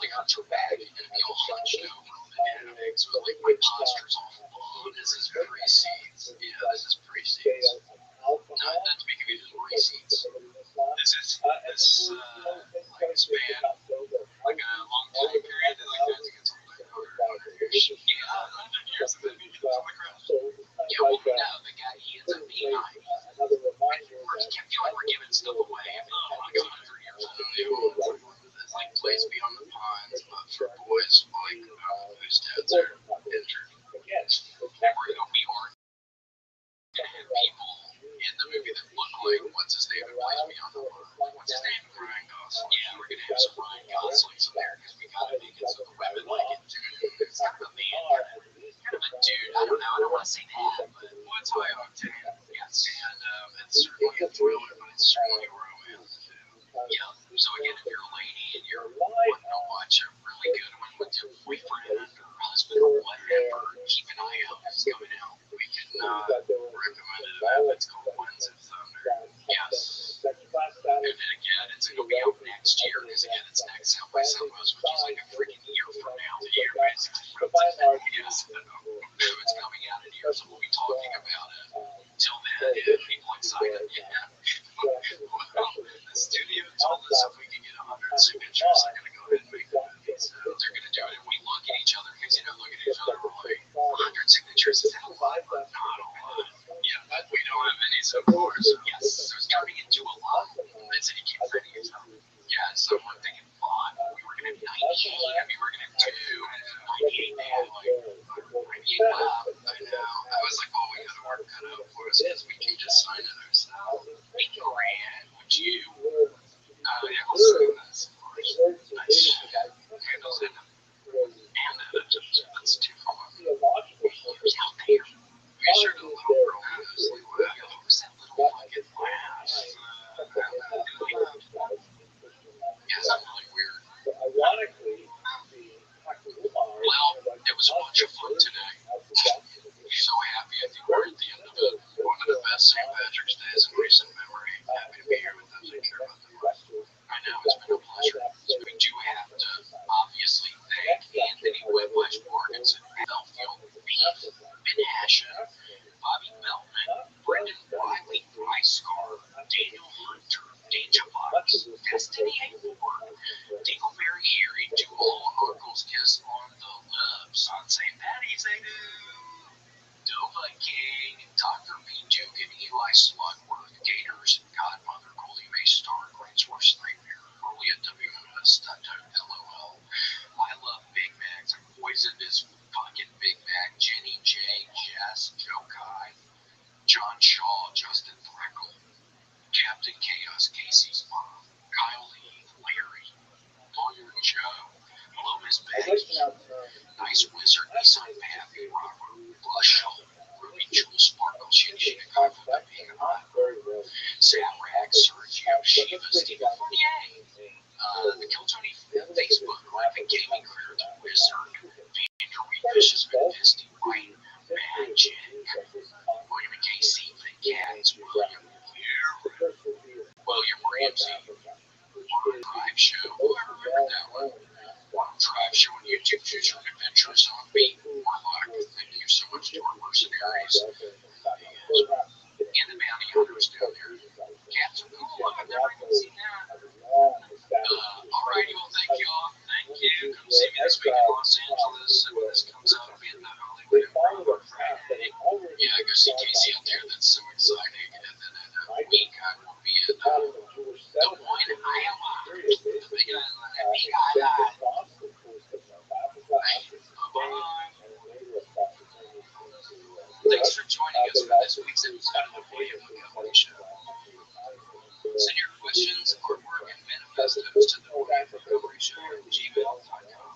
becomes your bag, you're going to be all hunched over on the eggs. So like my posture's awful. Oh, this is pre-seeds. Yeah, this is pre-seeds. Not to be confused with pre-seeds. This is like a span, like a long time period, and like as it gets older, 100 years. Yeah, 100 years, and then he gets on the ground. Yeah, well, no, the guy, he ends up being like, we kept feeling we're giving stuff away. Oh, like 100 years old. Like, plays beyond the ponds, but for boys like whose dads are injured. We are gonna have people in the movie that look like what's his name that plays beyond the pond. What's his name? Ryan Gosling. Yeah, we're gonna have some Ryan Goslings in there because we gotta make it so the women like it too. It's kind of a man, kind of a dude. I don't know. I don't want to say that, but what's high octane? Yes, and it's certainly a thriller, but it's certainly a romance too. Yeah. So again, if you're a lady and you're wanting to watch a really good one with your boyfriend or husband or whatever, keep an eye out. It's coming out. We can recommend it. It's called Winds of Thunder. Yes. And then again, it's going to be out next year because again, it's next South by Southwest, which is like a freaking year from now. The year basically. Yes. It's coming out in a year, so we'll be talking about it. Until then, people excited. Yeah. Well, the studio told us if we could get 100 signatures, they're going to go ahead and make the movie. So they're going to do it. And we look at each other because, look at each other, we're like, 100 signatures is that a lot? Not a lot. Yeah, but we don't have any so far. So, yes, so it's turning into a lot. They said you can't fit it yourself. Yeah, so we're thinking, we were going to have 98. I mean, we're going to have 98 now. Like, 98 left. I know. I was like, well, we got to work cut out for us because we can just sign it ourselves. Would you? Yeah, we'll sign this, of course. Nice. Handles it. And that's too far. Who's out there? We sure the little girl knows. Like, wow, who's that little fucking lass? Yeah, it's really weird. Well, it was a bunch of fun today. So happy. I think we're at the end of it. One of the best St. Patrick's Days in recent memory. Happy to be here with those that care about the Lord. I know, it's been a pleasure. So we do have to obviously thank Anthony Whiplash Morganson, Belfield, Beef, Ben Hashem, Bobby Beltman, Brendan Wiley, Ryscar, Daniel Hunter, Danger Fox, Destiny A4, Dingleberry Harry, to all uncles kiss on the lips on St. Patty's Day. Dova King, Dr. B. Duke, and Eli Slugworth, Gators, Godmother, Goldie May Star, Greensworth Nightmare, Early at WMS, LOL. I love Big Macs. I'm poisoned this fucking Big Mac. Jenny J, Jess, Joe Kai, John Shaw, Justin Threckle, Captain Chaos, Casey's mom, Kyle Lee, Larry, Lawyer Joe, Hello Miss Becky, Nice Wizard, Nissan Pappy, Robert, Blush Hole, Ruby Jewel Sparkle, Shitty Chicago, the Being Sam Rack, Sergio, Shiva, Stephen Fournier, the Killtony Facebook, Graphic Gaming Critter, the Wizard, Vander Vicious, Disney White, Magic, William and Casey, the Cats, William Ramsey, Warren Drive Show, I remember that one. Warren Drive Show on YouTube, Future Adventures on Beat, Warlock, thank you so much to our mercenaries, and the bounty hunters down there. Cats are cool, I've never even seen that. Alrighty, well, thank y'all. Thank you. Come see me this week in Los Angeles. So when this comes out, I'll be in the Hollywood Improv on Friday. Yeah, go see Casey out there. That's so exciting. And then in a week, I will be in Des Moines, Iowa. The Big Island. Bye. Thanks for joining us for this week's episode of the William Montgomery Show. Send your questions, artwork, and manifestos to the William Montgomery Show at gmail.com.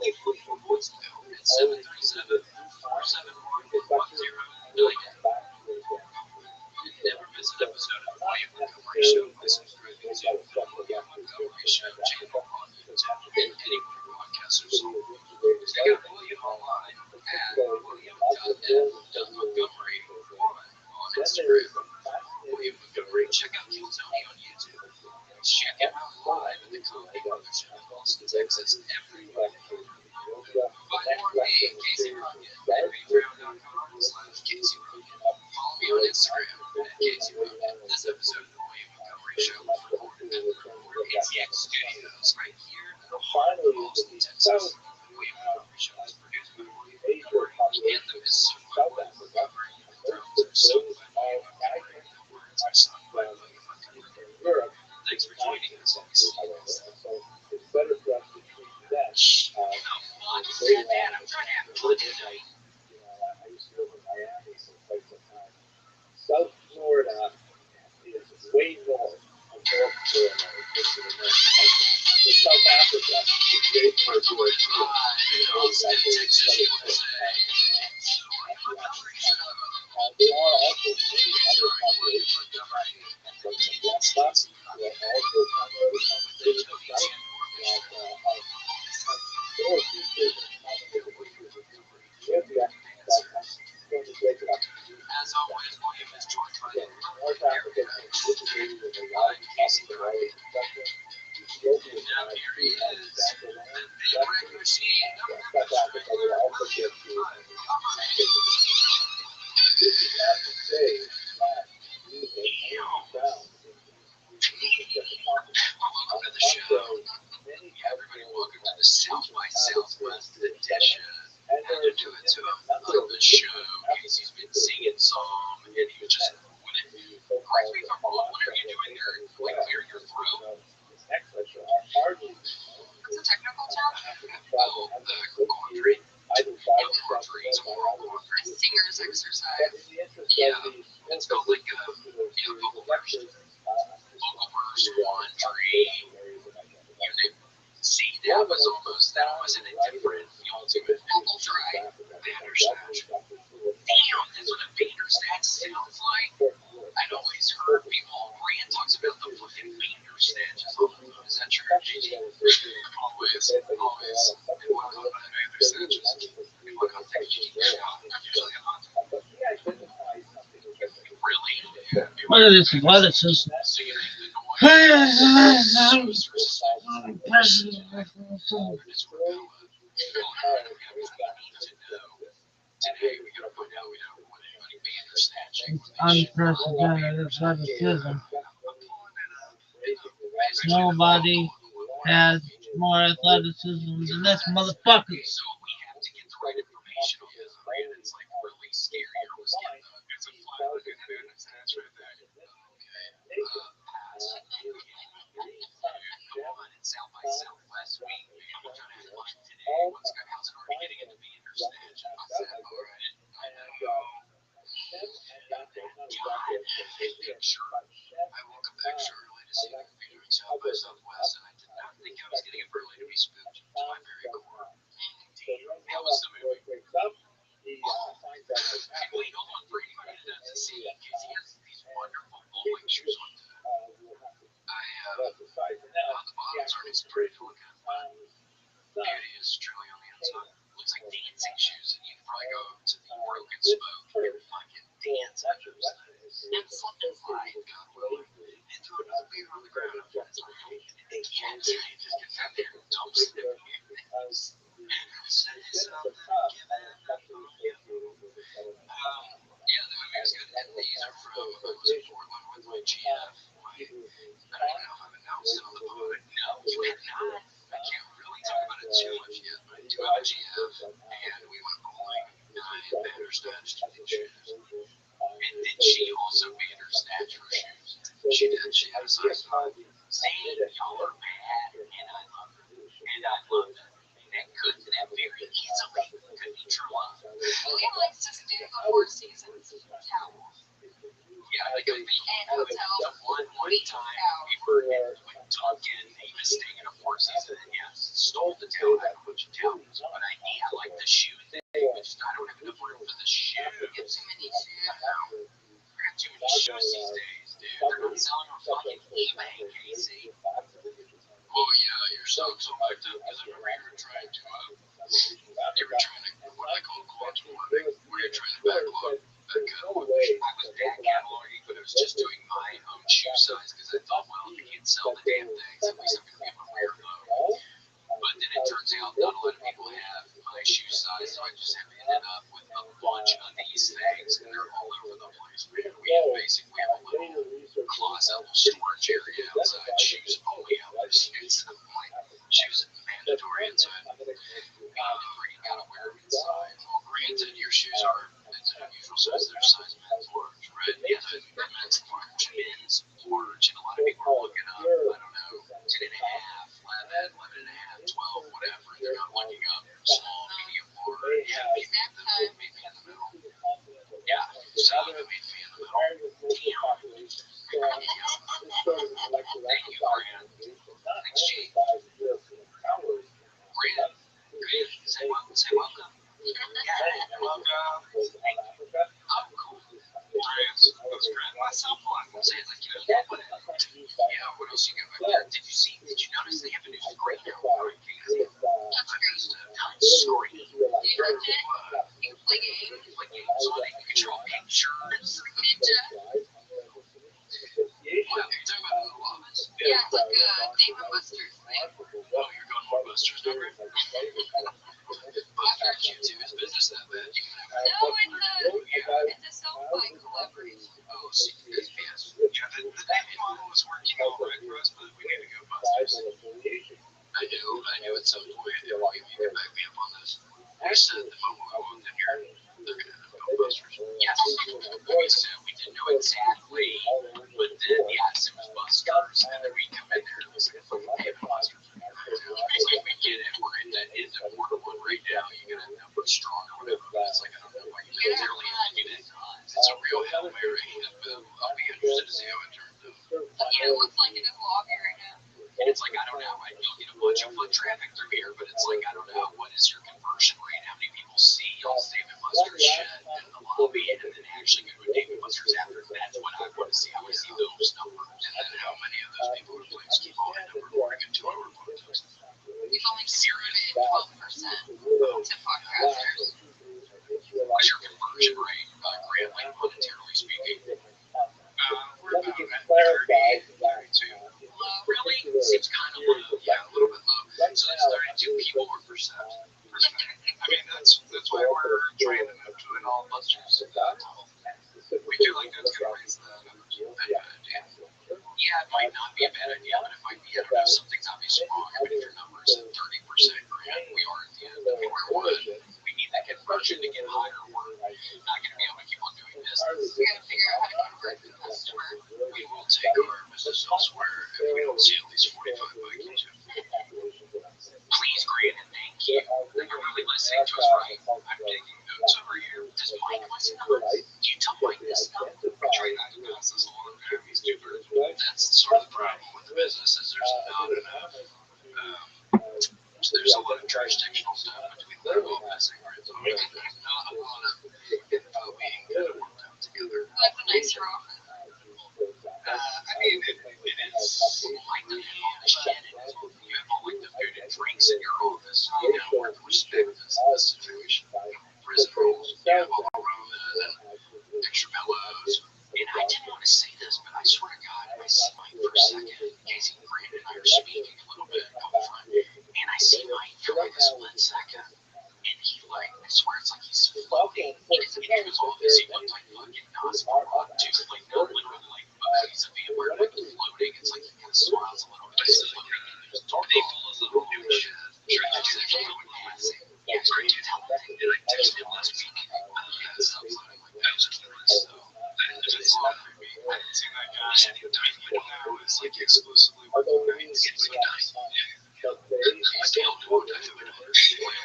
Leave a voicemail at 737-471-1098. Never miss an episode of the William Montgomery Show by subscribing to the William Montgomery Show channel on YouTube and anywhere podcasters are sold. Check out William online at william.f.montgomery on Instagram. William Montgomery. Check out Kill Tony on YouTube. Check him out live at the Comedy Mothership in Austin, Texas. access everywhere. Find more of me, Casey Rocket, at patreon.com/Casey Rocket. Follow me on Instagram at Casey Rocket. This episode of the William Montgomery Show was recorded at the ATX Studios right here in the heart of Austin, Texas. The William Montgomery Show is produced by William Montgomery. The anthem is sung by William Montgomery. The drums are sung by William Montgomery. The words are sung by William Montgomery. Thanks for joining us. We'll see you next time. Man, I'm trying to have fun tonight. I used to live in Miami for quite some time. South Florida is way north of North Florida. The South Africa is way more towards Texas, USA. There are also other populations from the Black Spots who are also primarily concentrated in the South. There are a few different as always, William is joined by the North Africa is situated in a lot of Casey the Rocket. Ethiopia And now here he is, the and big red machine. South Africa will also get to this is not to say that music found in these regions that the continent. Welcome to the show. Everybody, welcome to the South by Southwest edition. Had to do it to him on the show because he's been singing some, and he was just, correct me if I'm wrong, what are you doing there? Like clearing your throat? It's a technical term. Oh, the quandary. Quandaries or quandary. Singer's exercise. Yeah, it's called like a vocal version. Vocal verse, quandary. See, that wasn't a different feel to it. Vocal dry. Bandersnatch. Damn, that's what a Bandersnatch sounds like. I'd always heard people, Rand talks about the fucking Bandersnatches. Is that true? Always. They want to go to Bandersnatches. They want to go to usually really? What are these lettuces? Today we're going to find out we don't want anybody Bandersnatching. Unprecedented athleticism. Nobody has more athleticism than this motherfucker. So we have to get the right information on this brand. It's like really scary. I was getting it's a fly looking moon. That's right there. Okay. Come on, it's South by Southwest week. We're trying to have fun today. How's it already getting into Bandersnatch? How's that? All right. I know. Hey, Big Shirt. I woke up extra early to see the movie during South by Southwest, and I did not think I was getting up early to be spooked to my very core. How was the movie? Wait, hold on for anybody that doesn't see, because he has these wonderful bowling shoes on. The bottoms aren't as pretty to look at, but beauty is truly on the inside. Looks like dancing shoes, and you can probably go to the Broken Smoke and fucking dance after that. And slip and slide. God willing. And throw another beer on the ground after this. And they can't do it. Just gets out there and dumps it in there. Say something, give it up on you. Yeah, the movie was good. And these are from, I was in Portland with my GF. I don't even know if I've announced it on the pod. No, you have not. I can't really talk about it too much yet, but I do have a GF, and we went bowling, and Bandersnatched these shoes. And did she also Bandersnatch her shoes? She did. She had a size 5. Saying y'all are bad, and I love her. And I love it. And that very easily could be true love. William likes to stay the 4 seasons towel. Yeah, like a And hotel. one time we were in Tonkin, he was staying in a 4 season, and yeah, stole the town. I have a bunch of towels, but I need like the shoe thing, which I don't have enough room for the shoe. Get too many shoes. I got too many shoes these days, dude. They're not selling on fucking eBay, Casey. Oh yeah, your socks all backed up because they were trying to, what I call quantum learning, where you're trying to backlog. I was back cataloging, but I was just doing my own shoe size because I thought, well, if you can't sell the damn things, at least I'm going to be able to wear them. But then turns out not a lot of people have my shoe size, so I just have ended up with a bunch of these things, and they're all over the place. We have a little closet, storage area outside, shoes only out there. Shoes are mandatory inside. You gotta wear them inside. Well, granted, your shoes are it's an unusual size. They're size men's large, right? Yeah, men's large, men's large, and a lot of people are looking up, I don't know, 10 and a half, 11 and a half, 12, whatever. They're not looking up small, medium, large. Yeah, maybe in the middle. Yeah, so maybe in the middle. Damn. Thank you, Grant. Thanks, G. Grant. Say welcome. Yeah, welcome. Thank you. Oh, cool. Let's grab myself one. Say it like you know what. Yeah, what else you got back there? Did you notice they have a new screen now? That's great. Touch screen. You heard that? You can play games. Like games on it, you can draw pictures. Ninja. What? Are you talking about the Llamas? Yeah, it's like a Dave and Buster's thing. Oh, you're going more Buster's now, Grant? Buster's Q2 is business that bad. You can have No, it's a SoFi collaboration. Oh, see, yes. Yeah, the name model is working all right for us, but we need to go Buster's. I knew at some point they were going to get back me up on this. We said the moment we walked in here, they're going to end up going Buster's. Yes. We said we didn't know exactly, but then, yes, it was Buster's, and then we come in there and it was like, fucking damn Buster's. It's like we get it, we're in that end of quarter one right now, you're going to end up with strong or whatever, but it's like, I don't know why you necessarily have to do that. It's a real Hail Mary, and I'll be interested to see how it turns out. Yeah, it looks like it is lobby right now. And it's like, I don't know, you'll get a bunch of foot traffic through here, but it's like, I don't know, what is your conversion rate? How many people see y'all's Dave & Buster's shit in the lobby and then actually go to Dave & Buster's after? That's what I want to see. I want to see those numbers. And then how many of those people are playing skee-ball and end up recording a 2-hour podcast. We've only surveyed 12% to podcasters. What's your conversion rate, Grant, like monetarily speaking? We're about at 30, 32. Really? Seems kind of low. Yeah, a little bit low. So that's 32 people or percent. I mean, that's why we're trying to move to an all Buster's. We feel like that's going to raise the numbers. Yeah, it might not be a bad idea, but it might be, I don't know, something's obviously wrong. I mean, if your number is at 30%, Grant, we are at the end of where we're we need that conversion to get higher. We're not going to be able to keep on doing this. We got to figure out how to convert the customer. We will take our business elsewhere if we don't see at least 45 by YouTube. Please, Grant, and thank you. You're really listening to us, right? I'm taking notes over here. Does Mike listen to us? Do you tell Mike this stuff? I try not to pass this along to him. He's too good. That's sort of the problem with the business is there's not enough. There's a lot of jurisdictional stuff between the office and Grant. So there's not a lot of info being kind of worked out together. That's a nicer office. I mean, it is like the shit. You have all like the food and drinks in your office. You know, where the respect is in this situation. Prison rules, you have all the room and extra pillows. And I didn't want to say this, but I swear to God, I see Mike for a second. Casey and Grant and I are speaking a little bit up front. And I see Mike for like a split second. And he like, I swear it's like he's floating into his office. He looks like fucking Nosferatu, like no, literally like he's a vampire, like floating. It's like he kind of smiles a little bit. He's floating. They full of little new shit. Yeah, great dude. How long did I text him last week? Something like that. That was so. It's not for me. I didn't see that guy. Now it's like exclusively working nights. It's like nice. I still don't have an understanding.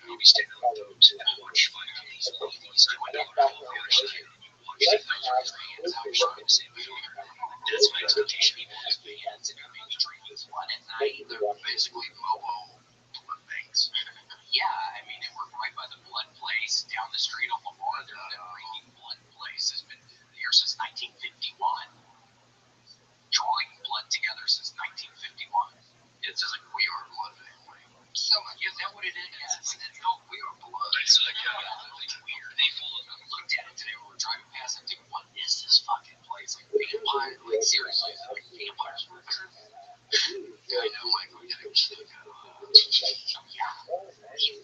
We stand on those and watch like these movies. I don't know the other stuff. Watch the things with how you're trying to say that's my expectation. People have fans and you're maybe drinking one at night. They're basically mobile things. Yeah, I mean, it worked right by the blood place down the street on Lamar. There's that freaking blood place has been here since 1951. Drawing blood together since 1951. It says like we are blood family. So is that what it is? Yeah, it's no, we are blood. It's like it's weird. They looked at it today when we were driving past and thinking, what is this fucking place? Like vampire? Like seriously, is it like vampires? I know, Michael, you know, just like, he'd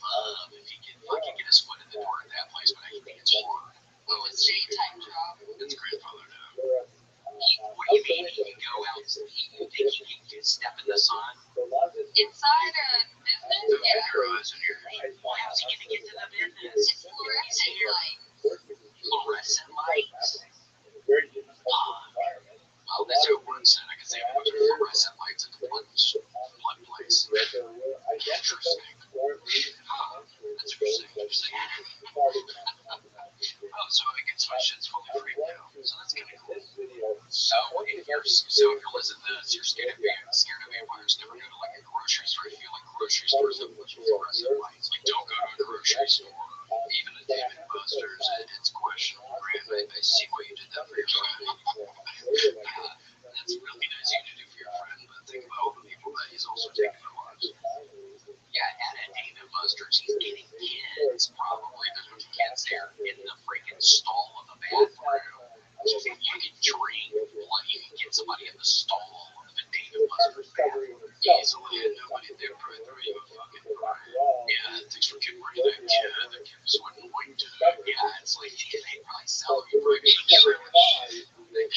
love if he could fucking get his foot in the door at that place, but I think it's hard. Oh, it's daytime job. It's grandfather now. What do you mean? He can go out, you think he can step in the sun? Inside a business? The Yeah. garage in here. Well, how's he gonna get to the business? It's fluorescent light. Fluorescent lights. Well, that's how it works then. I can say a bunch of fluorescent lights at the blood place. Interesting. That's interesting. Oh, so I guess my shit's fully free now. So that's kind of cool. So if you're listening to this, you're scared of vampires, never go to like a grocery store. If you feel like grocery stores have a bunch of fluorescent lights, like don't go to a grocery store. Even a Dave and Buster's, it's questionable. Grant, I see what you did that for your friend. That's really nice of you to do for your friend, but think about all the people that he's also taking their lives. Yeah, at a Dave and Buster's, he's getting kids. Probably there's going to be kids there in the freaking stall of the bathroom. You can drink, like you can get somebody in the stall of a Dave and Buster's bathroom easily, and nobody there probably throw you a fucking fire. Yeah, thanks for getting rid of that kid. That kid was so annoying to me. Yeah, it's like they probably sell you for a They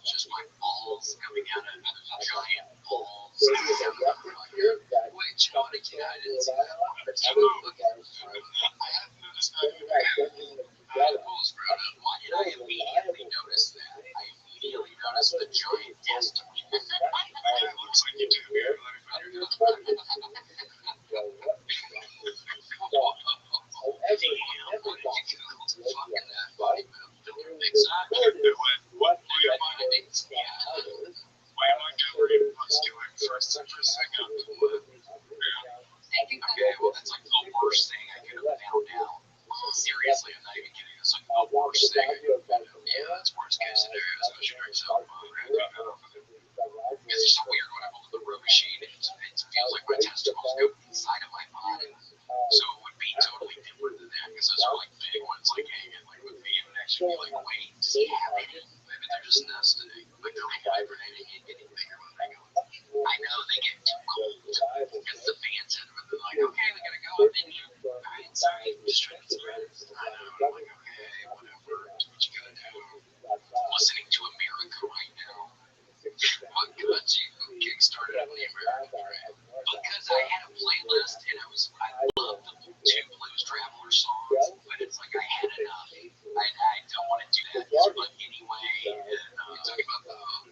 just my balls coming out of giant balls. Which, I didn't see that. I hadn't noticed that. Why did I immediately notice that? I immediately noticed the giant testicle. It looks like you do. Okay, well, that's like the worst thing I could have found out. Seriously, I'm not even kidding. It's like the worst thing I could have found out. Yeah, that's worst case scenario, especially during self-mode. It's just weird when I'm on the row machine. It feels like my testicles go inside of my body. So it would be totally different than that because those are like big ones, like hanging. Like with me, it would actually be like, wait, does he have any? Maybe they're just nesting. Like they're like hibernating and getting bigger when they go. I know they get too cold because the fans hit them and they're like, okay, we gotta go up in here. Alright, sorry, I'm just trying to get some rest. I know. I'm like, okay, whatever. Do what you gotta do. I'm listening to America right now. What got you kickstarted on the American Dream? Because I had a playlist and I loved the two Blues Traveler songs, but it's like I had enough. I don't want to do that, but anyway, and talking about the hook.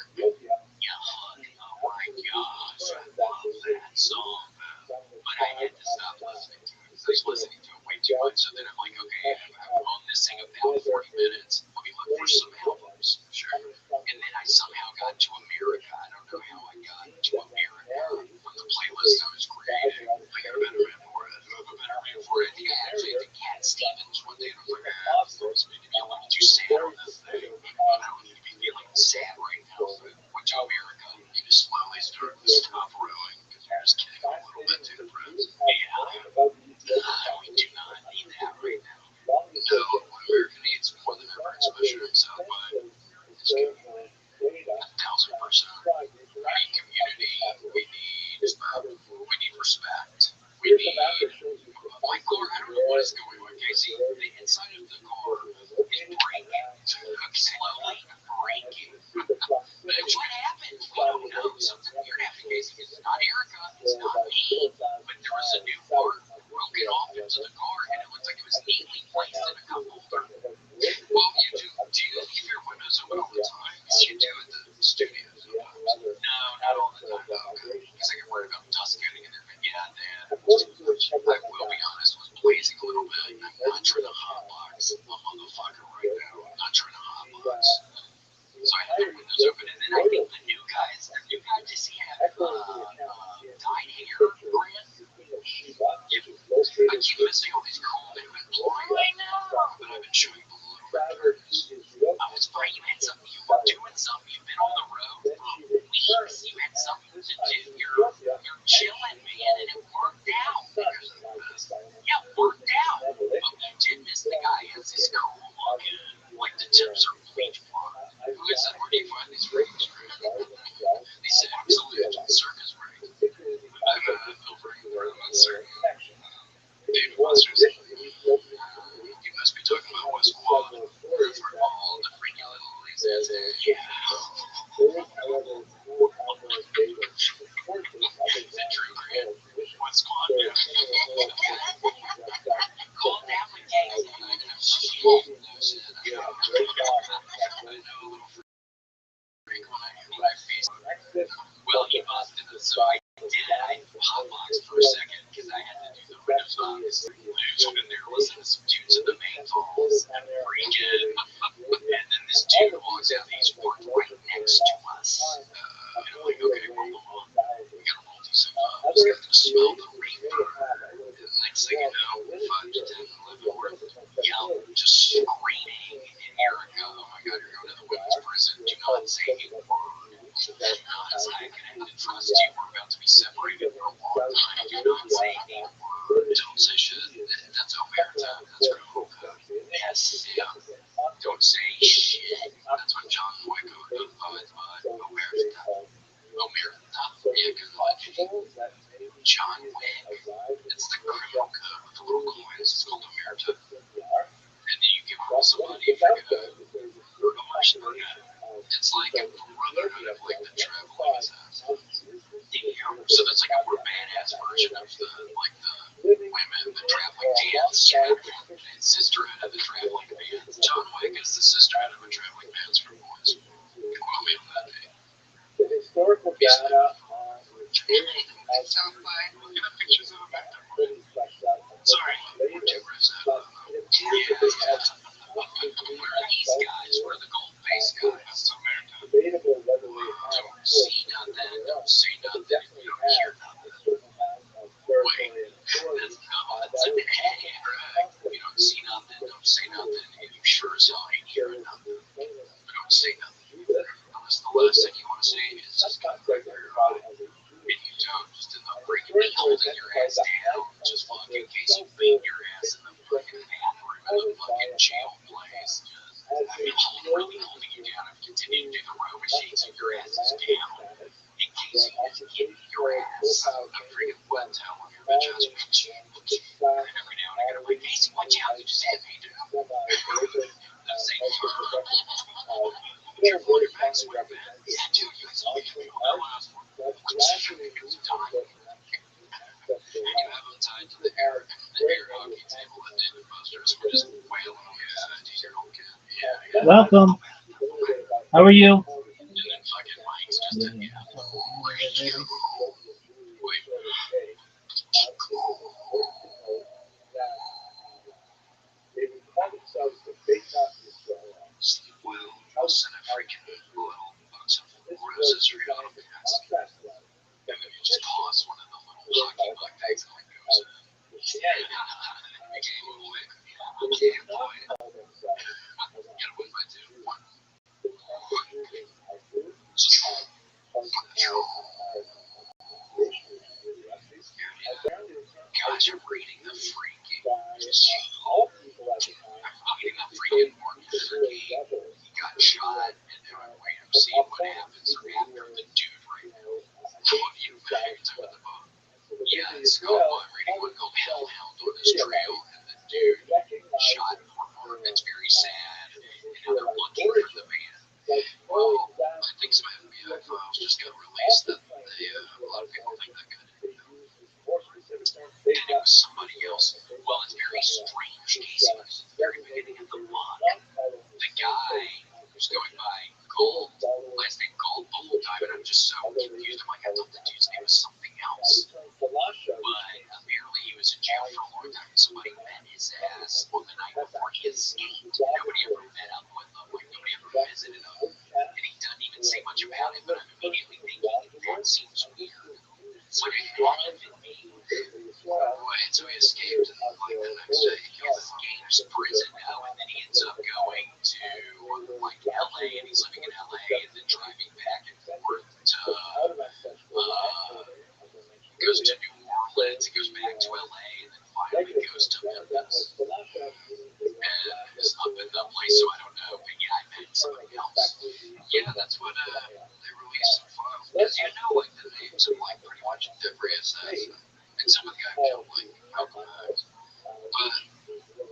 Yeah, hook. Oh my gosh, I love that song. But I had to stop listening to it because I was listening to it way too much. So then I'm like, okay, I'm missing about 40 minutes. Let me look for some albums. Sure. And then I somehow got to America. I don't know how I got to America from the playlist I was creating. I got a better man for it. Yeah, actually, I think Cat Stevens one day. I was like, of course, maybe be a little too sad on this thing. I don't need to be feeling sad right now. So I went to America. You just slowly start to stop rowing because you're just getting a little maybe my car, I don't know what is going on, Casey. The inside of the car is breaking, slowly breaking. What happened? We don't know. Something weird happened, Casey. It's not Erica, it's not me, but there was a new part broken off into the car, and it looked like it was neatly placed in a cup holder. Well, do you leave your windows open all the time? Yes, you do at the studio sometimes. No, not all the time, though, because I get worried about dust getting in there. But yeah, Dan, I will be honest, was blazing a little bit. I'm not trying to hotbox a motherfucker right now. I'm not trying to hotbox. So I had the windows open, and then I think the new guy, does he have dyed hair brand? I keep missing all these cool new employees that I've been showing a little bit. I was right, you had something, you were doing something, you've been on the road for weeks, you had something to do, you're chilling, man, and it worked out because of this. Yeah, it worked out, but you did miss the guy, it's this cool looking, like the tips are bleach blonde. Who is that? Where do you find these rings, right? These absolute circus rings. I'm over here, I'm uncertain. David Monsters. You must be talking about West Quad. For all the regularities. Yeah. Is that true, Grant? West Quad, yeah. Calm down with Casey. I know a little freak when I face. Well, he busted us, so I hotboxed for a second because I had to do the windows obviously. Dude's been there listening to some tunes in the main halls and freaking. And then this dude walks out, he's parked right next to us. And I'm like, okay, well, we gotta roll these some knobs. I can smell the reefer. And next thing you know, 5 to 10, 11 more yell, just screaming in Erica, oh my god, you're going to the women's prison. Do not say a word. Do not say, I can trust you. We're about to be separated for a long time. Do not say a word. Don't say shit. That's Omerta. That's criminal code. Yes, yeah. Don't say shit. That's what John Boyko abides by. Omerta. Omerta. Yeah, good luck. John Wick. It's the criminal code with the little coins. It's called Omerta. And then you give it to somebody if you're gonna hurt them or something. It's like a brotherhood of like the traveling assassins. So that's like a more badass version of the women, the traveling dance, and sisterhood of the traveling bands. John Wick is the sisterhood of a traveling bands for boys. Quote me on that day. The historical data That sounds like looking at pictures of a back there. Sorry, we're too gross out. Yeah. Where are these guys? Where are the gold face guys? debatable whether they Don't see nothing. Don't say nothing. You don't hear nothing. Wait, that's a hey, right? You don't see nothing. Don't say nothing. And you sure as hell ain't hearing nothing. Don't say nothing. Unless the last thing you want to say is just got right there. And you don't. Just end up breaking me, holding your ass down. Just fucking in case you beat your ass in the fucking bathroom in the fucking jail place. Really holding you down and continue to do the row machines and your ass is down. In case you get your ass a freaking wet towel on your bitch ass. And every now and again I'm like, Casey, watch out, you just hit me, dude. I'm saying, your water bag's way back. Yeah, dude, you guys all hit me on that last one. It's time. And you have them tied to the air hockey table at David Buster's. We're just wailing on the 50-year-old kid. Yeah. Welcome. How are you? And then fucking Mike's just in the sleep well. I'll send a freaking little box of roses or your little pants. And then you just toss one of the little hockey puck bags and it goes in. I gave away. Get away by two. One. Guys are reading the freaking. all people at the time I'm reading the freaking Martin Luther King. He got shot, and then I'm waiting to see what happens after the dude right now. Some of you guys with the book. Yeah, it's called I'm reading anyone go hellhound on this trail, and the dude shot more harm. It's very sad, and now they're looking for the man. Well, I think some FBI files just got released that a lot of people think that guy didn't know. And it was somebody else. Well, it's very strange case. It was at the very beginning of the book. The guy was going by Gold, last name Gold, the whole time, and I'm just so confused. I'm like, I thought the dude's name was something else. But apparently he was in jail for a long time. Somebody met his ass on the night before he escaped. Nobody ever met up with him. Like, nobody ever visited him. And he doesn't even say much about it, but I'm immediately thinking, that seems weird. So he wanted me. And so he escaped, and like the next day he escapes prison now, and then he ends up going to like LA, and he's living in LA, and then driving back and forth to goes to New Orleans, he goes back to LA, and then finally goes to Memphis, and is up in that place. So I don't know, but yeah, I met somebody else. Yeah, that's what they released some files, because you know, like the names of like pretty much every assassin. And some of the guy killed like Malcolm X, but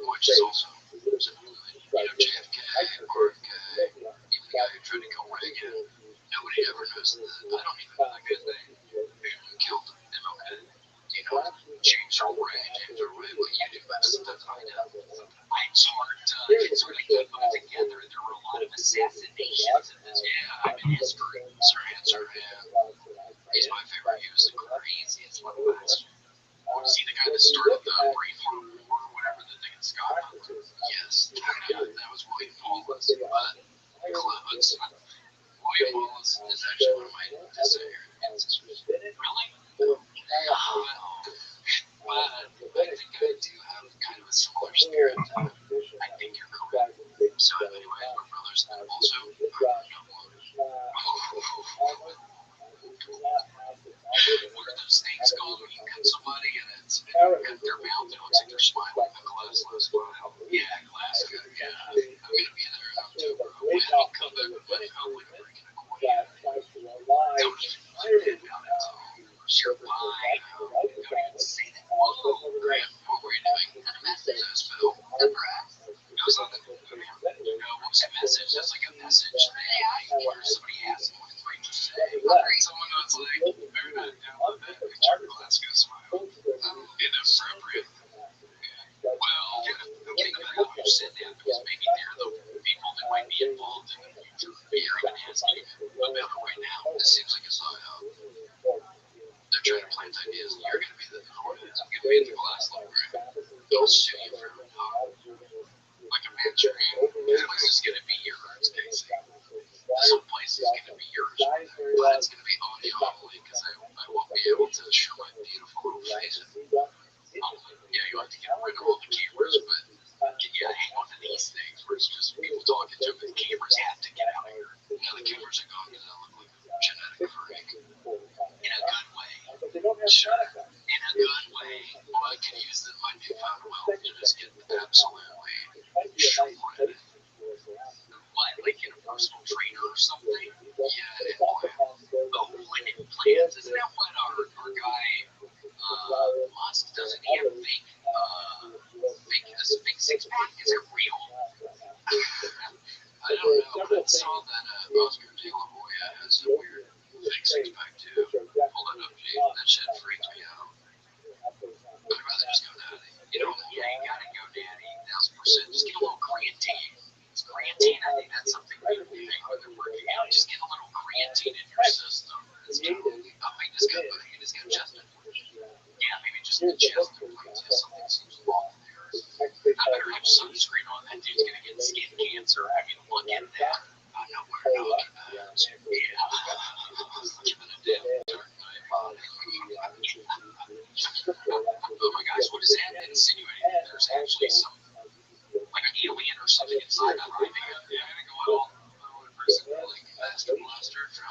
which is also JFK, RFK, even the guy who tried to kill Reagan. Nobody ever knows that. I don't even know that guy's name. Who killed MLK? Do you know James Earl Ray? James Earl Ray, what you do best? That's what I know. It's hard to sort of keep them together. There were a lot of assassinations in this. Yeah, I'm in history. Sir, he's my favorite. He was the craziest one last year. See the guy that started the Braveheart War or whatever the thing in Scotland? Yes, that was William Wallace. But William Wallace is actually one of my ancestors. Really? But I think I do have kind of a similar spirit. I think you're correct. So anyway, my brother's also what are those things called when you cut somebody and it's cut their mouth and it looks like they're smiling? A glassless smile. Yeah, glass cut. Yeah, I'm gonna be there in October. I'll come back with my hopefully breaking a corner. Don't even about it. You're fine. Don't even say that. Whoa, Graham, what were you doing? Had a message I spelled. It was on the what was that message? That's like a message. Or somebody asked me what did Rachel say. Someone was like, better not download that picture of Glasgow smile. Inappropriate. Well, think about how you said that, because maybe they're the people that might be involved in the future. You're even asking about it right now. This seems like a psyop. They're trying to plant ideas, and you're going to be the Hornets. I'm going to be at the glass library. I'll sue you for every dog. Like a Manchurian. This place is going to be yours, Casey. Some place is going to be yours, but it's going to be audio only, because I won't be able to show my beautiful little face. Yeah, you have to get rid of all the cameras, but you got to hang on to these things where it's just people talking to me. The cameras have to get out of here. Now the cameras are gone because I look like a genetic freak. In a good way. Sure. In a good way. Well, I can use my newfound wealth to just get absolutely shredded. What, like in a personal trainer or something? Yeah, an implant. Oh, an implant? Isn't that what our guy Musk doesn't he have fake six pack? Is it real? I don't know, but I saw that Oscar De La Hoya has a weird fake six pack too. Hold it up, G. That shit freaks me out. I'd rather just go daddy. You gotta go daddy, 1000%. Just get a little creatine. Creatine, I think that's something we make when they're working out. Just get a little creatine in your system. It's totally. I just got chest inflammation. Yeah, maybe just the chest inflammation. Something seems wrong there. I better have sunscreen on. That dude's gonna get skin cancer. I mean, look at that. I know we're not. Give it a damn dark night. Oh my gosh, what is that insinuating? There's actually some. Like an alien or something inside that right now. Yeah, I'm gonna go out all in person, like Master Blaster from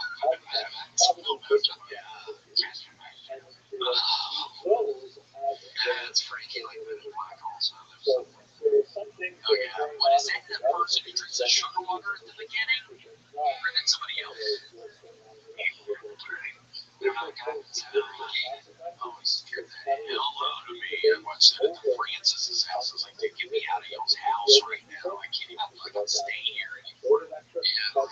it's freaky, like the black holes. Oh yeah, what is that? The person who drinks the sugar water at the beginning? Or then somebody else? They're not guys. Always scared the hell out of me. said at Francis's house, I was like, dude, get me out of y'all's house right now. I can't even fucking stay here anymore. Yeah, that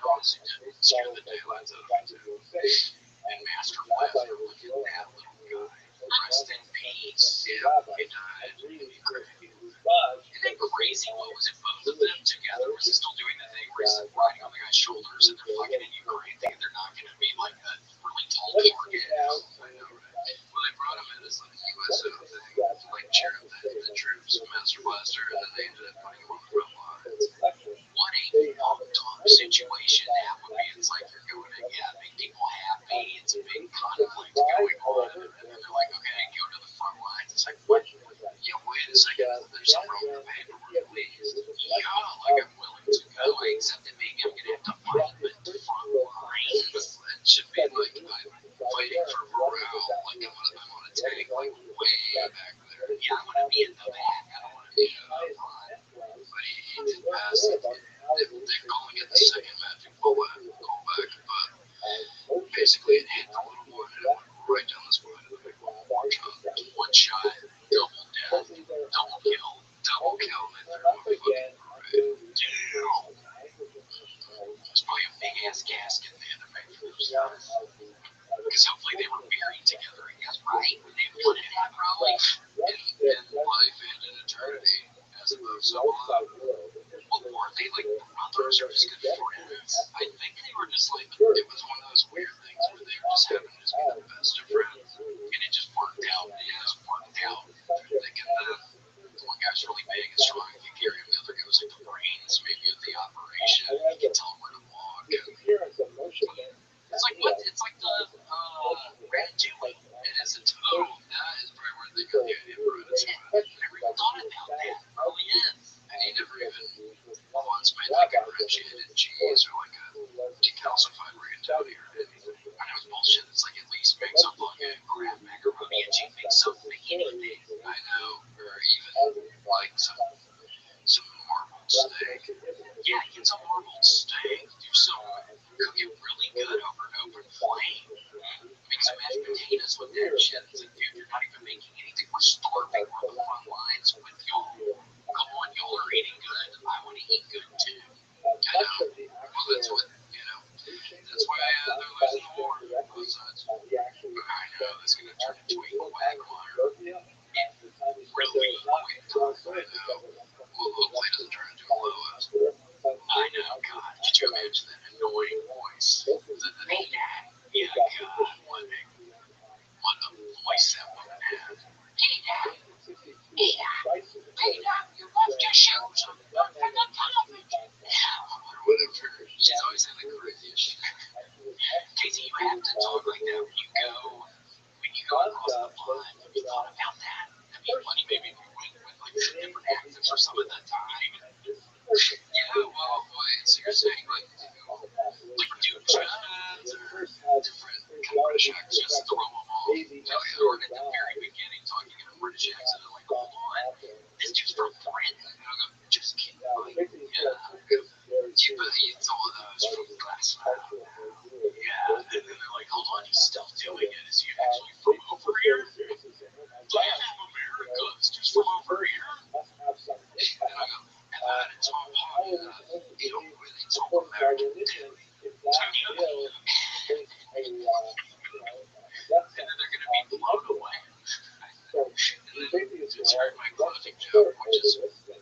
honestly did scare the daylights out of me too. And Master Blaster, look at that little guy. Rest in peace. Yeah, he died. Isn't it crazy? What was it? Both of them together? Was he still doing the thing where he's riding on the guy's shoulders and they're fucking in Ukraine thinking they're not going to be like a really tall target? I know, right? Well, they brought him in as like a USO thing, like cheer up the troops, Master Blaster, and then they ended up putting him on the front lines. What a fucked up situation that would be. It's like you're going to, make people happy. It's a big conflict going on. And then they're like, okay, go to the front lines. It's like, what? Wait a second. There's something wrong with the paperwork, please. Yeah, like I'm willing to go. I accept that maybe I'm going to have to fight, but the front lines, that should be like I'm fighting for morale. Like I'm on a tank, like way back there. Yeah, I want to be in the back. I don't want to be in the front. But he did pass. They're calling it the second magic bullet callback, but basically it hit the little boy and it went right down the spine of the big one. One shot, double death, double kill, and then they're on fucking parade. Damn! There's probably a big ass casket they had to make for those guys. Because hopefully they were buried together, I guess, right? They wanted to have life in life and in eternity, as opposed to well, weren't they like brothers or just good friends? I think they were just like, it was one of those weird things where they were just having to just be the best of friends. And it just worked out. It just worked out. They can, one guy's really big and strong and can carry him. The other guy was like the brains, maybe, of the operation. He can tell him where to walk. It's like what? It's like the Ratatouille. It is a total. That is probably where they got the idea for Ratatouille. I never even thought about that. Oh, yes. And he never even once made like a graduated cheese or like a decalcified ratatouille or anything. I know it's bullshit. It's like at least make something like a crab macaroni and cheese, make something, anything. I know, or even like some marbled steak. Yeah, get some marbled steak. Do some, cook it really good over an open flame. Make some mashed potatoes with that shit. It's like, dude, you're not even making anything. We're starving on the front lines with y'all. Come on, y'all are eating good. I want to eat good too. I know. Well, that's what, that's why they're losing the war. Both sides. I know, that's going to turn into a quagmire. Really quick. I know. Well, hopefully it doesn't turn into a Lois. I know, God. Could you imagine that annoying voice? Hey, Dad. Yeah, God. What a voice that woman had. Hey, Dad. Hey, Dad. Hey, Dad. You left your shoes on the television. Whatever. She's always in the craziest shit. Casey, you have to talk like that when you go across the pond. Have you thought about that? That'd be funny. Maybe if we went with like some different accents for some of that time. Yeah, well, so you're saying like do jobs or different British accents, throw them off. Or at the very beginning, talking in a British accent, I'm like, hold on, this dude's from Britain. And I go, just kidding. Like, it's all of those from Glassfire. Yeah, and then they're like, hold on, he's still doing it. Is he actually from over here? I'm from America. This dude's from over here. And I go, and it's all hot. You don't really talk American. And then they're going to be blown away. And then it's heard my clothing joke, which is,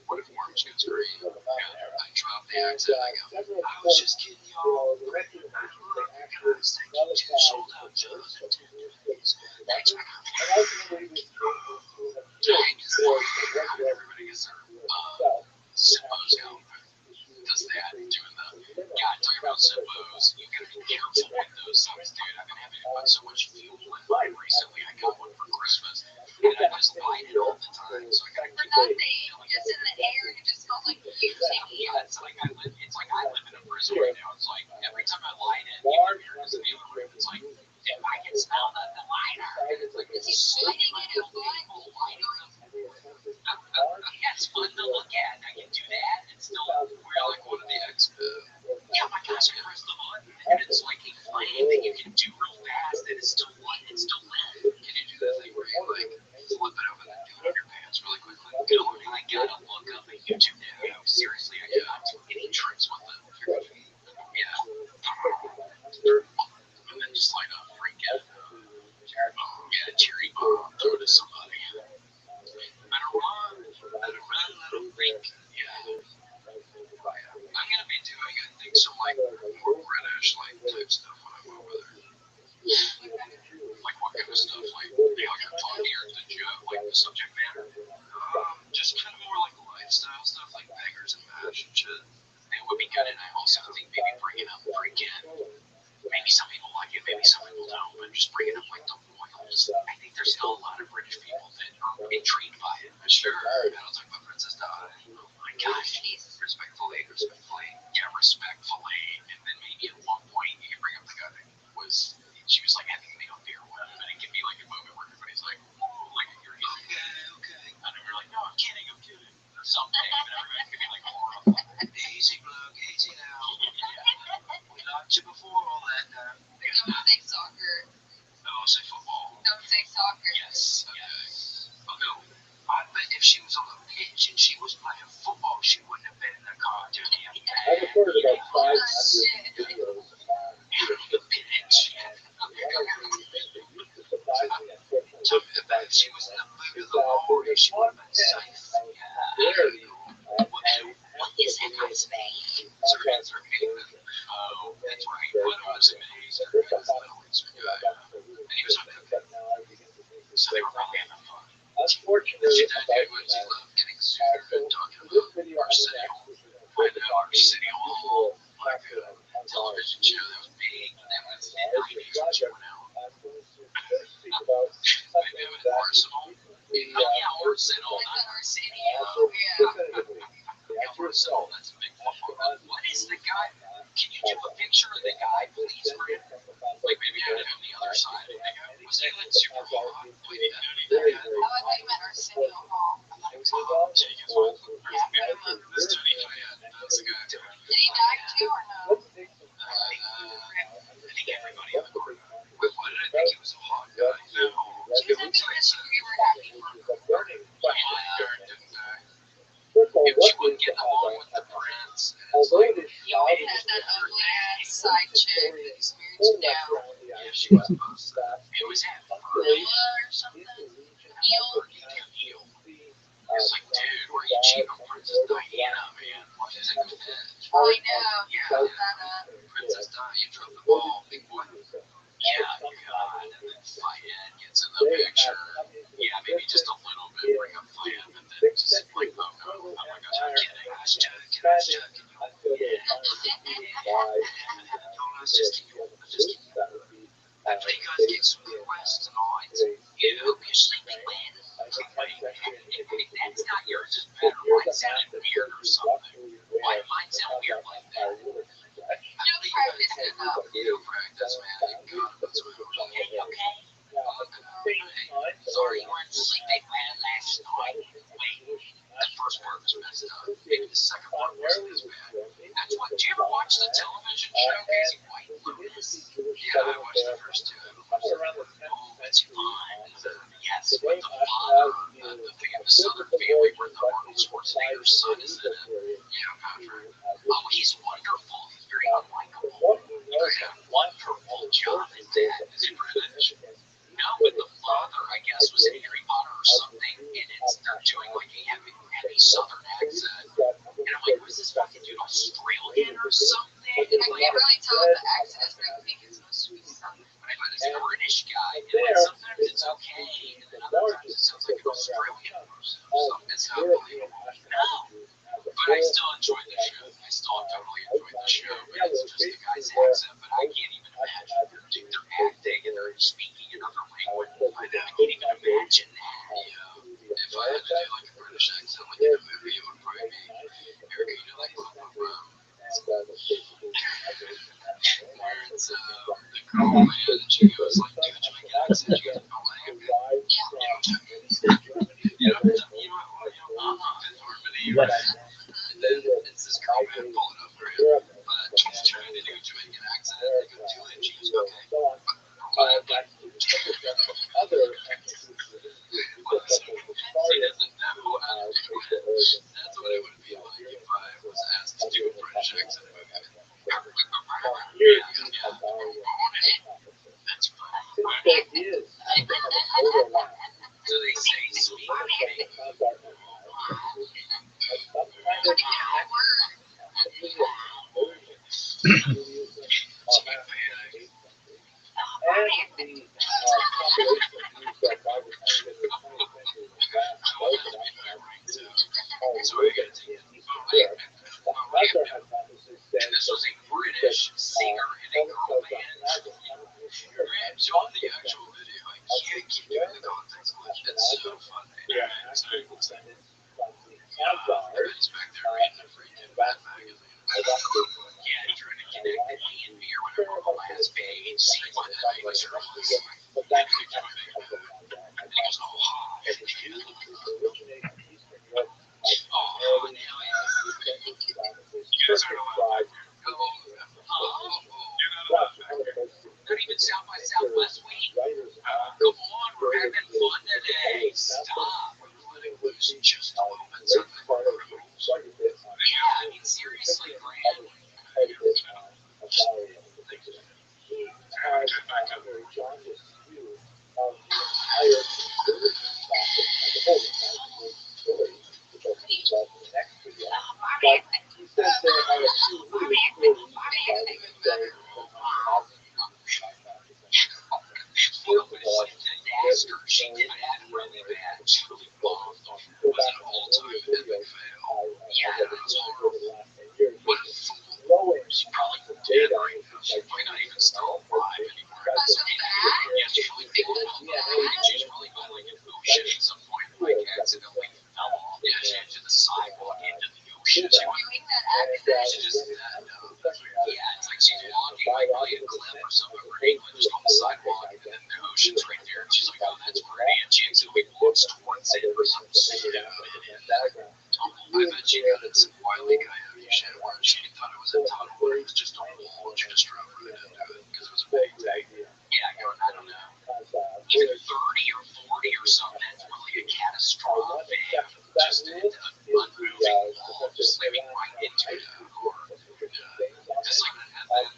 what if orange goes green? I drop the accent. I go, I was just kidding, y'all. I love you guys. Thank you. 2 sold out shows in 10 days. Thanks, man. Everybody gets their Zippos going. Does that, doing the, talking about Zippos, you gotta be careful with those things, dude. I've been having to put so much fuel in mine recently. I got one for Christmas, and I just light it all the time, so I gotta keep Nothing. Just in the air, it just smells like you. Yeah, it's like I live in a prison right now. Sure. I don't talk about Princess Di. Oh my gosh. Respectfully. Yeah, respectfully. And then maybe at one point you can bring up the guy that she was like having me on beer with him, and it can be like a moment where everybody's like, oh, like you're okay. And then we're like, no, I'm kidding. Or something. And everybody can be like, oh, easy, bloke, easy now. Yeah. We liked you before all that now. Don't say soccer. Oh, say football. Don't say soccer. Yes. Okay. Oh, no. I bet if she was on the pitch and she was playing football, she wouldn't have been in the car doing the I recorded about 500 videos on the pitch. Tell me about if she was in the boot of the lorry, she would have been safe. What is that guy's name? Zerhaven. Oh, that's right. What was it? Zerhaven's the laser guy. And he was on cooking. So they were really having fun. Unfortunately, That was he loved getting sued and talking about Arsenio. I know Arsenio Hall, like a television show that was big. That was the 90s when she went out. Maybe it was Arsenal. Oh yeah, Arsenal. Not Arsenio. Yeah, Arsenal. That's a big football. What is the guy? Can you do a picture of the guy, please, for him? Like maybe have him on the other side. Was he like super hot? Wait, I don't even know. Oh, I thought you meant Arsenio Hall. I thought it was hot. Jenkins was. This Tony Hyatt. That's the guy. Did he die too or no? I think everybody in the court. Why did I think he was a hot guy? No. He was happy because you were happy for him. If she wouldn't get along with the prince, it's like, He always had that ugly ass side chick that he's married to now. yeah, she was supposed to. It was half of her. Noah or something. Neil. It's like, dude, why are you cheating on Princess Diana, man? Why is it good? Oh, I know. He brought that up. Princess Diana, you dropped the ball, big boy. Yeah, God, and then Fayed gets in the picture. Yeah, maybe just a little bit, bring up Fayed, and then just like, oh no, oh my gosh, I'm kidding, I was joking. I was just kidding. After you guys get some good rest tonight, you hope you're sleeping well. If that's not yours, it's better. Mine sounded weird or something. Why did mine sound weird like that? You practiced enough. You practice, man. That's what it was. Okay. Sorry you weren't sleeping well last night. Wait, the first part was messed up. Maybe the second part wasn't as bad. That's what. Do you ever watch the television show Casey White Lotus? Yeah, I watched the first two. Oh, it's fun. Yes, with the father, the famous Southern family where the Arnold Schwarzenegger's son is in it. Yeah, Patrick. Oh, he's wonderful. He's very unlikable. He does a wonderful job in that. Is he British? No, but the father, I guess, was in Harry Potter or something, and they're doing like a heavy Southern accent. And I'm like, was this fucking dude Australian or something? I can't really tell if the accent is very thick. It's no sweet stuff. But it's a British guy, and like sometimes it's okay, and then other times it sounds like an Australian person. It's not believable. No. But I still enjoyed the show. I still totally enjoyed the show, but it's just the guy's accent. But I can't even imagine they're acting and they're speaking another language. I can't even imagine that. If I had to do like a British accent, like in a movie, it would probably be Eric, you know, like where it's the girl man, and she goes like, do a Jamaican accent. She goes, no, I am good. And then it's this girl man pulling up for him, but she's trying to do a Jamaican accent. They go, do it. She goes, okay. He doesn't know how to do it. That's what it would be like if I was asked to do a British accent. That's fine. So they say speak. And this was a British singer and a girl band. So on the actual video, I can't keep doing the context clutch. It's so funny. So descendants from the Avars He's back there reading a freaking Bad magazine. elected Yeah, he's trying to connect the A and B or whatever on the last page. See what the name is. but that's I the think of the Avars. and he goes, oh, hi. It originates in Eastern Europe. Oh, now you guys aren't allowed. Not even South by Southwest week. Come on, we're having fun today. Stop. We're letting loose just a little bit. Something for criminals. Yeah, I mean, seriously, Grant. Well, it was a disaster. She did that really bad. She really bombed. It was an all-time epic fail. Yeah, it was horrible. What a fool. She probably dead right now. She's probably not even still alive anymore. Yeah, she's probably thinking about that. She's probably by like an ocean at some point, like accidentally fell off the edge of the sidewalk into the ocean. She just yeah, it's like she's walking like by a cliff or somewhere, right? Just on the sidewalk, and then the ocean's right there, and she's like, oh, that's pretty, and she accidentally walks towards it or something stupid, and I bet she got in some wily coyote shit where she thought it was a tunnel, but it was just a wall, and she just drove right into it because it was a big thing. Yeah, going, I don't know, either 30 or 40 or something, that's really a catastrophic, just an unmoving wall, just slamming right into it, or just like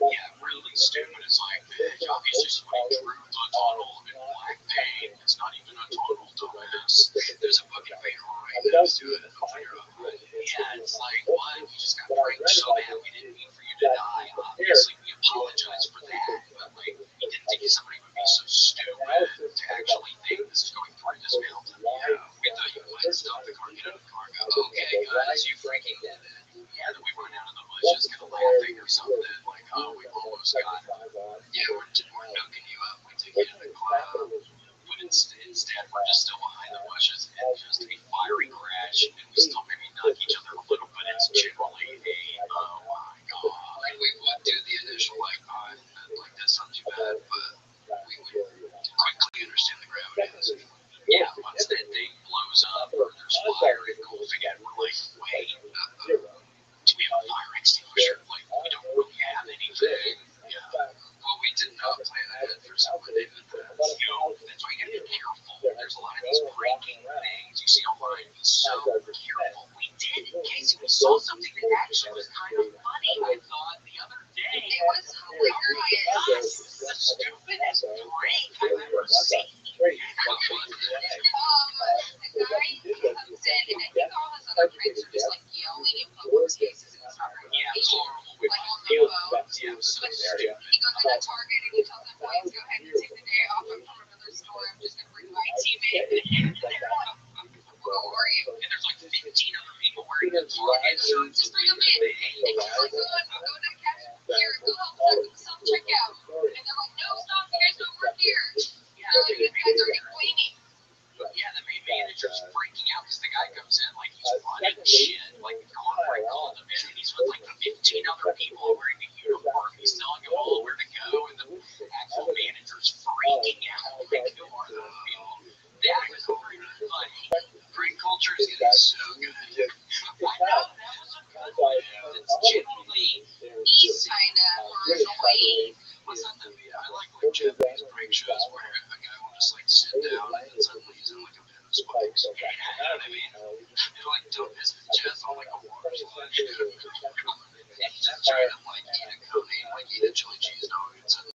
yeah, really stupid. It's like, bitch, obviously somebody drew the tunnel in black paint. It's not even a tunnel, dumbass. There's a fucking paint right next to it. Yeah, it's like, what? You just got pranked so bad. We didn't mean for you to die. Obviously, we apologize for that. But, like, we didn't think somebody would be so stupid to actually think this is going through this mountain. Yeah, we thought you might stop the car, get out of the car, and go, okay, guys, you freaking did it. Yeah, then we run out of the bushes, kind of laughing or something, like, oh, we almost got it. Yeah, we're nooking you up, we take you to the club, but instead we're just still behind the bushes, and just a fiery crash, and we still maybe knock each other a little bit. It's generally a, oh my god. Like, we would do the initial, like, like, that's not too bad, but we would quickly understand the gravity of this. Yeah, once that thing blows up, or there's fire engulfing it, we're like, wait, do we have a fire extinguisher? Like, we don't really have anything. Yeah. Well, we did not plan ahead for somebody that, that's why you gotta be careful. There's a lot of these breaking things you see online. Be so careful. We did, in case we saw something that actually was kind of funny, I thought, the other day. It was hilarious. The stupidest prank I've ever seen. The guy comes in, and I think all his other pranks are just like yelling in public spaces, and it's not very Yeah, like on the phone. yeah, so But stupid. he goes into Target and he tells employees, go ahead and take the day off. I'm from another store. I'm just going to bring my team in. And they're like, who are you? And there's like 15 other people wearing the Target shirts. Just bring them in. And he's like, good, I'll go to the cashier. Go help with the self-checkout. And they're like, no, stop. You guys don't work here. They're like, you guys are cleaning. Yeah, the main manager's freaking out because the guy comes in like he's running shit, like corporate called him in, and he's with like 15 other people wearing a uniform. He's telling them all where to go, and the actual manager's freaking out. Like, who are those people? That was pretty funny. Great culture is getting so good. I know, that was a good one. It's generally easy. Kind of, or annoying. What's not the I like Japanese prank shows where a guy will just like sit down and then suddenly he's in like a bed of spikes. You know what I mean? They're like dump his chest on like a water slide. He's just trying to like eat a cookie, like eat a chili cheese nuggets and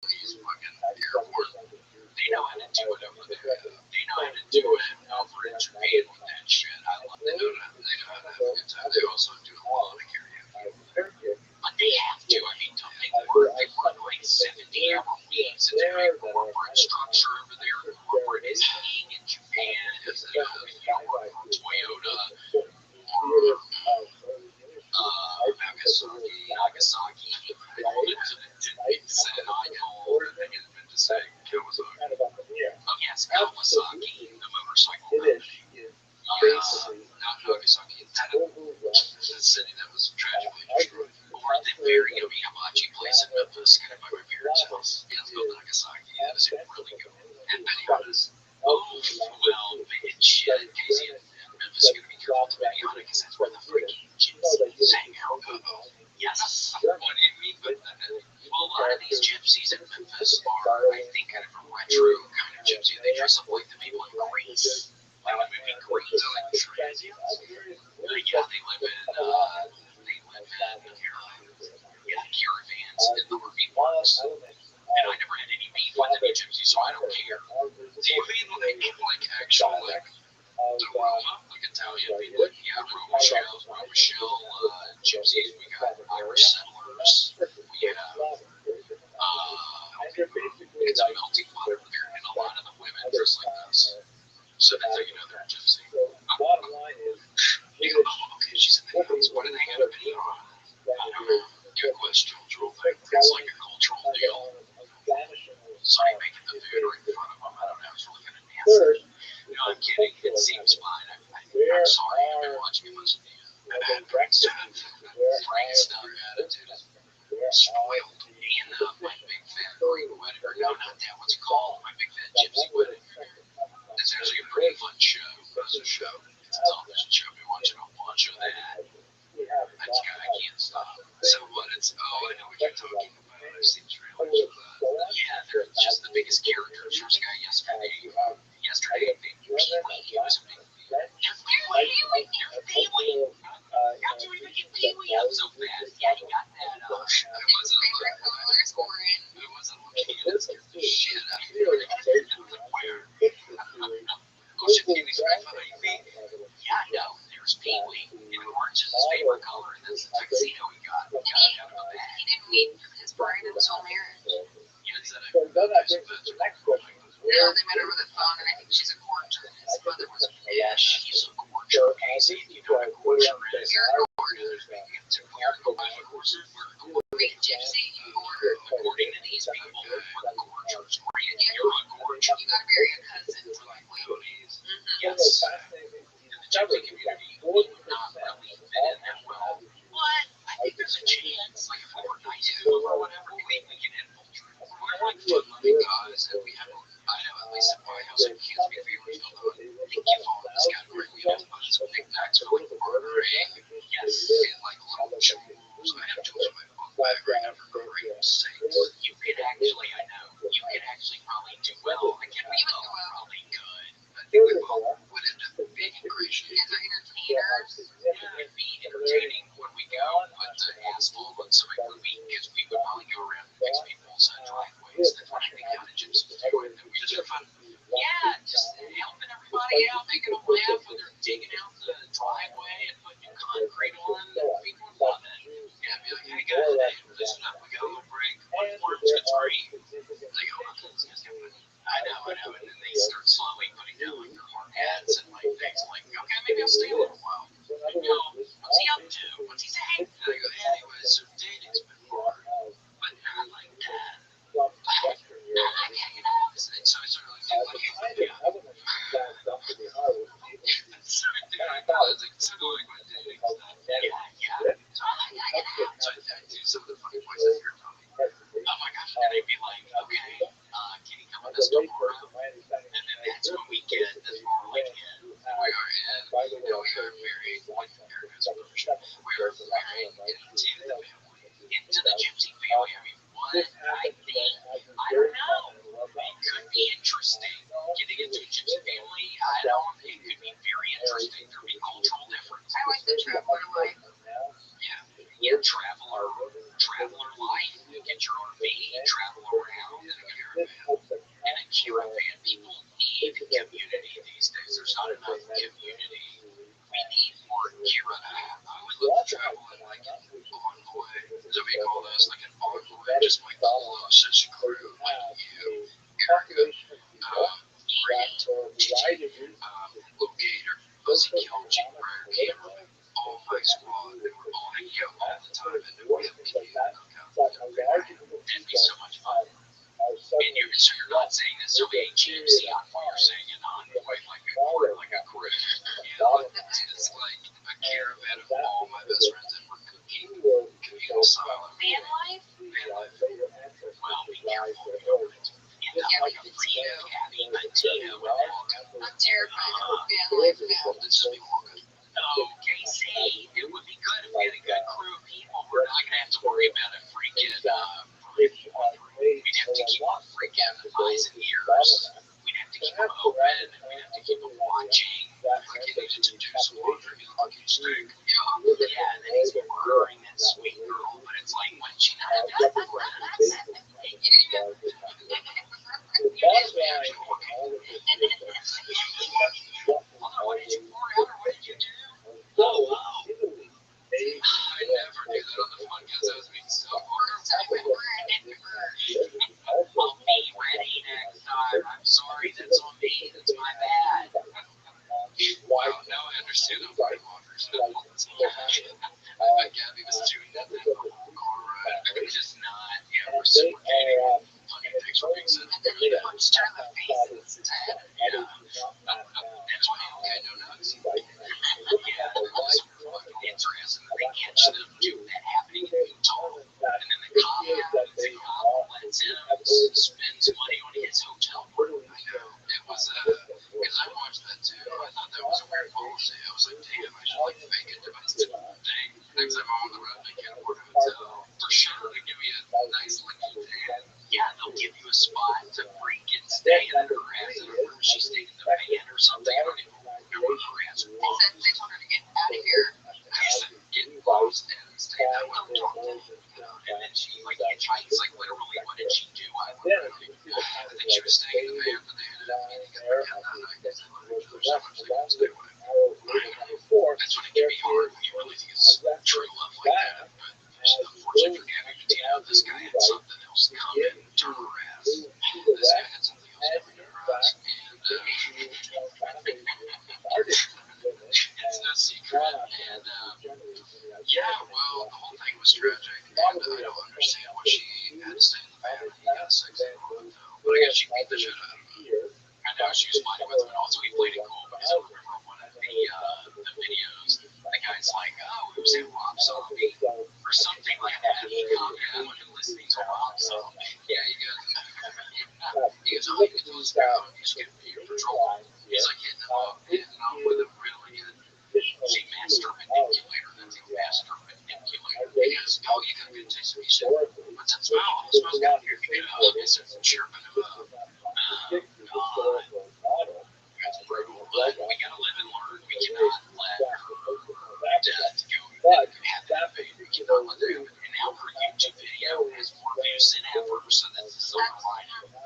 these fucking airport. They know how to do it over there. They know how to do it over in Japan with that shit. They know how to have a good time. They also do a lot of karaoke. But they have to. I mean, they work like 70-hour weeks. It's a very corporate structure over there. Corporate is king in Japan. It's Toyota or Nagasaki. Said I called. I get meant to say Kawasaki. Oh yes, Kawasaki, the motorcycle company. Not Nagasaki, in Tennessee, the city that was tragically destroyed. Or the very yummy hibachi place in Memphis, kind of by my parents' house. Yeah, it's called Nagasaki. That was really good. And Benihana's, shit, Casey and Memphis are going to be careful to Benihana because that's where the freaking gypsies hang out. Yes. What do you mean by that? Well, a lot of these gypsies in Memphis are, I think, kind of a retro kind of gypsy. They dress up like the people in Greece. Like the movie Greece, like transients. Yeah, they live in caravans in the RV parks. And I never had any beef with any gypsies, so I don't care. Do you mean like actual, like, the Roma, like Italian people? Yeah, Rothschild'S, gypsies. We got Irish settlers. We have, it's a melting pot over there, and a lot of the women dress like this. So that's how you know they're a gypsy. You go, oh, okay, she's in the house. What do they have in here? I don't know. Good question, cultural thing. It's like a cultural deal. Somebody making the food right in front of them. I don't know. It's really kind of nasty. No, I'm kidding. It seems fine. I'm sorry. I've been watching it most of the bad breakfast. Frank's attitude is spoiled. And my big fat Greek wedding. Or no, not that. What's it called? My big fat gypsy wedding. It's actually a pretty fun show. It's a show. It's a television show. We watch it on launch of that. I can't stop. So what? It's, I know what you're talking about. I've seen trailers of that. Yeah, they're just the biggest characters. There's a guy yesterday named Pee-wee. He was a big Pee-wee. How'd you even get Pee-wee up so fast? Yeah, he got that. It wasn't Favorite color is orange. It wasn't looking at his shit out of here. Where? Oh shit, Pee-wee's grandfather, you mean? Yeah, no, there's Pee-wee. And orange is his favorite color, and that's the tuxedo he got. He didn't wait for his bride until marriage. Yeah, it's No, they met over the phone, and I think she's a courtier. His mother was she's a courtier, Casey. You know what a courtier is? You're a courtier. It's a Gypsy, according to these people, we're the courtiers. You're a courtier. You gotta marry a cousin. Like Leones. Yes. The gypsy community would not really fit in that well. But I think there's a chance, like if we were nice to them or whatever, we can infiltrate. We're like fun-loving guys, and I know at least in my house, I can't speak for yours, although I think you follow this category. We have some knickknacks for like ordering. Yes. And like little jewels. I have jewels in my book bag right now for Christ's sake. You could actually, I know, you could actually probably do well. I can't be probably good. I think we both would end up being integration. As our entertainers. It'd be entertaining when we go put the asphalt on something because we would probably go around and fix people's driveways and finding cottages and doing them just for fun. Yeah, just helping everybody out, making them laugh when they're digging out the driveway and putting new concrete on. People would love it. Yeah, be like, hey guys, listen up, we got a little break. One more, it's free. They go, I know, and then they start slowly putting down like their hard hats and like things like, okay, maybe I'll stay a little while. I go, what's he up to? What's he saying? And I go, anyways, so dating's been hard, but not like that. So I sort of like, so going my dating stuff. Yeah. So I do some of the funny voices you're talking. Oh my gosh, and they'd be like, okay, can you come with us tomorrow? And then that's when we get this more like in. We are in, we are married, like America's version. We are married into the gypsy family. I mean, what I think, I don't know. It could be interesting. Getting into a gypsy family, it could be very interesting. There would be cultural difference. I like the traveler life. Yeah, traveler life. You get your RV, travel around in a caravan. In a caravan, people need community these days. There's not enough community. We need more caravan. I would love to travel in like an envoy. So we call those like an envoy, just like the closest crew, like you, Erica, Brent, Locator, Fuzzy Kelch, Rare Cameron, all my squad. They were all hanging out all the time, and then we have it'd be so much fun. And you're not saying necessarily a GMC envoy, you're saying an envoy like a crew. Yeah, terrified of her family life now. Let's just be walking. Okay, see, it would be good if we had a good crew of people. We're not going to have to worry about a freaking, we'd have to keep our freaking eyes and ears. We'd have to keep them open. We'd have to keep them watching. Like you needed to do some laundry, you look like you stink. Yeah, and then he's murdering that sweet girl, but it's like, what did she not have done for us? You didn't even. Mother, what did you pour out, or what did you do? I never do that on the podcast. I was being so First time ever, I never. Well, me, ready next time. I'm sorry, that's on me. That's my bad. wow. Now I understand how body walkers have all this. I bet Gabby was doing that then the whole car ride. It's just not. Yeah, reciprocating. Funny things were being said. And then he punched her in the face instead. Yeah. That's why okay, no nuts. Yeah, the ones who fucking answer us and then they catch them doing that happening in Utah. And then the cop lets him spends money on his hotel room. I know. It was because I watched that too. I thought that was a weird policy. I was like, damn, I should like make a domestic thing. Next time I'm on the road, they can't afford a hotel. For sure, they give me a nice lucky van. Yeah, they'll give you a spot to freaking stay in her ass. I don't remember she stayed in the van or something. I don't even remember what her ass They was. said they told her to get out of here. I said, get lost and stay that way. And then she like hitchhikes, like literally, what did she do? I don't know. I think she was staying in the van, but they ended up meeting at the end that night because they wanted to so much they couldn't stay with her. That's when it can be hard when you really think it's true love like that. But unfortunately for Gabby Patino, this guy had something else coming to her ass. This guy had something else coming to her ass. And it's no secret. And yeah, well, the whole thing was tragic. And I don't understand why she had to stay in the van. He got sex in the hotel. But I guess she beat the shit out of him. I know she was fighting with him, and also he played it cool because I remember one of the videos. The guy's like, "Oh, who's that Rob Zombie?" or something like that. He commented on him listening to Rob Zombie. Yeah, he goes, all you can do is go out and just get your patrol. He's like hitting him up, hitting up with a really good She master manipulator. That's a master manipulator. He goes, oh, you got a good taste of me. She said, what's that smell? It smells good here. He said, chirping him up. That's brutal, but we gotta live and learn. We cannot let her death go have that baby. We cannot let that happen. And now her YouTube video has more views than ever, so that's the silver lining.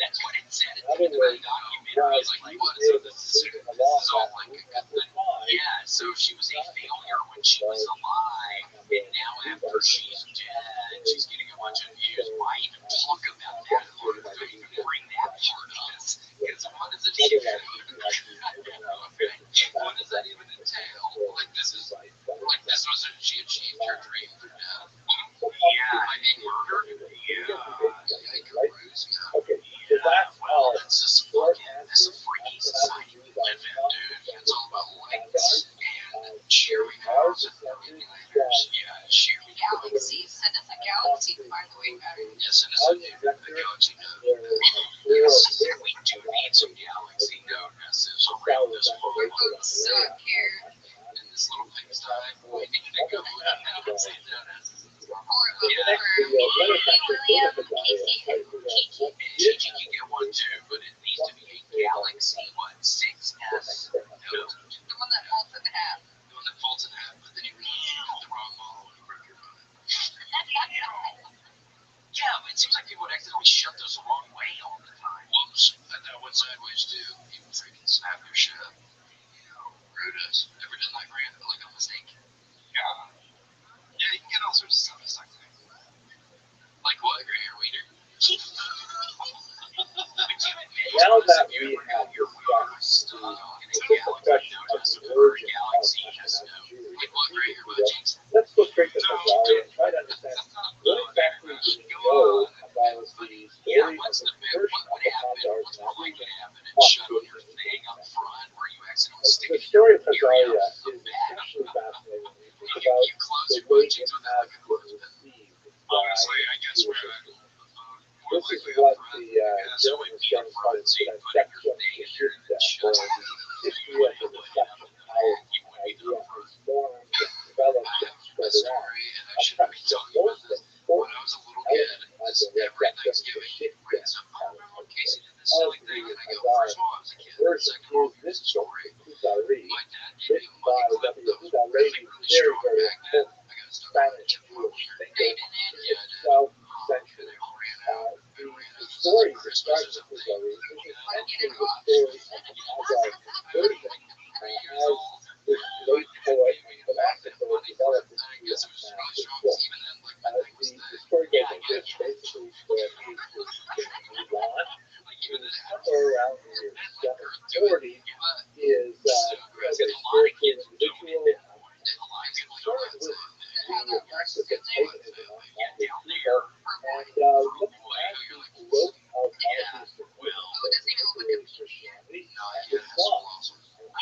That's what it said at the end of the documentary. It's like, what is it? This is all like a good thing. Yeah, so she was a failure when she was alive, and now after she's dead, she's getting a bunch of views. Why even talk about that? Or even bring that part up? Because what does it even what does that even entail? Like this is like this was she achieved her dream through death. Yeah, by being murdered. Well, that's just fucking that's a freaky society we live in, dude. It's all about likes and sharing hours and millionaires. Yeah, sharing Galaxy. Send us a galaxy, by the way, Patrick. yeah, send us a galaxy note. Yes, we do need some galaxy note message around this Your world. boats suck here. And this little thing's time. We need to go with a galaxy note message. Horrible Yeah. for William, Casey, and Kiki. Gigi can get one too, but it needs to be a Galaxy, 6S note. The one that folds in half. The one that folds in half, but then you get the wrong model and you break your phone. Yeah, but it seems like people would accidentally shut those the wrong way all the time. Whoops, that went sideways too. People freaking snap their shit. Rude us. Ever done that, Grant? Like a mistake? Yeah. Yeah, you can get all sorts of stuff stuck there. Like what, Grant? Your wiener? Now that we have your wiener stuck in a galaxy, notice or a galaxy just like what, Grant? Your butt cheeks? let's go straight to the story and try to understand what exactly do we know about the story Yeah, of what's the the big, first what would happen, what's more likely to happen and shut on your thing up front where you accidentally stick The it story of in your Hazaria area is of bad. especially fascinating. It's You about close the your butt way cheeks it with that has like a been closed. received Honestly, by I guess Jewish we're history. this is what the German Insurance Fund section issued for the history of the deception, how an idea is formed, developed, and spread around. Perhaps the most important element of the rejection shift of the version is this story, Kuzari, written by Rabbi very, very important Spanish Jewish thinker in the 12th century. The story that starts with Kuzari is essentially the story of the Hagar version as this late poet and philosopher developed into a massive book. The story goes like this. Basically, there is this Iran, who somewhere around the year 740 is a spiritual individual concerned with the practice of paganism on the people, and looking at the growth of monotheistic particularly Christianity and Islam.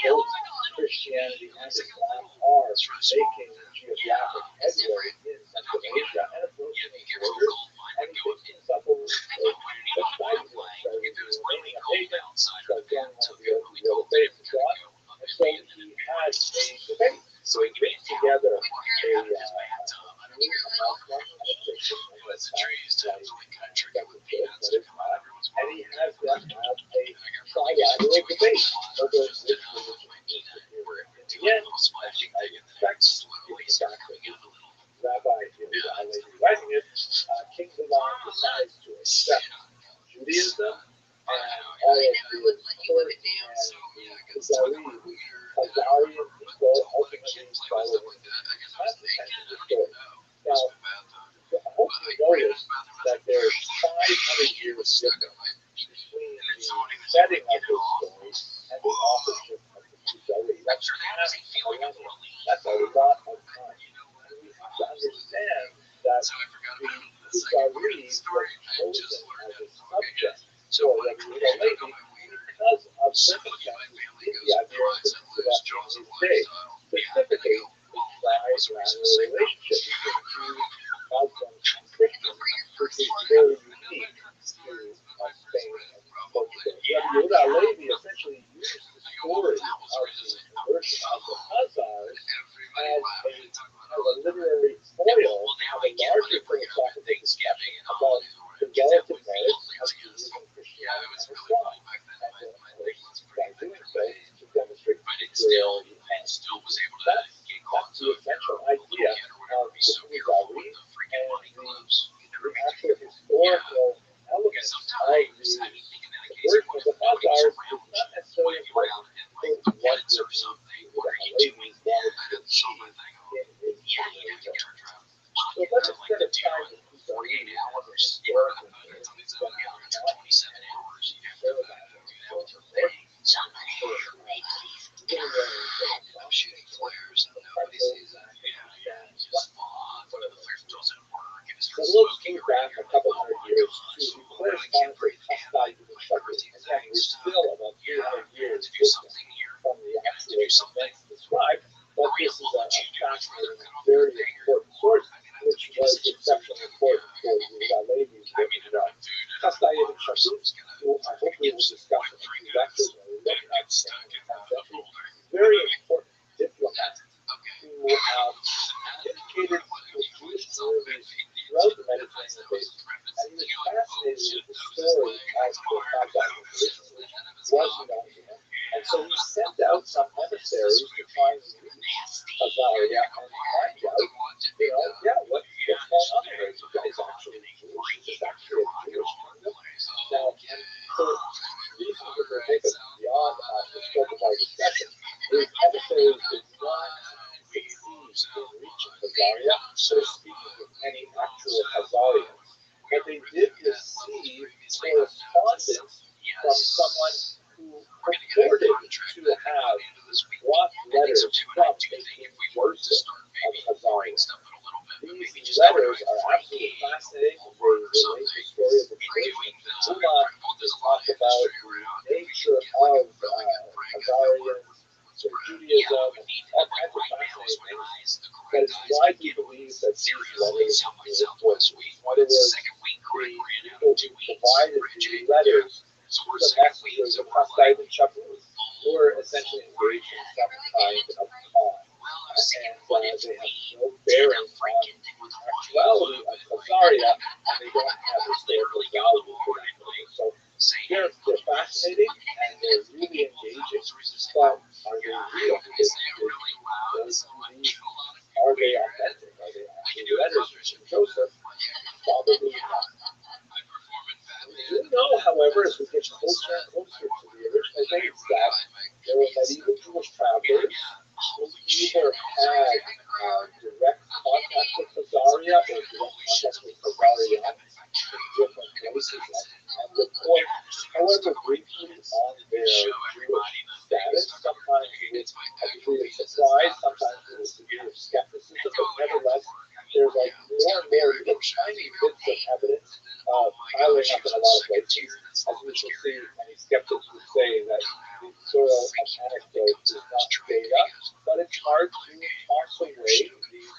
Both Christianity and Islam are making geographic headway in Central Asia and approaching its borders, and facing several remaining a pagan, so going on the other faith of God. And so he had a debate. So he brings together a Jew, a Muslim, and a Christian, and a trees to and he has them have a trilateral debate over which religion is superior. In the end, as you might expect, Rabbi is writing it, King Milan decides to accept Judaism and all of the court and the Khazarian people ultimately following. That's essentially the story. Now, I hope you notice that there's 500 years difference between the setting of this story and the authorship of the Khazari. That's a lot of time. And we have to understand that the Khazari was chosen as a subject for Rabbi Levi because of circumstances in the Iberian Peninsula in his day, specifically the trilateral relationship between Jews, Muslims, and Christians, which is very unique to Spain and Portugal. Rabbi Levi essentially used the story of the conversion of the Khazars as a literary foil of a larger philosophical discussion about the relative merits of Judaism, Christianity, and Islam. And by doing so, to demonstrate superiority and that's the essential idea of the Khazari and the actual historical elements of the conversion of the Khazars is not necessarily important to what the Levi's wanted to achieve in his literature. So let us spend a time with Khazari and his work and his shooting flares and nobody sees it. Just one of the flares doesn't work and it starts smoking. Let's go back a couple hundred years to the correspondence of Hastai to the Shepherd. Again, we're still about 300 years from the actual events described, but this is a fascinating and very important source, which was exceptionally important for the Levi's work as well. Hastai and Shepherd, who I hope we will discuss in a few lectures when we look at very important diplomat who dedicated the Jewish communities throughout the Mediterranean basin. And he was fascinated with the story of the Khazar conversion, which was known to him. And so he sent out some emissaries to try and reach Khazaria and find out, what's going on there? Is you guys actually Jewish? Is this actually a Jewish kingdom? Now, and for reasons that will take us beyond the scope of our discussion, these emissaries did not succeed in reaching Khazaria or speaking with any actual Khazarians. But they did receive correspondence from someone who purported to have brought letters from a king Joseph of Khazaria. These letters are absolutely fascinating. They relate the story of the church. Ulan just talked about the nature of Khazarians, their Judaism, and all kinds of fascinating things. But it's widely believed that these letters were important. In other words, the people divided the letters the messengers of Hussite and Shabbos were essentially engaged in some kind of con. And they have no bearing on the actuality of Khazaria, and they don't have historical value for that purpose. So they're fascinating and they're really engaging, but are they real? Are they authentic? Are they actually letters from Joseph? Probably not. We know, however, as we get closer and closer to the original dates, that there were medieval Jewish travelers who either had direct contact with Khazaria or direct contact with Khazaria in different places and report, however briefly, on their Jewish status, sometimes with a degree of surprise, sometimes with a degree of skepticism, but nevertheless, there's like more and more little tiny bits of evidence piling up in a lot of places. As we shall see, many skeptics would say that the soil of anecdote is not data, but it's hard to toss away these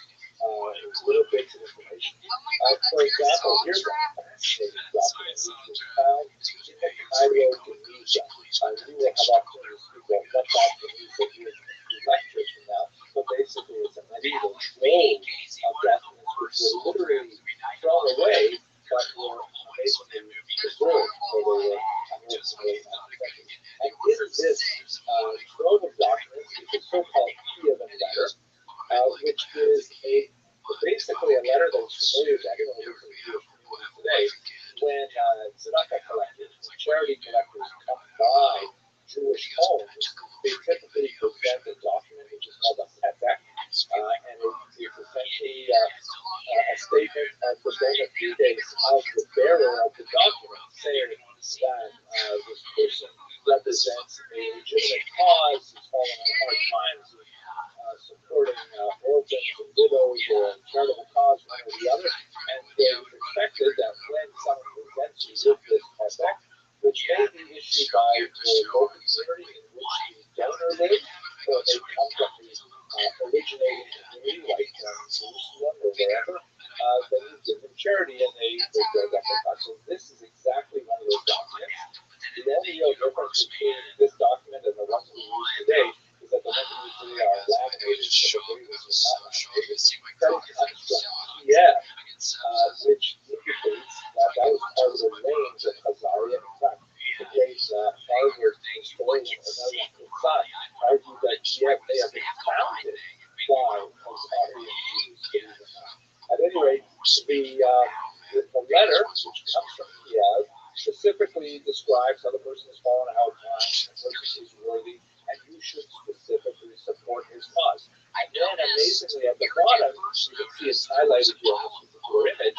little bits of information. For example, here's a fascinating document which was found in the Cairo Tunisia. We will have opportunities to speak about what that Tunisia is in a few lectures from now, but basically it's a medieval trove of documents which were literally thrown away, but were basically preserved, or they were unearthed. And in this trove of documents is a so-called Kievan letter, which is basically a letter that was familiar to anyone who lives in the Jewish community today. When tzedakah collectors, when charity collectors come by Jewish homes, they typically present a document which is called a pefek, and it's essentially a statement of the bona fides of the bearer of the document, saying that this person represents a legitimate cause, he's fallen on hard times, supporting orphans and widows or a charitable cause, one or the other, and it's expected that when someone presents you with this pefek, which may be issued by the local community in which the donor lives, or they come from the originating community like Jerusalem or wherever, then you give them charity and they build up their cause. So this is exactly one of those documents. The only real difference between this document and the ones we use today is that the ones we use today are laminated, so the pages are not laminated. But it comes from Kiev, which indicates that that was part of the range of Khazaria. In fact, the great Harvard historian, another son, argued that Kiev may have been founded by Khazarian Jews. At any rate, the letter, which comes from Kiev, specifically describes how the person has fallen out of line, the person is worthy, and you should specifically support his cause. And then, amazingly, at the bottom, you can see it's highlighted here on this particular image,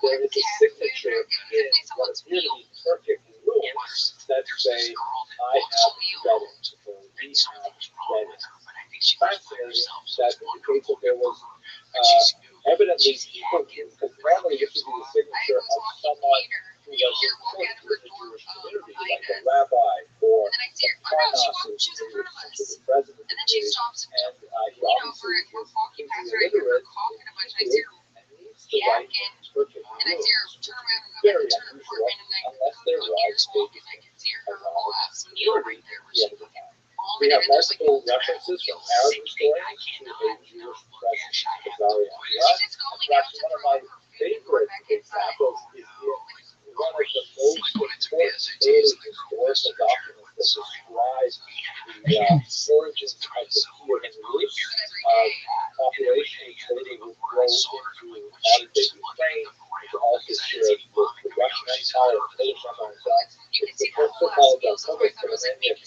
there is a signature in what appear to be Turkic runes that say, I have read it, or we have read it. It's fascinating that indicates that there was evidently people, because normally this would be the signature of someone who was important in the Jewish community, like a rabbi or a parnas, who's the president of the community, and he obviously is completely illiterate and needs to write in Turkic runes, which is very unusual, unless there was a community at the end of the time. We have multiple references from Arab historians to a Jewish presence in Khazaria. Perhaps one of my favorite examples is in one of the most important early historical documents that describes the origins of the Kievan roots of population which later would grow into modern-day Ukraine, to also share the Russian Empire, Polish Empire. It's the so-called Codex Romanian,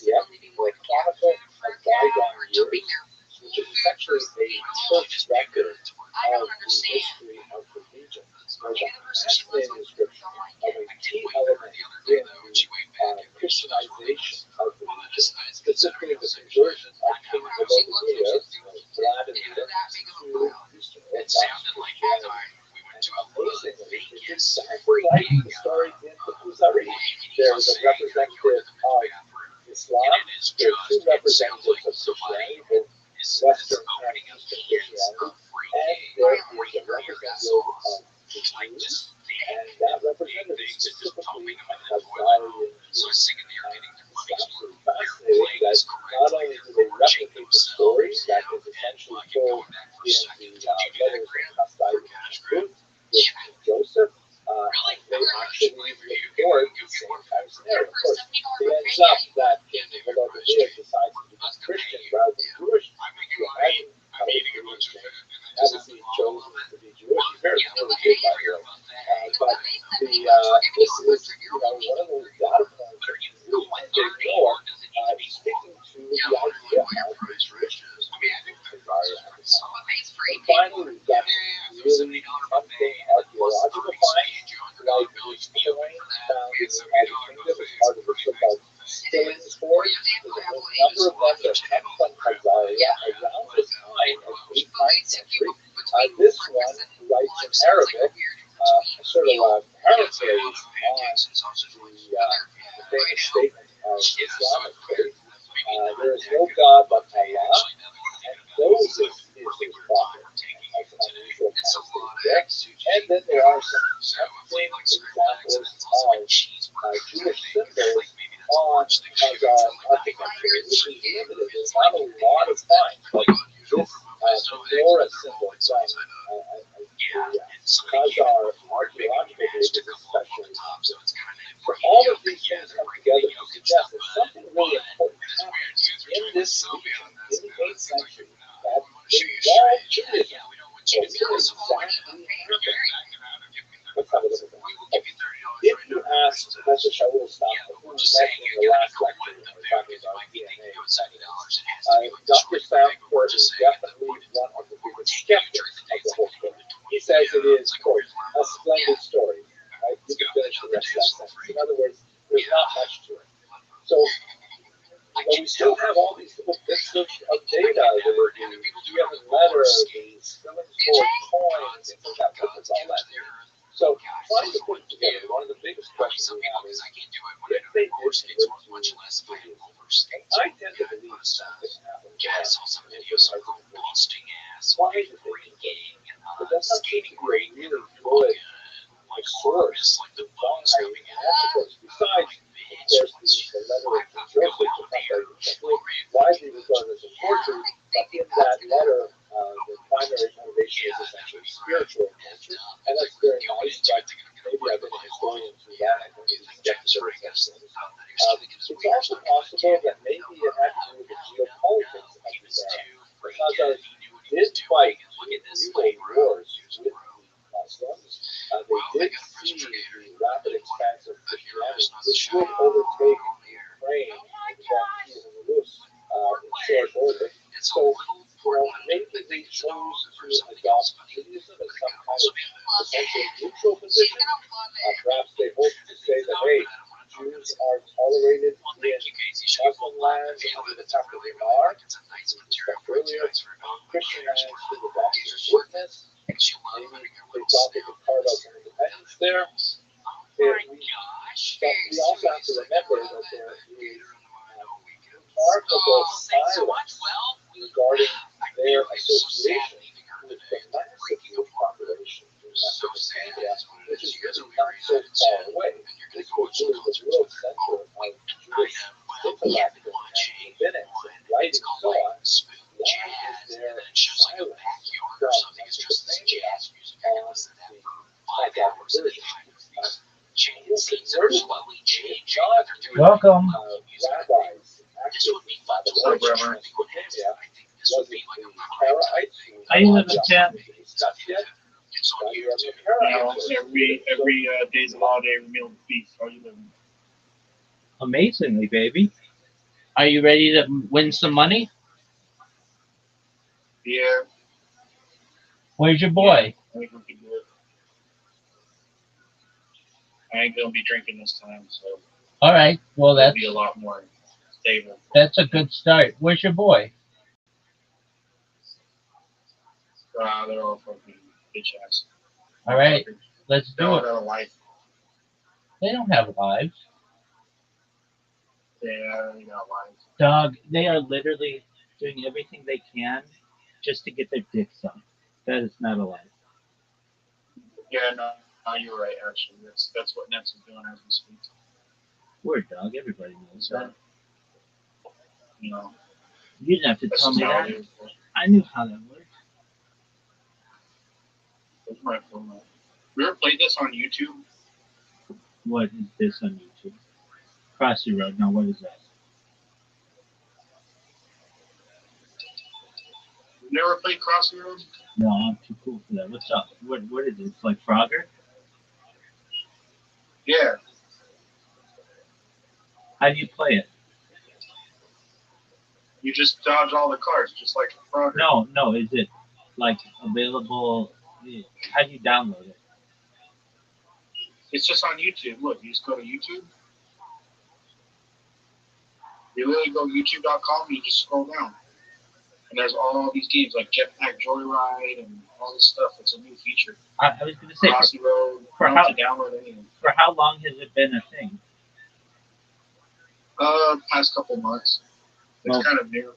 or Chronicle of Bygone Years, which is essentially a church record of the history of the region. There's a fascinating description of a key element in the Christianization of the region, specifically the conversion of King Vladimir, Vladimir, to Eastern Orthodox Christianity. And amazingly, it's exactly like the story in the Kuzari. There's a representative of Islam, there are two representatives of Christianity, both Western and Eastern Christianity, and there is a representative of the Jews, and that representative specifically Christian rather than Jewish, I'm making you money. imagine I'm how eating a you bunch of food, and I have just have to to be follow chosen it. to be Jewish. Your parents Yeah, really like did, by the your way. buffet. But this is, you know, one of those data points But are that's you really going to 30 ignore, or does it need to be speaking to the Yeah, I idea wonder what your of the price Jewish range is. I mean, I think the desire price is at the pretty time. solid. Buffet's free. And finally, we've got Yeah, some $70 really buffet, tempting and then plus archaeological 30, so finds, you $100 like bill, this you'd be open coin for that. found Yeah, in the $70 United Kingdom buffet as is part a of the pretty so-called nice buffet. Stillings Hoard. There's a number of them that come from Khazariah around the time of 8th, 9th century. This one writes in Arabic, sort of a paraphrase on the famous statement of Islamic faith. There is no God but Allah, and Moses is his prophet. That's an unusual kind of statement there. And then there are some tempting examples of Jewish symbols on Khazar architecture, which is limited. There's not a lot of time, but this menorah symbol from the Khazar archaeological group is especially interesting. So all of these things come together to suggest that something really important happened in this region in the 8th century that involved Judaism. So what exactly happened? Let's have a look at that. If you ask Professor Shaul Stafford, who we met in the last lecture when we were talking about DNA, Dr. Stafford is definitely one of the biggest skeptics of the whole story. He says it is, quote, a splendid story. Right? You can finish the rest of that sentence. In other words, there's not much to it. So, but we still have all these little bits of data, the Kievan letter, the Stillings Hoard coin, things like that. What does all that mean? So, trying to put it together, one of the biggest questions we have is, if they did convert to Judaism, I tend to believe something happened. Yeah, I saw some videos of girl busting ass, why did they freaking, But that's not seem to skating be a ring, really good like source like the to bones buy coming out. octopus. Besides, of course, the letter of Joseph, which is not very widely regarded as a forgery, but in that letter, the primary motivation is essentially spiritual in nature, and that's very nice, but maybe I've been a historian too long, I don't really get to certain things. It's also possible that maybe it had to do with the geopolitics of this era. Khazars did fight brutal wars with the Muslims. They did see the rapid expanse of Christianity, which would overtake Ukraine and Kiev and Rus in short order. So, maybe they chose to adopt Judaism as some kind of essentially neutral position. Perhaps they hoped to say that, hey, Jews are tolerated in Muslim lands under the fact that they are. Earlier, Christian lands should adopt this witness. Maybe they thought they could carve out some independence there. But we also have to remember that there is remarkable silence regarding their association with the massive Jewish population in Mesopotamia, which is really not so far away. This was really the real center of Jewish intellect and rabbinics and writing and so on. Why is there silence from Mesopotamia on the Khazar version? Welcome. Rabbis active in Mesopotamia. Was it the Karaites who How you living, Tim? discussed yet? Every day's a holiday, every meal is a feast. How are you living? Amazingly, baby. Are you ready to win some money? Yeah. Where's your boy? I think we'll be good. I ain't gonna be drinking this time, so All right. Well, it'll that's be a lot more stable. a good start. Where's your boy? They're all fucking bitch ass. All right. Let's They're do all it. got a life. They don't have lives. Yeah, they got lives. Dog, they are literally doing everything they can just to get their dicks sucked. That is not a life. Yeah, no, you're right. Actually, that's what Nets is doing as we speak. Word, dog. Everybody knows that. You know, You didn't have to that's tell just me how that. it is. I knew how that worked. That's my phone. We ever played this on YouTube? What is this on YouTube? Crossy Road. Now, what is that? You ever played Crossroads? No, I'm too cool for that. What's up? What is it? It's like Frogger? Yeah. How do you play it? You just dodge all the cars, just like Frogger. No. Is it like available? How do you download it? It's just on YouTube. Look, you just go to YouTube. You literally go to youtube.com and you just scroll down. And there's all these games like Jetpack Joyride and all this stuff. It's a new feature. I was going to say, Crossy Road. for You don't how- have to download anything. for how long has it been a thing? Past couple months. It's Well, kind of new.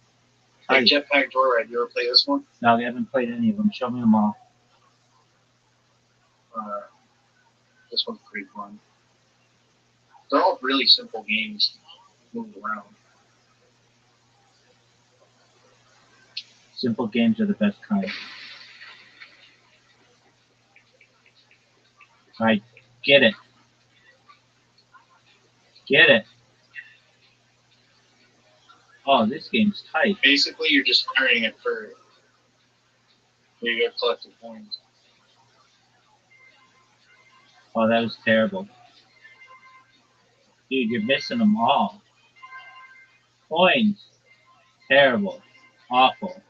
Like Jetpack Joyride. You ever play this one? No, we haven't played any of them. Show me them all. This one's pretty fun. They're all really simple games. Moved around. Simple games are the best kind. All right, get it. Get it. Oh, this game's tight. Basically, you're just earning it for you get collected points. Oh, that was terrible. Dude, you're missing them all. Points. Terrible. Awful.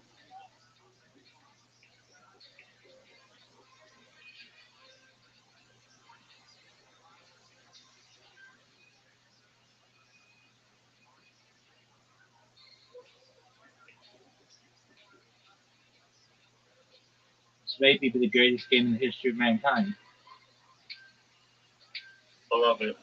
This may be the greatest game in the history of mankind. I love it.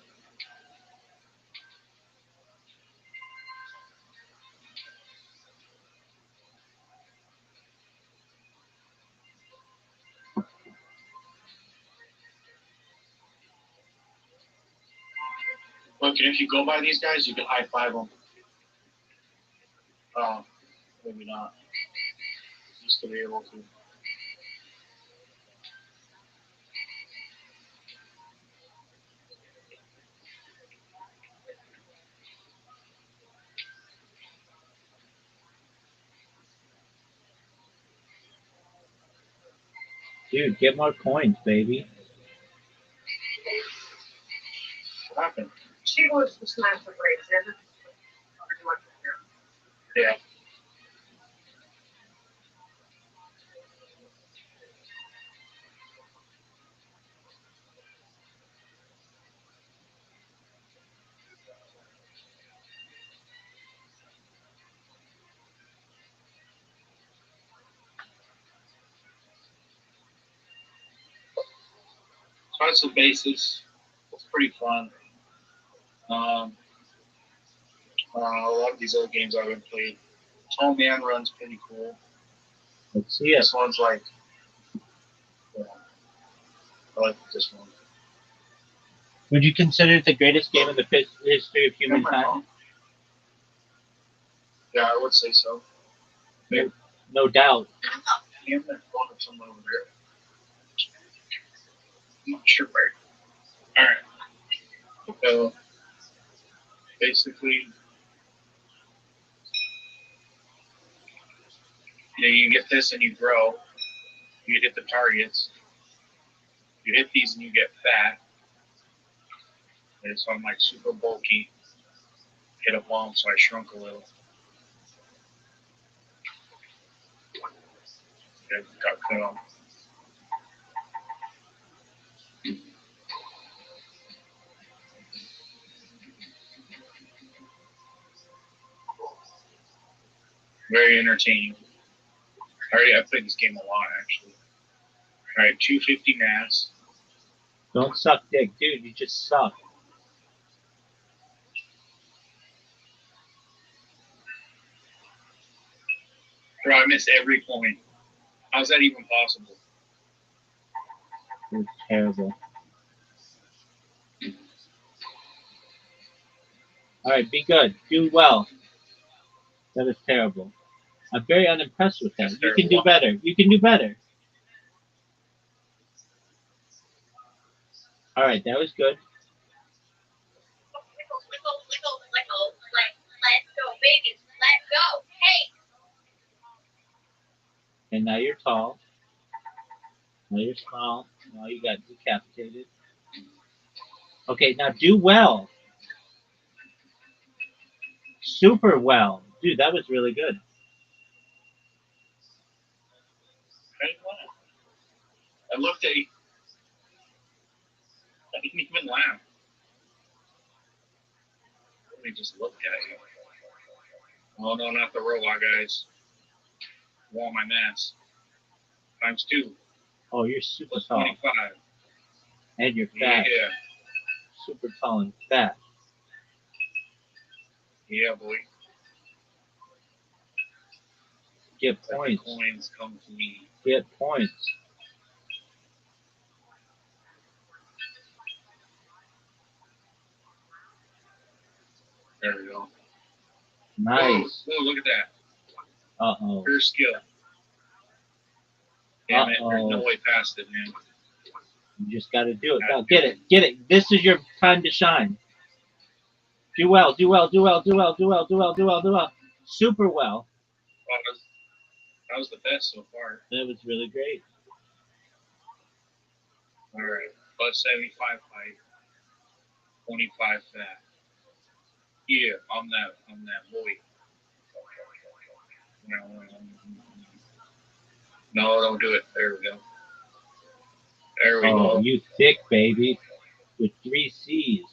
Look, and if you go by these guys, you can high five them. Oh, maybe not. Just to be able to. Dude, get more points, baby. What happened? She was the smash the brakes. Yeah. So that's the basis. It's pretty fun. A lot of these other games I haven't played. Tall Man Run's pretty cool. Let's see it. This one's like, yeah, I like this one. Would you consider it the greatest game in the history of humankind? Yeah, I would say so. No doubt. Yeah, I'm gonna phone with someone over there. I'm not sure where. Alright. So, basically, you get this and you grow. You hit the targets. You hit these and you get fat. And so I'm like super bulky. Hit a bomb, so I shrunk a little. Yeah, got cut off. Very entertaining. I played this game a lot, actually. Alright, 250 mass. Don't suck dick, dude. You just suck. Bro, I missed every point. How's that even possible? You're terrible. All right, be good. Do well. That is terrible. I'm very unimpressed with that. You can do better. You can do better. All right, that was good. Let's go, babies. Let's go. Hey. And now you're tall. Now you're small. Now you got decapitated. Okay, now do well. Super well. Dude, that was really good. I didn't laugh. I looked at you. I didn't even laugh. Let me just look at you. Oh, no, not the robot, guys. Want my mass. Times 2. Oh, you're super Plus tall. 25. And you're fat. Yeah. Super tall and fat. Yeah, boy. Get Let the points. coins come to me. Get points. There we go. Nice. Whoa, look at that. Uh-oh. Pure skill. Damn it, there's Uh-oh. no way past it, man. You just got to do it. Now, get it. Get it. This is your time to shine. Do well. Do well. Do well. Do well. Do well. Do well. Do well. Do well. Super well. Well, that was the best so far. That was really great. All right. Plus 75 height. 25 fat. Yeah, I'm that boy. No, don't do it. There we go. There we Oh, go. you thick, baby. With 3 C's.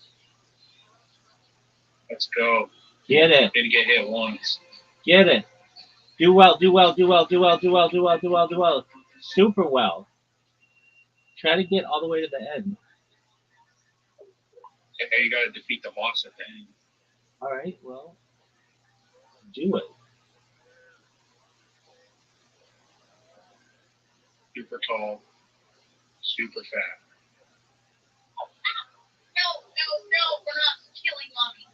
Let's go. Get it. Didn't get hit once. Get it. Do well. Do well. Do well. Do well. Do well. Do well. Do well. Do well. Super well. Try to get all the way to the end. Hey, you got to defeat the boss at the end. All right. Well, do it. Super tall. Super fat. No, we're not killing mommy.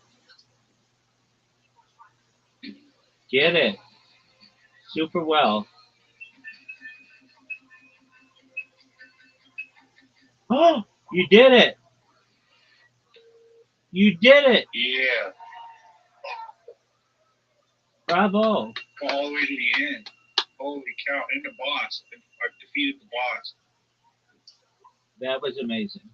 Get it. Super well. Oh, you did it. You did it. Yeah. Bravo. All the way to the end. Holy cow. And the boss. I've defeated the boss. That was amazing.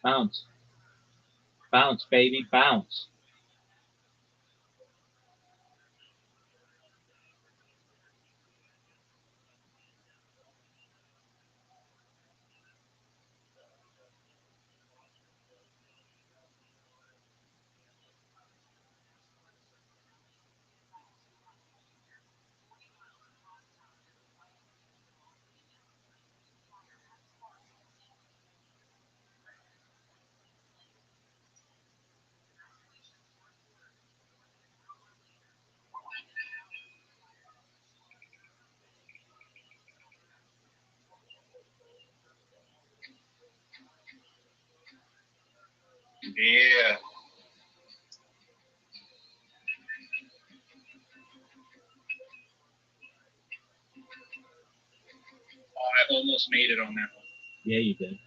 Bounce. Bounce, baby. Bounce. Yeah. Oh, I almost made it on that one. Yeah, you did.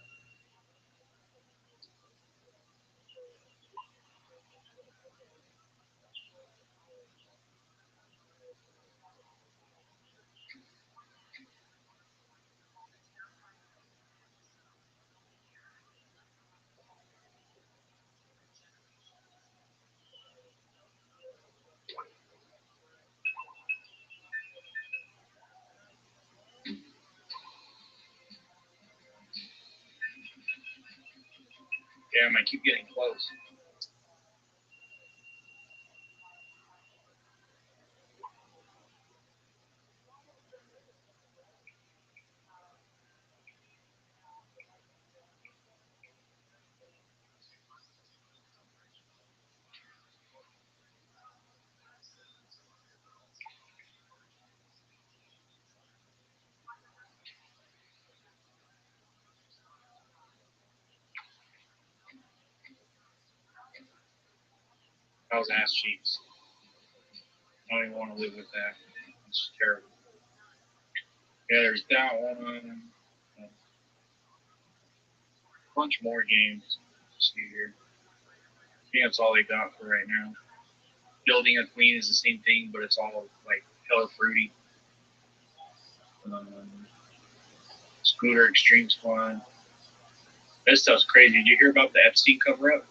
Damn, I keep getting close. That was ass cheeks. I don't even want to live with that. It's terrible. Yeah, there's that one. A bunch more games. Let's see here. I think that's all they got for right now. Building a Queen is the same thing, but it's all like hella fruity. Scooter Extreme Squad. This stuff's crazy. Did you hear about the Epstein cover up?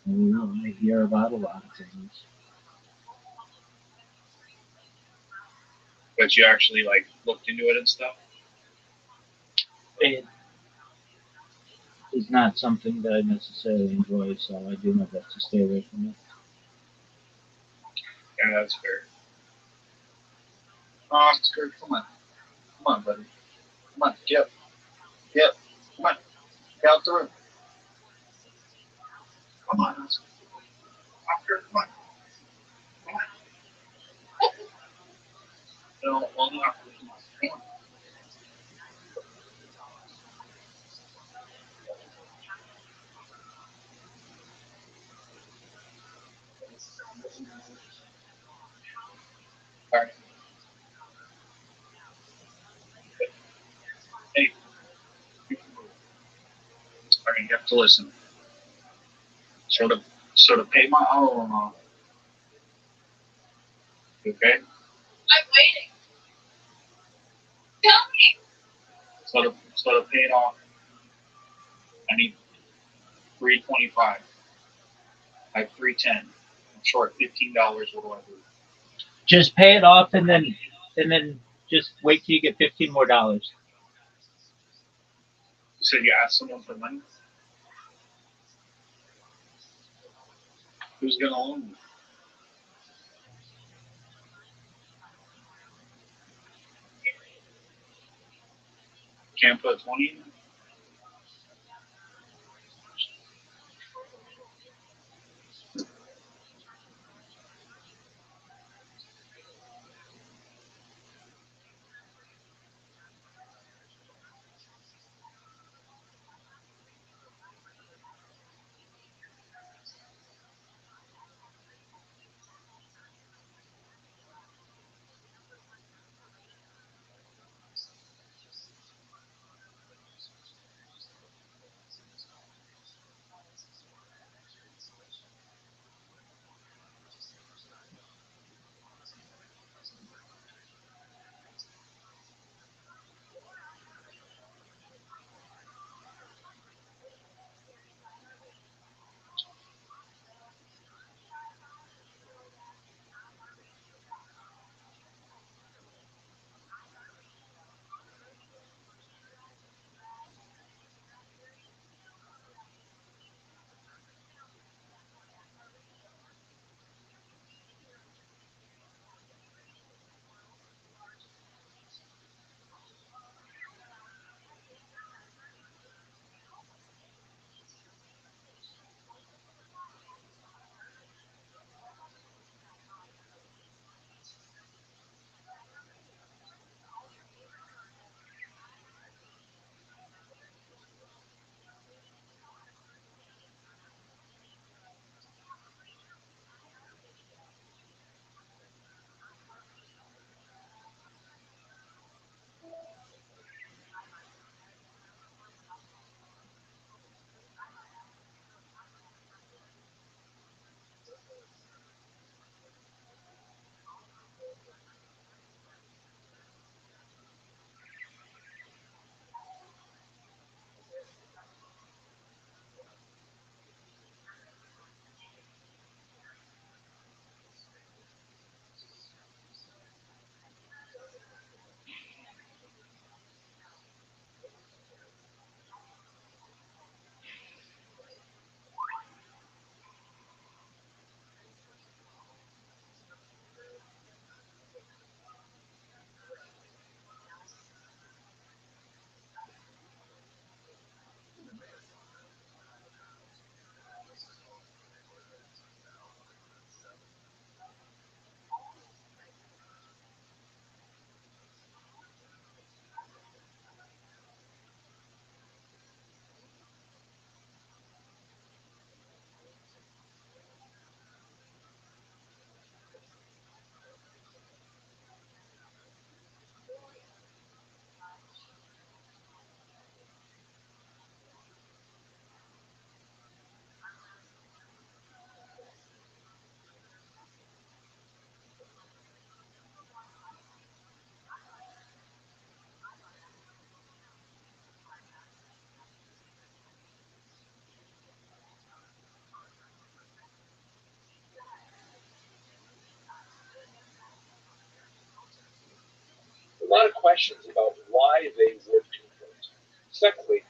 I don't know. I hear about a lot of things. But you actually like looked into it and stuff? It is not something that I necessarily enjoy, so I do my best to stay away from it. Yeah, that's fair. Oscar, come on. Come on, buddy. Come on, get up. Get up. Come on. Get out the room. Come on, Oscar. Oscar, come on. Come on. No, well, not. Come on. All right. Hey. All right, you have to listen. So to pay my auto loan off. Okay? I'm waiting. Tell me. So to pay it off, I need $325. I have $310. I'm short $15. What do I do? Just pay it off and then just wait till you get $15 more. You said you asked someone for money? Who's gonna loan you? Can't put 20 in? lot of questions about why they would convert. Secondly,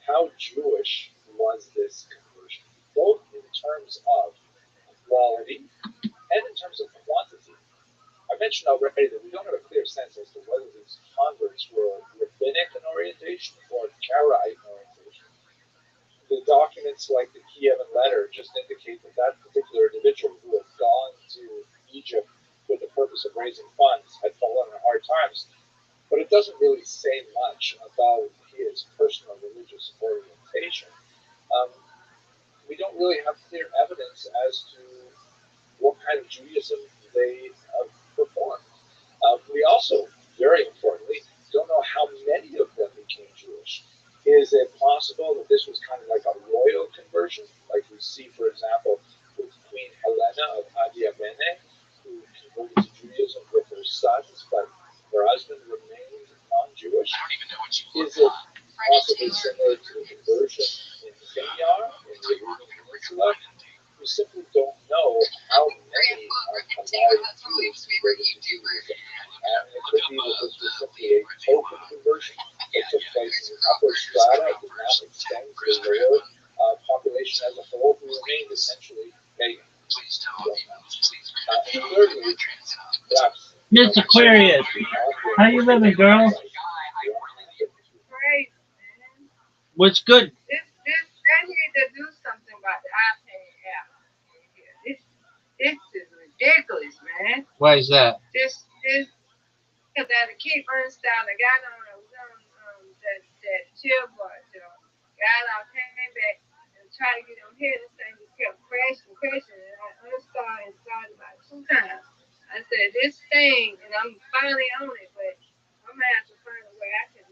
how Jewish was this conversion, both in terms of quality and in terms of quantity. I mentioned already that we don't have a clear sense as to whether these converts were rabbinic in orientation or Karaite in orientation. The documents like the Kievan letter just indicate that that particular individual who had gone to Egypt with the purpose of raising funds had fallen on hard times, but it doesn't really say much about his personal religious orientation. Um, we don't really have clear evidence as to what kind of Judaism they performed. We also, very importantly, don't know how many of them became Jewish. Is it possible that this was kind of like a royal conversion, like we see, for example, with Queen Helena of Adiabene, who converted to Judaism with her sons, but her husband remained non-Jewish? I don't even know what you look Is it like. possibly similar to the conversion in Sinjar, in the Arabian Peninsula? We simply don't know how many of Jews converted to Judaism. It could be that this was simply a token conversion that took place in the upper strata, did not extend to the lower population as a whole, who remained essentially pagan. Please tell me. And thirdly, perhaps Miss Aquarius, how you living, girl? Great, man. What's good? They need to do something about the iPad app. This is ridiculous, man. Why is that? This, because I keep Ernstine, I got on, I was on that chill bar, got out, came back, and tried to get on here. This thing just kept crashing, and I uninstalled and started about 2 times. I said, this thing, and I'm finally on it, but I'm gonna have to find a way I can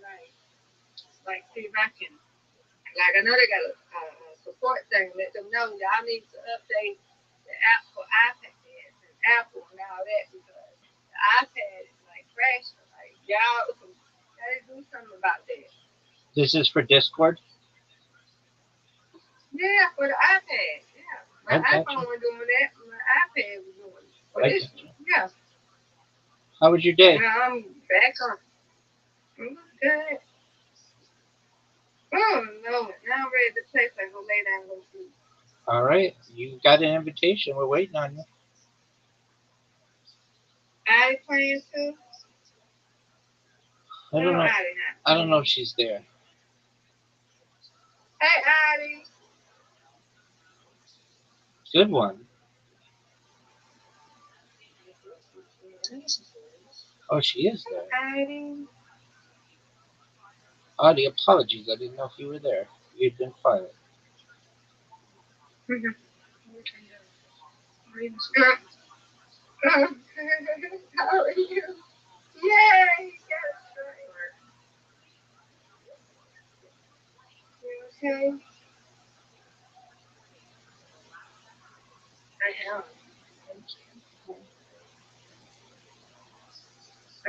like see if I can. Like I know they got a support thing, let them know that I need to update the app for iPad and Apple and all that because the iPad is like crashing. Like y'all gotta do something about that. This is for Discord? Yeah, for the iPad. Yeah. My I got iPhone you. was doing that, my iPad was doing it. For I this got you. yeah. How was your day? Now I'm back on. Good. Oh no, now I'm ready to play so I go lay down and go sleep. All right. You got an invitation. We're waiting on you. Addie playing too? I don't know. Addie not. I don't know if she's there. Hey Addie. Good one. Oh, she is there. Addie. Audie, apologies. I didn't know if you were there. You'd been quiet. How are you? Yay! You okay? I am.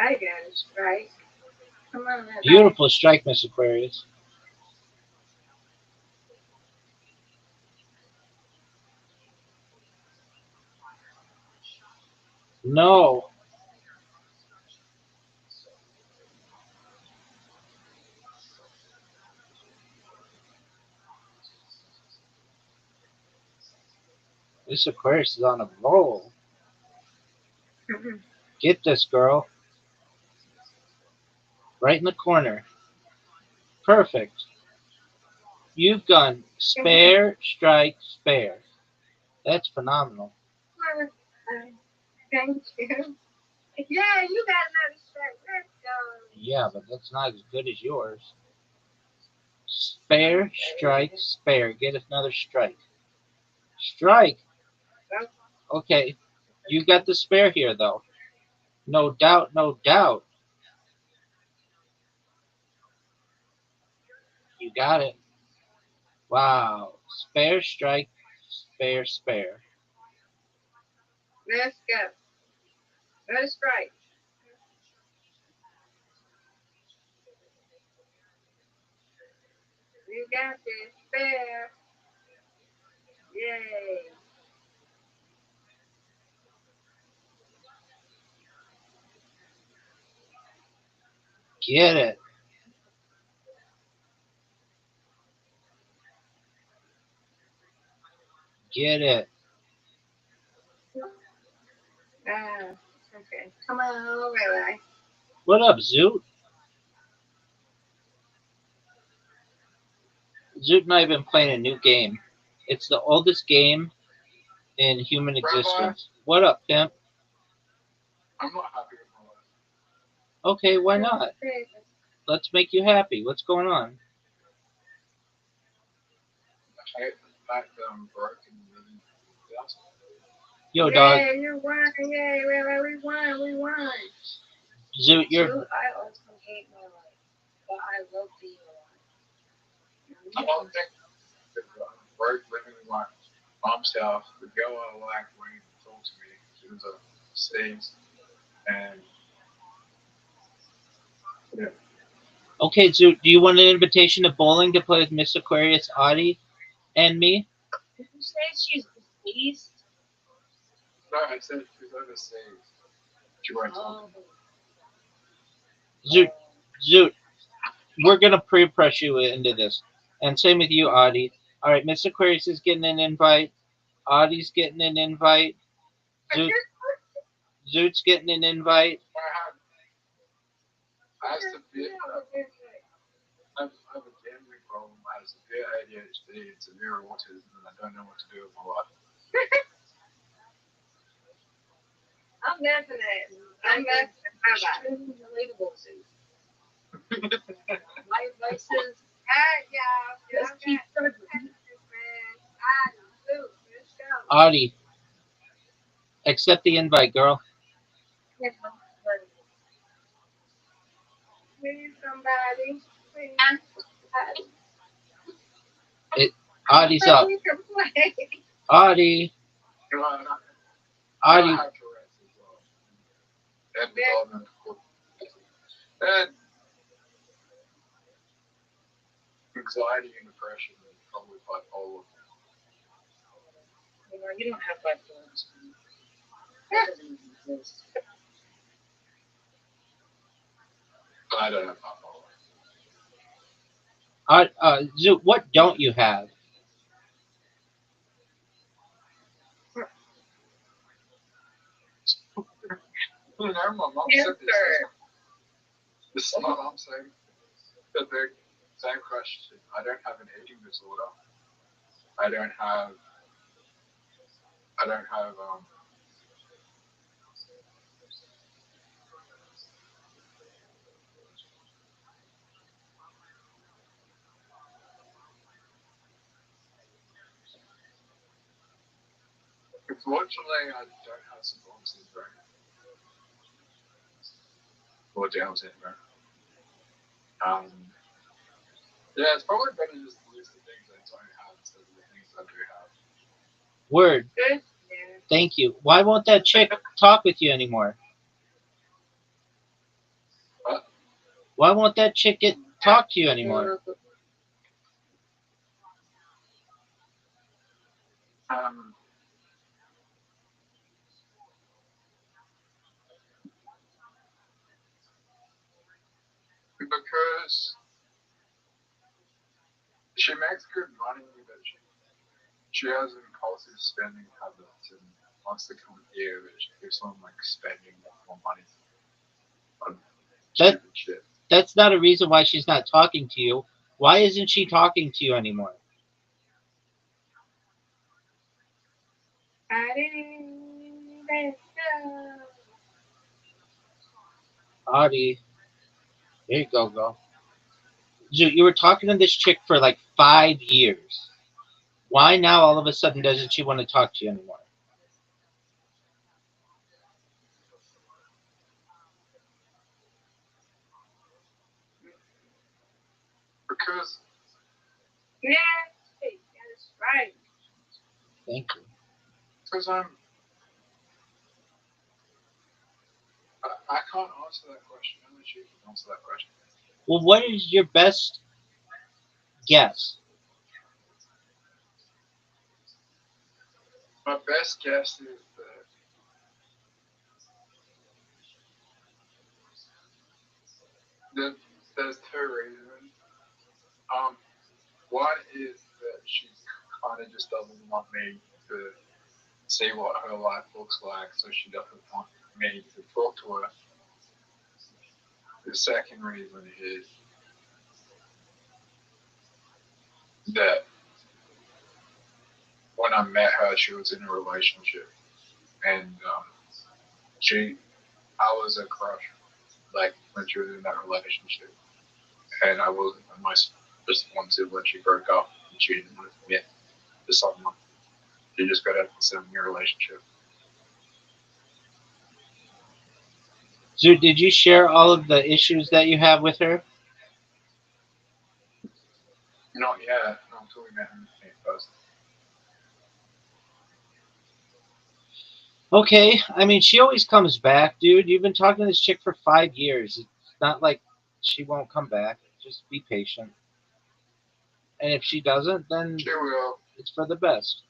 I got it right. Come on, now. Beautiful strike, Miss Aquarius. No. Miss Aquarius is on a roll. Get this, girl. Right in the corner. Perfect. You've gone spare, strike, spare. That's phenomenal. Thank you. Yeah, you got another strike. Let's go. Yeah, but that's not as good as yours. Spare, strike, spare. Get another strike. Strike. Okay. You got the spare here, though. No doubt, no doubt. You got it. Wow. Spare, strike, spare, spare. Let's go. Let's strike. You got this. Fair. Yay. Get it. Get it. Okay. Come on, Rabbi. What up, Zoot? Zoot and I have been playing a new game. It's the oldest game in human existence. What up, pimp? I'm not happy with my life. Okay, why not? Let's make you happy. What's going on? I hate the fact that I'm broke and living without. Yo, dog. Yeah, you won. Yeah, Rabbi, we won. We won. Zoot, you're. Dude, I also hate my life, but I love being alive. I don't think that I'm broke living in my mom's house. The girl I like when he talks to me, she was a sneeze. And yeah. Okay, Zoot, do you want an invitation to bowling to play with Miss Aquarius, Audie, and me? Did you say she's deceased? No, I said she's overseas. She won't talk. Zoot, we're gonna pre-press you into this, and same with you, Audie. All right, Miss Aquarius is getting an invite. Audie's getting an invite. Zoot's getting an invite. I have severe, I have a gambling problem. I have severe ADHD and severe autism, and I don't know what to do with my life. I'm laughing at you. I'm laughing at you. Relatable. My advice is, y'all. Just keep struggling. Audie, accept the invite, girl. Please, somebody. Please. Audie's up. Audie. I Audie. have Tourette's as well. And development. And anxiety and depression and probably bipolar. You don't have bipolar. I don't have bipolar. Zoot, what don't you have? You know, my mom said this. This is my mom saying the same question. I don't have an eating disorder. I don't have unfortunately I don't have syndrome syndrome or Down syndrome. Yeah, it's probably better just to list the things I don't have instead of the things I do have. Word. Thank you. Why won't that chick talk with you anymore? What? Why won't that chick talk to you anymore? Because she makes good money, but she has impulsive spending habits and wants to come here, but she keeps on like spending more money on stupid shit. That's not a reason why she's not talking to you. Why isn't she talking to you anymore? Audie. There you go, girl. Zoot, you were talking to this chick for like 5 years. Why now all of a sudden doesn't she want to talk to you anymore? Because Yeah, that's right. Thank you. Because I can't answer that question. Only she can answer that question. Well, what is your best guess? My best guess is There's two reasons. One is that she kind of just doesn't want me to see what her life looks like, so she doesn't want me to talk to her. The second reason is that when I met her, she was in a relationship, and I was a crush, like when she was in that relationship, and I wasn't the most responsive when she broke up and she didn't want to commit to someone. She just got out of a 7-year relationship. So did you share all of the issues that you have with her? Not yet. No, I'm talking about him first. Okay, I mean, she always comes back, dude. You've been talking to this chick for 5 years. It's not like she won't come back. Just be patient. And if she doesn't, then She will. it's for the best.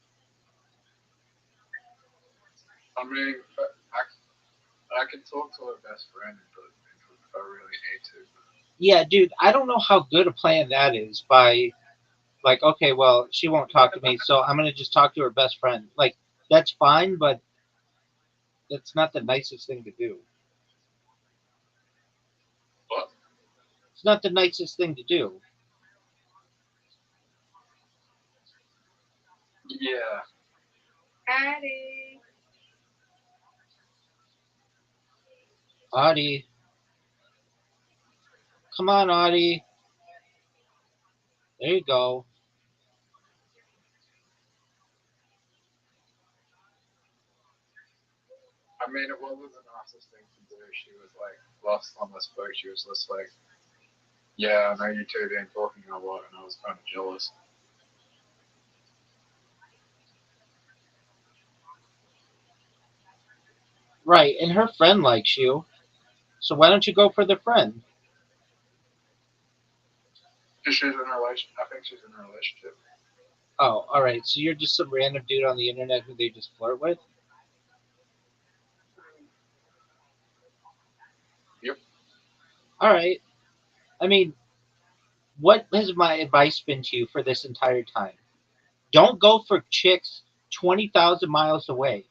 I mean, I can talk to her best friend if I really need to. Yeah, dude, I don't know how good a plan that is by, like, okay, well, she won't talk to me, so I'm going to just talk to her best friend. Like, that's fine, but that's not the nicest thing to do. What? It's not the nicest thing to do. Yeah. Addie. Audie. Come on, Audie. There you go. I mean, it wasn't the nicest thing to do. She was like, last time I spoke, she was just like, yeah, I know you two have been talking a lot, and I was kind of jealous. Right, and her friend likes you. So why don't you go for the friend? She's in a relationship. I think she's in a relationship. Oh, all right. So you're just some random dude on the internet who they just flirt with? Yep. All right. I mean, what has my advice been to you for this entire time? Don't go for chicks 20,000 miles away.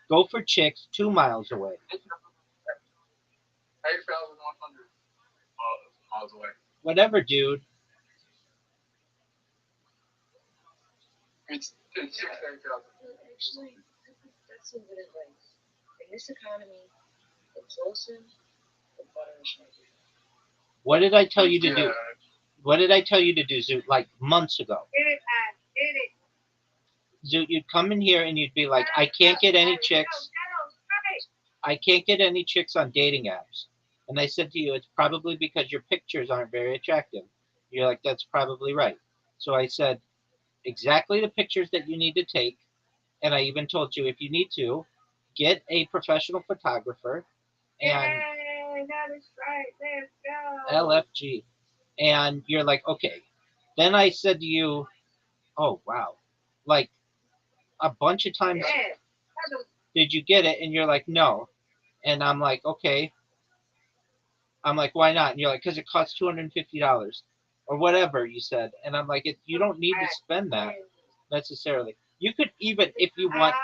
Go for chicks 2 miles away. 8,100 miles away. Whatever, dude. It's 16,000. Actually, that's some good advice. In this economy, the closer, the better it should be. What did I tell you to Yeah. do? What did I tell you to do, Zoot? Like months ago. Get it, I did it. Zoot, you'd come in here and you'd be like, I can't get any chicks. I can't get any chicks on dating apps. And I said to you, it's probably because your pictures aren't very attractive. You're like, that's probably right. So I said, exactly the pictures that you need to take. And I even told you, if you need to, get a professional photographer and Yay, that is right. Let's go. LFG. And you're like, okay. Then I said to you, oh, wow. Like a bunch of times, Yeah. did you get it? And you're like, no. And I'm like, okay. I'm like, why not? And you're like, because it costs $250 or whatever you said. And I'm like, you don't need to spend that necessarily. You could even, if you want.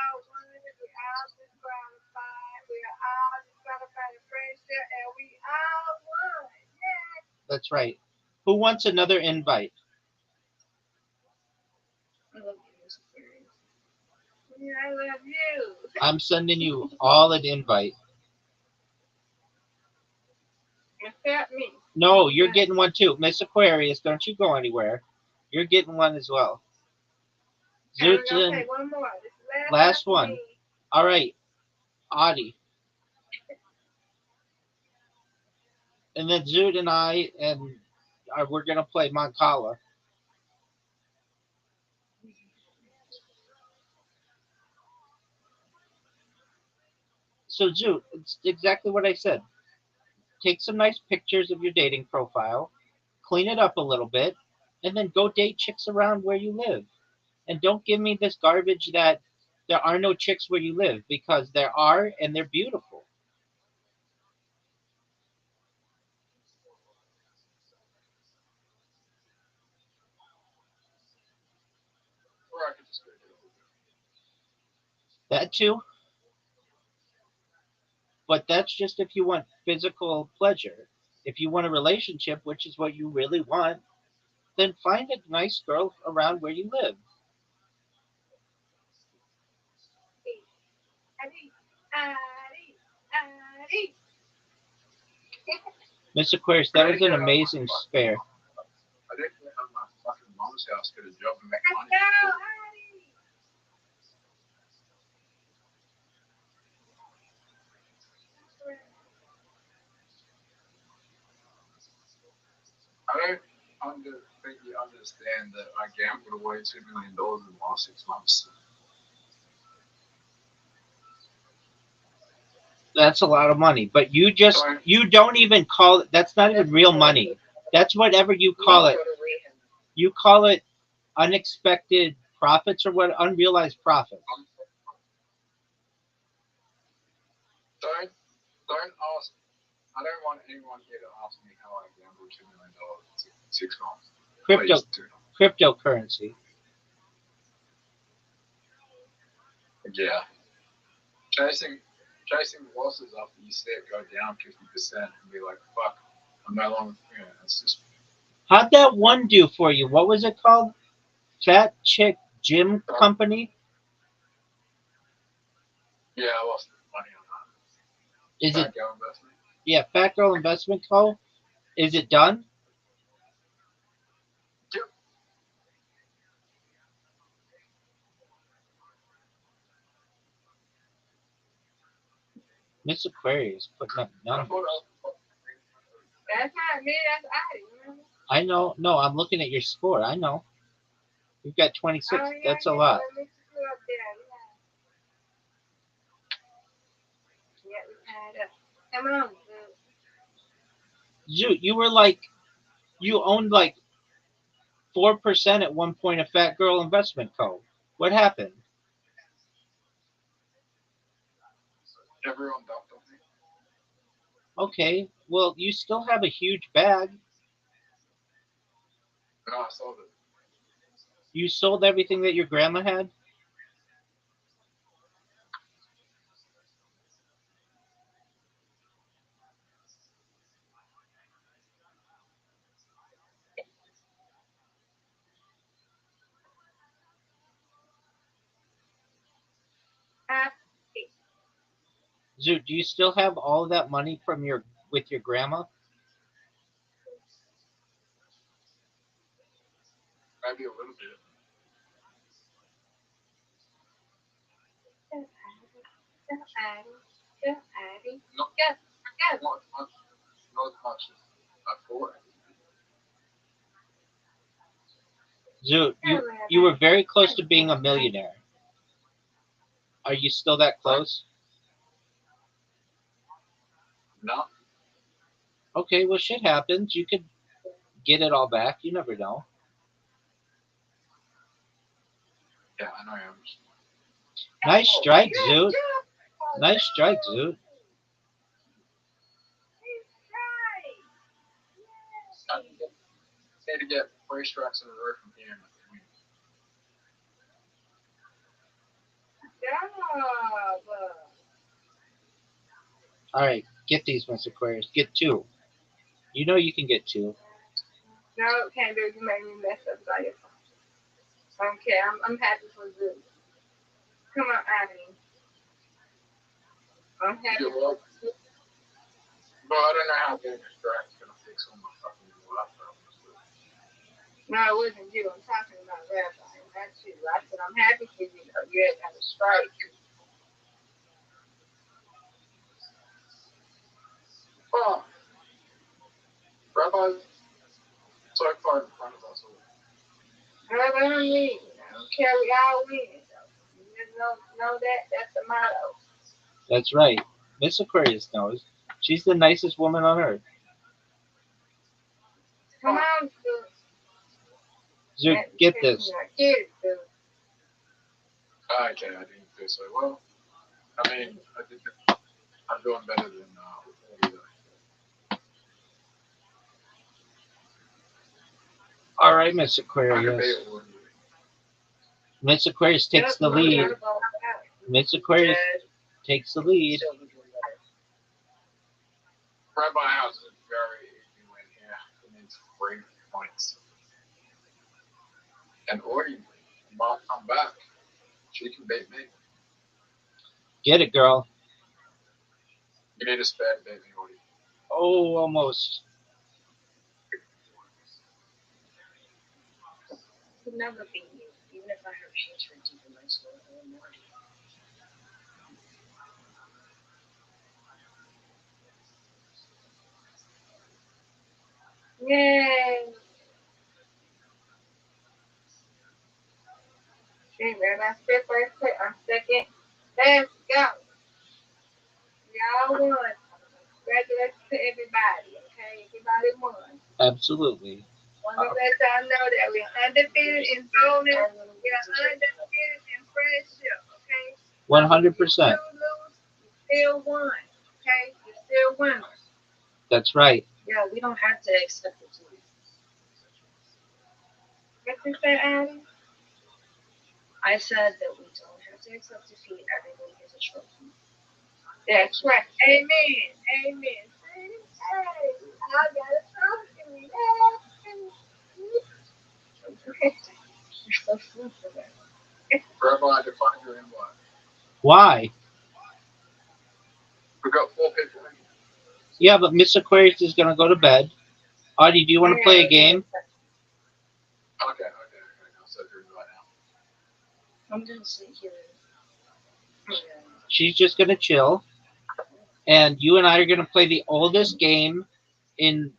That's right. Who wants another invite? I love you, Mr. Furious. Yeah, I love you. I'm sending you all an invite. Except me. No, you're getting one too. Miss Aquarius, don't you go anywhere. You're getting one as well. Zoot's Zoot's one more. last one. All right, Audie. And then Zoot and I, and we're going to play Moncala. So, Zoot, it's exactly what I said. Take some nice pictures of your dating profile, clean it up a little bit, and then go date chicks around where you live. And don't give me this garbage that there are no chicks where you live, because there are, and they're beautiful. That too. But that's just if you want physical pleasure. If you want a relationship, which is what you really want, then find a nice girl around where you live. Adi, Adi, Adi. Miss Aquarius, that was an amazing spare. I didn't have my fucking mom's house get a job and make Let's money. go, Adi. I don't think you understand that I gambled away $2 million in the last 6 months. That's a lot of money. But you don't even call it, that's not even real money. That's whatever you call it. You call it unexpected profits or what? Unrealized profits. Don't ask. I don't want anyone here to ask me how I gambled $2 million in 6 months. Cryptocurrency. Yeah. Chasing losses after you see it go down 50% and be like, fuck, I'm no longer, it's just. How'd that one do for you? What was it called? Fat Chick Gym Company? Yeah, I lost money on that. Is it? Girl investment. Yeah, Fat Girl Investment Co. Is it done? Yep. Miss Aquarius putting up numbers. That's not me, that's Adi, remember? I know. No, I'm looking at your score. I know. You've got 26. Oh, yeah, That's a lot. Let me see up there. Yeah, we tied up. Come on, You were like, you owned like 4% at one point of Fat Girl Investment Co. What happened? Everyone dumped on me. Okay, well, you still have a huge bag. No, I sold it. You sold everything that your grandma had? Zoo, do you still have all of that money from with your grandma? Maybe a little bit. Not as much as I thought. Zoo, you were very close to being a millionaire. Are you still that close? No. Okay, well, shit happens. You could get it all back. You never know. Yeah, I know I am. Nice strike, Zoot. Nice strike, Zoot. Need to get 3 strikes in a row from here. All right, get these, Miss Aquarius. Get 2. You know you can get 2. No, can't do it. You make me mess up by your phone. Okay, I'm happy for Zoo. Come on, Adi. I'm happy for Zoo. But I don't know how getting a strike's gonna fix all my fucking life problems. No, it wasn't you. I'm talking about Rabbi. That's you. I said I'm happy for you. You had got a strike. Oh, Rabbi's so far in front of us all. Whatever I mean, I don't care. We all win. You just know that. That's the motto. That's right. Miss Aquarius knows. She's the nicest woman on earth. Come on, Zoo. Zoot, get this. Get it, Zoo. Okay, I didn't do so well. I mean, I'm doing better than All right, Miss Aquarius. Miss Aquarius takes the lead. Miss Aquarius takes the lead. Rabbi has a very easy win here. He needs 3 points. And Ori might come back. She can beat me. Get it, girl. You need a spare baby, Ori. Oh, almost. Could never beat you, even if I have hatred deep in my soul. I will never do that. Yay! Okay, Rabbi said first place. I'm second. Let's go. Y'all won. Congratulations to everybody. Okay, everybody won. Absolutely. Want to let y'all know that we're undefeated in bowling. We're undefeated in friendship. Okay. 100%. You lose, you still won. Okay, you still won. That's right. Yeah, we don't have to accept it too. What you say, Adam? I said that we don't have to accept defeat. Everybody gets a trophy. That's right. Amen. Amen. See? Hey, I got a trophy. You're so full for that. Rabbi, define your invite. Why? We've got 4 people in. Yeah, but Miss Aquarius is going to go to bed. Audie, do you want to play a game? Okay. I'll set your invite now. I'm gonna sit here. She's just going to chill. And you and I are going to play the oldest game in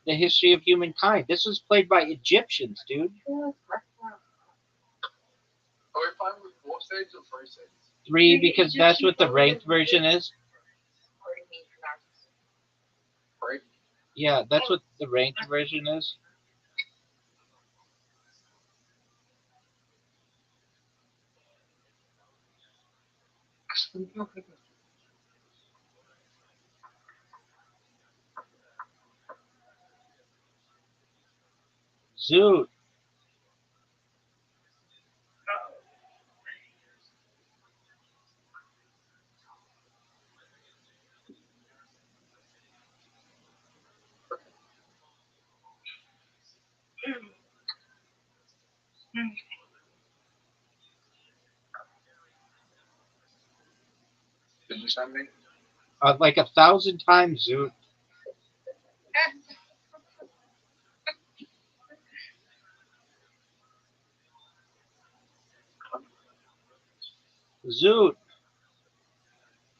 the history of humankind. This was played by Egyptians, dude. Are we playing with 4 stages or 3 stages? 3, because that's what the ranked version is. 3? Yeah, that's what the ranked version is. Zoot. Did you send me? Like 1,000 times, Zoot. Zoot.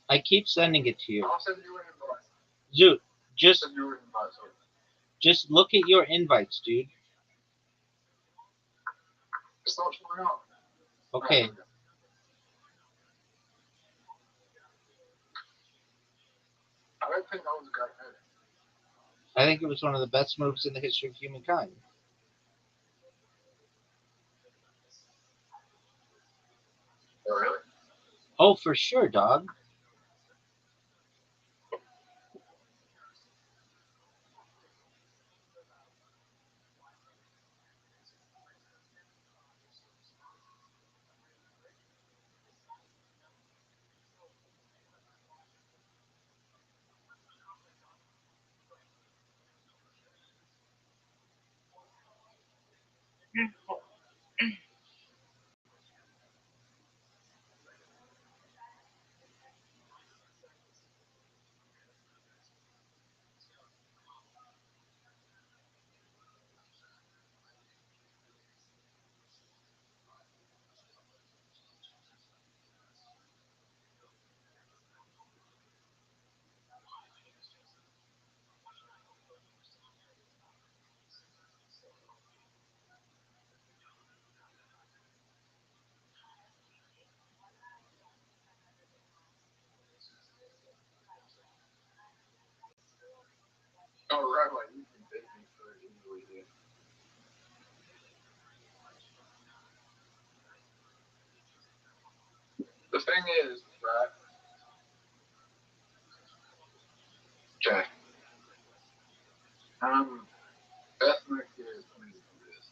I keep sending it to you. I'll send you an invite. Zoot, just Send you an invite, sorry. just look at your invites, dude. It's not showing up. Okay. I don't think that was a great move. I think it was one of the best moves in the history of humankind. Oh, really? Oh, for sure, dog. Oh, Rabbi, you can beat me for it easily here. The thing is, right? Okay. Ethnic is going to do this.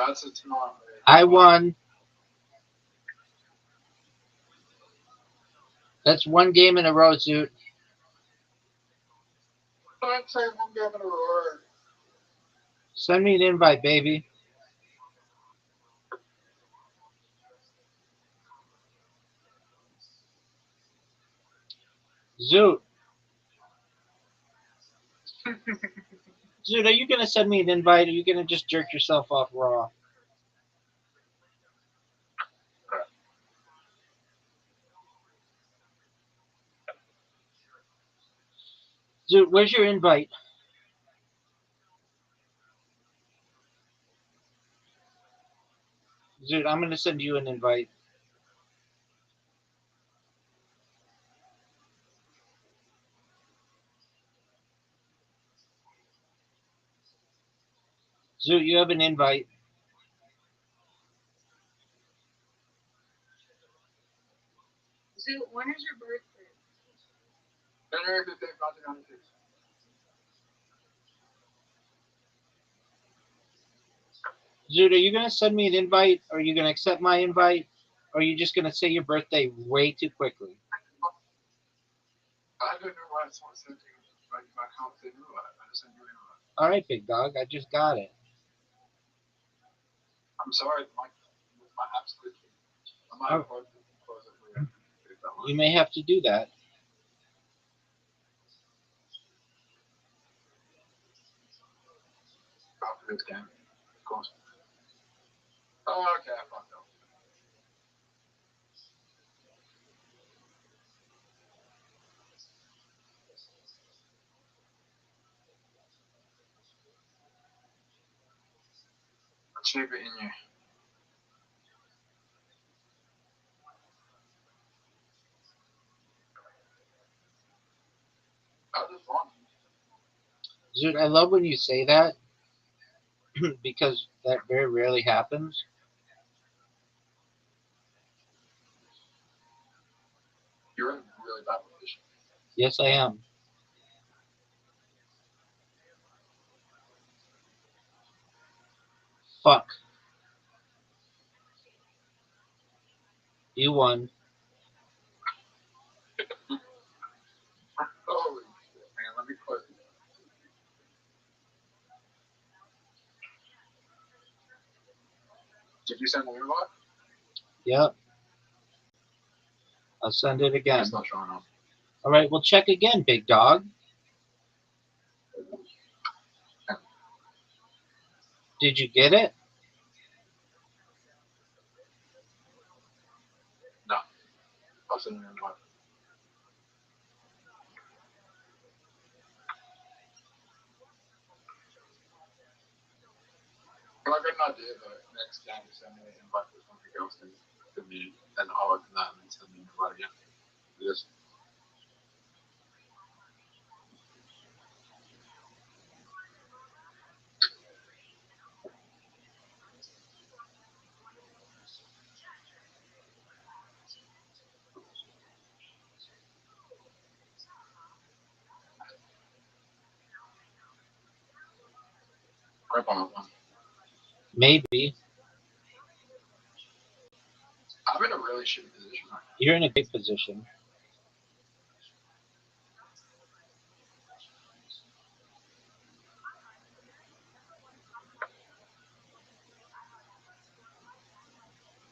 That's a tomorrow. I won. That's one game in a row, Zoot. I'd say one game in a row. Send me an invite, baby. Zoot. Zoot, are you going to send me an invite or are you going to just jerk yourself off raw? Zoot, where's your invite? Zoot, I'm going to send you an invite. Zoot, you have an invite. Zoot, when is your birthday? January 15th, 1996. Zoot, are you going to send me an invite or are you going to accept my invite? Or are you just going to say your birthday way too quickly? I don't know why it's not sending my account to invite. I just sent you an invite. All right, big dog. I just got it. I'm sorry, my app's glitching. I might have closed it for you. You may have to do that. After this game, of course. Oh, okay, I fucked up. Shape it in you. I just won. Zoot, I love when you say that because that very rarely happens. You're in a really bad position. Yes, I am. Fuck. You won. Holy shit, man. Let me close it. Did you send the invite? Yep. I'll send it again. It's not showing up. All right, we'll check again, big dog. Did you get it? No. I'll send you an invite. Well, I got an idea though. Next game, send me an invite for something else to me, and I'll open that and then send me an invite again. Yes. Grab on one. Maybe. I'm in a really shitty position right now. You're in a great position.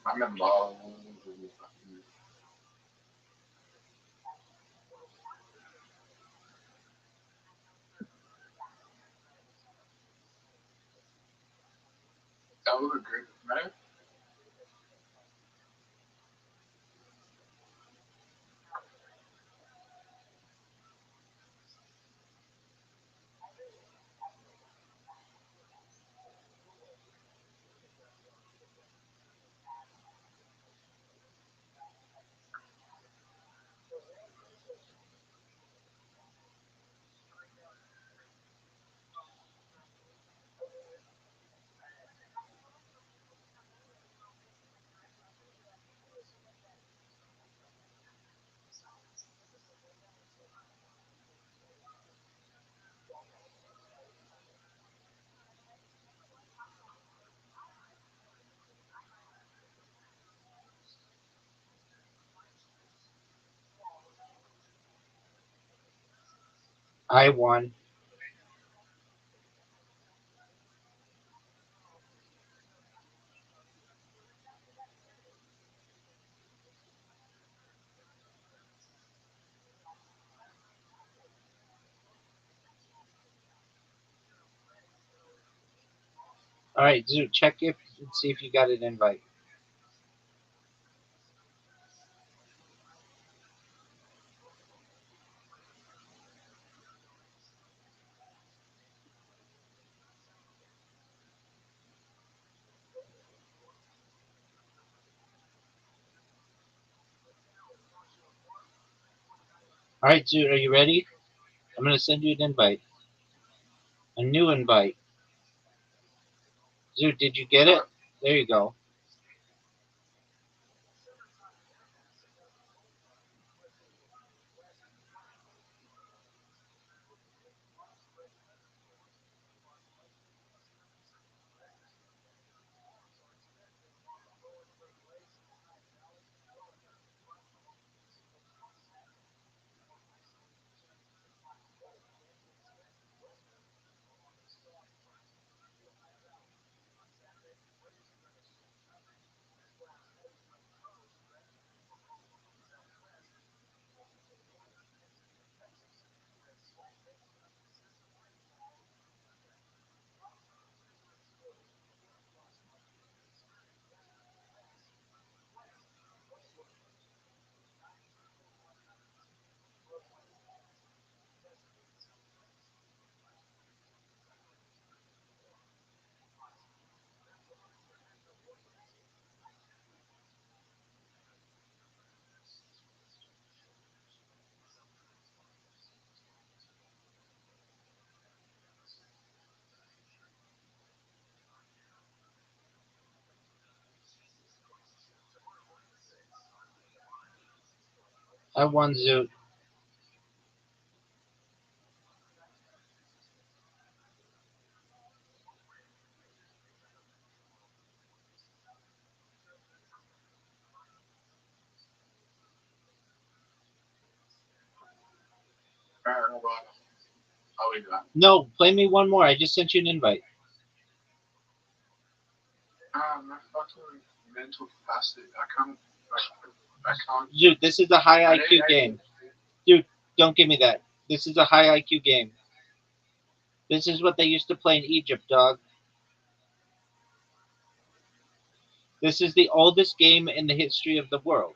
I'm in love. That was a good man. I won. All right, Zoo, check if and see if you got an invite. All right, Zoo, are you ready? I'm gonna send you an invite, a new invite. Zoo, did you get it? There you go. I won, Zoo. I'll leave that. No, play me one more. I just sent you an invite. My fucking mental capacity. I can't. Dude, this is a high IQ game. Dude, don't give me that. This is a high IQ game. This is what they used to play in Egypt, dog. This is the oldest game in the history of the world.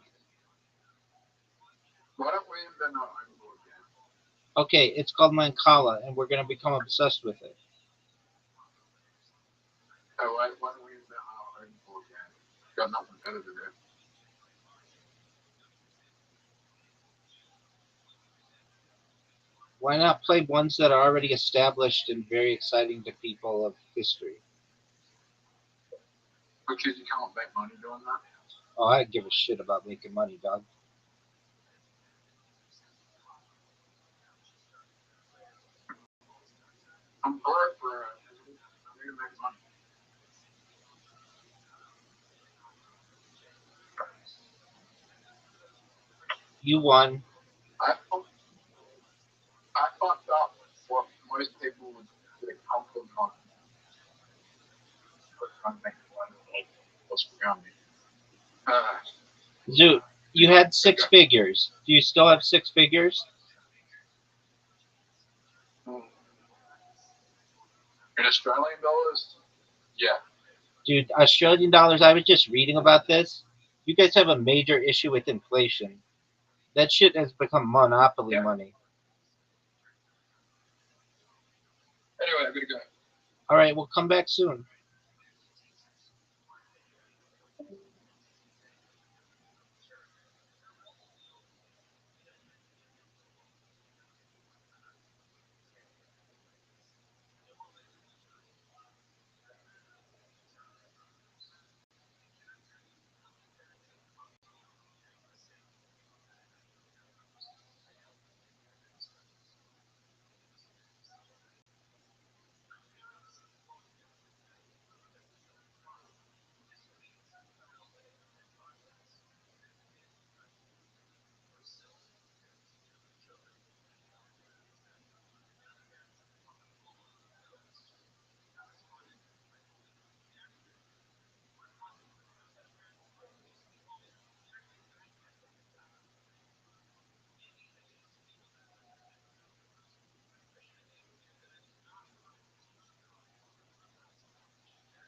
Why don't we invent our own board game? Okay, it's called Mancala, and we're gonna become obsessed with it. Oh, why don't we invent our own board game? Got nothing better to do. Why not play ones that are already established and very exciting to people of history? Because you can't make money doing that. Oh, I give a shit about making money, dog. I'm broke, bro. I need to make money. You won. I fucked up what most people would get comfortable on. But I'm making money like what's around me. Zoo, you had six figures. Do you still have six figures? In Australian dollars, yeah. Dude, Australian dollars, I was just reading about this. You guys have a major issue with inflation. That shit has become monopoly money. Anyway, I'm gonna go. All right, we'll come back soon.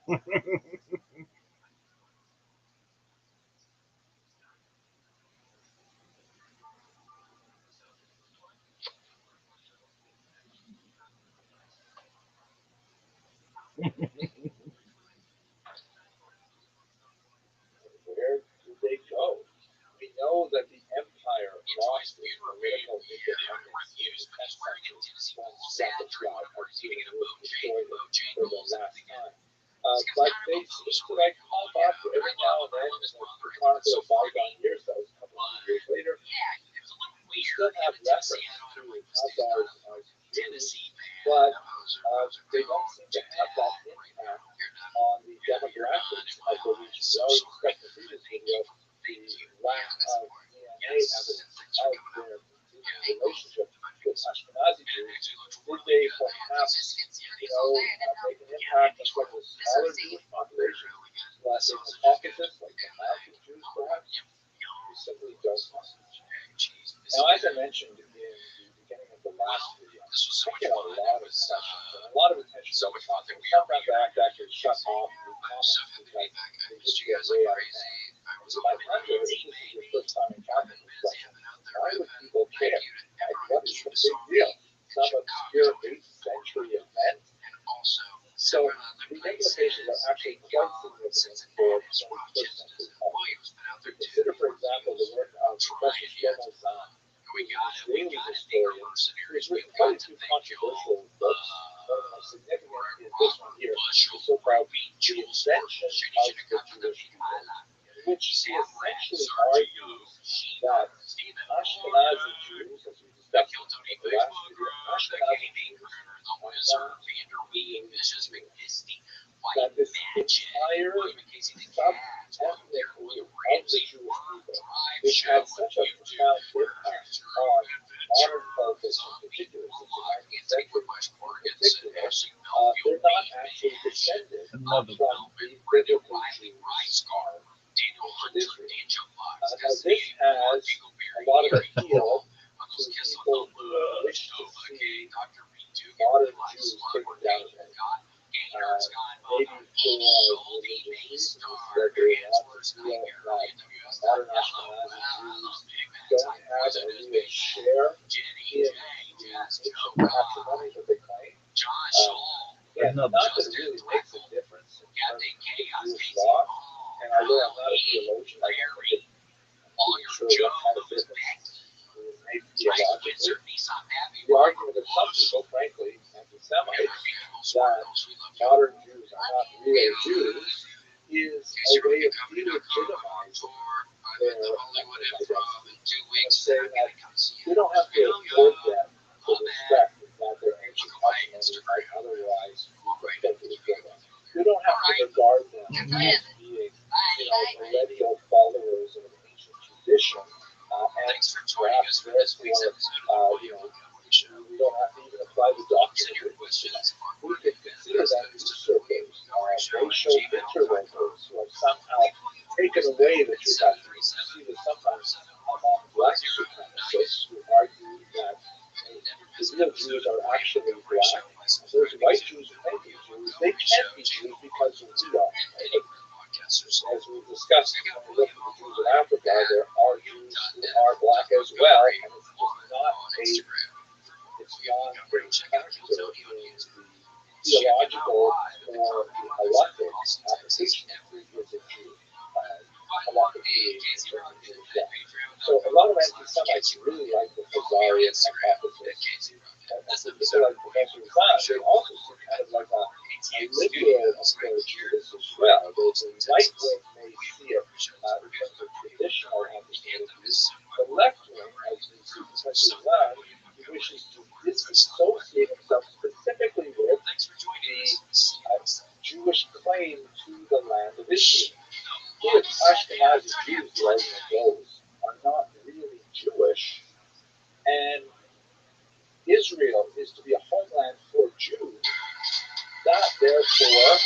Where did they go? We know that the empire lost its political independence in the 10th century when Stephen destroyed it for the last time. But they seem to like pop up every now and then in the chronicle of bygone years. That was a couple of years later. We still have reference to Khazars as Jews, but they don't seem to have that impact on the demographics of the region. We already discussed in previous videos the lack of DNA evidence of their continuing relationship with Ashkenazi Jews. Did they perhaps, make an impact on some of the smaller Jewish populations in the Caucasus, like the mountain Jews perhaps? We simply don't know. Now, as I mentioned in the beginning of the last video, I get a lot of questions and a lot of attention. Sometimes I have to actually shut off the comments because they just get way out of hand. I wonder if this is your first time encountering this question. Why would people care? Like, what is the big deal? Some obscure 8th century event? So the implications are actually quite significant for 21st century politics. Consider, for example, the work of Professor Shlomo Zahn, who is an Israeli historian who has written quite a few controversial books. One of the most significant is this one here, so-called The Invention of the Jewish People, in which he essentially argues that Ashkenazi Jews, as we discussed in the last video, Ashkenazi Jews are not being that this entire sub-ethnic group of the Jewish people, which had such a profound impact on modern politics in particular, since the 19th century in particular, they're not actually descended from the biblical Jews of Israel. Now this has a lot of appeal to people who wish to see modern Jews taken down a peg. Maybe for religious reasons that they want to feel that modern Ashkenazi Jews don't have a real share in the nation patrimony that they claim. And not that it really makes a difference in terms of Jewish law. And although I'm not a theologian, I don't think I'm sure what kind of difference it makes theologically. The argument of some people, frankly, anti-Semites, that modern Jews are not real Jews is a way of delegitimizing their identity and saying that we don't have to afford them the respect that their ancient patrimony might otherwise respectfully give them. We don't have to regard them as being, millennial followers of an ancient tradition, and perhaps therefore, we don't have to even apply the doctrine of witnesses. We can consider them usurpers, racial interlopers who have somehow taken away the true doctrine. You see this sometimes among black supremacists who argue that the real Jews are actually black. There's white Jews who may be Jews. They can't be Jews because we are. As we discussed when we looked at the Jews in Africa, there are Jews who are black as well, and it's just not a character in the theological or the halakhic application of who is a Jew. Halakhic so a lot of anti-Semites really like the Khazarian hypothesis. And people like Professor Zahn, they also see kind of like a liberal approach to this as well. The right wing may see it in terms of traditional anti-Semitism. The left wing, as we see Professor Zahn, wishes to disassociate himself specifically with the Jewish claim to the land of Israel. If Ashkenazi Jews, the argument goes, are not really Jewish, and Israel is to be a homeland for Jews, that therefore,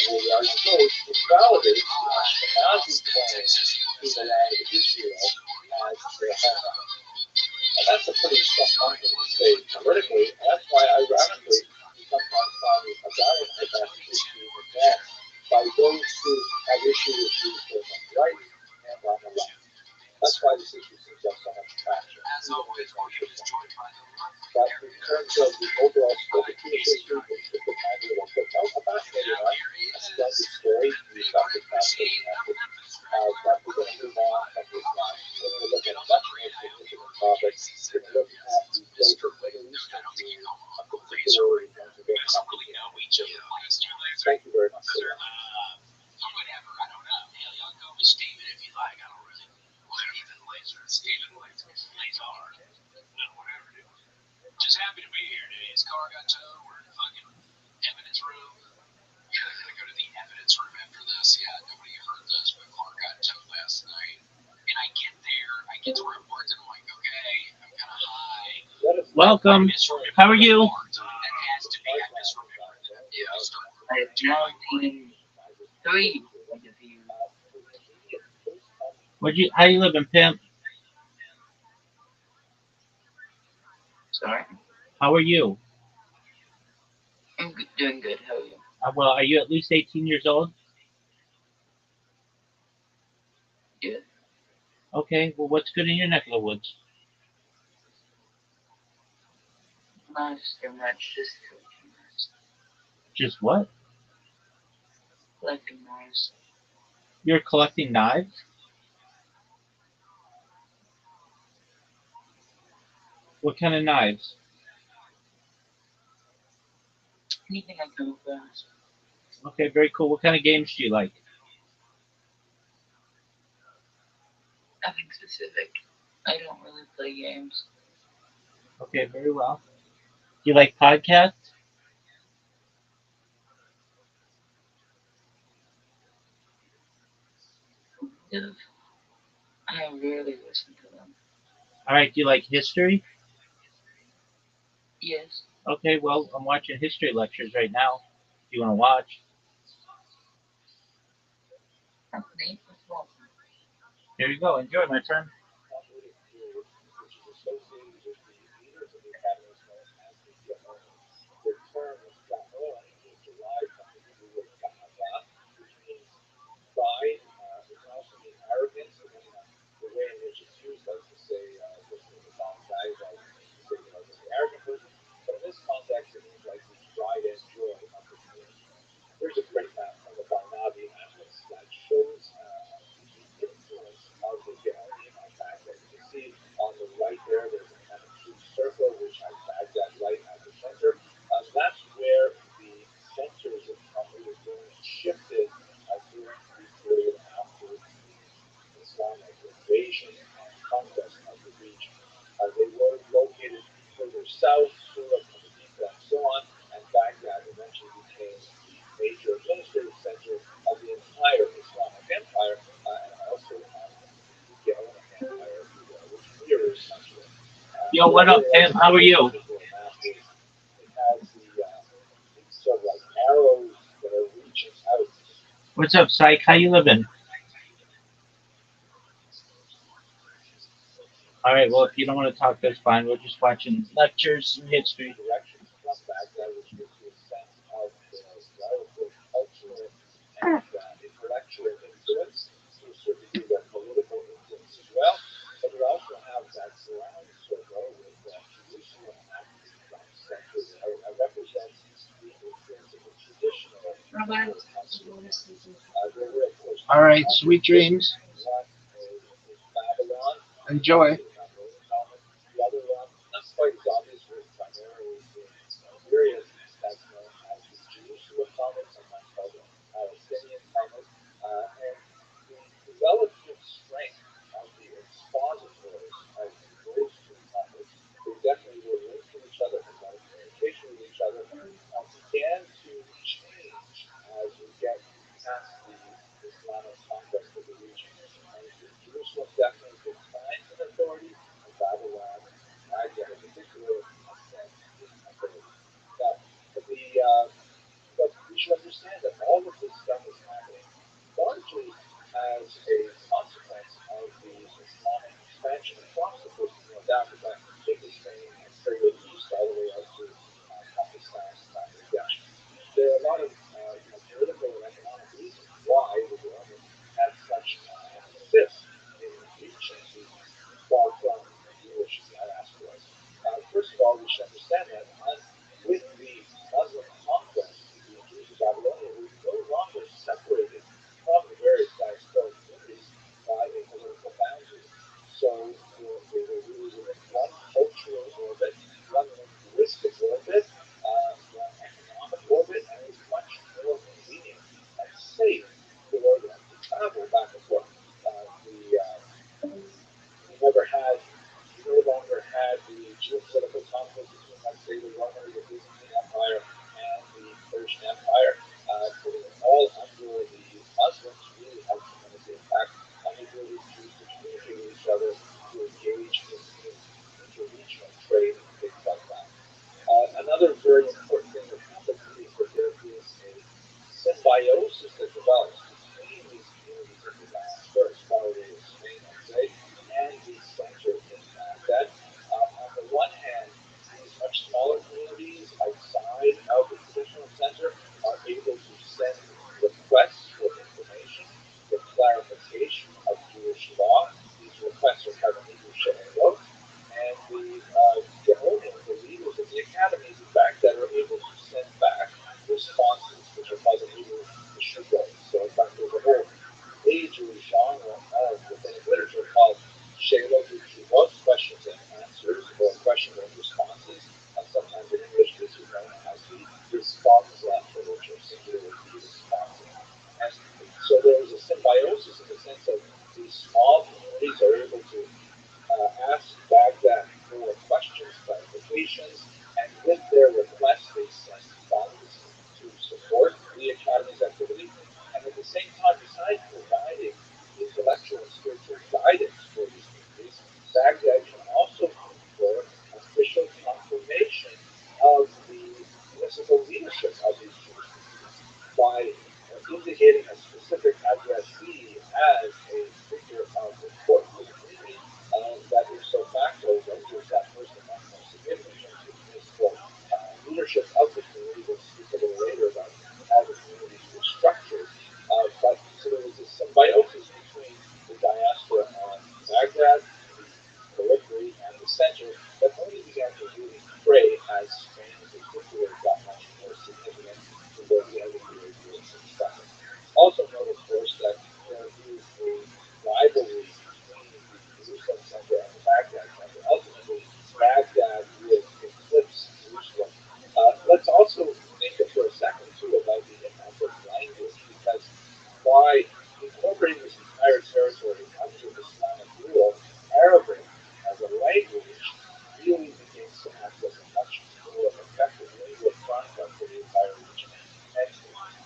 the argument goes, invalidates the Ashkenazi claim to the land of Israel as their homeland. And that's a pretty tough market to say politically, and that's why ironically, sometimes find the Hungarian hypothesis to advance overall scope of Jewish history, it's the tiny little footnote, a fascinating one, a splendid story. We got this fascinating method. But we're going to move on from this one. We're going to look at a much more significant topic. We're going to look at the place of Middle Eastern Jews, particularly in terms of their contribution. Thank you very much, sir. Whatever, I don't know. Hell, y'all go with Steven if you like. I don't really. Steven Lazar. No, whatever, dude. Just happy to be here, dude. His car got towed. We're in the fucking evidence room. Yeah, I gotta go to the evidence room after this. Yeah, nobody heard this, but car got towed last night. And I get there, I get to where I'm parked, and I'm like, okay, I'm kind of high. Welcome. How are you? That has to be, I misremembered that. Yeah, I start. I have 1903 interviews. How you living, pimp? Sorry? How are you? I'm doing good. How are you? Well, are you at least 18 years old? Yeah. Okay, well, what's good in your neck of the woods? Not so much, just collecting knives. Just what? Collecting knives. You're collecting knives? What kind of knives? Anything I come across. Okay, very cool. What kind of games do you like? Nothing specific. I don't really play games. Okay, very well. Do you like podcasts? If I rarely listen to them. All right, do you like history? Yes. Okay, well, I'm watching history lectures right now. If you want to watch. Company. Here you go. Enjoy, my friend. Which is associated with the leaders of the academy known as the Gaon. The term Gaon is derived from the Hebrew word ga'ava, which means pride. It can also mean arrogance, depending on the way in which it's used. Like to say, this is the song ga'ava, means to say, just the arrogant person. But in this context, it means like the pride and joy of the community. Here's a great map from the Barnaby Atlas that shows the influence of the Gaonian Baghdad. You can see on the right there's a kind of huge circle which has Baghdad right at the center. That's where the centers of Talmud influence shifted during the period after the Islamic invasion and conquest of the region. They were located further south, Surah, Haditha, and so on, and Baghdad eventually became the major administrative center of the entire Islamic Empire, and also the Gaonic Empire, if you will, which mirrors much of it. Yo, what up, Pam? How are you? It has the sort of like arrows that are reaching out. What's up, Psych? How you living? All right, well, if you don't want to talk, that's fine. We're just watching lectures and history. Directions from Baghdad, which gives you a sense of the relative cultural and intellectual influence, to a certain degree their political influence as well. But we also have that ground circle with Jerusalem at the center there. That represents the influence of the traditional Rabbi. All right, sweet dreams. Babylon. Enjoy. The other one, not quite as obvious, was primarily in Syria. That's known as the Jerusalem Talmud, sometimes called the Palestinian Talmud. And the relative strength of the expositors as those two Talmuds, they definitely were linked to each other, had a lot of communication with each other, began to change as we get past the Islamic conquest of the region. Jerusalem definitely declined in authority, Roman, the Byzantine Empire, and the Persian Empire, putting it all under the Muslims really had a tremendous impact on the ability of Jews to communicate with each other, to engage in interregional trade and things like that. Another very important thing that happens is that there is a symbiosis that develops between these communities of the diaspora, as far away as Spain, let's say, and the center in Baghdad. On the one hand, these much smaller communities outside of the traditional center are able to send requests for information, for clarification of Jewish law. These requests are part of Hebrew Shemot, and the Geonim, the leaders of the academies in Baghdad, are able to send back responses, which are called in Hebrew the Shugos. So in fact, there's a whole age or genre of rabbinic literature called Sheilot Utshuvot, questions and answers, or questions and responses, and sometimes in English this is known as the responsa literature, singularly the responsa. And so there is a symbiosis in the sense of these small communities are able to ask Baghdad for questions, clarifications, and with their requests they send funds to support the Academy's activity. And at the same time, besides providing intellectual and spiritual guidance for these communities, Baghdad can also confer official confirmation of the municipal leadership of these Jewish communities by indicating a specific addressee as a figure of importance in the community that ipso facto renders that person much more significant in terms of municipal leadership of the community. We'll speak a little later about how the communities were structured. But so there was a symbiosis between the diaspora and Baghdad, the periphery, and the center that only began to really fray as Spain in particular got much more significant towards the end of the Arabian Second. Also note, of course, that there is a rivalry between the Jerusalem center and the Baghdad center. Ultimately, Baghdad will eclipse Jerusalem. Let's also think for a second, too, about the impact of language, because by incorporating this entire territory under Islamic rule, Arabic as a language really begins to act as a much more effective lingua franca for the entire region. And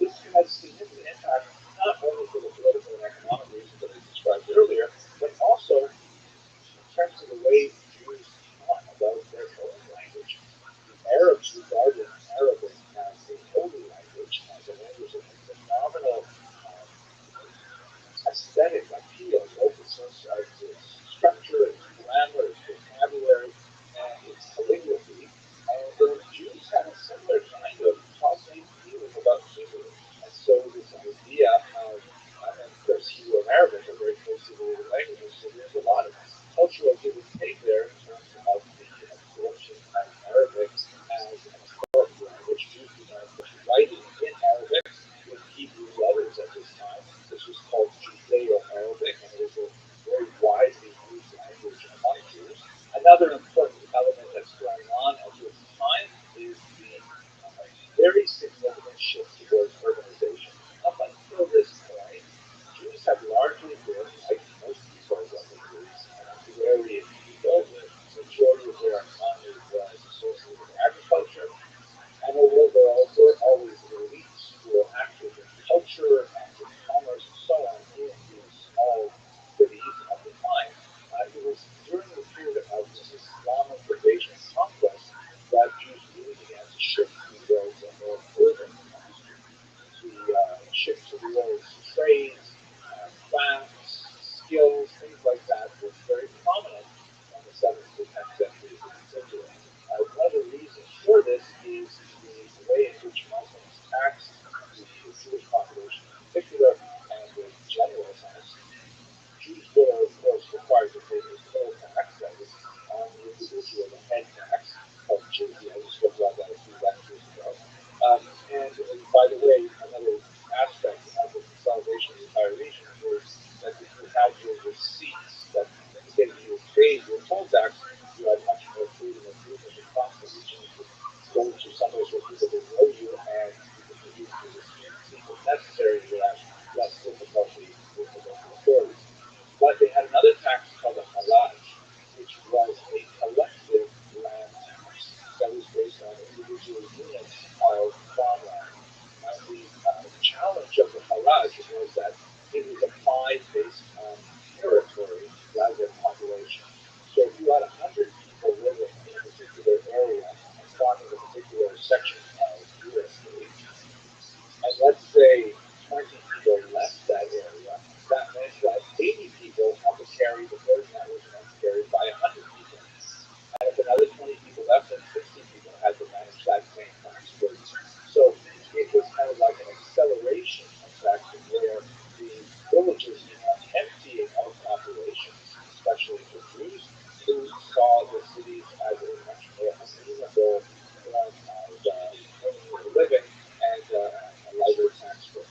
this has significant impact not only for the political and economic reasons that I described earlier, but also in terms of the way Jews talk about their own language. The Arabs regarded Arabic section of real estate, and let's say 20 people left that area, that meant that 80 people had to carry the burden that was once carried by 100 people. And if another 20 people left, then 60 people had to manage that same tax burden. So it was kind of like an acceleration effect where the villages began emptying out populations, especially for Jews, who saw the cities as a much more amenable form of earning a living and a lighter tax burden.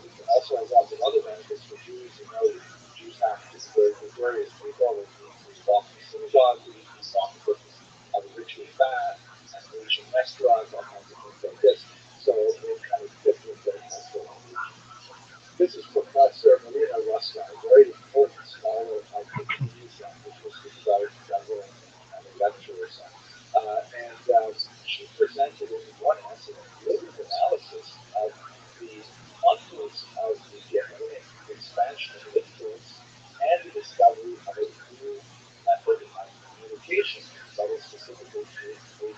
It also has lots of other benefits for Jews. You know, Jews have to be very gregarious people. They need to walk in the synagogue, they need to walk in have a ritual bath, and Asian restaurants, all kinds of things like this. So it kind of fits with their cultural evolution. This is Professor Marina Rothschild, a very important scholar of the Tunisia, which was about at a lecture or so. She presented in one essay a brilliant analysis of the confluence of the Germanic expansion of influence and the discovery of a new method of communication that is specifically communication.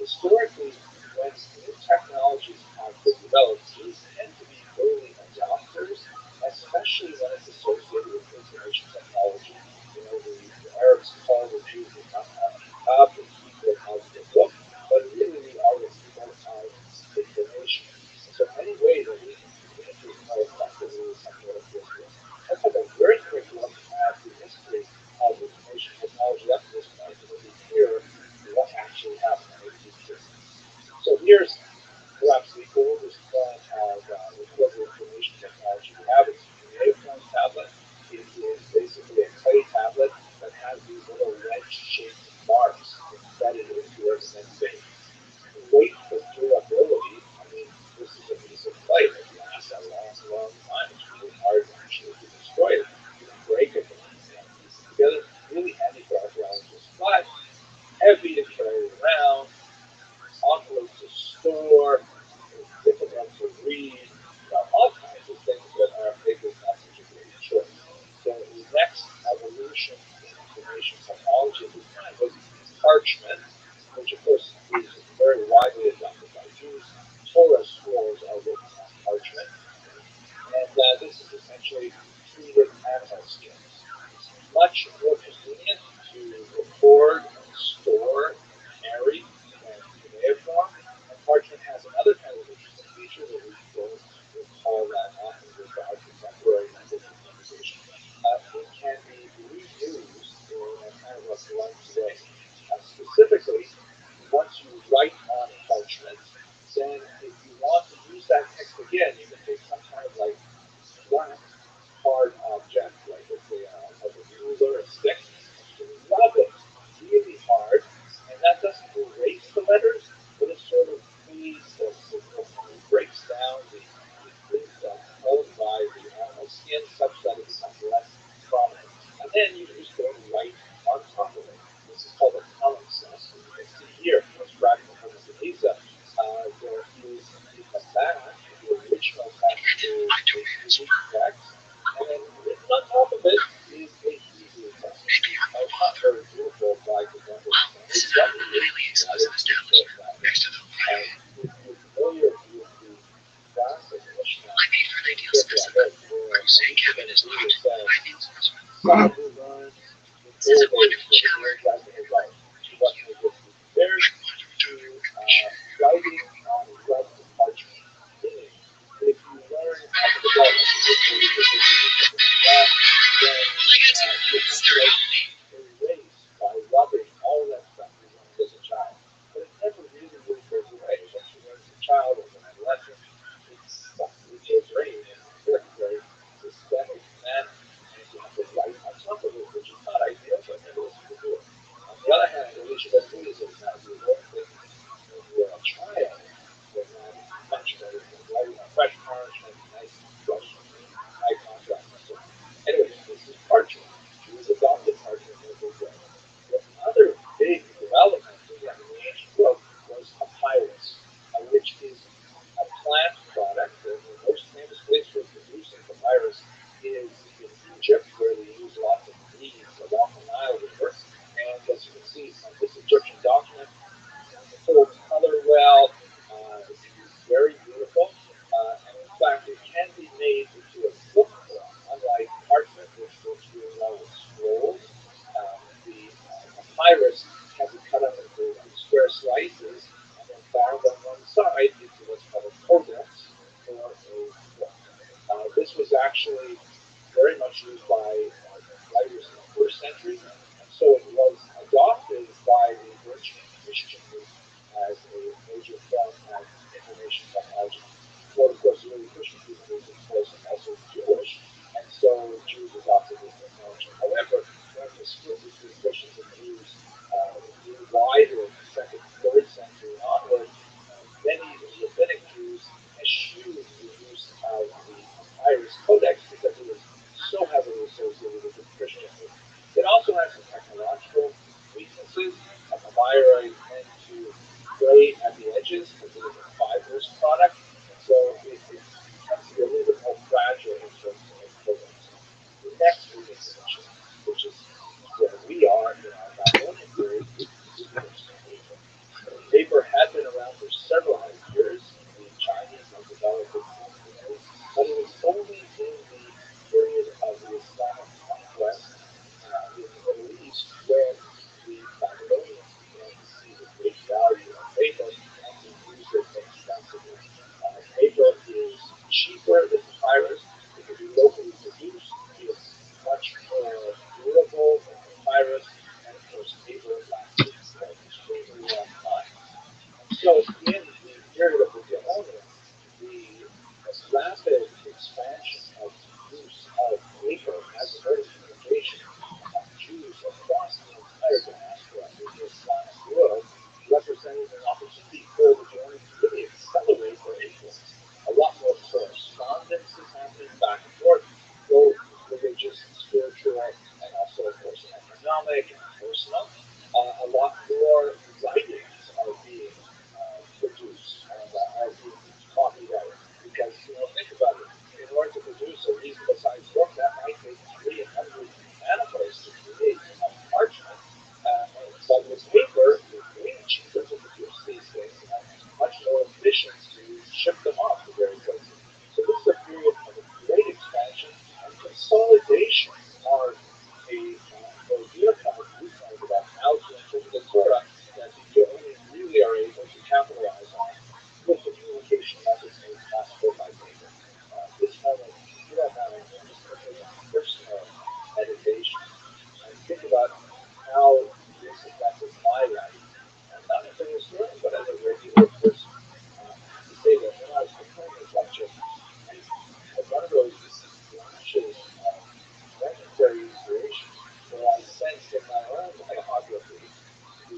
Historically, when new technologies have been developed, Jews tend to be early adopters, especially when it's associated with information technology. You know, the Arabs call the Jews the Kitab, the people of the book, but really we are the people of information. And so any way that we can communicate more effectively is something that appeals to us. Let's have a very quick look at the history of information technology up to this point, and then we hear what actually happened in 1860. So here's perhaps the oldest form of recorded information technology we have. It's the cuneiform tablet. It is basically a clay tablet that has these little wedge-shaped marks embedded into it and then baked. The weight for durability, I mean, this is a piece of clay that lasts a long, long time. It's really hard actually to destroy it. You can break it, but you can't piece it together. Really handy for archaeologists, but heavy to carry around, awkward to store, it's difficult to read, all kinds of things that are maybe not such a great choice. So the next evolution in information technology at this time was parchment, which of course is very widely adopted by Jews. Torah scrolls are written on parchment, and this is essentially treated animal skins. It's much more convenient to record and store and carry than cuneiform. And parchment has another kind of interesting feature that we don't recall that often with our contemporary methods of communication. It can be reused in a kind of a blunt way. Specifically, once you write on parchment, then if you want to use that text again, you can take some kind of like flat, hard object, like let's say like a ruler, a stick, and you rub it really hard, and that doesn't erase the letters, but it sort of fades the signal and it breaks down the ink that's held by the animal skin such that it becomes less prominent. And then you can just go and write on top of it. This is called a palimpsest. And you can see here, this fragment from the Giza, there is in the back the original text is a Greek text, and then written on top of it is a Hebrew text. Now, it's not very beautiful by contemporary standards, but it is rather beautiful that way. If you're familiar with the classic Mishnah, someone who learns in old age that he learns as an adult, what may this be compared to writing on rubbed parchment. Meaning, if you learn as an adult, like in your 40s or 50s or something like that, then you can erase by rubbing all that stuff you learned as a child. But it never really, really goes away. Once you learn as a child, as an adolescent, it's stuck with your brain in a very, very systemic manner. And you have to write on top of it, which is not ideal, but nevertheless you can do it. On the other hand, Alicia Benitez is now you learn things when you're a child, then that is much better than writing on fresh parchment, nice and fresh. I changes because it is a fibrous product, so it tends to be a little bit more fragile in terms of coatings. The next big extension, which is where we are in our Babylonian period, is paper. Paper had been around for several hundred years. The Chinese had developed it since, but it was only in the period of the Islamic conquest in the Middle East when the Babylonians began to see the great value of paper and to use it extensively. Paper is cheaper than papyrus. It can be locally produced. It's much more durable than papyrus, and of course, paper lasts for an extremely long time. So in the period of the Babylonians, the rapid expansion of the use of paper as a mode of communication among Jews across the entire diaspora in the Islamic world represented an opportunity for the journey to really accelerate their influence. A lot more correspondence is happening back and forth, both religious and spiritual, and also, of course, economic and personal. A lot more writings are being produced and are being copied out. Because, think about it. In order to produce a reasonable sized book, that might take 300 animals to create on parchment. But with paper, it's way cheaper to produce these things and much more efficient to ship them off to various places. So this is a period of great expansion and consolidation are a unified viewpoint about how to interpret the Torah that the Jews really are able to capitalize on with the communication methods made possible by paper. This moment, if you don't mind, I'm just going to take a personal meditation and think about how this affected my life, and not as a historian, but as a regular person. I have to say that when I was preparing this lecture, I had one of those flashes of momentary inspiration where I sensed in my own biography the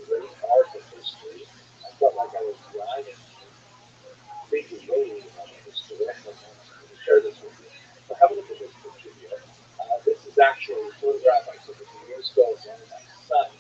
great arc of history. I felt like I was driving a big wave of historical moments. I'm going to share this with you. So have a look at this picture here. This is actually a photograph I took a few years ago of one of my sons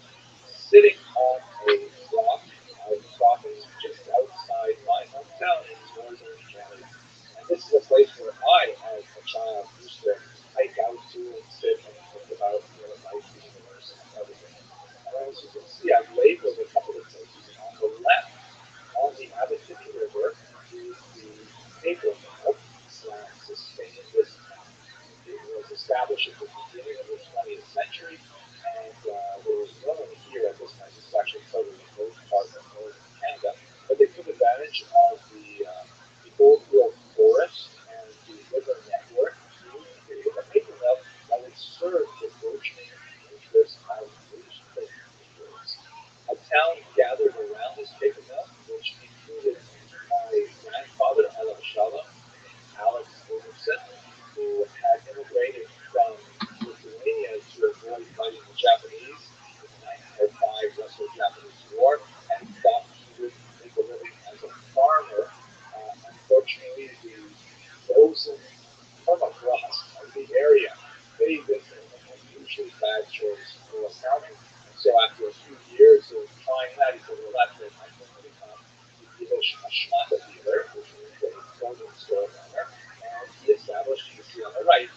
sitting on a rock. The rock is just outside my hometown in northern Canada. And this is a place where I, as a child, used to hike out to and sit and think about life, the universe, and everything. And as you can see, I've labeled a couple of places. On the left, on the Abitibi River, is the paper mill that sustained this town. It was established at the beginning of the 20th century, and there was no one here at this time. This is actually part of the remote part of northern Canada, but they took advantage of the old growth forest and the river network to create a paper mill that would serve the burgeoning interest of newspaper makers. A town gathered around this paper mill, which included my grandfather, Alex Overson, who had immigrated from Lithuania to avoid fighting the Japanese in the 1905 Russo-Japanese War, and thought he would make a living as a farmer. Unfortunately, the frozen permafrost of the area made this an unusually bad choice for farming. So after a few years of trying that, he said, well, that's it. I'm going to become a schmata dealer, which means a clothing store owner. And he established, you see on the right,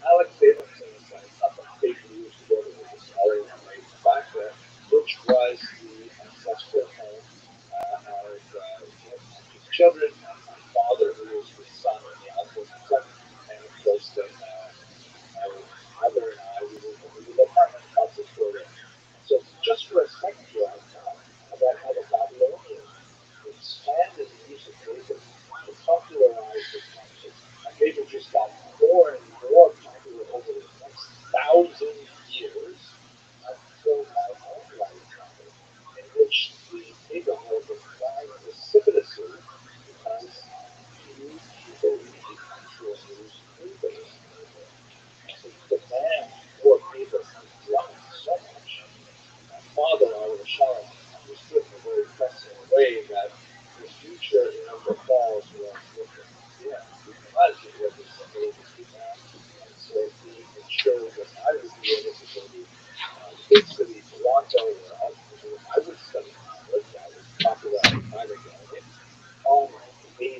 Alex Davidson's up a big news together with the scholar and laid back there, which was the ancestral home of his children and my father, who was the son and the eldest son, and of course then my mother and I, we moved into the apartment across the store there. So just for a second here, I thought about how the Babylonians expanded the use of paper to popularize this language. And paper just got more and more popular over the next 1,000 years until my own lifetime, in which the paper mill declined precipitously because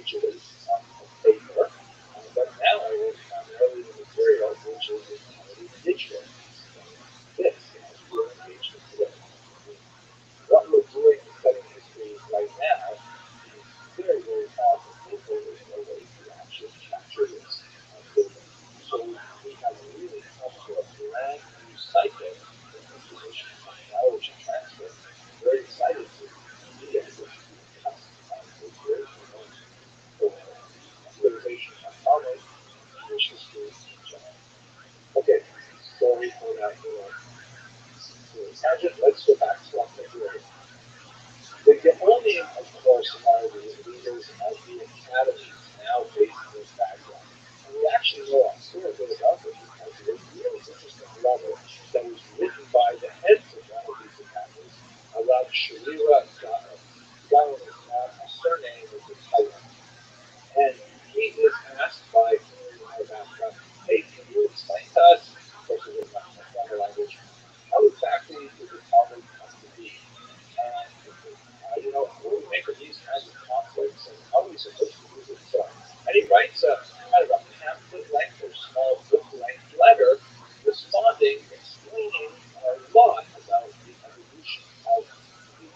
digitally on paper, but now I work primarily the material, which is entirely digital. This has real engagement today. What we're doing in studying history right now is very, very powerful paper. There's no way to actually capture this data. So we have really come to a brand new cycle in information technology transfer. I'm very excited to be able to be the cusp of this very moment for civilization and knowledge and Jewish history in general. Okay, sorry for that little tangent. Let's go back to our material. The Gabonian, of course, are the leaders of the academies now based in Baghdad. And we actually know a fair bit about them because there's a really interesting letter that was written by the heads of one of these academies, Arab Sharira Gaon is not a surname, it's a title. And he is asked by Umar Abdullah, hey, can you explain to us, of course it was not in the language, how exactly did the Talmud come to be? And what do we make of these kinds of conflicts and how are we supposed to use it? So, and he writes a kind of a pamphlet length or small book length letter responding, explaining a lot about the evolution of the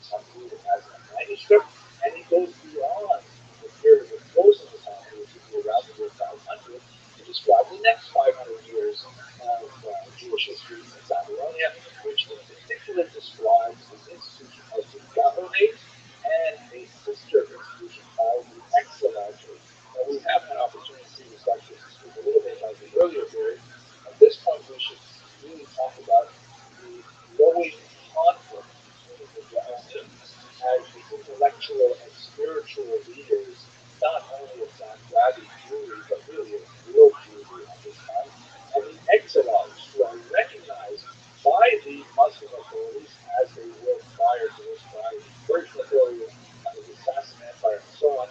Talmud as a manuscript, and he goes beyond the period of closing the Talmud, which would be around the year 500, to describe the next 500 years of Jewish history in Babylonia, which in particular describes the institution of the Gaonate and a sister institution called the Exilarchy. Now, we have had opportunity in previous lectures to speak a little bit about the earlier period. At this point, we should really talk about the growing conflict between the Gaonim as the intellectual and spiritual leaders, not only of Baghdadi Jewry, but really of world Jewry at this time, and the exiles who are recognized by the Muslim authorities as they were prior to this, by the Persian authorities under the Sassanid Empire and so on,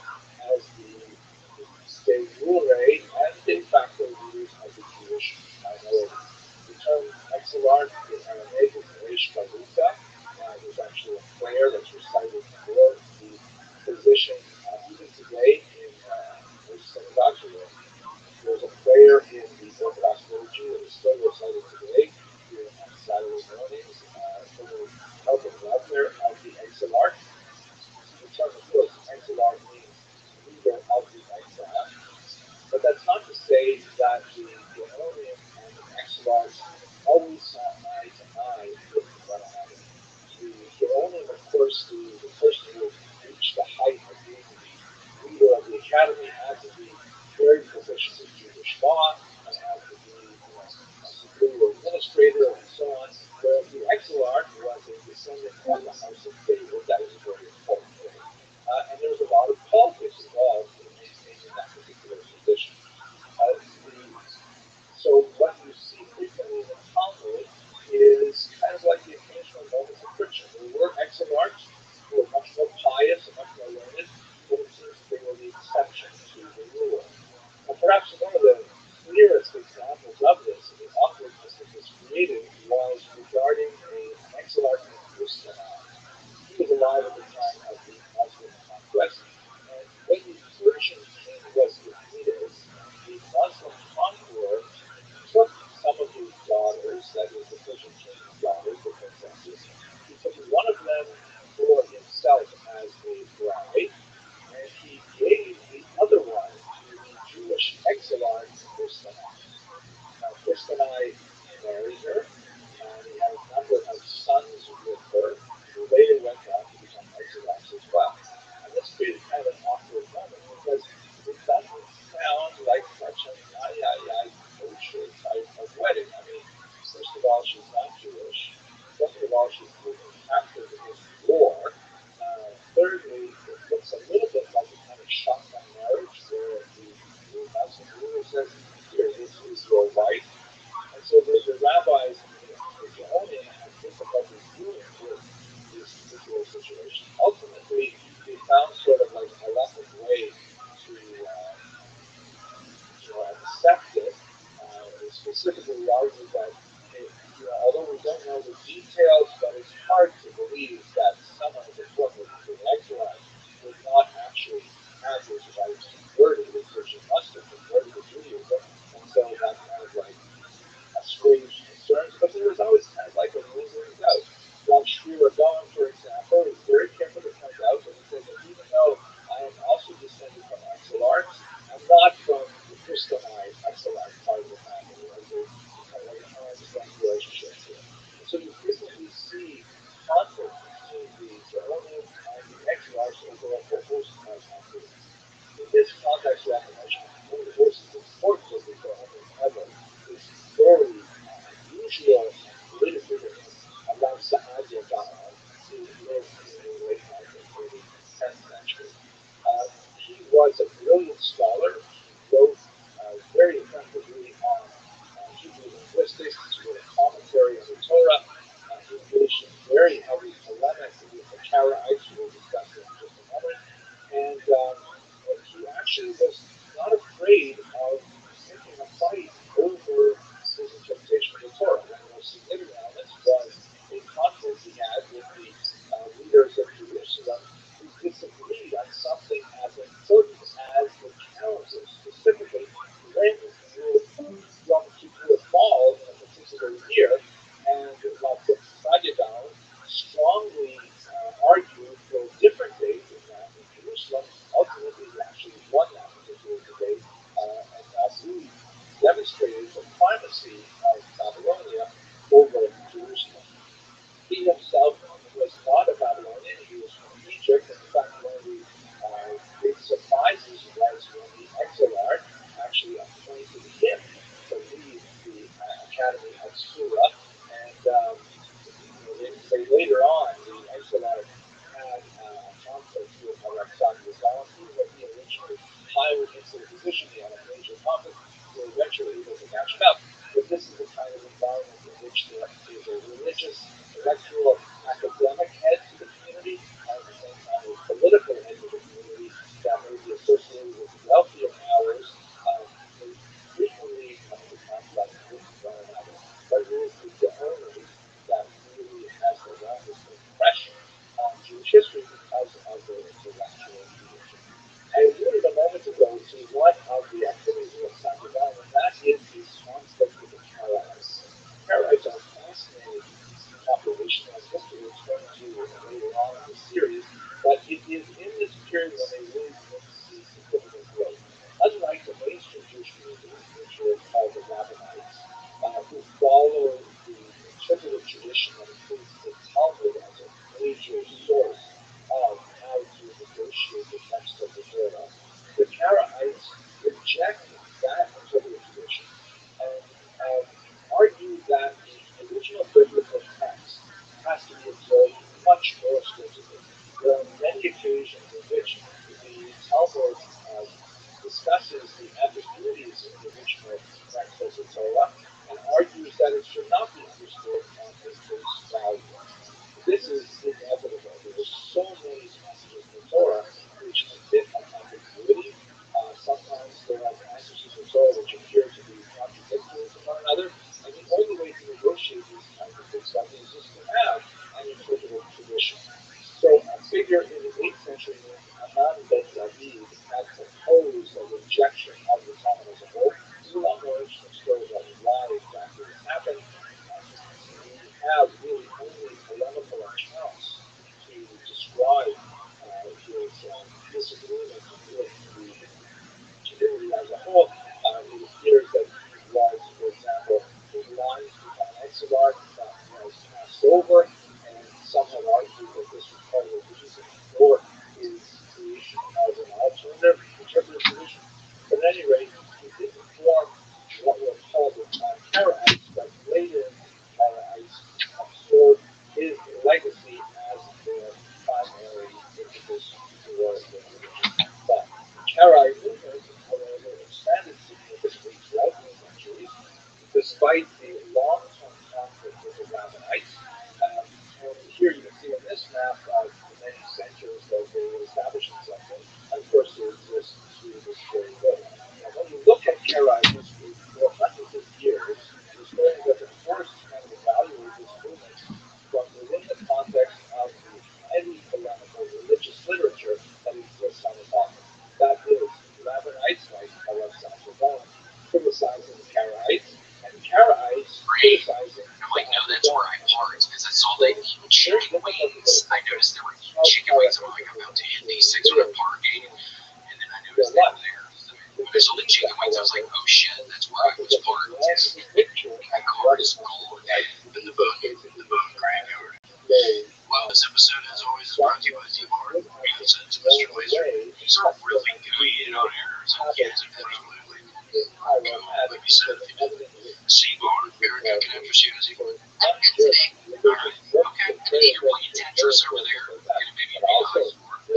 as the de jure and de facto leaders of the Jewish minority. The term exilarch in Aramaic is Reish Baruta. There's actually a prayer that's recited for the position even today in most synagogues. There's a prayer in the Orthodox liturgy that is still recited today here on Saturday mornings for the health and welfare of the exilarch. The term, of course, exilarch means leader of the exile. But that's not to say that the Gaonian and the exilarchs always saw eye to eye with one another. The Gaonian, of course, the person who reached the height of being the leader of the academy had to be very proficient in Jewish law and had to be a superior administrator and so on. Whereas the exilarch was a descendant of the house of David. That was a very important thing. And there was a lot of politics involved in maintaining that particular position. So what you see frequently in the Talmud is kind of like the occasional moments of friction. There were exilarchs who were much more pious and much more learned, but it seems that they were the exception to the rule. And perhaps one of the clearest examples of this, and the awkwardness that this created, was regarding an exilarch named Rustamon. He was alive at the time of the Muslim conquest, and when the Persian king was defeated, the Muslim conqueror took some of his daughters, that is the Persian king's daughters, the princesses. He took one of them for himself as a bride, and he gave the other one to the Jewish exilarch Rustamon. Now, Rustamon married her, and he had a number of sons with her, who later went on to become exilarchs as well. And this created kind of an awkward moment because it doesn't sound like such an kosher type of wedding. I mean, first of all, she's not Jewish. Second of all, she's captured in war. Thirdly, it looks a little bit like a kind of shotgun marriage where the Muslim ruler says, here, this is your wife. And so the rabbis course, over a whole host of activities. In this context, we have to mention one of the most important of the ever is very unusual and creative figure about Saadia Gaon, who lived in the late 9th and early 10th century. He was a brilliant scholar. He wrote very effectively on Hebrew linguistics. He wrote a commentary on the Torah. He engaged in very heavy polemics with the Karaites, who we'll discuss in just a moment. And he actually was not afraid of picking a fight over his interpretation of the Torah. One of the most significant elements was a conflict he had with the leaders of Jerusalem who disagreed on something as important as the calendar, specifically when Yom Kippur falls in a particular year. And while Sadigan strongly argued for different dates in Jerusalem, ultimately he actually won that particular debate, and he demonstrated the primacy of Babylonia over Jerusalem. He himself was not a Babylonian. He was from Egypt. In fact, one of the big surprises was when the Exilar actually appointed him to lead the Academy of Sura. And they later on, the Exilar had conflict with Alexander Zalman, even though he originally hired into the position. He had a major conflict. They were eventually able to match it up. But this is the kind of environment in which there is a religious, intellectual, academic head to the community, and at the same time a political head to the community that may be associated with wealthier powers. They frequently come into conflict with one another. But it is the only that really has the longest impression on Jewish history because of their intellectual leadership. I alluded a moment ago to one of the activities of Sagittarius, and that is his conflict with the Karaites. Karaites are fascinating population as history will explain to you later on in the series, but it is in this period when they really begin to see significant growth. Unlike the mainstream Jewish community, which is called the Rabbinites, who follow the interpretive tradition that includes the Talmud as a major source of how to negotiate the text of the Torah, the Karaites reject that interpretive tradition and argue that the original biblical text has to be observed much more strictly. There are many occasions in which the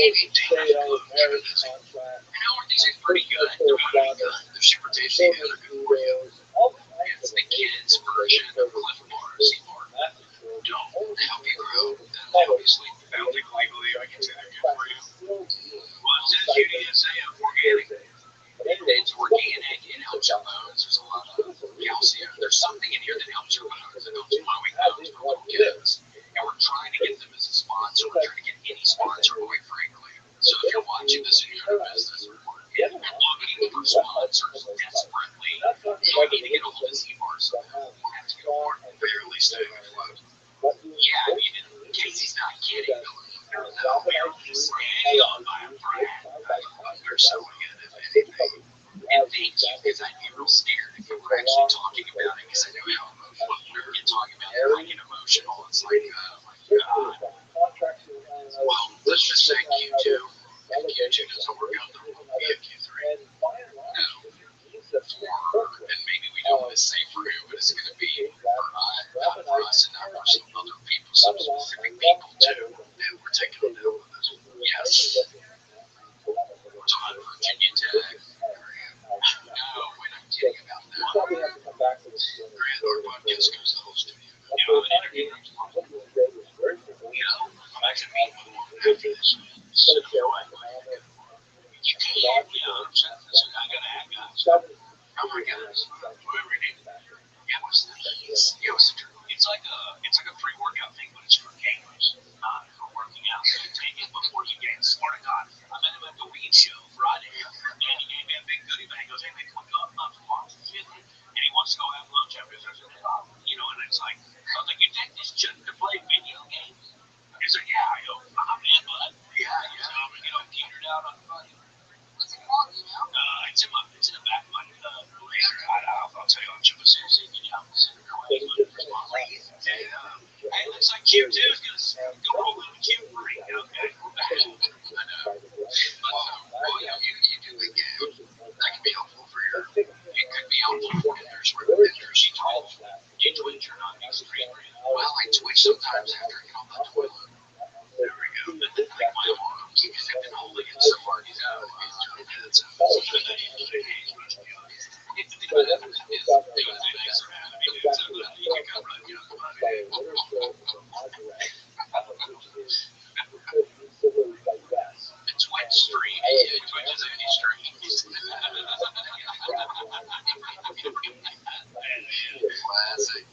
Maybe. These are pretty good. They're super tasty and they're good for you. It's the kids' version of Cliff Bar, C-Bar. Don't they help you grow? Then obviously, I don't think legally I can say they're good for you. Well, it says UDSA organic. it's organic. It helps your bones. There's a lot of calcium. There's something in here that helps your bones. It helps growing bones for little kids. And we're trying to get them as a sponsor. We're trying to get any sponsor, quite frankly. So if you're watching this and you're in a business, if you're looking for sponsors desperately, you need to get a hold of Z-Bars. You have to get a partner barely staying afloat. Yeah, I mean, Casey's not kidding. No, we're just standing on my brand. We're so good, if anything. And thank you, because I'd be real scared if we were actually talking about it, because I know how emotional you're talking about it. I get emotional. It's like, oh my God. Well, let's just say Q2. If Q2 doesn't work out, there will be a Q3. No. And maybe we don't want to say for who, but it's going to be not for us and not for some other people, some specific people too. And we're taking them down with us. Yes. We're talking Virginia Tech. No, we're not kidding about that. Grant, our podcast goes to the whole studio. I'm actually meeting with one after this. So, you can't, I gotta have guys. Oh my goodness. Whoever it is. Yeah, what's the nice? It's like a pre-workout thing, but it's for gamers, not for working out. So you take it before you game. Swear to God, I met him at the weed show Friday, and he gave me a big goodie bag. He goes, hey man, can we go up to Boston? And he wants to go have lunch after this. I said, and it's like, I was like, you take this chick to play video games? He's like, yeah. I go, I'm in, bud. Yeah. So, petered out on the buddy. What's it called, you know? It's in the back of my I'll tell you on Tuesday. Hey, it looks like Q2 is going to go over to Q3. Okay. I know. Well, you do the game. That can be helpful for your. It could be helpful for vendors. Where vendors, you Twitch or not? Well, I Twitch sometimes after I get on the toilet. There we go. But then like my arms, because I've been holding it so hard, he's out of his joint. That's Twitch stream. Twitch is any stream. Classic.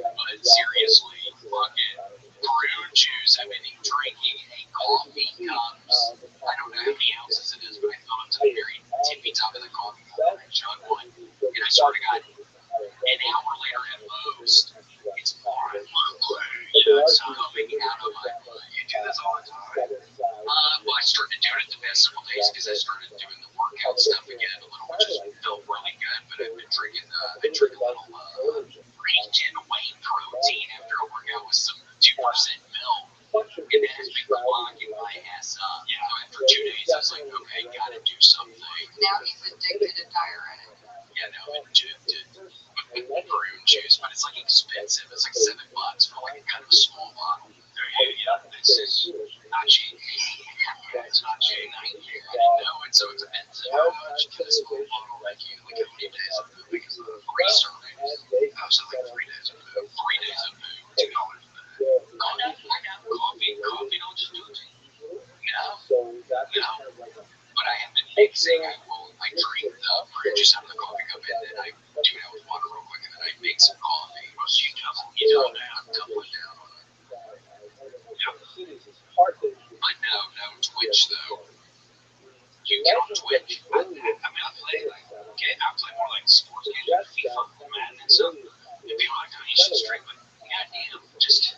But seriously, fucking prune juice. I've been drinking a coffee cups. I don't know how many ounces it is, but I thought it was the very tippy top of the coffee cup. I chugged one. And I sort of got an hour later at most. It's pouring it's coming out of my blood. You do this all the time. Well, I started doing it the past several days because I started doing the workout stuff again a little, which felt really good. But I've been drinking a little region whey protein after a workout with some 2% milk. And it has been clogging my ass up. So after 2 days, I was like, okay, gotta do something. Now he's addicted to diuretic. Yeah, no, I'm addicted to prune juice, but it's like expensive. It's like $7 for like a kind of a small bottle. This is not J. It's not J90. I didn't know it's so expensive. How much can a small bottle like you? Like how many days of food? Because of 3 servings. So like 3 days of food. 3 days of food. $2 for that. I know. Coffee don't just do it to you. No. But I have been mixing. I drink the fruit juice out of the coffee cup, and then I do it out with water real quick, and then I make some coffee. You double down on it. But no Twitch though. You get on Twitch. I play more like sports games, like FIFA, Madden, and stuff. And people are like, oh, you should stream, but goddamn, just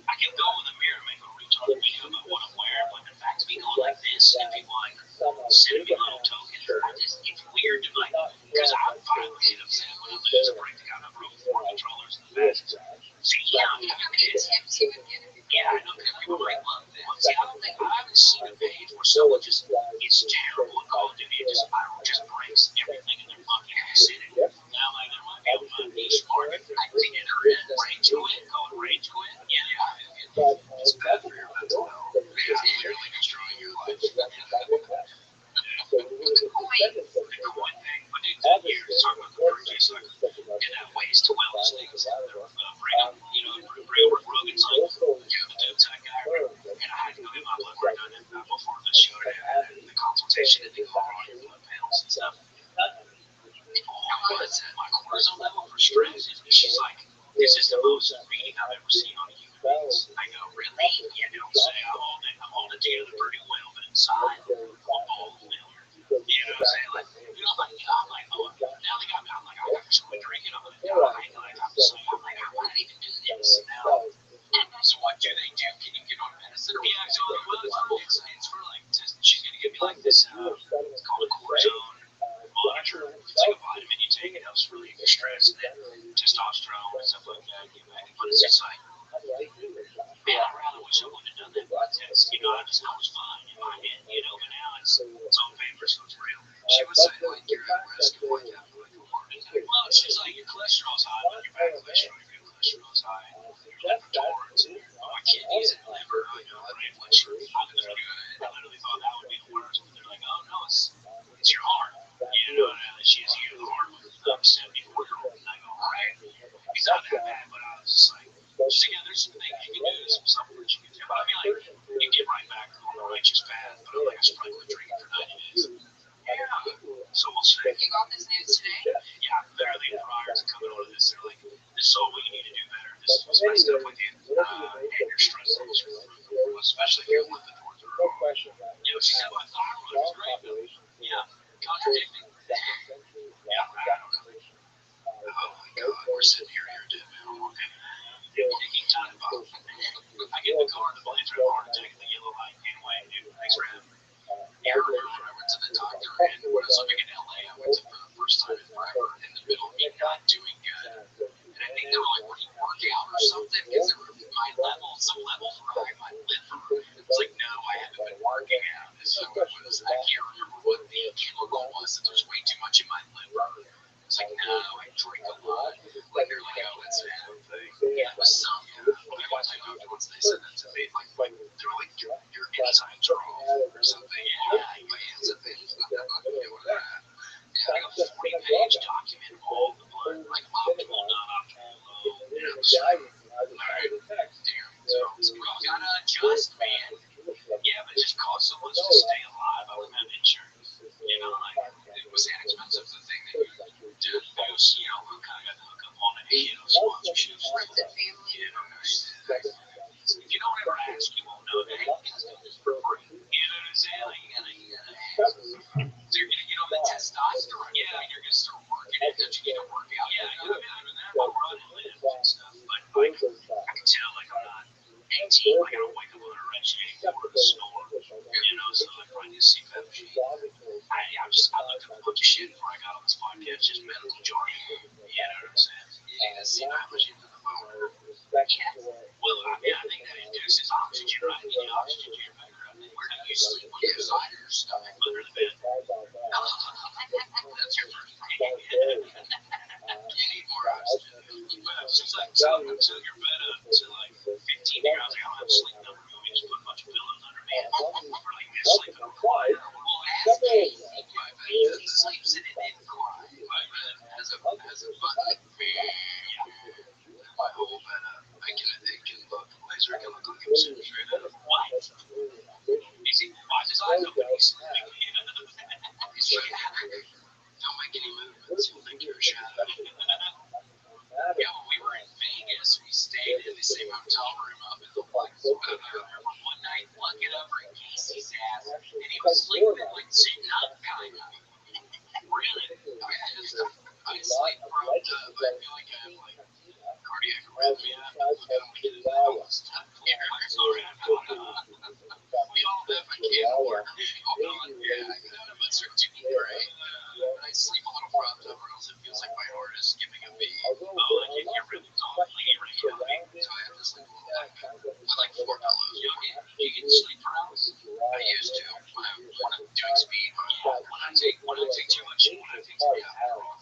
I can go in the mirror and make a retarded video about what I'm wearing, like the fact me going like this, and people like sending me little tokens. It's weird to like, because I finally get upset when I lose a break. I got broke 4 controllers in the fastest. See, I know that people might love that. See, I haven't seen a page where someone just is terrible at Call of Duty. It just breaks everything in their fucking vicinity. Now, like, there might be a niche market. I think enter in rage quit, call it rage quit. Yeah, it's bad for your mental health. blood work done before the show and the consultation and they go on your blood panels and stuff. What's that? My cortisol level for stress? And she's like, this is the most reading I've ever seen on a human being. I go, really? You don't say. I'm holding together pretty well, but inside, I'm all failure. You know what I'm saying? Like, I'm like, oh, now they got me. I'm like, I got to quit drinking. I'm gonna die. Like, I'm just like, why did I even do this? Now, so what do they do? Can you get on medicine? Yeah, so it's for like, she's gonna give me like this, it's called a cortisone monitor. It's like a vitamin you take. It helps relieve your stress and then testosterone and stuff like that. But it's just like, man, I rather wish I wouldn't have done that blood test. You know, I was fine in my head, you know, but now it's on paper, so it's real. She would say, like, you're at risk of like having like a heart attack. Well, she's like, your cholesterol's high, but your bad cholesterol, your good cholesterol's high. Your liver tolerance, my kidneys and liver, you know, brain fluctuation. I literally thought that would be the worst, but they're like, oh no, it's your heart. You know, she has you the heart with 74-year-old. And I go, all right, it's not that bad, but I was just like, yeah, there's some things you can do, some supplements you can do. But I mean, like, you get right back on the righteous path, but I'm like, I should probably quit drinking for 90 days. Yeah. So we'll see. You got this news today? Yeah, literally prior to coming on to this, they're like, this is all what you need to do better. This is what's messed up with you. And your stress levels are through, especially if you're living towards the road. You know, she said my thyroid was great, but yeah, contradicting. Yeah, I don't know. Oh my God, we're sitting here dead, man. I'm okay. Taking time off. I get in the car, the blades are hard, taking the yellow light, can't wait, dude. Thanks for having me. Yeah, I remember when I went to the doctor and when I was living in LA, I went to for the first time in forever in the middle of me not doing good. And I think they were like, what do you work out or something? Because there were my levels, some levels were high, my liver. It's like, no, I haven't been working out. So it was, I can't remember what the chemical was, that there's way too much in my liver. It's like, no, I drink a lot. Like, they're like, oh, it's a health thing. Yeah, it was something. I want to know once they said that to me, like they were like, your enzymes are off or something. Yeah, my enzymes. Yeah, I got a 40-page document, all the blood, like optimal, not optimal, low. You know, so, all right, damn. So we all gotta adjust, man. Yeah, but it just costs so much to stay alive. I wouldn't have insurance. You know, like, it was an expensive thing that you did. It was, you know, we kind of got to hook up on it, you know, sponsorships. Friends and family. You know, if you don't ever ask, you won't know that. Hey, guys, do this for free. You know what I'm saying? Like, you gotta ask. So you're gonna get on the testosterone. Yeah, you're gonna start working it. Don't you get to work out? Yeah, I mean, I'm running, live and stuff. But, like, I can tell, like, I'm not 18. Like, I don't wake up on a red shade or a snore. You know, so like, I need to see CPAP machine. I looked up a bunch of shit before I got on this podcast, just medical jargon. You know what I'm saying? You need a CPAP machine for the phone. Yeah. Well, I mean, I think that induces oxygen, right? You need oxygen to your better. I mean, where do you sleep when you're inside your stomach under the bed? That's your first thing. You need more oxygen. But since I took your bed up to like 15 years, I was like, I don't have sleep number. You want me to just put a bunch of pillows under me? Or like me to sleep in a recliner? Well, ask Casey. My bed sleeps in an incline. My bed has a button. Yeah. My whole bed up. It can look laser. It can look like I'm sitting straight up. What? You see, watch his eyes open. He's sleeping. He's like, don't make any movements. You'll think you're a shadow. Yeah, when we were in Vegas, we stayed in the same hotel room up in the Woods. I remember one night looking over at Casey's ass, and he was sleeping, like sitting up, kind of. Really? I sleep propped up. I feel like I have like cardiac arrhythmia. Look at him get it out. Sorry, we all have a kid or yeah, none of us are too great. I sleep a little propped up, or else it feels like my heart is skipping a beat. Oh, like you're really tall, like you're really heavy, so I have to sleep a little like that with like 4 pillows. You get sleep paralysis. I used to. When I'm doing speed, when I take too much, I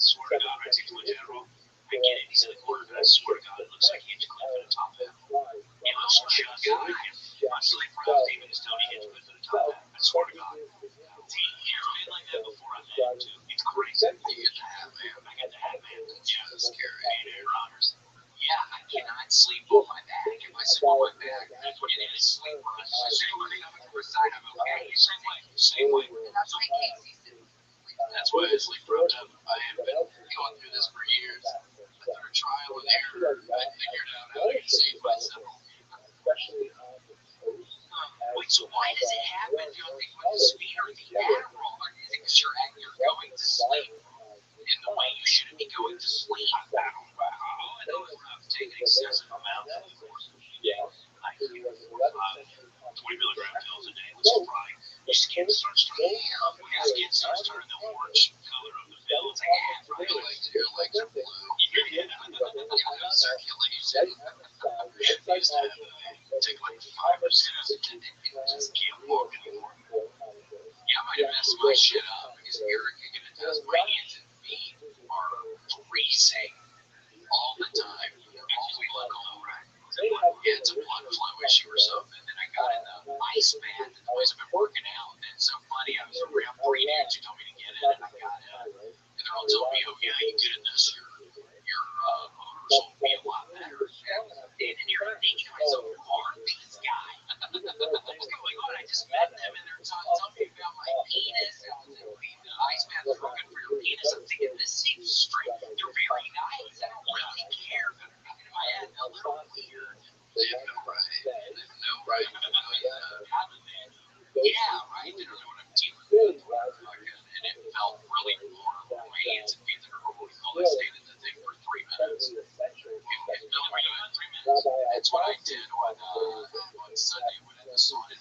swear to God, when I take too much Adderall, I get it. He's in the corner, but I swear to God, it looks like he hit clip in the top half. He looks just like my sleep paralysis, even his Tony hits clip in the top half. I swear to God. He ever been like that before? anyway. So that's why I sleep wrapped up. I have been going through this for years. Through trial and error, I figured out how to save myself. Wait, so why does it happen? Do you think with the speed or the Adderall? Or do you think you're going to sleep in the way you shouldn't be going to sleep? I don't know. All I know is when I'm taking excessive amounts of like 20 milligram pills a day, that's right. Your skin starts turning the orange color of the pill. It's like, your legs are blue. You have circulation. You just have take like 5 or 6 and just can't walk anymore. Yeah, I might have messed my shit up because Eric does my hands and feet are greasing all the time. Always blood all over. Yeah, it's a blood flow issue or something. And I got in the ice bath. And the boys have been working out. And it's so funny. I was around 3 dudes who told me to get in, and I got in. And they're all telling me, oh, yeah, you get in this, your motors will be a lot better. And then you're thinking to myself, who are these guys? What's going on? I just met them, and they're telling me about my penis. The ice bath is real good for your penis. I'm thinking, this seems straight. They're very nice. I don't really care. But in my head, a little weird. They have no right. Yeah, right. They don't know what I'm dealing with. And it felt really warm. My hands and feet that are normally cold. I stayed in the thing for 3 minutes. That's what I did on Sunday when I was on it.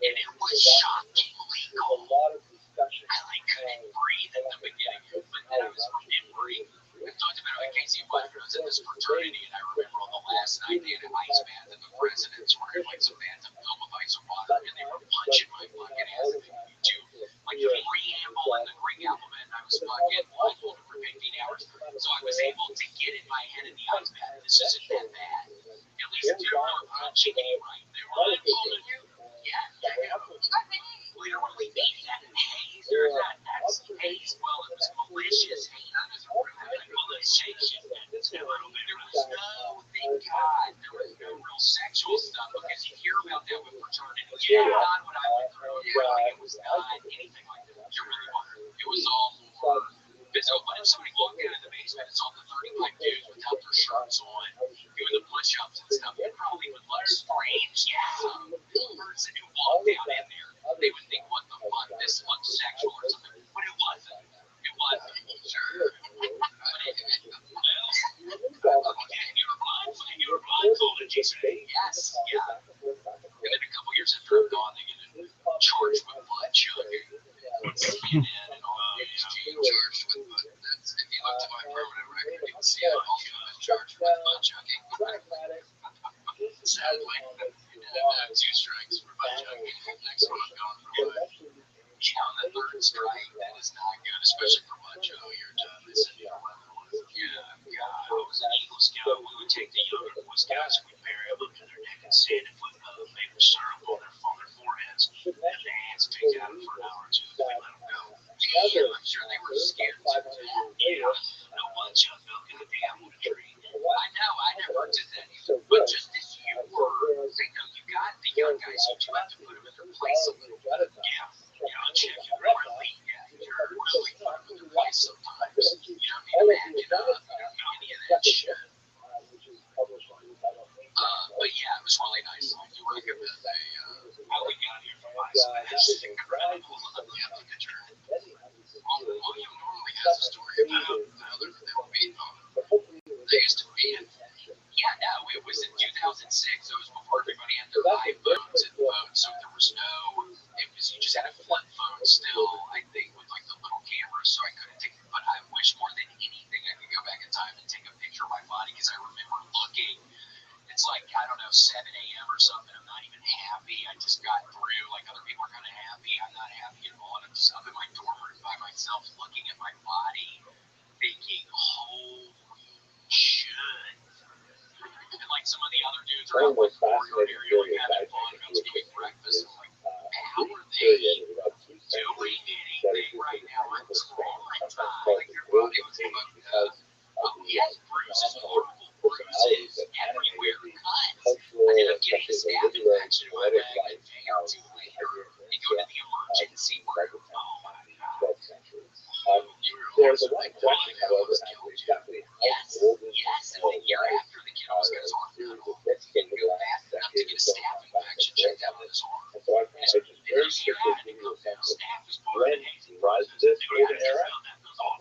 And it was shockingly cold. I couldn't breathe in the beginning, but then I was remembering. We've talked about it with Casey and Bud when I was in this fraternity, and I remember on the last night they had an ice bath, and the presidents were in like some bathtub filled with ice and water, and they were punching my fucking ass. They do like the preamble and the Greek alphabet, and I was fucking blindfolded for 15 hours, so I was able to get in my head in the ice bath. This isn't that bad. At least two were punching me right. They were blindfolded you. Yeah. Literally beat that haze or that's haze. Well, it was malicious haze. There was no, thank God, there was no real sexual stuff because you hear about that with fraternity. Yeah, not what I went through. It was not anything like that. It really wasn't. It was all more physical. But if somebody walked into the basement and saw the 35 dudes without their shirts on doing the push-ups and stuff, it probably would look strange. Yeah, the person who walked down in there, they would think, what the fuck, this looks sexual or something. But it wasn't. It wasn't. Sure. You were blindfolded, Jason. Yes, yeah. And then a couple years after I'm gone, they get charged with blood chugging. And all charged with blood. That's, if you look to my permanent record, you can see I've also been charged with blood chugging. Sadly, and 2 strikes for blood chugging. Next one I'm gone for life. On the 3rd strike, that is not good, especially for blood chug. You're done. They said you're God, I was an Eagle Scout. We would take the younger Boy Scouts and we'd bury them up to their neck and stand and put maple syrup on their foreheads. And their hands take out for an hour or 2 if we let them go. Damn, I'm sure they were scared to death. Yeah, no blood chug milk in the apple tree. I know, I never did that either. But just as you were, you got the young guys, you do have to put them in their place a little bit. Yeah. You're really put them in their place sometimes. You don't need to back it up. You don't need any of that shit. But yeah, it was really nice. I do recommend how we got here from my side. It's incredible. Yeah, look at your William normally has a story about how they were beating on him. They used to beat him. Yeah, no, it was in 2006. It was before everybody had their iPhones and phones, so there was no. You just had a flip phone still, I think, with like the little camera, so I couldn't take it. But I wish more than anything I could go back in time and take a picture of my body because I remember looking. It's like, I don't know, 7 a.m. or something. I'm not even happy. I just got through. Like, other people are kind of happy. I'm not happy at all. And I'm just up in my dorm room by myself looking at my body, thinking, holy shit. And like some of the other dudes are out with Mario area, like having fun, about to eat breakfast. I'm like, how are they doing anything right now? I'm traumatized. Like, your body was fucked up. He has bruises, horrible bruises everywhere, cuts. I ended up getting a staph infection in my leg a day or 2 later. There's a one question, however, actually, exactly how old is Yes, and the year after the kid was got his arm cut off, he didn't go fast enough to get a staph infection checked out on his arm. and so I found I just very quickly give you a sense of when he rises this golden era,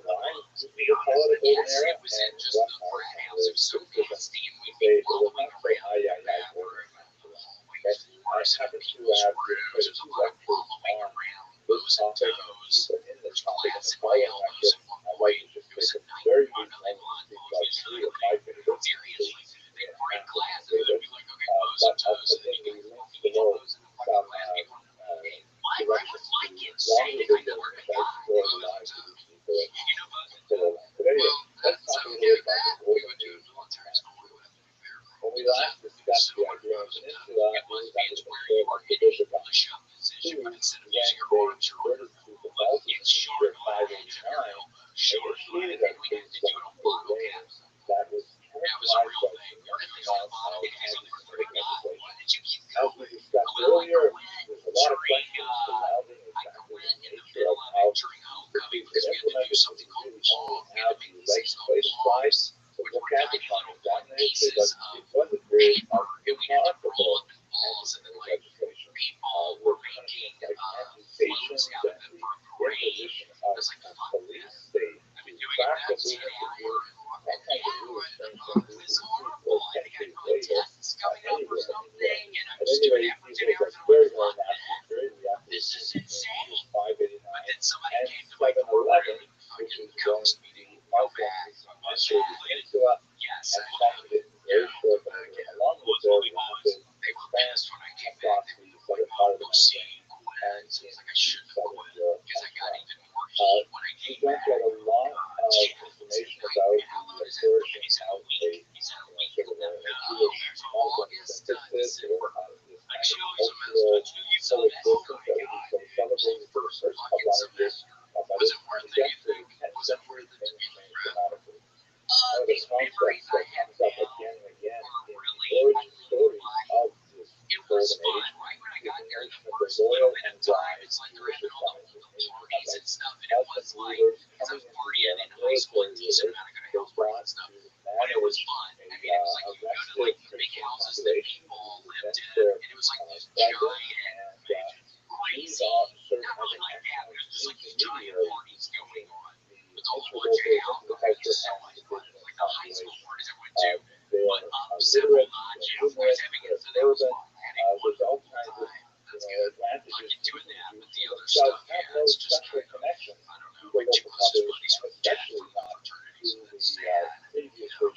why we call it a golden Yes, era, it was and in just what the are warehouse. It was so nasty, and we'd they be will following not say, around the I bathroom, ordered. hallways, floors, I happen and to people's have rooms. There's a lot of following around, nose and toes. in the There's topic glass of in my following elbows at one point. It was a very nightmare. good I one. movies that I couldn't seriously. They'd break glass, and they'd be like, okay, nose and toes, and then you get fucking elbows in the fucking glass. People are like, what? I was like insane. I swear to God. You know, But anyway, let's talk a little bit about the we golden would do age. military school. We would have to prepare for When we last discussed the idea of the peninsula, it was where you are hitting the shove position, but instead of using your arms or your elbow, it's short on the edge of your elbow, short on it, and we had to do it on bottle caps. That was That was a real thing. One of these on bottle caps, I'm like, good God, why did you keep as we going? discussed Well, like earlier, I went there's a lot of during, questions surrounding I exactly went the in the nature middle of of how it during homecoming because we had to do something called POG. We had to make these things called POGs, which were tiny little like pieces of paper, and we had to roll up in balls, and then like people were making floats out of it for a parade. It was like fun, man. I've been doing it that 10 hours. It was horrible. I think I got tests coming up or something, and I'm just doing it for 10 hours. And I'm like, fuck that. This is insane. But then somebody came to my door and fucking coaxed me to go back. So I was like, yes, I should. Yeah, go back. And what was funny was they were pissed when I came back. They were like, oh, we'll see you quit. So I was like, I shouldn't have quit because I got even more heat when I came back. Get a lot of information about How long is it? He's in a week. He's in a week. Here's August, December. Like, she always amazed me. You saw that? Oh my God. The first fucking semester. Was it worth anything? Was it worth it to be around? These memories I have now were really like, it was fun. Right when I got there, the first little bit of time, it's like they're having all the parties and stuff, and it was like, because I was partying in high school, a decent amount of good house parties and stuff, but it was fun. I mean, it was like you go to like big houses that people lived in, and it was like these giant, crazy, not really like that, but it was just like these giant parties going on. With a whole bunch of alcohol, it's so much fun. Like the high school parties I went to, but up several notches. I was having infidels fun. Having one whole time. That's good. I can do that, but the other stuff, yeah, it's just kind of, I don't know, my two closest buddies are dead from the fraternities, and it's sad. You know?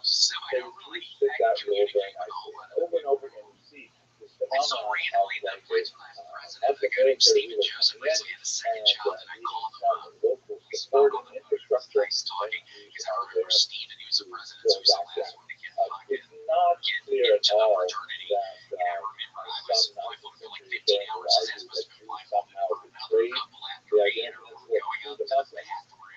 So I don't really communicate with a whole lot of people. And so randomly, the vice president of the Gooding Stephen Joseph recently had a second child, and I called him up. We spoke on the phone. It was nice talking, because I remember Stephen, he was the president, so he was the last one to get fucking get into the fraternity. And I remember I was joyful for like 15 hours. His ass must have been joyful for another couple after me, and we were going out to the bathroom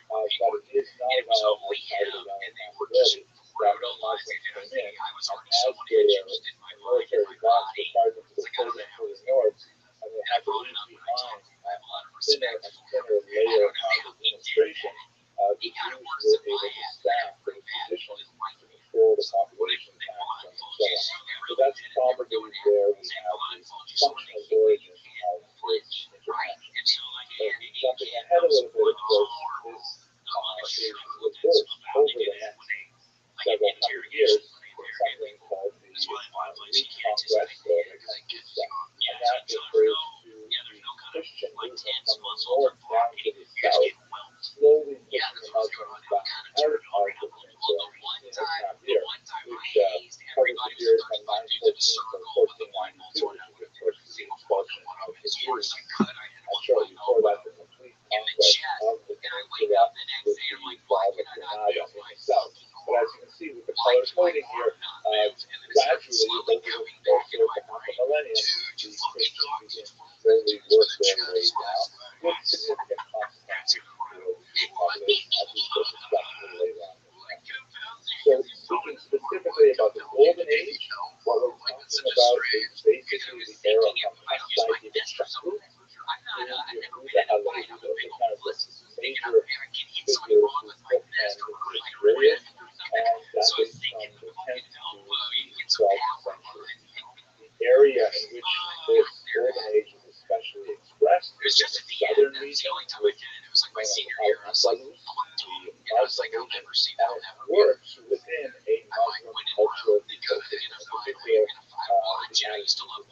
where people were, and it was only him, and they were just brutalizing him. I think I was already someone interested in my mind and my body. It's like, I don't know how he's doing it. And I brought it up when I talked to him. I have a lot of respect for him. I don't know how he did that. He kind of works at my ass, but I have pretty bad with his wife. When they blindfold you, so they really did it. They were doing it. They blindfold you so they can't flinch, right? And so like, and you can't go support the harm. I'm not sure what that's about. They do that when they, like in interrogation, when they interrogate people. That's why in my place you can't anticipate the answer because it catches you off. Yeah, so there's no kind of like tense muscles or blocking. You're just getting whelmed. Yeah, that's what's going on. Now kind of turn around. Well, the one time I hazed everybody was the first 5 dudes in a circle with the blindfolds on. I would have taken a single fucking one of them as far as I could. I hit one with my elbow in the chest, and I wake up the next day and I'm like, why can I not move my fucking But as you can see with the color coding here, gradually slowly coming back into my brain. Dude, you fucking talk to slowly work their way Jews down with significant consequences to the population as we push it back later on. So speaking specifically about the golden age, what we're talking about is basically the era from outside the structure. I'm not, I've never been in a fight. I'm a big old pussy. Thinking I'm American,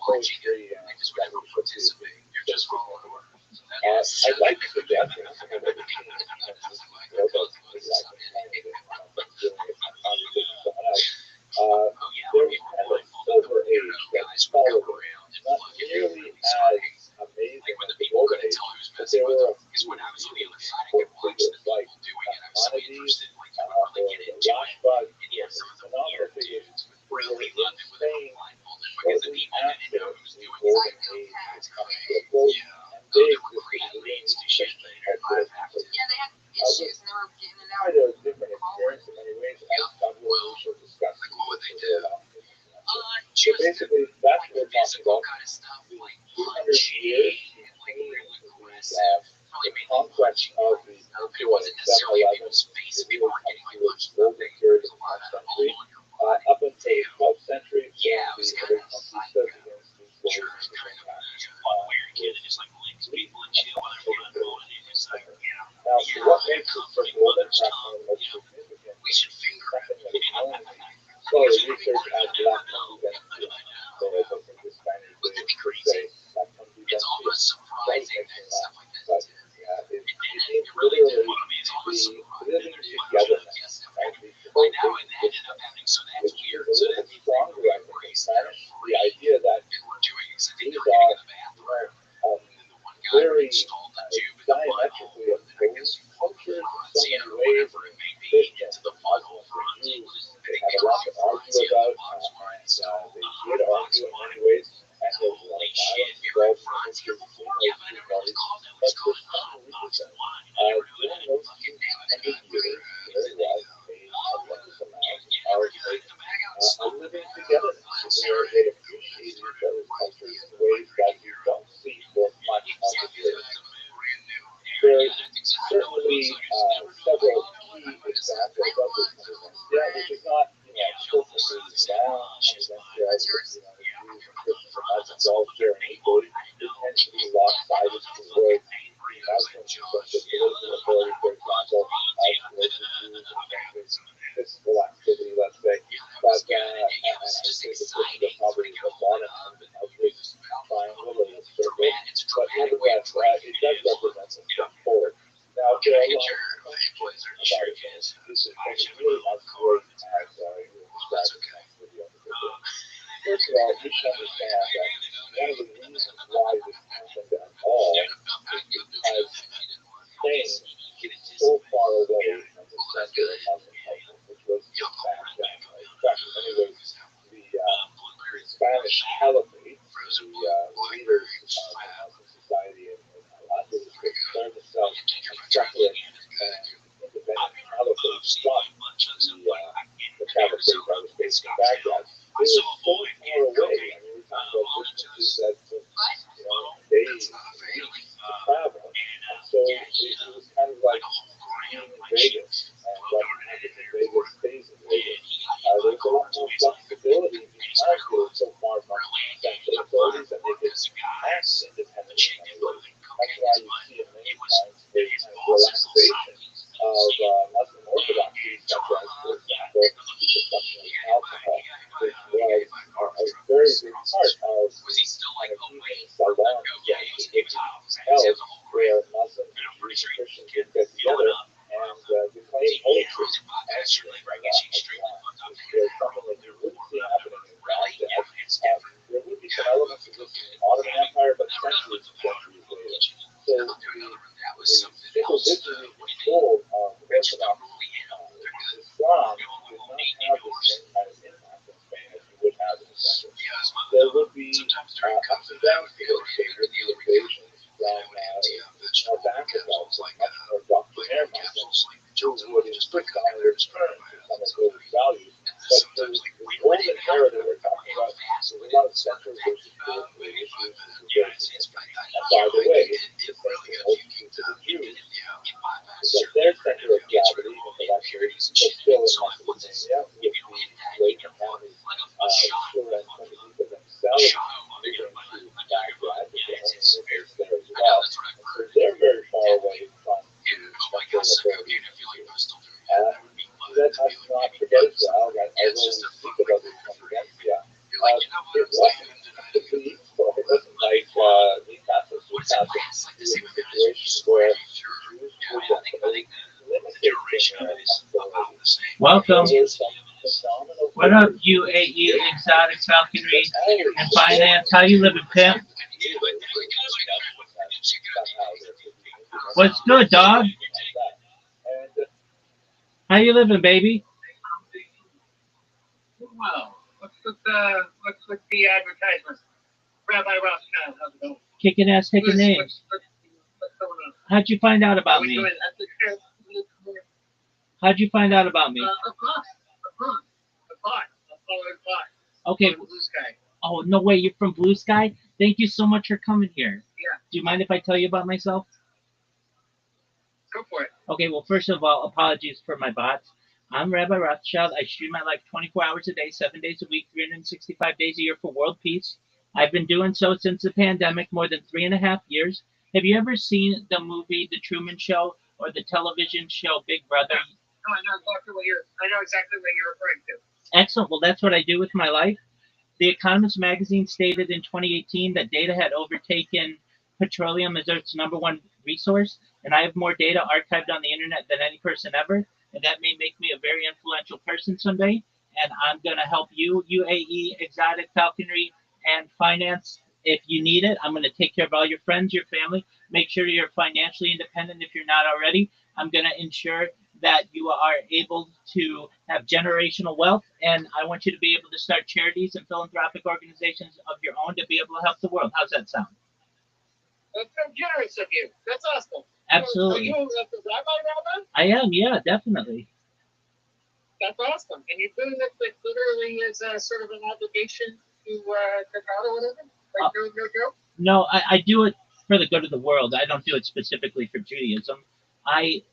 poetry and that would participate. You're just following work. I'd like to suggest this. I never seen it. There was kind of a silver age that followed it. Not nearly as amazing as the gold age, but there were a few figures like Maimonides, or Rothschild, phenomenal figures who were insane shortly after the golden age was coming to a close, and they existed within the Christian culture. Issues and they were getting it out. Quite a different experience in many ways, as God willing we shall discuss. So basically, that's what we're talking about. 200 years between the conquest of the Empire in 711, it really comes to its golden period of the 10th century, up until the 12th century, the other conquistas against the Spanish. Now, what makes it so golden, perhaps one of the most significant, is something that only scholarly research has left unprecedented. So I think the Spaniards would say that unprecedented does make me laugh, but yeah, it means literally the living togetherness, right? The coexistence, which is a little bit stronger, I think, in Spanish. The idea that these are very diametrically opposed cultures in so many ways. Christians, Muslims, and Jews, they had a lot to argue about, and they did argue in many ways, and there was a lot of violence involved in the history between those two parties. But for some reason, during those 200 years, there was a tremendous amount of living togetherness, where they appreciated each other's cultures in ways that you don't see for much of the church. There's certainly several key examples of this convivencia, which is not, perfectly round convivencia, as Jews and Christians and Muslims all share equally. It tends to be lopsided toward the Muslims in terms of political authority, for example, as towards the Jews in terms of physical activity, let's say. But and I think the Christians are probably the bottom of this triangle or this circle. But nevertheless, it does represent a step forward. Now, there are a lot of questions about it. This is really not great as you described in that video. First of all, you should understand that one of the reasons why this happened at all is because Spain is so far away from the center of Muslim culture, which was Baghdad. In fact, in many ways, the Spanish Caliphate, the leaders of the Muslim society in Al-Andalus, they declared themselves separate and independent caliphate from the caliphate that was based in Baghdad. They were so far away. I mean, we're talking about distances that took days, weeks to travel. And so it was kind of like being in Vegas, and what happens in Vegas stays in Vegas. There was a lot more flexibility because they were so far from central authorities that they could act independently in many ways. That's why you see in many times a kind of relaxation of Muslim orthodoxy, such as, for example, the consumption of alcohol, which was a very big part of the kind of evening salons that would be held, where Muslims and Jews and Christians would get together and declaim poetry as something that you wouldn't see happening in Baghdad. There would be some elements of this in the Ottoman Empire, but centuries and centuries later. So the single visionary control of Orthodox Islam would not have the same kind of impact in Spain as you would have in the center. There would be ups and downs to those behaviors, the invasions from North Africa, like much more doctrinaire Muslims, who would insist on a return to some of those values. But the golden era that we're talking about, there's a lot of center versus periphery issues, which is very significant. And by the way, it's the same thing also to the Jews, because their center of gravity, intellectually, was still in Mesopotamia, with the great economies, Shura and Quintanilla themselves moving to Baghdad, but the only base there as well. And so they're very far away from the central authorities. Let us not forget as well that although we it's like the same amount where yeah, I think the duration of it is about the same. Welcome. What up, UAE Exotic Falconry and Finance? How you living, pimp? What's good, dog? How you living, baby? Wow. What's with the advertisement? Rabbi Rothschild, how's it going? Kicking ass, taking names. What's going on? How'd you find out Are about we me? doing ethics here? How'd you find out about me? A bot. A follower bot. Okay. Blue Sky. Oh, no way. You're from Blue Sky? Thank you so much for coming here. Yeah. Do you mind if I tell you about myself? Go for it. Okay, well, first of all, apologies for my bots. I'm Rabbi Rothschild. I stream my life 24 hours a day, 7 days a week, 365 days a year for world peace. I've been doing so since the pandemic, more than 3.5 years. Have you ever seen the movie The Truman Show or the television show Big Brother? No, I know exactly what you're referring to. Excellent. Well, that's what I do with my life. The Economist magazine stated in 2018 that data had overtaken petroleum as its number one resource, and I have more data archived on the internet than any person ever, and that may make me a very influential person someday. And I'm going to help you, UAE, Exotic Falconry, and Finance. If you need it, I'm going to take care of all your friends, your family. Make sure you're financially independent if you're not already. I'm going to ensure that you are able to have generational wealth, and I want you to be able to start charities and philanthropic organizations of your own to be able to help the world. How's that sound? That's so generous of you. That's awesome. Absolutely. So, are you a rabbi? I am, yeah, definitely. That's awesome. And you're doing this like literally as a sort of an obligation to God or whatever? Like no joke? No, I do it for the good of the world. I don't do it specifically for Judaism. I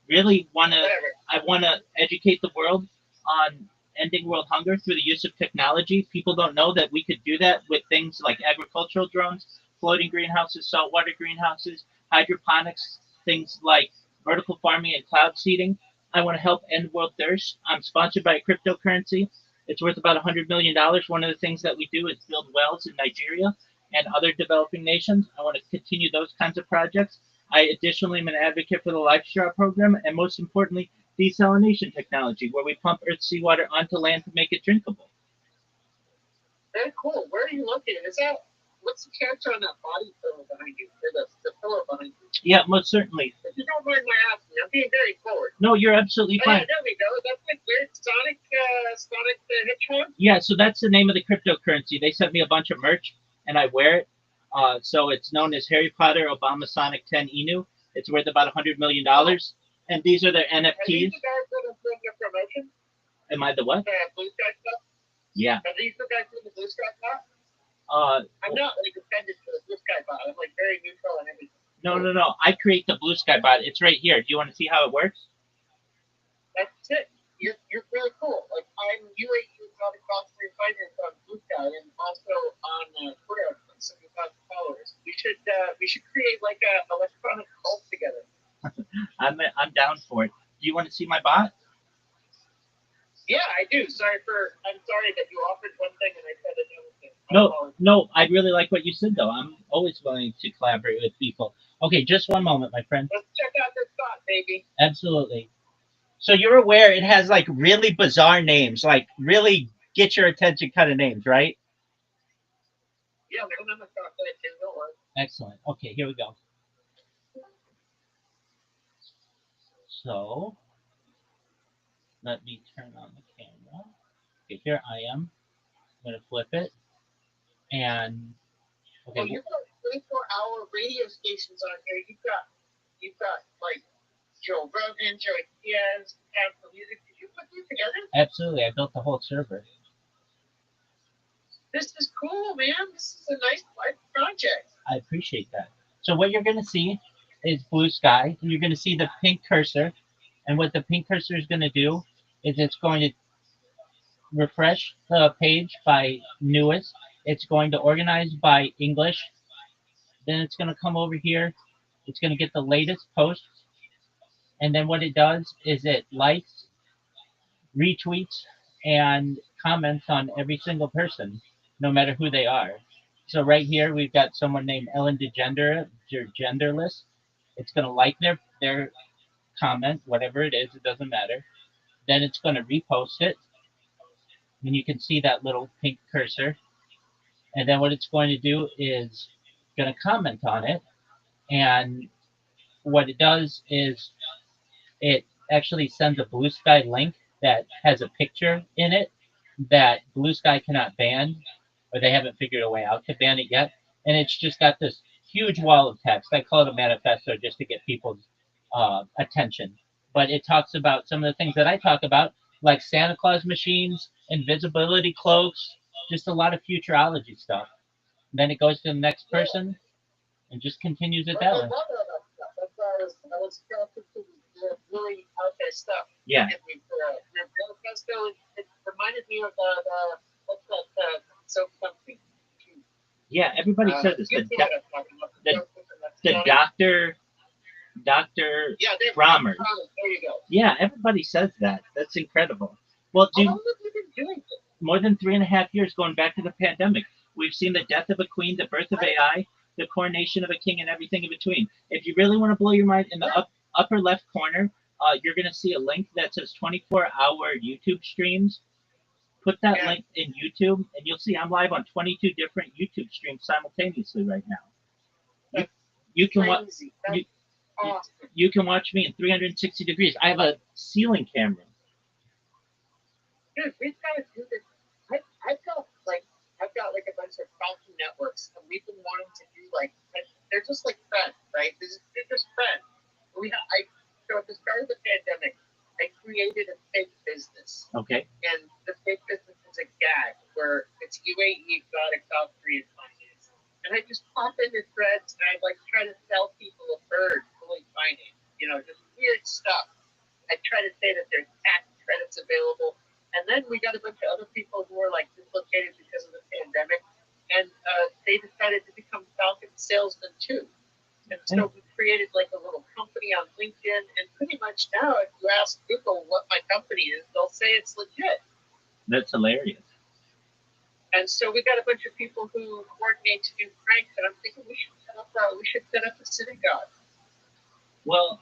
really want to educate the world on ending world hunger through the use of technology. People don't know that we could do that with things like agricultural drones, floating greenhouses, saltwater greenhouses, hydroponics, things like vertical farming and cloud seeding. I want to help end world thirst. I'm sponsored by a cryptocurrency. It's worth about $100 million. One of the things that we do is build wells in Nigeria and other developing nations. I want to continue those kinds of projects. I additionally am an advocate for the Life Straw program, and most importantly, desalination technology, where we pump earth seawater onto land to make it drinkable. Very cool. Where are you located? What's the character on that body pillow behind you? Or the pillow behind you? Yeah, most certainly. If you don't mind my asking, I'm being very forward. No, you're absolutely fine. Yeah, there we go. That's like weird Sonic hedgehog. Yeah, so that's the name of the cryptocurrency. They sent me a bunch of merch, and I wear it. So it's known as Harry Potter Obama Sonic 10 Inu. It's worth about $100 million. And these are their NFTs. Are these the guys that are doing the promotion? Am I the what? Blue Sky stuff? Yeah. Are these the guys doing the Blue Sky stuff? I'm not like offended for the Blue Sky bot. I'm like very neutral and everything. No. I create the Blue Sky bot. It's right here. Do you want to see how it works? That's it. You're really cool. Like I'm UAE Exotic Falconry Finance on Blue Sky and also on Twitter with 75 followers. We should create like a electronic cult together. I'm down for it. Do you want to see my bot? Yeah, I do. I'm sorry that you offered one thing and I said another thing. No, I really like what you said though. I'm always willing to collaborate with people. Okay, just one moment, my friend. Let's check out this bot, baby. Absolutely. So you're aware it has like really bizarre names, like really get your attention kind of names, right? Yeah, we don't have a chocolate too, don't worry. Excellent. Okay, here we go. So let me turn on the camera. Okay, here I am. I'm gonna flip it. And okay. Well, you've got 24-hour radio stations on here. You've got like Joe Rogan, Joey Diaz, Apple Music. Did you put these together? Absolutely. I built the whole server. This is cool, man. This is a nice life project. I appreciate that. So what you're going to see is Blue Sky, and you're going to see the pink cursor. And what the pink cursor is going to do is it's going to refresh the page by newest. It's going to organize by English. Then it's going to come over here. It's going to get the latest posts. And then what it does is it likes, retweets, and comments on every single person, no matter who they are. So right here we've got someone named Ellen Genderless. It's going to like their comment, whatever it is, it doesn't matter. Then it's going to repost it, and you can see that little pink cursor. And then what it's going to do is going to comment on it, and what it does is it actually sends a Blue Sky link that has a picture in it that Blue Sky cannot ban, or they haven't figured a way out to ban it yet. And it's just got this huge wall of text. I call it a manifesto just to get people's attention. But it talks about some of the things that I talk about, like Santa Claus machines, invisibility cloaks, just a lot of futurology stuff. And then it goes to the next person and just continues it that way. I was talking to really out there stuff. Yeah. And the manifesto, it reminded me of what's that soap company? Yeah, everybody says this. You know what I'm talking about. The Dr. Brahmer. There you go. Yeah, everybody says that. That's incredible. Well, How dude, long have you been doing this? more than 3.5 years going back to the pandemic. We've seen the death of a queen, the birth of AI, the coronation of a king, and everything in between. If you really want to blow your mind, in the upper left corner, you're going to see a link that says 24-hour YouTube streams. Put that link in YouTube, and you'll see I'm live on 22 different YouTube streams simultaneously right now. You can watch. You can watch me in 360 degrees. I have a ceiling camera. Dude, we've got to do this. I've got like a bunch of fountain networks, and we've been wanting to do they're just like friends, right? They're just friends. So at the start of the pandemic, I created a fake business. Okay. And the fake business is a gag where it's UAE exotic South Korean finance. And I just pop into threads and I try to sell people a bird fully financed, just weird stuff. I try to say that there's tax credits available. And then we got a bunch of other people who were dislocated because of the pandemic. And they decided to become Falcon salesmen too. And so we created a little company on LinkedIn. And pretty much now, if you ask Google what my company is, they'll say it's legit. That's hilarious. And so we got a bunch of people who coordinate to do pranks. And I'm thinking we should set up a synagogue. Well,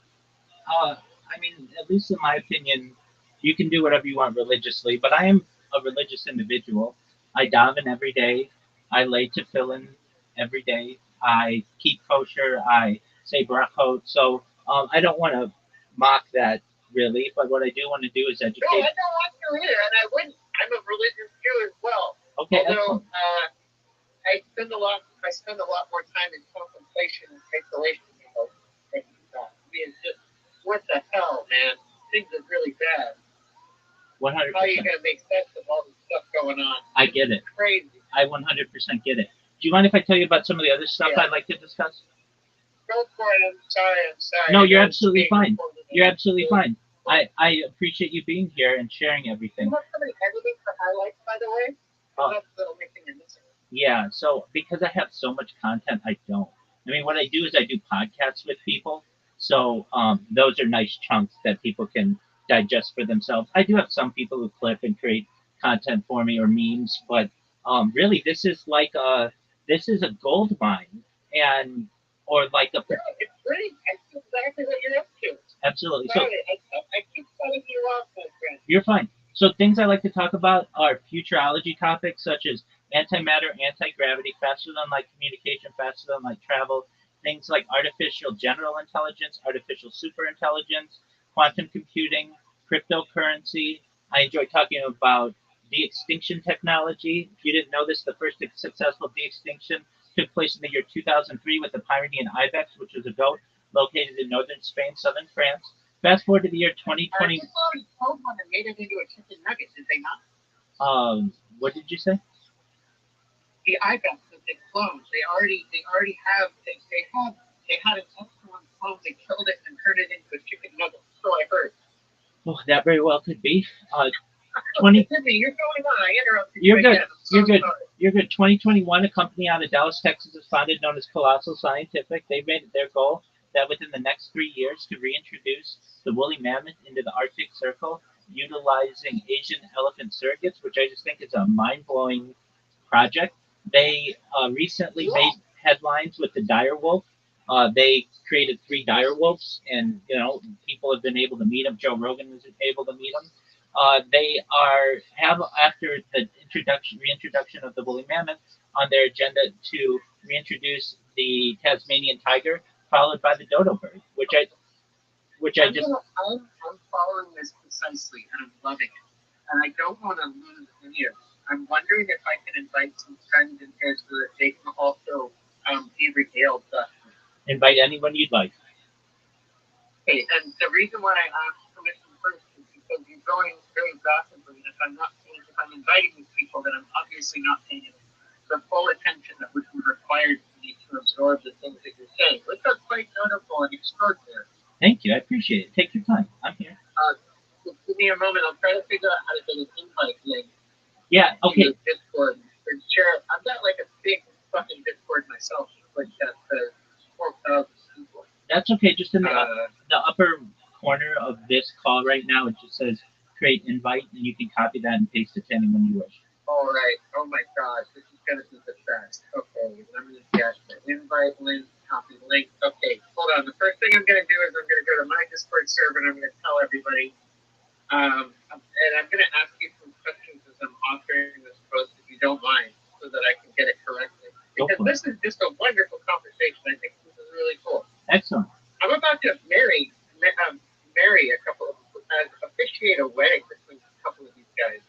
I mean, at least in my opinion, you can do whatever you want religiously, but I am a religious individual. I daven every day. I lay tefillin every day. I keep kosher. I say brachot. So I don't want to mock that really, but what I do want to do is educate. No, I don't want to either, and I wouldn't. I'm a religious Jew as well. Okay. Although I spend a lot more time in contemplation and isolation. It's just, what the hell, man? Things are really bad. 100%. How are you going to make sense of all this stuff going on? I get it. It's crazy. I 100% get it. Do you mind if I tell you about some of the other stuff I'd like to discuss? Go for it. I'm sorry. No, you're absolutely fine. You're absolutely fine. I appreciate you being here and sharing everything. You want somebody editing for highlights, by the way? That's the only thing you're missing. Yeah, so because I have so much content, I don't. I mean, what I do is I do podcasts with people. So those are nice chunks that people can digest for themselves. I do have some people who clip and create content for me or memes, but really this is a gold mine, or like a. It's pretty. That's exactly what you're up to. Absolutely. Sorry, I keep cutting you off, my friend. You're fine. So things I like to talk about are futurology topics such as antimatter, anti-gravity, faster than light communication, faster than light travel, things like artificial general intelligence, artificial superintelligence, quantum computing, cryptocurrency. I enjoy talking about de-extinction technology. If you didn't know this, the first successful de-extinction took place in the year 2003 with the Pyrenean ibex, which was a goat located in northern Spain, southern France. Fast forward to the year 2020. They already told one and made it into a chicken nugget, did they not? What did you say? The ibex that they cloned. They had an excellent clone. They killed it and turned it into a chicken nugget. So I heard. Oh, that very well could be. 20. You're going on. I interrupted you. You're good. Again. You're good. Sorry. You're good. 2021, a company out of Dallas, Texas, is founded known as Colossal Scientific. They've made it their goal that within the next 3 years to reintroduce the woolly mammoth into the Arctic Circle, utilizing Asian elephant surrogates, which I just think is a mind-blowing project. They recently made headlines with the dire wolf. They created 3 dire wolves, and people have been able to meet them. Joe Rogan was able to meet them. They have after the reintroduction of the woolly mammoth on their agenda to reintroduce the Tasmanian tiger, followed by the dodo bird, which I just I'm following this precisely, and I'm loving it. And I don't want to lose any of it. I'm wondering if I can invite some friends in here so that they can also be regaled. invite anyone you'd like. Okay, and the reason why I asked permission first is because you're going very rapidly, and if I'm inviting these people, then I'm obviously not paying the full attention that would be required for me to absorb the things that you're saying, which are quite notable and extraordinary. Thank you. I appreciate it. Take your time. I'm here. Just give me a moment. I'll try to figure out how to get an invite link. Yeah, okay. Discord and share. I've got like a big fucking Discord myself, like that 4,000 people. That's okay. Just in the upper corner of this call right now, it just says create invite, and you can copy that and paste it to anyone you wish. All right. Oh my gosh, this is gonna be the best. Okay, let me get the invite link, copy link. Okay, hold on. The first thing I'm gonna do is I'm gonna go to my Discord server and I'm gonna tell everybody. And I'm gonna ask you some questions as I'm authoring this post, if you don't mind, so that I can get it correctly. Because this is just a wonderful conversation. I think this is really cool. Excellent. I'm about to marry a couple of officiate a wedding between a couple of these guys.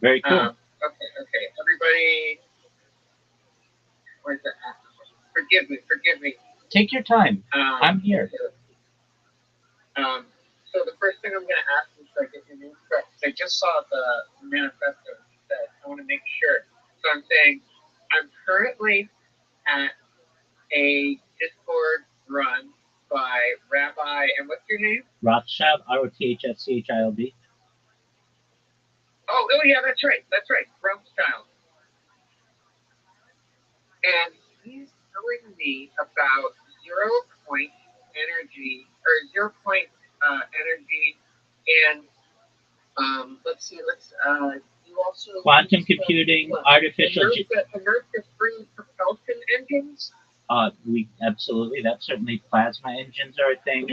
Very cool. Okay. Everybody, where's that? Forgive me. Take your time. I'm here. So the first thing I'm going to ask is I get your name correct. I just saw the manifesto that I want to make sure. So I'm saying I'm currently at a Discord run by Rabbi, and what's your name? Rothschild, Rothschchild. Oh yeah, that's right. Rothschild. And he's telling me about 0 point energy, or 0 point energy, and let's you also quantum computing, artificial inertia-free propulsion engines. We absolutely. That's certainly plasma engines are a thing.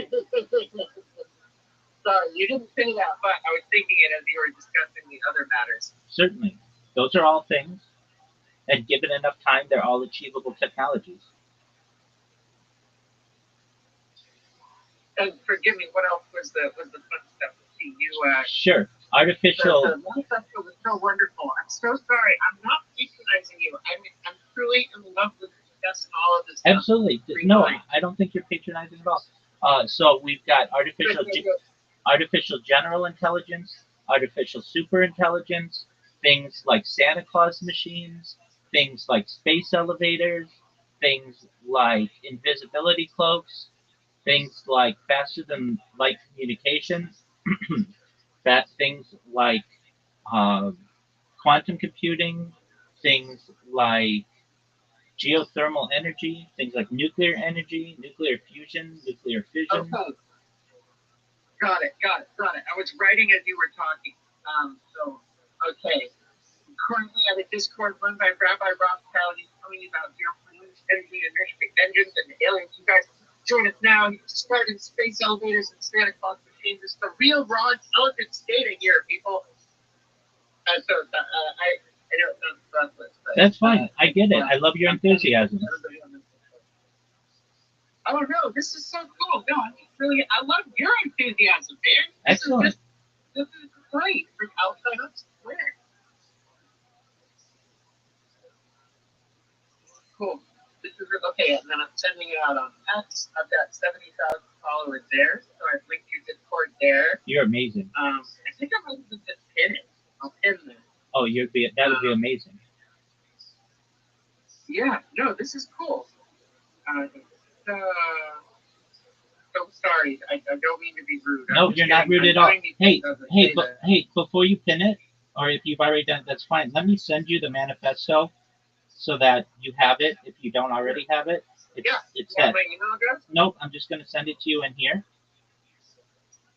Sorry, you didn't say that, but I was thinking it as you were discussing the other matters. Certainly, those are all things, and given enough time, they're all achievable technologies. And forgive me, what else was the fun stuff? Sure. Artificial. The manifesto was so wonderful. I'm so sorry. I'm not patronizing you. I'm truly in love with discussing all of this stuff. Absolutely. No, I don't think you're patronizing at all. So we've got artificial general intelligence, artificial super intelligence, things like Santa Claus machines, things like space elevators, things like invisibility cloaks, things like faster than light communications, things like quantum computing, things like geothermal energy, things like nuclear energy, nuclear fusion, nuclear fission. Okay. Got it. I was writing as you were talking. Okay. Currently at a Discord run by Rabbi Rothschild, he's telling you about 0 point energy, engines, and aliens. You guys join us now. You start in space elevators and Santa Claus machines. It's the real raw intelligence data here, people. I know it sounds breathless, but that's fine. I get it. I love your enthusiasm. Oh no, this is so cool. No, I love your enthusiasm, man. Excellent. This is great for outside of square. Cool. This is okay, and then I'm sending it out on X. I've got 70,000 followers there, so I've linked your Discord there. You're amazing. I think I'm going to just pin it. I'll pin this. Oh, that would be amazing. Yeah, no, this is cool. So sorry, I don't mean to be rude. No, you're not rude at all. Hey, before you pin it, or if you've already done it, that's fine. Let me send you the manifesto so that you have it if you don't already have it. It's that. My email address? Nope, I'm just going to send it to you in here.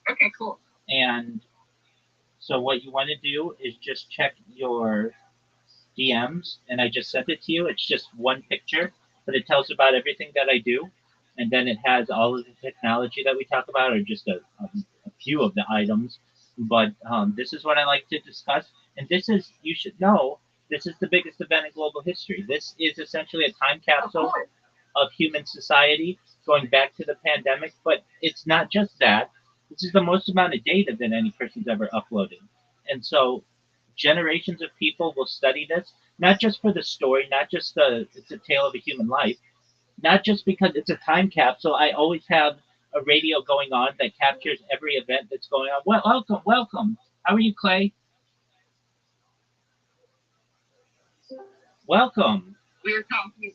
Okay, cool. And so what you want to do is just check your DMs, and I just sent it to you. It's just one picture, but it tells about everything that I do, and then it has all of the technology that we talk about, or just a few of the items. But this is what I like to discuss, and this is, you should know, this is the biggest event in global history. This is essentially a time capsule of human society going back to the pandemic, but it's not just that. This is the most amount of data that any person's ever uploaded. And so generations of people will study this, not just for the story, not just it's a tale of a human life, not just because it's a time capsule. I always have a radio going on that captures every event that's going on. Well, welcome, welcome. How are you, Clay? Welcome. We were talking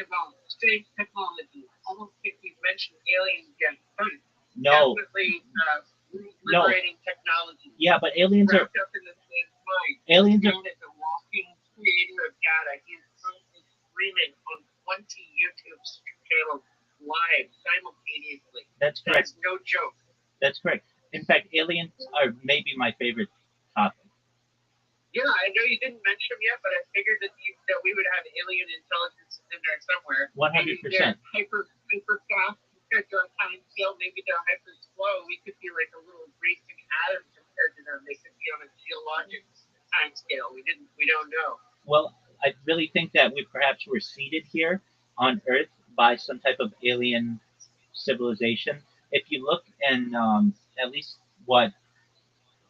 about space technology. I don't think we've mentioned aliens yet. No, Definitely no. liberating technology. Yeah, but aliens are Wrapped up in the same mind. aliens are Known as the walking creator of data. He is currently streaming on 20 YouTube channels live simultaneously. that's correct. That's no joke. That's correct. In fact, aliens are maybe my favorite topic. Yeah, I know you didn't mention them yet, but I figured that we would have alien intelligence in there somewhere. 100%. Maybe they're hyper fast compared to our time scale. Maybe they're hyper slow. We could be like a little racing atom compared to them. They could be on a geologic time scale. We don't know. Well, I really think that we perhaps were seeded here on Earth by some type of alien civilization. If you look and at least what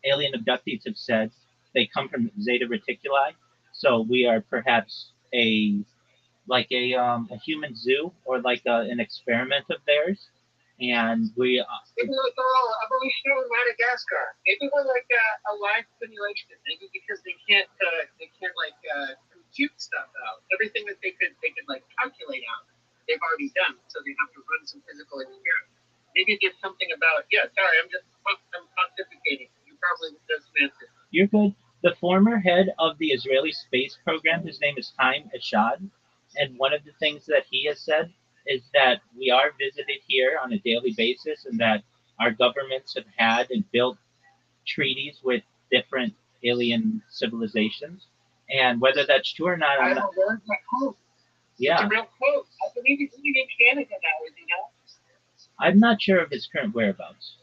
alien abductees have said, they come from Zeta Reticuli. So we are perhaps a human zoo, or like an experiment of theirs, and we Maybe like a little evolutionary Madagascar. Maybe we're like a live simulation. Maybe because they can't compute stuff out. Everything that they could like calculate out, they've already done. So they have to run some physical experiments. Maybe there's something about Sorry, I'm pontificating. You probably just answered. You're good. The former head of the Israeli space program, his name is Chaim Eshad, and one of the things that he has said is that we are visited here on a daily basis, and that our governments have had and built treaties with different alien civilizations. And whether that's true or not, I don't know. Where's that quote? It's a real quote. I believe he's living in Canada now, is he not? I'm not sure of his current whereabouts.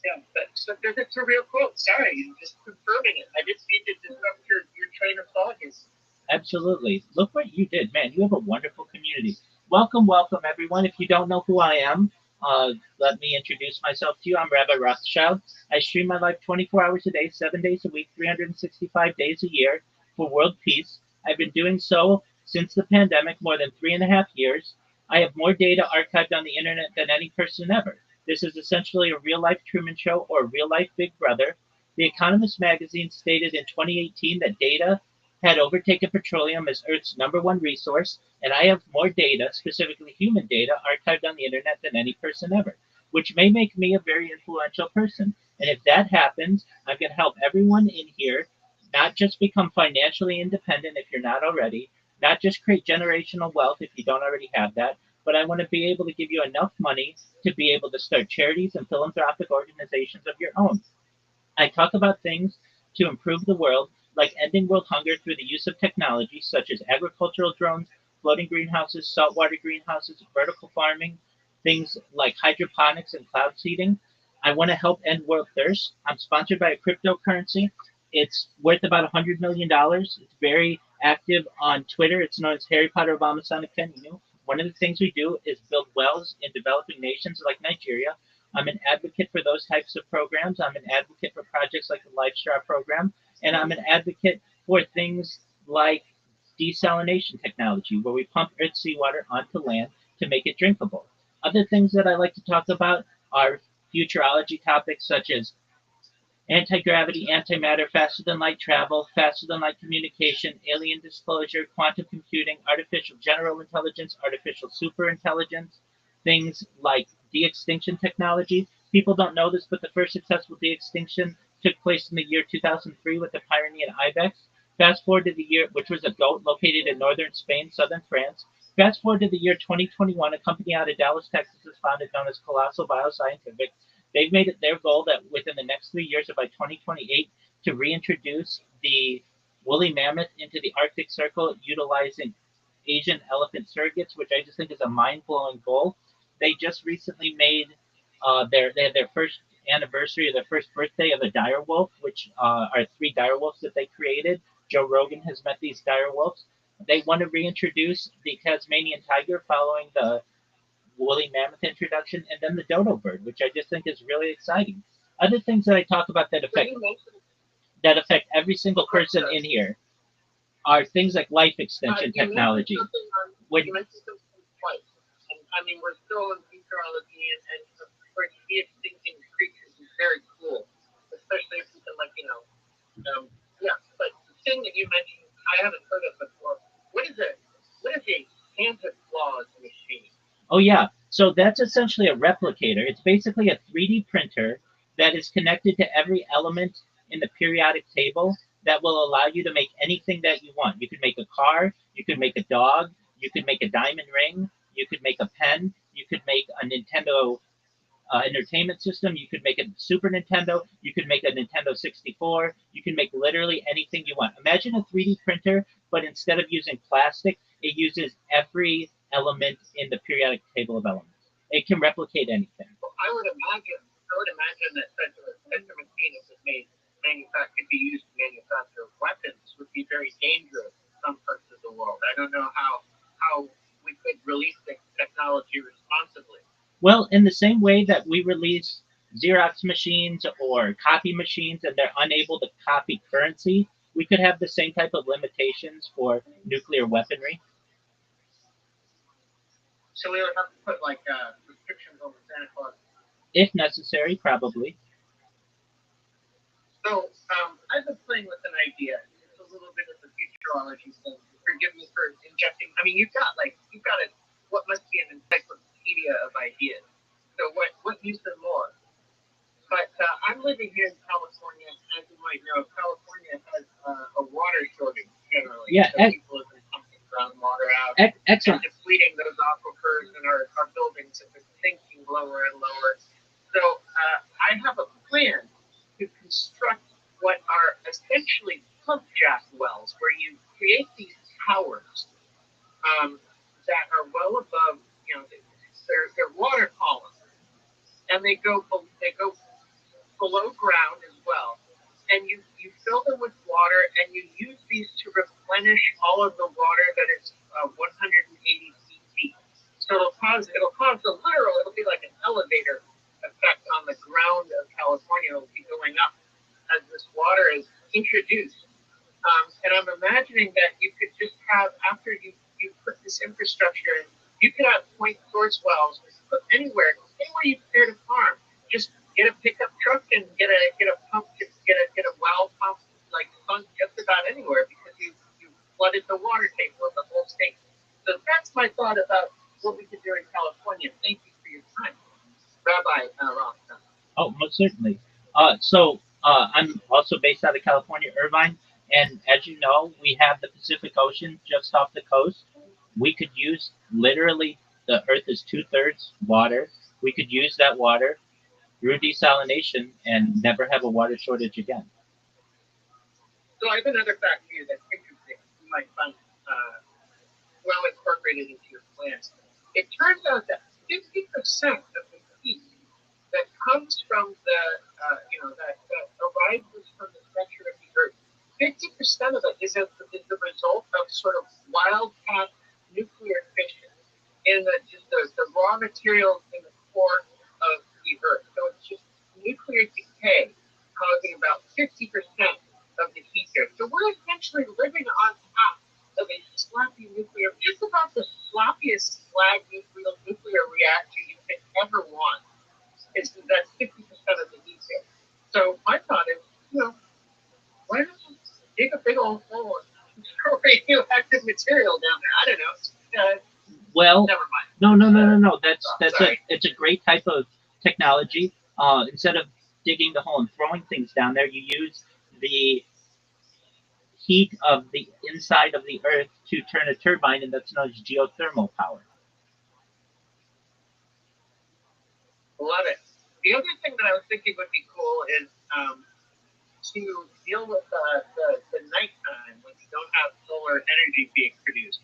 Yeah, but so it's a real quote. Sorry, I'm just confirming it. I didn't mean to disrupt your train of thought here. Absolutely. Look what you did, man. You have a wonderful community. Welcome, welcome, everyone. If you don't know who I am, let me introduce myself to you. I'm Rabbi Rothschild. I stream my life 24 hours a day, 7 days a week, 365 days a year for world peace. I've been doing so since the pandemic, more than 3.5 years. I have more data archived on the internet than any person ever. This is essentially a real-life Truman Show or a real-life Big Brother. The Economist magazine stated in 2018 that data had overtaken petroleum as Earth's #1 resource, and I have more data, specifically human data, archived on the internet than any person ever, which may make me a very influential person. And if that happens, I'm going to help everyone in here not just become financially independent if you're not already, not just create generational wealth if you don't already have that, but I want to be able to give you enough money to be able to start charities and philanthropic organizations of your own. I talk about things to improve the world, like ending world hunger through the use of technology such as agricultural drones, floating greenhouses, saltwater greenhouses, vertical farming, things like hydroponics and cloud seeding. I want to help end world thirst. I'm sponsored by a cryptocurrency. It's worth about $100 million. It's very active on Twitter. It's known as Harry Potter Obama Sonic 10. One of the things we do is build wells in developing nations like Nigeria. I'm an advocate for those types of programs. I'm an advocate for projects like the LifeStar program. And I'm an advocate for things like desalination technology, where we pump Earth's seawater onto land to make it drinkable. Other things that I like to talk about are futurology topics such as anti-gravity, antimatter, faster than light travel, faster than light communication, alien disclosure, quantum computing, artificial general intelligence, artificial superintelligence, things like de-extinction technology. People don't know this, but the first successful de-extinction took place in the year 2003 with the Pyrenean ibex. Fast forward to the year, which was a goat located in northern Spain, southern France. Fast forward to the year 2021, a company out of Dallas, Texas is founded known as Colossal Bioscientific. They've made it their goal that within the next 3 years, or by 2028, to reintroduce the woolly mammoth into the Arctic Circle utilizing Asian elephant surrogates, which I just think is a mind-blowing goal. They just recently made they had their first anniversary of their first birthday of a dire wolf, which are three dire wolves that they created. Joe Rogan has met these dire wolves. They want to reintroduce the Tasmanian tiger following the woolly mammoth introduction, and then the dodo bird, which I just think is really exciting. Other things that I talk about that affect every single person in here are things like life extension technology. When, You mentioned something twice. And I mean, we're still in futurology, and for to be extincting creatures is very cool, especially if we can, like, yeah. But the thing that you mentioned, I haven't heard of before. What is a Santa Claus machine? oh yeah, so that's essentially a replicator. It's basically a 3D printer that is connected to every element in the periodic table that will allow you to make anything that you want. You could make a car, you could make a dog, you could make a diamond ring, you could make a pen, you could make a Nintendo entertainment system. You could make a Super Nintendo. You could make a Nintendo 64. You can make literally anything you want. Imagine a 3D printer, but instead of using plastic, it uses every element in the periodic table of elements. It can replicate anything. Well, I would imagine that such a machine, if it could be used to manufacture weapons, would be very dangerous in some parts of the world. I don't know how we could release the technology responsibly. Well, in the same way that we release Xerox machines or copy machines and they're unable to copy currency, we could have the same type of limitations for nuclear weaponry. So we would have to put like restrictions on the Santa Claus. If necessary, probably. So I've been playing with an idea. It's a little bit of the futurology thing. Forgive me for injecting. I mean, you've got what must be an encyclopedia of ideas. So what use them more? But I'm living here in California. As you might know, California has a water shortage generally. Yeah, so people have been pumping groundwater out excellent. and depleting those aquifers, and our buildings have been sinking lower and lower. So I have a plan to construct what are essentially pump jack wells, where you create these towers that are well above, they're water columns, and they go below ground as well. And you fill them with water, and you use these to replenish all of the water that is 180 feet deep. So it'll be like an elevator effect on the ground of California. It'll be going up as this water is introduced. And I'm imagining that you could just have, after you put this infrastructure in, you could have point source wells put anywhere you care to farm. Just get a pickup truck and get a pump, get a well pump, like sunk just about anywhere, because you flooded the water table of the whole state. So that's my thought about what we could do in California. Thank you for your time, Rabbi Rothschild. Oh, most certainly. I'm also based out of California, Irvine, and as you know, we have the Pacific Ocean just off the coast. We could use literally the Earth is 2/3 water. We could use that water through desalination and never have a water shortage again. So I have another fact for you that's interesting. You might find well incorporated into your plans. It turns out that 50% of the heat that comes from that arises from the center of the Earth, 50% of it is the result of sort of wildcat nuclear fission in the raw materials in the core of the Earth. So it's just nuclear decay causing about 50% of the heat there. So we're essentially living on top of a sloppy just about the sloppiest slag nuclear reactor you could ever want. That's 50% of the heat there. So my thought is, why don't you dig a big old hole and throw radioactive material down there? I don't know. Well, never mind. No. It's a great type of technology. Instead of digging the hole and throwing things down there, you use the heat of the inside of the Earth to turn a turbine, and that's known as geothermal power. Love it. The other thing that I was thinking would be cool is to deal with the nighttime don't have solar energy being produced.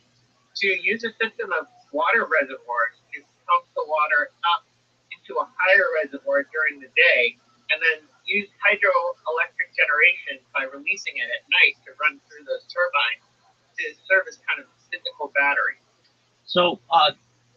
To use a system of water reservoirs to pump the water up into a higher reservoir during the day, and then use hydroelectric generation by releasing it at night to run through those turbines to serve as kind of physical battery. So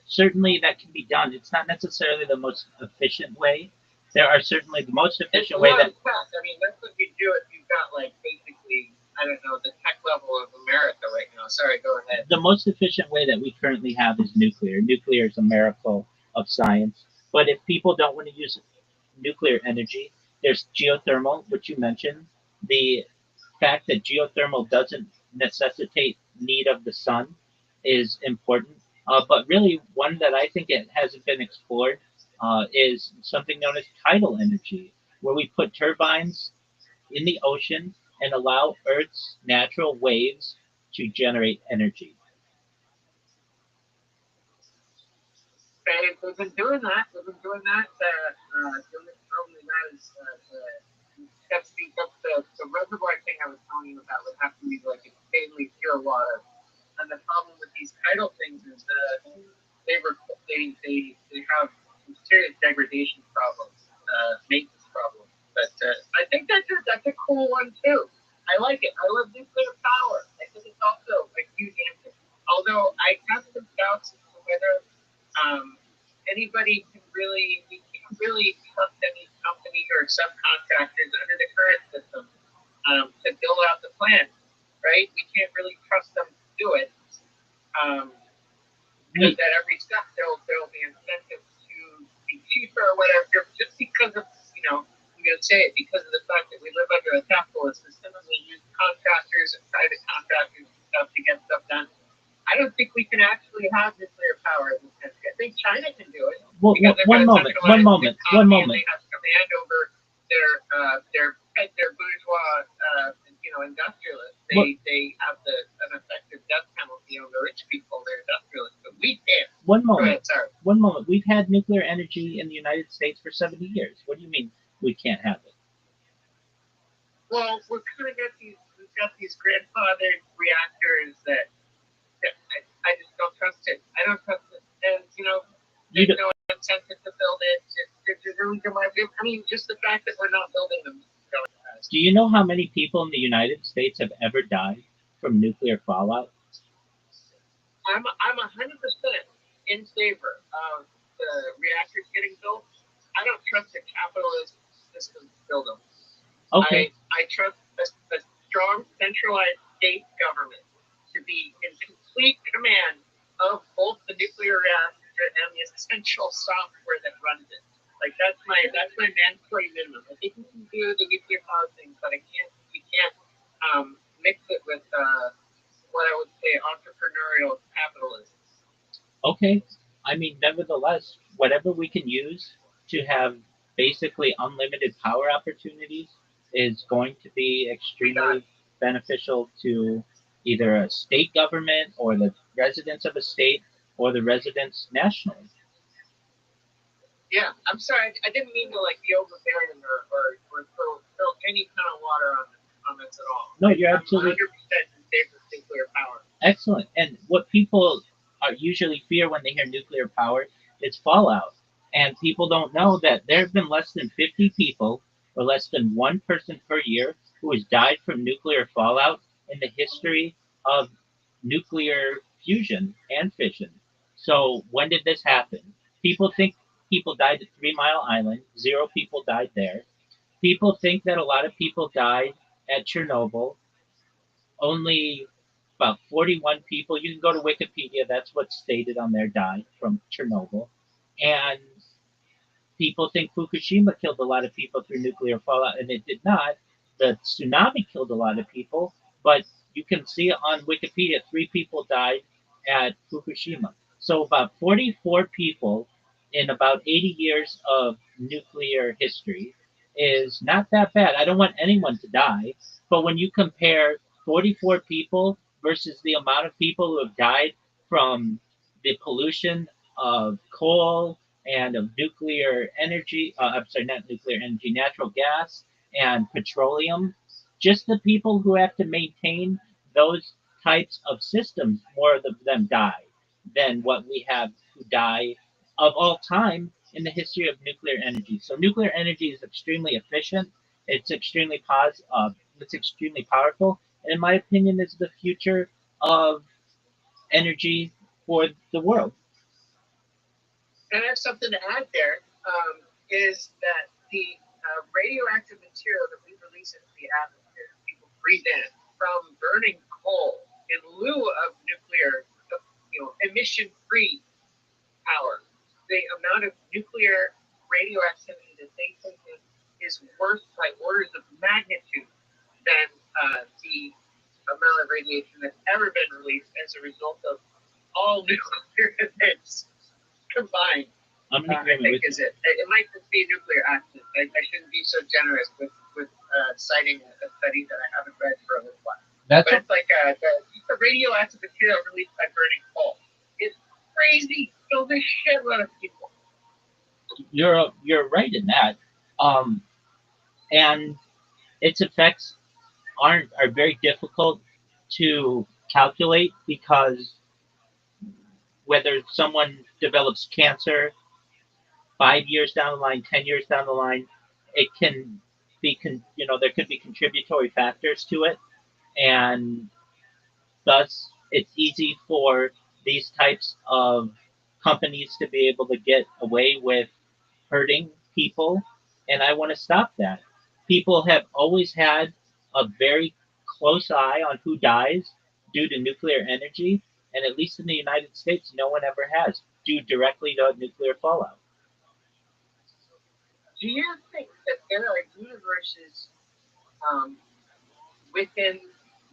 certainly that can be done. It's not necessarily the most efficient way. There are certainly the most efficient way that. I mean, that's what you do if you've got like basically, I don't know, the tech level of America right now. Sorry, go ahead. The most efficient way that we currently have is nuclear. Nuclear is a miracle of science. But if people don't want to use nuclear energy, there's geothermal, which you mentioned. The fact that geothermal doesn't necessitate need of the sun is important. But really, one that I think it hasn't been explored is something known as tidal energy, where we put turbines in the ocean and allow Earth's natural waves to generate energy. We've been doing that. We've been doing that. Probably that is speak up the reservoir thing I was telling you about would have to be like insanely pure water. And the problem with these tidal things is they have some serious degradation problems, maintenance problems. But I think that's a cool one too. I like it. I love nuclear power. I think it's also a huge answer. Although I have some doubts as to whether anybody can really, we can't really trust any company or subcontractors under the current system to build out the plant, right? We can't really trust them to do it. Because at every step there'll be incentives to be cheaper or whatever, just because of, I'm going to say it, because of the fact that we live under a capitalist system and we use contractors and private contractors and stuff to get stuff done. I don't think we can actually have nuclear power in this country. I think China can do it. Well, one moment. They have command over their bourgeois, industrialists. They have an effective death penalty on the rich people. They're industrialists, but we can't. One moment. Go ahead, sorry. One moment. We've had nuclear energy in the United States for 70 years. What do you mean we can't have it? Well, we've got these grandfathered reactors that I just don't trust it. I don't trust it. And, there's no incentive to build it. I mean, just the fact that we're not building them. Do you know how many people in the United States have ever died from nuclear fallout? I'm 100% in favor of the reactors getting built. I don't trust the capitalist system to build them. Okay. I trust a strong centralized state government to be in complete command of both the nuclear reactor and the essential software that runs it. Like that's my mandatory minimum. I think we can do the nuclear power thing, but we can't mix it with what I would say entrepreneurial capitalism. Okay. I mean, nevertheless, whatever we can use to have basically unlimited power opportunities is going to be extremely beneficial to either a state government or the residents of a state or the residents nationally. Yeah, I'm sorry. I didn't mean to be overbearing or throw any kind of water on this at all. No, you're absolutely 100% in favor of nuclear power. Excellent. And what people usually fear when they hear nuclear power is fallout. And people don't know that there have been less than 50 people or less than one person per year who has died from nuclear fallout in the history of nuclear fusion and fission. So when did this happen? People think people died at 3 Mile Island. 0 people died there. People think that a lot of people died at Chernobyl. Only about 41 people, you can go to Wikipedia, that's what's stated on there, died from Chernobyl. And people think Fukushima killed a lot of people through nuclear fallout, and it did not. The tsunami killed a lot of people, but you can see on Wikipedia 3 people died at Fukushima. So about 44 people in about 80 years of nuclear history is not that bad. I don't want anyone to die, but when you compare 44 people versus the amount of people who have died from the pollution of coal and of nuclear energy, I'm sorry, not nuclear energy, natural gas and petroleum, just the people who have to maintain those types of systems, more of them die than what we have who die of all time in the history of nuclear energy. So nuclear energy is extremely efficient. It's extremely it's extremely powerful, and in my opinion, is the future of energy for the world. And I have something to add there, is that the radioactive material that we release into the atmosphere, people breathe in from burning coal in lieu of nuclear, emission-free power. The amount of nuclear radioactivity that they think is worse by orders of magnitude than the amount of radiation that's ever been released as a result of all nuclear events combined. I'm in I agreement think with is it. It might just be a nuclear accident. I shouldn't be so generous with citing a study that I haven't read for a little while. That's But it's like the radioactive material released by burning coal. It's crazy. Kills a shitload of people. you're right in that, and its effects are very difficult to calculate because whether someone develops cancer 5 years down the line, 10 years down the line, it can there could be contributory factors to it, and thus it's easy for these types of companies to be able to get away with hurting people, and I want to stop that. People have always had a very close eye on who dies due to nuclear energy, and at least in the United States, no one ever has, due directly to nuclear fallout. Do you think that there are universes within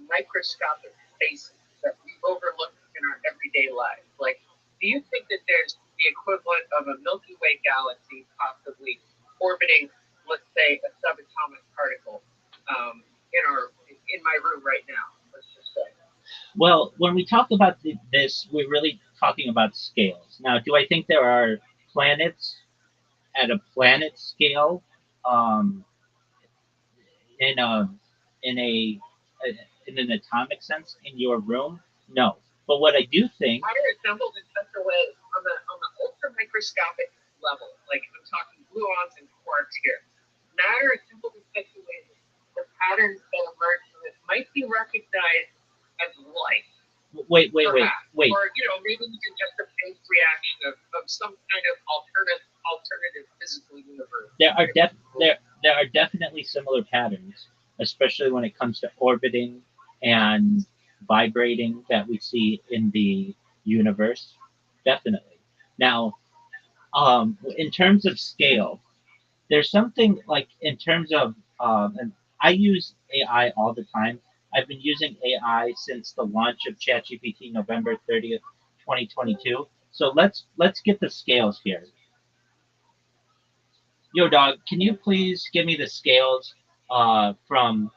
microscopic spaces that we overlook in our everyday lives? Like, do you think that there's the equivalent of a Milky Way galaxy possibly orbiting, let's say, a subatomic particle in my room right now? Let's just say. Well, when we talk about this, we're really talking about scales. Now, do I think there are planets at a planet scale um, in a in a in an atomic sense in your room? No. But what I do think, Matter assembled in such a way on the ultra microscopic level, like I'm talking gluons and quarks here. Matter assembled in such a way that the patterns that emerge from it might be recognized as life. wait, Perhaps. wait. Or maybe even just a phase reaction of some kind of alternative physical universe. There are definitely similar patterns, especially when it comes to orbiting and vibrating that we see in the universe. Definitely. Now, in terms of scale, there's something like in terms of, and I use AI all the time. I've been using AI since the launch of ChatGPT November 30th, 2022. So let's get the scales here. Yo, dog, can you please give me the scales from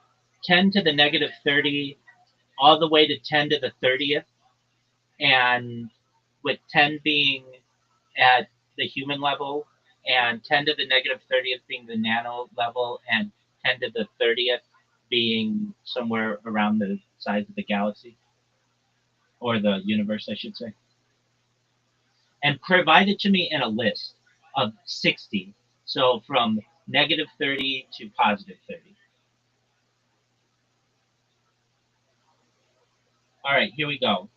10 to the negative 30 all the way to 10 to the 30th, and with 10 being at the human level, and 10 to the negative 30th being the nano level, and 10 to the 30th being somewhere around the size of the galaxy, or the universe, I should say. And provide it to me in a list of 60. So from negative 30 to positive 30. All right, here we go.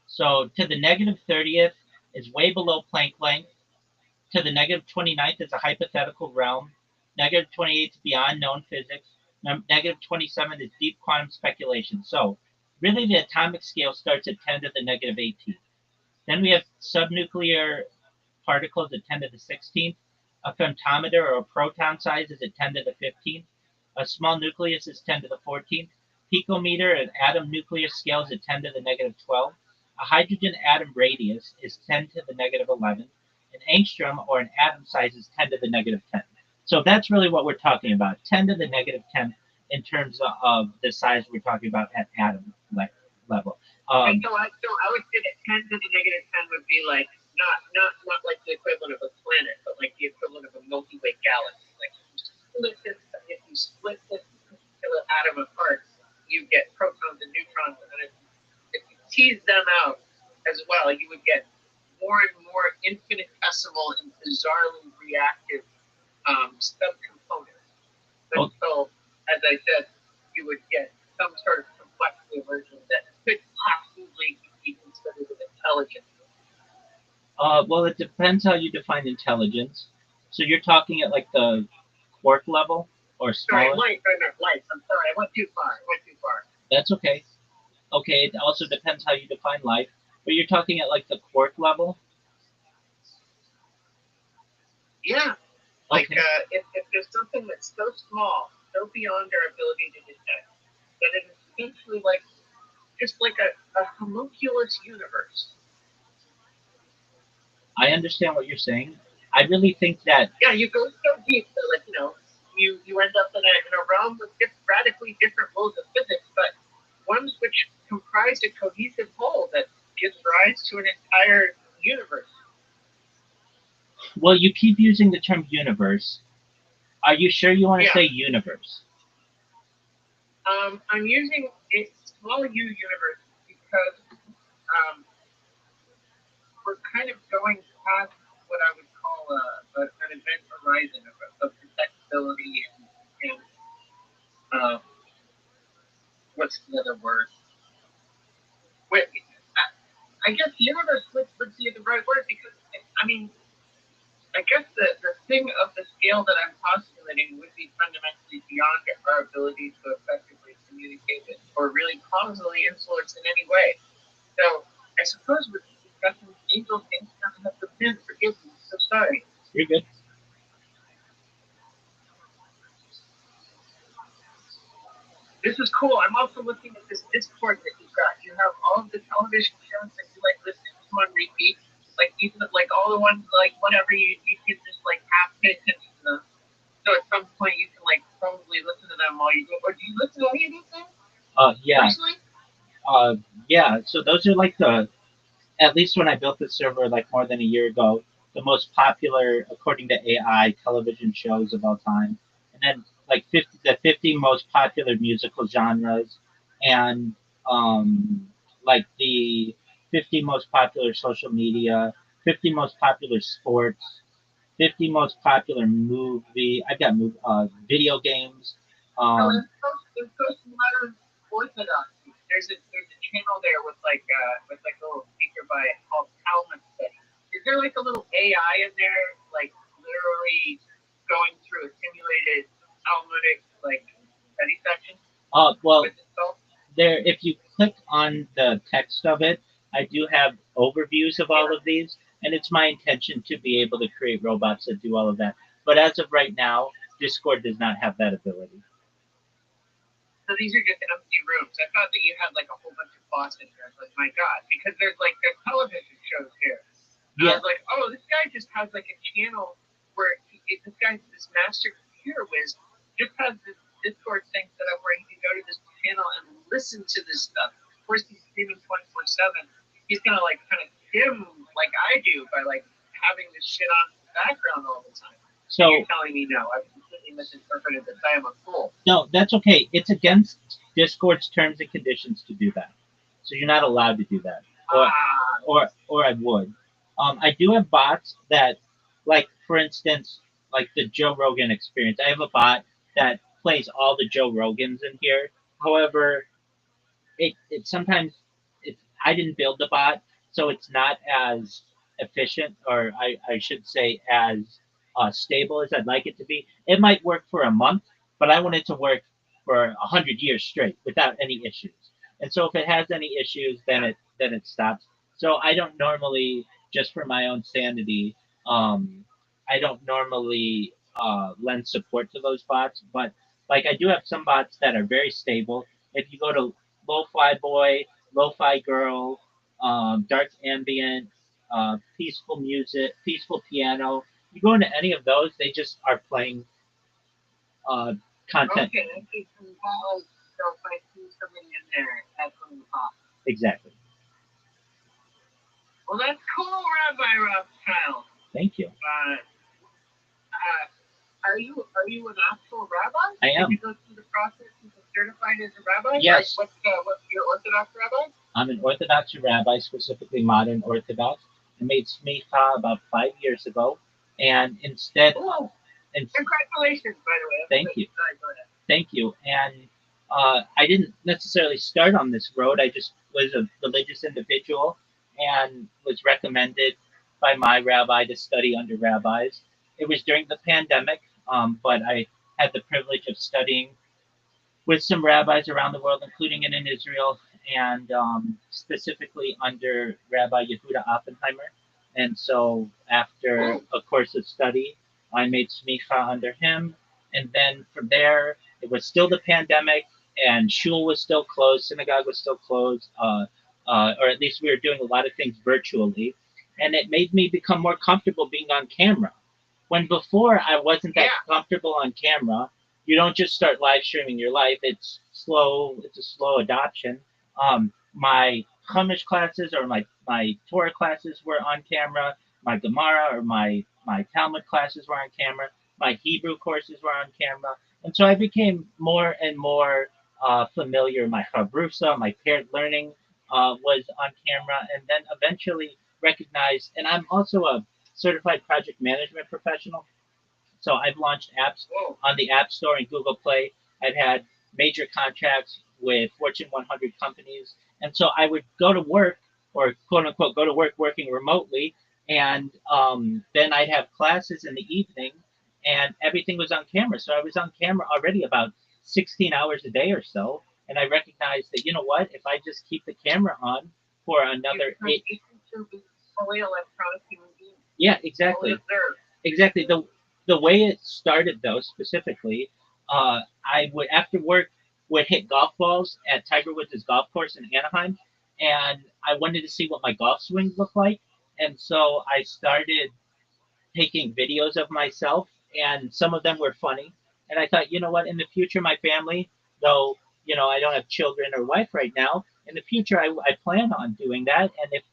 So to the negative 30th is way below Planck length. To the negative 29th is a hypothetical realm. Negative 28th is beyond known physics. Negative 27th is deep quantum speculation. So really the atomic scale starts at 10 to the negative 18th. Then we have subnuclear particles at 10 to the 16th. A femtometer or a proton size is at 10 to the 15th. A small nucleus is 10 to the 14th. Picometer and atom nucleus scales at 10 to the negative 12th. A hydrogen atom radius is 10 to the negative 11th. An angstrom or an atom size is 10 to the negative 10th. So that's really what we're talking about, 10 to the negative 10th in terms of the size we're talking about at atom level. So I would say that 10 to the negative 10 would be like not like the equivalent of a planet, but like the equivalent of a Milky Way galaxy. Like if you split this particular atom apart, you get protons and neutrons, and if you tease them out as well, you would get more and more infinitesimal and bizarrely reactive subcomponents. Until, as I said, you would get some sort of complexity emerging that could possibly be considered an intelligence. Well, it depends how you define intelligence. So you're talking at like the quark level or Sorry, smaller? light. I'm sorry, I went too far. That's okay. Okay, it also depends how you define life. But you're talking at like the quark level? Yeah. Like Okay. if there's something that's so small, so beyond our ability to detect, that it is essentially like just like a homunculus universe. I understand what you're saying. I really think that Yeah, you go so deep that like you end up in a realm with radically different modes of physics, but ones which comprise a cohesive whole that gives rise to an entire universe. well, you keep using the term universe. Are you sure you want to say universe? I'm using a small U universe because we're kind of going past what I would call an event horizon of detectability and what's the other word? Wait, I guess universe would be the right word because I mean I guess the thing of the scale that I'm postulating would be fundamentally beyond our ability to effectively communicate it or really causally influence in any way. So I suppose we're discussing angel things that have the pin. Forgive me. So sorry. You're good. This is cool. I'm also looking at this Discord that you've got. You have all of the television shows that you like listening to on repeat. Like even like all the ones like whatever you can just like half pay attention to them. So at some point you can like probably listen to them while you go. Or do you listen to any of these things? Yeah. Personally? Yeah. So those are like at least when I built the server like more than a year ago, the most popular, according to AI, television shows of all time. And then like the 50 most popular musical genres, and like the 50 most popular social media, 50 most popular sports, 50 most popular movie. I've got video games. In postmodern orthodoxy, there's a channel there with like a little speaker by it called Talmud Study. Is there like a little AI in there, like literally going through a simulated Talmudic like study section? Well, with itself? there, if you click on the text of it, I do have overviews of all of these, and it's my intention to be able to create robots that do all of that. But as of right now, Discord does not have that ability. So these are just empty rooms. I thought that you had like a whole bunch of bots in here. I was like, my God, because there's television shows here. And I was like, oh, this guy just has like a channel where this master computer whiz just has this Discord thing set up where he can go to this channel and listen to this stuff. Of course, he's streaming 24/7. He's gonna like kind of skim like I do by like having this shit on in the background all the time. So you're telling me no? I've completely misinterpreted this. I am a fool. No, that's okay. It's against Discord's terms and conditions to do that. So you're not allowed to do that. Or I would. I do have bots that, like for instance, like the Joe Rogan Experience. I have a bot that plays all the Joe Rogans in here. However, it sometimes I didn't build the bot, so it's not as efficient, or I should say as stable as I'd like it to be. It might work for a month, but I want it to work for 100 years straight without any issues. And so if it has any issues, then it stops. So I don't normally, just for my own sanity, I don't normally lend support to those bots. But like I do have some bots that are very stable. If you go to Lo-Fi Boy, Lo-Fi Girl, Dark Ambient, Peaceful Music, Peaceful Piano. You go into any of those, they just are playing content. Okay, I see some balance. So if I see something in there, that's on the top. Exactly. Well, that's cool, Rabbi Rothschild. Thank you. Are you an actual rabbi? I am. Did you go through the process of certified as a rabbi? Yes. What's your Orthodox rabbi? I'm an Orthodox rabbi, specifically modern Orthodox. I made smicha about 5 years ago, and instead, Oh, and congratulations, by the way. thank you. Sorry, go ahead. Thank you. And I didn't necessarily start on this road. I just was a religious individual and was recommended by my rabbi to study under rabbis. It was during the pandemic, but I had the privilege of studying with some rabbis around the world, including in Israel, and specifically under Rabbi Yehuda Oppenheimer. And so, after a course of study, I made smicha under him. And then from there, it was still the pandemic, and shul was still closed, synagogue was still closed, or at least we were doing a lot of things virtually. And it made me become more comfortable being on camera. When before I wasn't that comfortable on camera, you don't just start live streaming your life. It's slow. It's a slow adoption. My Chumash classes or my Torah classes were on camera. My Gemara or my Talmud classes were on camera. My Hebrew courses were on camera. And so I became more and more familiar. My Chavrusa, my paired learning was on camera. And then eventually recognized, and I'm also a certified project management professional. So I've launched apps on the App Store and Google Play. I've had major contracts with Fortune 100 companies. And so I would go to work, or quote unquote, go to work working remotely. And then I'd have classes in the evening, and everything was on camera. So I was on camera already about 16 hours a day or so. And I recognized that, you know what, if I just keep the camera on for another eight. Yeah, exactly. Exactly. The way it started, though, specifically, I would after work would hit golf balls at Tiger Woods' golf course in Anaheim, and I wanted to see what my golf swing looked like, and so I started taking videos of myself, and some of them were funny. And I thought, you know what, in the future, my family, though, I don't have children or wife right now, in the future, I plan on doing that. And if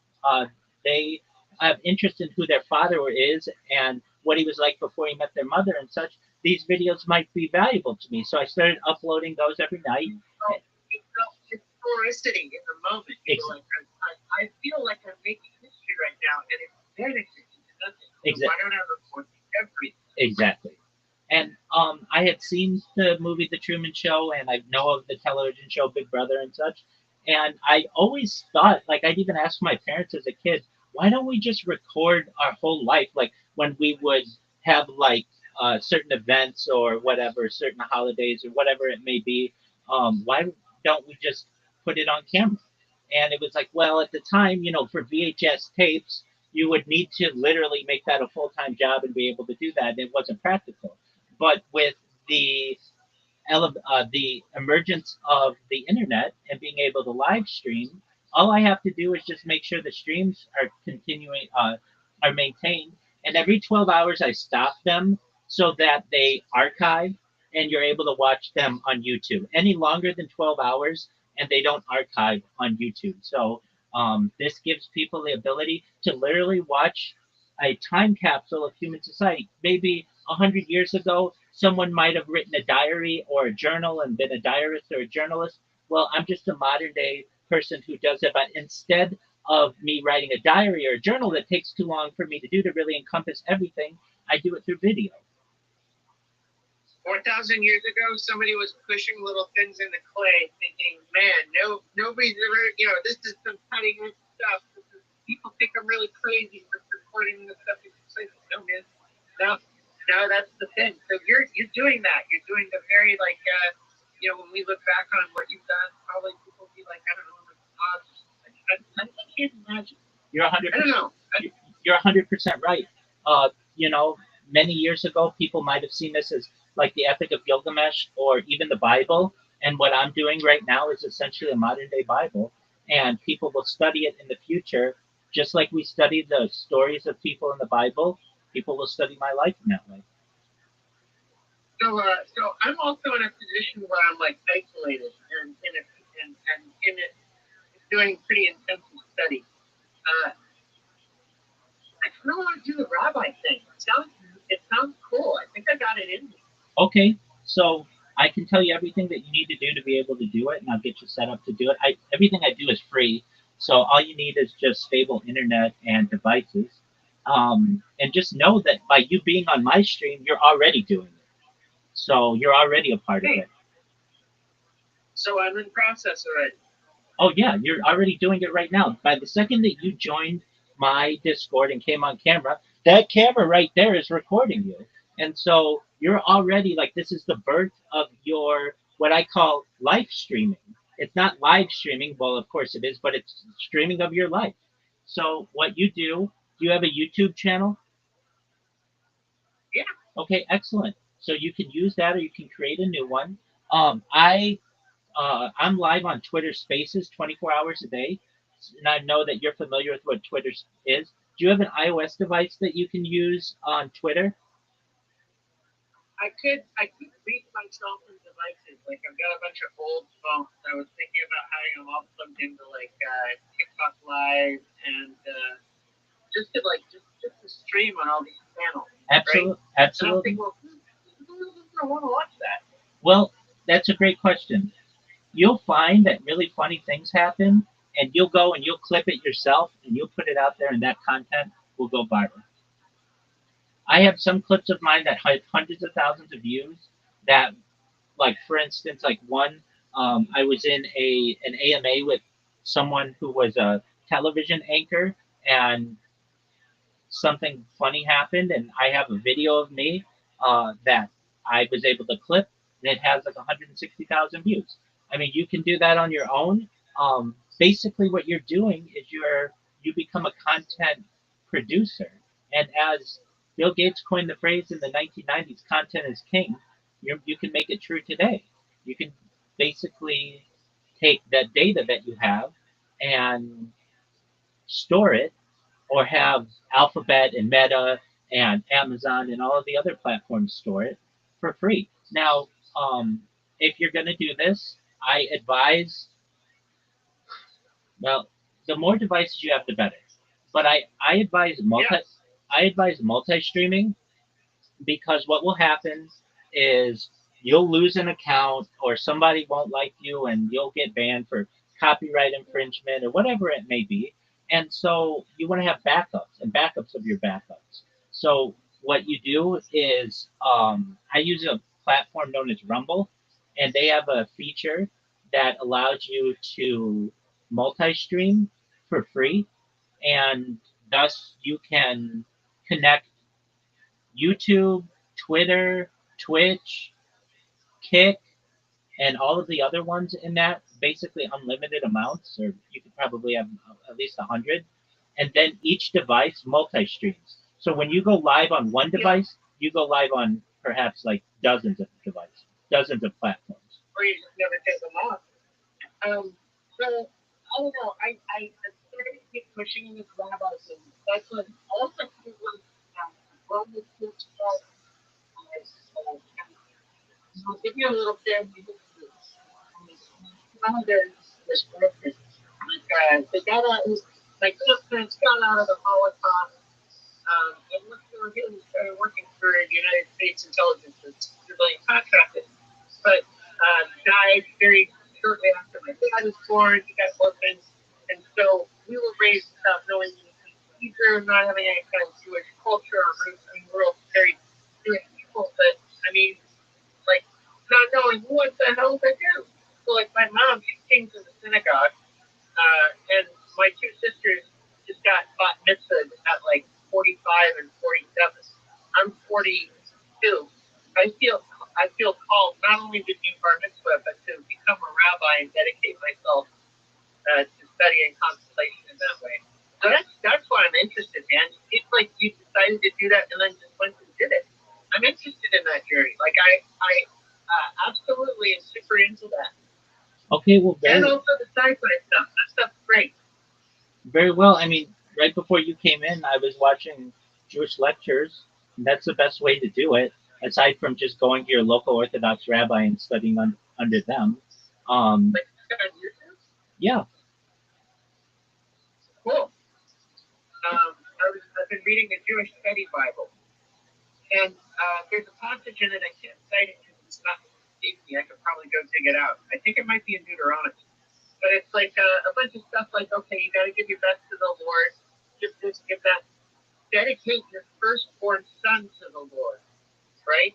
they have interest in who their father is and what he was like before he met their mother and such, these videos might be valuable to me. So I started uploading those every night. It's historicity in the moment. Like, I feel like I'm making history right now, and it's dedicated to nothing. Exactly. I don't have a everything. Exactly. And I had seen the movie The Truman Show, and I know of the television show Big Brother and such. And I always thought, like, I'd even ask my parents as a kid, why don't we just record our whole life? Like, when we would have, like, certain events or whatever, certain holidays or whatever it may be, why don't we just put it on camera? And it was like, well, at the time, for VHS tapes, you would need to literally make that a full-time job and be able to do that. And it wasn't practical. But with the emergence of the internet and being able to live stream, all I have to do is just make sure the streams are are maintained. And every 12 hours, I stop them so that they archive and you're able to watch them on YouTube. Any longer than 12 hours, and they don't archive on YouTube. So this gives people the ability to literally watch a time capsule of human society. Maybe 100 years ago, someone might have written a diary or a journal and been a diarist or a journalist. Well, I'm just a modern day person who does it, but instead of me writing a diary or a journal that takes too long for me to do to really encompass everything, I do it through video. 4,000 years ago, somebody was pushing little things in the clay, thinking, "Man, nobody's ever, this is some cutting edge stuff. People think I'm really crazy for recording this stuff." No, man, no, that's the thing. So you're doing that. You're doing the very when we look back on what you've done, probably people will be like, I don't know, I can't imagine. You're 100%. I don't know. You're 100% right. Many years ago, people might have seen this as like the Epic of Gilgamesh or even the Bible. And what I'm doing right now is essentially a modern day Bible. And people will study it in the future, just like we study the stories of people in the Bible. People will study my life in that way. So I'm also in a position where I'm like isolated and doing pretty intensive study. I kind of want to do the rabbi thing. It sounds cool. I think I got it in me. Okay, so I can tell you everything that you need to do to be able to do it, and I'll get you set up to do it. Everything I do is free, so all you need is just stable internet and devices. And just know that by you being on my stream, you're already doing it. So you're already a part of it. So I'm in process already. Oh yeah, you're already doing it right now. By the second that you joined my Discord and came on camera, that camera right there is recording you. And so you're already like, this is the birth of your what I call life streaming. It's not live streaming, well of course it is, but it's streaming of your life. So what do you have a YouTube channel? Yeah. Okay, excellent. So you can use that or you can create a new one. I'm live on Twitter Spaces 24 hours a day, and I know that you're familiar with what Twitter is. Do you have an iOS device that you can use on Twitter? I could reach myself in devices. Like I've got a bunch of old phones. I was thinking about having them all plugged into like TikTok Live and just to stream on all these channels. Absolutely, right? absolutely. And I'll think, well, I want to watch that. Well, that's a great question. You'll find that really funny things happen, and you'll go and you'll clip it yourself, and you'll put it out there, and that content will go viral. I have some clips of mine that have hundreds of thousands of views that, like for instance, like one, I was in an AMA with someone who was a television anchor, and something funny happened, and I have a video of me that I was able to clip, and it has like 160,000 views. I mean, you can do that on your own. Basically, what you're doing is you become a content producer, and as Bill Gates coined the phrase in the 1990s, "Content is king." You can make it true today. You can basically take that data that you have and store it, or have Alphabet and Meta and Amazon and all of the other platforms store it for free. Now, if you're going to do this, I advise, well, the more devices you have, the better. But I advise multi streaming, because what will happen is you'll lose an account or somebody won't like you and you'll get banned for copyright infringement or whatever it may be. And so you want to have backups and backups of your backups. So what you do is, I use a platform known as Rumble, and they have a feature that allows you to multi-stream for free, and thus you can connect YouTube, Twitter, Twitch, Kick, and all of the other ones in that, basically unlimited amounts, or you could probably have at least 100. And then each device multi-streams. So when you go live on one device, you go live on perhaps like dozens of devices, dozens of platforms. Or you just never take them off. So I don't know. I started to keep pushing this rabbi thing. That's when also he was run this stuff. I'll give you a little family history. One of this person, they got out. My grandparents got out of the Holocaust. And what they were doing, started working for the United States intelligence as civilian contractors. But died very shortly after my dad was born. He got orphans, and so we were raised without knowing either, not having any kind of Jewish culture or roots. I mean, we're all very Jewish people, but I mean, like not knowing what the hell to do. So, like my mom, she came to the synagogue, and my two sisters just got bat mitzvahs at like 45 and 47. I'm 42. I feel called not only to do bar mitzvah, but to become a rabbi and dedicate myself to study and contemplation in that way. So that's why I'm interested, man. It's like you decided to do that and then just went and did it. I'm interested in that journey. Like I absolutely am super into that. Okay, well, and also the sci-fi stuff. That stuff's great. Very well. I mean, right before you came in, I was watching Jewish lectures. And that's the best way to do it, aside from just going to your local Orthodox rabbi and studying under them. Yeah. Cool. I've been reading the Jewish Study Bible, and there's a passage in it I can't cite it because it's not escapes me. I could probably go dig it out. I think it might be in Deuteronomy. But it's like a bunch of stuff like, okay, you got to give your best to the Lord. Give this, give that. Dedicate your firstborn son to the Lord, right?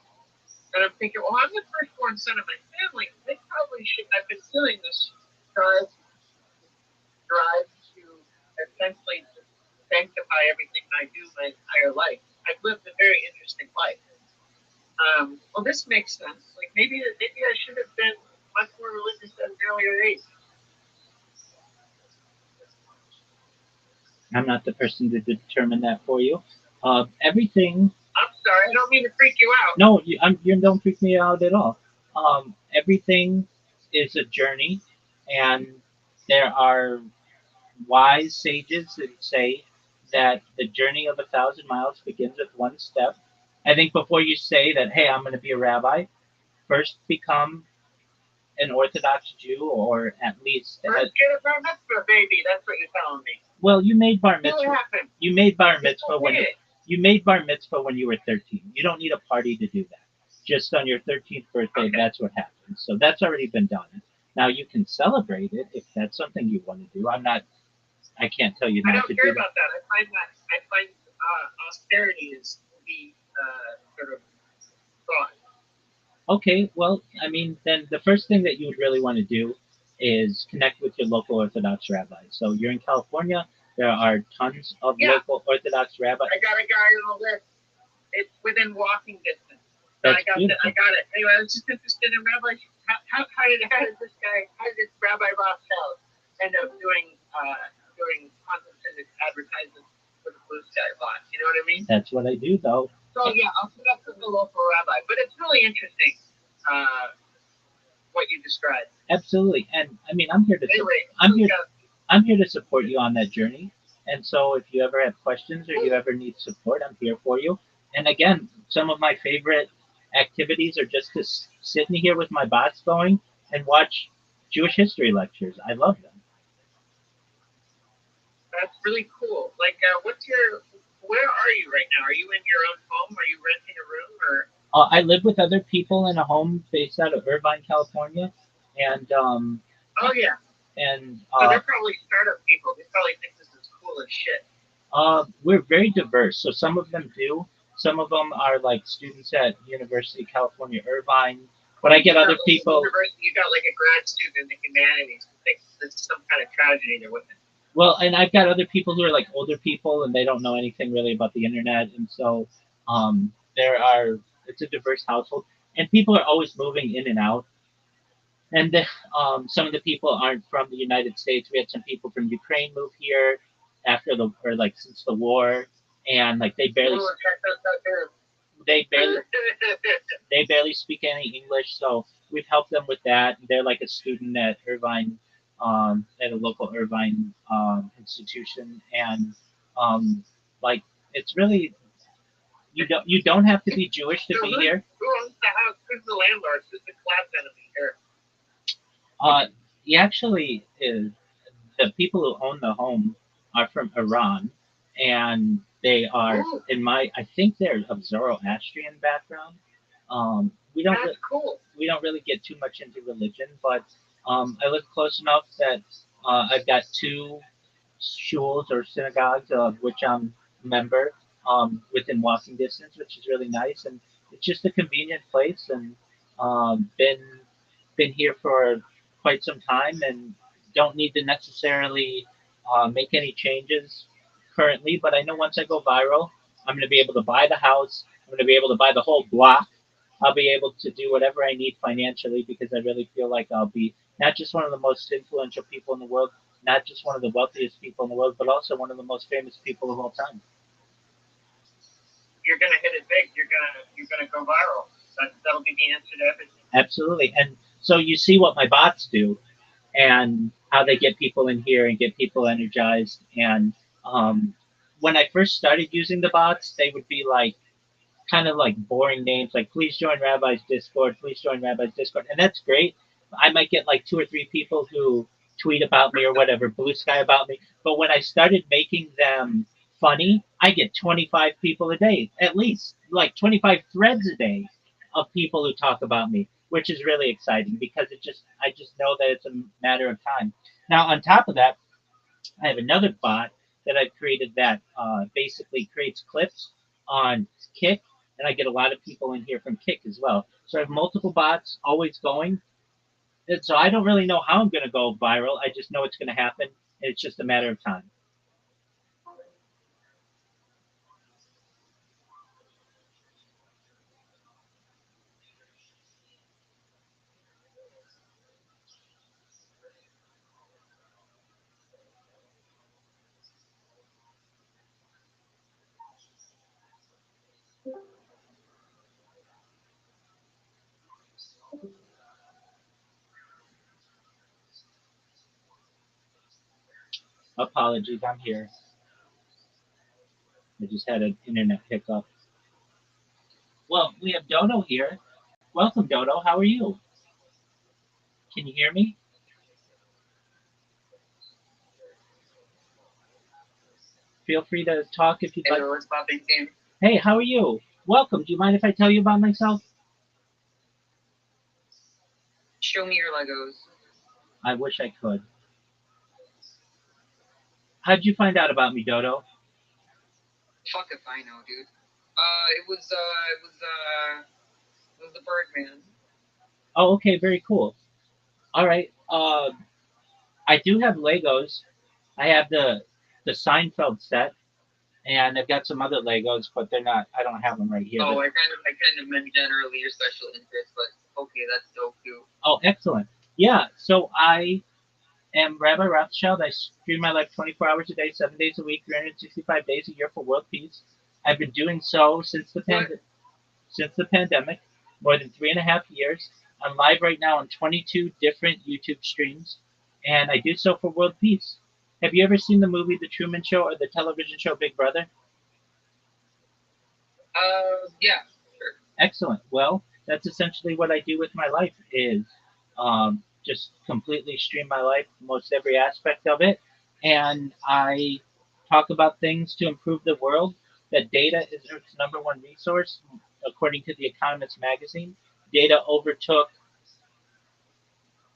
And I'm thinking, well, I'm the firstborn son of my family. They probably should. I've been feeling this drive to essentially sanctify everything I do my entire life. I've lived a very interesting life. Well, this makes sense. Like maybe I should have been much more religious at an earlier age. I'm not the person to determine that for you. Everything. I'm sorry, I don't mean to freak you out. No, you don't freak me out at all. Everything is a journey, and there are wise sages that say that the journey of 1,000 miles begins with one step. I think before you say that, hey, I'm going to be a rabbi, first become an Orthodox Jew, or at least. Let's get a bar mitzvah, baby. That's what you're telling me. Well, you made bar mitzvah. What happened? You made bar mitzvah when you made bar mitzvah when you were 13. You don't need a party to do that. Just on your 13th birthday, that's what happens. So that's already been done. Now you can celebrate it if that's something you want to do. I can't tell you not to do that. I don't care about that. I find austerity is the sort of thought. Okay, well, I mean, then the first thing that you would really want to do is connect with your local Orthodox rabbi. So you're in California. There are tons of local Orthodox rabbis. I got a guy on the list. It's within walking distance. That's I got it. Anyway, I was just interested in Rabbi. How did this Rabbi Rothschild end up doing content advertisements for the Blue Sky lot? You know what I mean? That's what I do, though. So yeah, I'll put up with the local rabbi, but it's really interesting what you described. Absolutely, and I mean, I'm here to support you on that journey. And so, if you ever have questions or you ever need support, I'm here for you. And again, some of my favorite activities are just to sit in here with my bots going and watch Jewish history lectures. I love them. That's really cool. Like, where are you right now? Are you in your own home? Are you renting a room, or? I live with other people in a home based out of Irvine, California, and oh yeah. And so they're probably startup people. They probably think this is cool as shit. We're very diverse. So some of them do. Some of them are like students at University of California, Irvine. But I get other people. You got like a grad student in the humanities who thinks there's some kind of tragedy they're witnessing. Well, and I've got other people who are like older people and they don't know anything really about the internet, and so it's a diverse household, and people are always moving in and out. And some of the people aren't from the United States. We had some people from Ukraine move here since the war, and like they barely speak any English. So we've helped them with that. They're like a student at Irvine, at a local Irvine institution, and like it's really you don't have to be Jewish to be here. Who owns the house? Who's the landlord? Who's the class enemy here? He actually is. The people who own the home are from Iran, and they are I think they're of Zoroastrian background. We don't really get too much into religion, but I live close enough that I've got 2 shuls or synagogues of which I'm a member within walking distance, which is really nice, and it's just a convenient place, and been here for quite some time and don't need to necessarily make any changes currently, but I know once I go viral, I'm going to be able to buy the house. I'm going to be able to buy the whole block. I'll be able to do whatever I need financially because I really feel like I'll be not just one of the most influential people in the world, not just one of the wealthiest people in the world, but also one of the most famous people of all time. You're going to hit it big. You're gonna go viral. That'll be the answer to everything. Absolutely. And so you see what my bots do and how they get people in here and get people energized. And when I first started using the bots, they would be like kind of like boring names, like please join Rabbi's Discord, please join Rabbi's Discord. And that's great. I might get like 2 or 3 people who tweet about me or whatever, blue sky about me. But when I started making them funny, I get 25 people a day, at least like 25 threads a day of people who talk about me, which is really exciting because I just know that it's a matter of time. Now, on top of that, I have another bot that I've created that basically creates clips on Kick, and I get a lot of people in here from Kick as well. So I have multiple bots always going. And so I don't really know how I'm going to go viral. I just know it's going to happen. And it's just a matter of time. Apologies, I'm here. I just had an internet hiccup. Well, we have Dodo here. Welcome, Dodo. How are you? Can you hear me? Feel free to talk if you'd like. Hello, what's popping, team? Hey, how are you? Welcome. Do you mind if I tell you about myself? Show me your Legos. I wish I could. How'd you find out about me, Dodo? Fuck if I know, dude. It was the Birdman. Oh, okay, very cool. All right. I do have Legos. I have the Seinfeld set, and I've got some other Legos, but they're not. I don't have them right here. Oh, but, I kind of meant generally your special interest, but okay, that's dope too. oh, excellent. Yeah. So I am Rabbi Rothschild. I stream my life 24 hours a day, 7 days a week, 365 days a year for world peace. I've been doing so since the pandemic, more than 3.5 years. I'm live right now on 22 different YouTube streams, and I do so for world peace. Have you ever seen the movie The Truman Show or the television show Big Brother? Yeah, sure. Excellent. Well, that's essentially what I do with my life is just completely stream my life, most every aspect of it, and I talk about things to improve the world. That data is its number one resource, according to the Economist magazine. Data overtook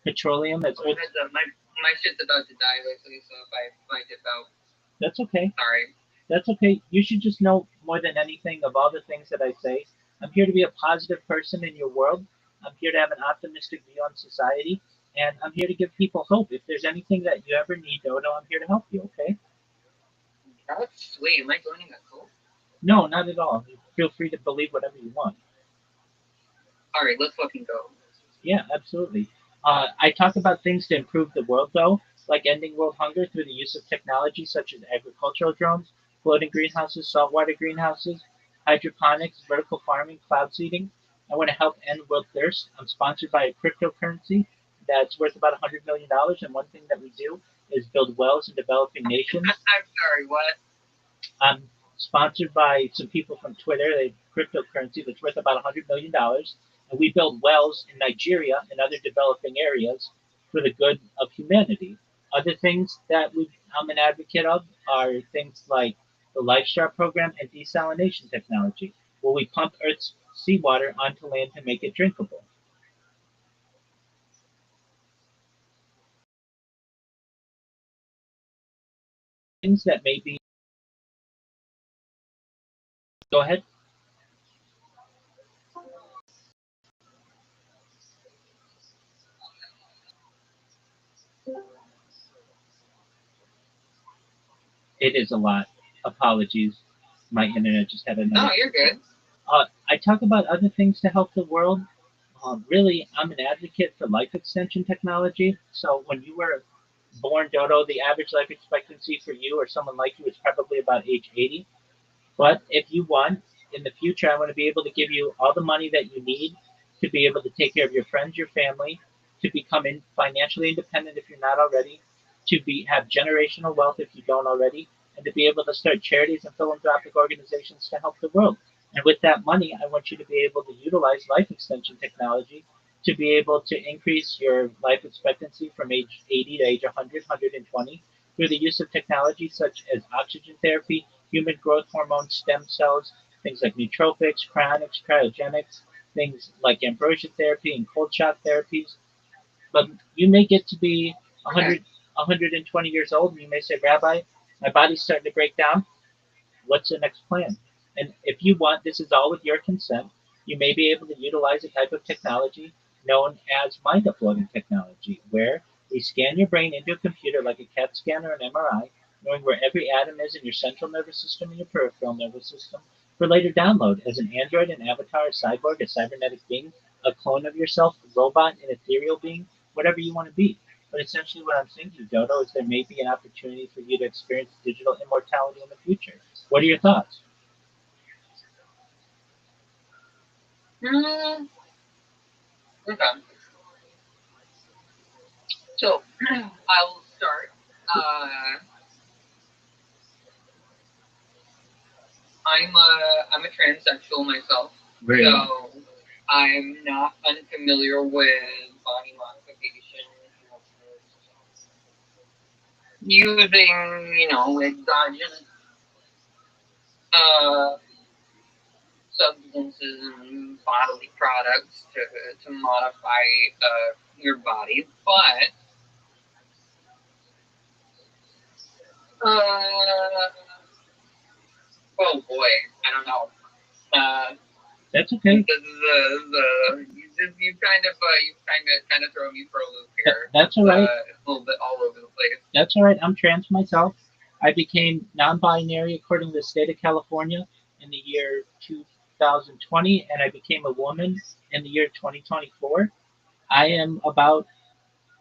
petroleum. That's my shit's about to die, basically. So if I dip out, that's okay. sorry. That's okay. You should just know more than anything of all the things that I say. I'm here to be a positive person in your world. I'm here to have an optimistic view on society, and I'm here to give people hope. If there's anything that you ever need, Dodo, I'm here to help you. Okay? That's sweet. Am I joining a cult? No, not at all. Feel free to believe whatever you want. All right, let's fucking go. Yeah, absolutely. I talk about things to improve the world, though, like ending world hunger through the use of technology such as agricultural drones, floating greenhouses, saltwater greenhouses, hydroponics, vertical farming, cloud seeding. I want to help end world thirst. I'm sponsored by a cryptocurrency that's worth about $100 million, and one thing that we do is build wells in developing nations. I'm sorry, what? I'm sponsored by some people from Twitter, a cryptocurrency that's worth about $100 million. And we build wells in Nigeria and other developing areas for the good of humanity. Other things that I'm an advocate of are things like the LifeStar program and desalination technology, where we pump Earth's seawater onto land to make it drinkable. Things that may be. Go ahead. It is a lot. Apologies. My internet just had another. No, you're good. I talk about other things to help the world. Really, I'm an advocate for life extension technology. So when you were born, Dodo, the average life expectancy for you or someone like you is probably about age 80. But if you want, in the future, I want to be able to give you all the money that you need to be able to take care of your friends, your family, to become financially independent if you're not already, to have generational wealth if you don't already, and to be able to start charities and philanthropic organizations to help the world. And with that money, I want you to be able to utilize life extension technology to be able to increase your life expectancy from age 80 to age 100, 120 through the use of technology such as oxygen therapy, human growth hormone, stem cells, things like nootropics, cryonics, cryogenics, things like ambrosia therapy and cold shot therapies. But you may get to be 100, 120 years old, and you may say, Rabbi, my body's starting to break down. What's the next plan? And if you want, this is all with your consent, you may be able to utilize a type of technology known as mind uploading technology, where we scan your brain into a computer like a CAT scan or an MRI, knowing where every atom is in your central nervous system and your peripheral nervous system, for later download as an android, an avatar, a cyborg, a cybernetic being, a clone of yourself, a robot, an ethereal being, whatever you want to be. But essentially, what I'm saying to you, Dodo, is there may be an opportunity for you to experience digital immortality in the future. What are your thoughts? Okay. So I will start. I'm a transsexual myself, Really? so I'm not unfamiliar with body modification using, exogenous substances and bodily products to modify your body, but oh boy, I don't know. That's okay. You kind of throw me for a loop here. That's all right. It's a little bit all over the place. That's all right. I'm trans myself. I became non-binary according to the state of California in the year 2020, and I became a woman in the year 2024. I am about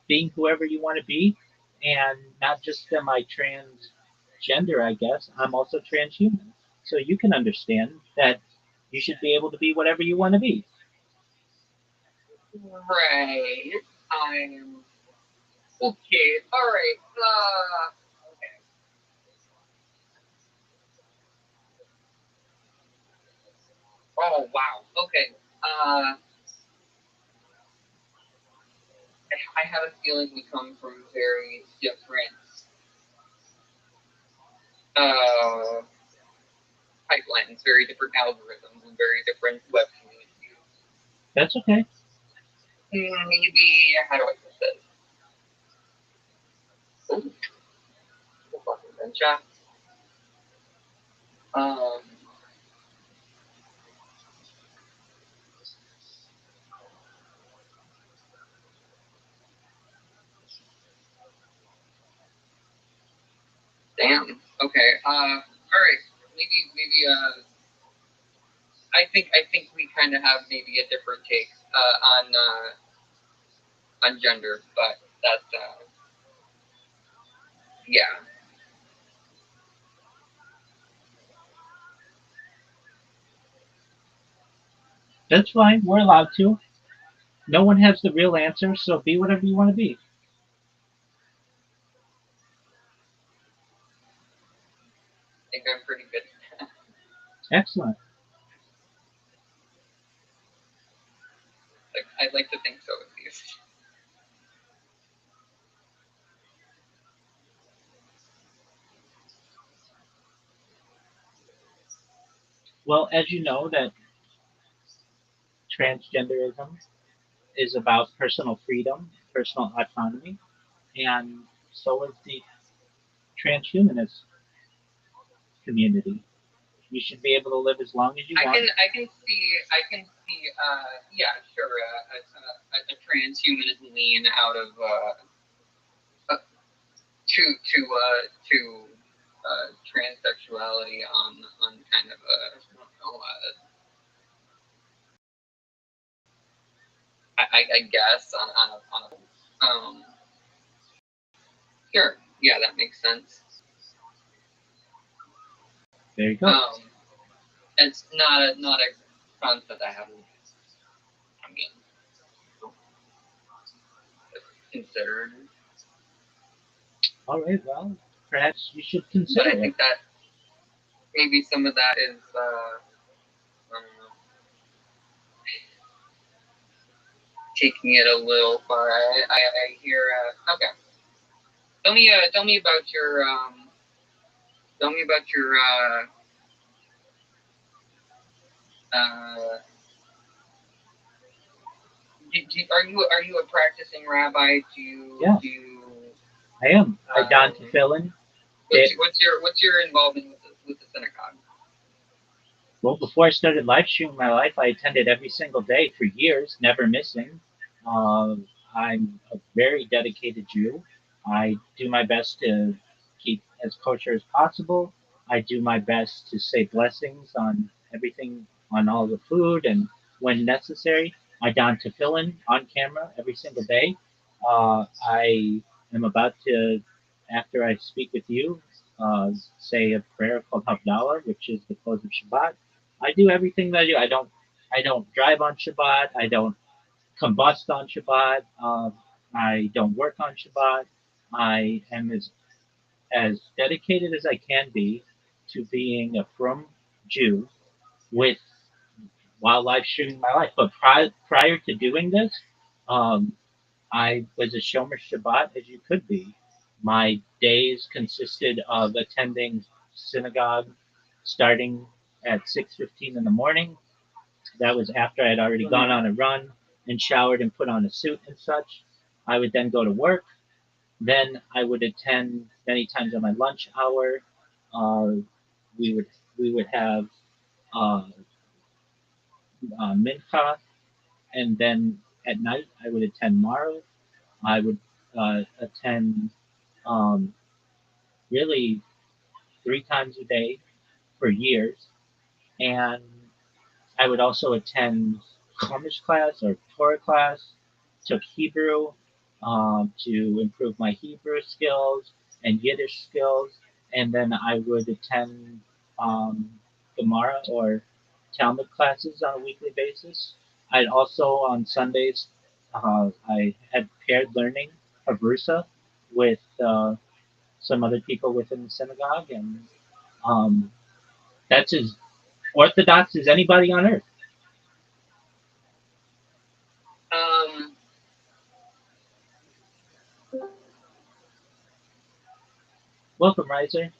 being whoever you want to be, and not just am I transgender, I guess. I'm also transhuman. So you can understand that you should be able to be whatever you want to be. Right. I'm okay. All right. Okay. Oh wow. Okay. I have a feeling we come from very different pipelines, very different algorithms, and very different web communities. That's okay. Maybe how do I put this? Ooh, fucking gunshot. Damn. Okay. All right. Maybe. I think we kind of have maybe a different take on gender, but that's yeah. That's fine. We're allowed to. No one has the real answer, so be whatever you want to be. I think I'm pretty good. Excellent. I'd like to think so at least. Well, as you know, that transgenderism is about personal freedom, personal autonomy, and so is the transhumanist community. You should be able to live as long as you want. I can see yeah, sure, a transhumanist lean out of to transsexuality on kind of a I don't know I guess on a sure, yeah, that makes sense. There you go. It's not a concept I haven't. I mean, considered. All right. Well, perhaps you should But consider I it. think that maybe some of that is I don't know, taking it a little far. I hear okay. Tell me about your tell me about your uh Are you a practicing rabbi? Yeah. I am. I don tefillin. What's your involvement with the synagogue? Well, before I started live streaming my life, I attended every single day for years, never missing. I'm a very dedicated Jew. I do my best to keep as kosher as possible. I do my best to say blessings on everything, on all the food, and when necessary, I don tefillin on camera every single day. I am about to, after I speak with you, say a prayer called Havdalah, which is the close of Shabbat. I do everything that I do. I don't drive on Shabbat. I don't combust on Shabbat. I don't work on Shabbat. I am as dedicated as I can be to being a frum Jew with while live streaming my life. But prior to doing this, um, I was a Shomer Shabbat as you could be. My days consisted of attending synagogue starting at 6:15 in the morning. That was after I had already gone on a run and showered and put on a suit and such. I would then go to work. Then I would attend many times on my lunch hour. Uh, we would have uh, mincha, and then at night I would attend Maariv. I would attend um, really 3 times a day for years, and I would also attend Chumash class or Torah class, took Hebrew to improve my Hebrew skills and Yiddish skills, and then I would attend um, Gemara or Talmud classes on a weekly basis. I'd also on Sundays I had paired learning of Rusa with some other people within the synagogue, and um, that's as orthodox as anybody on earth. Um, Welcome, Riser.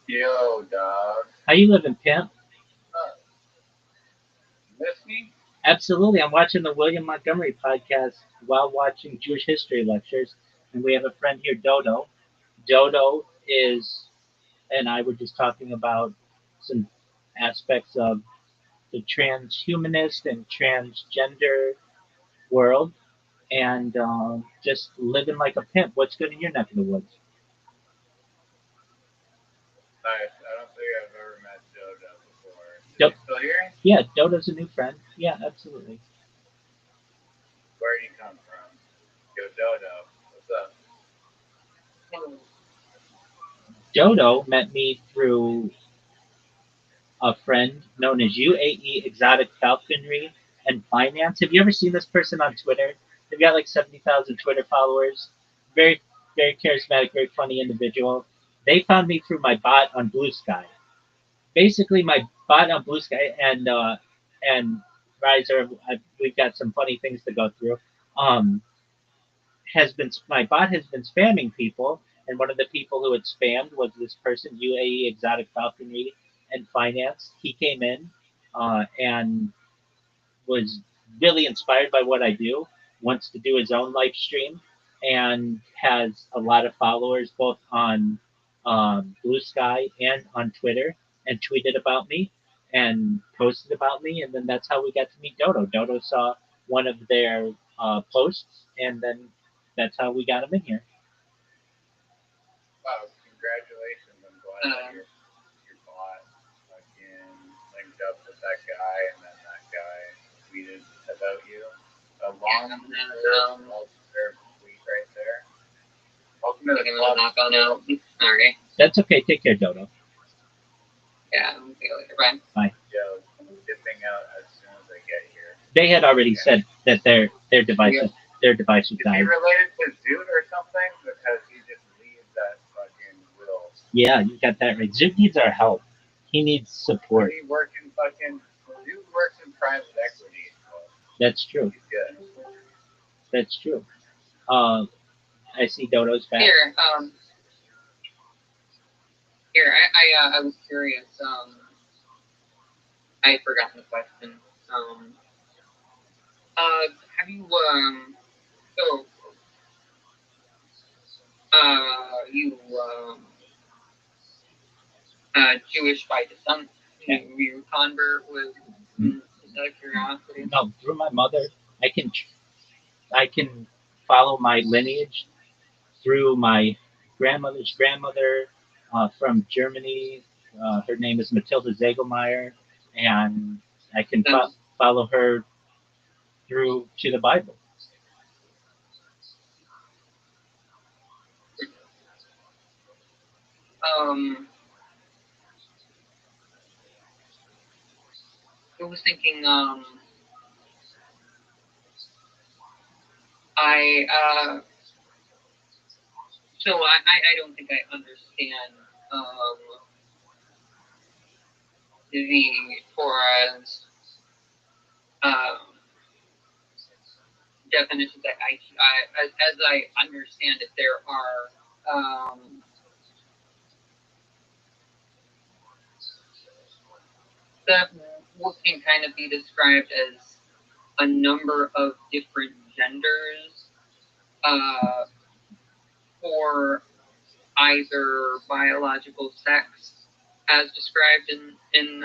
Yo, dog. How you living, pimp? Miss me? Absolutely. I'm watching the William Montgomery podcast while watching Jewish history lectures, and we have a friend here, Dodo. Dodo and I were just talking about some aspects of the transhumanist and transgender world, and just living like a pimp. What's good in your neck of the woods? Nice. I don't think I've ever met Dodo before. Is Yep. he still here? Yeah, Dodo's a new friend. Yeah, absolutely. Where'd he come from? Yo, Dodo. What's up? Dodo met me through a friend known as UAE Exotic Falconry and Finance. Have you ever seen this person on Twitter? They've got like 70,000 Twitter followers. Very, very charismatic, very funny individual. They found me through my bot on Blue Sky. Basically, my bot on Blue Sky and Riser, we've got some funny things to go through. My bot has been spamming people, and one of the people who had spammed was this person, UAE Exotic Falconry and Finance. He came in and was really inspired by what I do, wants to do his own live stream, and has a lot of followers both on Blue Sky and on Twitter, and tweeted about me and posted about me, and then that's how we got to meet Dodo. Dodo saw one of their posts, and then that's how we got him in here. Wow, congratulations. I'm glad that your bot fucking linked up with that guy, and then that guy tweeted about you. A well-deserved tweet right there. Welcome to the club. Alright. That's okay. Take care, Dodo. Yeah, I'll see you later. Bye. Bye. Yo, dipping out as soon as I get here. They had already said that their device was Is he died. related to Zoot or something? Because he just leaves that fucking will. Yeah, you got that right. Zoot needs our help. He needs support. He works in Zoot works in private equity. So That's true. he's good. That's true. I see Dodo's back. Here, I was curious. I had forgotten the question. Have you so you Jewish by descent? Yeah. Your convert was just out of curiosity. No, through my mother, I can follow my lineage through my grandmother's grandmother from Germany. Her name is Matilda Zegelmeyer, and I can follow her through to the Bible. I was thinking, so I don't think I understand the Torah's definitions. As I understand it, there are that what can kind of be described as a number of different genders for either biological sex, as described in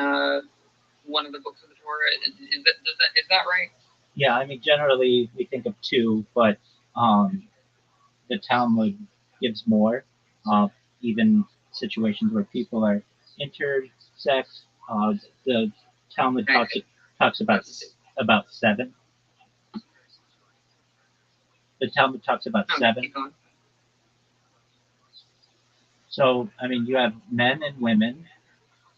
one of the books of the Torah. Is that right? Yeah, I mean, generally we think of two, but the Talmud gives more. Even situations where people are intersex, the Talmud talks about seven. The Talmud talks about seven. So, I mean, you have men and women,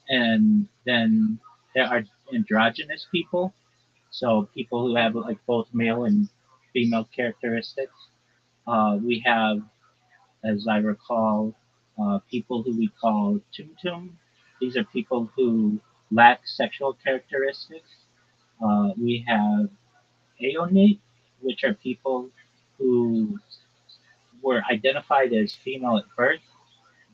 and then there are androgynous people. So, people who have like both male and female characteristics. We have, as I recall, people who we call tumtum. These are people who lack sexual characteristics. We have aonate, which are people who were identified as female at birth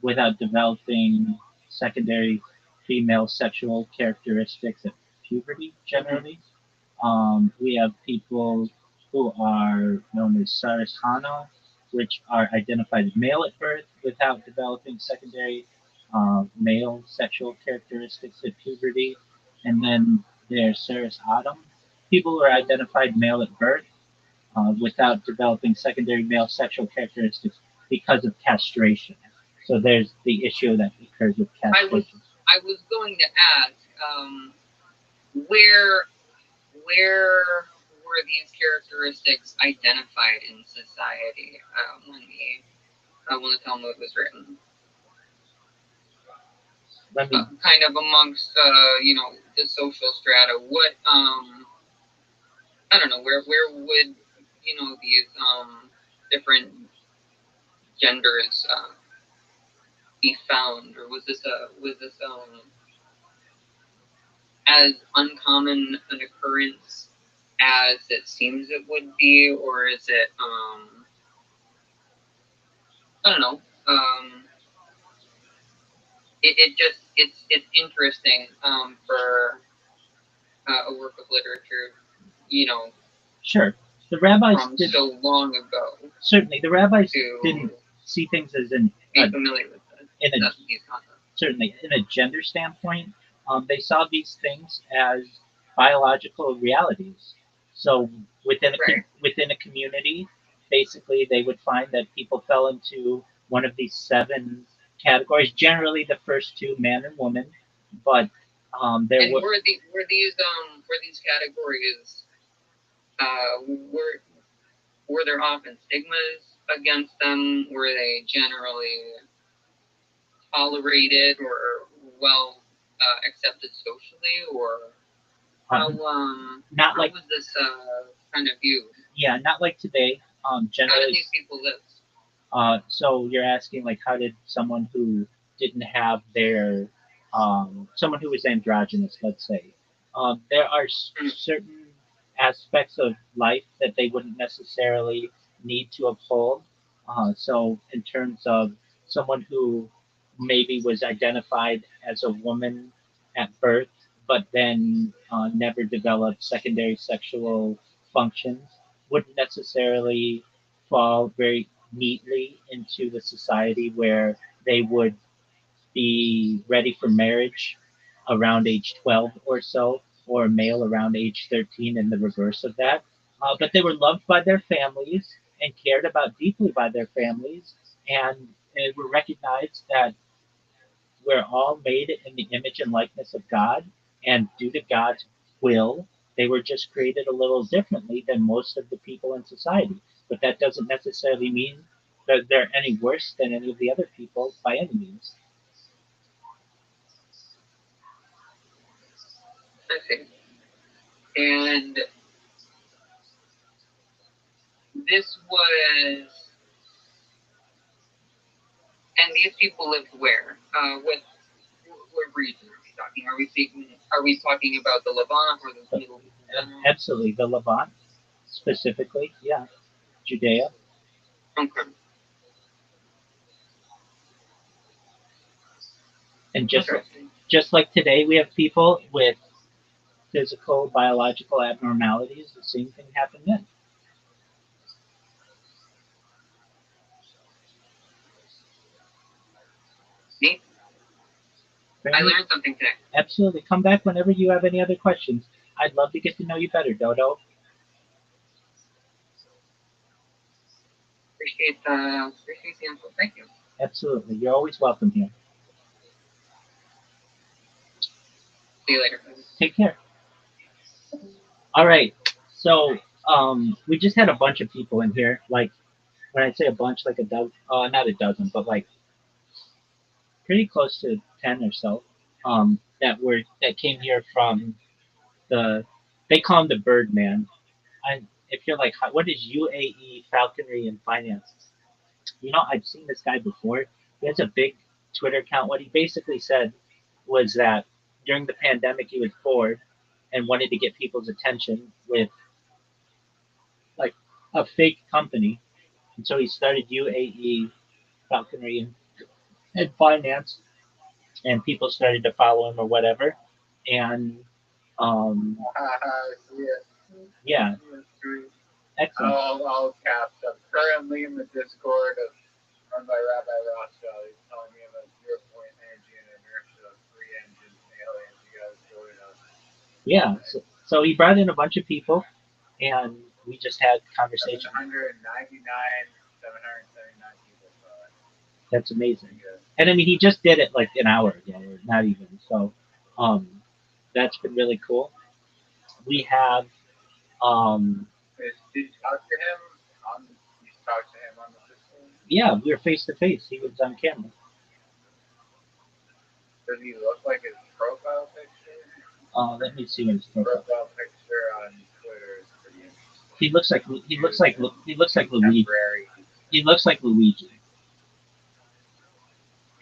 without developing secondary female sexual characteristics at puberty, generally. We have people who are known as Sarasana, which are identified as male at birth without developing secondary male sexual characteristics at puberty. And then there's Saras Adam, people who are identified male at birth without developing secondary male sexual characteristics because of castration. So there's the issue that occurs with castration. I was going to ask, where were these characteristics identified in society when the Talmud was written? Kind of amongst the social strata. What I don't know, where would these different genders be found, or was this as uncommon an occurrence as it seems it would be, or is it I don't know. It's interesting for a work of literature, Sure. The rabbis from so long ago. Certainly, the rabbis didn't see things as be familiar with these concepts. Certainly, in a gender standpoint, they saw these things as biological realities. So within a community, basically, they would find that people fell into one of these seven categories. Generally, the first two, man and woman, but were these categories were there often stigmas against them? Were they generally tolerated or well accepted socially, or how was this kind of viewed? Yeah, not like today. Generally, how did these people live? So you're asking, like, how did someone who didn't have their someone who was androgynous, let's say, there are certain aspects of life that they wouldn't necessarily need to uphold. So in terms of someone who maybe was identified as a woman at birth, but then never developed secondary sexual functions wouldn't necessarily fall very neatly into the society where they would be ready for marriage around age 12 or so, or a male around age 13 and the reverse of that. But they were loved by their families and cared about deeply by their families, and it were recognized that we're all made in the image and likeness of God, and due to God's will, they were just created a little differently than most of the people in society. But that doesn't necessarily mean that they're any worse than any of the other people by any means. I see. And this was, and these people lived where? What region are we talking? Are we talking about the Levant or the Middle East in general? Absolutely, the Levant specifically, yeah, Judea. Okay. And just like today, we have people with physical, biological abnormalities. The same thing happened then. Neat. I learned something today. Absolutely. Come back whenever you have any other questions. I'd love to get to know you better, Dodo. Appreciate the info. Thank you. Absolutely. You're always welcome here. See you later. Take care. All right. So we just had a bunch of people in here. Like when I say a bunch, like a dozen, not a dozen, but like pretty close to 10 or so. That came here from the. They call him the Birdman. If you're like, what is UAE Falconry and Finance? I've seen this guy before. He has a big Twitter account. What he basically said was that during the pandemic, he was bored and wanted to get people's attention with like a fake company. And so he started UAE Falconry and Finance, and people started to follow him or whatever. And yeah, excellent. All caps. I'm currently in the Discord run by Rabbi Rothschild. He's telling me about 0-point energy and inertia, free engines, and aliens. You guys join us. Yeah, so he brought in a bunch of people, and we just had conversation. 799, 779 people. That's amazing. And I mean, he just did it like an hour ago, or not even. So that's been really cool. We have. Did you talk to him? You talked to him on the system? Yeah, we were face to face. He was on camera. Does he look like his profile picture? Let me see what his profile picture on Twitter is pretty interesting. He looks like Luigi. He looks like Luigi.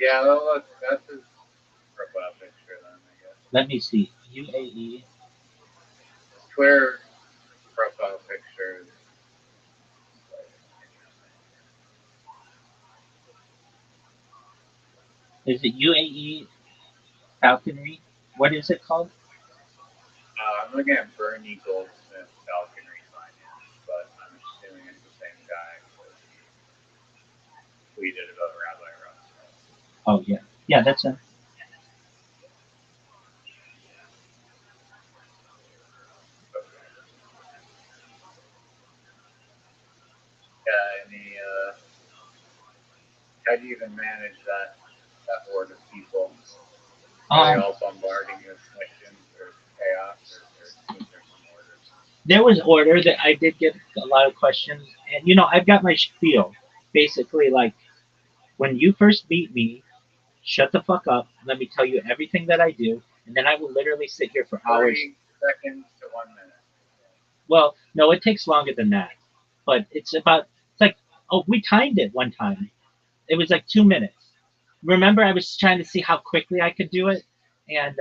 Yeah, that's his profile picture then, I guess. Let me see. UAE. Twitter profile picture. Is it UAE Falconry? What is it called? I'm looking at Bernie Goldsmith Falconry Finance, but I'm assuming it's the same guy because he tweeted about Rabbi Rothschild. Oh yeah, yeah, that's him. How do you even manage that horde of people? Are they all bombarding you with questions or chaos, or was there some order? There was order. That I did get a lot of questions, and I've got my spiel. Basically, like when you first meet me, shut the fuck up. Let me tell you everything that I do, and then I will literally sit here for hours. 30 seconds to 1 minute. Well, no, it takes longer than that. But it's like, oh, we timed it one time. It was like 2 minutes. Remember, I was trying to see how quickly I could do it, and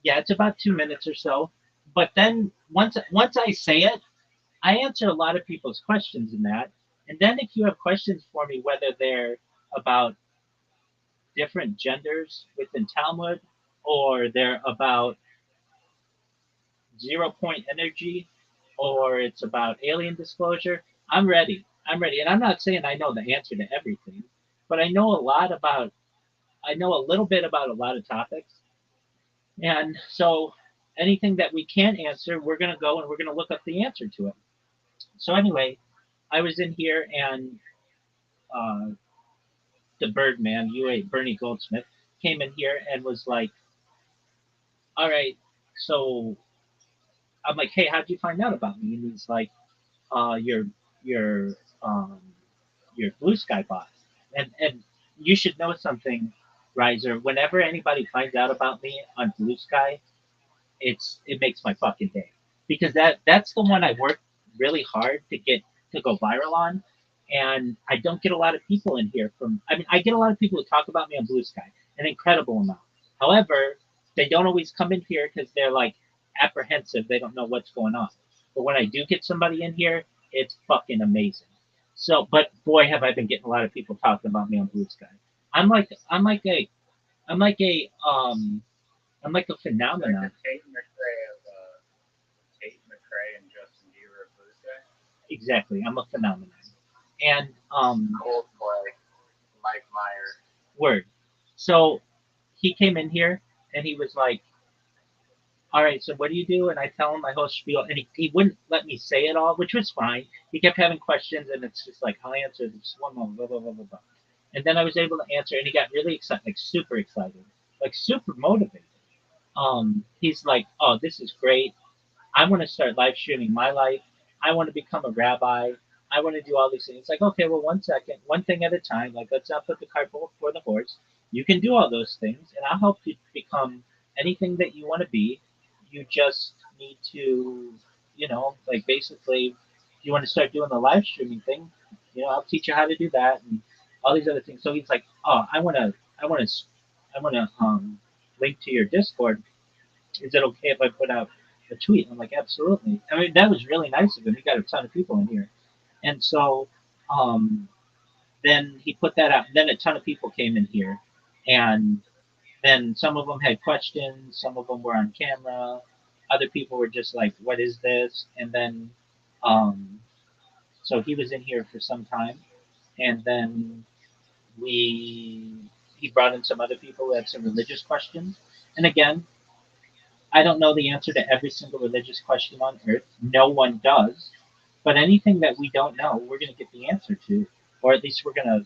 yeah, it's about 2 minutes or so. But then once I say it, I answer a lot of people's questions in that. And then if you have questions for me, whether they're about different genders within Talmud, or they're about 0-point energy, or it's about alien disclosure, I'm ready. I'm ready. And I'm not saying I know the answer to everything, but I know a little bit about a lot of topics. And so anything that we can't answer, we're going to go and we're going to look up the answer to it. So anyway, I was in here and uh, the Birdman, Bernie Goldsmith, came in here and was like, all right, so I'm like, hey, how'd you find out about me? And he's like, your your um, your Blue Sky bot, and you should know something, Riser. Whenever anybody finds out about me on Blue Sky, it makes my fucking day because that's the one I worked really hard to get to go viral on, and I don't get a lot of people in here from. I mean, I get a lot of people who talk about me on Blue Sky, an incredible amount. However, they don't always come in here because they're like apprehensive. They don't know what's going on. But when I do get somebody in here, it's fucking amazing. So, but boy, have I been getting a lot of people talking about me on Blue Sky. I'm like I'm like a I'm like a I'm like a phenomenon. Tate McRae and Justin Bieber of Blue Sky. Exactly. I'm a phenomenon. And Coldplay, Mike Myers. word. So he came in here and he was like, all right, so what do you do? And I tell him my whole spiel, and he wouldn't let me say it all, which was fine. He kept having questions, and it's just like, I'll answer this one moment, blah, blah, blah, blah, blah. And then I was able to answer, and he got really excited, like super excited, like super motivated. He's like, oh, this is great. I want to start live streaming my life. I want to become a rabbi. I want to do all these things. It's like, okay, well, one second, one thing at a time. Like, let's not put the cart before the horse. You can do all those things, and I'll help you become anything that you want to be. You just need to, like basically, if you want to start doing the live streaming thing, I'll teach you how to do that and all these other things. So he's like, oh, I want to link to your Discord. Is it okay if I put out a tweet? I'm like, absolutely. I mean, that was really nice of him. He got a ton of people in here. And so um, then he put that out. And then a ton of people came in here. And then some of them had questions. Some of them were on camera. Other people were just like, what is this? And then, um, so he was in here for some time. And then he brought in some other people who had some religious questions. And again, I don't know the answer to every single religious question on earth. No one does. But anything that we don't know, we're going to get the answer to, or at least we're going to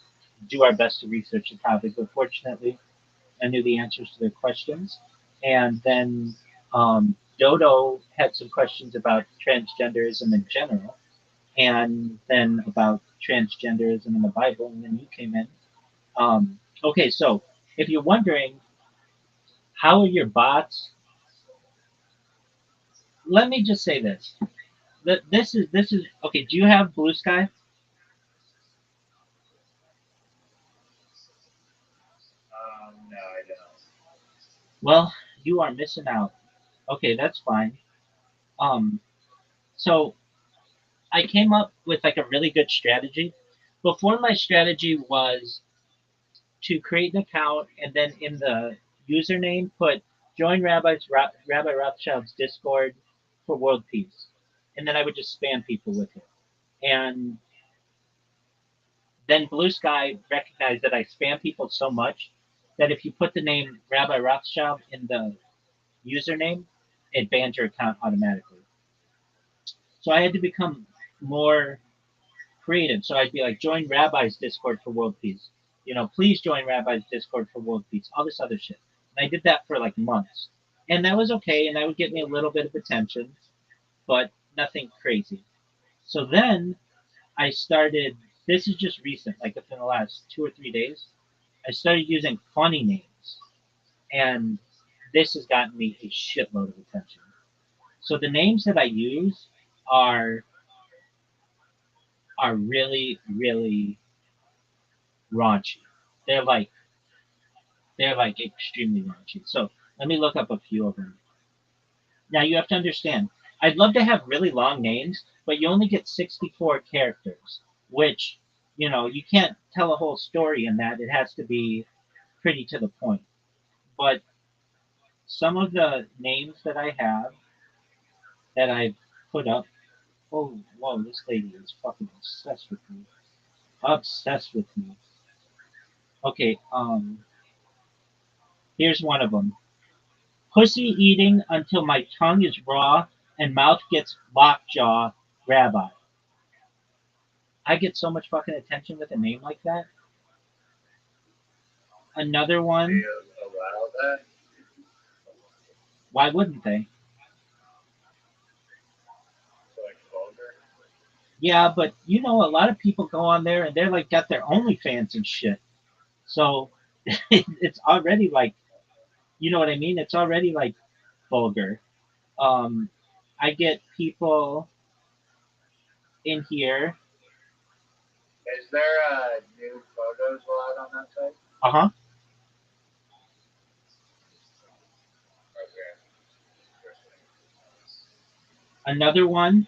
do our best to research the topic. But fortunately, I knew the answers to their questions. And then Dodo had some questions about transgenderism in general, and then about transgenderism in the Bible. And then you came in. Okay, so if you're wondering, how are your bots? Let me just say this. This is okay. Do you have Blue Sky? No, I don't. Well, you are missing out. Okay, that's fine. Um, so I came up with like a really good strategy. Before, my strategy was to create an account and then in the username put join Rabbi Rothschild's Discord for world peace, and then I would just spam people with it. And then Blue Sky recognized that I spam people so much that if you put the name Rabbi Rothschild in the username, it bans your account automatically. So I had to become more creative. So I'd be like, join Rabbi's Discord for world peace. Please join Rabbi's Discord for world peace. All this other shit. And I did that for like months, and that was okay, and that would get me a little bit of attention, but nothing crazy. So then I started. This is just recent, like within the last 2 or 3 days. I started using funny names, and this has gotten me a shitload of attention. So the names that I use are are really, really raunchy. They're like they're like extremely raunchy. So let me look up a few of them. Now you have to understand. I'd love to have really long names, but you only get 64 characters, which you can't tell a whole story in that. It has to be pretty to the point. But some of the names that I have that I've put up Oh, whoa, this lady is fucking obsessed with me. Obsessed with me. Okay, here's one of them. Pussy eating until my tongue is raw and mouth gets lockjaw, Rabbi. I get so much fucking attention with a name like that. Another Do one, you allow that? why wouldn't they? So like vulgar? Yeah, but you know, a lot of people go on there and they're like got their OnlyFans and shit. So it's already like, you know what I mean? It's already like vulgar. Um, I get people in here. Is there new photos allowed on that site? Uh huh. Okay. Another one.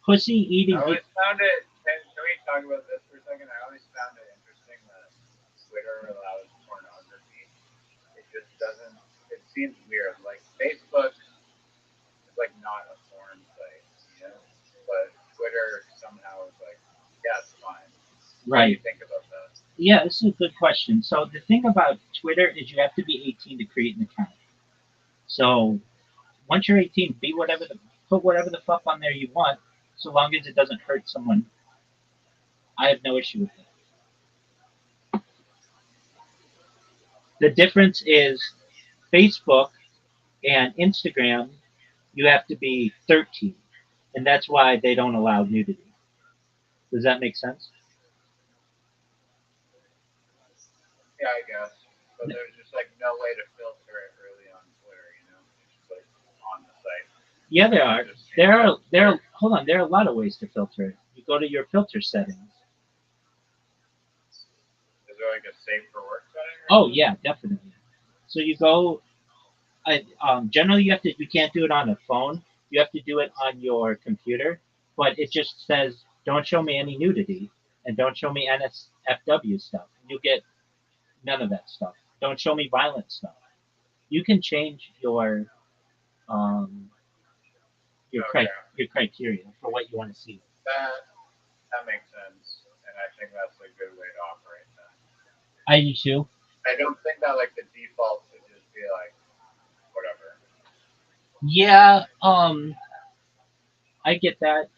Pussy eating. I always found it. Can we talk about this for a second? I always found it interesting that Twitter allows pornography. It just doesn't. It seems weird. Like Facebook is like not a porn site, you know, but Twitter somehow is like, yeah, it's fine. What do you Right. think about that? Yeah, this is a good question. So the thing about Twitter is you have to be 18 to create an account. So once you're 18, be whatever the put whatever the fuck on there you want, so long as it doesn't hurt someone. I have no issue with it. The difference is Facebook and Instagram, you have to be 13, and that's why they don't allow nudity. Does that make sense? Yeah, I guess. But there's just like no way to filter it really on Twitter, you know? It's just like on the site. Yeah, there are. Just seems There are. like There. weird. Hold on. There are a lot of ways to filter it. You go to your filter settings. Is there like a safe for work setting? Or Oh something? yeah, definitely. So you go. Generally, you can't do it on a phone. You have to do it on your computer. But it just says, "Don't show me any nudity, and don't show me NSFW stuff." You get none of that stuff. Don't show me violent stuff. You can change um, Okay. your criteria for what you want to see. That makes sense, and I think that's a good way to operate that. I do too. I don't think that like the default should just be like whatever. Yeah, I get that.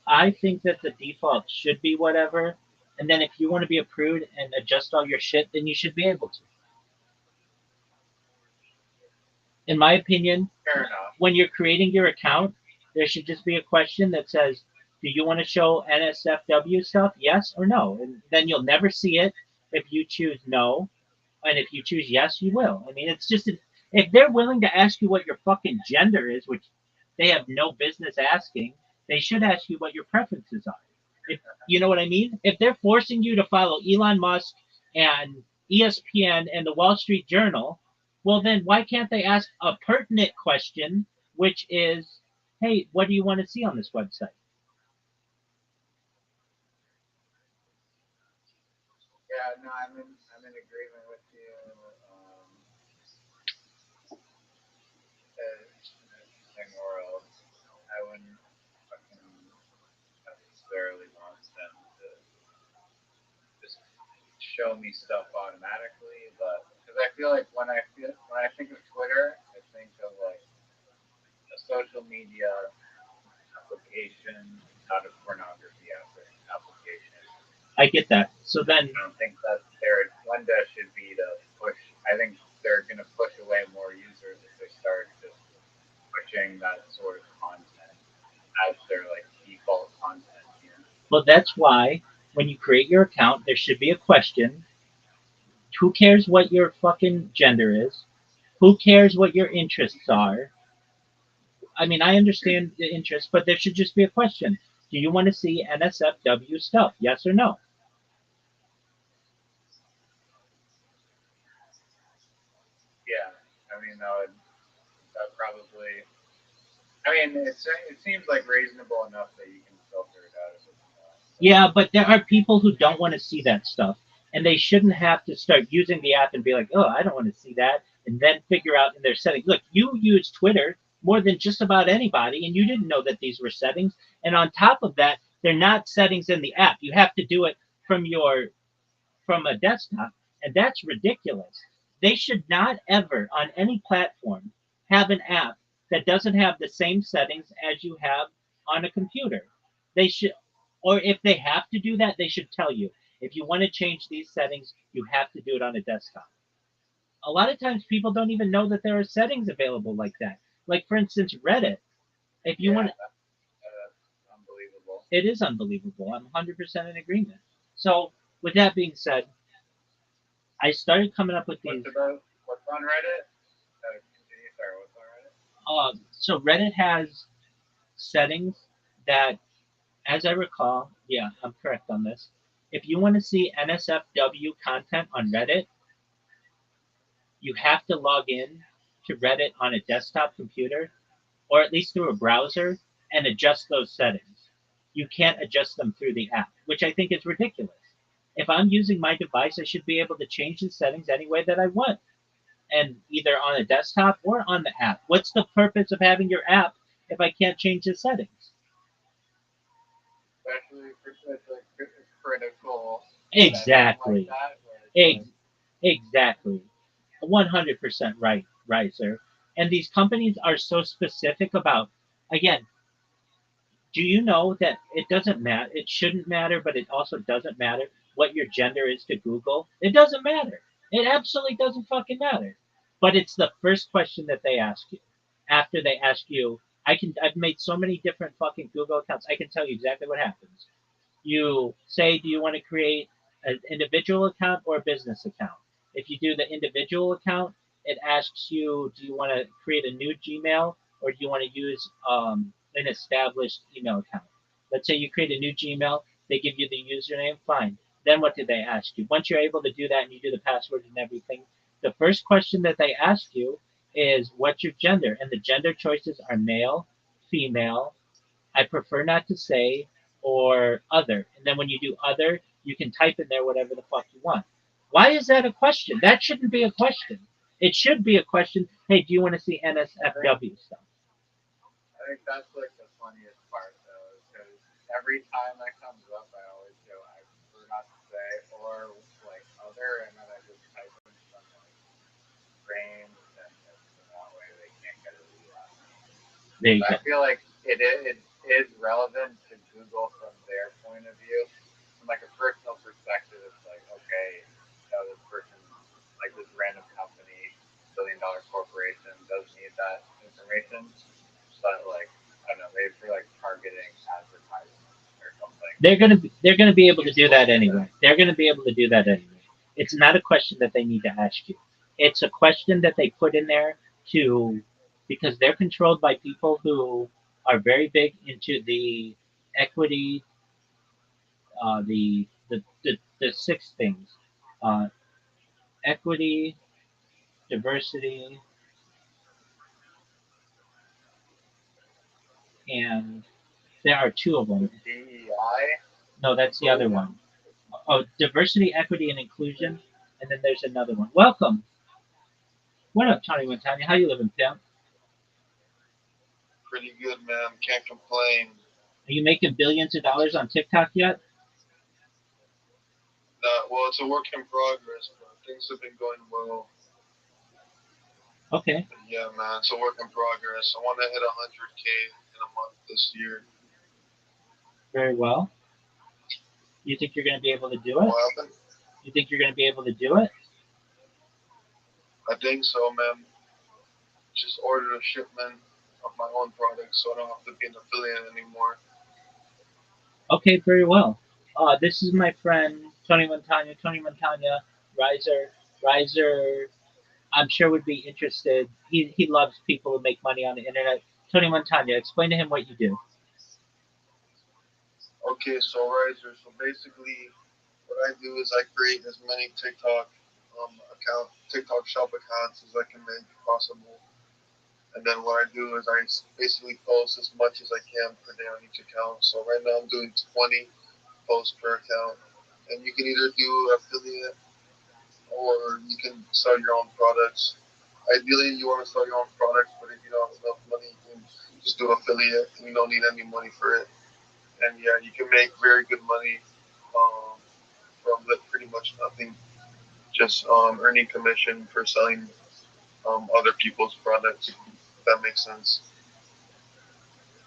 I think that the default should be whatever, and then if you want to be a prude and adjust all your shit, then you should be able to. In my opinion, Fair enough. when you're creating your account, there should just be a question that says, "Do you want to show NSFW stuff? Yes or no?" And then you'll never see it if you choose no, and if you choose yes, you will. I mean, it's just if they're willing to ask you what your fucking gender is, which they have no business asking, they should ask you what your preferences are. If you know what I mean? If they're forcing you to follow Elon Musk and ESPN and the Wall Street Journal, well then why can't they ask a pertinent question, which is, "Hey, what do you want to see on this website?" Yeah, no, I'm in agreement with you. An interesting world. I wouldn't fucking necessarily want them to just show me stuff automatically, but because I feel like when I think of Twitter, I think of like a social media application, not a pornography application. I get that. So then, I don't think that their agenda should be to push. I think they're going to push away more users if they start just pushing that sort of content as their like default content. You know? well, that's why when you create your account, there should be a question. Who cares what your fucking gender is? Who cares what your interests are? I mean, I understand the interest, but there should just be a question. Do you want to see NSFW stuff? Yes or no? Yeah, I mean that probably. I mean, it seems like reasonable enough that you can filter it out if it's not. Yeah, but there are people who don't want to see that stuff. And they shouldn't have to start using the app and be like, "Oh, I don't want to see that." And then figure out in their settings. Look, you use Twitter. more than just about anybody, and you didn't know that these were settings. And on top of that, they're not settings in the app. You have to do it from a desktop, and that's ridiculous. They should not ever on any platform have an app that doesn't have the same settings as you have on a computer. They should, or if they have to do that, they should tell you if you want to change these settings, you have to do it on a desktop. A lot of times people don't even know that there are settings available like that. Like for instance, Reddit. If you want, That's unbelievable. it is unbelievable. I'm 100% in agreement. So with that being said, I started coming up with these. What's on Reddit? Sorry, what's on Reddit? So Reddit has settings that, as I recall, yeah, I'm correct on this. If you want to see NSFW content on Reddit, you have to log in to Reddit on a desktop computer or at least through a browser and adjust those settings. You can't adjust them through the app, which I think is ridiculous. If I'm using my device, I should be able to change the settings any way that I want, and either on a desktop or on the app. What's the purpose of having your app if I can't change the settings? Especially for such a critical. Exactly. Like Exactly. 100% right, sir. And these companies are so specific about, again, do you know that it doesn't matter? It shouldn't matter, but it also doesn't matter what your gender is to Google. It doesn't matter. It absolutely doesn't fucking matter. But it's the first question that they ask you. After they ask you, I've made so many different fucking Google accounts. I can tell you exactly what happens. You say, do you want to create an individual account or a business account? If you do the individual account, it asks you, do you want to create a new Gmail or do you want to use an established email account? Let's say you create a new Gmail, they give you the username, fine. Then what do they ask you? Once you're able to do that and you do the password and everything, the first question that they ask you is, what's your gender? And the gender choices are male, female, I prefer not to say, or other. And then when you do other, you can type in there whatever the fuck you want. Why is that a question? That shouldn't be a question. It should be a question. Hey, do you want to see NSFW stuff? I think that's like the funniest part though, because every time that comes up, I always go, I prefer not to say, or like other, and then I just type in some like frame sentence, and that way they can't get a read on it. There you But go. I feel like it is relevant to Google from their point of view. From like a personal perspective, it's like, okay, this person, like this random company, $1 billion corporation, does need that information. But like, I don't know, maybe for like targeting advertising or something. They're gonna be able to do that anyway. They're gonna be able to do that anyway. It's not a question that they need to ask you. It's a question that they put in there to, because they're controlled by people who are very big into the equity, the six things, uh, equity, diversity, and there are two of them. DEI. No, that's the other one. Oh, diversity, equity, and inclusion, and then there's another one. Welcome. What up, Tony Montana? How you living, pimp? Pretty good, man. Can't complain. Are you making billions of dollars on TikTok yet? Well, it's a work in progress, but things have been going well. Okay. But yeah, man, it's a work in progress. I want to hit 100K in a month this year. Very well. You think you're going to be able to do it? What happened? You think you're going to be able to do it? I think so, man. Just ordered a shipment of my own products, so I don't have to be an affiliate anymore. Okay, very well. This is my friend Tony Montana. Tony Montana, Riser. I'm sure would be interested. He loves people who make money on the internet. Tony Montana, explain to him what you do. Okay, so Riser. So basically, what I do is I create as many TikTok shop accounts as I can make possible. And then what I do is I basically post as much as I can per day on each account. So right now I'm doing 20 posts per account. And you can either do affiliate or you can sell your own products. Ideally, you want to sell your own products, but if you don't have enough money, just do affiliate. You don't need any money for it. And yeah, you can make very good money from pretty much nothing. Just earning commission for selling other people's products. If that makes sense.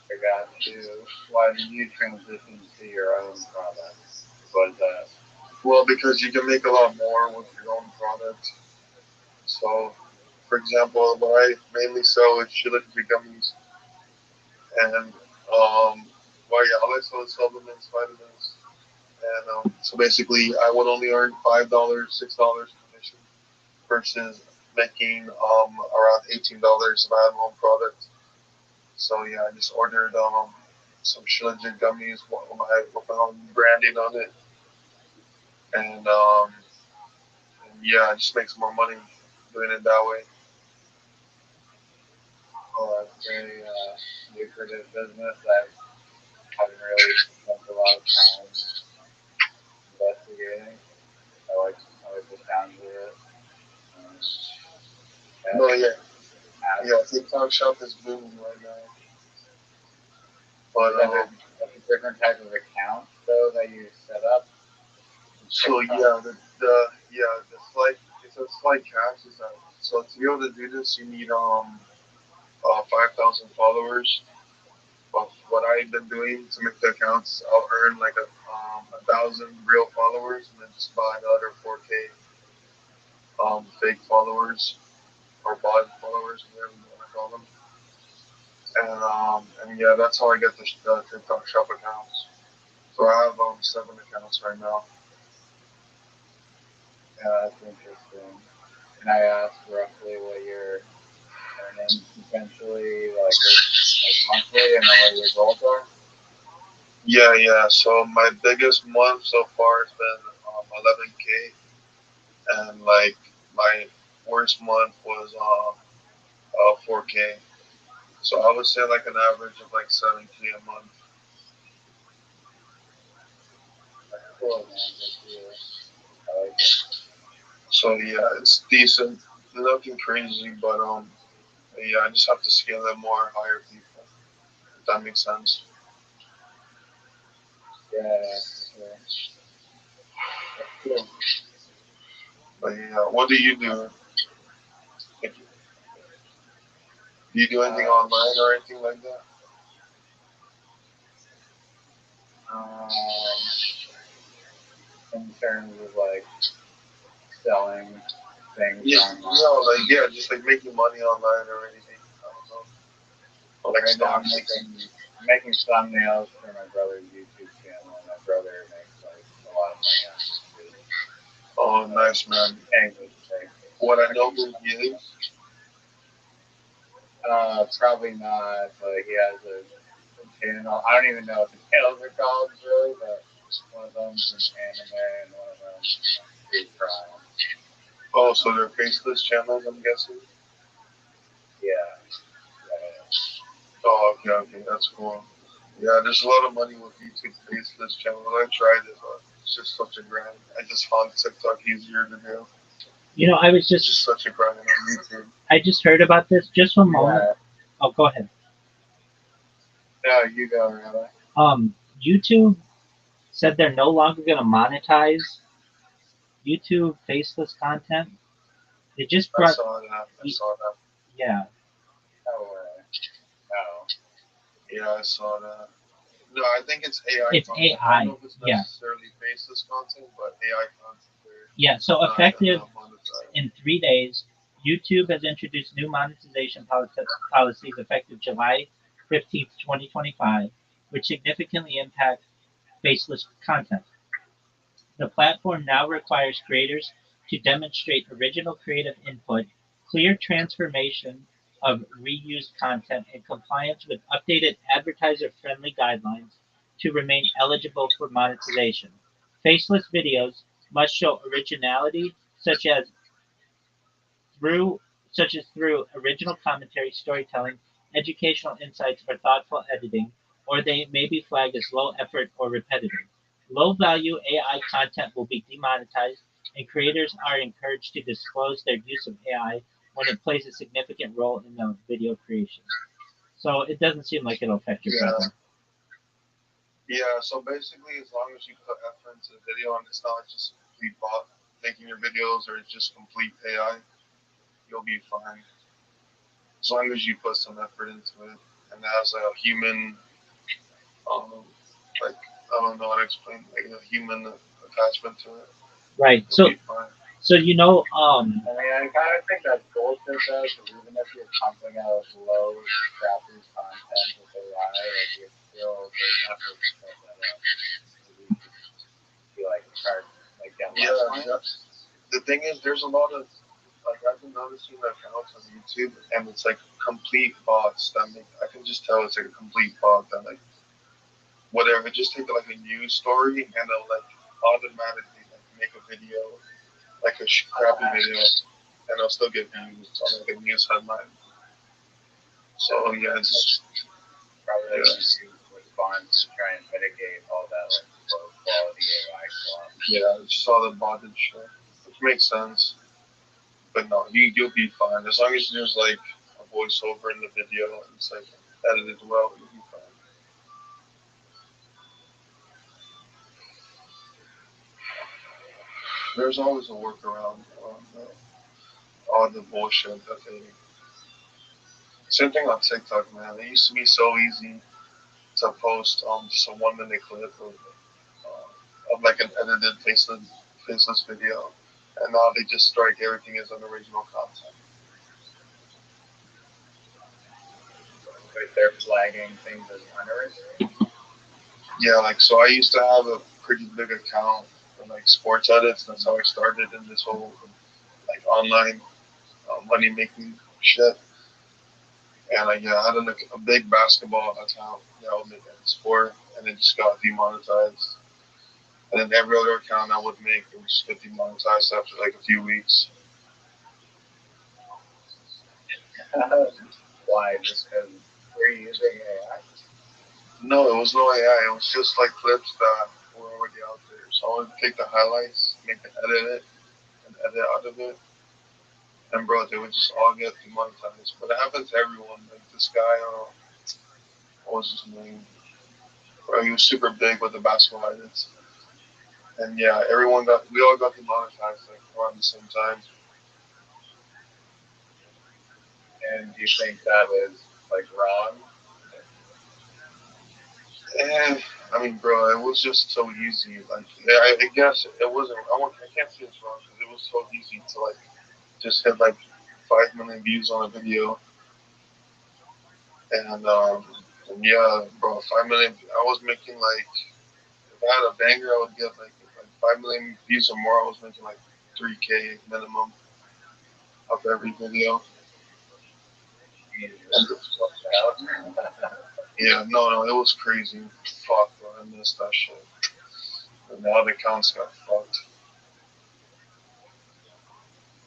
I got you. Why did you transition to your own product? What is that? Well, because you can make a lot more with your own product. So, for example, what I mainly sell is Shilajit gummies, and well, yeah, I like selling supplements, vitamins, and so basically, I would only earn $5, $6 commission versus making around $18 if I had my own product. So yeah, I just ordered some Shilajit gummies with my own branding on it, and yeah, I just make some more money doing it that way. Well, that's very lucrative business. I haven't really spent a lot of time investigating. I like the sound of it. No, yeah, TikTok shop is booming right now. But that's a different type of account though that you set up. So yeah, it's a slight catch is that so to be able to do this you need 5,000 followers. But what I've been doing to make the accounts, I'll earn like 1,000 real followers and then just buy another 4K fake followers or bot followers, whatever you want to call them. And yeah, that's how I get the TikTok shop accounts. So I have 7 accounts right now. Yeah, that's interesting. Can I ask roughly what you're earning potentially, like monthly, and then what your goals are? Yeah. So my biggest month so far has been 11K, and like my worst month was 4K. So I would say like an average of like 7K a month. Cool, man. I like it. So yeah, it's decent. Nothing crazy, but yeah, I just have to scale it more, hire people. If that makes sense. Yeah, cool. But yeah, what do you do? Do you do anything online or anything like that? In terms of like selling things online. Yeah, just like making money online or anything. I don't know. Or like right now I'm stocks. making thumbnails for my brother's YouTube channel. My brother makes like a lot of money on YouTube. Oh, nice, man. What I know who he is? Probably not, but he has a channel. I don't even know what the channels are called really, but one of them's an anime and one of them's true crime. Oh, so they're faceless channels, I'm guessing? Yeah. Oh, okay, that's cool. Yeah, there's a lot of money with YouTube faceless channels. I tried it, but it's just such a grind. I just found TikTok easier to do. You know, I was It's just such a grind on YouTube. I just heard about this. Just one moment. Yeah. Oh, go ahead. No, you go, Rabbi. YouTube said they're no longer going to monetize YouTube faceless content. They just brought. I saw that. Yeah. No way. No. Yeah, I saw that. No, I think it's AI. It's content. AI. I don't know if it's Yeah. necessarily faceless content, but AI content. Yeah. So effective in 3 days, YouTube has introduced new monetization policies effective July 15th, 2025, which significantly impact faceless content. The platform now requires creators to demonstrate original creative input, clear transformation of reused content, and compliance with updated advertiser-friendly guidelines to remain eligible for monetization. Faceless videos must show originality, through such as through original commentary, storytelling, educational insights, or thoughtful editing, or they may be flagged as low effort or repetitive. Low value AI content will be demonetized, and creators are encouraged to disclose their use of AI when it plays a significant role in the video creation. So it doesn't seem like it'll affect your Yeah. brother. Yeah, so basically, as long as you put effort into the video and it's not just complete bot making your videos or it's just complete AI, you'll be fine. As long as you put some effort into it and has a human, like, I don't know how to explain, like a human attachment to it, Right. you'll be fine. So I mean, I kind of think that's bullshit though, because even if you're pumping out low, crappy content with AI, like you're still there's effort to set that up. Maybe you just be like charge like get less money. The thing is, there's a lot of like I've been noticing accounts on YouTube, and it's like complete bots that make. I can just tell it's like a complete bot that like whatever. Just take like a news story and they'll like automatically like make a video, like a crappy video, and they'll still get views on like a news headline. So yeah, it's Probably like YouTube response to try and mitigate all that like low quality AI stuff. yeah, just all the botted shit, which makes sense. But no, you'll be fine as long as there's like a voiceover in the video and it's like edited well. You'll be fine. There's always a workaround on all the bullshit that they. Same thing on TikTok, man. It used to be so easy to post just a 1 minute clip of like an edited faceless video, and now they just strike everything as unoriginal content. Like they're flagging things as unoriginal. Yeah, like so I used to have a pretty big account for like sports edits. That's how I started in this whole like online money making shit. And I had a big basketball account that I would make edits for, and it just got demonetized. And then every other account I would make would just get demonetized after like a few weeks. Why? Just because we're using AI? No, it was no AI. It was just like clips that were already out there. So I would take the highlights, make an edit, and edit out of it. And bro, they would just all get demonetized. But it happens to everyone. Like this guy, what was his name? Bro, he was super big with the basketball edits. And yeah, we all got demonetized like around the same time. And do you think that was like wrong? And I mean, bro, it was just so easy. Like, I guess it wasn't. I can't say it's wrong because it was so easy to like just hit like 5 million views on a video, and yeah, bro, 5 million. I was making like if I had a banger, I would get like 5 million views or more. I was making like 3K minimum of every video. Yeah, no, it was crazy. Fuck, bro, I missed that shit. And the other accounts got fucked.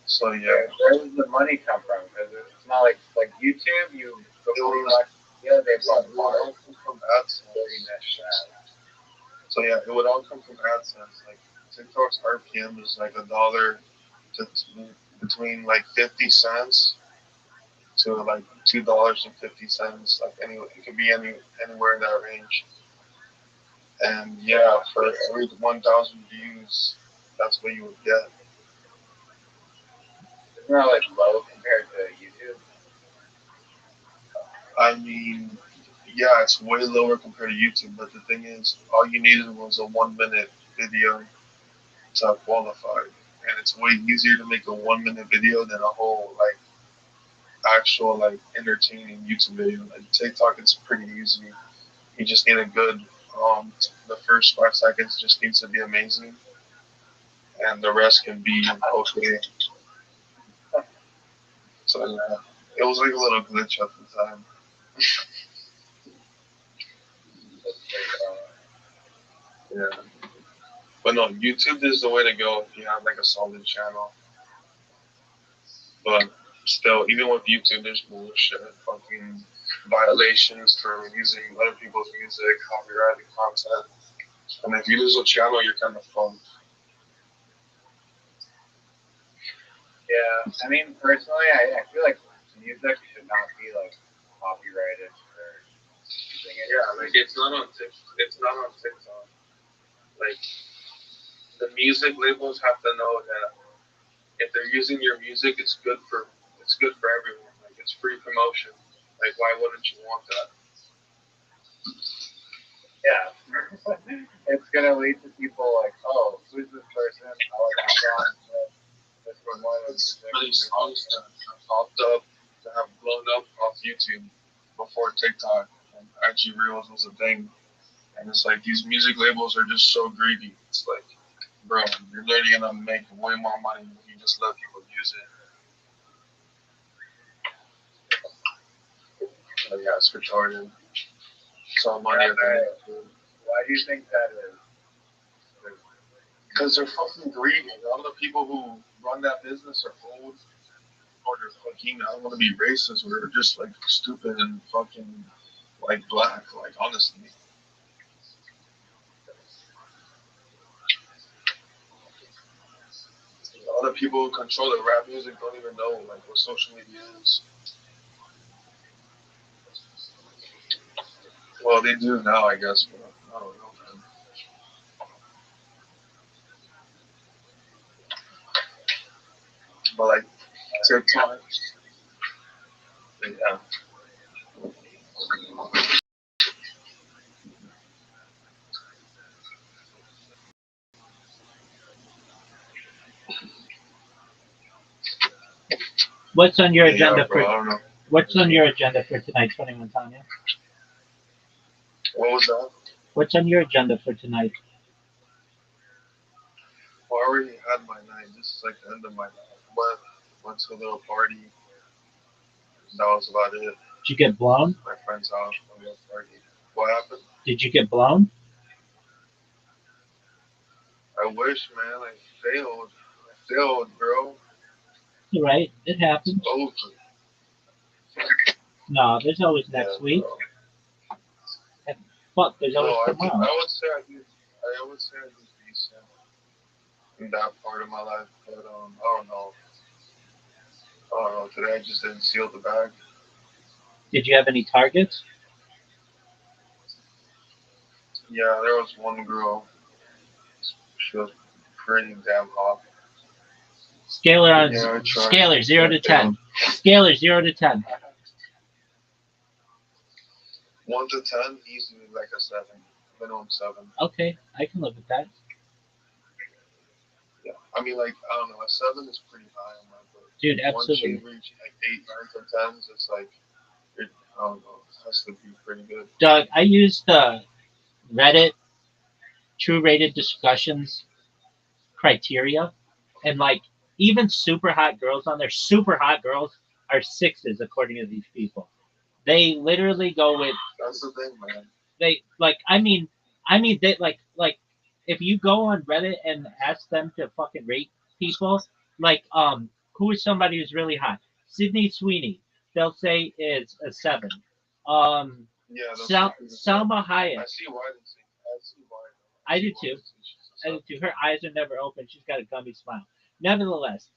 So yeah. Where does the money come from? Because it's not like YouTube. You before you watch, yeah, they bought from AdSense. So yeah, it would all come from AdSense. Like TikTok's RPM is like $1 to between like 50 cents to like $2.50. Like it could be anywhere in that range. And yeah, for every 1,000 views, that's what you would get. It's not like low compared to YouTube. I mean, yeah, it's way lower compared to YouTube, but the thing is, all you needed was a 1 minute video to qualify. And it's way easier to make a 1 minute video than a whole, like, actual, like, entertaining YouTube video. Like, TikTok, it's pretty easy. You just need a good, the first 5 seconds just needs to be amazing. And the rest can be okay. So, yeah, it was like a little glitch at the time. Yeah. But no, YouTube is the way to go if you have like a solid channel. But still, even with YouTube, there's bullshit, fucking violations for using other people's music, copyrighted content. And if you lose a channel, you're kind of fucked. Yeah, I mean, personally, I feel like music should not be like copyrighted for using it. Yeah, like it's not on TikTok. Like the music labels have to know that if they're using your music, it's good for everyone. Like it's free promotion. Like why wouldn't you want that? Yeah, it's gonna lead to people like, oh, who's this person? I like the song. This was one of It's many songs that have popped up that have blown up off YouTube before TikTok and IG Reels was a thing. And it's like these music labels are just so greedy. It's like, bro, you're literally gonna make way more money if you just let people use it. But yeah, it's retarded. It's all money. Why do you think that is? Because they're fucking greedy. All the people who run that business are old, or they're fucking, I don't want to be racist, or they're just like stupid and fucking like black, like honestly. All the people who control the rap music don't even know like what social media is. Well, they do now, I guess, but I don't know, man. But like TikTok, yeah. What's on your agenda Yeah, bro, I don't know. What's on your agenda for tonight, 21 Tanya? What was that? What's on your agenda for tonight? Well, I already had my night. This is like the end of my night. Went to a little party. That was about it. Did you get blown? My friend's house, a little party. What happened? Did you get blown? I wish, man. I failed, bro. Right, it happens. It's over. No, there's always next week. Bro. And fuck, there's always I tomorrow. would say I did decent in that part of my life, but I don't know. Today I just didn't seal the bag. Did you have any targets? Yeah, there was one girl. She was pretty damn hot. Scalar on Yeah, I tried. Scalar 0 to 10. Scalar 0 to 10. 1 to 10, easily like a 7, minimum 7. Okay, I can live with that. Yeah, I mean, like I don't know, a 7 is pretty high on my book. Dude, Once absolutely. you reach like 8, 9 to 10s, it's like I don't know, it has to be pretty good. Doug, I used the Reddit True Rated Discussions criteria, and like even super hot girls on there, super hot girls are 6s according to these people. They literally go with. That's the thing, man. They like. I mean, they like if you go on Reddit and ask them to fucking rate people, like who is somebody who's really hot? Sydney Sweeney, they'll say is a 7. Yeah, Selma Hayek. I see why they say. I see why. I do too. I do too. Her eyes are never open. She's got a gummy smile. Nevertheless,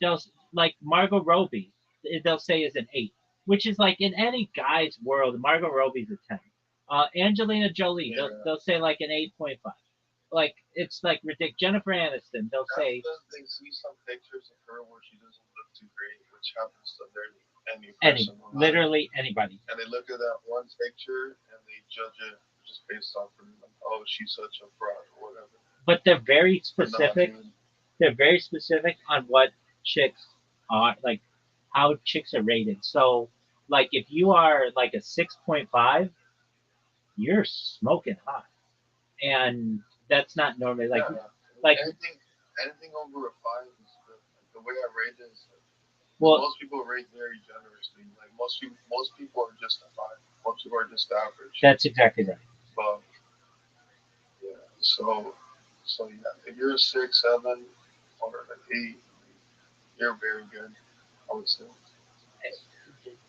they'll like Margot Robbie. They'll say is an 8, which is like in any guy's world, Margot Robbie's a 10. Angelina Jolie, Yeah. they'll say like an 8.5. Like it's like ridiculous. Jennifer Aniston, they'll say. They see some pictures of her where she doesn't look too great, which happens to literally any person. Literally anybody. And they look at that one picture and they judge it just based off of like, oh, she's such a fraud or whatever. But they're very specific. They're very specific on what chicks are like, how chicks are rated. So, like, if you are like a 6.5, you're smoking hot, and that's not normally like anything over a 5 is good. Like, the way I rate it is most people rate very generously. Like most people are just a 5. Most people are just average. That's exactly right. But yeah, so yeah, if you're a 6, 7, or an 8, you're very good. I would say.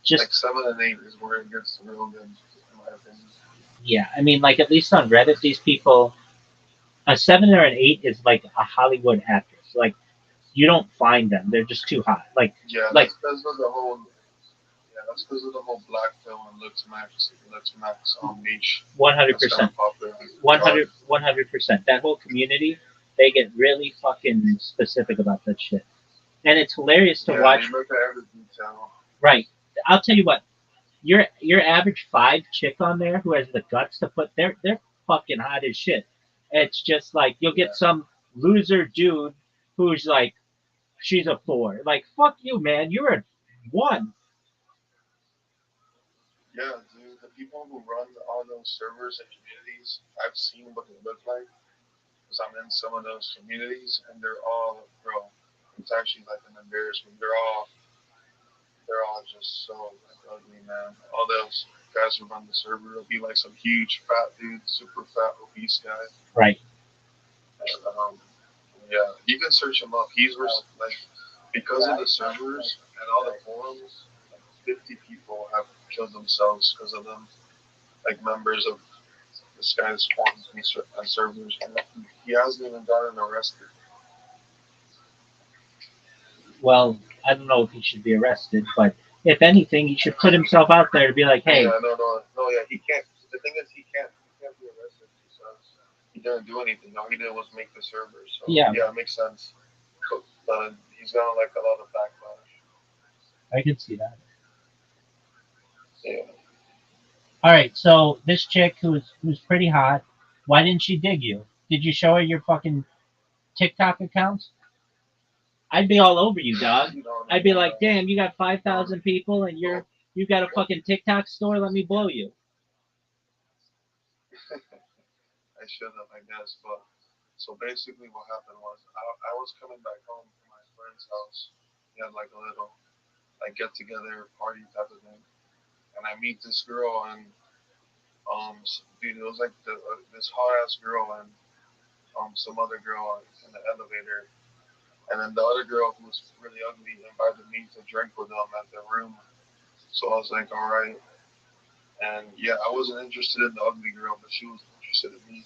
Just like 7 and 8 is where it gets real good, in my opinion. Yeah, I mean, like at least on Reddit, these people, a 7 or an 8 is like a Hollywood actress. Like you don't find them; they're just too hot. Like yeah, like that's the whole. Yeah, that's because of the whole black pill and Lux Max niche. 100%. 100%. That whole community, they get really fucking specific about that shit. And it's hilarious to watch. They look at every detail. Right. I'll tell you what. Your average 5 chick on there who has the guts to put they're fucking hot as shit. It's just like you'll get some loser dude who's like, she's a 4. Like, fuck you, man. You're a 1. Yeah, dude. The people who run all those servers and communities, I've seen what they look like. Because I'm in some of those communities, and they're all, bro. It's actually like an embarrassment. They're all just so like, ugly, man. All those guys who run the server will be like some huge fat dude, super fat obese guy. Right. And, yeah, you can search him up. He's like, because of the servers and all the forums, like 50 people have killed themselves because of them. Like members of this guy's forums and servers, and he hasn't even gotten arrested. Well, I don't know if he should be arrested, but if anything, he should put himself out there to be like, hey. Yeah, yeah, he can't. The thing is, he can't be arrested because he didn't do anything. All he did was make the server. So yeah, it makes sense. But he's got like a lot of backlash. I can see that. Yeah. All right, so this chick who's pretty hot, why didn't she dig you? Did you show her your fucking TikTok accounts? I'd be all over you, dog. I'd be like, damn, you got 5,000 people and you got a fucking TikTok store. Let me blow you. I should have, I guess. But so basically, what happened was I was coming back home from my friend's house. He had like a little like get together party type of thing, and I meet this girl and dude, it was like this hot ass girl and some other girl in the elevator. And then the other girl who was really ugly invited me to drink with them at their room. So I was like, all right. And yeah, I wasn't interested in the ugly girl, but she was interested in me.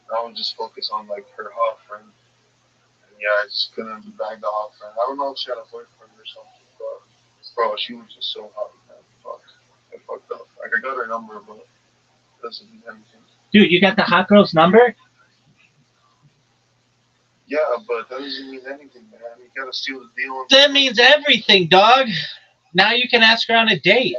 And I would just focus on like her hot friend. And yeah, I just couldn't bag the hot friend. I don't know if she had a boyfriend or something, but bro, she was just so hot, man. Fuck. I fucked up. Like I got her number, but it doesn't mean anything. Dude, you got the hot girl's number? Yeah, but that doesn't mean anything, man. You gotta seal the deal. That means everything, dog. Now you can ask her on a date.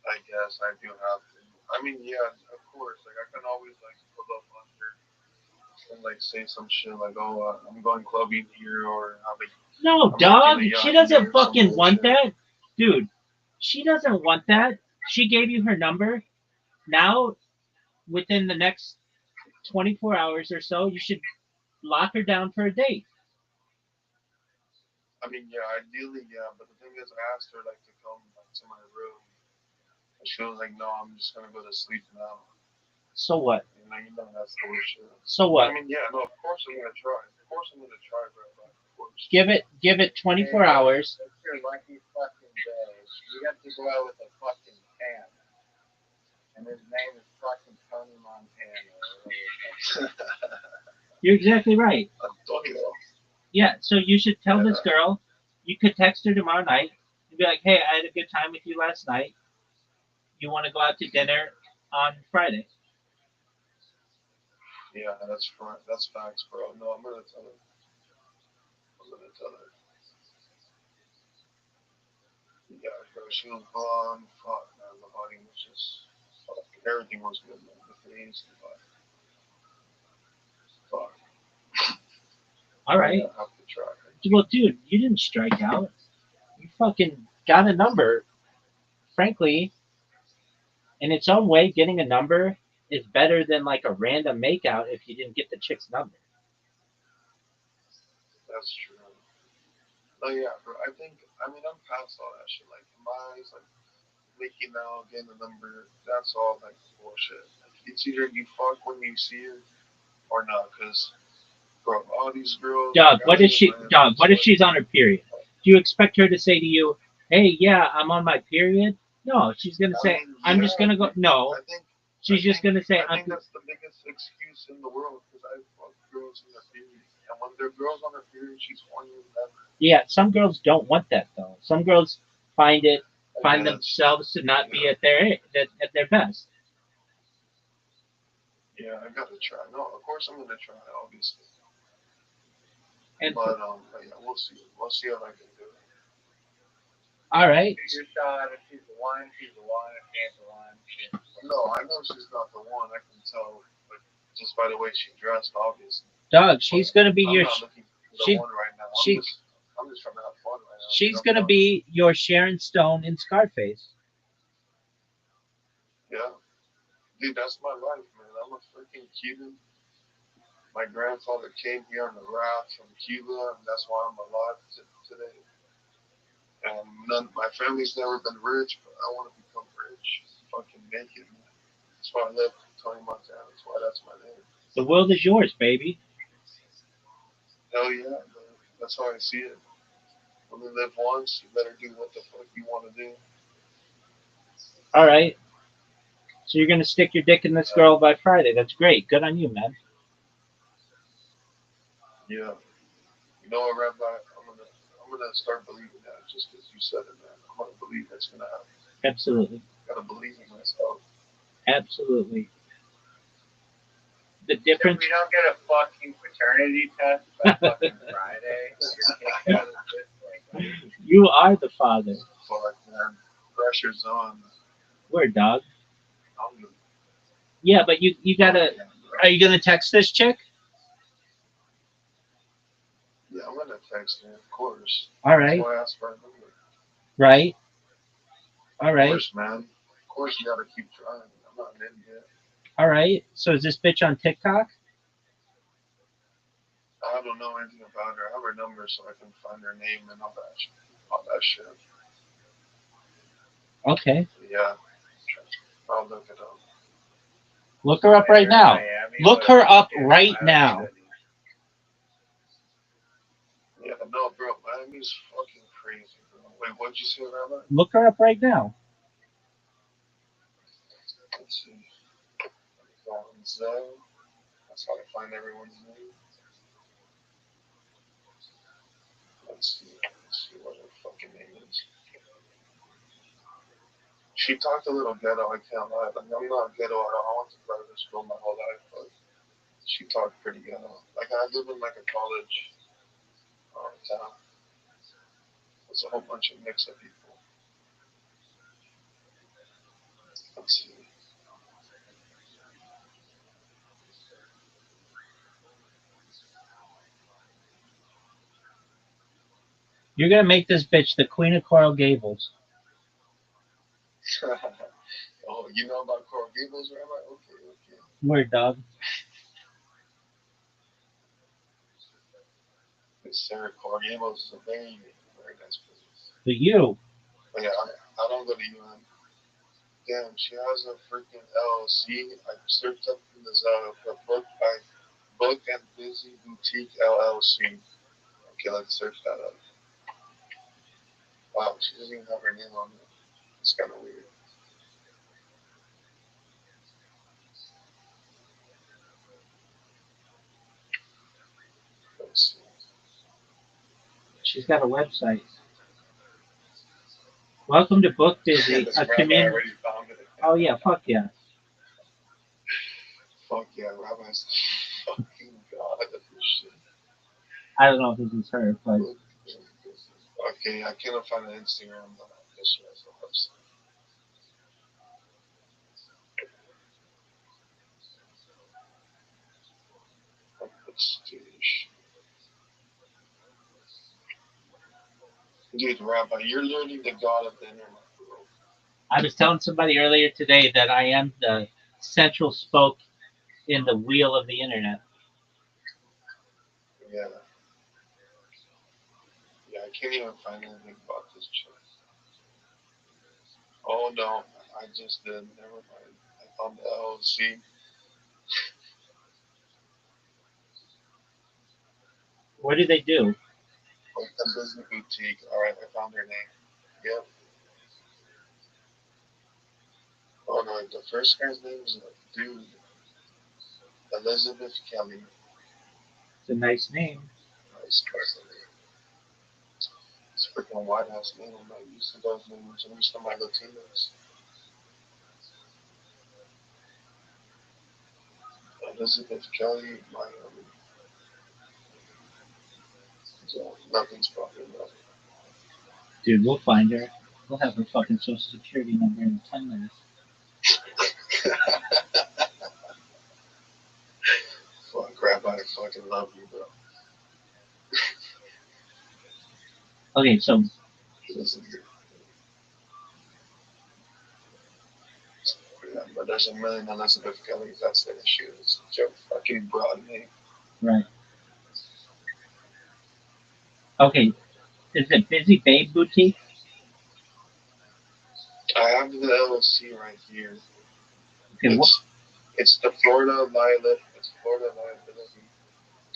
I guess I do have to. I mean, yeah, of course. Like I can always like pull up on her and like say some shit like, "Oh, I'm going clubbing here," or No, dog. She doesn't fucking want that, dude. She doesn't want that. She gave you her number. Now, within the next 24 hours or so, you should lock her down for a date. I mean, yeah, ideally, yeah, but the thing is, I asked her like to come like, to my room, and she was like, "No, I'm just gonna go to sleep now." So what? You know that's the shit. So what? I mean, yeah, no, of course I'm gonna try. Of course I'm gonna try, bro. Of course. Give it 24 hours. That's your lucky fucking day. You got to go out with a fucking tan. And his name is fucking Tony Montana. You're exactly right. Antonio. Yeah, so you should tell this girl, you could text her tomorrow night and be like, hey, I had a good time with you last night. You want to go out to dinner on Friday? Yeah, that's right. That's facts, bro. No, I'm gonna tell her. Yeah, bro, she was blonde. Fuck, man, the body was just... Fuck, everything was good, man. The face, the body. Fuck. All right. I have to try. Well, dude, you didn't strike out. You fucking got a number. Frankly, in its own way, getting a number is better than like a random makeout if you didn't get the chick's number. That's true. Oh yeah, bro. I mean, I'm past all that shit. Like, in my eyes, like, making out, getting a number, that's all, like, bullshit. Like, it's either you fuck when you see her or not, because, bro, all these girls... Dog, what if she's on her period? Do you expect her to say to you, hey, yeah, I'm on my period? No, she's going to say, I'm just going to go... No, she's just going to say... I think that's the biggest excuse in the world, because I fuck girls in their period. And when they're girls on their period, she's horny with them. Yeah, some girls don't want that, though. Some girls find guess. themselves to not be at their best. Yeah, I gotta try. No, of course I'm gonna try, obviously. And But yeah, we'll see. We'll see how I can do it. all right. Shoot your shot. If she's the one, she's the one. If she ain't the one, she ain't the one. No, I know she's not the one. I can tell, but just by the way she dressed, obviously. Doug, she's gonna be I'm your not looking for the she- one right now. she- I'm just trying to have fun right now. she's gonna be your Sharon Stone in Scarface. Yeah, dude, that's my life, man. I'm a freaking Cuban. My grandfather came here on the raft from Cuba, and that's why I'm alive today. And my family's never been rich, but I want to become rich. Fucking make it, man. That's why I live Tony Montana. That's why that's my name. The world is yours, baby. Hell yeah, man. That's how I see it. When we live once, you better do what the fuck you want to do. All right. So you're gonna stick your dick in this girl by Friday. That's great. Good on you, man. Yeah. You know what, Rabbi? I'm gonna start believing that just because you said it, man. I'm gonna believe it's gonna happen. Absolutely. Gotta believe in myself. Absolutely. The If difference. we don't get a fucking paternity test by fucking Friday, you're kicked out of this place. You are the father. Fuck, man. Pressure's on. Word, dog. I'm the Yeah, but you gotta. Are you gonna text this chick? Yeah, I'm gonna text her, of course. All right. That's why I asked for a number. Right. All Of right. course, man. Of course, you gotta keep trying. I'm not an idiot. All right. So is this bitch on TikTok? I don't know anything about her. I have her number so I can find her name and all that shit. Okay. Yeah. I'll look it up. Look her up right now. Look her up right now. Yeah, no, bro. Miami's fucking crazy, bro. Wait, what'd you say, Rabbi? Look her up right now. Let's see. Zell. That's how I find everyone's name. Let's see what her fucking name is. She talked a little ghetto, I can't lie. Like, I'm not ghetto at all. I went to private school my whole life, but she talked pretty ghetto. Like, I live in like a college town. There's a whole bunch of mix of people. Let's see. You're gonna make this bitch the queen of Coral Gables. Oh, you know about Coral Gables, Rabbi? Okay. Word, dog. This Sarah Coral Gables is a very, very nice place. But you. But yeah, I don't go to UM. Damn, she has a freaking LLC. I searched up in this Book and Busy Boutique LLC. Okay, let's search that up. Wow, she doesn't even have her name on it. It's kind of weird. Let's see. She's got a website. Welcome to Book Busy, This a Rabbi community. already found it. Oh yeah, fuck yeah. Fuck yeah, Rabbi's fucking god of this shit. I don't know if this is her, but Okay, I cannot find an Instagram, but I guess she has a website. Dude, Rabbi, you're literally the god of the internet, bro. I was telling somebody earlier today that I am the central spoke in the wheel of the internet. Yeah. Yeah, I can't even find anything about this chick. Oh no, I just did. Never mind. I found the LLC. What do they do? Like the business boutique. Alright, I found her name. Yep. Oh no, the first guy's name is dude. Elizabeth Kelly. It's a nice name. Nice person. This Freaking white ass name. I'm not used to those names. I'm used to my Latinos. Elizabeth Kelly, Miami. So nothing's popping up. Dude, we'll find her. We'll have her fucking social security number in 10 minutes. Fuck, crap, I fucking love you, bro. Okay, so Listen, yeah, but there's a million Elizabeth Kellys. That's the issue. It's a fucking broad name. right. Okay, is it Busy Babe Boutique? I have the LLC right here. Okay, It's the Florida Liability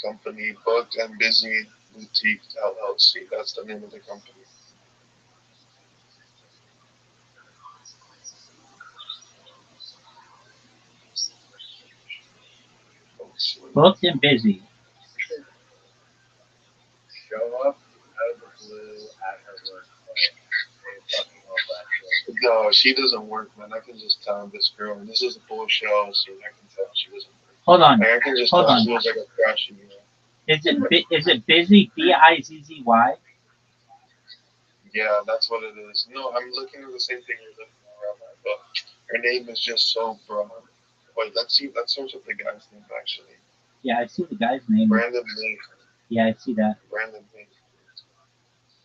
Company, Booked and Busy Boutique LLC. That's the name of the company. Booked and Busy. Show up out of the blue at her workplace. They fucking love that shit. No, she doesn't work, man. I can just tell this girl. This is a bullshit, so I can tell she doesn't work. Hold on. Like, I can just Hold tell on. she was like a crashy, you know. Is it Busy Bizzy? Yeah, that's what it is. No, I'm looking at the same thing you're looking at, Rabbi, but her name is just so broad. Wait, let's search up the guy's name, actually. Yeah, I see the guy's name. Brandon Lee. Yeah, I see that. Brandon Lee.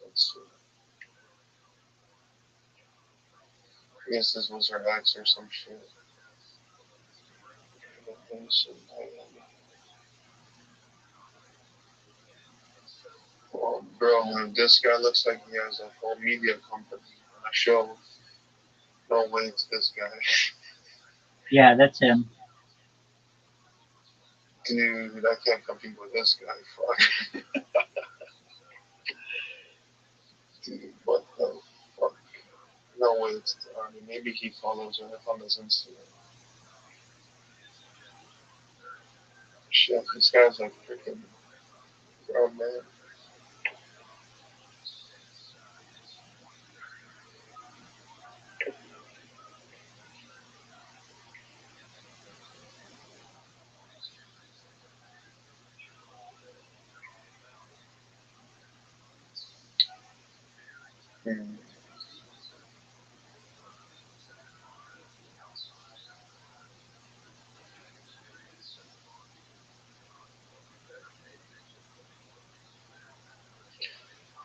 Let's see. I guess this was her ex or some shit. Oh, bro, this guy looks like he has a whole media company and a show. No way it's this guy. Yeah, that's him. Dude, I can't compete with this guy. Fuck. Dude, what the fuck? No way it's maybe he follows her on his Instagram. Shit, this guy's like freaking grown man. Hmm.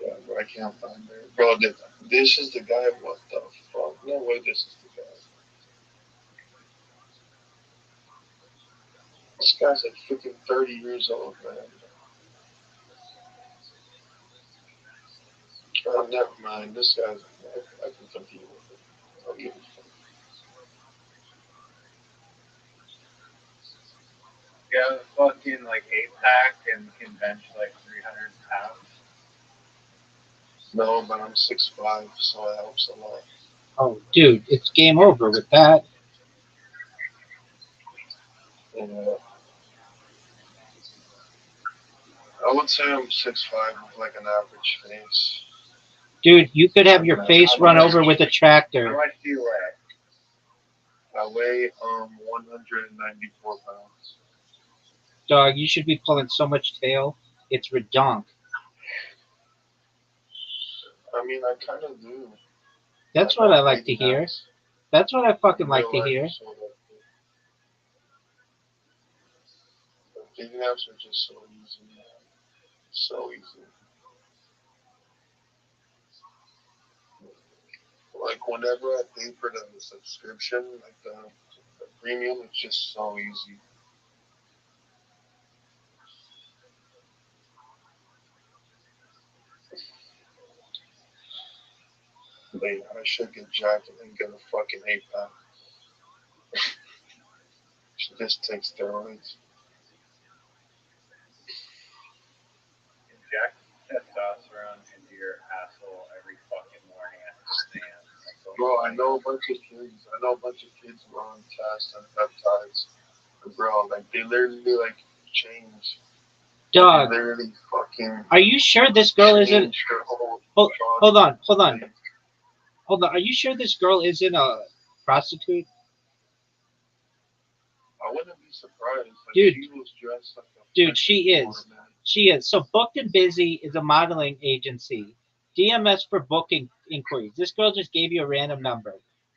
Yeah, bro, I can't find her. Bro, this is the guy. What the fuck? No way this is the guy. This guy's like freaking 30 years old, man. Oh, never mind. This guy's. I can compete with him. I don't give a fuck. You have a fucking like 8-pack and can bench like 300 pounds. No, but I'm 6'5", so it helps a lot. Oh, dude, it's game over with that. And, I would say I'm 6'5" with like an average face. Dude, you could have your face run over with a How tractor. much do you weigh? I weigh 194 pounds. Dog, you should be pulling so much tail. It's redonk. I mean, I kind of do. That's what I like to hear. That's what I fucking like to hear. Dating apps are just so easy, man. So easy. Like, whenever I pay for the subscription, like the premium, it's just so easy. Wait, I should get jacked and get a fucking 8-pack. Should just take steroids. Inject testosterone into your asshole every fucking morning after stand. Bro, I know a bunch of kids. Who are on tests and peptides. Bro, like, they literally, like, change. Dog. Literally fucking. Are you sure this girl isn't? changed her whole Hold body. on. Are you sure this girl isn't a prostitute? I wouldn't be surprised. Like, Dude. she was dressed like a Dude, she fucking is. whore, man. She is. So Booked and Busy is a modeling agency. DMS for booking inquiries. This girl just gave you a random number.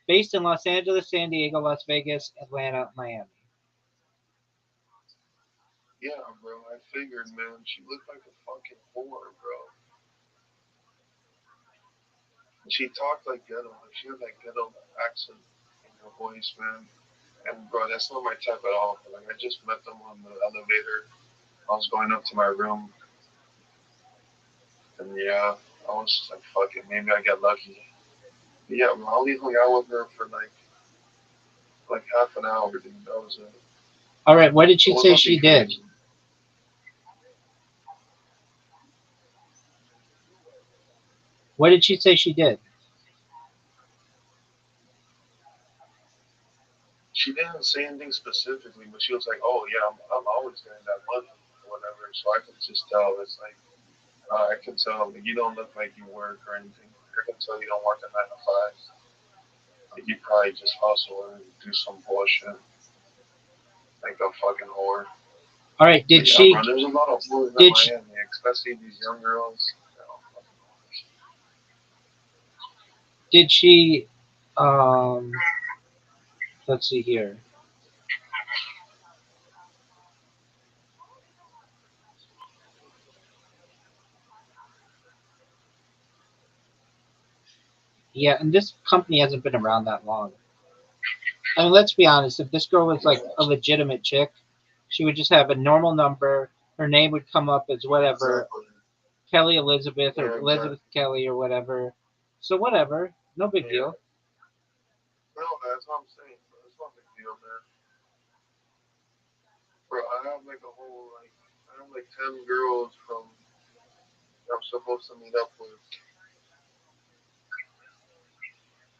Based in Los Angeles, San Diego, Las Vegas, Atlanta, Miami. Yeah, bro. I figured, man. She looked like a fucking whore, bro. She talked like ghetto. Like, she had that ghetto accent in her voice, man. And bro, that's not my type at all. Like, I just met them on the elevator. I was going up to my room, and yeah, I was just like, fuck it, maybe I get lucky. But yeah, I only hung out with her for like half an hour, dude. That was it. All right, what did she It was say nothing she did? crazy. What did she say she did? She didn't say anything specifically, but she was like, "Oh yeah, I'm always getting that money or whatever." So I could just tell. It's like I can tell like, you don't look like you work or anything. I can tell you don't work a 9 to 5. Like, you probably just hustle and do some bullshit like a fucking whore. All right, But did yeah, she? bro, there's a lot of whores in Did she? Miami, especially these young girls. You know, fucking whores. Did she? Um, let's see here. Yeah, and this company hasn't been around that long. I mean, let's be honest. If this girl was like a legitimate chick, she would just have a normal number. Her name would come up as whatever, Exactly. Kelly Elizabeth or Yeah, Elizabeth exactly. Kelly or whatever. So whatever, no big Yeah. deal. No, that's what I'm saying, bro. It's not a big deal, man. Bro, I have like a whole I have like 10 girls from I'm supposed to meet up with,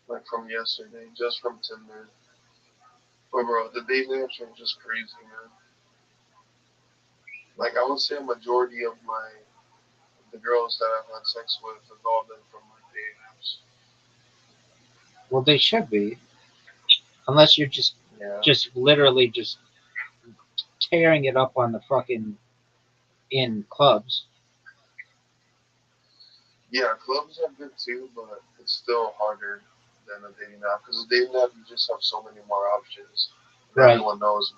like from yesterday, just from Tinder. But bro, the dating apps are just crazy, man. Like I would say a majority of the girls that I've had sex with have all been from like dating apps. Well, they should be, unless you're Yeah. just literally just tearing it up on the fucking in clubs. Yeah, clubs are good too, but it's still harder than a dating app because a dating app you just have so many more options. And Right. everyone knows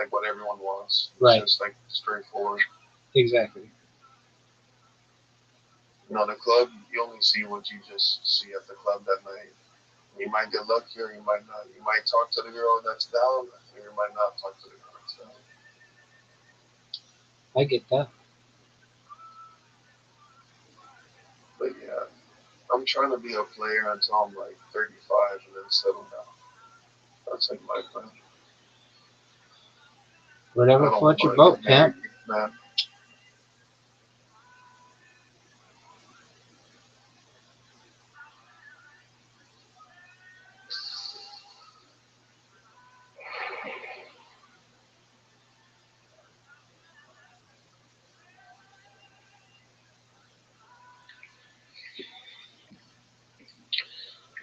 what everyone wants. It's Right. just like straightforward. Exactly. You know, the club you only see what you just see at the club that night. You might get lucky or you might not. You might talk to the girl that's down, or you might not talk to the girl that's down. I get that. But yeah, I'm trying to be a player until I'm like 35 and then settle down. That's like my plan. I Whatever don't floats your want to boat, get married, pimp. man.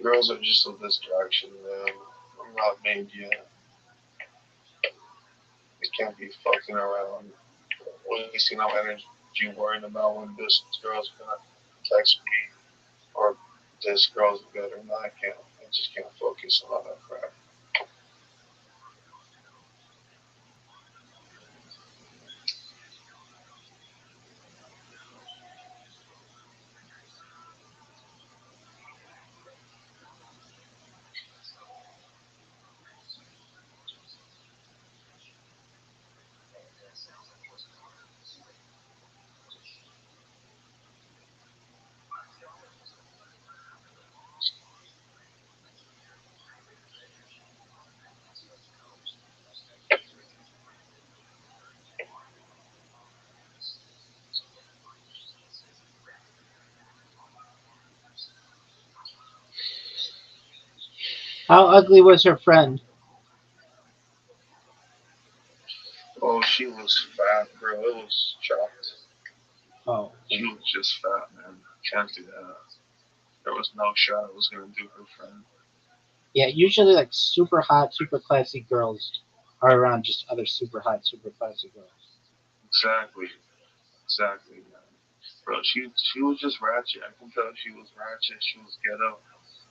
Girls are just a distraction, man. I'm not made yet. I can't be fucking around, wasting no energy worrying about when this girl's gonna text me or this girl's good or not. I can't. I just can't focus on all that crap. How ugly was her friend? Oh, she was was fat, bro. It was chopped. Oh, She was just fat, man. Can't do that. There was no shot I was gonna do her friend. yeah. Usually, like super hot, super classy girls are around just other super hot, super classy girls. Exactly, exactly, man. Bro, she was just ratchet. I can tell she was ratchet. She was ghetto.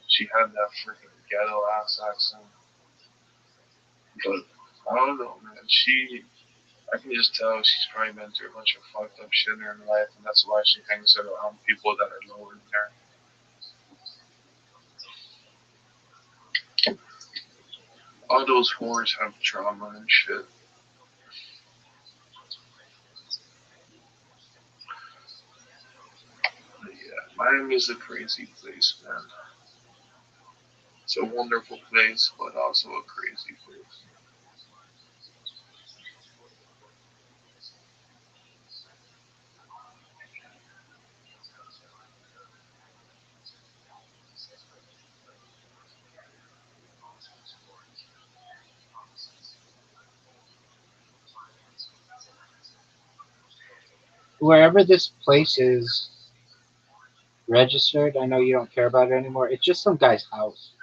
She had that freaking ghetto ass accent. But I don't know, man. I can just tell she's probably been through a bunch of fucked up shit in her life, and that's why she hangs around people that are lower than her. All those whores have trauma and shit. But yeah, Miami is a crazy place, man. It's a wonderful place, but also a crazy place. Wherever this place is registered, I know you don't care about it anymore. It's just some guy's house,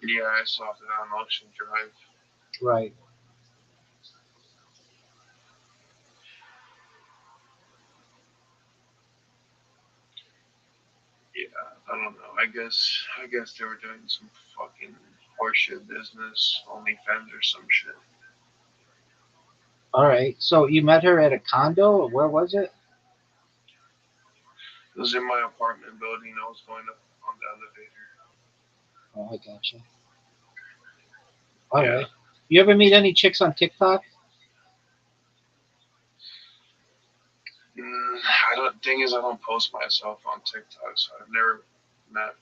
Yeah, I saw that on Ocean Drive. right? Yeah, I don't know. I guess they were doing some fucking horseshit business, OnlyFans or some shit. All right. So you met her at a condo, or where was it? It was in my apartment building. I was going up on the elevator. Oh, I gotcha. All Yeah. right. You ever meet any chicks on TikTok? I don't. Thing is, I don't post myself on TikTok, so I've never met.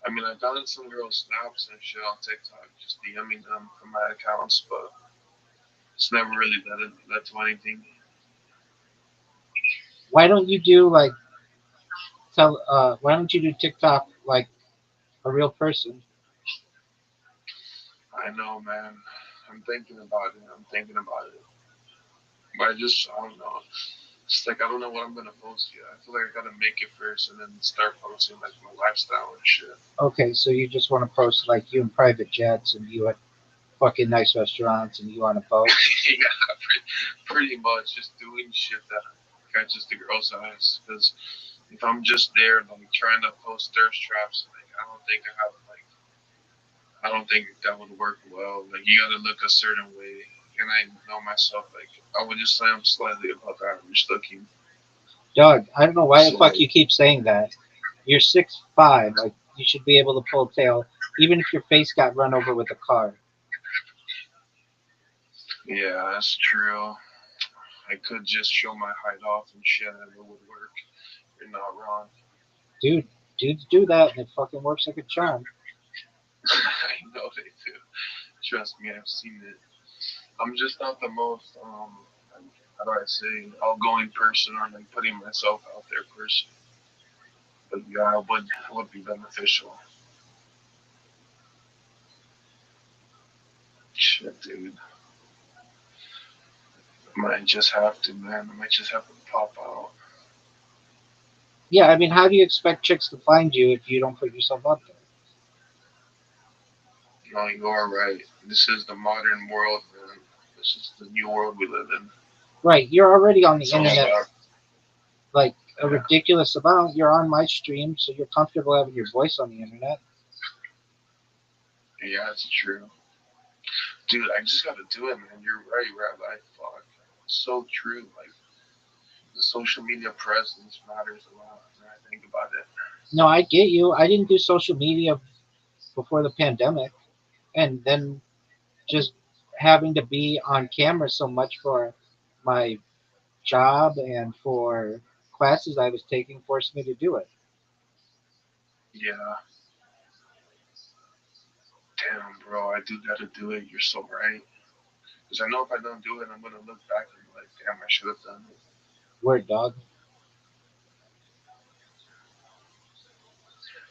I mean, I've gotten some girls snaps and shit on TikTok, just DMing them from my accounts, but it's never really led to anything. Why don't you do like tell? Why don't you do TikTok like a real person? I know, man. I'm thinking about it. I'm thinking about it. But I don't know. It's like I don't know what I'm gonna post yet. I feel like I gotta make it first and then start posting like my lifestyle and shit. Okay, so you just want to post like you in private jets and you at fucking nice restaurants and you on a boat. Yeah, pretty much just doing shit that catches the girls' eyes. Because if I'm just there like trying to post thirst traps, like I don't think that would work well. Like you gotta look a certain way, and I know myself. Like I would just say I'm slightly above average looking. Doug, I don't know why the So fuck like, you keep saying that. You're 6'5". Like you should be able to pull tail, even if your face got run over with a car. yeah, that's true. I could just show my height off and shit, and it would work. You're not wrong. Dude, dudes do that and it fucking works like a charm. I know they do. Trust me, I've seen it. I'm just not the most how do I say outgoing person or like putting myself out there person. But yeah, it would be beneficial. Shit, dude. I might just have to, man. I might just have to pop out. Yeah, I mean, how do you expect chicks to find you if you don't put yourself out there? No, you are right. This is the modern world, man. This is the new world we live in. Right, you're already on the It's all internet about like a yeah, ridiculous amount. You're on my stream, so you're comfortable having your voice on the internet. yeah, it's true, dude. I just gotta do it, man. You're right, Rabbi. Fuck, so true. Like the social media presence matters a lot when I think about it. No, I get you. I didn't do social media before the pandemic, and then just having to be on camera so much for my job and for classes I was taking forced me to do it. Yeah, damn, bro. I do gotta do it. You're so right. Because I know if I don't do it, I'm gonna look back and be like, damn, I should have done it. Word dog.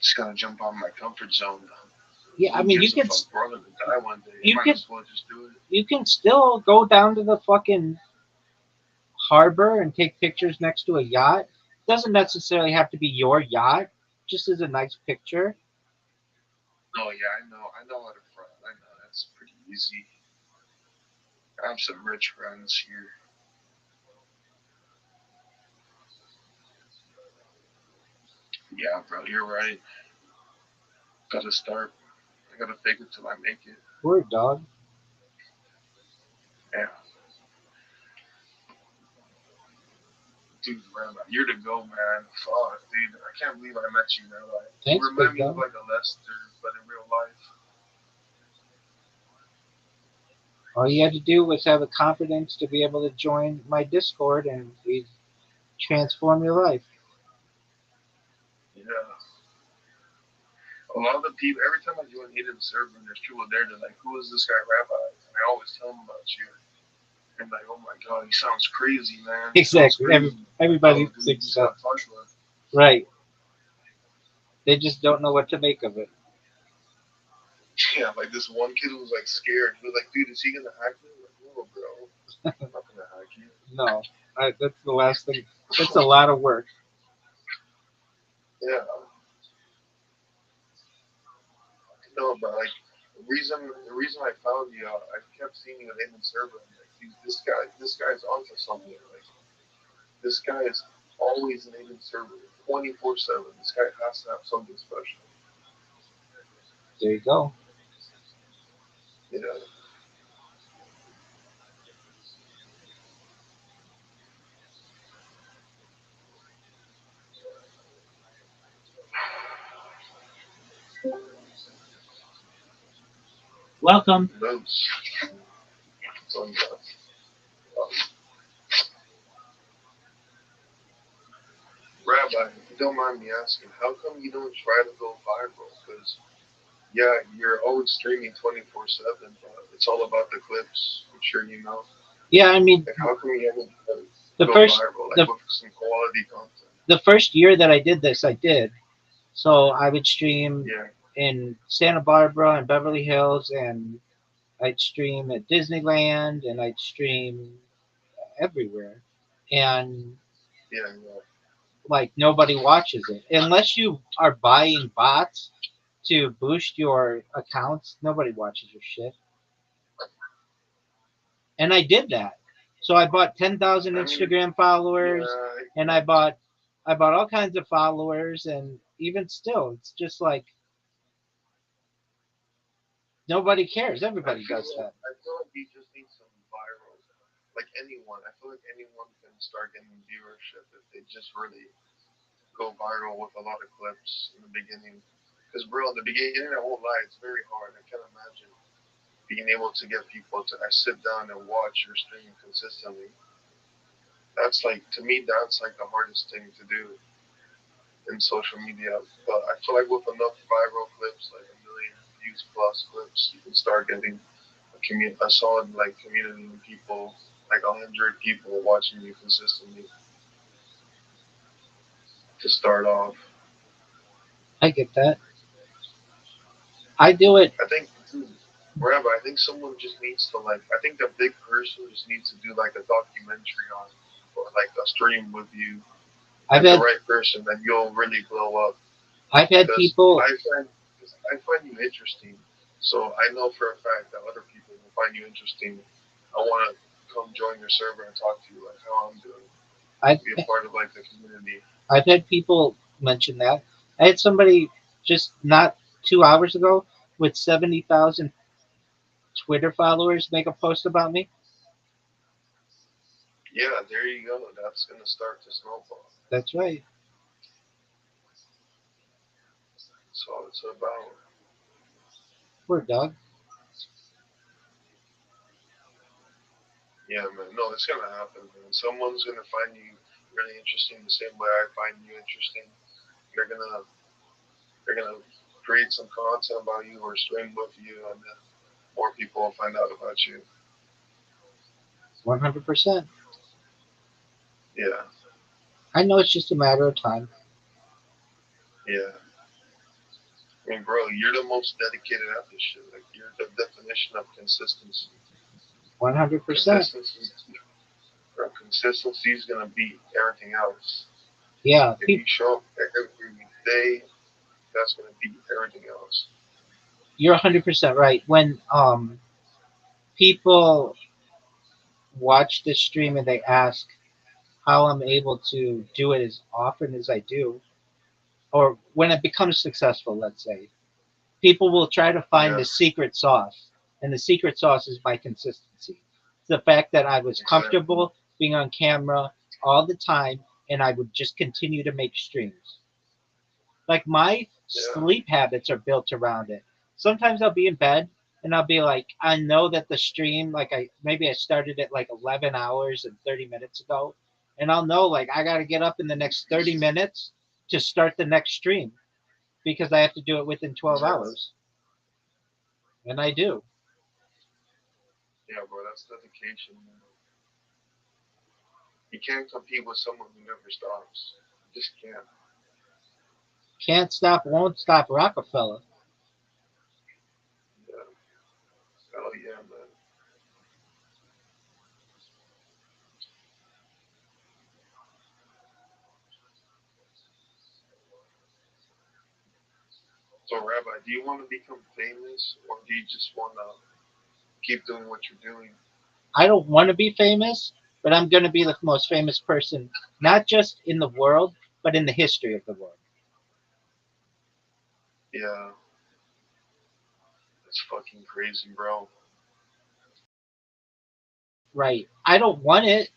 Just gotta jump out of my comfort zone. Yeah, I Who mean, gives a fuck? We're gonna die one day. you Might can- as well just do it. you can still go down to the fucking harbor and take pictures next to a yacht. Doesn't necessarily have to be your yacht. Just as a nice picture. Oh yeah, I know how to front. I know that's pretty easy. I have some rich friends here. Yeah, bro, you're right. Gotta start. I gotta fake it till I make it. Word, dog. Yeah. Dude, man, a year to go, man. Fuck, dude. I can't believe I met you, man. Like, Thanks, you remind big me of dog. like a Lester, but in real life. All you had to do was have the confidence to be able to join my Discord, and we transform your life. Yeah. A lot of the people, every time I join Hidden Server, and there's people there, they're like, who is this guy, Rabbi? And I always tell them about you. And like, oh my god, he sounds crazy, man. Exactly. Everybody thinks that. Right. They just don't know what to make of it. Yeah, like this one kid was like scared. He was like, dude, is he gonna hack me? I'm like, no, bro. I'm not gonna hack you. No. That's the last thing. It's a lot of work. Yeah. No, but like the reason I found you, I kept seeing you on Hidden Server. And, like, dude, this guy's onto something. Like this guy is always in Hidden Server, 24/7. This guy has to have something special. There you go. You know. Welcome. Notes. Rabbi, if you don't mind me asking, how come you don't try to go viral? Because yeah, you're always streaming 24/7, but it's all about the clips. I'm sure you know. Yeah, I mean, Like, how come you haven't the go first viral, like the, with some quality content? the first year that I did this, I did. So I would stream Yeah, in Santa Barbara and Beverly Hills, and I'd stream at Disneyland, and I'd stream everywhere. And yeah. like nobody watches it unless you are buying bots to boost your accounts. Nobody watches your shit. And I did that. So I bought 10,000 I mean, Instagram followers, yeah, and I bought all kinds of followers, and even still, it's just like nobody cares. Everybody does that. I feel like you just need some viral. Like anyone, I feel like anyone can start getting viewership if they just really go viral with a lot of clips in the beginning. Because bro, in the beginning, I won't lie, it's very hard. I can't imagine being able to get people to sit down and watch your stream consistently. That's like, to me, that's like the hardest thing to do in social media. But I feel like with enough viral clips, like 1 million views plus clips, you can start getting a solid like community of people, like 100 people watching you consistently to start off. I get that. I do it. I think, dude, Rabbi, I think someone just needs to like. I think the big person just needs to do like a documentary on, or like a stream with you, I've like had the right person, then you'll really blow up. I've had Because people. I find you interesting, so I know for a fact that other people will find you interesting. I want to come join your server and talk to you, like how I'm doing, I've be a part of like the community. I've had people mention that. I had somebody just not 2 hours ago with 70,000 Twitter followers make a post about me. Yeah, there you go. That's gonna start to snowball. That's right. That's all it's about. Word, dog. Yeah, man. No, it's gonna happen, man. Someone's gonna find you really interesting the same way I find you interesting. They're gonna they're gonna create some content about you or stream with you, and then more people will find out about you. 100%. Yeah, I know it's just a matter of time. yeah. mean, bro, you're the most dedicated at this shit. Like, you're the definition of consistency. 100%. Consistency is gonna beat everything else. Yeah. If you show up every day, that's gonna beat everything else. You're 100% right. When people watch this stream and they ask how I'm able to do it as often as I do, or when it becomes successful, let's say, people will try to find the secret sauce, and the secret sauce is my consistency. It's the fact that I was comfortable being on camera all the time, and I would just continue to make streams. Like my sleep habits are built around it. Sometimes I'll be in bed and I'll be like, I know that the stream, like maybe I started it like 11 hours and 30 minutes ago, and I'll know like I got to get up in the next 30 minutes to start the next stream because I have to do it within 12 hours. And I do. Yeah, bro, that's dedication, man. You can't compete with someone who never stops. You just can't. Can't stop, won't stop Rockefeller. Yeah. Hell yeah, man. So, Rabbi, do you want to become famous, or do you just want to keep doing what you're doing? I don't want to be famous, but I'm going to be the most famous person, not just in the world, but in the history of the world. Yeah. That's fucking crazy, bro. Right. I don't want it.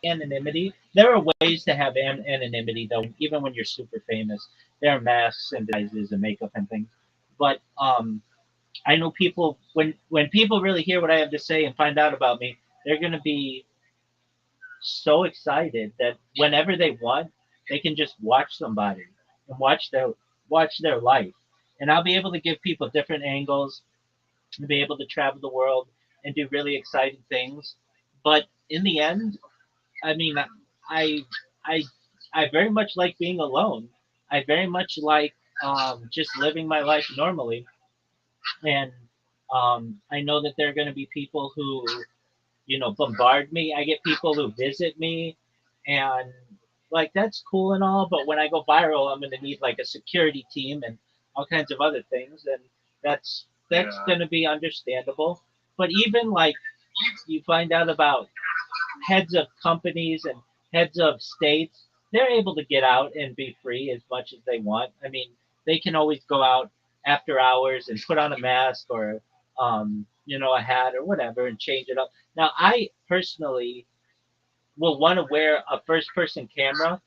Anonymity. There are ways to have anonymity, though. Even when you're super famous, there are masks and disguises and makeup and things. But I know people when people really hear what I have to say and find out about me, they're going to be so excited that whenever they want, they can just watch somebody and watch their life, and I'll be able to give people different angles and be able to travel the world and do really exciting things. But in the end, I mean, I I I very much like being alone. I very much like just living my life normally, and I know that there are going to be people who bombard me. I get people who visit me, and like that's cool and all. But when I go viral, I'm going to need like a security team and all kinds of other things, and that's going to be understandable. But even like you find out about heads of companies and heads of states, they're able to get out and be free as much as they want. I mean, they can always go out after hours and put on a mask or a hat or whatever and change it up. Now, I personally will want to wear a first person camera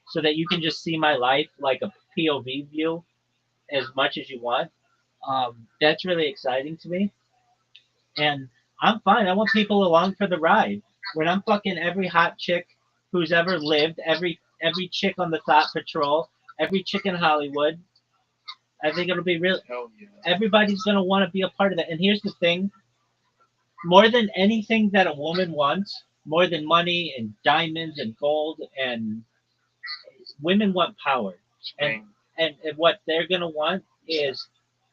so that you can just see my life like a POV view as much as you want. That's really exciting to me. And I'm fine. I want people along for the ride. When I'm fucking every hot chick who's ever lived, every chick on the Thought Patrol, every chick in Hollywood, I think it'll be real. Yeah. Everybody's gonna want to be a part of that. And here's the thing: more than anything that a woman wants, more than money and diamonds and gold, and women want power. And what they're gonna want is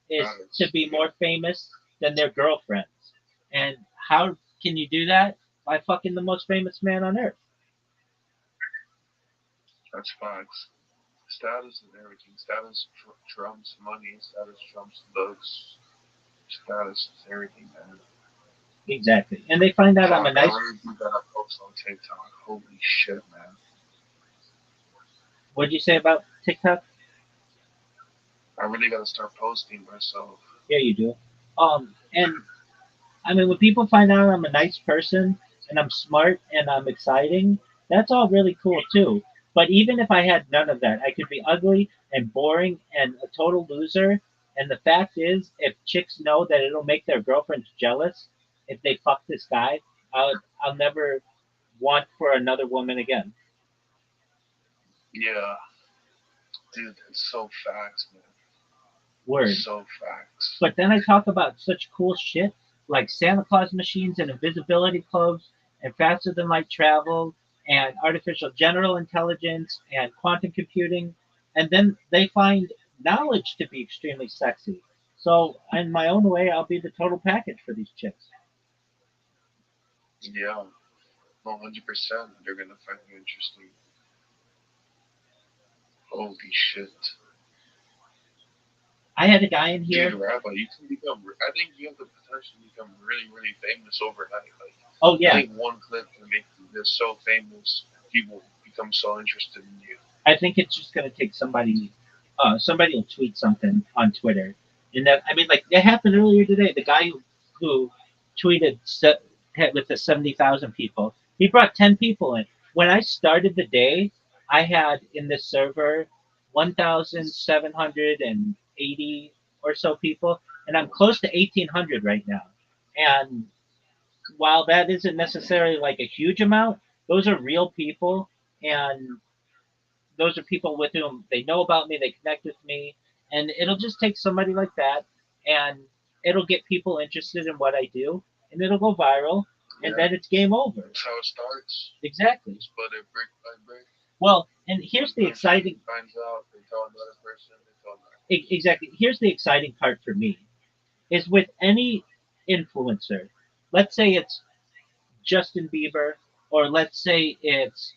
to be more famous than their girlfriends. And how can you do that? By fucking the most famous man on earth. That's facts. Status and everything. Status trumps money. Status trumps looks. Status is everything, man. Exactly. And they find out I'm a nice. I really do that post on TikTok. Holy shit, man. What'd you say about TikTok? I really gotta start posting myself. Yeah, you do. And I mean, when people find out I'm a nice person and I'm smart and I'm exciting, that's all really cool too. But even if I had none of that, I could be ugly and boring and a total loser. And the fact is, if chicks know that it'll make their girlfriends jealous if they fuck this guy, I'll never want for another woman again. Yeah. Dude, it's so facts, man. Word. So facts. But then I talk about such cool shit like Santa Claus machines and invisibility clothes and faster than light travel and artificial general intelligence and quantum computing. And then they find knowledge to be extremely sexy. So in my own way, I'll be the total package for these chicks. Yeah, 100%. They're gonna find you interesting. Holy shit. I had a guy in here. Dude, Rabbi, you can become. I think you have the potential to become really, really famous overnight. Like, Oh I yeah, think one clip can make you just so famous, people become so interested in you. I think it's just gonna take somebody. Somebody will tweet something on Twitter, and that I mean, like it happened earlier today. The guy who tweeted with the 70,000 people, he brought 10 people in. When I started the day, I had in this server 1,780 or so people, and I'm close to 1,800 right now. And while that isn't necessarily like a huge amount, those are real people, and those are people with whom they know about me, they connect with me, and it'll just take somebody like that, and it'll get people interested in what I do, and it'll go viral, and Yeah, then it's game over. that's how it starts. Exactly. Just put it brick by brick. Well, and One here's the person exciting, finds out, they tell another person, they tell another. exactly. Here's the exciting part for me is with any influencer. Let's say it's Justin Bieber, or let's say it's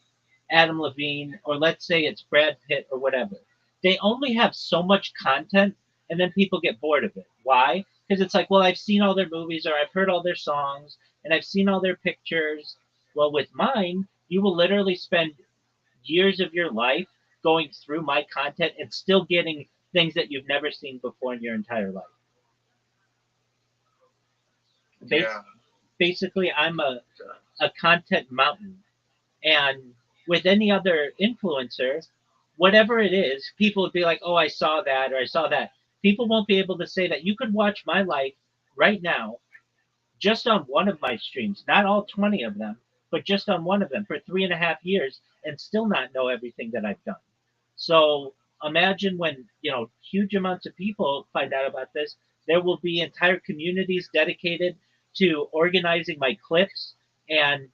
Adam Levine, or let's say it's Brad Pitt or whatever. They only have so much content, and then people get bored of it. Why? Because it's like, well, I've seen all their movies, or I've heard all their songs, and I've seen all their pictures. Well, with mine, you will literally spend years of your life going through my content and still getting things that you've never seen before in your entire life. Bas- Yeah. Basically, I'm a content mountain. And with any other influencer, whatever it is, people would be like, oh, I saw that or I saw that. People won't be able to say that. You could watch my life right now just on one of my streams, not all 20 of them, but just on one of them for 3.5 years and still not know everything that I've done. So imagine when, huge amounts of people find out about this, there will be entire communities dedicated to organizing my clips and,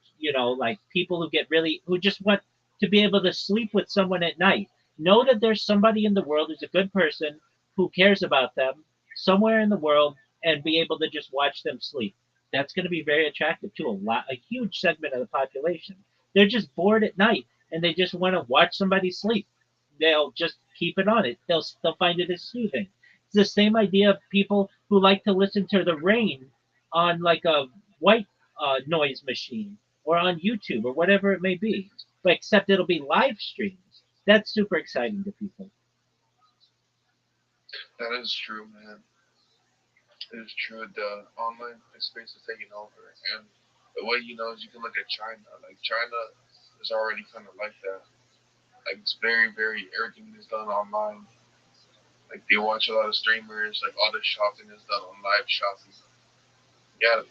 like people who just want to be able to sleep with someone at night. Know that there's somebody in the world who's a good person who cares about them somewhere in the world and be able to just watch them sleep. That's going to be very attractive to a huge segment of the population. They're just bored at night and they just want to watch somebody sleep. They'll just keep it on it. They'll find it as soothing. It's the same idea of people who like to listen to the rain on like a white noise machine or on YouTube or whatever it may be, but except it'll be live streams. That's super exciting to people. That is true, man. It is true. The online space is taking over, and the way is you can look at China. Like China is already kind of like that. Like it's very, very everything is done online. Like they watch a lot of streamers. Like all the shopping is done on live shopping. Yeah,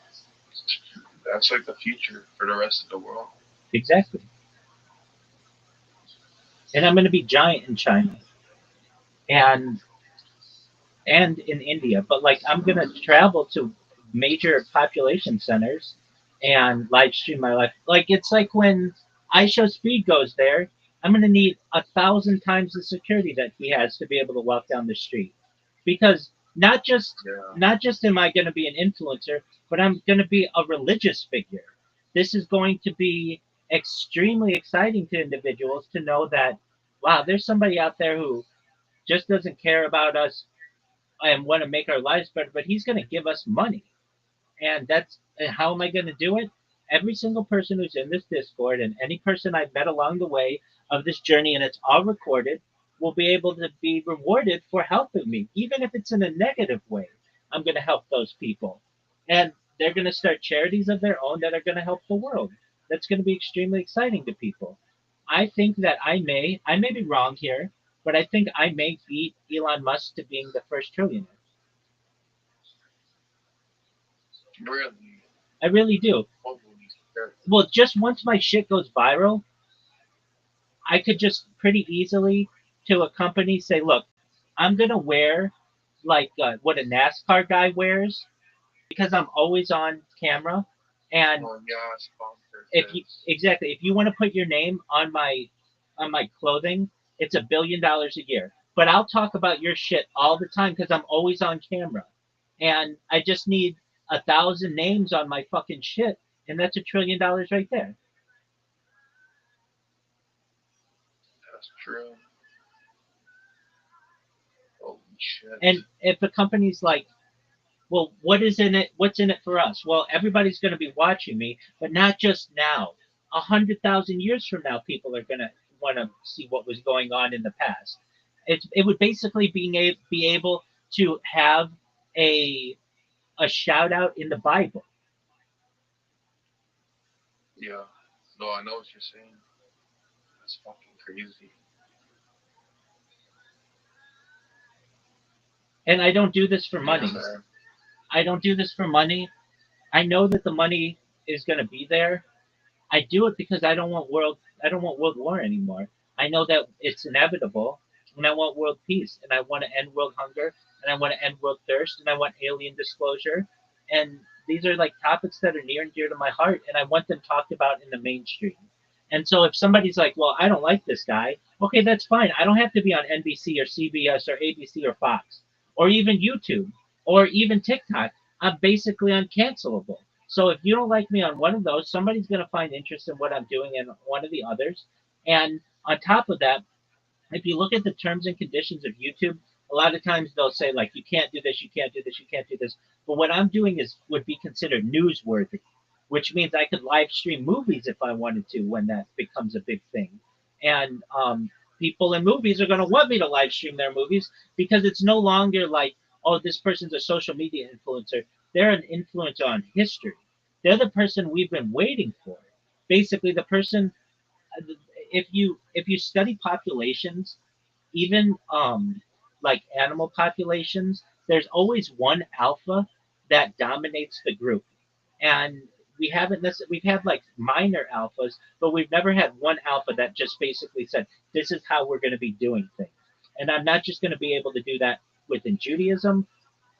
that's like the future for the rest of the world. Exactly. And I'm going to be giant in China and in India, but like I'm going to travel to major population centers and live stream my life. Like it's like when iShow Speed goes there, I'm going to need 1,000 times the security that he has to be able to walk down the street, because Yeah, not just am I going to be an influencer, but I'm going to be a religious figure. This is going to be extremely exciting to individuals to know that, wow, there's somebody out there who just doesn't care about us and want to make our lives better, but he's going to give us money. And how am I going to do it? Every single person who's in this Discord and any person I've met along the way of this journey, and it's all recorded, will be able to be rewarded for helping me, even if it's in a negative way. I'm going to help those people, and they're going to start charities of their own that are going to help the world. That's going to be extremely exciting to people. I think that I may be wrong here, but I think I may beat Elon Musk to being the first trillionaire. really. I really do. Holy shit. Well, just once my shit goes viral, I could just pretty easily to a company say, look, I'm gonna wear like what a NASCAR guy wears because I'm always on camera, and Oh yeah, sponsor if you this. exactly if you want to put your name on my clothing, it's $1 billion a year. but I'll talk about your shit all the time because I'm always on camera, and I just need 1,000 names on my fucking shit, and that's $1 trillion right there. That's true. Holy shit. And if a company's like, well, what is in it? What's in it for us? Well, everybody's going to be watching me, but not just now. 100,000 years from now, people are going to want to see what was going on in the past. It would basically be able to have a shout out in the Bible. Yeah. No, I know what you're saying. That's fucking crazy. And I don't do this for money. Yeah, man. I don't do this for money. I know that the money is going to be there. I do it because I don't want world war anymore. I know that it's inevitable, and I want world peace, and I want to end world hunger, and I want to end world thirst, and I want alien disclosure. And these are like topics that are near and dear to my heart, and I want them talked about in the mainstream. And so if somebody's like, well, I don't like this guy, okay, that's fine. I don't have to be on NBC or CBS or ABC or Fox or even YouTube or even TikTok. I'm basically uncancelable. So if you don't like me on one of those, somebody's going to find interest in what I'm doing in one of the others. And on top of that, if you look at the terms and conditions of YouTube, a lot of times they'll say like you can't do this, you can't do this, you can't do this. But what I'm doing is would be considered newsworthy, which means I could live stream movies if I wanted to when that becomes a big thing. And people in movies are going to want me to live stream their movies because it's no longer like, oh, this person's a social media influencer. They're an influencer on history. They're the person we've been waiting for. Basically, the person if you study populations, even like animal populations, there's always one alpha that dominates the group, and we've had like minor alphas, but we've never had one alpha that just basically said this is how we're going to be doing things. And I'm not just going to be able to do that within Judaism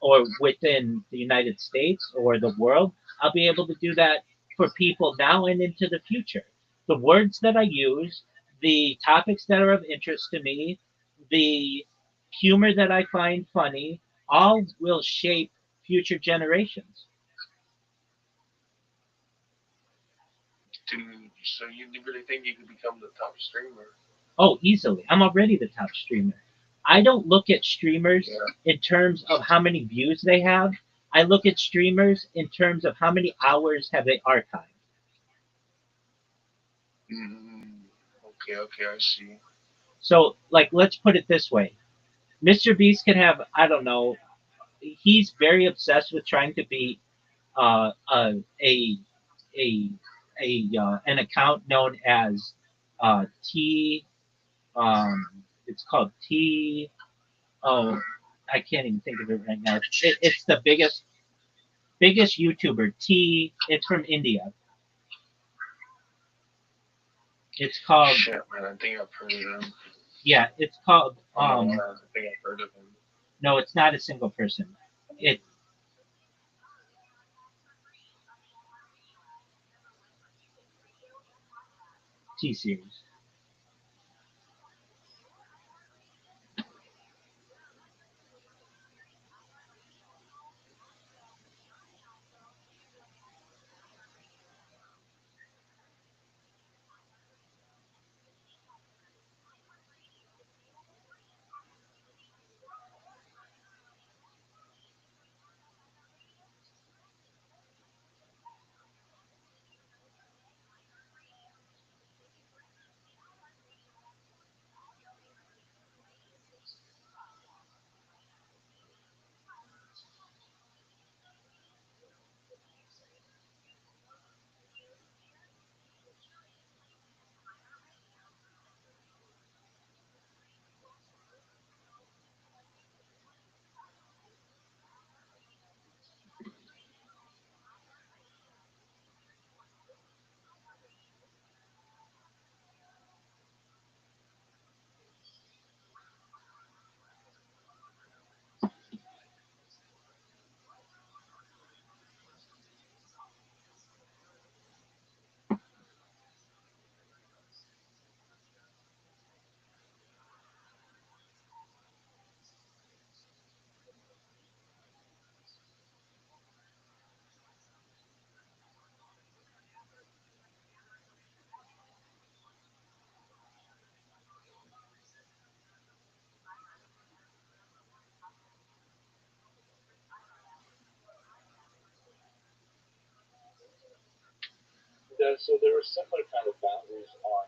or within the United States or the world. I'll be able to do that for people now and into the future. The words that I use, the topics that are of interest to me, the humor that I find funny, all will shape future generations. Dude, so you really think you could become the top streamer? Oh, easily. I'm already the top streamer. I don't look at streamers in terms of how many views they have. I look at streamers in terms of how many hours have they archived. Okay, I see. So, like, let's put it this way. Mr. Beast can have, I don't know, he's very obsessed with trying to be a an account known as T. It's called T. Oh, I can't even think of it right now. It's the biggest YouTuber. T. It's from India. It's called. Shit, man, I think I've heard of him. Yeah, it's called. I think I've heard of him. No, it's not a single person. It. T series. so there were similar kind of boundaries on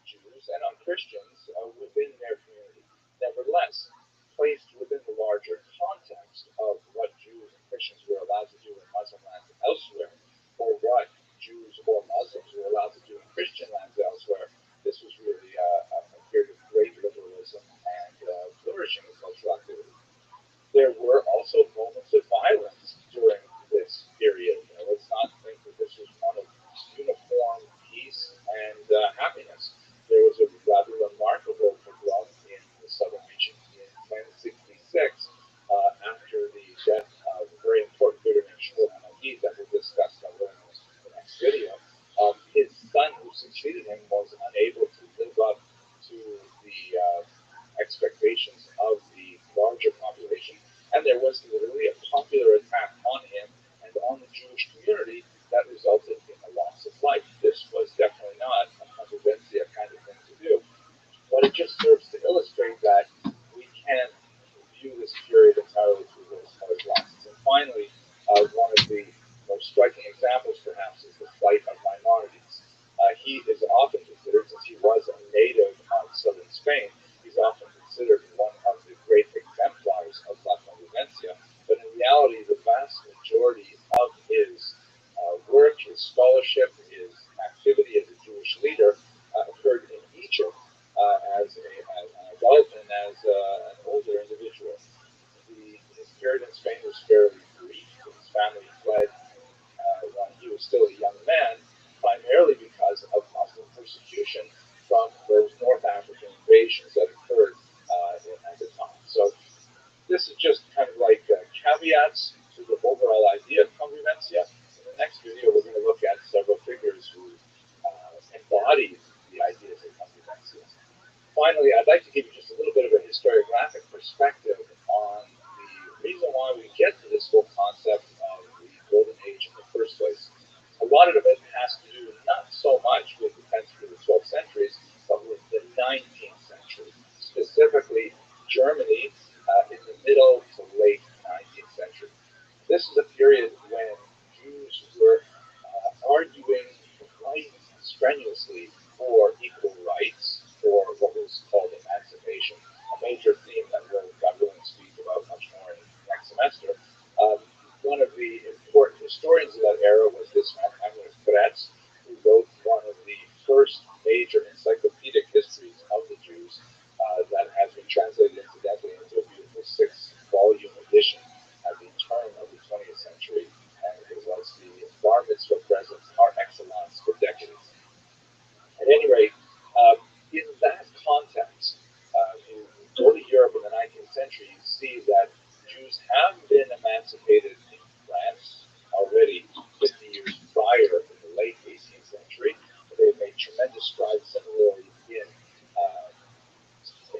Jews and on Christians within their community. Nevertheless, placed within the larger context of what Jews and Christians were allowed to do in Muslim lands elsewhere, or what Jews or Muslims were allowed to do in Christian lands elsewhere, this was really a period of great liberalism and flourishing of cultural activity. There were also moments of violence during this period. Let's not think that this was one of uniform peace and happiness. There was a rather remarkable pogrom in the southern region in 1066 after the death of a very important figure named Shmuel Hamadi that we'll discuss in the next video. His son, who succeeded him, was unable to live up to the expectations of the larger population, and there was literally a popular attack on him and on the Jewish community that resulted in the loss of life. This was definitely not a convivencia kind of thing to do, but it just serves to illustrate that we can't view this period entirely through rose-colored glasses. And finally, one of the most striking examples, perhaps, is the plight of minorities. He is often considered, since he was a native of southern Spain, he's often considered one of the great exemplars of La Convivencia, but in reality, the vast majority of his work, his scholarship, his activity as a Jewish leader occurred in Egypt as an adult and as an older individual. His period in Spain was fairly brief. His family fled when he was still a young man, primarily because of Muslim persecution from those North African invasions that occurred at the time. So this is just kind of like caveats to the overall idea of convivencia. In the next video, we're going to look at several figures who embodied the ideas of convivencia. Finally, I'd like to give you just a little bit of a historiographic perspective on the reason why we get to this whole concept of the Golden Age in the first place. A lot of it has to do not so much with the 10th through the 12th centuries, but with the 19th century, specifically Germany in the middle to late 19th century. This is a period when Jews were arguing quite strenuously for equal rights, for what was called emancipation, a major theme that God willing to speak about much more in next semester. One of the important historians of that era was this man, Heinrich Kretz, who wrote one of the first major encyclopedic histories of the Jews that has been translated incidentally into a beautiful 6-volume edition at the turn of the 20th century, and it was the bar mitzvah present par excellence for decades. At any rate, in that context, you go to Europe in the 19th century, you see that Jews have been emancipated in France already 50 years prior in the late 18th century. They've made tremendous strides similarly in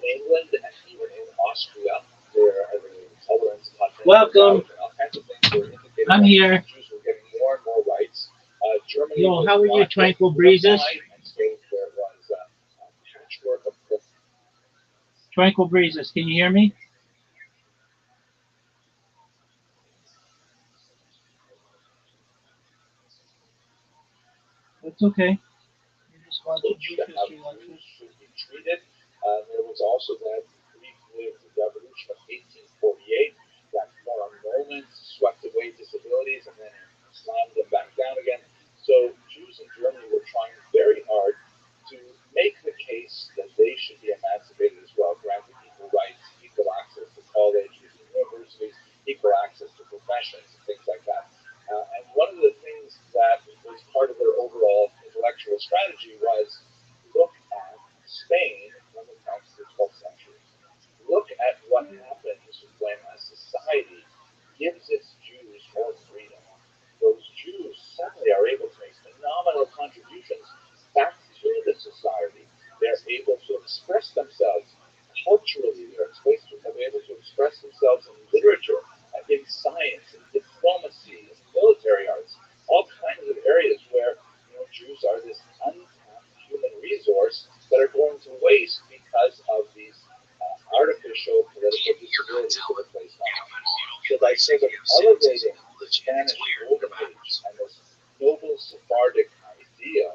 England and even in Austria. There are the tolerance conference. Welcome. And all kinds of things were indicated I'm here. Jews were getting more and more rights. Germany. Yo, how are you, Tranquil Breezes? There was a patchwork of Tranquil Breezes, can you hear me? That's okay. I just want to that how Jews should be treated. There was also that brief-lived revolution of 1848 that for a moment swept away disabilities and then slammed them back down again. So Jews in Germany were trying very hard to make the case that they should be emancipated as well, granted equal rights, equal access to colleges and universities, equal access to professions and things like that. And one of the things that was part of their overall intellectual strategy was look at Spain from the 10th to the 12th century. Look at what happens when a society gives its Jews more freedom. Those Jews suddenly are able to make phenomenal contributions back to the society. They're able to express themselves culturally. They're able to express themselves in literature, in science, in diplomacy, in military arts, all kinds of areas where Jews are this untapped human resource that are going to waste because of these artificial political disabilities that are placed on them. So by sort of elevating the Spanish Golden Age and this noble Sephardic idea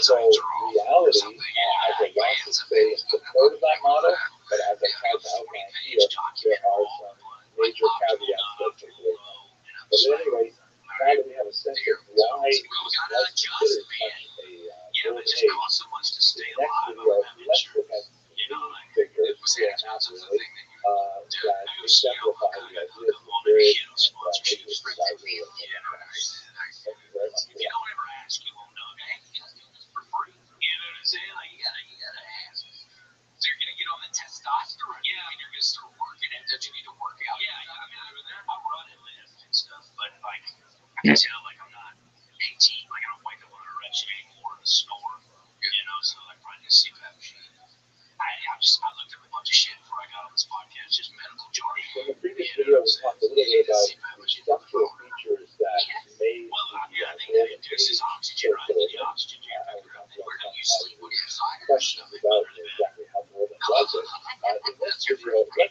reality has a lot to say in support of that model, but as I tried to outline here, there are some major caveats that take away from it. But anyway, now that we have a sense of why this was considered such a golden age, the next video, let's look at some figures, 3.5 really, that exemplify the ideas of spirit and nature survival. Thank you very much. If you don't ever ask, you won't know. Hey, you guys do this for free. You know what I'm saying? Like, you gotta ask. So you're gonna get on the testosterone. Yeah, and you're gonna start working it. Don't you need to work out? Yeah, I mean, I run and lift and stuff, but like, I can tell, like, I'm not 18. Like, I don't wake up on a red shade or a snore. You know, so like, running a CPAP machine. I looked up a bunch of shit before I got on this podcast, just medical jargon. In the previous video, we talked a little bit about the structural features that made the golden age so good. And we talked about some questions about exactly how golden was it. In this video, let's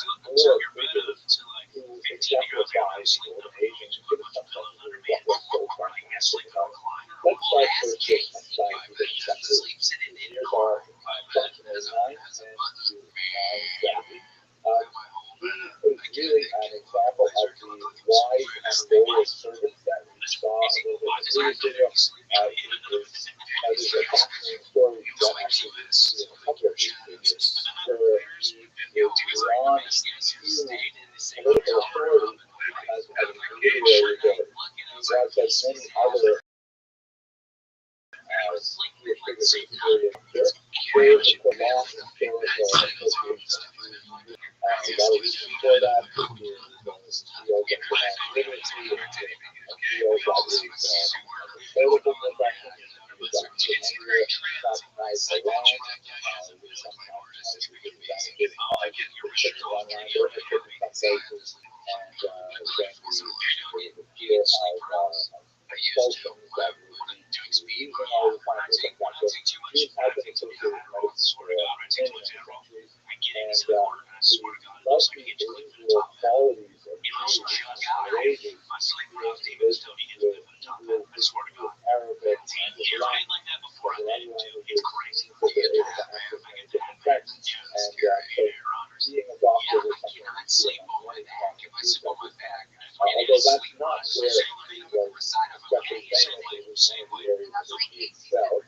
look at three, actually 3.5 or 4 figures who exemplify the golden age and give us some sense of what was so fantastic about it. Let's start first with scientific sector. Here's our approximately 9, 10 to 970. He is really an example of the wise and loyal servant that we saw a little bit in the previous video. There's a fascinating story that actually we see in a couple of these videos where he is drawn to political authority because of his literary ability. He was, like many other figures of the period here, created a long historical association. That was before that, is field of demand literacy, a field that is political profession, is nationalized by land, we sometimes benefit of restrictions on land ownership in some cases, and then the fear of expulsions that would be using all the time to think that these have been associated with medicine for many centuries, and the multi-individual qualities of trees and rages being this with Arabic and Islamic, so the other languages that they're able to access many different texts, and so being a doctor was something that was one although that's not where he was especially famous, it was one of the areas in which he excelled.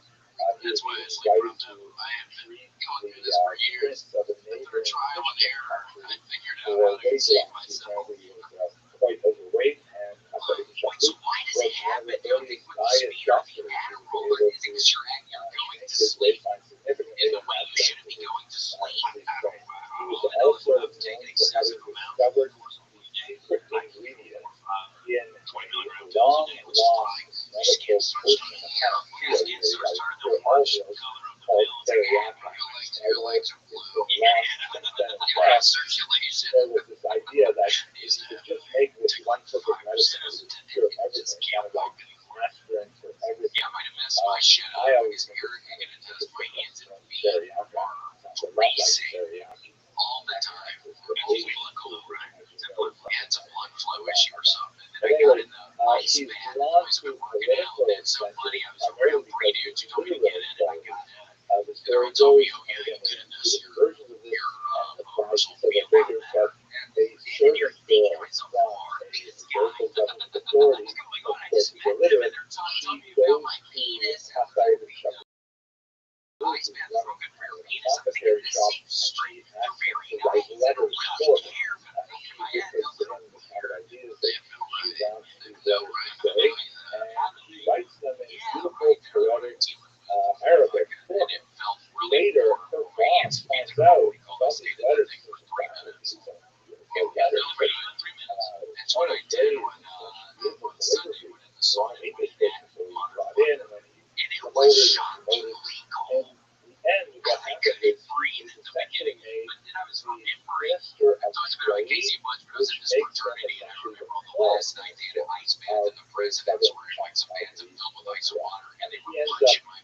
He was invited to treat the prince of a neighboring Christian country for weight loss. He apparently was quite overweight, and Hassan Shakir was one of the earliest diet doctors who was able to make his weight line significantly and have them to his strength. He was also known for having discovered the secret ingredient in a long lost medical potion, a kind of field where I was sure all hills called teriyaki. And although it's been lost since then in the past, there was this idea that if you could just make this one perfect medicine, it would cure everything, kind of like aspirin for everything. I always think it's teriyaki. It's a lot like teriyaki. All the time. Had some blood flow issue or something. But anyway, he's drawn to political expenses primarily because he's literary studies. The story goes, and again, there's versions of this applies to several figures, but a servant girl from a local government authority, of course, he's illiterate, she goes to Hassan Shakir. Runs an apothecary shop, and she asks him to write letters for her. He dictates to him the kind of ideas that she wants these letters to say, and he writes them in beautiful, poetic Arabic for her. Later, her mom finds out about these letters, and she's like, these are beautiful letters, but one of the days, beautiful calligraphy, so on English books, so he's brought in, and then he promoted, and in the end, what happened is he was essentially made the minister of trade, which makes him essentially the president of several countries. And he ends up, for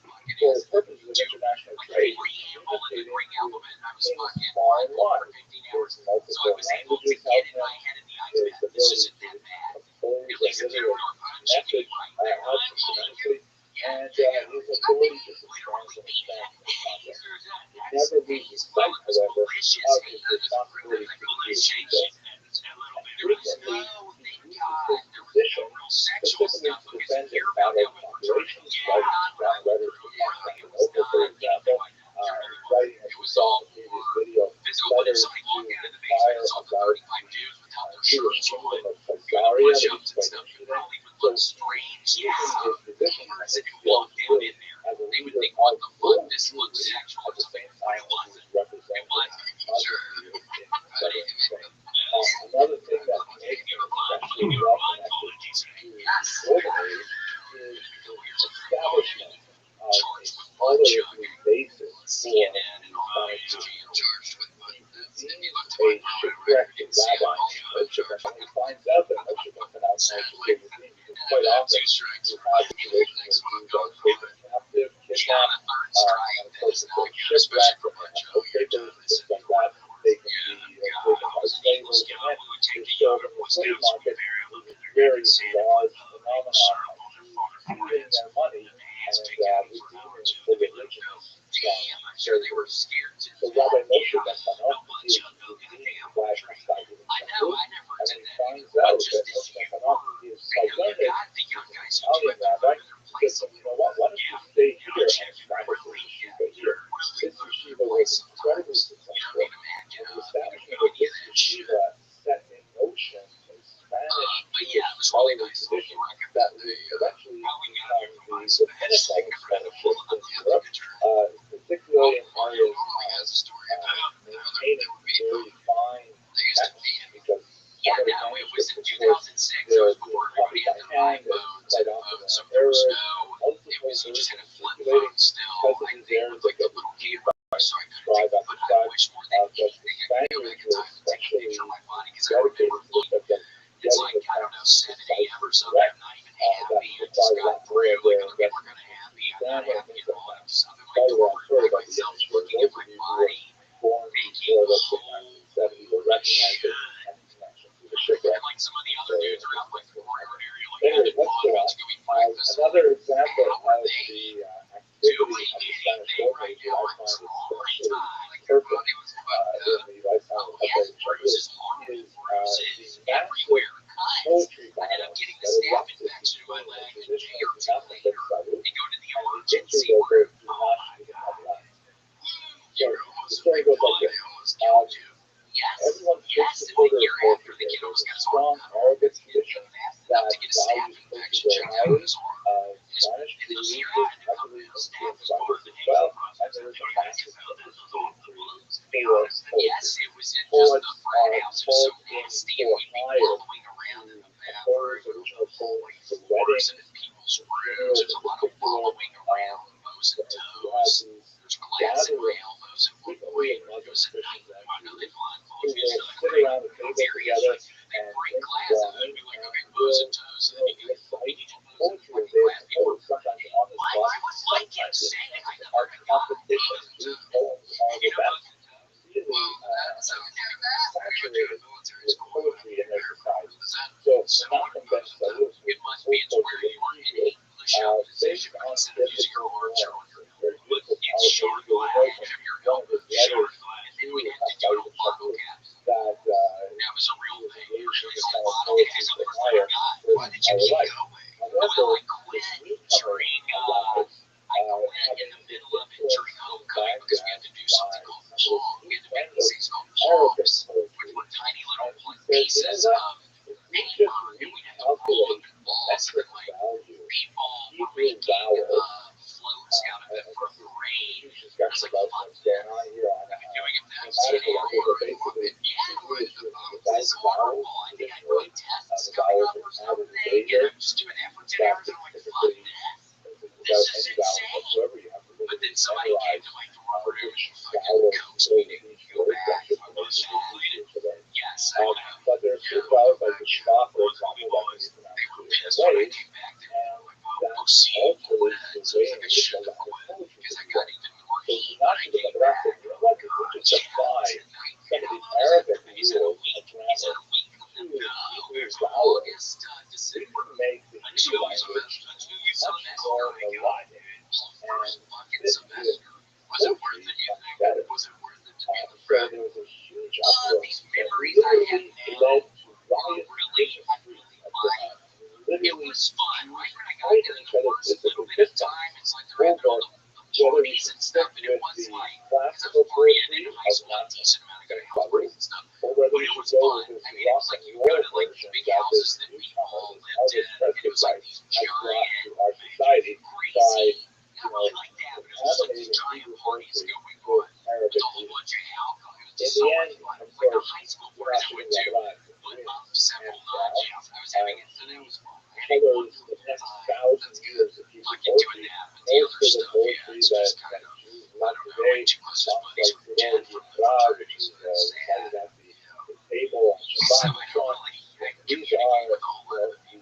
the purposes of international trade, communicating with things far and wide. There's multiple languages out there. There's the ability to compose a literary method shirts on, of doing Zaria, push-ups and stuff. It probably would look strange. Yeah. Parents that you walk down in there, they would think, what the fuck? This looks sexual. But it wasn't. It wasn't. Another thing that makes them especially well connected to globally is the establishment of a scholarly basis for CNN and all HG in charge with money. a shipwrecked rabbi, Moshe, when he finds out that Moshe can pronounce Moshe because quite often you have situations where Jews are taken captive, kidnapped, and of course if they're shipwrecked and have no papers and things like that, they can be taken by slaves and then they're sold in the slave market. It's a very large phenomenon of Jews their money and receiving the religions Damn, I'm sure they were scared to so Rabbi Moshe Bechanoff is I know, I never and did he that. finds out that Moshe Bechanoff is Italian rabbi. He says, you know what, why don't you stay here and establish a yeshiva here? This yeshiva was incredibly successful. And the establishment of this yeshiva set in motion a Spanish scholarly tradition that would eventually become the Pentecost scholarship in Europe, particularly in areas maintaining very fine texts, because yeah, now it was in 2006. It was before everybody had their iPhones and phones, so there was no. It was you just had a flip phone still. Like they looked like a little camera, so I couldn't take it. But I wish more than anything I could go back in time and take a picture of my body because I remember looking. It's like I don't know 7 a.m. or something. I'm not even happy. I just got through. Like okay, we're gonna have me. I'm not happy at all. I'm just recording myself looking at my body. Making the whole shit. And like some of the other dudes around like the courtyard area, like anyway, let's go on. breakfast. Another example How of are the they activity doing of the Spanish anything right government now? that I It's find all right time. Like especially everybody was in the lifetime of yes, the bruises, hard is bruises the massive everywhere. Cuts. poetry I ended up battles getting a that staph erupted infection in my between leg the a day traditional or two Zenat later. and Salut They go to the and the emergency Hindu room. locals Oh my god. So the story goes like this. Yes, Everyone's yes, first and supporter the year of after poetry. the kiddo There's got a his strong arm cut Arabic off, tradition fast that enough to get a staph values poetry infection very checked out highly. of his arm. Spanish And this Jews year is I had to come heavily in, staph influenced was by part of this the as healing well, process. and there is a Felt massive those arms industry to be for honest. And yes, poetry. it was in just Poets the frat are house. It was so told in nasty, and for we'd be hire wallowing around in to the compose bathroom. original poems for Floors weddings, and in people's rooms. funerals There's a in lot of particular. wallowing around, elbows and You have toes. these There's glass in my gatherings, elbows at one frequently point. among It was a Christians nightmare. and I know they Jews, blindfold who you. It's will not sit great. around the table Serious. together They and break drink glass and wine they'd be like, and okay, bows and will toes. And then you go, we recite need your bows and poetry that fucking they clap have people. composed, sometimes on the Why spot, would Mike get sometimes sick? I in never competition. These poems are the best, really Well, that's saturated with poetry in their society. So so Menachem Ben Salut, it must be it's where you are in a push-up position, based but on instead of using your biblical arms, you're on norms, your very but beautiful, it's powerful, short you glass. know, Have your one of his elbows short letters glass. And then we to had to do it on bottle Chaim caps. that That was a real he was thing. engaged in It's this a kind of bottle poetry caps. for Why hire did you our keep life. going? Well, However, I this quit newcomer during, arrives, I quit in the middle of it during homecoming because we had to do something called pong. We had to make these things called Arabic pongs, poetry. which were tiny little And he says, pieces you know of what? If we paper, just and we'd have to roll them recalculate in the balls, and metric like value, people were Hebrew making vowels, floats out of it for a parade. huge It was discussion like about fun. what's going on here on Doing it that grammatical level, but scenario. basically Yeah, Hebrew is the without it's the vowels horrible. I think I traditionally. got tests The coming vowels up or are added something, and later. I'm just doing efforts and That everything. I'm like, fuck typically this. without This is any vowels insane. whatsoever. You have to But really then somebody came memorize to my dorm room which and fucking vowels coaxed go me with to each go word. back. That's I just to was make it easier to learn. yes, But there's certain vowels like the schwa, for example, that can be they pronounced were two pissed when I ways, came back. They and were like, well, that we'll see you alters when the so way it's in like I which should a have lot of quit poetry because I is got written. even more So heat it's not when I to came the rest back. of you know what, if we just apply some of the Arabic rules of grammar to Hebrew vowels, we can make the Hebrew language much more melodic and fit with poetry much better. So there was a huge uproar These that memories I have literally now led to riots really, in the streets of Tehran. it Literally was fun. Right when I got fighting there, each there other was physically mean, it was like you go to like these big houses that people lived in, and it was like these giant, crazy, not really like that, but it was just like these giant parties going on with a whole bunch of alcohol. It was just so much fun. It was like the high school parties I went to, but up several notches. I was having it, so that was fun. I had a wonderful time. That's good. Like doing that, but the other stuff, yeah, it's just kind of, I don't know, like two closest buddies were dead from the fraternity, so that's sad. So I don't really communicate with all of them.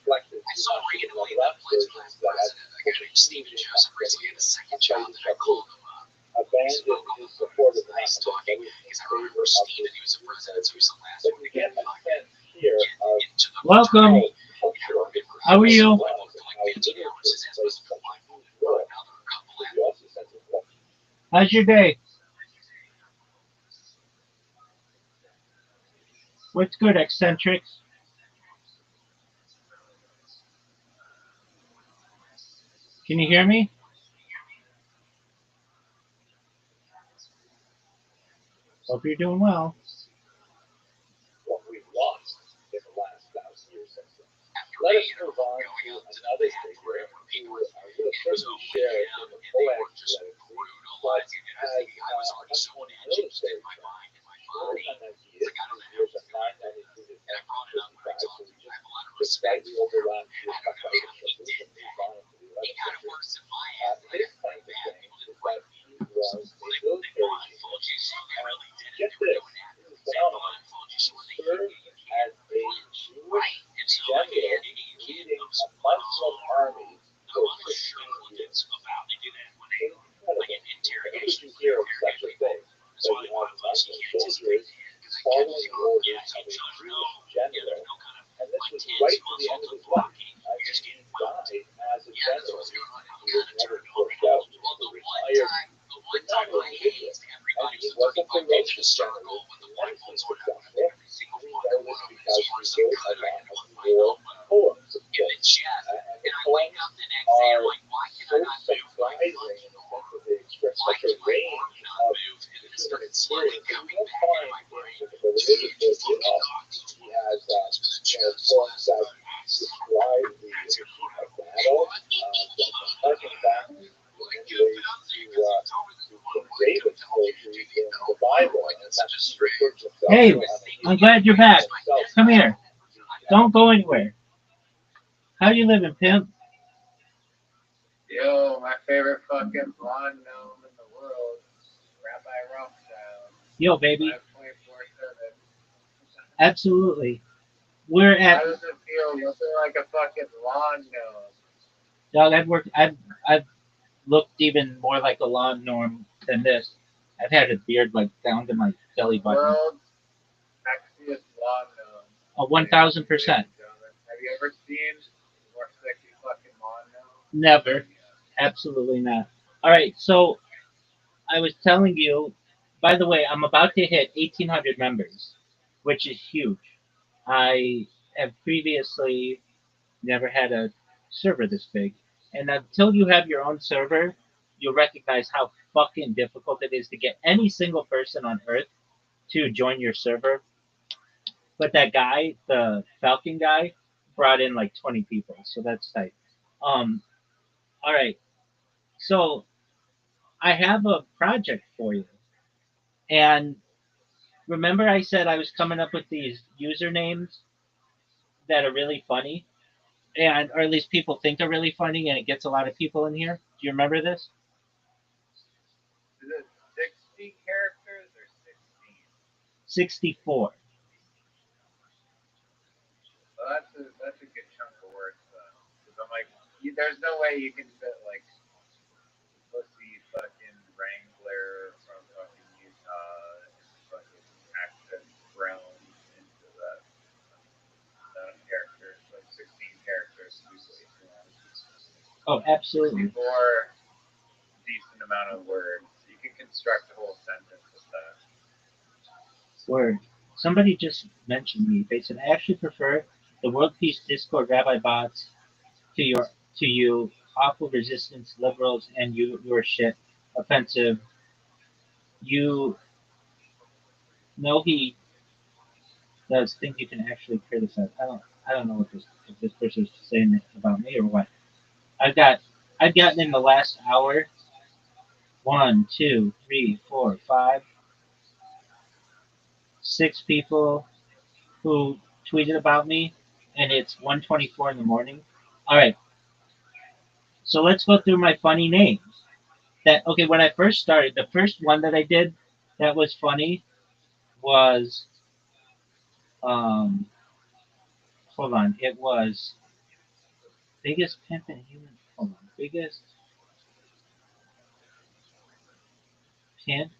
I saw randomly the vice president, a guy named Stephen Joseph, recently had a second job that I called him up. We spoke on the phone. It was nice talking because I remember Stephen, he was the president, so he was the last one to get into the Welcome. How are you? How's your day? What's good, eccentrics? Can you hear me? Hope you're doing well. What we've lost in the last 1,000 years since then. Let us move on to another figure who will certainly share in the poetic but has much more military background. He is years of 992 to 1055, so we just slightly overlapped the Hakaite revolution. His claim to fame is that he was a military genius. Get this, this is phenomenal. He served as a Jewish general leading a Muslim army for 15 years. Incredible. Who would you hear of such a thing? So you have Muslim soldiers following the orders of a Jewish general, and this was right to the end of his life. He died as a general. He was never pushed out to retired. But not only this, and he wasn't the righteous general. Medicine successful. We know this because he wrote a lot of war poems. And the poems are so surprising in the sense that they express such a range of human experience that you won't find in the religious world. He has poems that describe the battle, the marching back in many ways to King David's poetry in the Bible. And that's Hey, I'm glad you're back. Come here. Don't go anywhere. How you living, pimp? Yo, my favorite fucking blonde gnome in the world, Rabbi Rothschild. Yo, baby. 24/7. Absolutely. We're at. How does it feel looking like a fucking blonde gnome? Dog, I've looked even more like a lawn gnome than this. I've had a beard like down to my belly button. World's sexiest blonde gnome. 1,000%. Have you ever seen more sexy fucking blonde gnome? Never. Absolutely not. All right, so I was telling you, by the way, I'm about to hit 1,800 members, which is huge. I have previously never had a server this big. And until you have your own server, you'll recognize how fucking difficult it is to get any single person on Earth to join your server. But that guy, the Falcon guy, brought in like 20 people, so that's tight. All right, so I have a project for you. And remember I said I was coming up with these usernames that are really funny? And or at least people think are really funny and it gets a lot of people in here. Do you remember this? Is it 60 characters or 16? 64. Well, that's a good chunk of words, though. Because I'm like, there's no way you can fit like pussy fucking Wrangler from fucking Utah and fucking access realm into that character. Like 16 characters usually. Oh, absolutely. 64 decent amount of words. You can construct a whole sentence with that. Word. Somebody just mentioned me. They said I actually prefer the World Peace Discord Rabbi bots to you awful resistance liberals and your shit offensive. You know he Those things you can actually criticize. I don't know what if this person is saying it about me or what. I've gotten in the last hour one, two, three, four, five, six people who tweeted about me, and it's 1:24 in the morning. All right, so let's go through my funny names. That okay? When I first started, the first one that I did that was funny was hold on, it was biggest pimp in human. Hold on, biggest pimp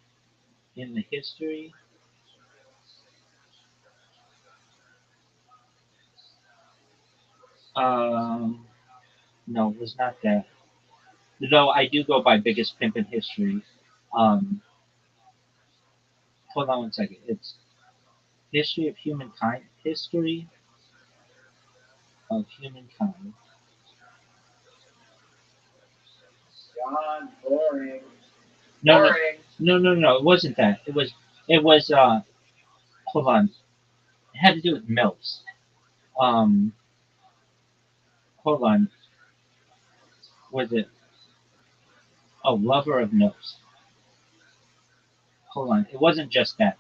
in the history. Um, no, it was not that. Though I do go by biggest pimp in history. Um, hold on one second. It's history of humankind. History of humankind. John, boring. No, no, Boring. no. It wasn't that. It was. Hold on. It had to do with milfs. Um, hold on. Was it? Oh, lover of milfs. Hold on. It wasn't just that.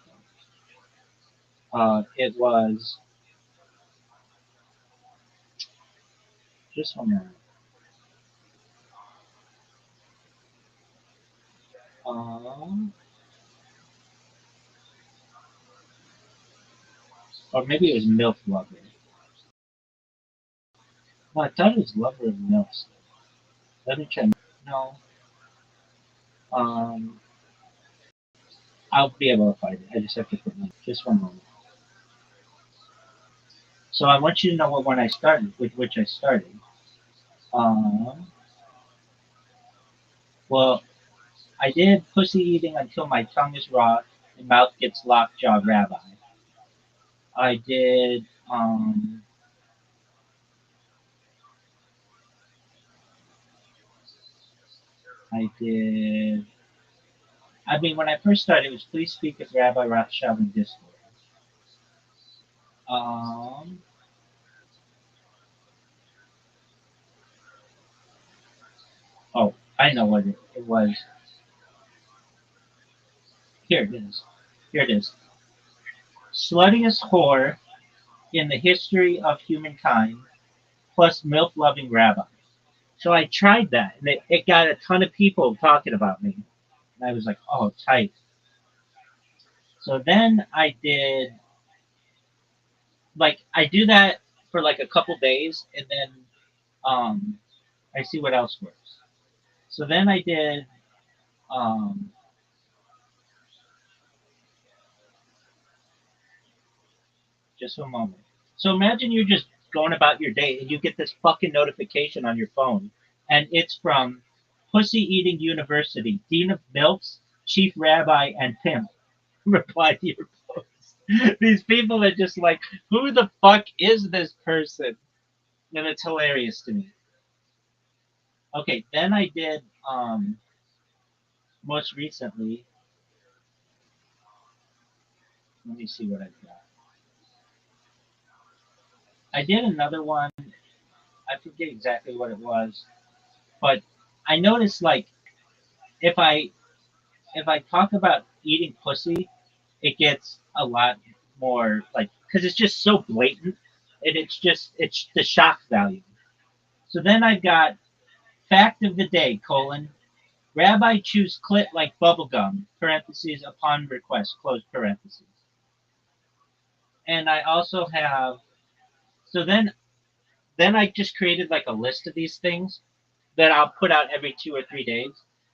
It was just one moment. Um, or maybe it was milf lover. No, I thought it was lover of milfs. Let me check. No. Um, I'll be able to find it. I just have to put it. Just one moment. So I want you to know what one I started, with which I started. Um, well, I did pussy eating until my tongue is raw and mouth gets lockjaw rabbi. I did I did I mean when I first started it was please speak with Rabbi Rothschild in Discord. Um oh, I know what it was. Here it is. Here it is. Sluttiest whore in the history of humankind plus milk loving rabbi. So I tried that and it got a ton of people talking about me. And I was like, oh tight. So then I did like I do that for like a couple days and then um I see what else works. So then I did um just a moment. So imagine you're just going about your day and you get this fucking notification on your phone and it's from Pussy Eating University, Dean of Milks, Chief Rabbi and Pimp. Reply to your post. These people are just like, who the fuck is this person? And it's hilarious to me. Okay, then I did most recently. Let me see what I've got. I did another one. I forget exactly what it was, but I noticed like if I if I talk about eating pussy, it gets a lot more like because it's just so blatant, and it's the shock value. So then I've got fact of the day: Rabbi chews clit like bubblegum (parentheses upon request close parentheses). And I also have so then I just created like a list of these things that I'll put out every 2 or 3 days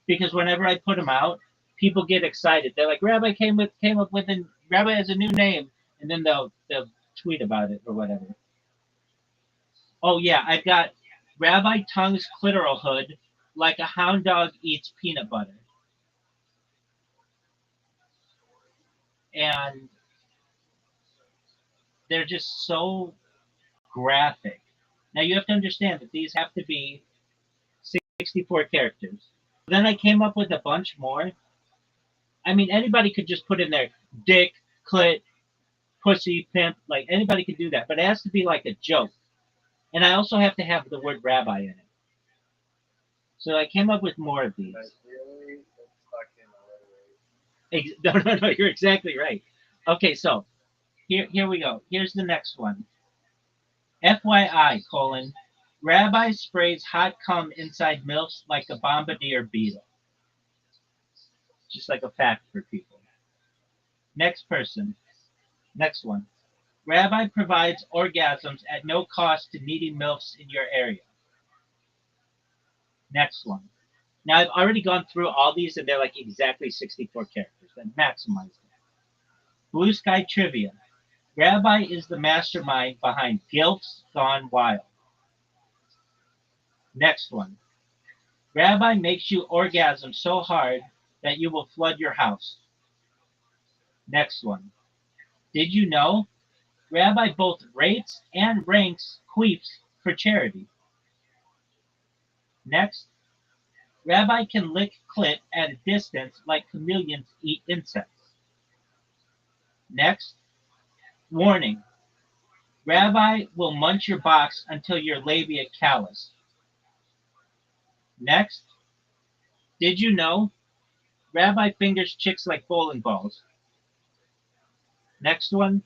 because whenever I put them out, people get excited. They're like, Rabbi came up with an Rabbi has a new name, and then they'll tweet about it or whatever. Oh yeah, I've got Rabbi tongues clitoral hood like a hound dog eats peanut butter, and they're just so graphic. Now you have to understand that these have to be 64 characters. Then I came up with a bunch more. I mean, anybody could just put in there dick, clit, pussy, pimp, like anybody can do that, but it has to be like a joke. And I also have to have the word rabbi in it. So I came up with more of these. That's really fucking hilarious. No, you're exactly right. Okay, so here we go. Here's the next one. FYI, Rabbi sprays hot cum inside MILFs like a bombardier beetle. Just like a fact for people. Next person. Next one. Rabbi provides orgasms at no cost to needy MILFs in your area. Next one. Now, I've already gone through all these, and they're like exactly 64 characters. Then maximize them. Blue Sky Trivia. Rabbi is the mastermind behind Gilfs Gone Wild. Next one. Rabbi makes you orgasm so hard that you will flood your house. Next one. Did you know? Rabbi both rates and ranks queefs for charity. Next. Rabbi can lick clit at a distance like chameleons eat insects. Next. Warning. Rabbi will munch your box until your labia callous. Next. Did you know? Rabbi fingers chicks like bowling balls. Next one.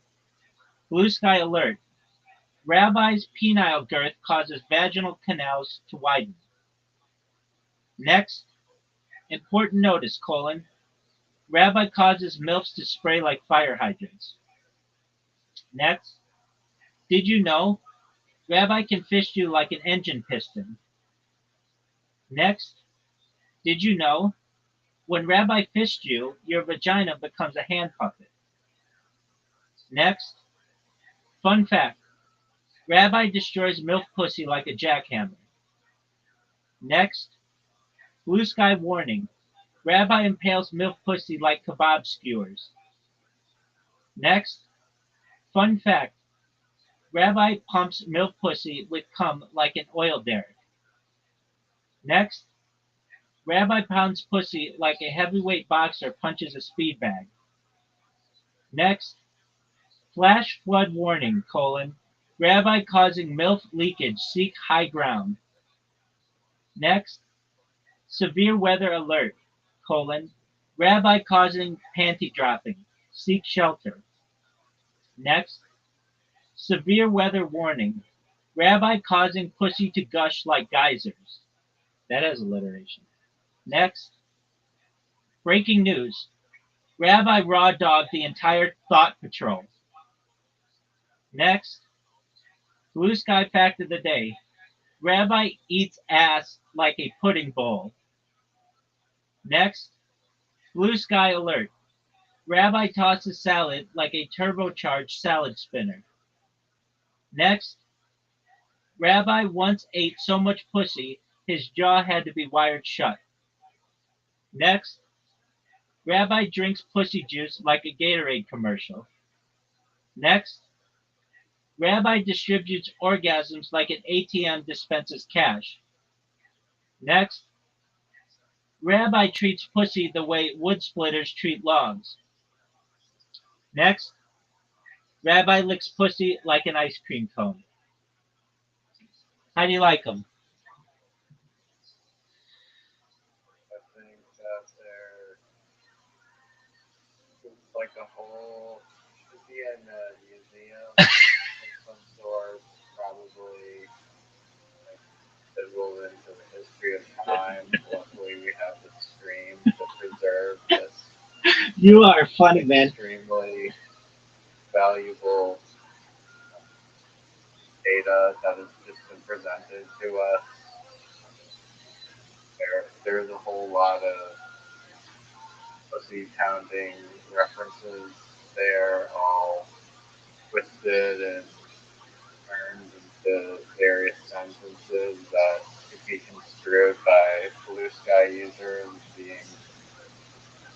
Blue sky alert. Rabbi's penile girth causes vaginal canals to widen. Next. Important notice, Rabbi causes MILFs to spray like fire hydrants. Next. Did you know? Rabbi can fist you like an engine piston. Next. Did you know? When Rabbi fists you, your vagina becomes a hand puppet. Next. Fun fact. Rabbi destroys MILF pussy like a jackhammer. Next. Blue sky warning. Rabbi impales MILF pussy like kebab skewers. Next. Fun fact. Rabbi pumps MILF pussy with cum like an oil derrick. Next. Rabbi pounds pussy like a heavyweight boxer punches a speed bag. Next. Flash flood warning, Rabbi causing MILF leakage, seek high ground. Next. Severe weather alert, Rabbi causing panty dropping, seek shelter. Next. Severe weather warning, Rabbi causing pussy to gush like geysers. That has alliteration. Next. Breaking news, Rabbi raw dogged the entire Thought Patrol. Next. Blue sky fact of the day, Rabbi eats ass like a pudding bowl. Next. Blue sky alert, Rabbi tosses salad like a turbocharged salad spinner. Next. Rabbi once ate so much pussy, his jaw had to be wired shut. Next. Rabbi drinks pussy juice like a Gatorade commercial. Next. Rabbi distributes orgasms like an ATM dispenses cash. Next. Rabbi treats pussy the way wood splitters treat logs. Next. Rabbi licks pussy like an ice cream cone. How do you like them? I think that it's like a whole, should be in a museum of some sort, probably like pivotal into the history of time. Luckily, we have the stream to preserve this You are funny, man. extremely valuable data that has just been presented to us. There's a whole lot of pussy pounding references there, all twisted and turned into various sentences that could be construed by blue sky users being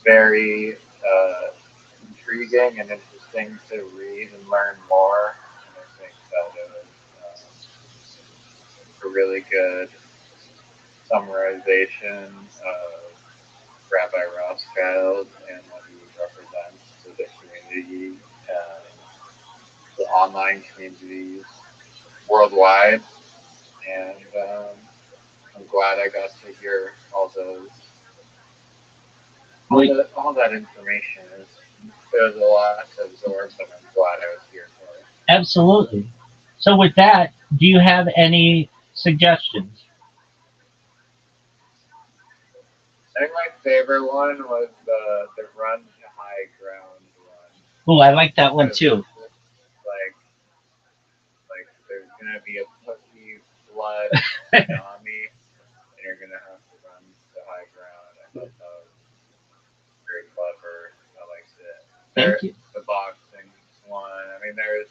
very intriguing and interesting to read and learn more. And I think that it was a really good summarization of Rabbi Rothschild and what he represents to the community. online communities worldwide, and I'm glad I got to hear all those. All that information is there's a lot to absorb, but I'm glad I was here for it. Absolutely. So with that, do you have any suggestions? I think my favorite one was the Run to High Ground one. Oh, I like that one too. Like there's gonna be a pussy flood tsunami, and you're gonna have to run to high ground. I thought that was very clever. I liked it. Thank you. The boxing one. I mean, there's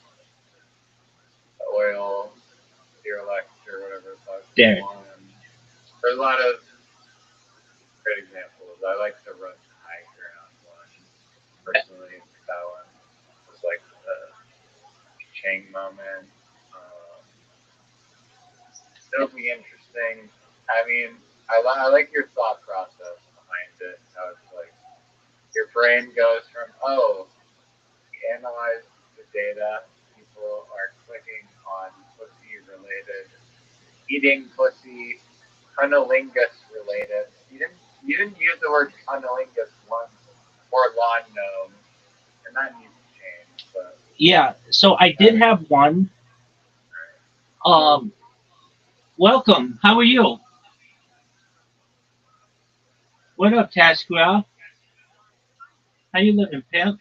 the oil, derelict, or whatever the fuck one. There's a lot of great examples. I like the Run to High Ground one. Personally, that one was like the Chang moment. It'll be interesting. I mean, I like your thought process behind it. How it's like your brain goes from, oh, we analyze the data, people are clicking on pussy related, eating pussy, cunnilingus related. You didn't use the word cunnilingus once, or lawn gnome, and that needs to change. But yeah, so I did have one. Welcome. How are you? What up, Tasquia? How you living, pimp?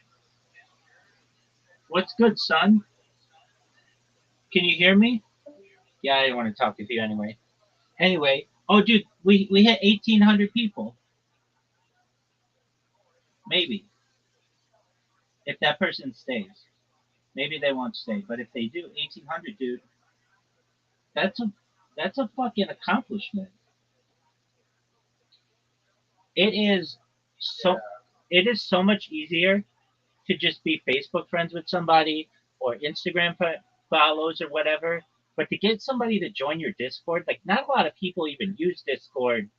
What's good, son? Can you hear me? Yeah, I didn't want to talk with you anyway. Anyway, oh, dude, we hit 1,800 people. Maybe. If that person stays. Maybe they won't stay, but if they do, 1,800, dude, that's a fucking accomplishment. It is so it is so much easier to just be Facebook friends with somebody or Instagram follows or whatever. But to get somebody to join your Discord, like not a lot of people even use Discord,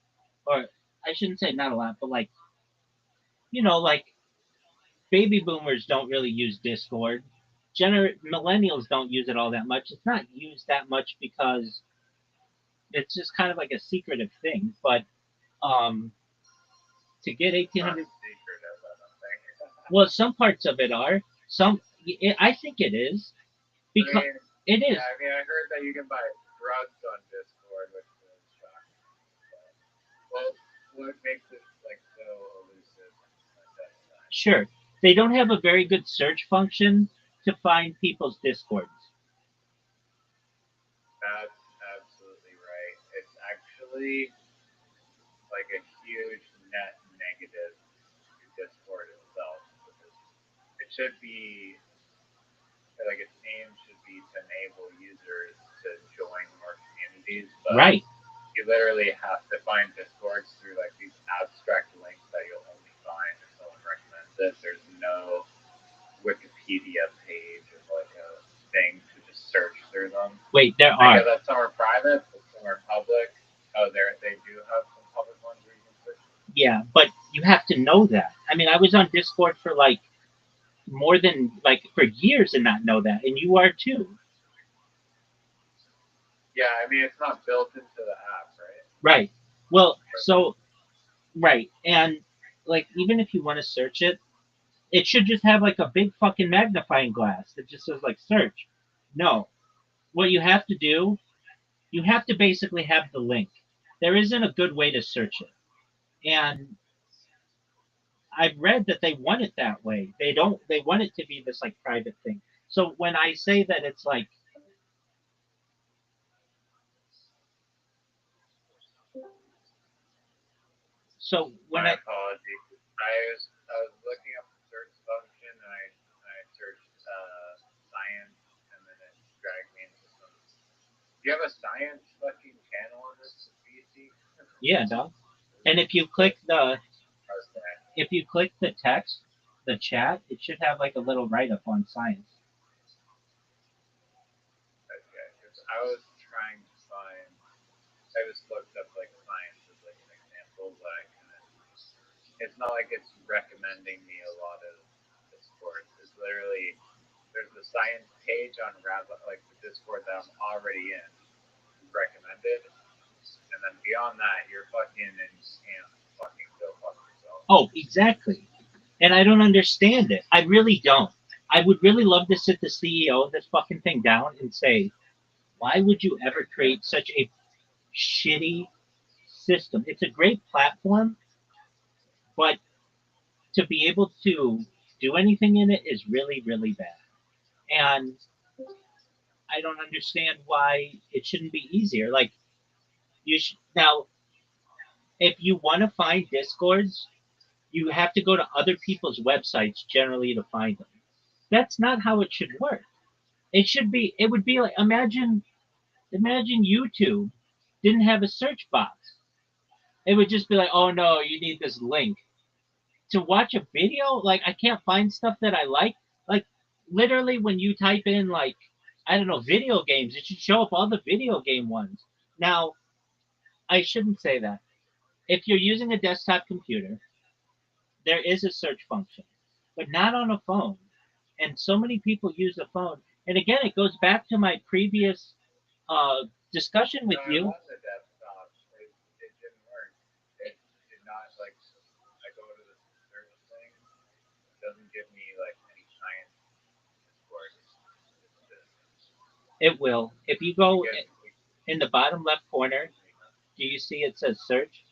or I shouldn't say not a lot, but like like baby boomers don't really use Discord. Millennials don't use it all that much. It's not used that much because it's just kind of like a secretive thing. But um, to get 1,800, well, some parts of it are. I think it is because it is. Yeah, I mean, I heard that you can buy drugs on Discord, which is shocking. Well, what makes it like so elusive? Sure, they don't have a very good search function to find people's Discords. That's absolutely right. It's actually like a huge net negative to Discord itself. It should be like its aim should be to enable users to join more communities, but right. You literally have to find Discords through like these abstract links that you'll only find if someone recommends it. There's no Wikipedia page or like a thing to just search through them. Wait, there are. Because some are private, but some are public. Oh, they do have some public ones where you can search. Yeah, but you have to know that. I mean, I was on Discord for like more than like for years and not know that, and you are too. Yeah, I mean it's not built into the app, right? Right. Well, so right, and like even if you want to search it, it should just have like a big fucking magnifying glass that just says like search. No, what you have to do, you have to basically have the link. There isn't a good way to search it, and I've read that they want it that way. They don't. They want it to be this like private thing. So when I say that it's like, so when My apologies. I was looking up the search function and I searched science and then it dragged me into some. Do you have a science fucking channel on this PC? Yeah, dog. And if you click the text, the chat, it should have like a little write up on science. Okay, because I was trying to find. I just looked up like science as like an example, but I couldn't. It's not like it's recommending me a lot of Discord. It's literally there's the science page on Rabbi, like the Discord that I'm already in, recommended, and then beyond that, you're fucking and can't fucking go fuck yourself. Oh, exactly. And I don't understand it. I really don't. I would really love to sit the CEO of this fucking thing down and say, why would you ever create such a shitty system? It's a great platform, but to be able to do anything in it is really, really bad. And I don't understand why it shouldn't be easier. Like, you should now, if you want to find Discords, you have to go to other people's websites generally to find them. That's not how it should work. It would be like, imagine YouTube didn't have a search box. It would just be like, oh no, you need this link to watch a video. Like, I can't find stuff that I like. Like, literally when you type in, like, I don't know, video games, it should show up all the video game ones. Now, I shouldn't say that. If you're using a desktop computer, there is a search function, but not on a phone. And so many people use the phone. And again, it goes back to my previous discussion with you. On the desktop, it didn't work. It did not, like, I go to the search thing, it doesn't give me, like, any science Discord. It will. If you go in the bottom left corner, do you see it says search?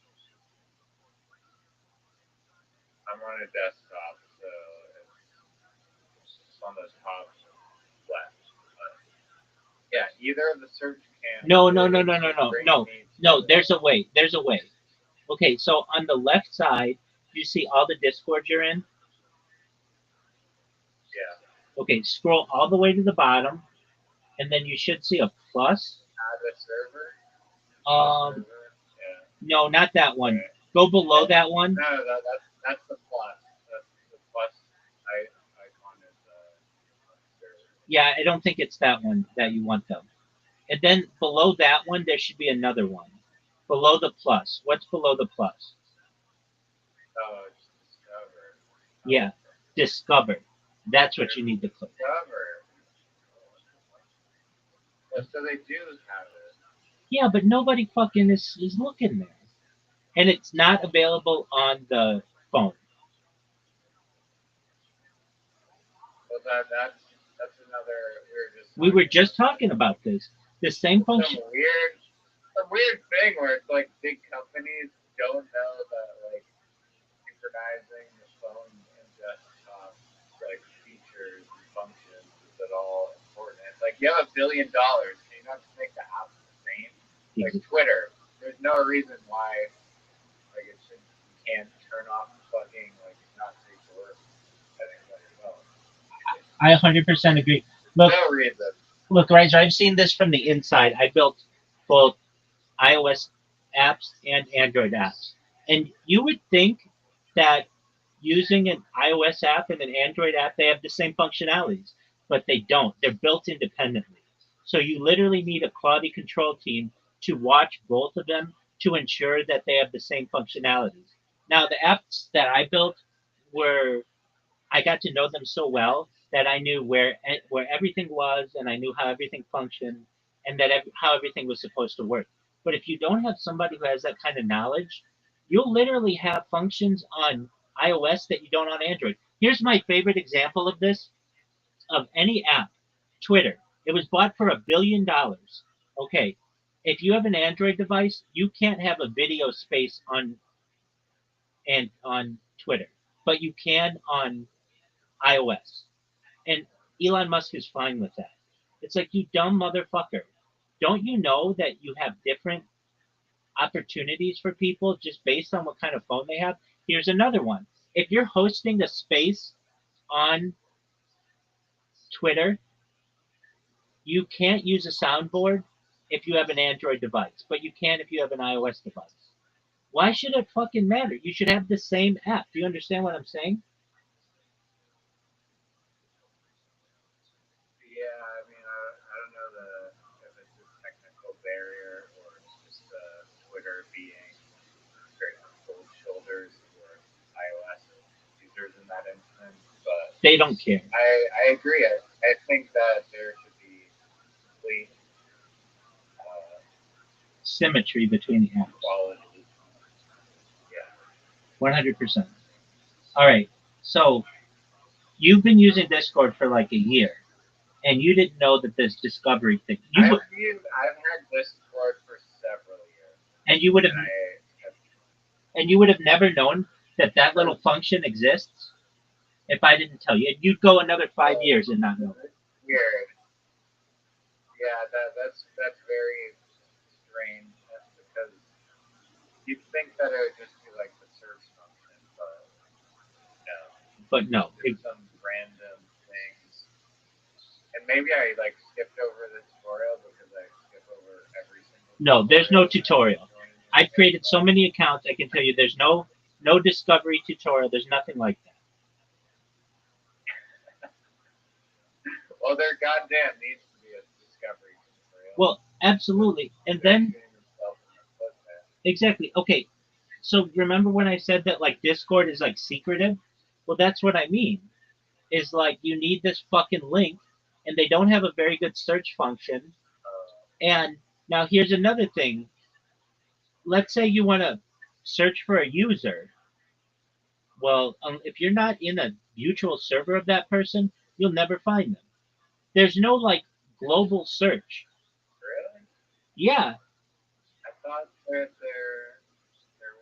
I'm on a desktop, so it's on the top left. Yeah, either of the search can. No. There's a way. Okay, so on the left side, you see all the Discords you're in? Yeah. Okay, scroll all the way to the bottom, and then you should see a plus. Add a server? Yeah. No, not that one. Okay. Go below that one. No, that's the plus. The plus icon is server. Yeah, I don't think it's that one that you want though. And then below that one, there should be another one. Below the plus. What's below the plus? Oh, it's discover. Yeah, discover. That's what you need to click. Discover. Well, so they do have it. Yeah, but nobody fucking is looking there. And it's not available on the phone. Well, that's another we were just talking about this. The same function. Some weird thing where it's like big companies don't know that like synchronizing the phone and desktop like features and functions is at all important. It's like you have $1 billion, can you not just make the app the same? Like Twitter, there's no reason why like it should you can't turn off the fucking like not safe for work settings on your phone. I 100% agree. Look, no reason. Look, Riser, I've seen this from the inside. I built both iOS apps and Android apps. And you would think that using an iOS app and an Android app, they have the same functionalities, but they don't. They're built independently. So you literally need a quality control team to watch both of them to ensure that they have the same functionalities. Now, the apps that I built I got to know them so well that I knew where everything was, and I knew how everything functioned, and that how everything was supposed to work. But if you don't have somebody who has that kind of knowledge, you'll literally have functions on iOS that you don't on Android. Here's my favorite example of this, of any app, Twitter. It was bought for $1 billion. Okay, if you have an Android device, you can't have a video space on Twitter, but you can on iOS. And Elon Musk is fine with that. It's like, you dumb motherfucker. Don't you know that you have different opportunities for people just based on what kind of phone they have? Here's another one. If you're hosting a space on Twitter, you can't use a soundboard if you have an Android device, but you can if you have an iOS device. Why should it fucking matter? You should have the same app. Do you understand what I'm saying? Yeah, I mean, I don't know if it's a technical barrier or it's just Twitter being very on cold shoulders for iOS users in that instance, but they don't care. I agree. I think that there should be complete Symmetry between the apps. quality. Yeah. 100%. All right. So you've been using Discord for like a year, and you didn't know that this discovery thing. I've had Discord for several years. And you would have. And you would have never known that that little function exists if I didn't tell you. You'd go another 5 years and not know it. Weird. Yeah, that's very strange. That's because you'd think that it would just be like the search function, but no. But no. It's some random things. And maybe I like skipped over the tutorial because I skip over every single. No, there's no tutorial. I've created so many accounts. I can tell you, there's no discovery tutorial. There's nothing like that. Well, there goddamn needs to be a discovery tutorial. Well, absolutely. And then exactly. Okay. So remember when I said that like Discord is like secretive? Well, that's what I mean. Is like you need this fucking link, and they don't have a very good search function. And now here's another thing. Let's say you want to search for a user. Well, if you're not in a mutual server of that person, you'll never find them. There's no like global search. Really? Yeah. I thought there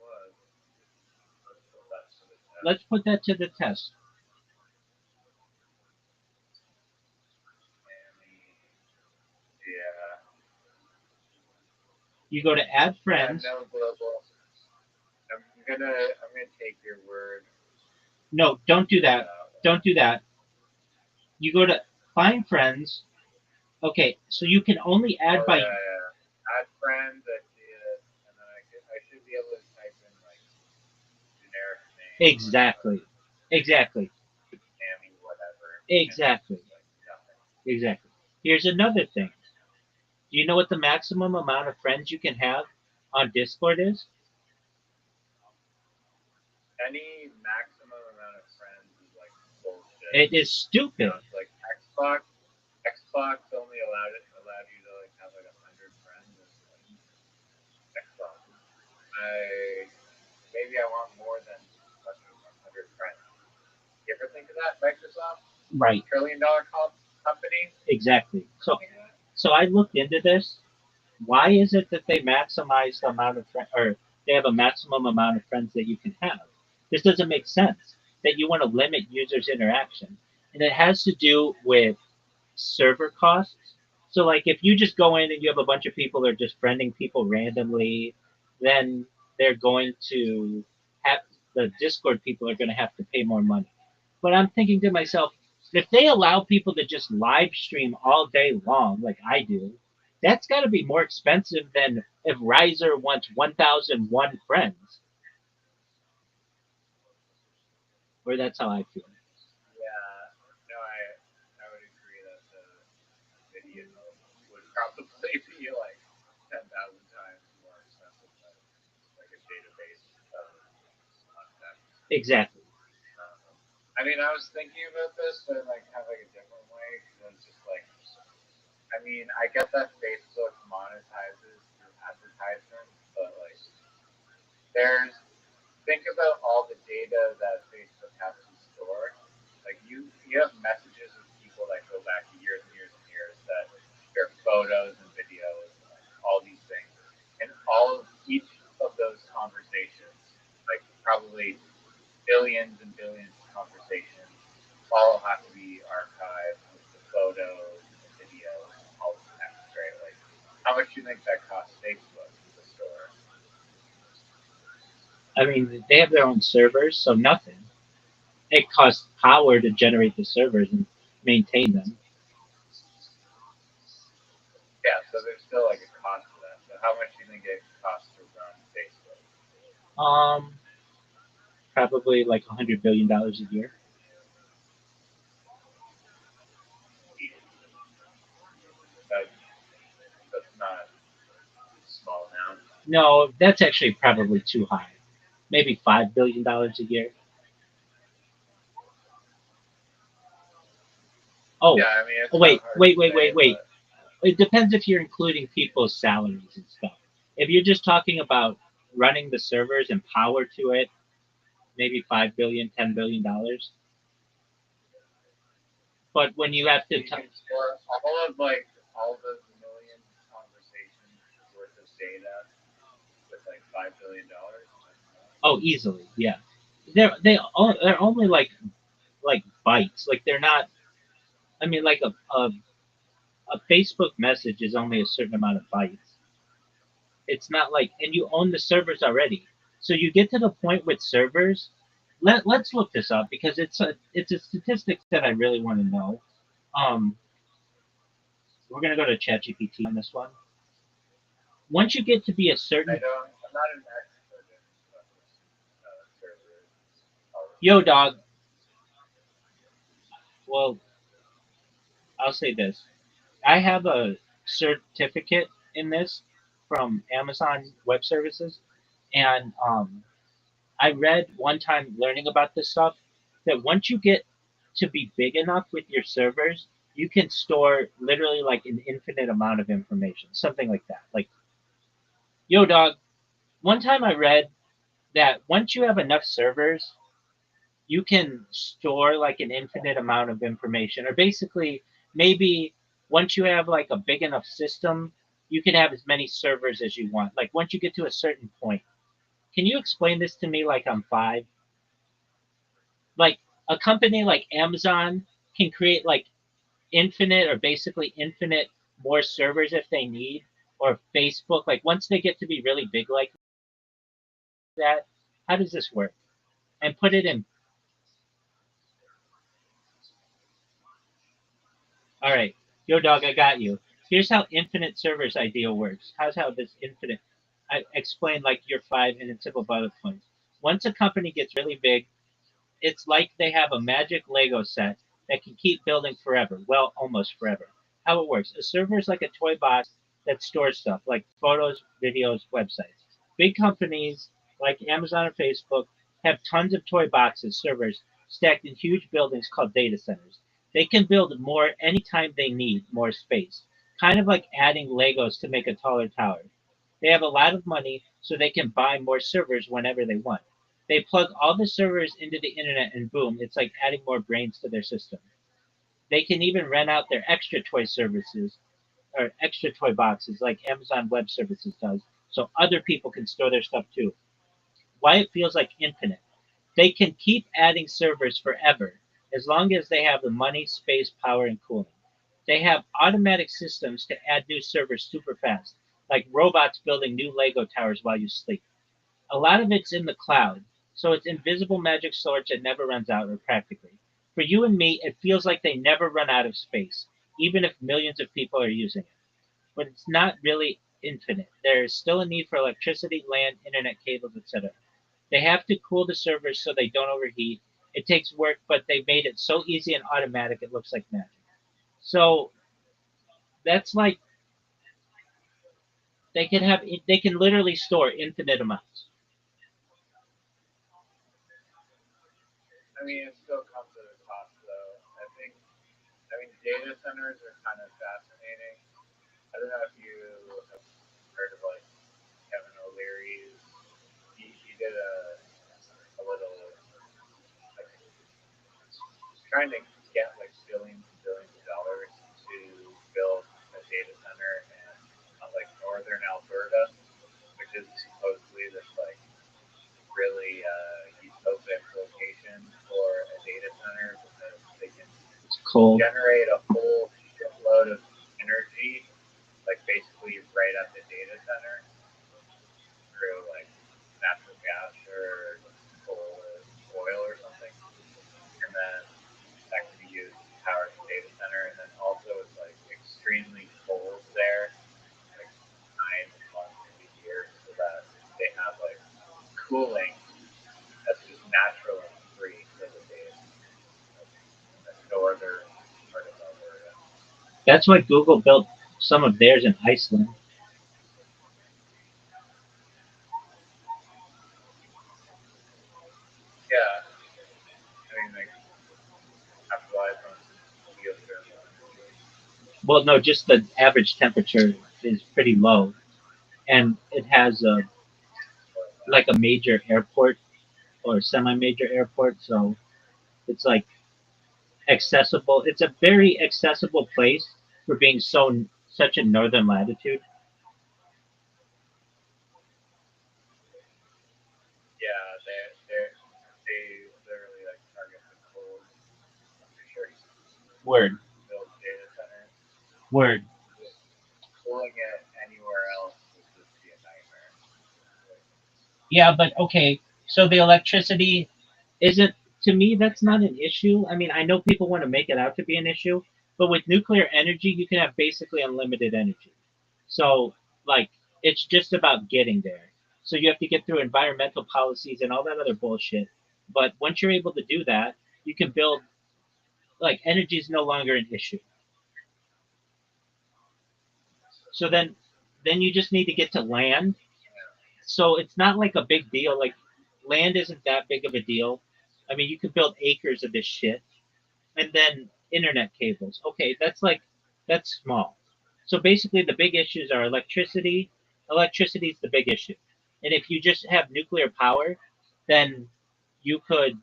was. Let's put that to the test. Yeah. You go to add friends. No global. I'm gonna take your word. No, don't do that. Don't do that. You go to find friends. Okay, so you can only add by. Add friends. I see it, and then I should be able to type in like generic name. Exactly. Exactly. Sammy, whatever. Exactly. Exactly. Here's another thing. Do you know what the maximum amount of friends you can have on Discord is? Any maximum amount of friends is like bullshit. It is stupid. You know, it's like Xbox only allowed you to like have like 100 friends. Xbox. Maybe I want more than 100 friends. You ever think of that, Microsoft? Right. $1 trillion company. Exactly. So I looked into this. Why is it that they maximize the amount of friends, or they have a maximum amount of friends that you can have? This doesn't make sense. That you want to limit users' interaction, and it has to do with server costs. So like if you just go in and you have a bunch of people that are just friending people randomly, then they're going to have the Discord people are going to have to pay more money. But I'm thinking to myself, if they allow people to just live stream all day long like I do, that's got to be more expensive than if Riser wants 1,001 friends. Or that's how I feel. Yeah, no, I would agree that the video would probably be like 10,000 times more expensive than like a database of content. Exactly. I mean, I was thinking about this, but like kind of like a different way, because it's just like, I mean, I get that Facebook monetizes through advertisements, but like, think about all the data that Facebook has to store. Like you have messages with people that go back years and years and years that share photos and videos, all these things, and each of those conversations, like probably billions and billions of conversations, all have to be archived with the photos, the videos, all the text, right? Like, how much do you think that costs Facebook to store? I mean, they have their own servers, so nothing. It costs power to generate the servers and maintain them. Yeah, so there's still like a cost to that. So how much do you think it costs to run Facebook? Probably like $100 billion a year. That's not a small amount. No, that's actually probably too high. Maybe $5 billion a year. Oh, Yeah, I mean, it's wait, not hard wait, to wait, say, wait, wait. but It depends if you're including people's salaries and stuff. If you're just talking about running the servers and power to it, maybe $5 billion, $10 billion. But when you have to, you can store all those million conversations worth of data with like $5 billion. oh, easily, yeah. They're only like bytes. Like they're not. I mean, like a Facebook message is only a certain amount of bytes. It's not like, and you own the servers already. So you get to the point with servers. Let's look this up because it's a statistic that I really want to know. Um, we're gonna go to ChatGPT on this one. Once you get to be a certain I'm not an expert in servers. yo dog, well, I'll say this. I have a certificate in this from Amazon Web Services, and I read one time learning about this stuff that once you get to be big enough with your servers, you can store literally like an infinite amount of information, something like that. Like, yo, dog, one time I read that once you have enough servers, you can store like an infinite amount of information, or basically, maybe once you have like a big enough system, you can have as many servers as you want. Like, once you get to a certain point. Can you explain this to me like I'm five? Like a company like Amazon can create like infinite or basically infinite more servers if they need, or Facebook. Like once they get to be really big like that, how does this work? And put it in. All right, yo dog, I got you. Here's how infinite servers ideal works. How's how this infinite? I explained like your five and in simple bullet points. Once a company gets really big, it's like they have a magic Lego set that can keep building forever. Well, almost forever. How it works. A server is like a toy box that stores stuff like photos, videos, websites. Big companies like Amazon and Facebook have tons of toy boxes, servers, stacked in huge buildings called data centers. They can build more anytime they need more space, kind of like adding Legos to make a taller tower. They have a lot of money, so they can buy more servers whenever they want. They plug all the servers into the internet and boom, it's like adding more brains to their system. They can even rent out their extra toy services or extra toy boxes like Amazon Web Services does so other people can store their stuff too. Why it feels like infinite. They can keep adding servers forever as long as they have the money, space, power, and cooling. They have automatic systems to add new servers super fast, like robots building new Lego towers while you sleep. A lot of it's in the cloud, so it's invisible magic storage that never runs out, or practically. For you and me, it feels like they never run out of space, even if millions of people are using it. But it's not really infinite. There is still a need for electricity, land, internet cables, etc. They have to cool the servers so they don't overheat. It takes work, but they made it so easy and automatic it looks like magic. So that's like they can literally store infinite amounts. I mean, it still comes at a cost, though. Data centers are kind of fascinating. I don't know if you have heard of like Kevin O'Leary's. He did a little like trying to get like billions and billions of dollars to build a data center in like northern Alberta, which is supposedly this like really utopic location for a data center because they can Cold. generate a whole shitload of energy, like basically right at the data center through like natural gas or coal or oil or something, and then that can be used to power the data center. And then also it's like extremely cold there, like 9 months of the year, so that they have like cooling that's just natural and free for the data, like, the northern part of Alberta. That's why Google built some of theirs in Iceland. Yeah, I mean, like capitalize on geothermal. Well, no, just the average temperature is pretty low, and it has a like a major airport or semi-major airport, so it's like accessible. It's a very accessible place for being such a northern latitude. Yeah, they literally like target the cold. For sure, Word, build data centers. word. Pulling it anywhere else would just be a nightmare. Yeah, but okay. So the electricity isn't, to me, that's not an issue. I mean, I know people want to make it out to be an issue, but with nuclear energy, you can have basically unlimited energy. So, like, it's just about getting there. So you have to get through environmental policies and all that other bullshit. But once you're able to do that, you can build, like, energy is no longer an issue. So then you just need to get to land. So it's not like a big deal. Like, land isn't that big of a deal. I mean, you could build acres of this shit, and then internet cables. Okay, that's small. So basically, the big issues are electricity. Electricity is the big issue, and if you just have nuclear power, then you could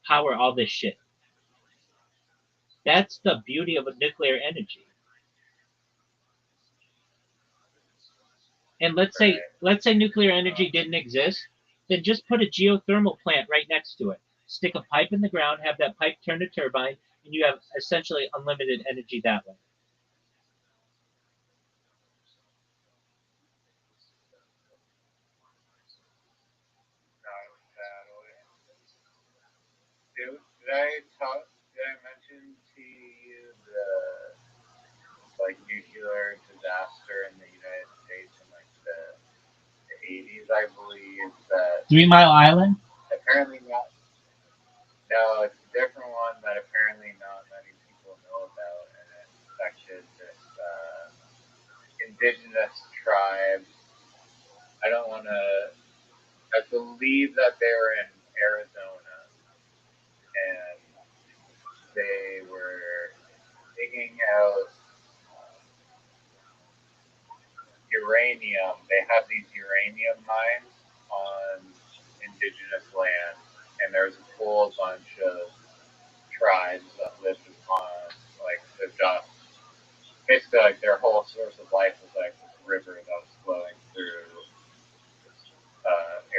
power all this shit. That's the beauty of a nuclear energy. And let's say nuclear energy didn't exist, then just put a geothermal plant right next to it. Stick a pipe in the ground, have that pipe turn a turbine, and you have essentially unlimited energy that way. Not sadly. Did I mention to you the like nuclear disaster in the United States in like the 80s, I believe, that 3 Mile Island. apparently not. No, it's a different one that apparently not many people know about, and it affected this indigenous tribe. I don't want to. I believe that they were in Arizona, and they were digging out uranium. They have these uranium mines on indigenous land, and there's a whole bunch of tribes that lived upon like the just basically like their whole source of life was like this river that was flowing through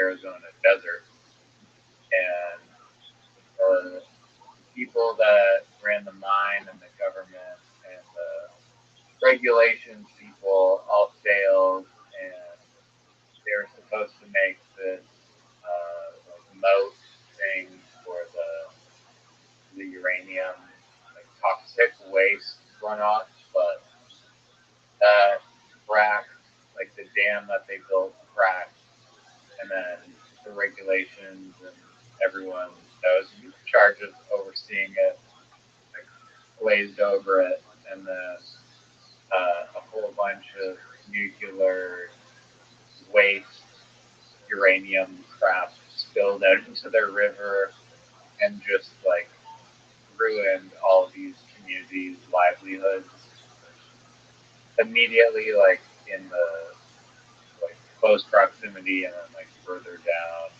Arizona desert, and the people that ran the mine and the government and the regulations people all failed, and they were supposed to make this like moat thing for the uranium like toxic waste runoff, but that cracked, like the dam that they built cracked, and then the regulations and everyone that was in charge of overseeing it like glazed over it, and then a whole bunch of nuclear waste uranium crap spilled out into their river and just like ruined all these communities' livelihoods immediately, like in the like close proximity, and then like further down,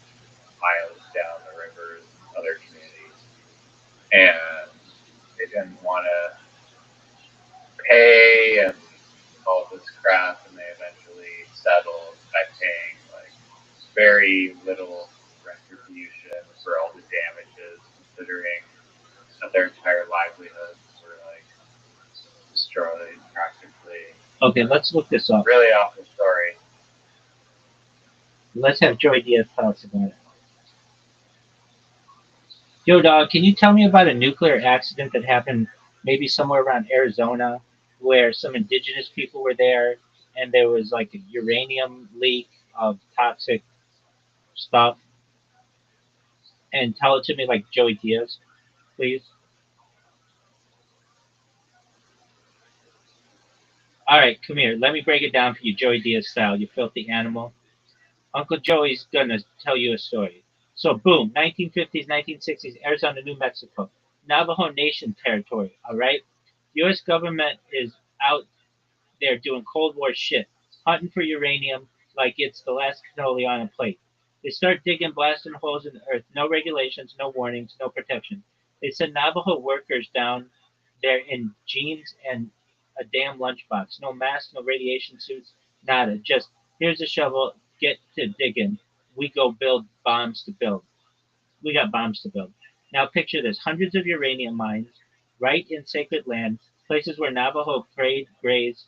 miles down the rivers, other communities, and they didn't want to pay and all this crap, and they eventually settled by paying like very little retribution for all the damages, considering that their entire livelihoods were like destroyed practically. Okay, let's look this up. Really awful story. Let's have Joy Diaz tell us about it. Yo, dog, can you tell me about a nuclear accident that happened maybe somewhere around Arizona where some indigenous people were there and there was like a uranium leak of toxic stuff? And tell it to me like Joey Diaz, please. All right, come here. Let me break it down for you, Joey Diaz style, you filthy animal. Uncle Joey's gonna tell you a story. So, boom, 1950s, 1960s, Arizona, New Mexico, Navajo Nation territory. All right. U.S. government is out there doing Cold War shit, hunting for uranium like it's the last cannoli on a plate. They start digging, blasting holes in the earth. No regulations, no warnings, no protection. They send Navajo workers down there in jeans and a damn lunchbox. No masks, no radiation suits, nada. Just here's a shovel, get to digging. We go build bombs to build. We got bombs to build. Now picture this: hundreds of uranium mines right in sacred land, places where Navajo prayed, grazed,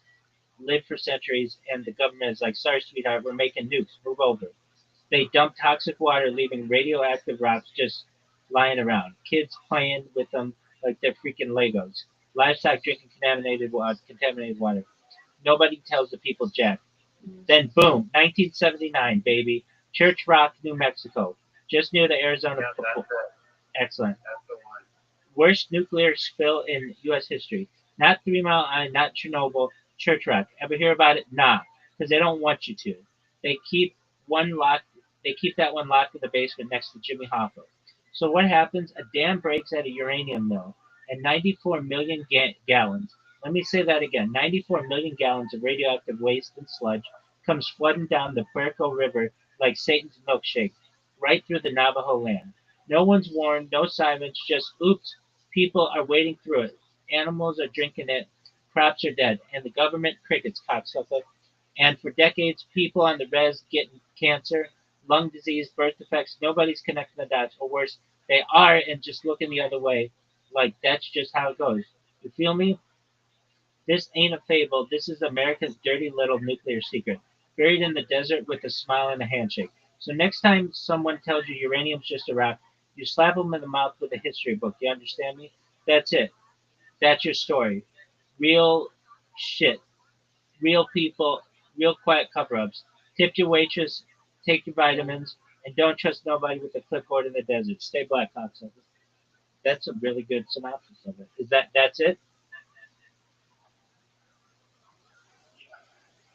lived for centuries, and the government is like, sorry, sweetheart, we're making nukes. Move over. They dump toxic water, leaving radioactive rocks just lying around. Kids playing with them like they're freaking Legos. Livestock drinking contaminated water. Nobody tells the people jack. Then boom, 1979, baby. Church Rock, New Mexico, just near the Arizona. Yeah, that's it. Excellent. That's the one. Worst nuclear spill in U.S. history. Not 3 Mile Island, not Chernobyl, Church Rock. Ever hear about it? Nah, because they don't want you to. They keep one locked. They keep that one locked in the basement next to Jimmy Hoffa. So what happens? A dam breaks at a uranium mill, and 94 million gallons. Let me say that again: 94 million gallons of radioactive waste and sludge comes flooding down the Puerco River like Satan's milkshake, right through the Navajo land. No one's warned, no sirens, just oops, people are wading through it. Animals are drinking it. Crops are dead. And the government crickets, cocksucker. And for decades, people on the res getting cancer, lung disease, birth defects. Nobody's connecting the dots. Or worse, they are and just looking the other way. Like that's just how it goes. You feel me? This ain't a fable. This is America's dirty little nuclear secret, buried in the desert with a smile and a handshake. So next time someone tells you uranium's just a rock, you slap them in the mouth with a history book. You understand me? That's it. That's your story. Real shit. Real people. Real quiet cover-ups. Tip your waitress. Take your vitamins. And don't trust nobody with a clipboard in the desert. Stay black, cocksuckers. That's a really good synopsis of it. Is that's it?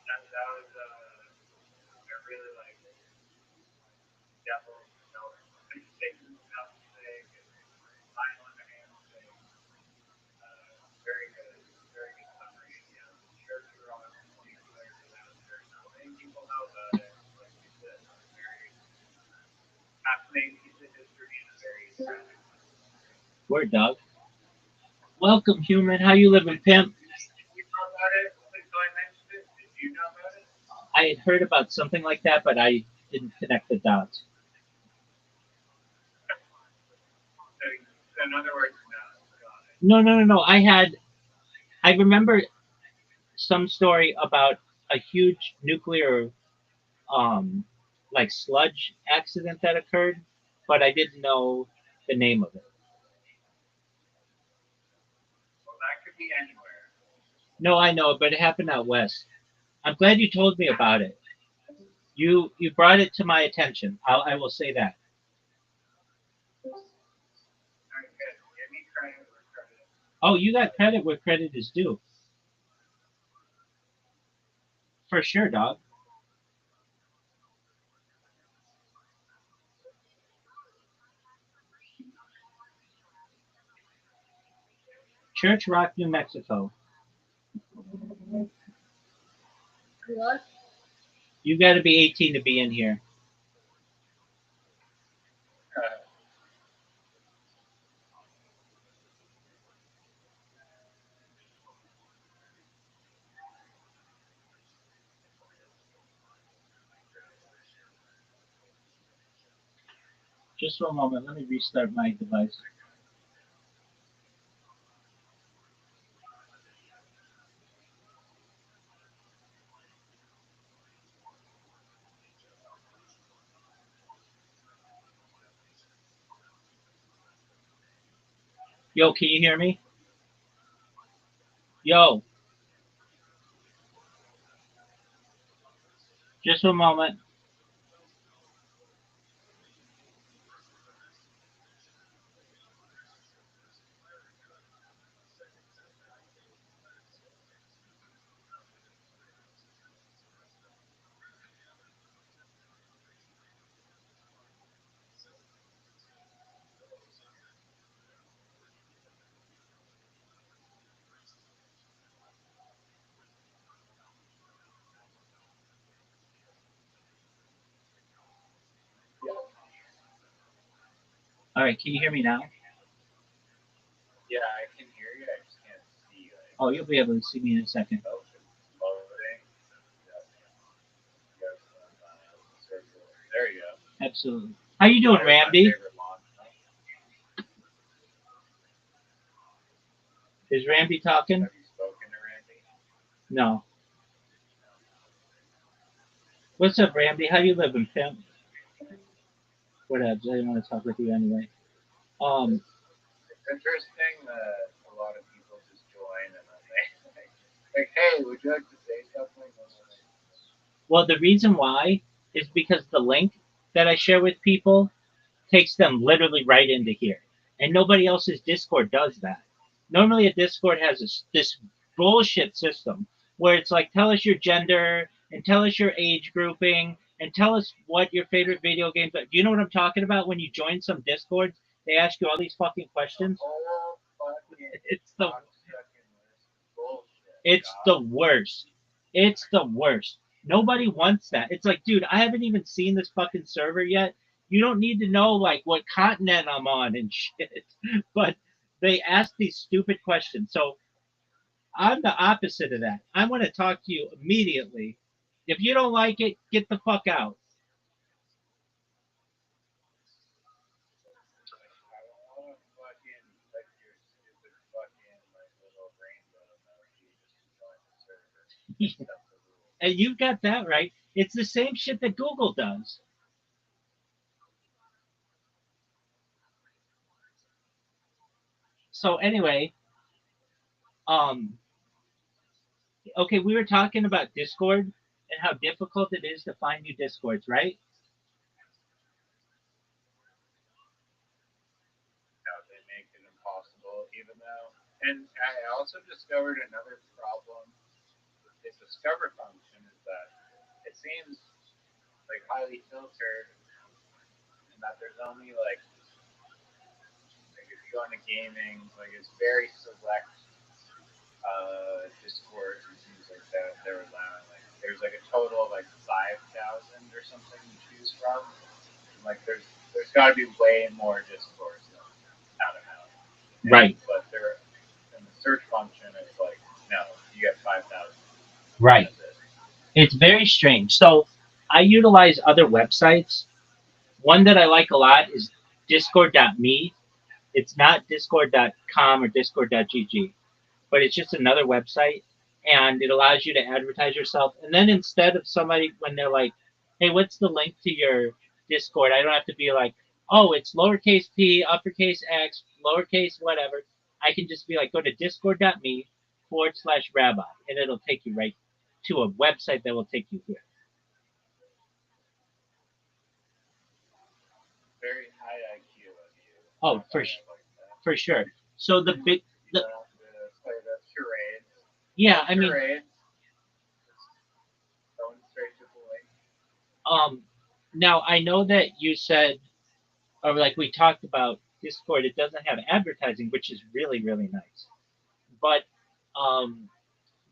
That was I really like Devil Satan Thing and Final in the Hand Thing. Very good. Very good summary. Yeah. Church Rock, 20 players out there. Not many people know about it. Like you said, it's a very fascinating piece of history and a very tragic one. Word, dog. Welcome, human. How you living, pimp? You know about it? So I mentioned it. Did you know about it? I had heard about something like that, but I didn't connect the dots. So in other words, no. Got it. No. I remember some story about a huge nuclear, um, like sludge accident that occurred, but I didn't know the name of it. Well, that could be anywhere. No, I know, but it happened out west. I'm glad you told me about it. You brought it to my attention. I will say that. All right, good. Give me credit where credit is. Oh, you got credit where credit is due. For sure, dog. Church Rock, New Mexico. What? You got to be 18 to be in here. Just for a moment, let me restart my device. Yo, can you hear me? Yo, just a moment. All right, can you hear me now? Yeah, I can hear you. I just can't see you. Oh, you'll be able to see me in a second. Oh, it's loading. Yes, circle. There you go. Absolutely. How you doing, That was my Randy? favorite launch. Is Randy talking? Have you spoken to Randy? No. What's up, Randy? How you living, pimp? Whatever. I didn't want to talk with you anyway. It's interesting that a lot of people just join and then they like, hey, would you like to say something? Well, the reason why is because the link that I share with people takes them literally right into here. And nobody else's Discord does that. Normally, a Discord has this bullshit system where it's like, tell us your gender and tell us your age grouping and tell us what your favorite video games are. Do you know what I'm talking about? When you join some Discords, they ask you all these fucking questions. It's the It's the worst. It's the worst. Nobody wants that. It's like, dude, I haven't even seen this fucking server yet. You don't need to know like what continent I'm on and shit. But they ask these stupid questions. So I'm the opposite of that. I want to talk to you immediately. If you don't like it, get the fuck out. And you've got that right. It's the same shit that Google does. So anyway, um, okay, we were talking about Discord and how difficult it is to find new Discords, right? How they make it impossible, even though. And I also discovered another problem with the discover function is that it seems like highly filtered, and that there's only like if you go into gaming, like it's very select Discord and things like that. They're allowing like there's like a total of like 5,000 or something to choose from. And, like there's got to be way more Discords than I don't know. Right. But there in the search function, it's like no, you get 5,000. Right. It's very strange. So I utilize other websites. One that I like a lot is discord.me. It's not discord.com or discord.gg, but it's just another website and it allows you to advertise yourself. And then instead of somebody, when they're like, hey, what's the link to your Discord? I don't have to be like, oh, it's lowercase p, uppercase x, lowercase whatever. I can just be like, go to discord.me/rabbi, and it'll take you right to a website that will take you here. Very high IQ of you. Oh, for sure. So the big, you don't have to play the charades. Yeah, I mean, charades. Going straight to the link. Now I know that you said, or like we talked about Discord, it doesn't have advertising, which is really, really nice. But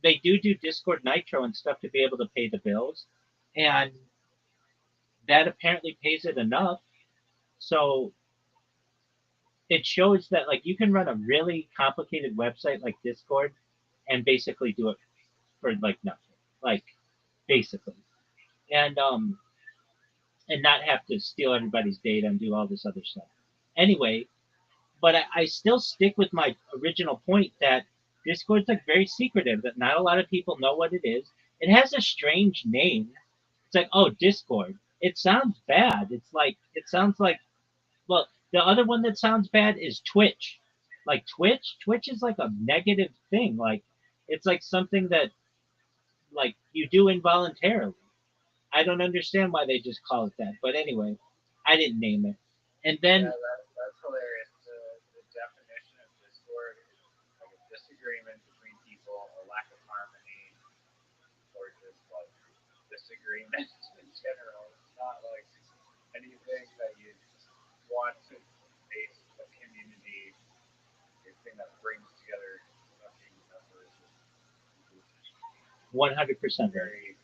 they do Discord Nitro and stuff to be able to pay the bills, and that apparently pays it enough. So it shows that like you can run a really complicated website like Discord and basically do it for like nothing, like basically, and not have to steal everybody's data and do all this other stuff. Anyway, but I still stick with my original point that Discord's like very secretive, that not a lot of people know what it is. It has a strange name. It's like, oh, Discord. It sounds bad. It sounds like, well, the other one that sounds bad is Twitch. Like Twitch is like a negative thing. Like it's like something that like you do involuntarily. I don't understand why they just call it that. But anyway, I didn't name it. And then Yeah, that's hilarious. The definition of discord is like a disagreement between people, a lack of harmony, or just like disagreement in general. It's not like anything that you want to base a community, a thing that brings together fucking members. 100% Very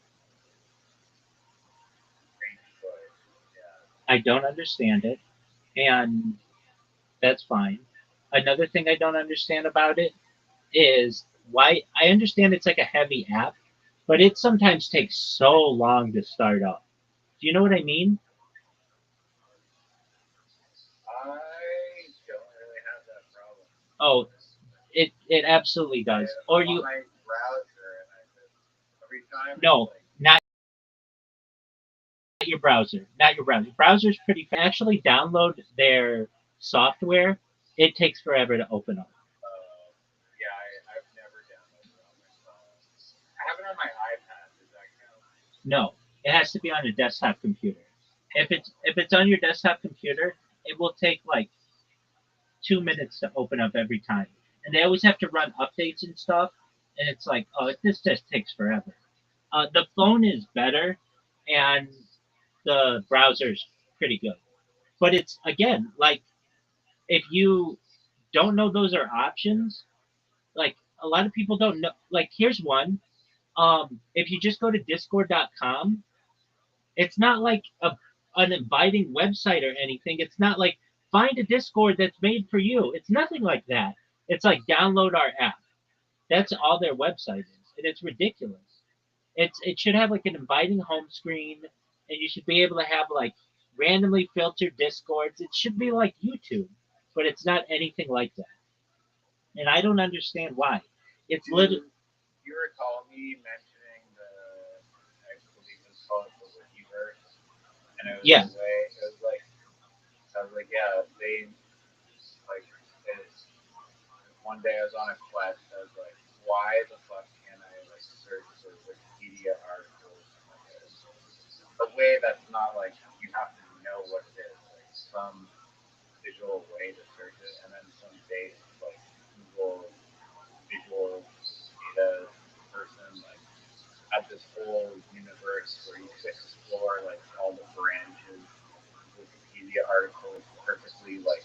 strange choice. Yeah. I don't understand it. And That's fine. Another thing I don't understand about it is why I understand it's like a heavy app, but it sometimes takes so long to start up. Do you know what I mean? I don't really have that problem. Oh, it absolutely does. Or I'm on you my browser and I just every time no, it's like not your browser. Not your browser. Browser's pretty actually download their software. It takes forever to open up. yeah, I've never downloaded it on my phone. I have it on my iPad. Does that count? No, it has to be on a desktop computer. If it's on your desktop computer, it will take like 2 minutes to open up every time. And they always have to run updates and stuff. And it's like, oh, this just takes forever. The phone is better, and the browser's pretty good. But it's again like if you don't know those are options, like a lot of people don't know. Like here's one. If you just go to discord.com, it's not like an inviting website or anything. It's not like find a Discord that's made for you. It's nothing like that. It's like download our app. That's all their website is, and it's ridiculous. It should have like an inviting home screen, and you should be able to have like randomly filtered Discords. It should be like YouTube, but it's not anything like that, and I don't understand why. It's literally You recall me mentioning I believe it was called the Wikiverse, and it was yeah. the way it was like I was like, yeah, they like it's one day I was on a quest. I was like, why the fuck can't I like search for Wikipedia articles? A way that's not like you have to know what it is, like some visual way to search it, and then some base like Google visual data person like had this whole universe where you could explore like all the branches of Wikipedia articles perfectly like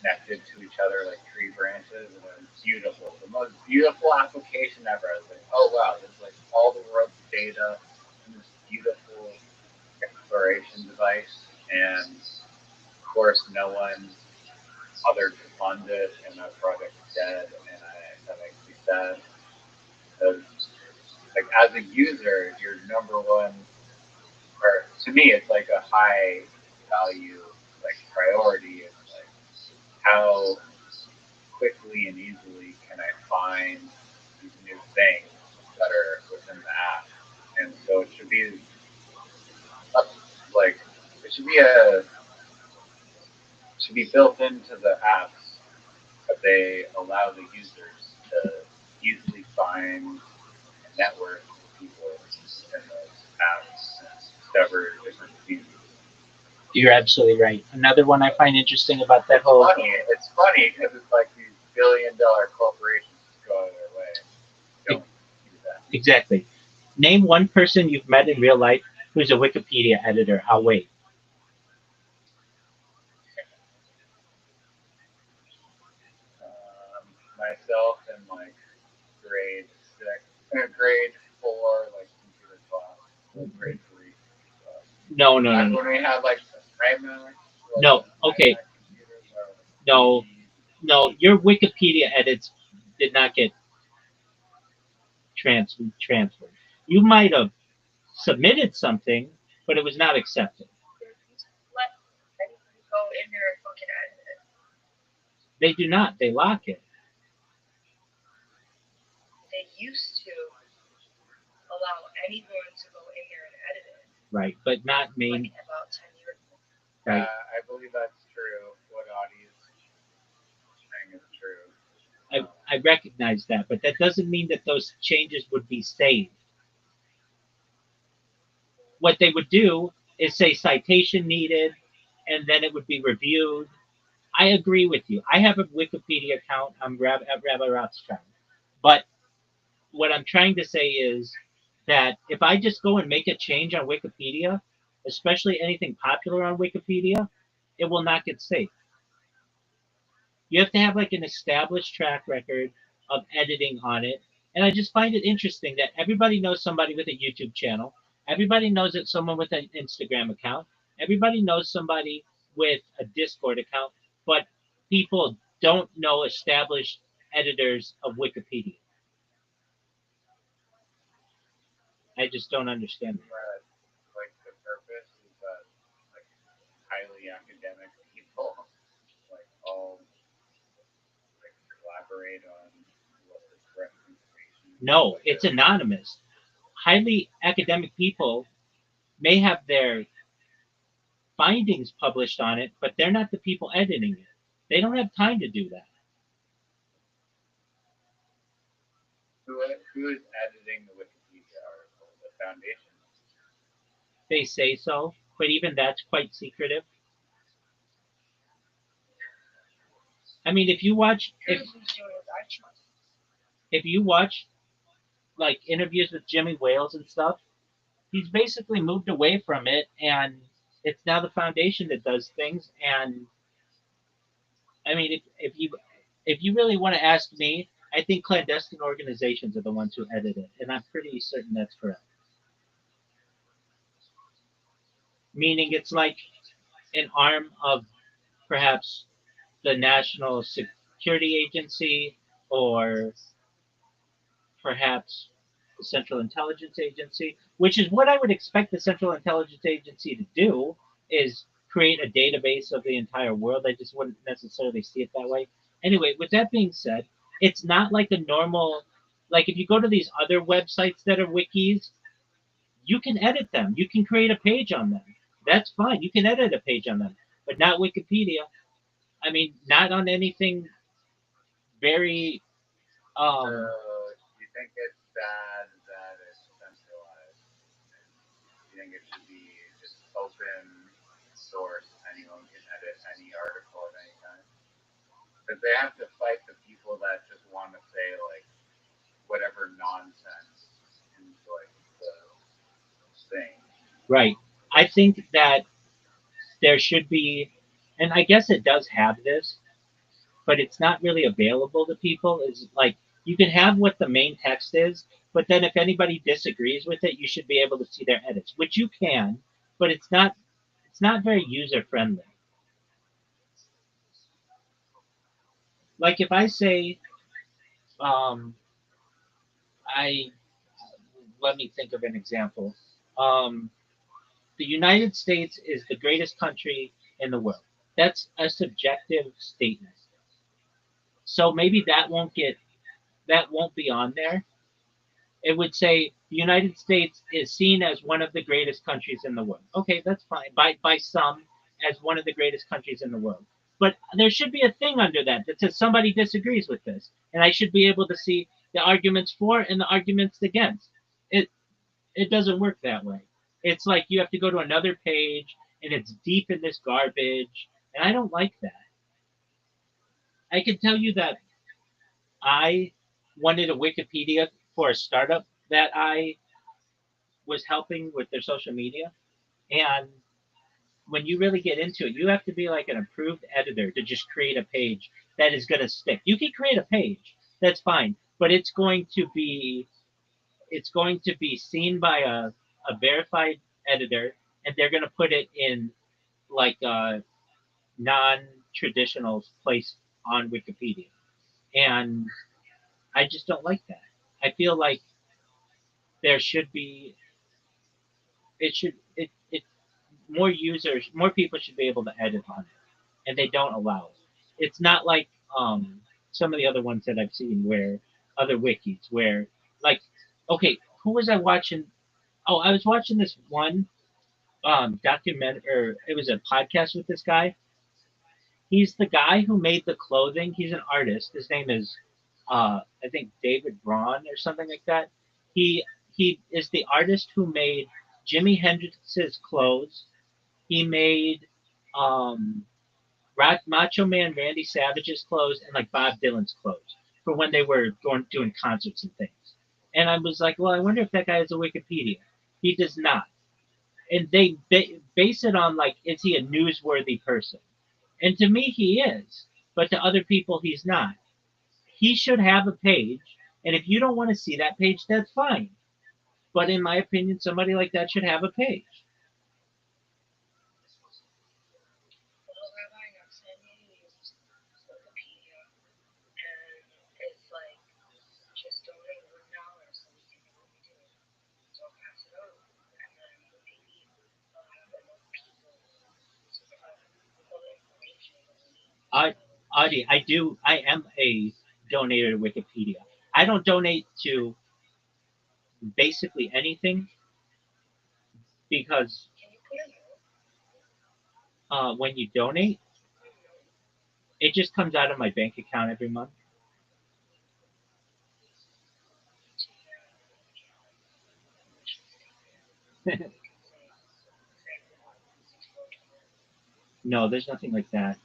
connected to each other like tree branches, and it was beautiful. The most beautiful application ever. I was like, oh wow, there's like all the world's data in this beautiful exploration device, and of course no one bothered to fund it, and that project's dead, and that makes me sad. Because, like as a user, your number one, or to me, it's like a high value like priority. It's like how quickly and easily can I find these new things that are within the app? And so it should be like it should be built into the apps that they allow the users to easily find and network with people in those apps and discover different views. You're absolutely right. Another one I find interesting about that whole It's funny because it's like these billion-dollar corporations just go out of their way. Don't do that. exactly. Name one person you've met in real life who's a Wikipedia editor. I'll wait. Myself in like grade 4, like computer class, like grade 3. No. That's when we had like the framework. No. Okay. No. Your Wikipedia edits did not get transferred. You might have submitted something, but it was not accepted. Let anybody go in there and fucking edit it. They do not. They lock it. They used to allow anyone to go in there and edit it. Right, but not main. Like about 10 years ago. Right. I believe that's true. What Audie is saying is true. I recognize that, but that doesn't mean that those changes would be saved. What they would do is say citation needed, and then it would be reviewed. I agree with you. I have a Wikipedia account. I'm at Rabbi Rothschild. But what I'm trying to say is that if I just go and make a change on Wikipedia, especially anything popular on Wikipedia, it will not get saved. You have to have like an established track record of editing on it. And I just find it interesting that everybody knows somebody with a YouTube channel. Everybody knows that someone with an Instagram account. Everybody knows somebody with a Discord account. but people don't know established editors of Wikipedia. I just don't understand that. Like the purpose is that like highly academic people like all like collaborate on what the correct information. No, Like it's anonymous. Highly academic people may have their findings published on it, but they're not the people editing it. They don't have time to do that. Who is editing the Wikipedia article? The foundation. They say so, but even that's quite secretive. I mean, if you watch like interviews with Jimmy Wales and stuff, he's basically moved away from it, and it's now the foundation that does things. And I mean, if you really want to ask me, I think clandestine organizations are the ones who edit it, and I'm pretty certain that's correct. Meaning, it's like an arm of perhaps the National Security Agency or perhaps the Central Intelligence Agency, which is what I would expect the Central Intelligence Agency to do, is create a database of the entire world. I just wouldn't necessarily see it that way. Anyway, with that being said, it's not like a normal, like if you go to these other websites that are wikis, you can edit them. You can create a page on them. That's fine. You can edit a page on them, but not Wikipedia. I mean, not on anything very. So you think it's bad that it's centralized? You think it should be just open source? Anyone can edit any article at any time. Because they have to fight the people that just want to say like whatever nonsense into like the thing. Right. I think that there should be, and I guess it does have this, but it's not really available to people. Is like you can have what the main text is, but then if anybody disagrees with it, you should be able to see their edits, which you can, but it's not very user friendly. Like if I say, um, I let me think of an example. Um, the United States is the greatest country in the world. That's a subjective statement. So maybe that won't be on there. It would say the United States is seen as one of the greatest countries in the world. Okay, that's fine. By some, as one of the greatest countries in the world. But there should be a thing under that that says somebody disagrees with this, and I should be able to see the arguments for and the arguments against. It it doesn't work that way. It's like you have to go to another page, and it's deep in this garbage, and I don't like that. I can tell you that I wanted a Wikipedia for a startup that I was helping with their social media. And when you really get into it, you have to be like an approved editor to just create a page that is going to stick. You can create a page, that's fine, but it's going to be seen by a verified editor, and they're going to put it in like a non-traditional place on Wikipedia. And I just don't like that. I feel like there should be it should it more people should be able to edit on it, and they don't allow it. It's not like some of the other ones that I've seen where other wikis where like okay, who was I watching? Oh, I was watching this one document or it was a podcast with this guy. He's the guy who made the clothing. He's an artist. His name is I think David Braun or something like that. He he is the artist who made Jimi Hendrix's clothes. He made um, Macho Man Randy Savage's clothes and like Bob Dylan's clothes for when they were going doing concerts and things. And I was like, well, I wonder if that guy has a Wikipedia. He does not. And they base it on like, is he a newsworthy person? And to me, he is. But to other people, he's not. He should have a page. And if you don't want to see that page, that's fine. But in my opinion, somebody like that should have a page. Well, Rabbi, I'm sending you Audie, I am a donator to Wikipedia. I don't donate to basically anything because Can you put a note? when you donate, it just comes out of my bank account every month. No, there's nothing like that.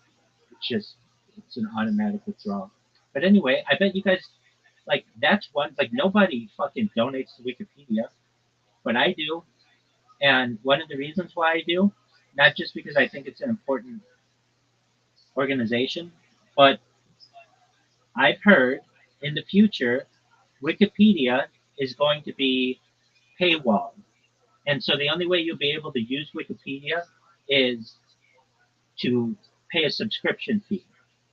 It's an automatic withdrawal. But anyway, I bet you guys like that's one like nobody fucking donates to Wikipedia, but I do. And one of the reasons why I do, not just because I think it's an important organization, but I've heard in the future Wikipedia is going to be paywalled. And so the only way you'll be able to use Wikipedia is to pay a subscription fee.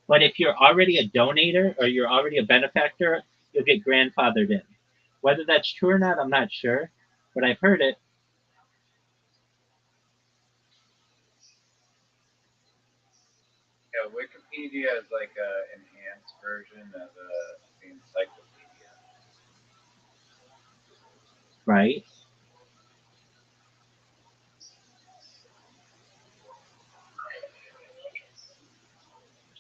But if you're already a donator or you're already a benefactor, you'll get grandfathered in. Whether that's true or not, I'm not sure, but I've heard it. Yeah, Wikipedia is like a enhanced version of the encyclopedia. Right?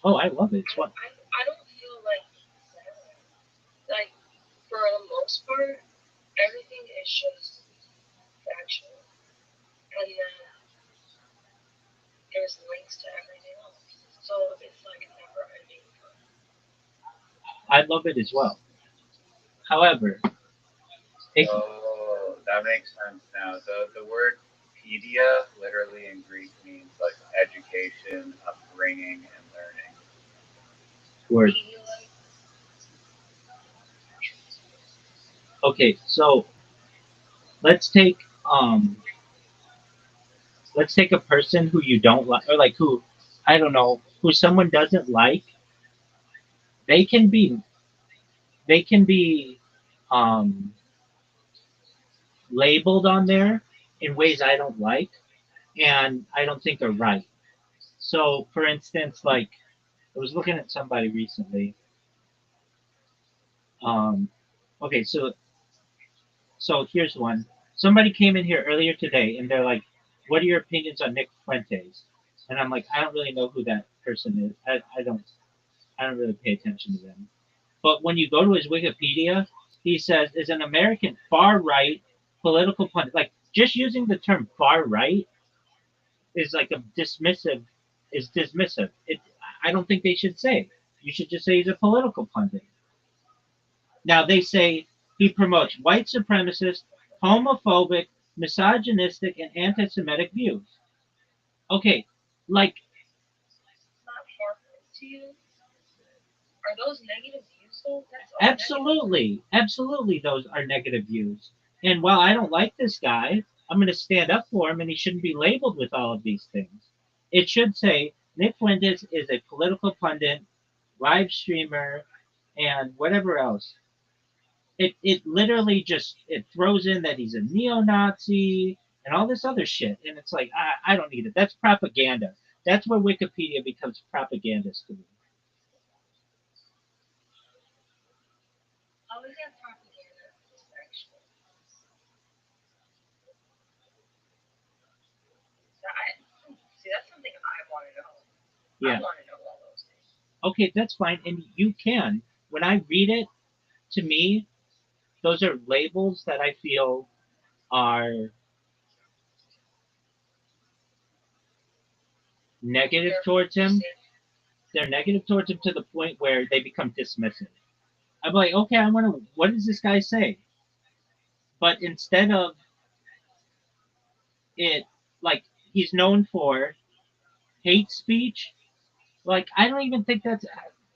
Oh, I love it. It's what I don't feel like for the most part, everything is just factual, and then there's links to everything else. So it's like never ending. I love it as well. However, it, Oh, that makes sense now. The word pedia literally in Greek means like education, upbringing, and learning. word. Okay, so let's take um let's take a person who you don't like or like who I don't know, who someone doesn't like. They can be they can be um labeled on there in ways I don't like and I don't think are right. So, for instance, like I was looking at somebody recently. Um, okay, so here's one. Somebody came in here earlier today, and they're like, "What are your opinions on Nick Fuentes?" And I'm like, "I don't really know who that person is. I don't really pay attention to them." But when you go to his Wikipedia, he says is an American far right political pundit. Like just using the term far right is like a dismissive is dismissive. I don't think they should say. You should just say he's a political pundit. Now they say he promotes white supremacist, homophobic, misogynistic, and anti-Semitic views. Okay, like Not harmful to you. Are those negative views though? That's all absolutely, absolutely, those are negative views. And while I don't like this guy, I'm going to stand up for him, and he shouldn't be labeled with all of these things. It should say Nick Fuentes is a political pundit, live streamer, and whatever else. It literally just it throws in that he's a neo-Nazi and all this other shit, and it's like I don't need it. That's propaganda. That's where Wikipedia becomes propagandist to me. How is that propaganda? Actually, see, that's something I want to know. Yeah. I want to know all those things. Okay, that's fine, and you can. When I read it, to me, those are labels that I feel are negative towards him. They're negative towards him to the point where they become dismissive. I'm like, okay, I want to. What does this guy say? But instead of it, like he's known for hate speech. Like I don't even think that's,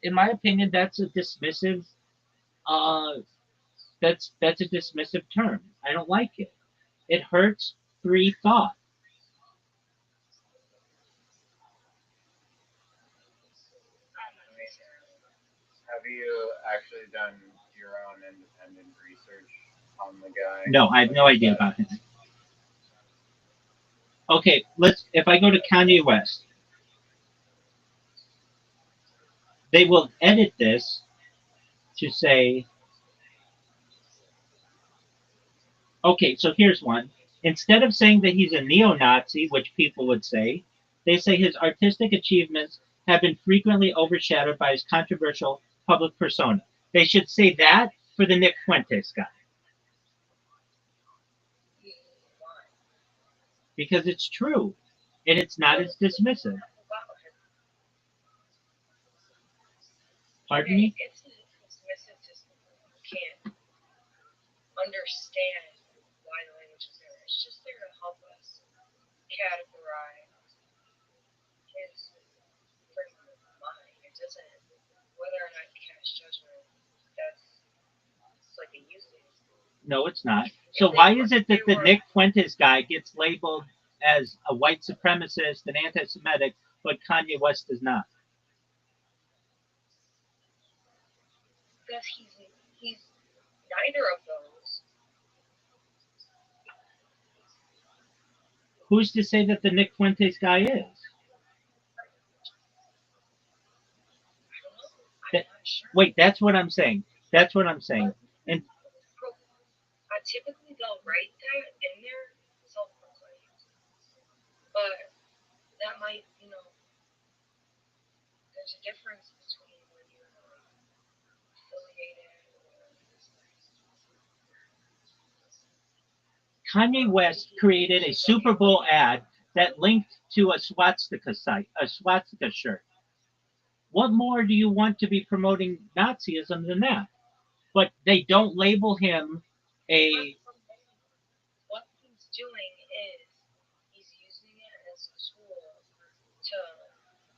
in my opinion, that's a dismissive. Uh, that's a dismissive term. I don't like it. It hurts free thought. Have you actually done your own independent research on the guy? No, I have no idea about him. Okay, let's. If I go to Kanye West, they will edit this to say, okay, so here's one. Instead of saying that he's a neo-Nazi, which people would say, they say his artistic achievements have been frequently overshadowed by his controversial public persona. They should say that for the Nick Fuentes guy. Because it's true. And it's not as dismissive. Pardon me? It's dismissive to you can't understand why the language is there. It's just there to help us categorize his frame of mind. It doesn't, whether or not you cast judgment, that's like a usage. No, it's not. So why is it that the Nick Fuentes guy gets labeled as a white supremacist and anti-Semitic, but Kanye West does not? Because he's neither of those. Who's to say that the Nick Fuentes guy is? I don't know. I'm not sure. Wait, that's what I'm saying. That's what I'm saying. And typically they'll write that in there self-proclaimed. But that might, there's a difference between when you're affiliated or Kanye West created a Super Bowl ad that linked to a swastika site, a swastika shirt. What more do you want to be promoting Nazism than that? But they don't label him a. What he's doing is he's using it as a tool to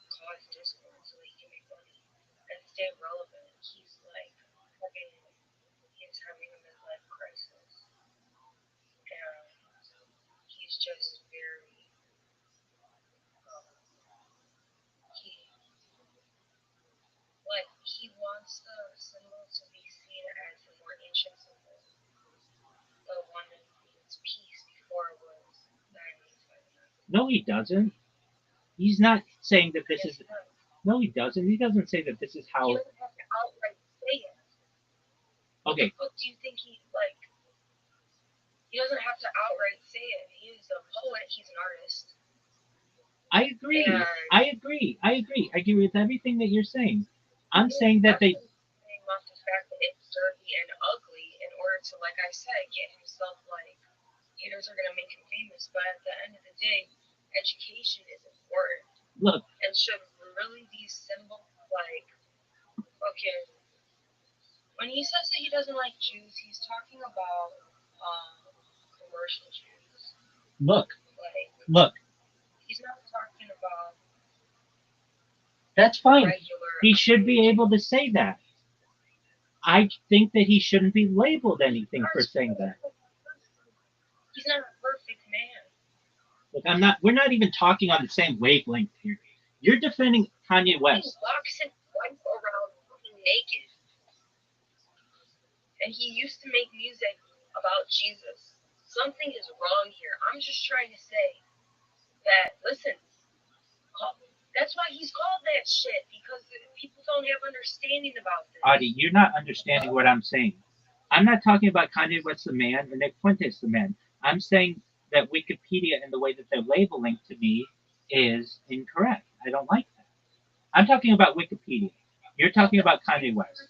cause discord so that he can make money and stay relevant. He's like he's having a midlife crisis. And he's just very he wants the symbol to be seen as a more ancient symbol. The one that means peace before it was 9/11. No, he doesn't. He's not saying that this is. No, he doesn't. He doesn't say that this is how. He doesn't have to outright say it. Okay. What do you think he like? He doesn't have to outright say it. He's a poet. He's an artist. I agree. I agree. I agree with everything that you're saying. I'm saying that they. Off the fact that it's dirty and ugly in order to, like I said, get himself haters are gonna make him famous. But at the end of the day, education is important. Look. And should really be symbol okay. When he says that he doesn't like Jews, he's talking about commercial Jews. Look. Look. He's not talking about. That's fine. He should be able to say that. I think that he shouldn't be labeled anything for saying that. He's not a perfect man. Look, we're not even talking on the same wavelength here. You're defending Kanye West. He walks his wife around looking naked. And he used to make music about Jesus. Something is wrong here. I'm just trying to say that, listen, that's why he's called that shit, because people don't have understanding about this. Adi, you're not understanding what I'm saying. I'm not talking about Kanye West the man and Nick Fuentes the man. I'm saying that Wikipedia and the way that they're labeling to me is incorrect. I don't like that. I'm talking about Wikipedia. You're talking about Kanye West.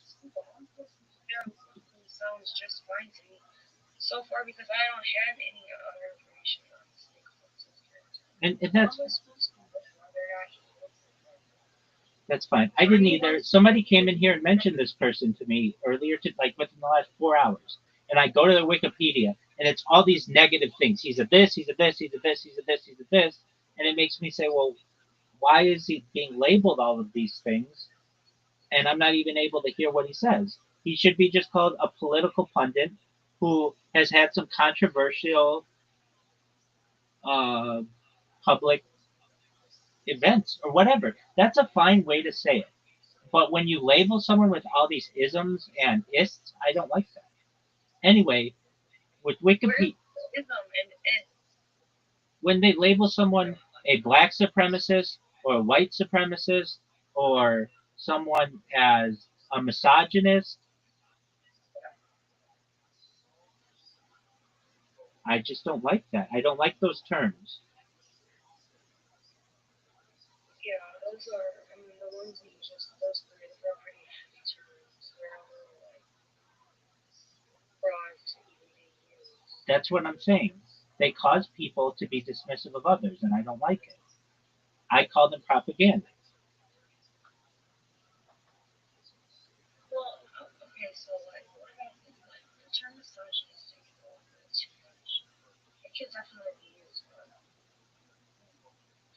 Sounds just fine to me so far because I don't have any other information on this thing. And that's fine. I didn't either. Somebody came in here and mentioned this person to me earlier, within the last 4 hours. And I go to the Wikipedia, and it's all these negative things. He's a this, he's a this, he's a this, he's a this, he's a this. And it makes me say, well, why is he being labeled all of these things? And I'm not even able to hear what he says. He should be just called a political pundit who has had some controversial public events or whatever. That's a fine way to say it. But when you label someone with all these isms and ists, I don't like that. Anyway, with Wikipedia, when they label someone a black supremacist or a white supremacist or someone as a misogynist. I just don't like that. I don't like those terms. Yeah, those are, I mean, the ones that you just, those three, they're pretty heavy terms. They're a little, like, broad to even be used. That's what I'm saying. They cause people to be dismissive of others, and I don't like it. I call them propaganda. Well, okay, so, like, what about, like, the term misogynistic is a little bit too much. It could definitely be used, but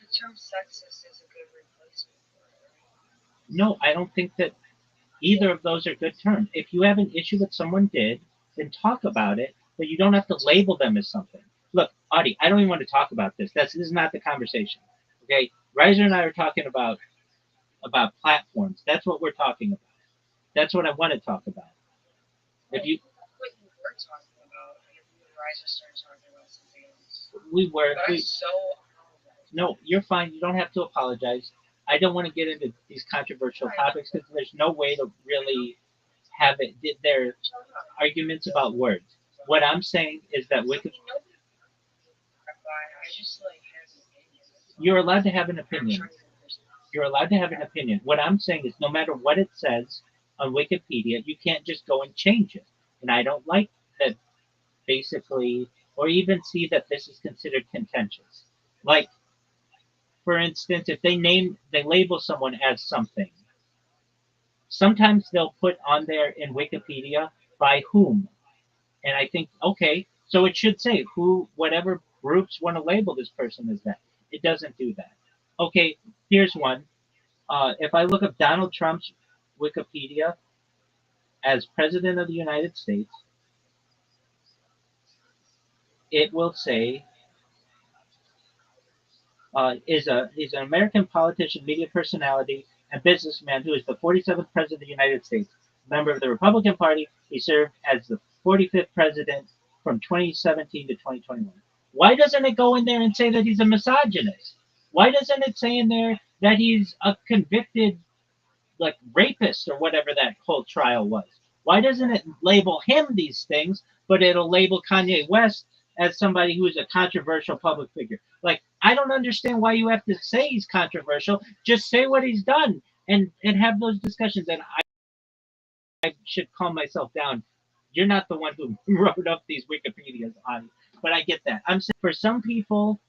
the term sexist is a good replacement for it, right? No, I don't think that either of those are good terms. If you have an issue with someone did, then talk about it, but you don't have to label them as something. Look, Audie, I don't even want to talk about this. This is not the conversation. Okay? Riser and I are talking about platforms. That's what we're talking about. That's what I want to talk about. If you What you were talking about, and if you and Riser started talking about something else. we were But I we so apologize. no, you're fine. You don't have to apologize. I don't want to get into these controversial topics because there's no way to really have it. There Shut up. arguments about words. What I'm saying is that I Wiki, mean, nobody I just, like, have an opinion. you're allowed to have an I'm opinion. trying to understand. You're allowed to have an opinion. What I'm saying is, no matter what it says on Wikipedia, you can't just go and change it. And I don't like that, basically, or even see that this is considered contentious. Like, for instance, if they label someone as something, sometimes they'll put on there in Wikipedia by whom. And I think, okay, so it should say who, whatever groups want to label this person as that. It doesn't do that. Okay, here's one. If I look up Donald Trump's Wikipedia as President of the United States, it will say he's an American politician, media personality, and businessman who is the 47th President of the United States. Member of the Republican Party, he served as the 45th President from 2017 to 2021. Why doesn't it go in there and say that he's a misogynist? Why doesn't it say in there that he's a convicted like rapist or whatever that whole trial was? Why doesn't it label him these things, but it'll label Kanye West as somebody who is a controversial public figure? Like, I don't understand why you have to say he's controversial. Just say what he's done and have those discussions. And I should calm myself down. You're not the one who wrote up these Wikipedias on, but I get that. I'm saying for some people,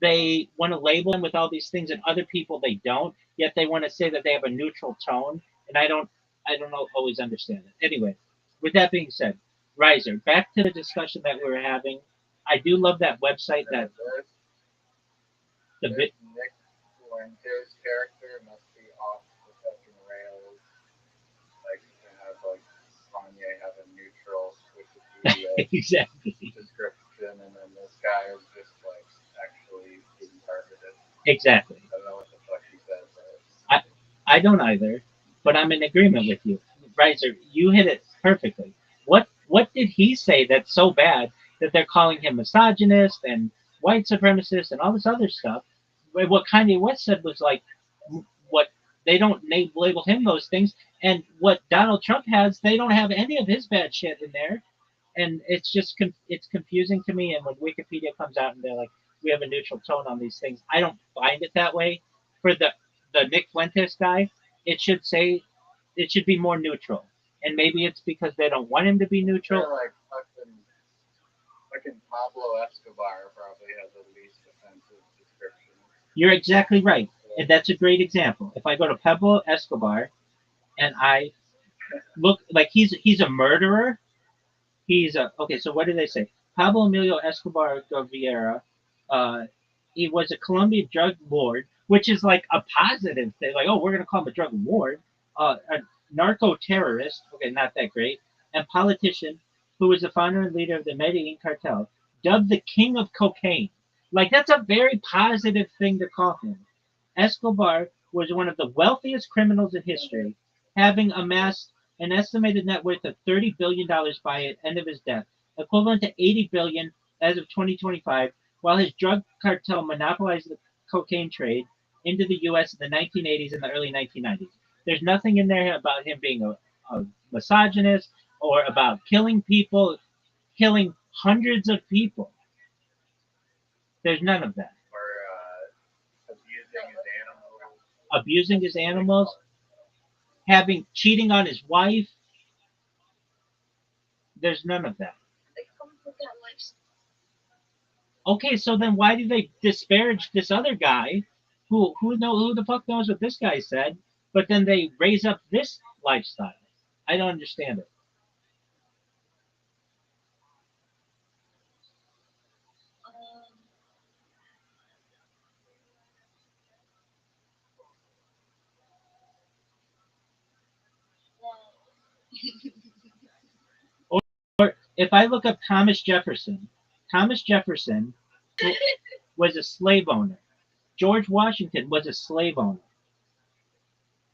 they want to label them with all these things, and other people they don't. Yet they want to say that they have a neutral tone, and I don't always understand it. Anyway, with that being said, Riser, back to the discussion that we were having. I do love that website that the This Nick Fuentes character must be off the fucking rails. Like to have like Kanye have a neutral Wikipedia exactly description, and then this guy is just like actually being targeted. exactly. I don't know what the fuck he said, but I don't either, but I'm in agreement with you. Riser, you hit it perfectly. What did he say that's so bad that they're calling him misogynist and white supremacist and all this other stuff? What Kanye West said was like, what they don't label him those things, and what Donald Trump has, they don't have any of his bad shit in there, and it's just it's confusing to me. And when Wikipedia comes out and they're like, we have a neutral tone on these things, I don't find it that way. For the Nick Fuentes guy, it should say it should be more neutral, and maybe it's because they don't want him to be neutral. they're like fucking Pablo Escobar probably has the least offensive description. You're exactly right, and that's a great example. If I go to Pablo Escobar and I look like he's a murderer, he's a okay. So what did they say? Pablo Emilio Escobar Gaviria, uh, he was a Colombian drug lord, which is like a positive thing. Like, oh, we're gonna call him a drug lord, a narco terrorist. Okay, not that great, and politician who was the founder and leader of the Medellin cartel, dubbed the king of cocaine. Like that's a very positive thing to call him. Escobar was one of the wealthiest criminals in history, having amassed an estimated net worth of $30 billion by the end of his death, equivalent to $80 billion as of 2025, while his drug cartel monopolized the cocaine trade into the U.S. in the 1980s and the early 1990s. There's nothing in there about him being a misogynist or about killing people, killing hundreds of people. There's none of that. Or abusing his animals. Abusing his animals, cheating on his wife. There's none of that. Okay, so then why do they disparage this other guy, who the fuck knows what this guy said, but then they raise up this lifestyle? I don't understand it. Or if I look up Thomas Jefferson was a slave owner. George Washington was a slave owner.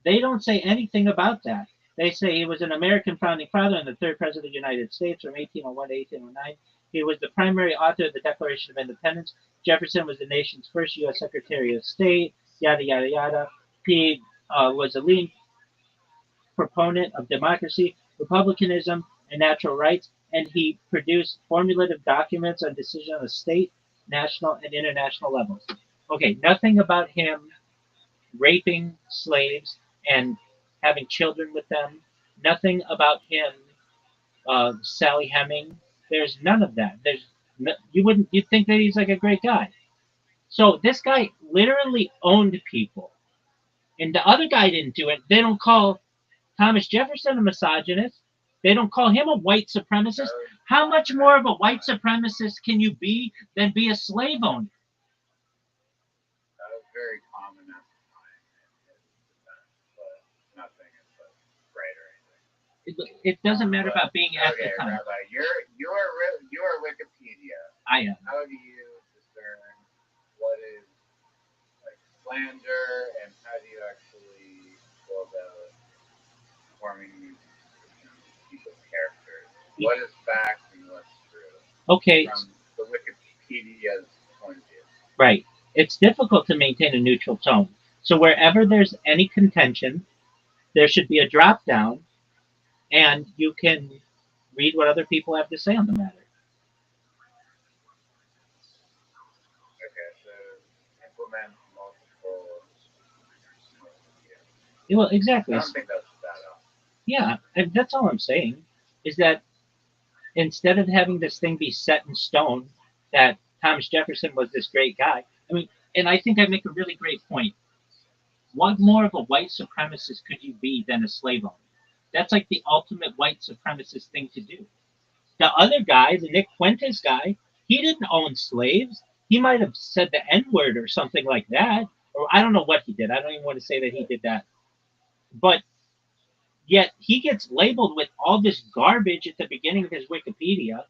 They don't say anything about that. They say he was an American founding father and the third president of the United States from 1801 to 1809. He was the primary author of the Declaration of Independence. Jefferson was the nation's first U.S. Secretary of State, yada, yada, yada. He was a leading proponent of democracy, republicanism, and natural rights, and he produced formulative documents on decisions on the state, national, and international levels. Okay, nothing about him raping slaves and having children with them. Nothing about him Sally Hemming. There's none of that. You'd think that he's like a great guy. So this guy literally owned people, and the other guy didn't do it. They don't call Thomas Jefferson a misogynist. They don't call him a white supremacist. How much more of a white supremacist can you be than be a slave owner? That was very common at the time, but nothing is right or anything. It doesn't matter about being at the time. Rabbi, you're Wikipedia. I am. How do you discern what is like slander, and how do you actually go about forming these people's characters? What is fact and what's true? Okay. From the Wikipedia's point of view. Right. It's difficult to maintain a neutral tone. So wherever there's any contention, there should be a drop down, and you can read what other people have to say on the matter. Okay, so implement multiple. Well, exactly. I don't think that's bad at all. Yeah, and that's all I'm saying, is that instead of having this thing be set in stone that Thomas Jefferson was this great guy, I mean, and I think I make a really great point. What more of a white supremacist could you be than a slave owner? That's like the ultimate white supremacist thing to do. The other guy, the Nick Fuentes guy, he didn't own slaves. He might have said the N word or something like that. Or I don't know what he did. I don't even want to say that he did that. But yet he gets labeled with all this garbage at the beginning of his Wikipedia,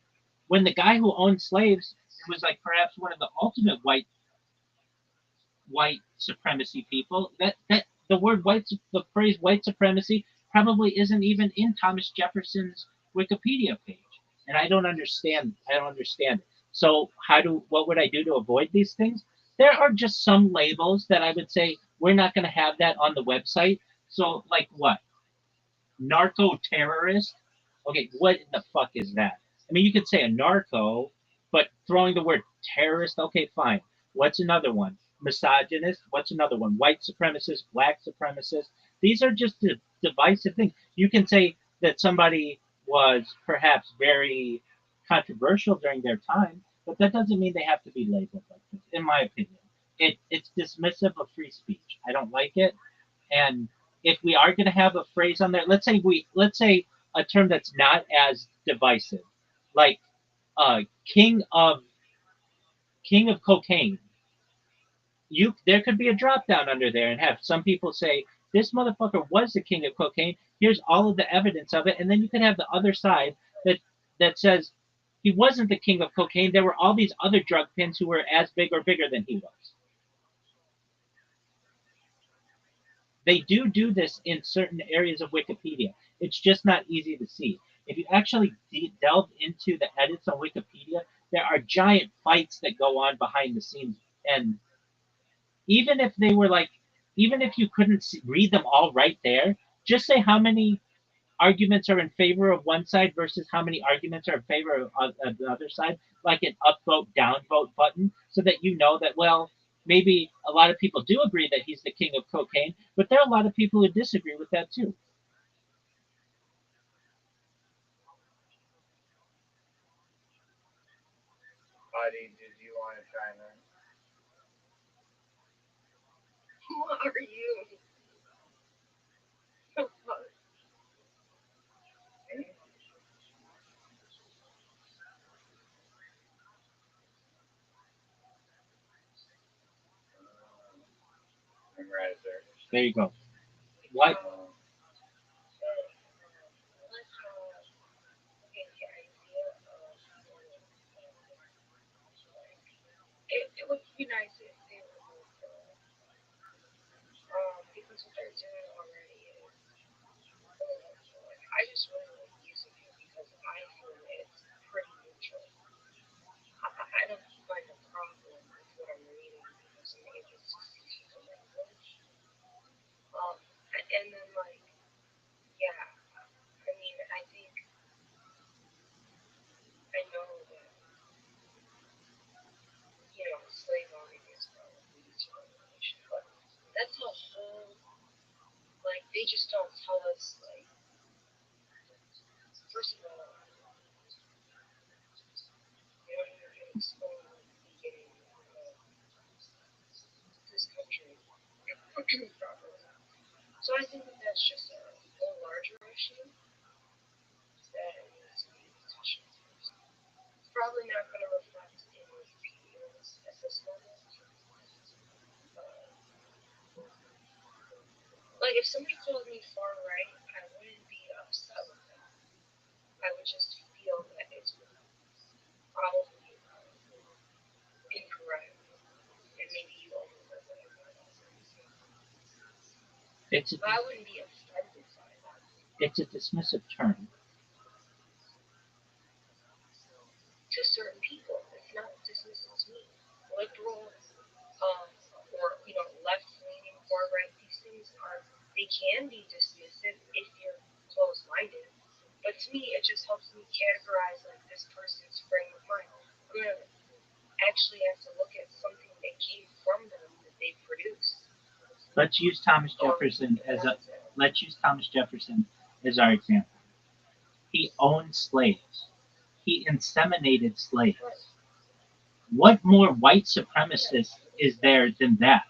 when the guy who owned slaves was like perhaps one of the ultimate white supremacy people. That the phrase white supremacy probably isn't even in Thomas Jefferson's Wikipedia page, and I don't understand it. So what would I do to avoid these things? There are just some labels that I would say we're not going to have that on the website. So like what? Narco terrorist? Okay, what the fuck is that? I mean, you could say a narco, but throwing the word terrorist, okay, fine. What's another one? Misogynist. What's another one? White supremacist, black supremacist. These are just divisive things. You can say that somebody was perhaps very controversial during their time, but that doesn't mean they have to be labeled like this, in my opinion. It's dismissive of free speech. I don't like it. And if we are going to have a phrase on there, let's say a term that's not as divisive, like king of cocaine. There could be a drop down under there and have some people say this motherfucker was the king of cocaine. Here's all of the evidence of it, and then you could have the other side that says he wasn't the king of cocaine. There were all these other drug pins who were as big or bigger than he was. They do this in certain areas of Wikipedia. It's just not easy to see. If you actually delve into the edits on Wikipedia, there are giant fights that go on behind the scenes. And even if they were like even if you couldn't read them all right there, just say how many arguments are in favor of one side versus how many arguments are in favor of the other side, like an upvote, downvote button, so that you know that, well, maybe a lot of people do agree that he's the king of cocaine, but there are a lot of people who disagree with that too. Buddy, did you want to chime in? Who are you? The fuck? I'm right there. There you go. What? It would be nice if they were both because what they're doing already is I just really like using it because I feel it's pretty neutral. I don't find a problem with what I'm reading because I'm able to see the language. And then like yeah, I mean I think I know that slave owning is probably discrimination, but that's a whole like they just don't tell us like first of all they don't even explain the beginning of this country properly. So I think that that's just a larger issue that needs to be discussion. It's probably not going to reflect in Wikipedia's at this moment. Like if somebody called me far right, I wouldn't be upset with them. I would just feel that it's probably incorrect, and maybe you overlook what everyone else is. But I wouldn't be offended by that. It's a dismissive term. To certain people, it's not dismissive to me. Liberal, or left leaning, far right, these things they can be dismissive if you're closed minded. But to me, it just helps me categorize like this person's frame of mind. I'm gonna actually have to look at something that came from them that they produced. Let's use Thomas Jefferson as our example. He owned slaves. He inseminated slaves. What more white supremacist is there than that?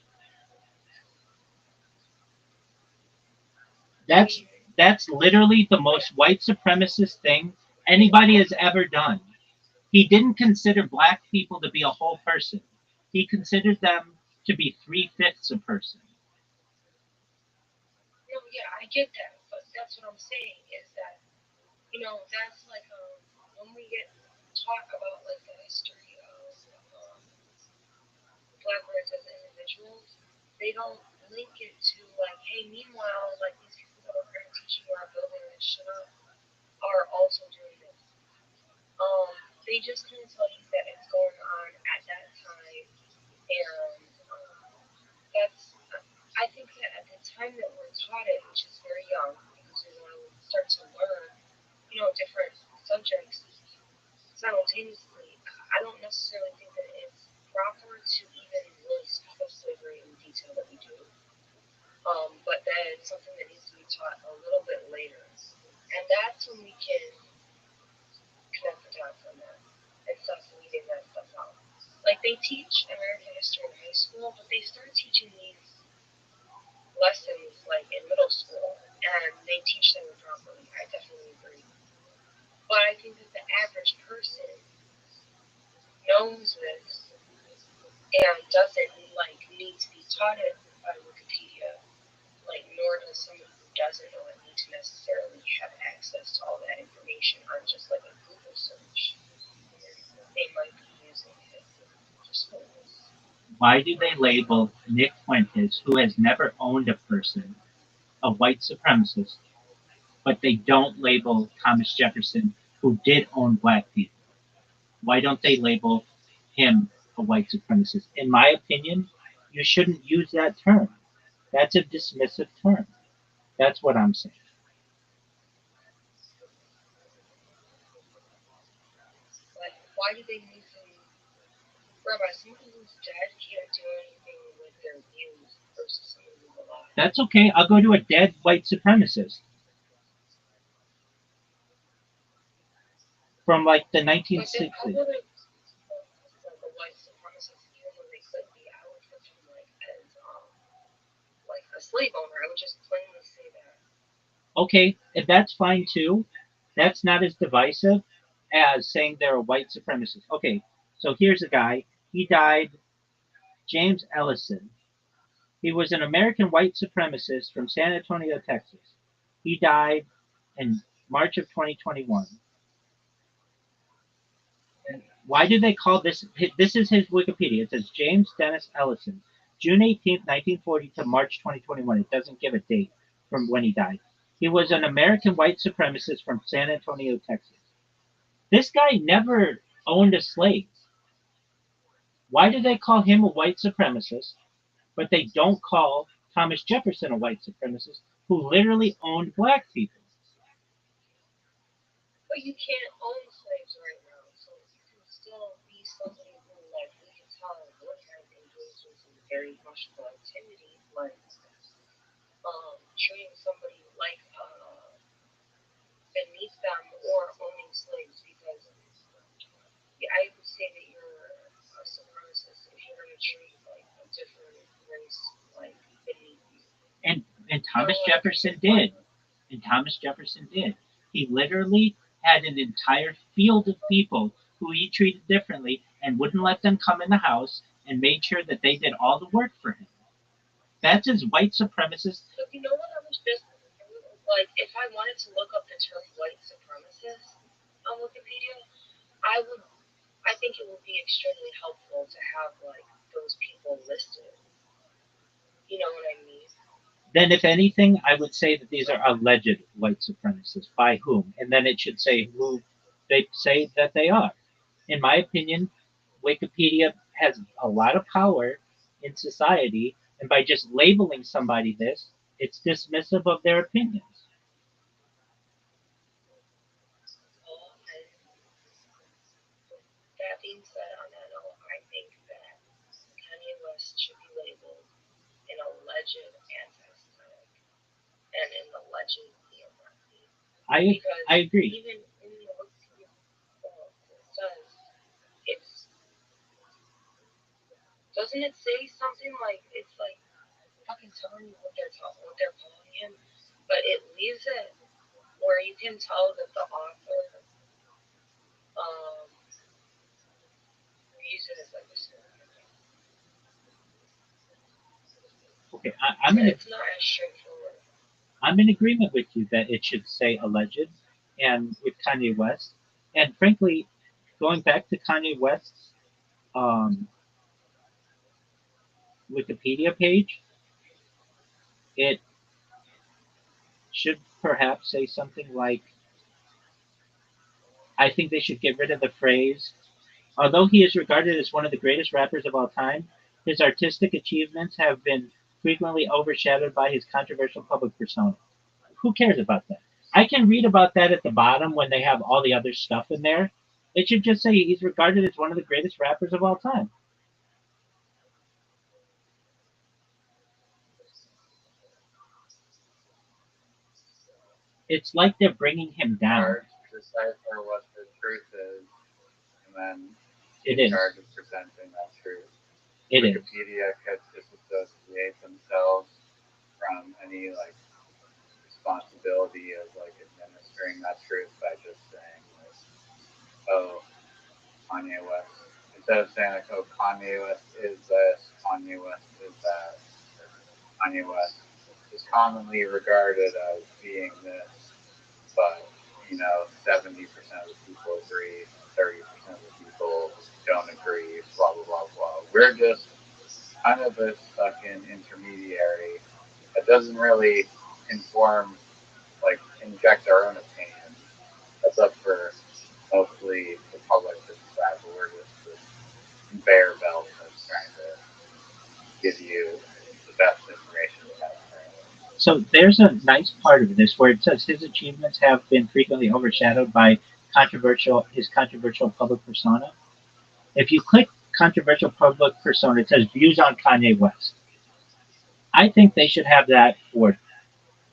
That's literally the most white supremacist thing anybody has ever done. He didn't consider black people to be a whole person. He considered them to be 3/5 a person. No, yeah, I get that, but that's what I'm saying is that that's like when we get talk about like the history of black race as individuals, they don't link it to like, hey, meanwhile, like these people that are kind of teaching you are building this shit up are also doing this. They just kind of tell you that it's going on at that time, and that's. I think that at the time that we're taught it, which is very young, because we want to start to learn, different subjects simultaneously. I don't necessarily think that it's proper to even list the slavery in detail that we do. But that it's something that needs to be taught a little bit later. And that's when we can connect the dots on that and stop leaving that stuff out. Like they teach American history in high school, but they start teaching these lessons like in middle school, and they teach them improperly. I definitely agree. But I think that the average person knows this and doesn't like need to be taught it by Wikipedia. Like nor does someone who doesn't know it need to necessarily have access to all that information on just like a Google search. They might be using it for schools. Why do they label Nick Fuentes, who has never owned a person, a white supremacist, but they don't label Thomas Jefferson, who did own black people? Why don't they label him a white supremacist? In my opinion, you shouldn't use that term. That's a dismissive term. That's what I'm saying. Like, why do they need to? Rabbi, someone who's dead can't do anything with their views versus someone who's alive. That's okay. I'll go to a dead white supremacist from like the 1960s. Like, how would it, like a white supremacist, even though they could be, I would put them like as like a slave owner. I would just plainly say that. Okay, if that's fine too. That's not as divisive as saying they're a white supremacist. Okay, so here's a guy. He died, James Ellison. He was an American white supremacist from San Antonio, Texas. He died in March of 2021. Why do they call this? This is his Wikipedia. It says James Dennis Ellison, June 18th, 1940 to March 2021. It doesn't give a date from when he died. He was an American white supremacist from San Antonio, Texas. This guy never owned a slave. Why do they call him a white supremacist, but they don't call Thomas Jefferson a white supremacist who literally owned black people? But you can't own slaves right now, so you can still be somebody who, like, we can tell would have engaged in some very questionable activity, like treating somebody like beneath them or owning slaves, because I would say that you're a supremacist if you're going to treat like a different race like beneath you. And Thomas Jefferson did. And Thomas Jefferson did. He literally had an entire field of people who he treated differently and wouldn't let them come in the house and made sure that they did all the work for him. That's his white supremacist. But you know what I was just like, if I wanted to look up the term white supremacist on Wikipedia, I think it would be extremely helpful to have like those people listed. You know what I mean? Then, if anything, I would say that these are alleged white supremacists. By whom? And then it should say who they say that they are. In my opinion, Wikipedia has a lot of power in society, and by just labeling somebody this, it's dismissive of their opinions. That being said, on that note, I think that Kanye West should be labeled an alleged anti-Semitic and an alleged neo-Nazi. I agree. Even in the Wikipedia it says it's, doesn't it say something like, it's like fucking telling you what they're calling him, but it leaves it where you can tell that the author views it as like a story. Okay, it's not as straightforward. I'm in agreement with you that it should say alleged, and with Kanye West, and frankly, going back to Kanye West's Wikipedia page, it should perhaps say something like, I think they should get rid of the phrase, although he is regarded as one of the greatest rappers of all time, his artistic achievements have been frequently overshadowed by his controversial public persona. Who cares about that? I can read about that at the bottom when they have all the other stuff in there. It should just say he's regarded as one of the greatest rappers of all time. It's like they're bringing him down. Hard to decipher what the truth is, and then It in is. charge of presenting that truth. It is. Wikipedia could disassociate themselves from any like responsibility of like administering that truth by just saying like, oh, Kanye West. Instead of saying like, oh, Kanye West is this, Kanye West is that. Kanye West is commonly regarded as being this, but 70% of the people agree, 30% of the people don't agree, blah blah blah blah. We're just kind of this fucking intermediary that doesn't really inform, like inject our own opinions. That's up for hopefully the public to decide. But we're just this conveyor belt that's trying to give you the best information we have So there's a nice part of this where it says his achievements have been frequently overshadowed by his controversial public persona. If you click controversial public persona, it says views on Kanye West. I think they should have that for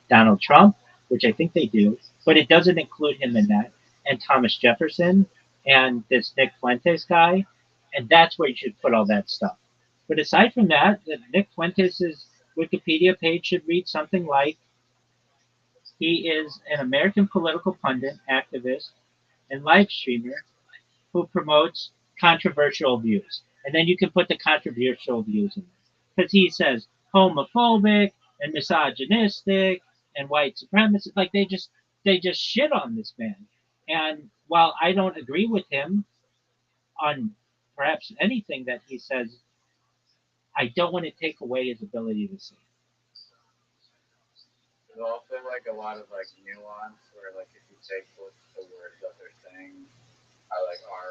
Donald Trump, which I think they do, but it doesn't include him in that, and Thomas Jefferson and this Nick Fuentes guy, and that's where you should put all that stuff. But aside from that, the Nick Fuentes' Wikipedia page should read something like he is an American political pundit, activist, and live streamer who promotes controversial views. And then you can put the controversial views in there. Because he says homophobic and misogynistic and white supremacist. Like they just shit on this man. And while I don't agree with him on perhaps anything that he says, I don't want to take away his ability to see. There's also like a lot of like nuance where like if you take what the words that they're saying are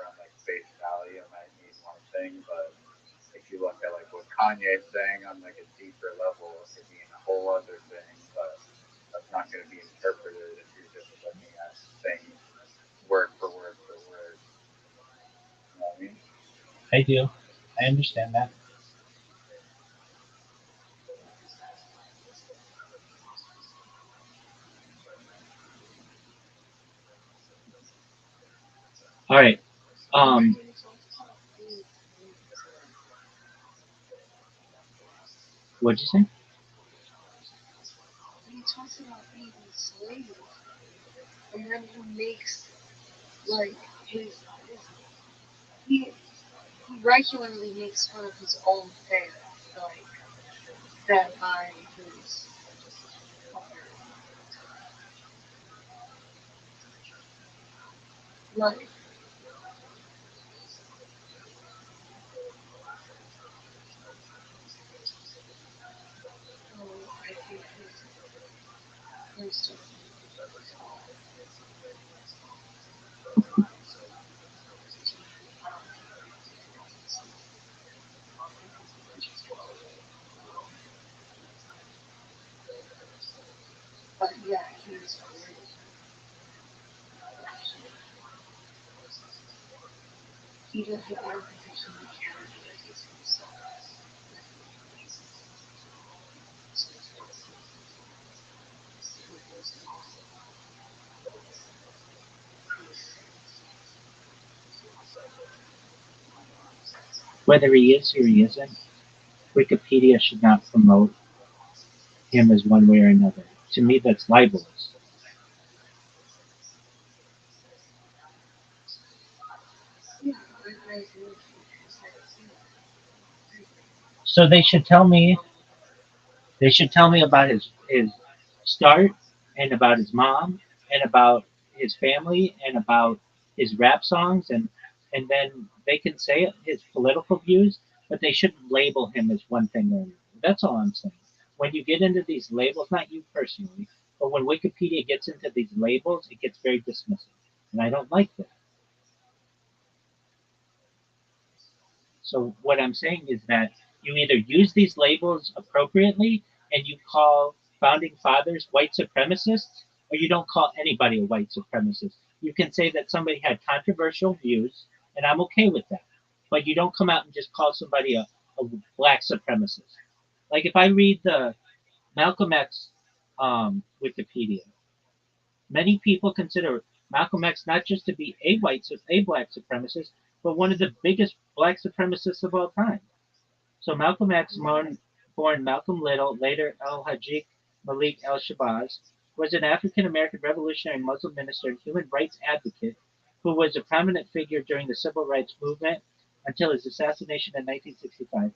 on like face value, it might mean one thing, but if you look at like what Kanye's saying on like a deeper level, it could mean a whole other thing, but that's not going to be interpreted if you're just looking at saying word for word for word. You know what I mean? I do. I understand that. All right. What'd you say? He talks about being enslaved, and then he makes like he regularly makes fun of his own faith, like that by his like I think his but yeah, he's he doesn't I don't think he characterizes himself. Whether he is or he isn't, Wikipedia should not promote him as one way or another. To me, that's libelous. Yeah, I agree with you. So they should tell me. They should tell me about his start and about his mom and about his family and about his rap songs and then they can say his political views, but they shouldn't label him as one thing or another. That's all I'm saying. When you get into these labels, not you personally, but when Wikipedia gets into these labels, it gets very dismissive, and I don't like that. So what I'm saying is that you either use these labels appropriately and you call founding fathers white supremacists, or you don't call anybody a white supremacist. You can say that somebody had controversial views, and I'm okay with that. But you don't come out and just call somebody a black supremacist. Like if I read the Malcolm X Wikipedia, many people consider Malcolm X not just to be a black supremacist, but one of the biggest black supremacists of all time. So Malcolm X, born Malcolm Little, later al-Hajj Malik al-Shabazz, was an African-American revolutionary Muslim minister and human rights advocate who was a prominent figure during the civil rights movement until his assassination in 1965.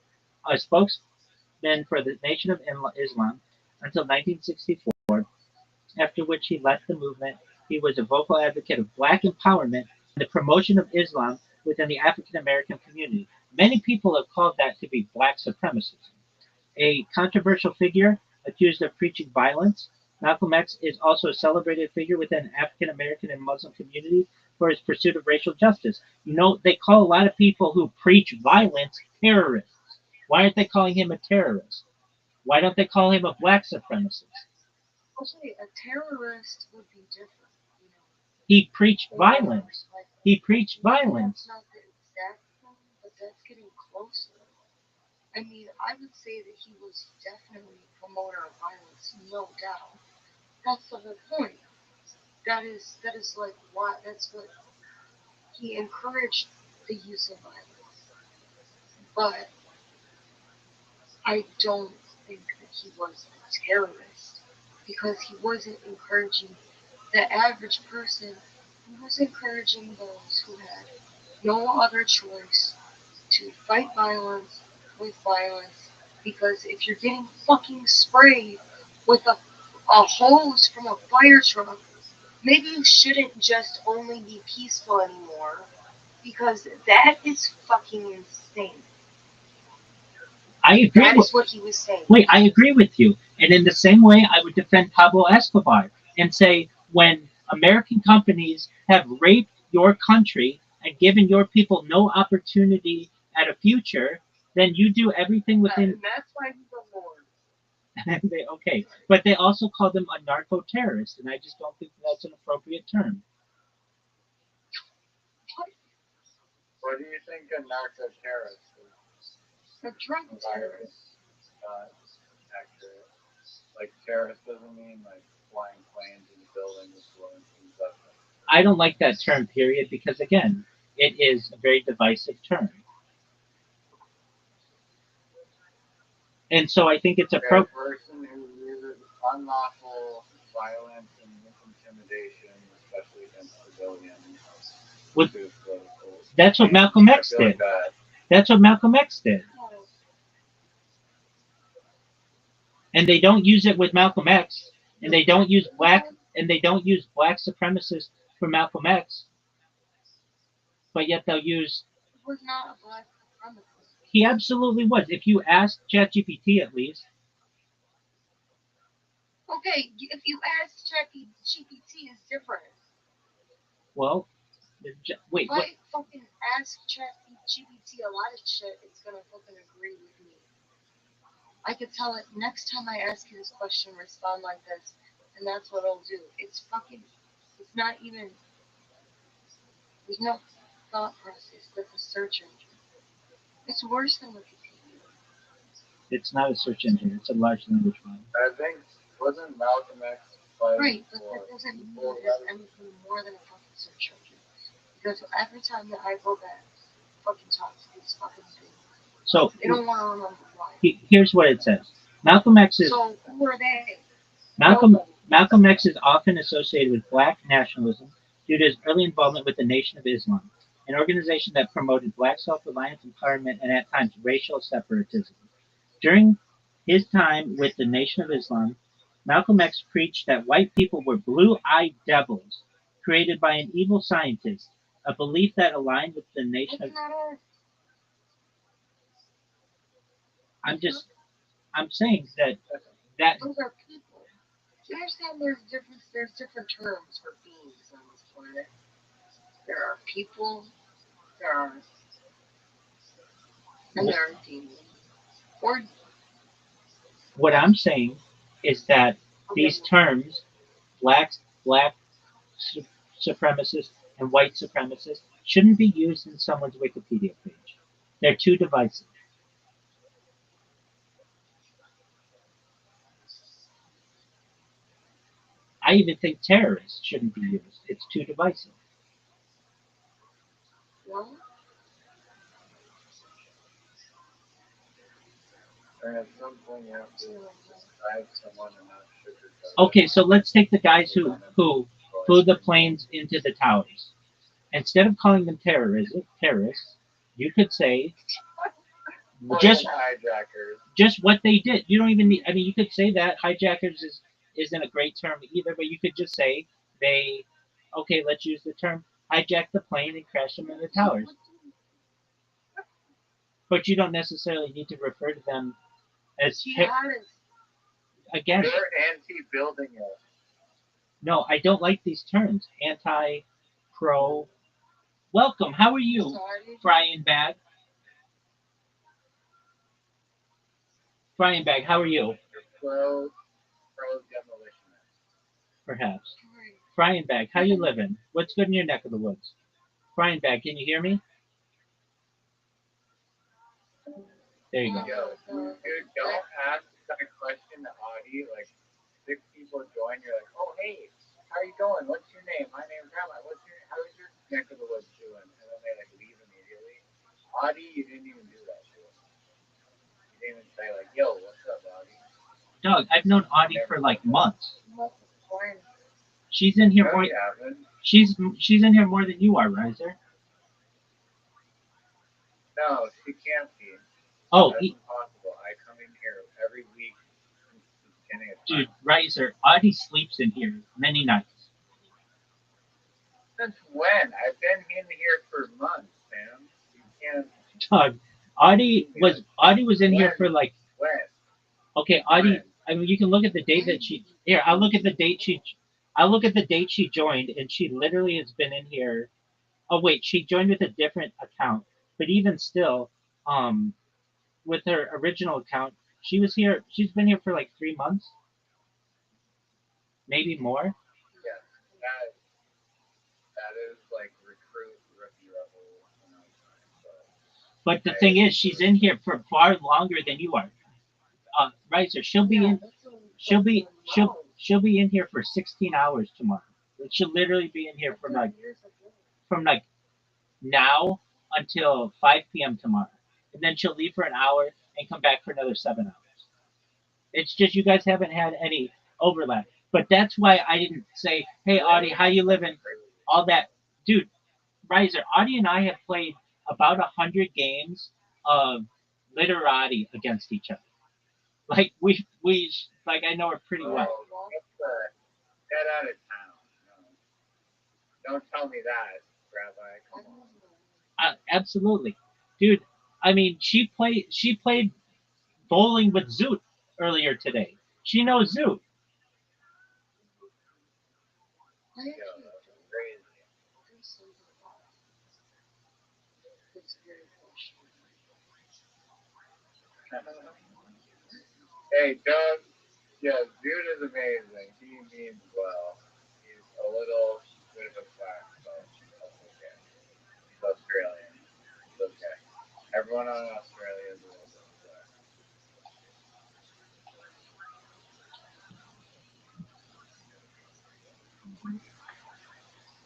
A spokesman for the Nation of Islam until 1964, after which he left the movement. He was a vocal advocate of black empowerment and the promotion of Islam within the African American community. Many people have called that to be black supremacism. A controversial figure accused of preaching violence, Malcolm X is also a celebrated figure within African American and Muslim communities for his pursuit of racial justice. You know, they call a lot of people who preach violence terrorists. Why aren't they calling him a terrorist? Why don't they call him a black supremacist? Okay, a terrorist would be different, you know. He preached They violence. like He preached maybe violence. that's not the exact thing, but that's getting closer. I mean, I would say that he was definitely a promoter of violence, no doubt. That's the whole point. That is like why that's what he encouraged the use of violence. But I don't think that he was a terrorist because he wasn't encouraging the average person. He was encouraging those who had no other choice to fight violence with violence because if you're getting fucking sprayed with a hose from a fire truck, maybe you shouldn't just only be peaceful anymore because that is fucking insane. I agree. That is what he was saying. Wait, I agree with you. And in the same way, I would defend Pablo Escobar and say when American companies have raped your country and given your people no opportunity at a future, then you do everything within. And that's why he's a lord. Okay, but they also call them a narco-terrorist, and I just don't think that's an appropriate term. What do you think a narco-terrorist is? A drug terrorist. Accurate. Like terrorist doesn't mean like flying planes into buildings, blowing things up. I don't like that term, period, because again, it is a very divisive term. And so I think it's A appropriate. person who uses unlawful violence and intimidation, especially against civilians. With, to political. That's what Malcolm X did. Like that's what Malcolm X did. And they don't use it with Malcolm X, and they don't use black supremacists for Malcolm X, but yet they'll use. He was not a black supremacist. He absolutely was. If you ask ChatGPT, at least. Okay, if you ask ChatGPT, is different. Well, wait. If I fucking ask ChatGPT a lot of shit, it's gonna fucking agree with me. I could tell it next time I ask you this question, respond like this, and that's what it'll do. It's not even, there's no thought process. That's a search engine. It's worse than Wikipedia. It's not a search engine. It's a large language model. I think wasn't Malcolm X fighting right, but that doesn't mean it is anything more than a fucking search engine. Because every time that I go back, fucking talk to these fucking things. So they don't want to remember why. Here's what it says. Malcolm X is. So who are they? Malcolm X is often associated with black nationalism due to his early involvement with the Nation of Islam, an organization that promoted black self-reliance, empowerment, and at times racial separatism. During his time with the Nation of Islam, Malcolm X preached that white people were blue-eyed devils created by an evil scientist, a belief that aligned with the Nation of Islam. I'm saying that those are people. Do you understand there's different terms for beings on this planet? There are people, there are demons. Or what I'm saying is that these terms, black supremacist and white supremacist, shouldn't be used in someone's Wikipedia page. They're too divisive. I even think terrorists shouldn't be used. It's too divisive. Well, and at some point you have to describe someone and not sugarcoat. Okay, so let's take the guys who flew the planes into the towers. Instead of calling them terrorists, you could say just what they did. You don't even need. I mean, you could say that hijackers isn't a great term either, but you could just say they. Okay, let's use the term hijack the plane and crash them in the towers. But you don't necessarily need to refer to them as again. They're anti-building it. No, I don't like these terms. Anti, pro. Welcome. How are you, Brian Bag? Brian Bag, how are you? Pro demolitionist. perhaps. Frying Bag, how you living? What's good in your neck of the woods? Frying Bag, can you hear me? There you go. Yo, dude, don't ask that question to Audie. Like, 6 people join, you're like, oh, hey, how are you going? What's your name? My name's Rabbi. How's your neck of the woods doing? And then they, like, leave immediately. Audie, you didn't even do that shit. You didn't even say, like, yo, what's up, Audie? Doug, I've known Audie for like months. She's in here No, more. you haven't. She's in here more than you are, Riser. No, she can't be. Oh, That's impossible. I come in here every week since the beginning of time. dude, Riser, Audie sleeps in here many nights. Since when? I've been in here for months, Sam. You can't. Doug, Audie was in here for like. When? Okay, Audie. When? I mean, you can look at the date that she. Here, I'll look at the date she joined, and she literally has been in here. Oh wait, she joined with a different account, but even still, with her original account, she was here. She's been here for like 3 months, maybe more. Yeah, that is like recruit rookie level. But the thing is, she's in here for far longer than you are. Riser, she'll be in here for 16 hours tomorrow. She'll literally be in here from like now until 5 p.m. tomorrow, and then she'll leave for an hour and come back for another 7 hours. It's just you guys haven't had any overlap, but that's why I didn't say, "Hey, Audie, how you living?" All that, dude. Riser, Audie and I have played about 100 games of literati against each other. Like we like I know her pretty well. Get out of town. No. Don't tell me that, Rabbi. Come on. Absolutely, dude. I mean, she played bowling with Zoot earlier today. She knows Zoot. Yo, that's crazy. Hey, Doug. Yeah, dude is amazing. He means well. He's a little bit of a quack, but that's okay. He's Australian. It's okay. Everyone in Australia is a little bit of a quack.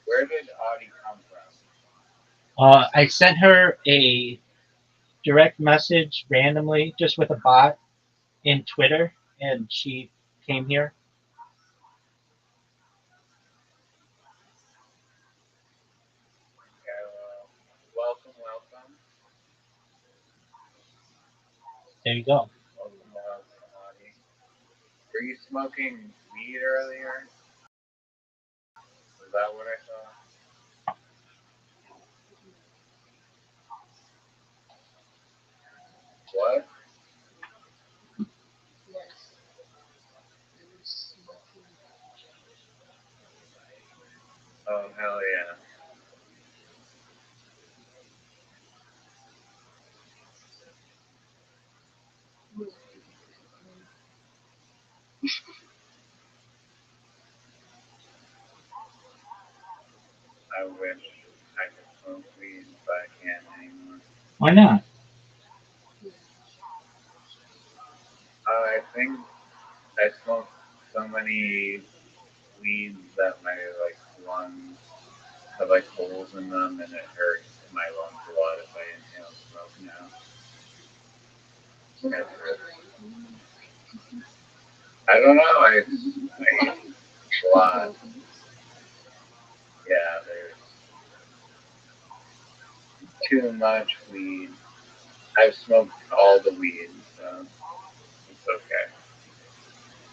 Where did Audie come from? I sent her a direct message randomly, just with a bot in Twitter, and she came here. Okay, well, welcome. There you go. Welcome, Audie. Were you smoking weed earlier? Was that what I saw? What? Oh, hell yeah. I wish I could smoke weed, but I can't anymore. Why not? I think I smoked so many weeds that my lungs have holes in them, and it hurts my lungs a lot if I inhale smoke now. I don't know. I eat a lot. Yeah, there's too much weed. I've smoked all the weed, so it's okay.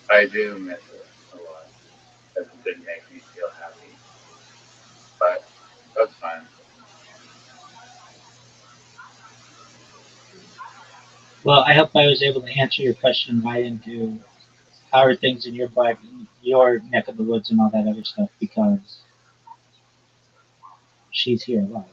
I do miss it a lot because it did make me feel happy, but that's fine. Well, I hope I was able to answer your question right into how are things in your neck of the woods and all that other stuff, because she's here a lot.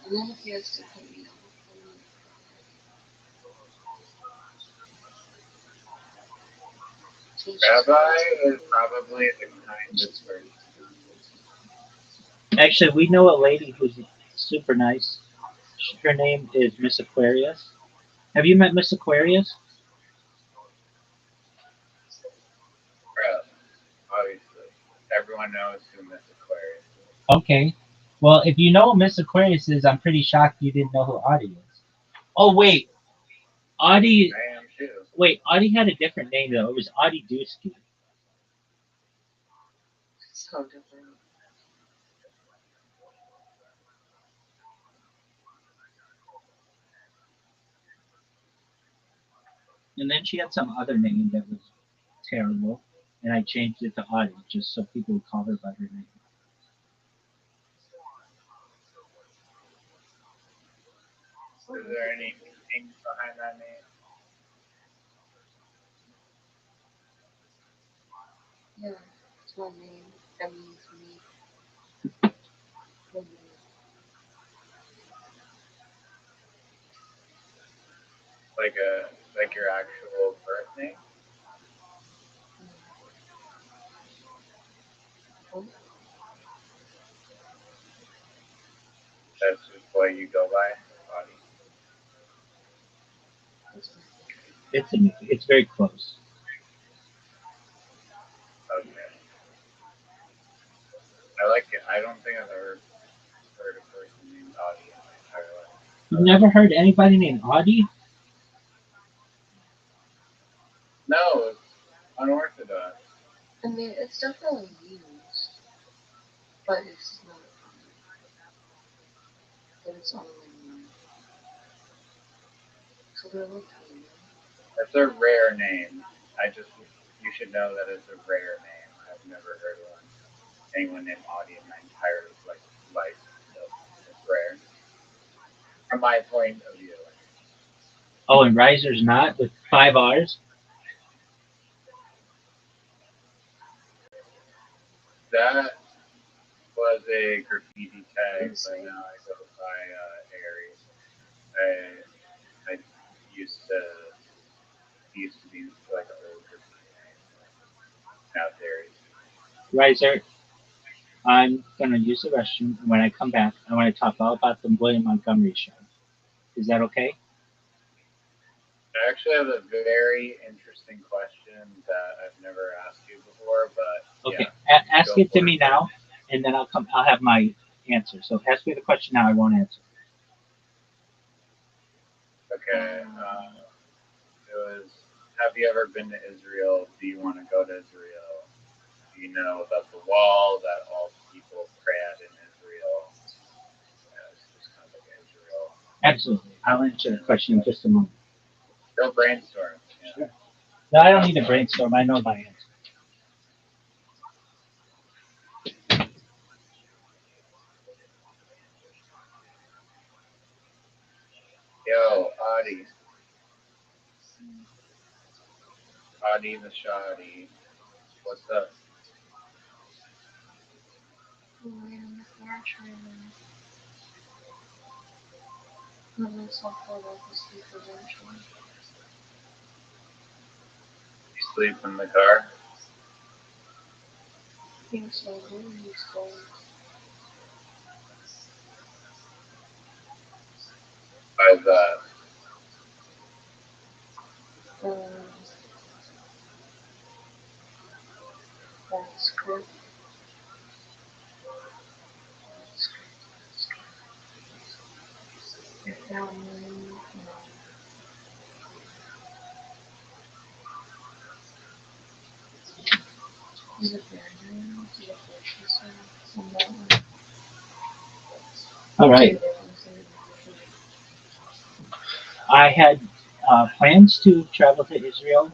And then if he has to put me on the phone. Rabbi is probably the kindest person. Actually, we know a lady who's super nice. Her name is Miss Aquarius. Have you met Miss Aquarius? Bro, obviously. Everyone knows who Miss Aquarius is. Okay. Well, if you know who Miss Aquarius is, I'm pretty shocked you didn't know who Audie is. Oh wait, Audie. I am too. Wait, Audie had a different name though. It was Audie Dusky. So different. And then she had some other name that was terrible, and I changed it to Audie just so people would call her by her name. Is there any meaning behind that name? Yeah, it's my name. That means me. Like your actual birth name? That's just what you go by? Audie. It's very close. Okay. I like it. I don't think I've ever heard a person named Audie in my entire life. You've never heard anybody named Audie? No, it's unorthodox. I mean, it's definitely used, but it's not. But it's only one. So they're looking. It's a rare name. You should know that it's a rare name. I've never heard of anyone named Audie in my entire life. So it's rare. From my point of view. Oh, and Riser's not with 5 R's. That was a graffiti tag, but now I go by Aries. I used to be like an old graffiti name. Now it's Aries. Riser, I'm gonna use the restroom, and when I come back, I want to talk all about the William Montgomery show. Is that okay? I actually have a very interesting question that I've never asked you before, but Okay. yeah, Ask go it to for me it. now, and then I'll have my answer. So ask me the question now. I won't answer. Okay. It was. Have you ever been to Israel? Do you want to go to Israel? Do you know about the wall that all people pray at in Israel? It's just kind of like Israel. Absolutely. I'll answer the question in just a moment. Go brainstorm. Yeah. Sure. No, I don't need to brainstorm. I know my answer. Yo, Adi. Adi the Shadi. What's up? I'm in the car trying to let myself fall off to sleep eventually. You sleep in the car? I think so. I really need to. How's that? That's good. Your family, is it Brandon? Is it Patricia? All right. I had plans to travel to Israel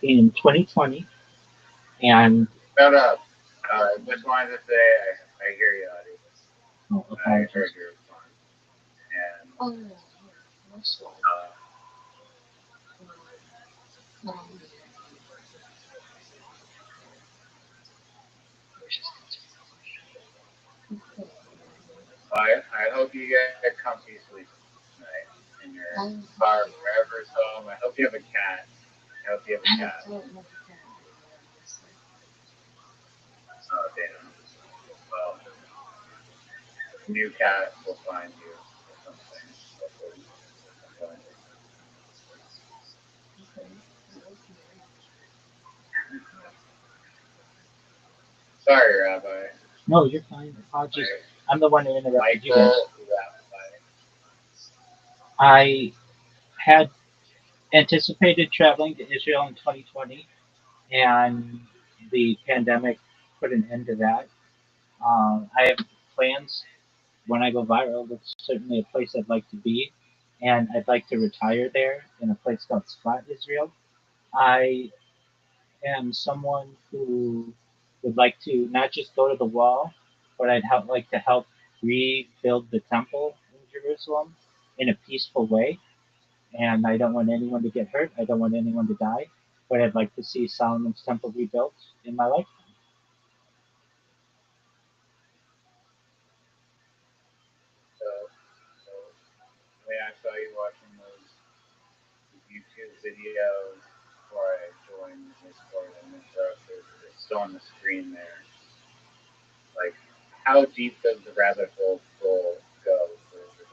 in 2020, and Shut up. Just wanted to say I hear you, Adi. oh, I apologies. heard your response. And Oh, no. That's all. I hope you get a comfy sleep tonight in your car, wherever's home. I hope you have a cat. I hope you have a cat. Oh, damn. Well, new cat will find you or something. Hopefully. Sorry, Rabbi. No, you're fine. Apologies. I'm the one who interrupted you guys. Michael, I had anticipated traveling to Israel in 2020, and the pandemic put an end to that. I have plans when I go viral. That's certainly a place I'd like to be, and I'd like to retire there in a place called Spot, Israel. I am someone who would like to not just go to the wall, but like to help rebuild the temple in Jerusalem in a peaceful way. And I don't want anyone to get hurt. I don't want anyone to die. But I'd like to see Solomon's temple rebuilt in my lifetime. I saw you watching those YouTube videos before I joined Discord and interrupted. It's still on the screen there. Like, how deep does the rabbit hole go for the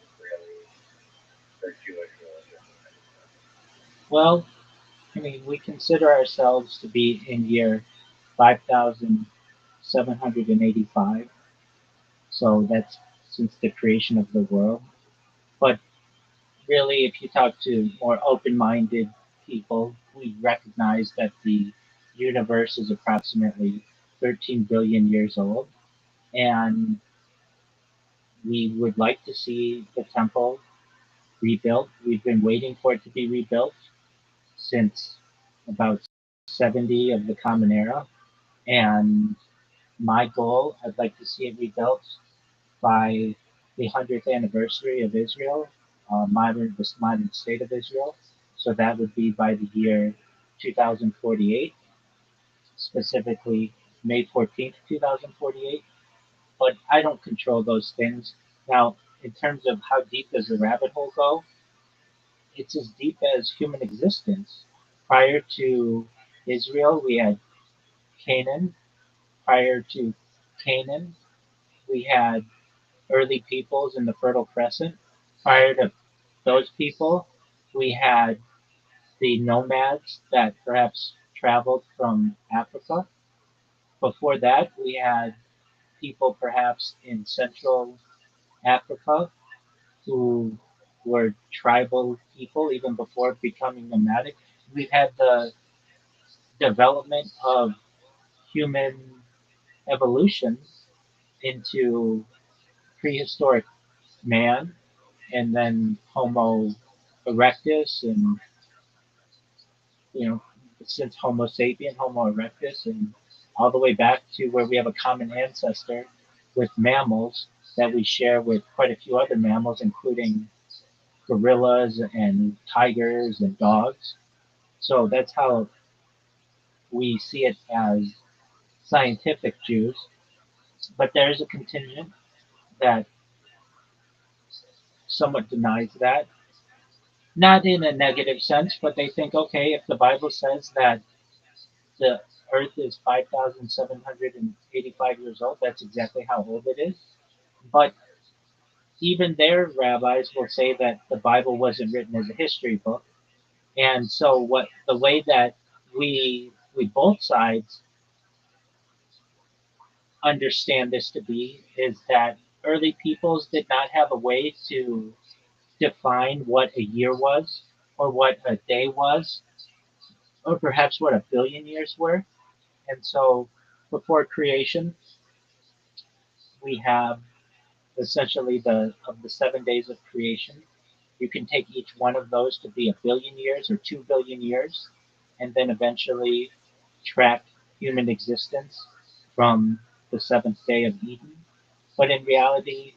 Israeli or Jewish religion? Well, I mean, we consider ourselves to be in year 5,785. So that's since the creation of the world. But really, if you talk to more open minded people, we recognize that the universe is approximately 13 billion years old. And we would like to see the temple rebuilt. We've been waiting for it to be rebuilt since about 70 of the Common Era. And my goal, I'd like to see it rebuilt by the 100th anniversary of Israel, this modern state of Israel. So that would be by the year 2048, specifically May 14th, 2048. But I don't control those things. Now, in terms of how deep does the rabbit hole go, it's as deep as human existence. Prior to Israel, we had Canaan. Prior to Canaan, we had early peoples in the Fertile Crescent. Prior to those people, we had the nomads that perhaps traveled from Africa. Before that, we had people perhaps in Central Africa who were tribal people even before becoming nomadic. We've had the development of human evolution into prehistoric man and then Homo erectus and since Homo sapien, Homo erectus, and all the way back to where we have a common ancestor with mammals that we share with quite a few other mammals, including gorillas and tigers and dogs. So that's how we see it as scientific Jews. But there is a contingent that somewhat denies that. Not in a negative sense, but they think, okay, if the Bible says that the Earth is 5,785 years old, that's exactly how old it is. But even their rabbis will say that the Bible wasn't written as a history book. And so the way that we both sides understand this to be is that early peoples did not have a way to define what a year was or what a day was or perhaps what a billion years were. And so before creation, we have essentially of the 7 days of creation. You can take each one of those to be a billion years or 2 billion years, and then eventually track human existence from the seventh day of Eden. But in reality,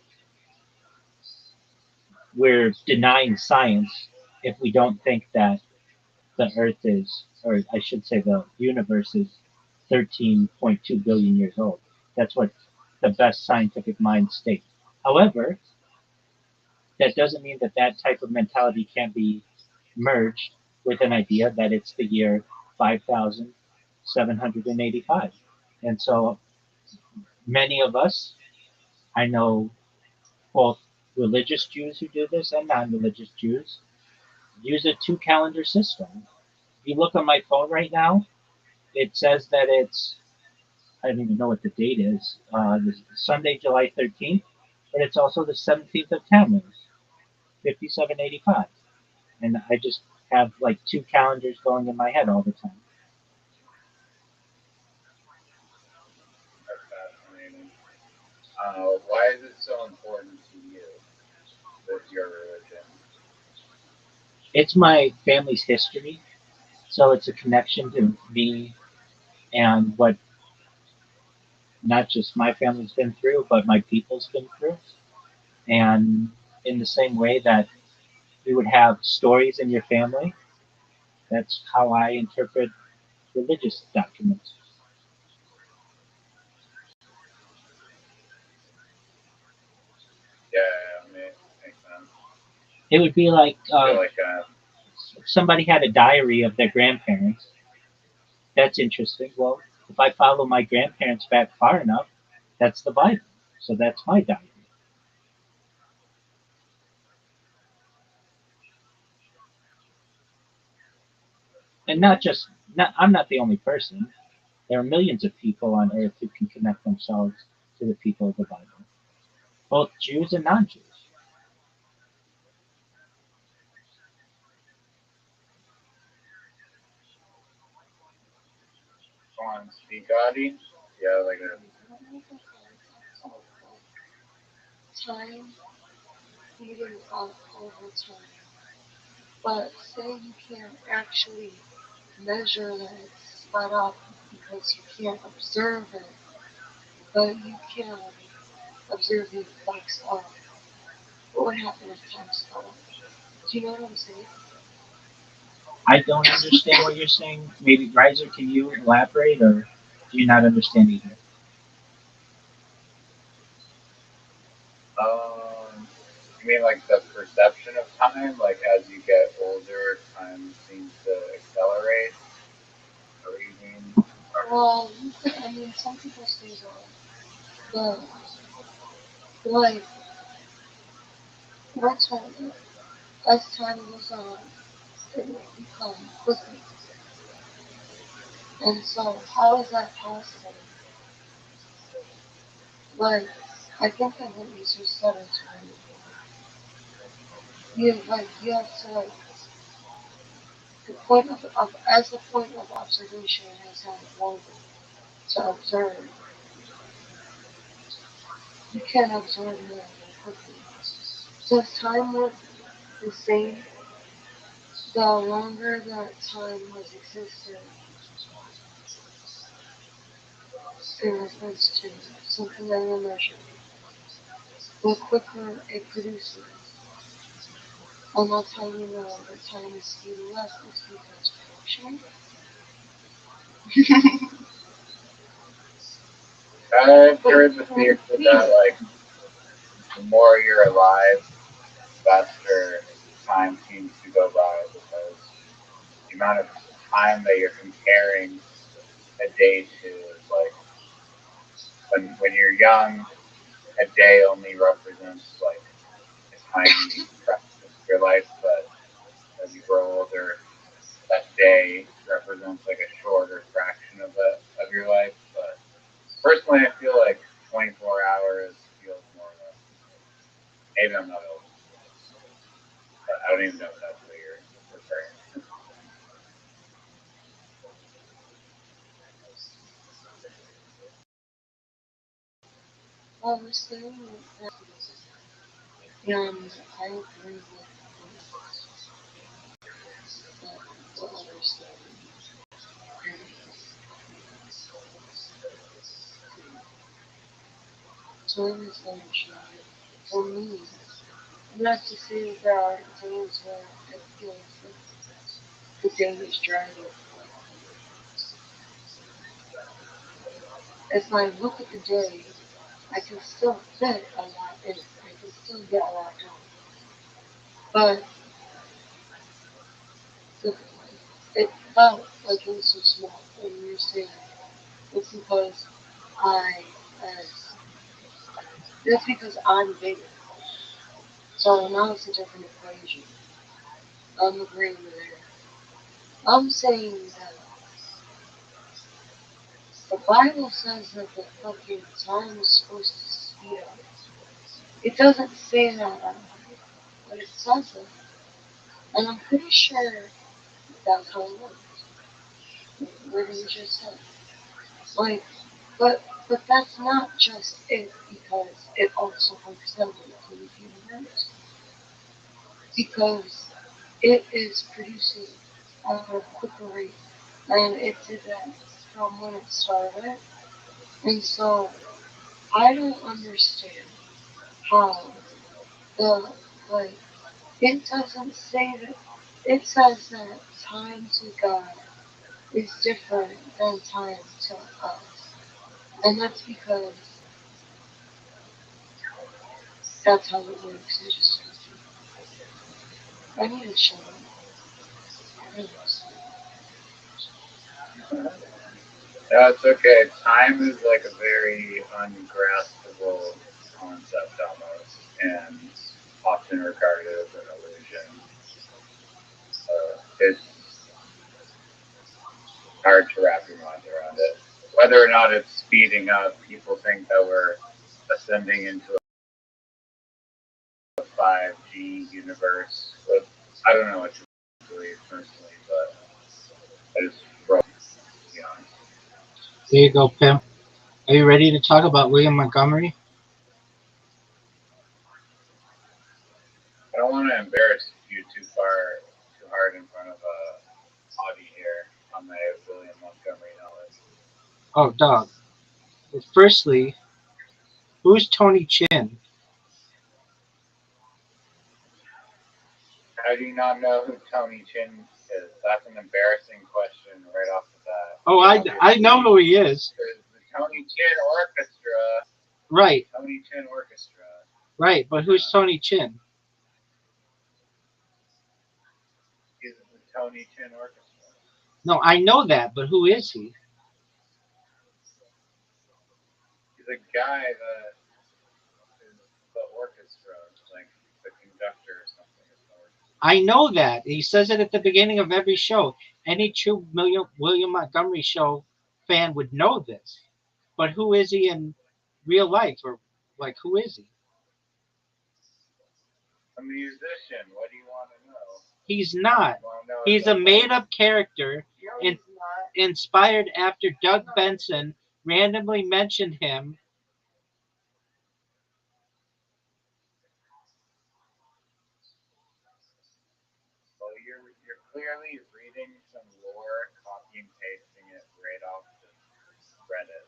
we're denying science if we don't think that the Earth is, or I should say the universe is 13.2 billion years old. That's what the best scientific minds state. However, that doesn't mean that that type of mentality can be merged with an idea that it's the year 5,785. And so many of us, I know both religious Jews who do this and non religious Jews, use a 2 calendar system. If you look on my phone right now, it says that it's, I don't even know what the date is, Sunday, July 13th, but it's also the 17th of Tammuz, 5785. And I just have like 2 calendars going in my head all the time. That's fascinating. Why is it so important to you with your religion? It's my family's history, so it's a connection to me and what not just my family's been through, but my people's been through. And in the same way that you would have stories in your family, that's how I interpret religious documents. Yeah, makes sense. It would be like I feel like somebody had a diary of their grandparents. That's interesting. Well, if I follow my grandparents back far enough, that's the Bible. So that's my diary. And not just, not, I'm not the only person. There are millions of people on earth who can connect themselves to the people of the Bible, both Jews and non Jews. on Speak Audi. Yeah, like a Time eating up over time. But say you can't actually measure that it's sped up because you can't observe it, but you can observe the effects of what would happen if time sped up. Do you know what I'm saying? I don't understand what you're saying. Maybe Riser, can you elaborate, or do you not understand either? you mean like the perception of time? Like as you get older, time seems to accelerate? Or what you mean? Well, I mean, some people say that, but like, we're told that as time goes on, it will become quicker. And so, how is that possible? Like, I think that what you just said is right. You have to, like, the point of as the point of observation has gotten longer to observe, you can observe more quickly. So if time were the same, the longer that time has existed in reference to something that you measure, the quicker it produces. And that's how you know that time is speeding up, is because fraction. I've heard the theory that like the more you're alive, faster time seems to go by because the amount of time that you're comparing a day to is like when you're young, a day only represents like a tiny fraction of your life, but as you grow older, that day represents like a shorter fraction of your life. But personally, I feel like 24 hours feels more or less. Maybe I'm not old, but I don't even know if that's what you're referring to. Well, we're saying that, and I agree with that, the understanding. Time is energy. For me, not to say that there are days where it feels like the day is dragging. If I look at the day, I can still fit a lot in it. still get a lot done. But it felt like it was so small when you were saying it's because that's because I'm bigger. So now it's a different equation. I'm agreeing with it. I'm saying that the Bible says that the fucking time is supposed to speed up. It doesn't say that, but it says it. And I'm pretty sure that's how it works. What you just said. Like, but that's not just it, because it also works out in the universe. Because it is producing at a quicker rate. And it did that from when it started. And so I don't understand how the, like, it doesn't say that, it says that time to God is different than time to us. And that's because that's how it works. I just I need to shut up. No, it's okay. Time is like a very ungraspable concept almost, and often regarded as an illusion. It's hard to wrap your mind around it. Whether or not it's speeding up, people think that we're ascending into a 5G universe. But I don't know what you believe personally, but I just wrote, to be honest. There you go, Pim. Are you ready to talk about William Montgomery? I don't want to embarrass you too hard in front of Audie here on my William Montgomery knowledge. Oh, dog. Well, firstly, who's Tony Chin? How do you not know who Tony Chin is? That's an embarrassing question right off the bat. Oh, I know who he is. There's the Tony Chin Orchestra. Right. Tony Chin Orchestra. Right, but who's Tony Chin? He's the Tony Chin Orchestra. No, I know that, but who is he? He's a guy that is the orchestra, like the conductor or something. I know that. He says it at the beginning of every show. Any true William Montgomery show fan would know this. But who is he in real life? Or, like, who is he? A musician. What do you want to know? He's not. He's a made-up character inspired after Doug Benson randomly mentioned him. Well, you're clearly reading some lore, copy and pasting it right off the Reddit.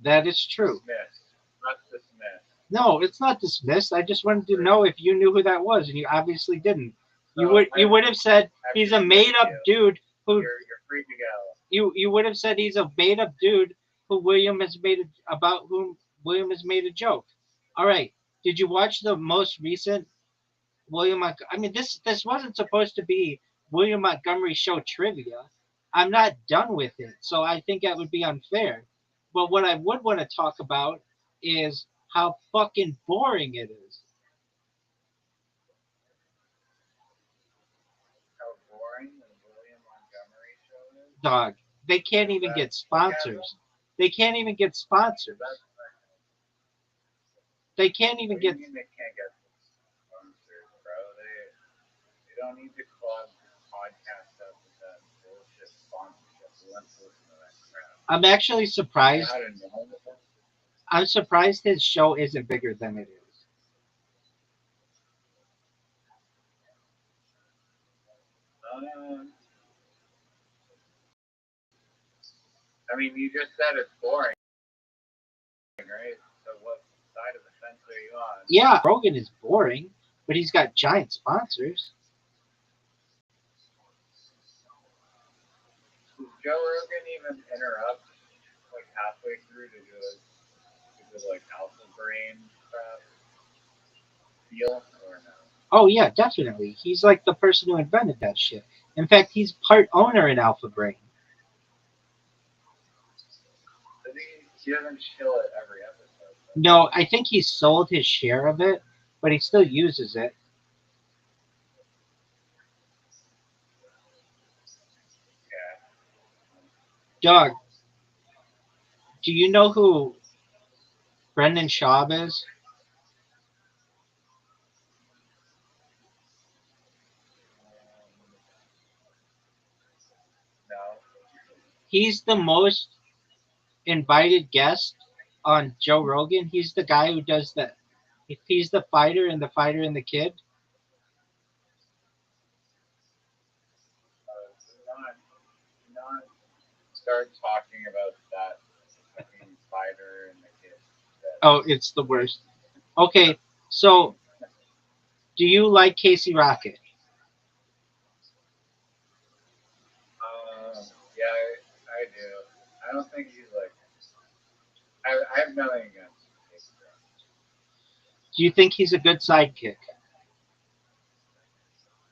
That is true. Dismissed. Not dismissed. No, it's not dismissed. I just wanted to know if you knew who that was, and you obviously didn't. You would have said he's a made-up dude who. You're free to go. You would have said he's a made-up dude whom William has made a joke. All right. Did you watch the most recent William Montgomery? I mean, this wasn't supposed to be William Montgomery show trivia. I'm not done with it, so I think that would be unfair. But what I would want to talk about is how fucking boring it is. How boring the William Montgomery show is? Dog, they can't even get sponsors. They can't even get sponsors. They can't even get. They can't get sponsors, bro. They don't need to club podcast up with that bullshit sponsorship. Let's listen to that crap. I'm actually surprised. I'm surprised his show isn't bigger than it is. I mean, you just said it's boring, right? So what side of the fence are you on? Yeah, Rogan is boring, but he's got giant sponsors. Does Joe Rogan even interrupt like halfway through to do like alpha brain crap? feel or no? Oh yeah, definitely. He's like the person who invented that shit. In fact, he's part owner in Alpha Brain. He doesn't chill it every episode. No, I think he sold his share of it, but he still uses it. Yeah. Doug, do you know who Brendan Schaub is? No. He's the most invited guest on Joe Rogan. He's the guy who does the. He's the fighter and the fighter and the kid. Not start talking about that fucking fighter and the kid. Oh, it's the worst. Okay, so do you like Casey Rocket? Yeah, I do. I don't think he's like. I have nothing against Casey Rothschild. Do you think he's a good sidekick?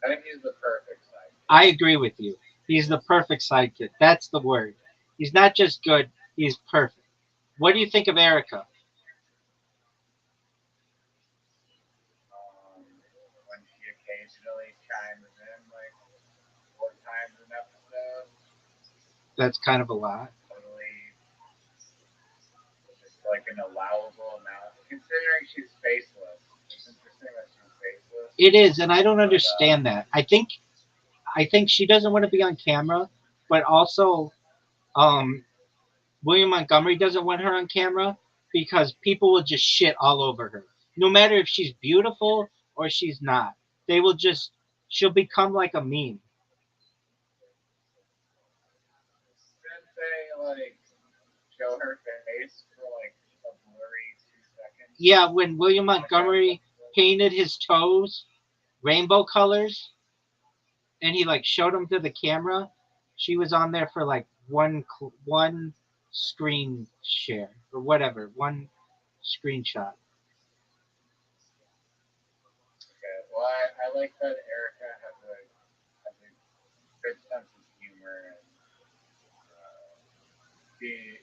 I think he's the perfect sidekick. I agree with you. He's the perfect sidekick. That's the word. He's not just good, he's perfect. What do you think of Erica? When she occasionally chimes in like 4 times an episode. That's kind of a lot. Totally, just like an allowable amount. Considering she's faceless, it's interesting that she's faceless. It is, and I don't understand that. I think she doesn't want to be on camera, but also William Montgomery doesn't want her on camera because people will just shit all over her. No matter if she's beautiful or she's not. They will just she'll become like a meme. Didn't they like show her face for like a blurry 2 seconds? Yeah, when William Montgomery painted his toes rainbow colors and he like showed them to the camera, she was on there for like one screen share or whatever, one screenshot. Okay. Well, I like that Erica has a good sense of humor and she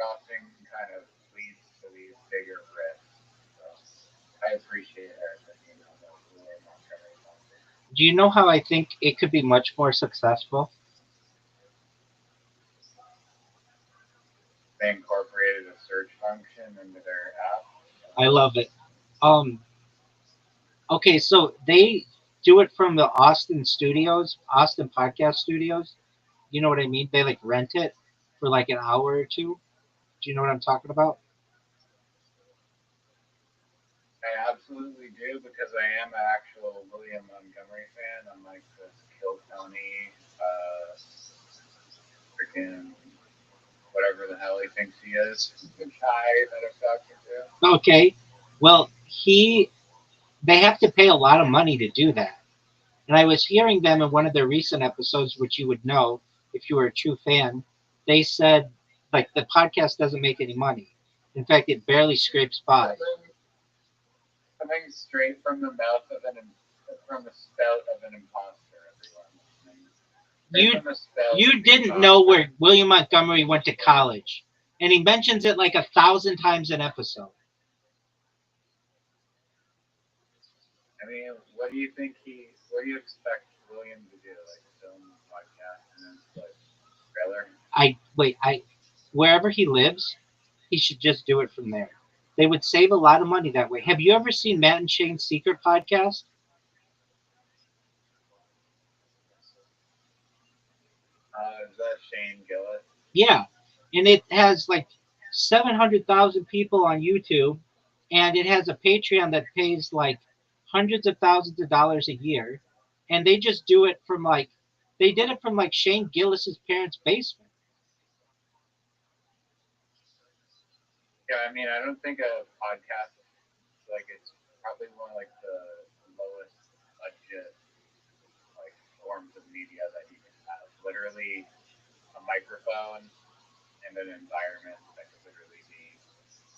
often kind of leads to these bigger risks. So I appreciate Erica being on the William Montgomery podcast. Do you know how I think it could be much more successful? They incorporated a search function into their app. I love it. Okay, so they do it from the Austin studios, Austin podcast studios. You know what I mean? They like rent it for like an hour or two. Do you know what I'm talking about? I absolutely do because I am an actual William Montgomery fan. I'm like this Kill Tony, freaking whatever the hell he thinks he is, the guy that I'm talking to. Okay. Well, they have to pay a lot of money to do that. And I was hearing them in one of their recent episodes, which you would know if you were a true fan. They said like the podcast doesn't make any money. In fact, it barely scrapes by. Coming straight from the mouth of from the spout of an imposter, everyone. You didn't know where William Montgomery went to college, and he mentions it like 1,000 times an episode. I mean, what do you expect William to do? Like film podcast and like trailer? Wherever he lives, he should just do it from there. They would save a lot of money that way. Have you ever seen Matt and Shane's Secret podcast? Is that Shane Gillis? Yeah, and it has like 700,000 people on YouTube, and it has a Patreon that pays like hundreds of thousands of dollars a year, and they just do it from like they did it from like Shane Gillis's parents' basement. Yeah, I mean, I don't think a podcast it's probably one of like the lowest budget like forms of media that you can have. Literally a microphone and an environment that could literally be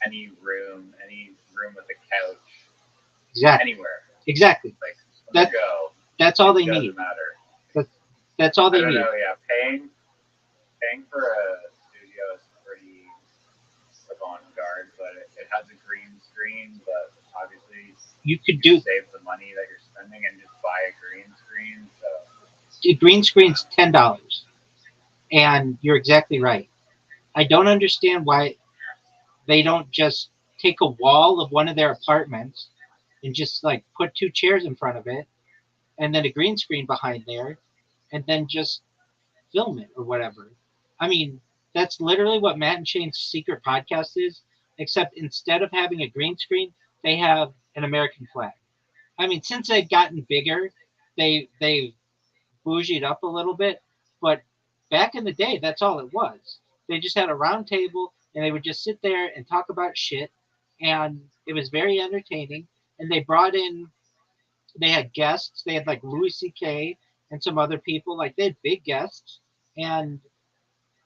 any room with a couch, Exactly. anywhere. Exactly. Like, That go. that's all they It doesn't need. matter. That's all I they don't need. know. Yeah, paying for a studio is pretty avant-garde, but it has a green screen. But obviously, You could you do save the money that you're spending and just buy a green screen. So a green screen's $10, and you're exactly right. I don't understand why they don't just take a wall of one of their apartments and just like put two chairs in front of it, and then a green screen behind there, and then just film it or whatever. I mean, that's literally what Matt and Shane's secret podcast is, except instead of having a green screen, they have an American flag. I mean, since they've gotten bigger, they've bougied up a little bit, but back in the day, that's all it was. They just had a round table and they would just sit there and talk about shit, and it was very entertaining. And they brought in, they had guests. They had like Louis C.K. and some other people. Like they had big guests, and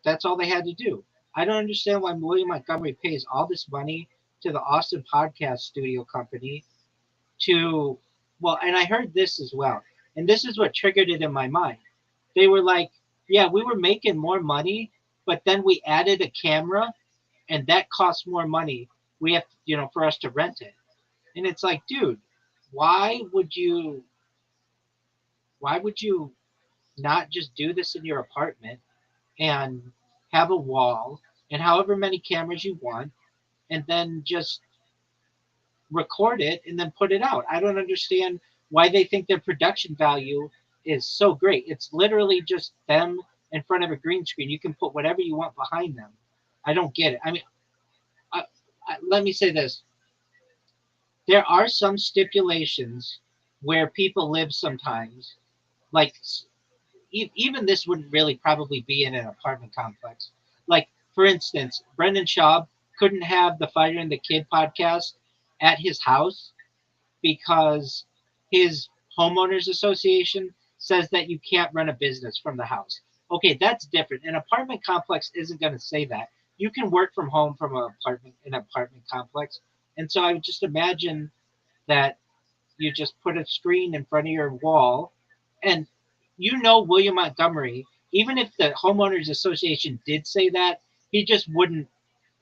that's all they had to do. I don't understand why William Montgomery pays all this money to the Austin Podcast Studio Company to, well, and I heard this as well, and this is what triggered it in my mind. They were like, yeah, we were making more money, but then we added a camera, and that costs more money. We have, for us to rent it, and it's like, dude, why would you? Why would you not just do this in your apartment and have a wall and however many cameras you want, and then just record it and then put it out? I don't understand why they think their production value is so great. It's literally just them in front of a green screen. You can put whatever you want behind them. I don't get it. I mean, let me say this. There are some stipulations where people live sometimes. Like, even this wouldn't really probably be in an apartment complex. Like, for instance, Brendan Schaub couldn't have the Fighter and the Kid podcast at his house because his homeowners association says that you can't run a business from the house. Okay, that's different. An apartment complex isn't going to say that. You can work from home from an apartment complex. And so I would just imagine that you just put a screen in front of your wall, and William Montgomery, even if the homeowners association did say that, he just wouldn't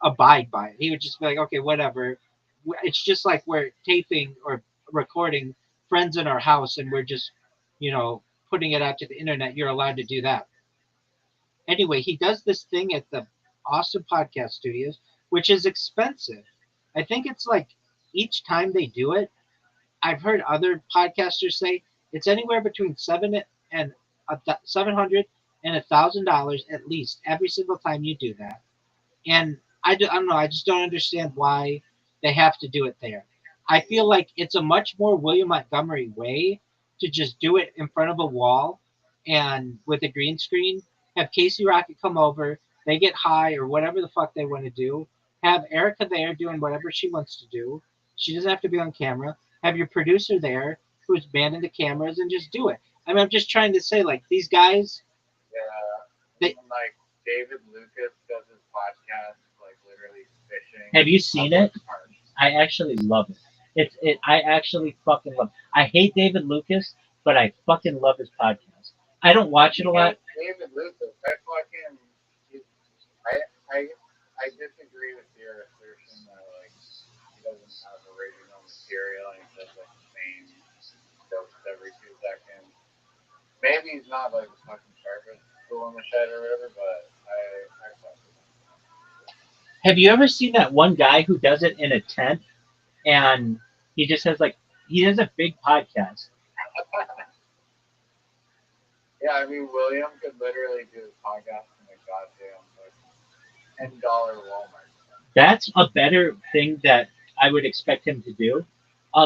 abide by it. He would just be like, okay, whatever. It's just like we're taping or recording friends in our house, and we're just, putting it out to the internet. You're allowed to do that. Anyway, he does this thing at the Awesome Podcast Studios, which is expensive. I think it's like each time they do it, I've heard other podcasters say it's anywhere between $700 and $1,000 at least every single time you do that. And I don't know. I just don't understand why they have to do it there. I feel like it's a much more William Montgomery way to just do it in front of a wall and with a green screen. Have Casey Rocket come over. They get high or whatever the fuck they want to do. Have Erica there doing whatever she wants to do. She doesn't have to be on camera. Have your producer there who's manning the cameras and just do it. I mean, I'm just trying to say, like, these guys. yeah, like David Lucas does his podcast, like literally fishing. Have you seen it? I actually love it. I actually fucking love it. I hate David Lucas, but I fucking love his podcast. I don't watch it a lot. David Lucas, I disagree with your assertion that like he doesn't have original material and he does like the same jokes every 2 seconds. Maybe he's not like the fucking sharpest tool in the shed or whatever, but I fuck with him. Have you ever seen that one guy who does it in a tent and he just has he has a big podcast? Yeah, I mean William could literally do his podcast in a goddamn like $10 Walmart. That's a better thing that I would expect him to do.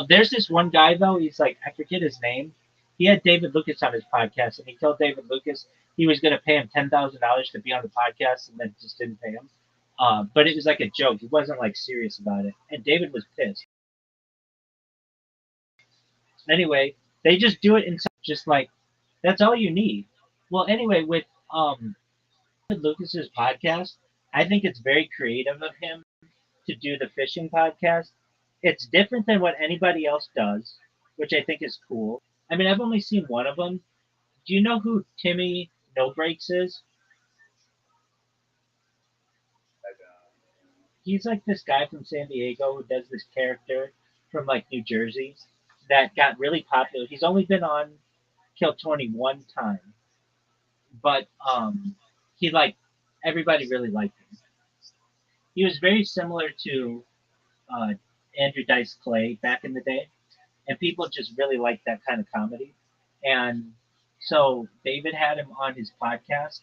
There's this one guy though. He's like, I forget his name. He had David Lucas on his podcast, and he told David Lucas he was going to pay him $10,000 to be on the podcast, and then just didn't pay him. But it was like a joke. He wasn't like serious about it, and David was pissed. Anyway, they just do it in just like that's all you need. Well, anyway, with Lucas's podcast, I think it's very creative of him to do the fishing podcast. It's different than what anybody else does. which I think is cool. I mean, I've only seen one of them. Do you know who Timmy No Breaks is? I don't. He's like this guy from San Diego who does this character from like New Jersey that got really popular. He's only been on Kill 21 time, but he like everybody really liked him. He was very similar to uh, Andrew Dice Clay back in the day, and people just really liked that kind of comedy. And so David had him on his podcast,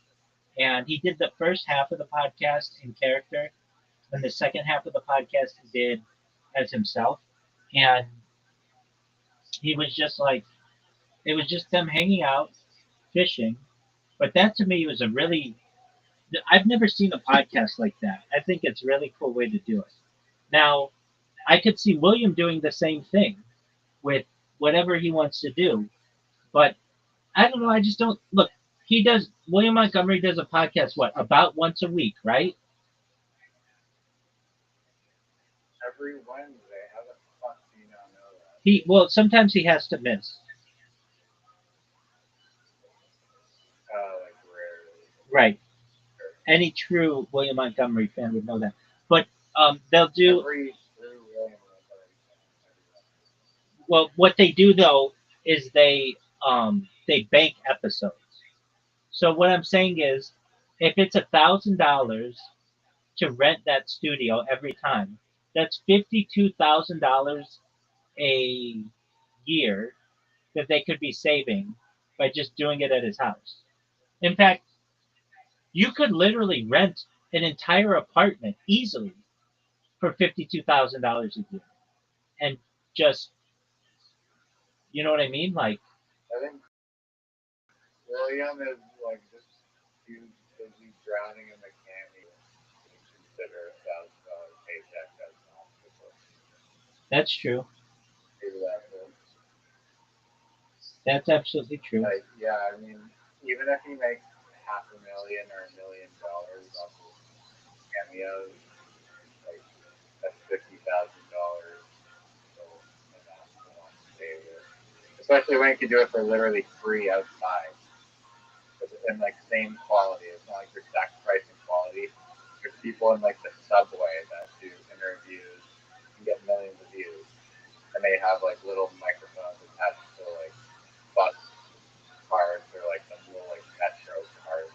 and he did the first half of the podcast in character, and the second half of the podcast he did as himself. And he was just like, it was just them hanging out, fishing. But that to me was a really, I've never seen a podcast like that. I think it's a really cool way to do it. Now, I could see William doing the same thing with whatever he wants to do, but I don't know. I just don't look. He does. William Montgomery does a podcast. What, about once a week, right? Every Wednesday. How the fuck do you not know that? Well, sometimes he has to miss. Like rarely. Right. Any true William Montgomery fan would know that. But they'll do. Every true William Montgomery. Well, what they do though is they bank episodes. So what I'm saying is, if it's $1,000 to rent that studio every time, that's $52,000 a year that they could be saving by just doing it at his house. In fact, you could literally rent an entire apartment easily for $52,000 a year, and just, you know what I mean? Like, I think William is like just too busy drowning in the candy to consider $1,000 paycheck as an obstacle. that's true. Maybe that's it. That's absolutely true. Like, yeah, I mean, even if he makes $500,000 or $1 million off of cameos, like that's $50,000. So, especially when you can do it for literally free outside. In like same quality. It's not like you're sacrificing quality. There's people in like the subway that do interviews and get millions of views, and they have like little microphones attached to like bus cars or like some little like metro cars.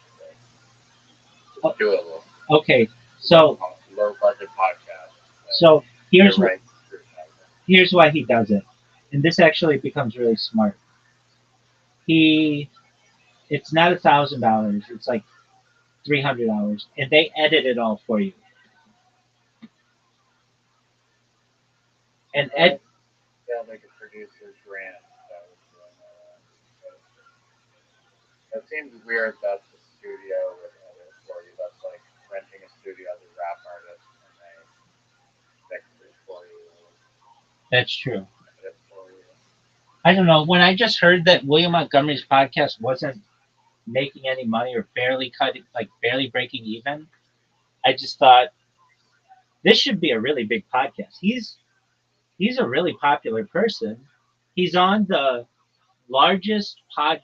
It's doable. Okay, so Low budget podcast. So here's right. Here's why he does it, and this actually becomes really smart. It's not $1,000; it's like $300, and they edit it all for you. And Yeah, like a producer's grant. It seems weird that's the studio with other stories. That's like renting a studio as a rap artist and they fix it for you. That's true. I don't know. When I just heard that William Montgomery's podcast wasn't making any money or barely breaking even, I just thought this should be a really big podcast. He's a really popular person. He's on the largest live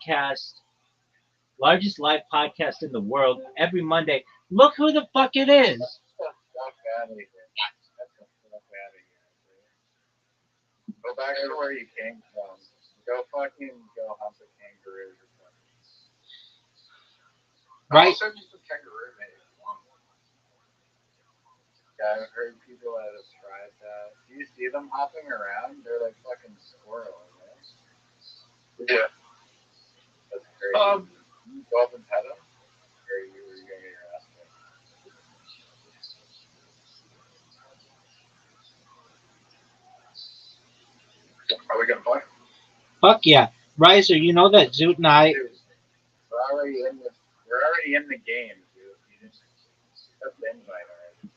podcast in the world every Monday. Look who the fuck it is. Go back to where you came from. Go hump a kangaroo. Right. I'll send you some kangaroo, mate. Yeah, I've heard people that have tried that. Do you see them hopping around? They're like fucking squirrels, right? Yeah. That's crazy. Go up and pet them? Or are you gonna get your ass kicked? Are we gonna play? Fuck yeah. Riser, you know that Zoot and I. Dude, we're already in the game, dude. You just accept the invite already.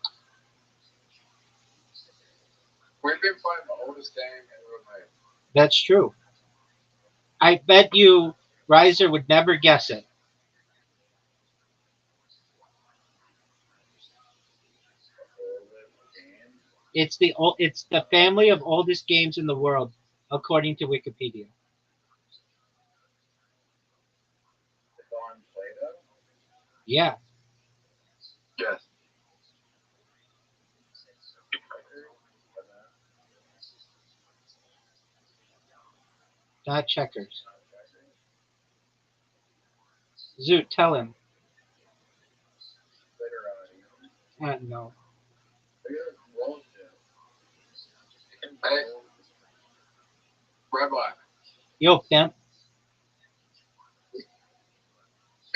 We've been playing the oldest game in real life. That's true. I bet you Riser would never guess it. It's the family of oldest games in the world. according to Wikipedia. It's on Play-Doh. Yeah. Yes. Not checkers. Zoot, tell him. No. Look at this bullshit. Hey, Rabbi, Yo, pimp.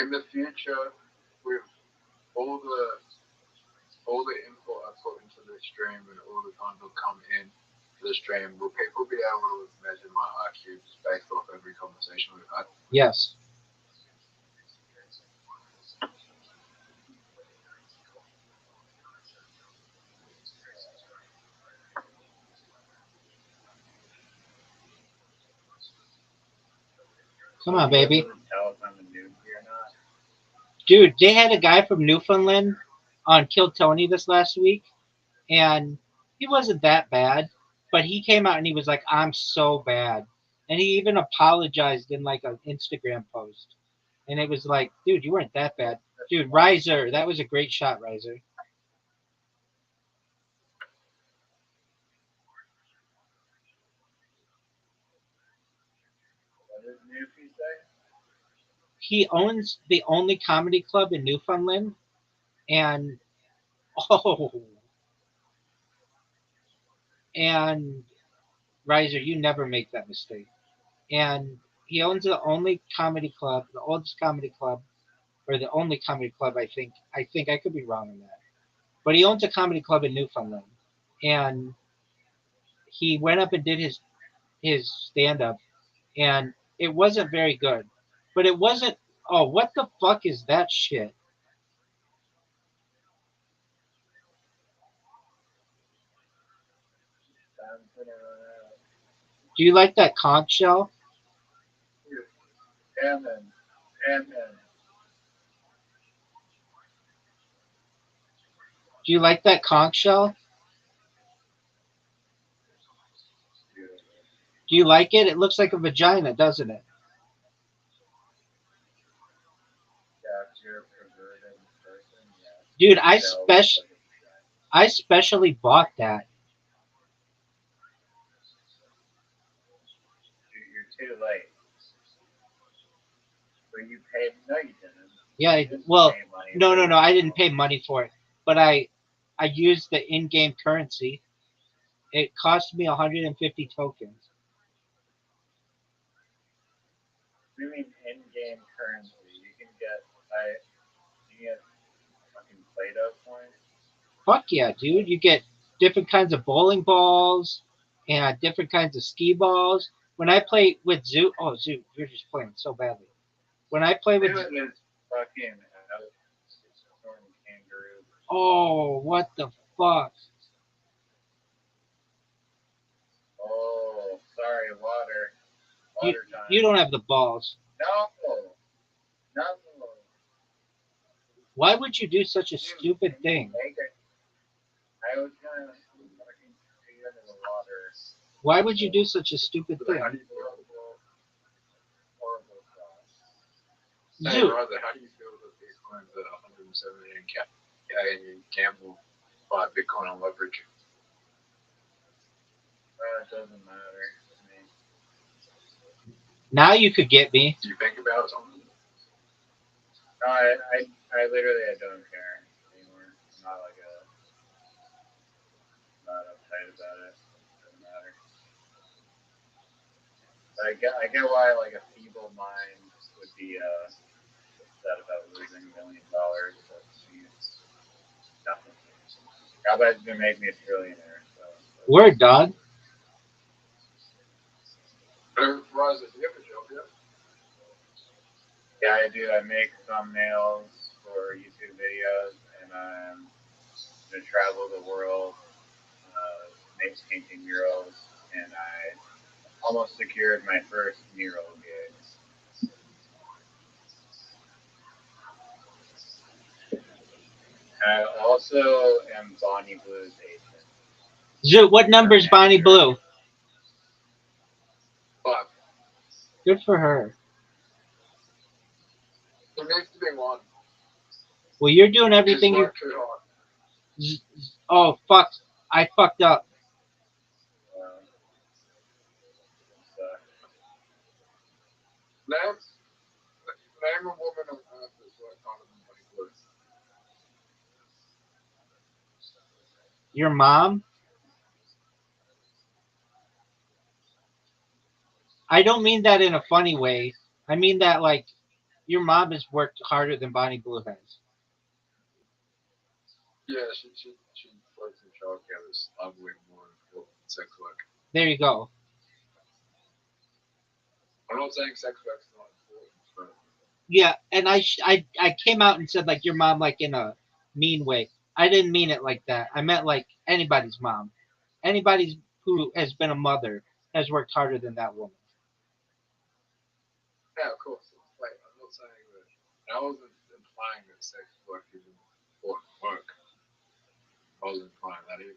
in the future, with all the input I put into the stream and all the time that come in to the stream, will people be able to measure my IQ just based off every conversation we've had? Yes. Come on, baby. Tell if I'm a newbie or not. Dude, they had a guy from Newfoundland on Kill Tony this last week, and he wasn't that bad, but he came out and he was like, I'm so bad. And he even apologized in like an Instagram post. And it was like, dude, you weren't that bad. Dude, Riser, that was a great shot, Riser. What did Newfie say? He owns the only comedy club in Newfoundland, and oh, and Riser, you never make that mistake. And he owns the only comedy club, the oldest comedy club, or the only comedy club, I think. I think I could be wrong on that. But he owns a comedy club in Newfoundland. And he went up and did his stand up, and it wasn't very good. But it wasn't, oh, what the fuck is that shit? Do you like that conch shell? Amen. Do you like that conch shell? Do you like it? It looks like a vagina, doesn't it? Dude, I specially bought that. You're too late. But you paid, no you didn't. Yeah, well, no, I didn't pay money for it, but I used the in-game currency. It cost me 150 tokens. You mean in-game currency? You can get fucking Play-Doh coins. Fuck yeah, dude! You get different kinds of bowling balls and different kinds of ski balls. When I play with Zoot, oh Zoot, you're just playing so badly. When I play with, Fucking kangaroo. oh, what the fuck? Oh, sorry, water time. You don't have the balls. No. Why would you do such a stupid thing? I was gonna fucking see under the water. Why would you do such a stupid thing? Horrible sauce. Hey, Zoot, brother, how do you feel that Bitcoin's at 170 and you gamble buy Bitcoin on leverage? It doesn't matter to me. now you could get me. Do you think about something? No, I literally don't care anymore. I'm not uptight about it. It doesn't matter. But I get why like a feeble mind would be upset about losing $1 million. But geez, nothing. Rabbi's gonna make me a trillionaire. So. Word, dog. Verizon, do you have a job yet? Yeah, I do. I make thumbnails for YouTube videos, and I'm gonna travel the world, painting murals, and I almost secured my first mural gig. I also am Bonnie Blue's agent. Zoot, what number is Bonnie Blue? Good for her. There needs to be one. Well, you're doing everything Just you. work too hard. Oh fuck! I fucked up. Name a woman on earth that's worked harder than Bunny Blue. Your mom. I don't mean that in a funny way. I mean that like your mom has worked harder than Bonnie Blue has. Yeah, she works in childcare. That's way more important than sex work. There you go. I'm not saying sex work's not important, but Yeah, and I came out and said like your mom like in a mean way. I didn't mean it like that. I meant like anybody's mom. Anybody who has been a mother has worked harder than that woman. yeah, of course. Like, I'm not saying that. I wasn't implying that sex work is important work. I was implying that either.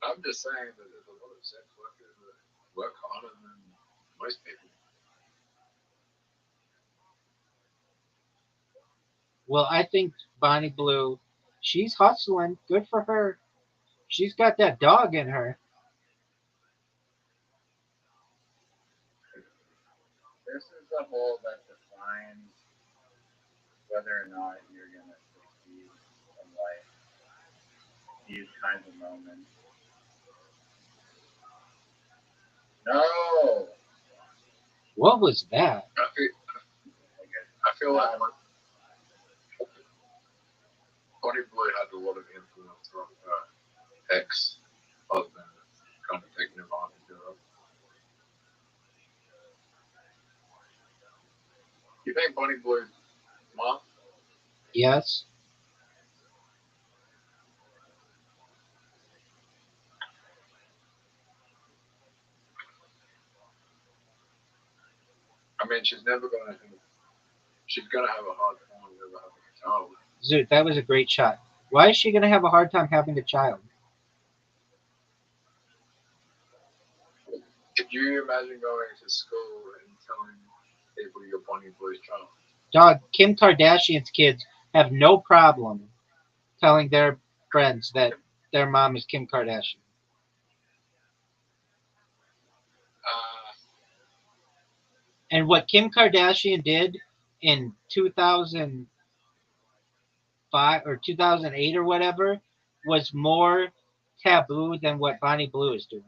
I'm just saying that there's a lot of sex workers that work harder than most people. Well, I think Bonnie Blue, she's hustling. Good for her. She's got that dog in her. This is the hole that defines whether or not you're going to succeed in life. These kinds of moments. No! What was that? I feel like Bonnie Blue had a lot of influence from her ex-husband, kind of taking advantage of her. You think Bonnie Blue's mom? Yes. I mean, she's gonna have a hard time ever having a child. Zoot, that was a great shot. Why is she going to have a hard time having a child? Could you imagine going to school and telling people you're Bonnie Blue's child? Dog, Kim Kardashian's kids have no problem telling their friends that their mom is Kim Kardashian. And what Kim Kardashian did in 2005 or 2008 or whatever was more taboo than what Bonnie Blue is doing.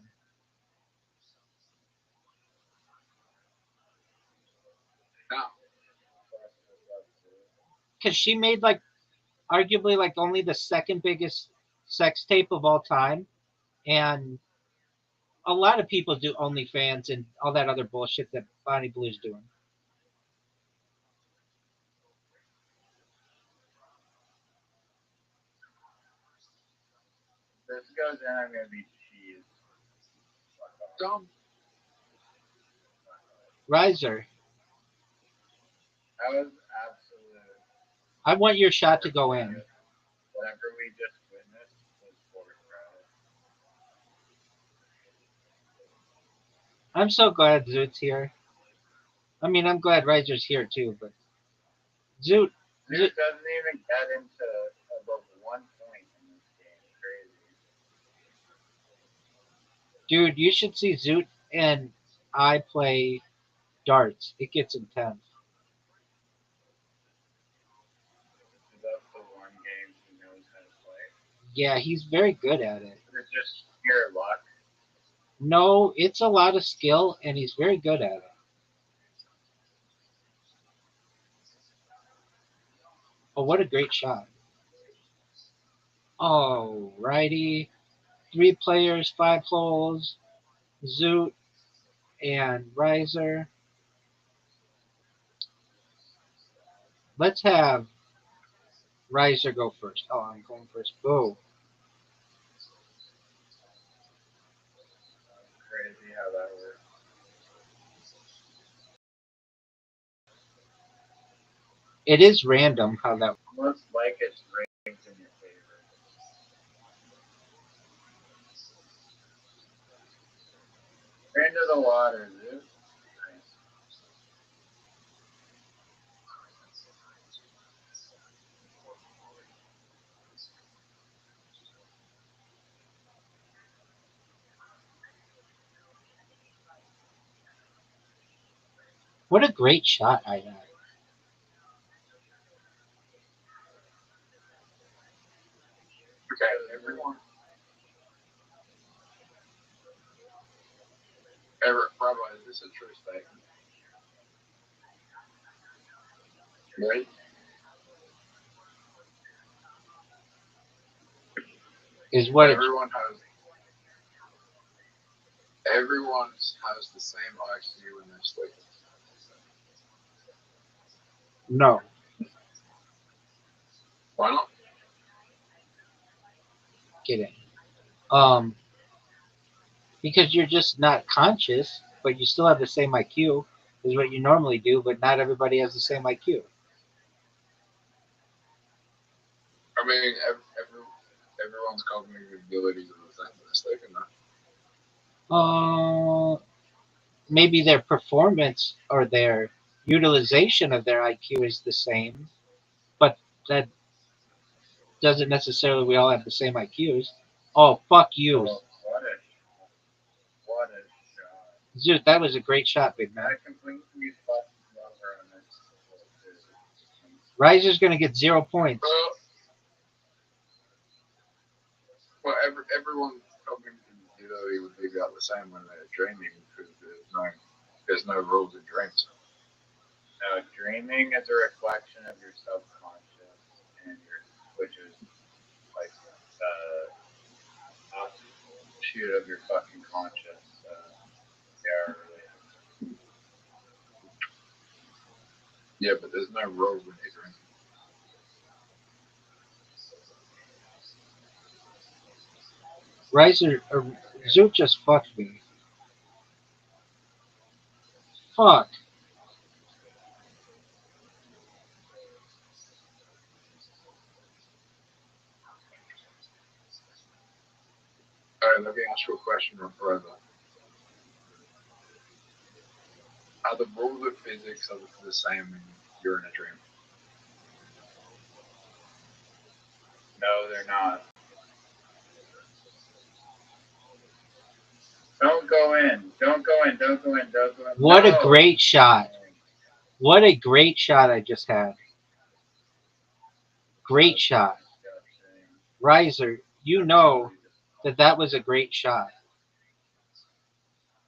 No. Because she made like arguably like only the second biggest sex tape of all time. And a lot of people do OnlyFans and all that other bullshit that Bonnie Blue's doing. This goes in, I'm going to be cheese. Dumb. Riser, That was absolute. I want your shot to go in. Whatever we just witnessed was foreshadowed. I'm so glad Zoot's here. I mean, I'm glad Riser's here too, but Zoot, Dude doesn't even get into above 1 point in this game. Crazy. dude, you should see Zoot and I play darts. It gets intense. That's the one game he knows how to play. Yeah, he's very good at it. It's just pure luck. No, it's a lot of skill, and he's very good at it. Oh, what a great shot. Oh, righty. 3 players, 5 holes. Zoot and Riser. Let's have Riser, go first. Oh, I'm going first. Go. Crazy how that works. It is random how that. Almost like it's rigged in your favor. You're into the water, dude. Nice. What a great shot I had. Okay, everyone. Rabbi, is this a true statement? Right? Is what it, Everyone has the same IQ when they're sleeping. no. Why not? Kidding. Because you're just not conscious, but you still have the same IQ, is what you normally do, but not everybody has the same IQ. I mean, everyone's cognitive abilities are the same when they're sleeping, though. Maybe their performance or their utilization of their IQ is the same, but that doesn't necessarily we all have the same IQs. Oh, fuck you. Oh, what a shot. Dude, that was a great shot, big man. That completely fucked over on this. Riser's going to get 0 points. Well, everyone's cognitive ability would be about the same when they're dreaming because there's no rules in dreams. No, dreaming is a reflection of your subconscious and which is like offshoot of your fucking conscious. Yeah, but there's no rules when you're dreaming. Riser, Zoot just fucked me. Fuck. Alright, let me ask you a question on further. Are the rules of physics the same when you're in a dream? No, they're not. Don't go in. Don't go in. Don't go in. Don't go in. What no. a great shot. What a great shot I just had. Great shot. Riser, you know that was a great shot.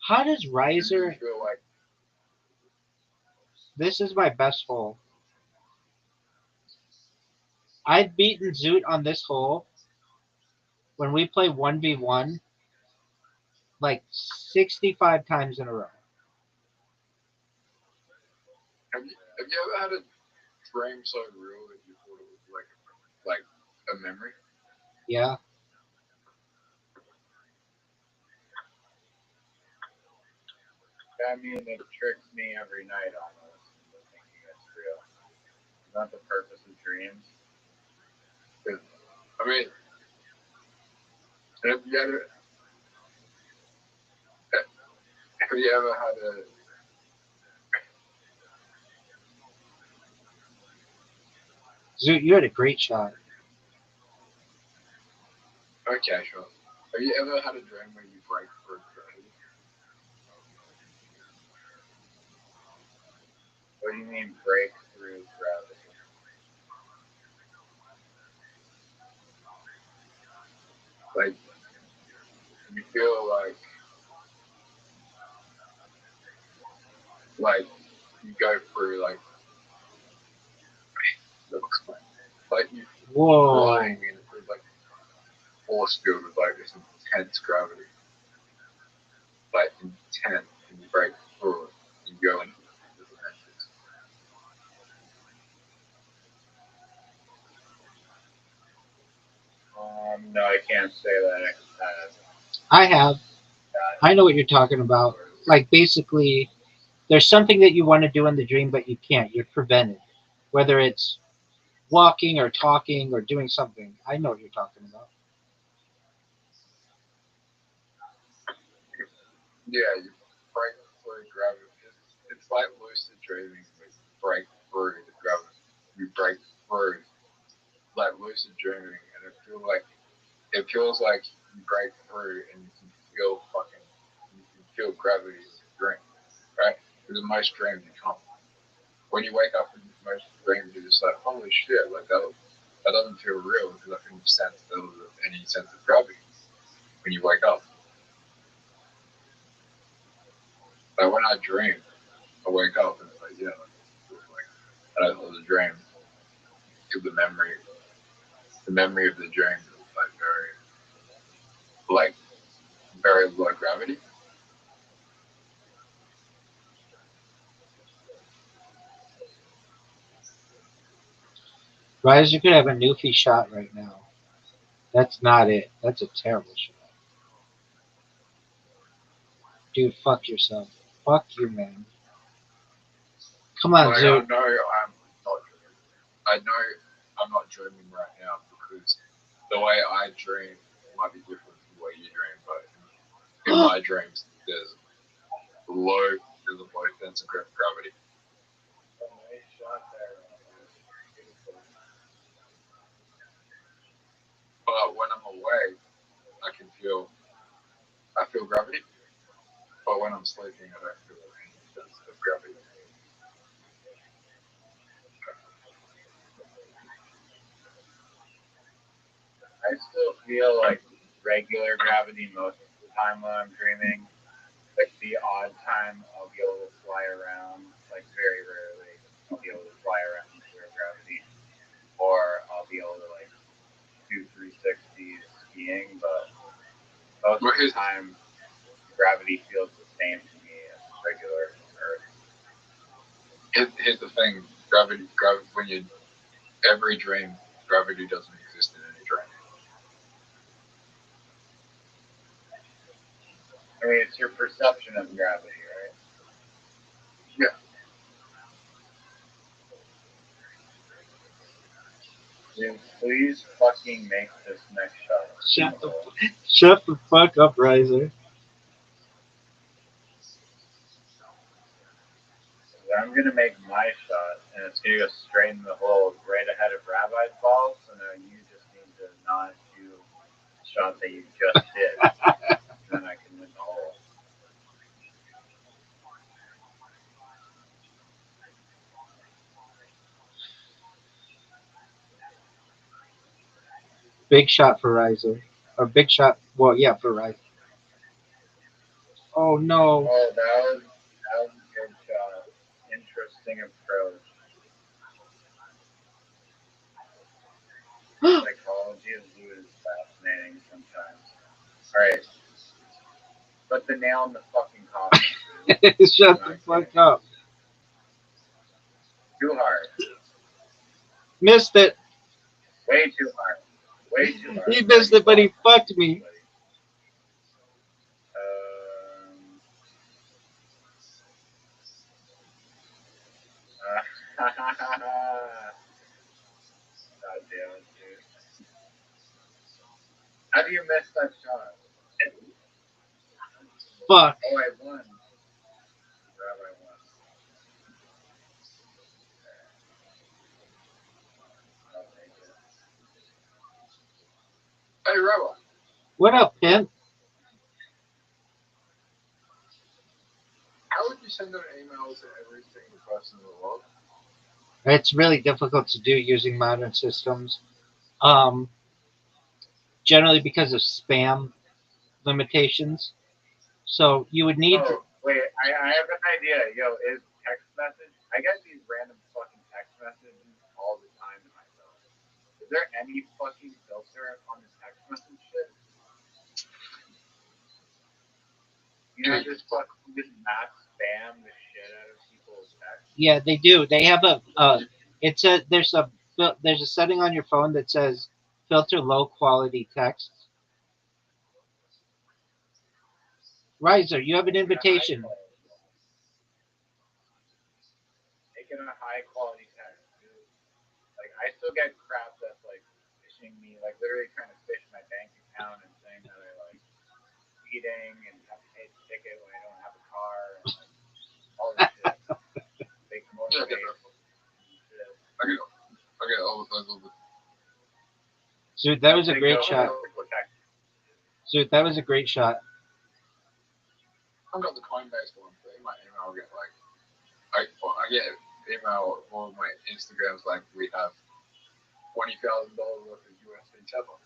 How does Riser... This is my best hole. I've beaten Zoot on this hole when we play 1v1 like 65 times in a row. Have you ever had a dream so real that you thought it was like a memory? Yeah. I mean, it tricks me every night almost into thinking it's real. Is that the purpose of dreams? I mean, have you ever had a... Zoot, you had a great shot. Okay, sure. Have you ever had a dream where you break through gravity? What do you mean break through gravity? Like, you feel like you go through like you Whoa. flying in through like force field with like this intense gravity, like intense, and you break through it, and you go into the dimensions. I have. I know what you're talking about. Like basically, there's something that you want to do in the dream, but you can't. You're prevented. Whether it's walking or talking or doing something. I know what you're talking about. Yeah, you break through gravity. It's like lucid dreaming with break through the gravity. You break through like lucid dreaming, and it feels like you break through and you can feel gravity in the dream, right? Because in most dreams you can't. When you wake up in most dreams, you're just like, holy shit, like that doesn't feel real because I couldn't sense there was any sense of gravity when you wake up. Like when I dream, I wake up and it's like, yeah, like that was a dream. The memory of the dream is like very low gravity. Rise, you could have a Newfie shot right now. That's not it. That's a terrible shot. Dude, fuck yourself. Fuck you, man. Come on, Like I Zoot. know I'm not dreaming. I know I'm not dreaming right now because the way I dream might be different from the way you dream, but in my dreams there's a low sense of gravity. Nice shot there. But when I'm awake, I feel gravity. But when I'm sleeping, I don't feel any sense of gravity. I still feel like regular gravity most of the time when I'm dreaming. Like the odd time I'll be able to fly around, like very rarely I'll be able to fly around zero gravity, or I'll be able to like do 360s skiing, but most of the time gravity feels the same to me as regular Earth. Here's the thing: gravity. When you every dream, gravity doesn't exist in any dream. I mean, it's your perception of gravity, right? Yeah. Dude, please fucking make this next shot. Shut the fuck up, Riser. I'm gonna make my shot, and it's gonna go straight in the hole, right ahead of Rabbi's ball. So now you just need to not do the shot that you just did, and then I can win the hole. Big shot for Riser. Or big shot. Well, yeah, for Riser. Oh no. Oh, that was a good shot. Interesting approach. Psychology of Zoo is fascinating sometimes. All right, put the nail in the fucking coffin. Shut the fuck up. Too hard. Missed it. Way too hard. Way too hard. He missed it, but he fucked me. God damn it, dude. How do you miss that shot? Fuck. Oh, I won. Rabbi won. I'll take it. Hey, Rabbi, What up, pimp? how would you send out emails to every single person in the world? It's really difficult to do using modern systems. Um, Generally because of spam limitations. So you would need. Oh, wait, I have an idea. Yo, is text message? I get these random fucking text messages all the time to myself. Is there any fucking filter on the text message shit? You know, just mass spam the shit out of people's text. Yeah, they do. They have a. It's a. There's a setting on your phone that says filter low quality text. Riser, you have an invitation. Making a high quality text, dude. Like I still get crap that's like phishing me, like literally trying to fish my bank account and saying that I like speeding and have to pay the ticket when I don't have a car and like all this shit. Fake motivation. I get all the time. Zoot, that was a great shot. Zoot, that was a great shot. I've got the Coinbase one, but in my email I get like I get an email on my Instagrams like we have $20,000 worth of USD tether.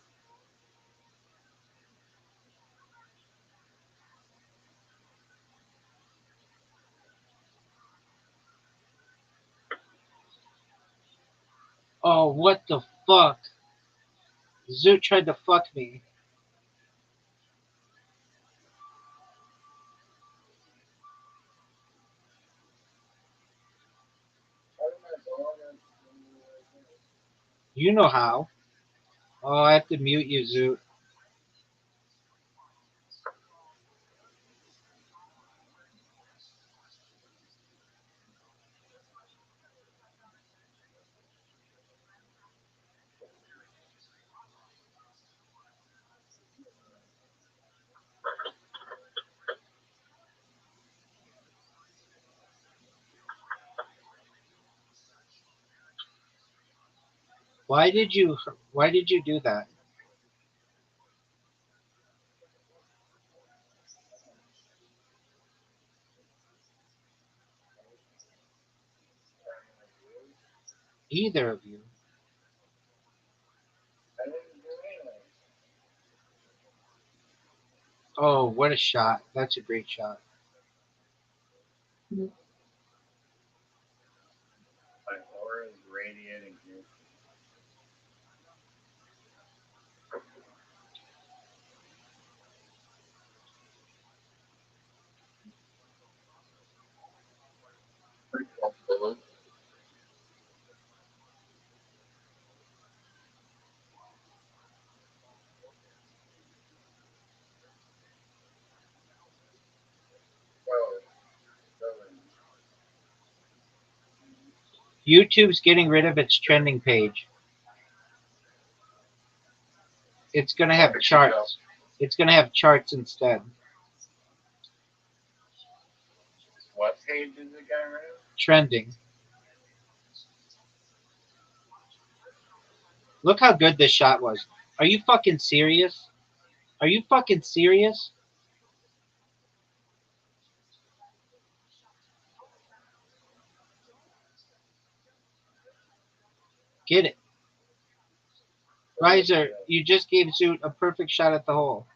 Oh, what the fuck? Zoot tried to fuck me. You know how. Oh, I have to mute you, Zoot. Why did you do that? Either of you. Oh, what a shot. That's a great shot. My aura is radiating here. Pretty comfortable. YouTube's getting rid of its trending page. It's gonna have charts. It's gonna have charts instead. What page is it getting rid of? Trending. Look how good this shot was. Are you fucking serious? Are you fucking serious? Get it. Riser, you just gave Zoot a perfect shot at the hole.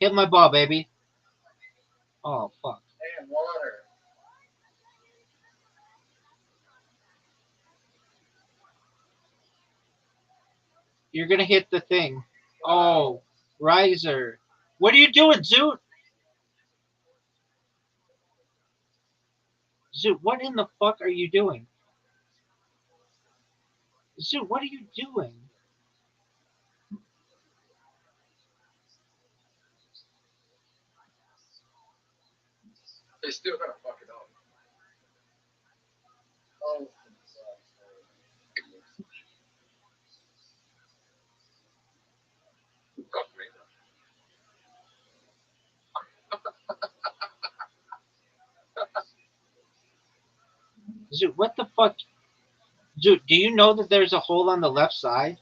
Hit my ball, baby. Oh, fuck. Damn, water. You're gonna hit the thing. Oh, Riser. What are you doing, Zoot? Zoot, what in the fuck are you doing? Zoot, what are you doing? They still gotta fuck it up. Oh, Got me. Zoot, what the fuck? Zoot, do you know that there's a hole on the left side?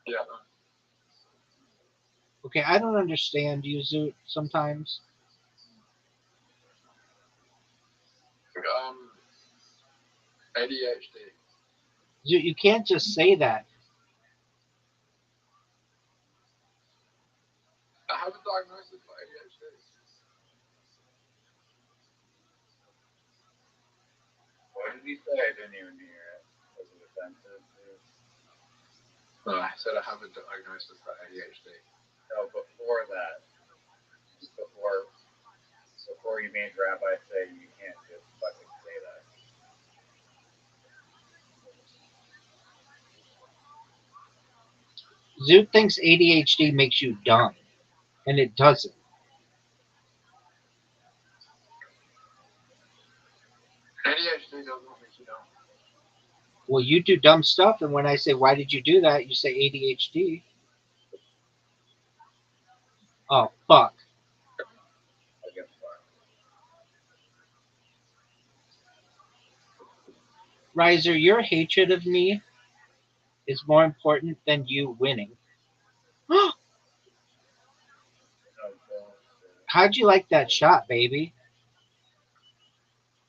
Yeah. Okay, I don't understand you, Zoot, sometimes. ADHD. Zoot, you can't just say that. I have a diagnosis for ADHD. what did he say? I didn't even hear it. Was it offensive? No, I said I have a diagnosis for ADHD. No, before that. Before you made Rabbi say you can't just fucking say that. Zoot thinks ADHD makes you dumb. and it doesn't. ADHD doesn't make you dumb. Well, you do dumb stuff, and when I say, why did you do that? You say ADHD. Oh, fuck. I guess fine. Riser, your hatred of me is more important than you winning. How'd you like that shot, baby?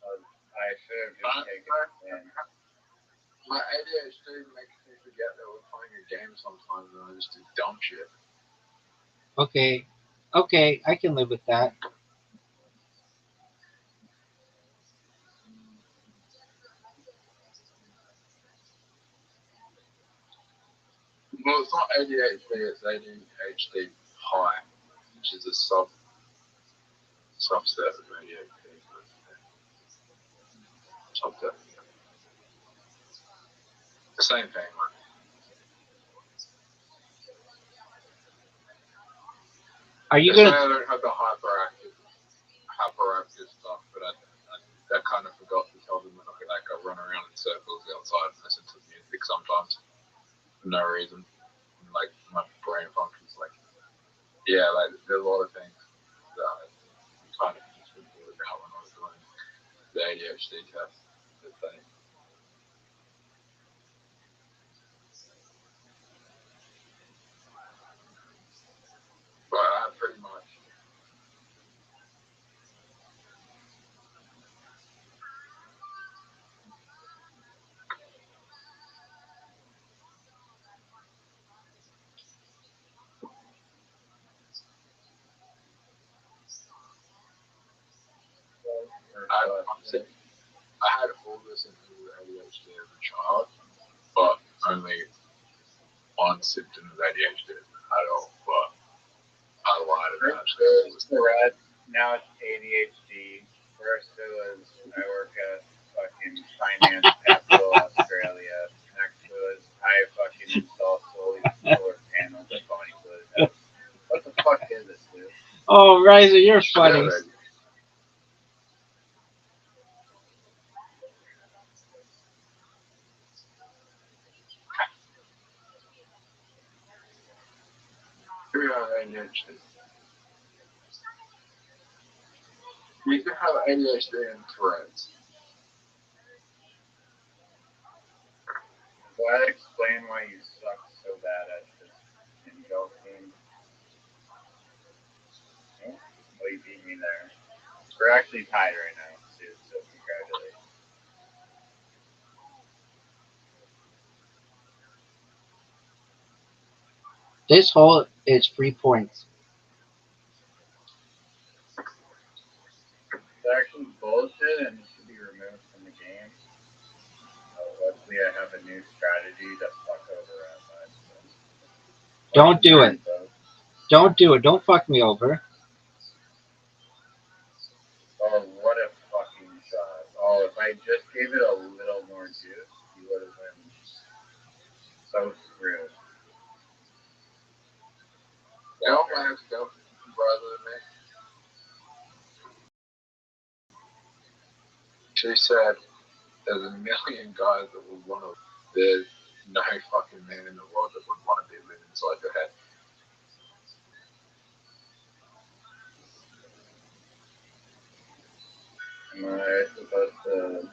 I should have just taken it in. My ADHD makes me forget that we're playing a game sometimes, and I just do dumb shit. Okay. Okay, I can live with that. Well, it's not ADHD, it's ADHD high, which is a subset of ADHD. Subset. The same thing, man. Are you They say gonna? I don't have the hyperactive stuff, but I kind of forgot to tell them that I run around in circles outside and listen to music sometimes for no reason. And, like, my brain functions like, yeah, like there's a lot of things that I kind of just forgot about when I was doing the ADHD test. That thing. But I pretty much. I had all this symptoms of ADHD as a child, but only one symptom of ADHD at all. But I lied about it. Now it's ADHD. First it was I work at fucking Finance Capital Australia. Next it was I fucking install solar panels at Bonnie's house. What the fuck is this, dude? Oh, Riser, you're funny. We have ADHD. You can have ADHD and Tourette's. Will that explain why you suck so bad at this golf game? Oh, well, you beat me there. We're actually tied right now, too, so congratulations. This hole is 3 points. It's actually bullshit and it should be removed from the game. Luckily, I have a new strategy to fuck over Rabbi. Don't do it. Don't do it. Don't fuck me over. Oh, what a fucking shot. Oh, if I just gave it a little more juice, he would have been so screwed. Don't have to go, brother, man. She said, there's a million guys that would want to. There's no fucking man in the world that would want to be living inside your head. Am I supposed to?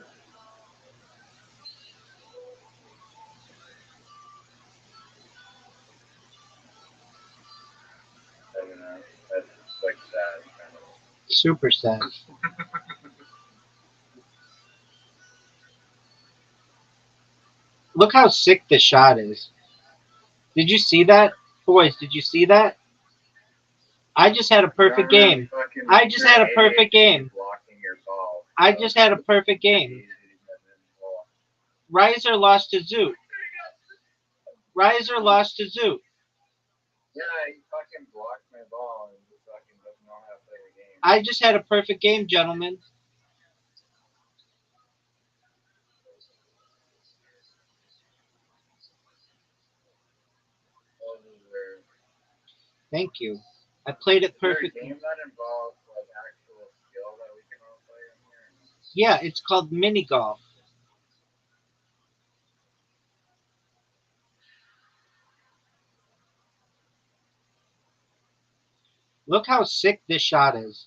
I don't know. That's like sad, kind of. Super sad. Look how sick this shot is. Did you see that? Boys, did you see that? I just had a perfect game. I just had a perfect game. I just had a perfect game. Riser lost to Zoot. Riser lost to Zoot. Yeah, he fucking blocked my ball and he fucking doesn't know how to play the game. I just had a perfect game, gentlemen. Thank you. I played it Is there a perfectly. game that involves like actual skill that we can all play in here? Yeah, it's called mini golf. Look how sick this shot is.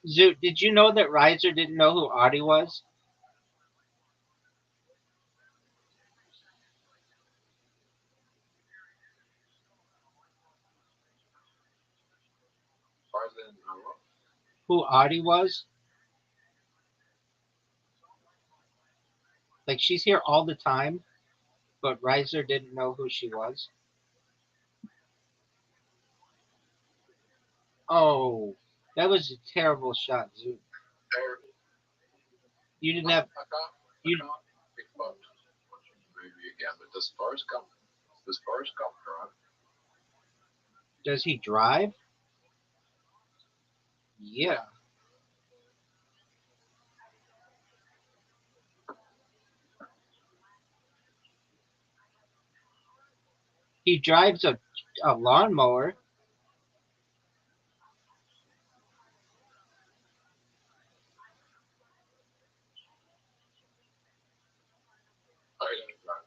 Zoot, did you know that Riser didn't know who Audie was? Who Audie was? Like, she's here all the time, but Riser didn't know who she was. Oh, that was a terrible shot, Zoot. You didn't have. You, Maybe again, but does Forrest Gump drive? does he drive? Yeah. He drives a lawnmower. I don't drive.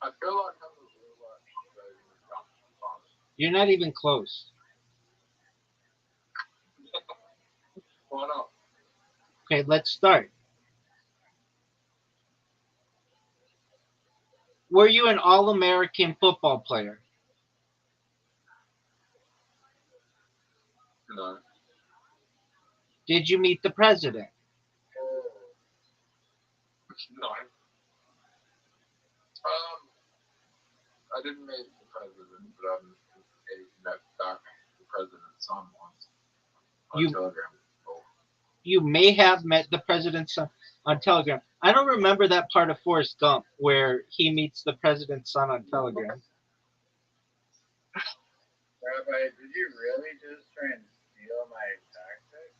I feel like I'm a real life driving a dump. You're not even close. Why not? Okay, let's start. Were you an All-American football player? No. Did you meet the president? No. I didn't meet the president, but I met back the president's son once on You Telegram. you may have met the president's son on Telegram. I don't remember that part of Forrest Gump where he meets the president's son on Telegram. Rabbi, did you really just try and steal my tactic?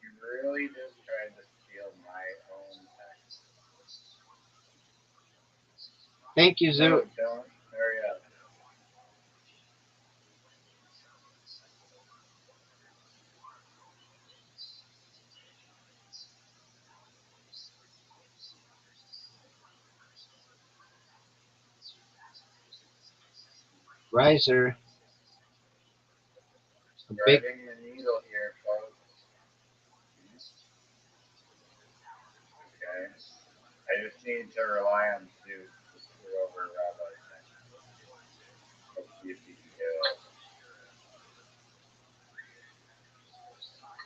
You really just tried to steal my own tactic. Thank you, No, Zoot. don't. Hurry up. Riser. A big. Threading the needle here, folks. Okay. I just need to rely on Sue to screw over Rabbi next. Let's see if he can do it.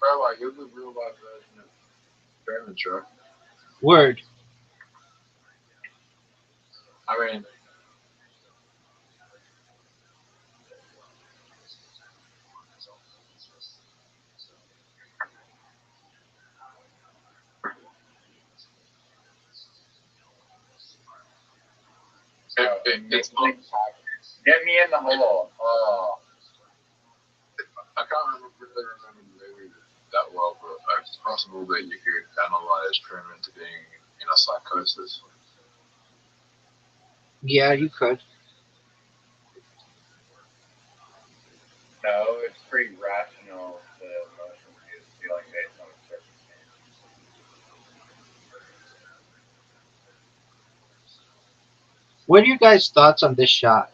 Rabbi, you're the real life version of Truman Show. Word. I mean, it's not. Get me in the hole. Oh. I can't really remember the movie that well, but it's possible that you could analyze Truman to being in a psychosis. Yeah, you could. No, it's pretty rational, the emotions he is feeling based on circumstances. What are your guys' thoughts on this shot?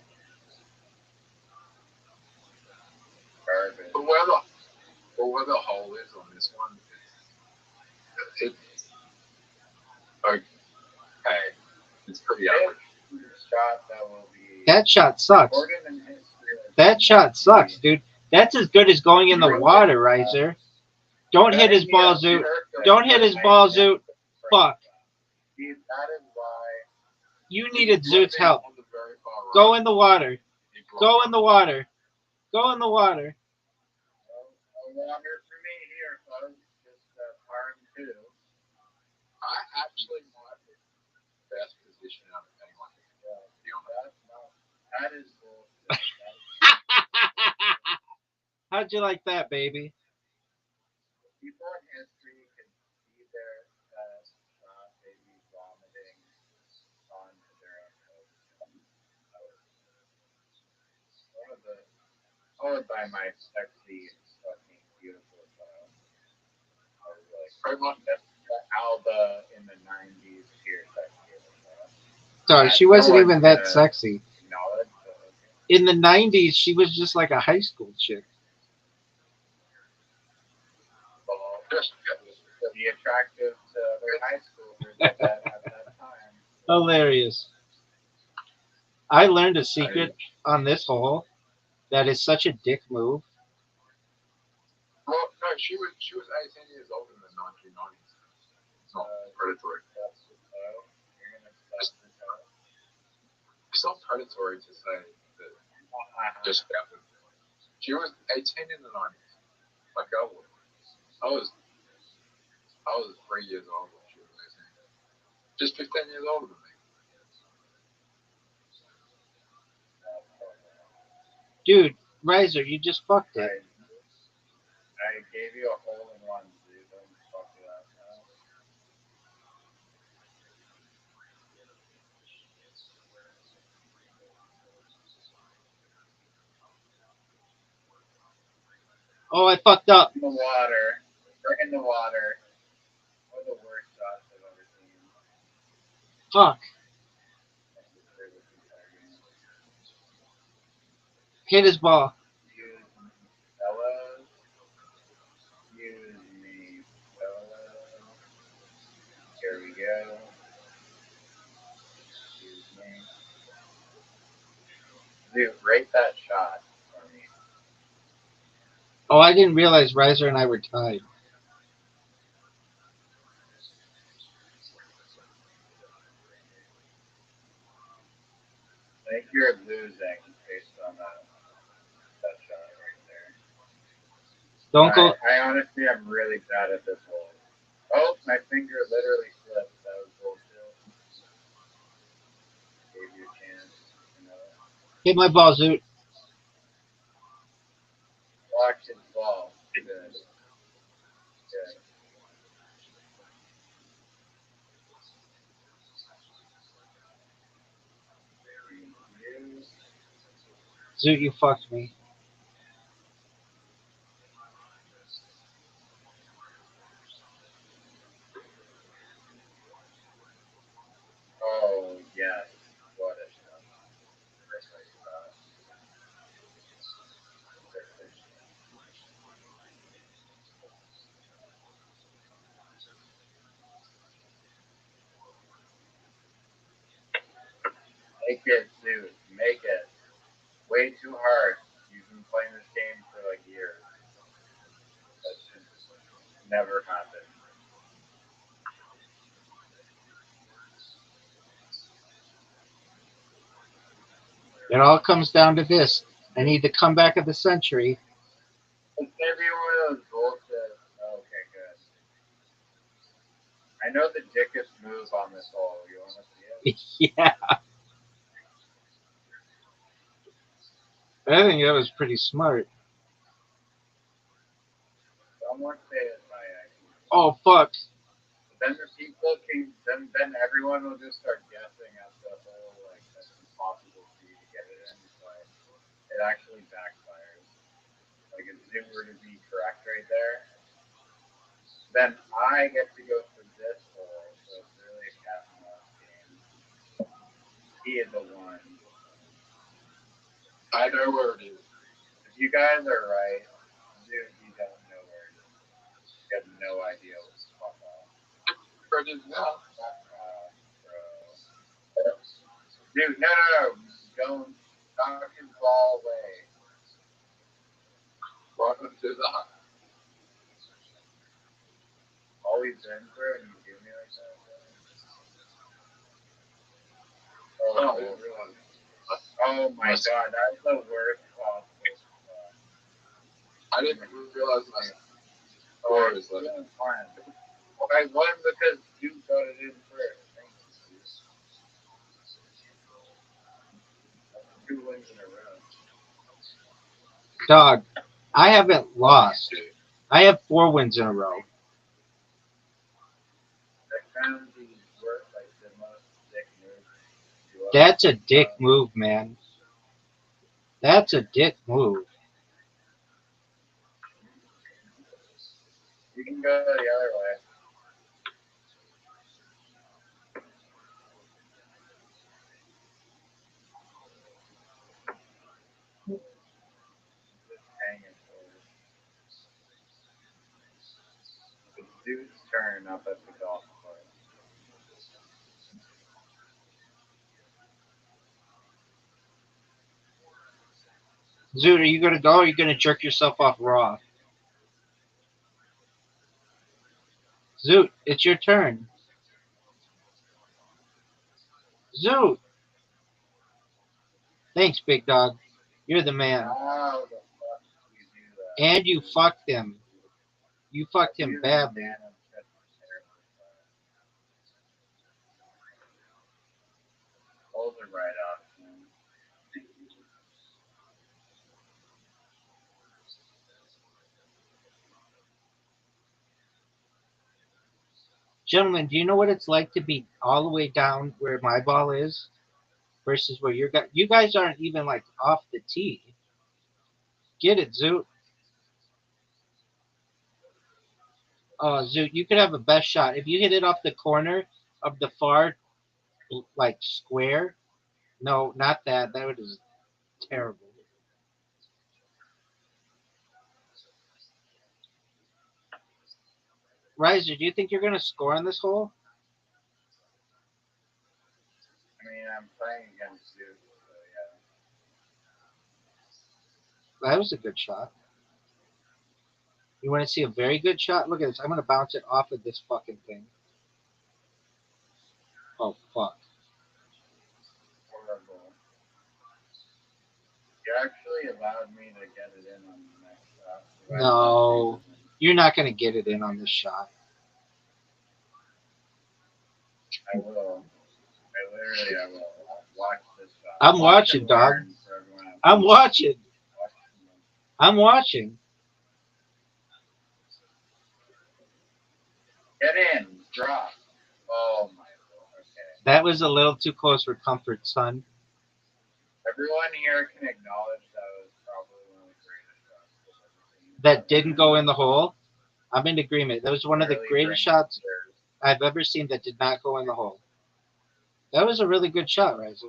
Garbage. But where the hole is on this one, it's pretty average. Shot that will be That shot sucks. recorded in history. That shot sucks, dude. That's as good as going in the water, Riser. Don't hit his ball, Zoot. Don't hit his ball, Zoot. Fuck. That is why You needed Zoot's help. On the very far Go in the water. Go in the water. Go in the water. No longer for me here, folks. Just farm too. I actually not the best position out of anyone. That is bullshit. How'd you like that, baby? People in history can see their maybe vomiting onto their own coat. Followed by my sexy, fucking beautiful child. I was like, that's Alba in the 90s here, sexy. Sorry, she wasn't no even that sexy. Acknowledge, In the 90s, she was just like a high school chick. be attractive to their high schoolers at that time. Hilarious. I learned a secret on this hole that is such a dick move. Well, no, she was 18 years old in the 1990s. It's not predatory. It's not predatory to say that just happened. She was 18 in the 90s. Like I was. I was 3 years old when she was 18. Just 15 years older than me. Dude, Riser, you just fucked it. I gave you a hole in one, dude. Don't fuck it up now. Oh, I fucked up. In the water. We're in the water. One of the worst shots I've ever seen. Fuck. Hit his ball. Excuse me, fellas. Excuse me, fellas. Here we go. Excuse me. Dude, rate that shot for me. Oh, I didn't realize Riser and I were tied. I think you're losing based on that shot right there. Don't go. I honestly am really bad at this hole. Oh, my finger literally slipped. That was bullshit. Gave you a chance. You know. Hit my ball, Zoot. Watch his ball. Good. Good. Zoot, you fucked me. Oh, yes. What a shot. Make it, dude. Make it. Way too hard. You've been playing this game for like years. That should never happen. It all comes down to this. I need the comeback of the century. It's gonna be one of those bullshit. Okay, good. I know the dickest move on this hole. You want to see it? Yeah. I think that was pretty smart. Someone say it by accident. Oh, fuck. Then the people can. Then everyone will just start guessing at the whole like that's impossible for you to get it in. But it actually backfires. Like if it were to be correct right there, then I get to go for this hole. So it's really a cat and mouse game. He is the one. I know where it is. If you guys are right, dude, you don't know where it is. You have no idea what's going on. Where it is now. Dude, no. Don't knock his ball away. Welcome to the hunt. Always in through and you do me like that. Oh, I didn't realize. Oh my god, that's the worst possible. I didn't realize my score is like. I won because you got it in first. Two wins in a row. Dog, I haven't lost. I have 4 wins in a row. That kind of worth like the most dick move. That's a dick move, man. That's a dick move. You can go the other way. Just hanging forward. It's dude's turn up at the golf course. Zoot, are you going to go or are you going to jerk yourself off raw? Zoot, it's your turn. Zoot! Thanks, big dog. You're the man. How the fuck do you do that? And you fucked him. You fucked him badly. Hold it right off. Gentlemen, do you know what it's like to be all the way down where my ball is versus where you guys aren't even like off the tee. Get it, Zoot. Oh, Zoot, you could have a best shot. If you hit it off the corner of the far like square. No, not that. That was terrible. Riser, do you think you're gonna score on this hole? I mean, I'm playing against you, so yeah. That was a good shot. You want to see a very good shot? Look at this. I'm gonna bounce it off of this fucking thing. Oh fuck. Horrible. You actually allowed me to get it in on the next shot. No, you're not gonna get it in on this shot. I will. I will. Watch this shot. I'm watching, dog. I'm watching. I'm watching. Get in. Drop. Oh my lord. Okay. That was a little too close for comfort, son. Everyone here can acknowledge that was probably one of the greatest shots. That didn't go in the hole. I'm in agreement. That was one of the greatest shots I've ever seen that did not go in the hole. That was a really good shot, Riser.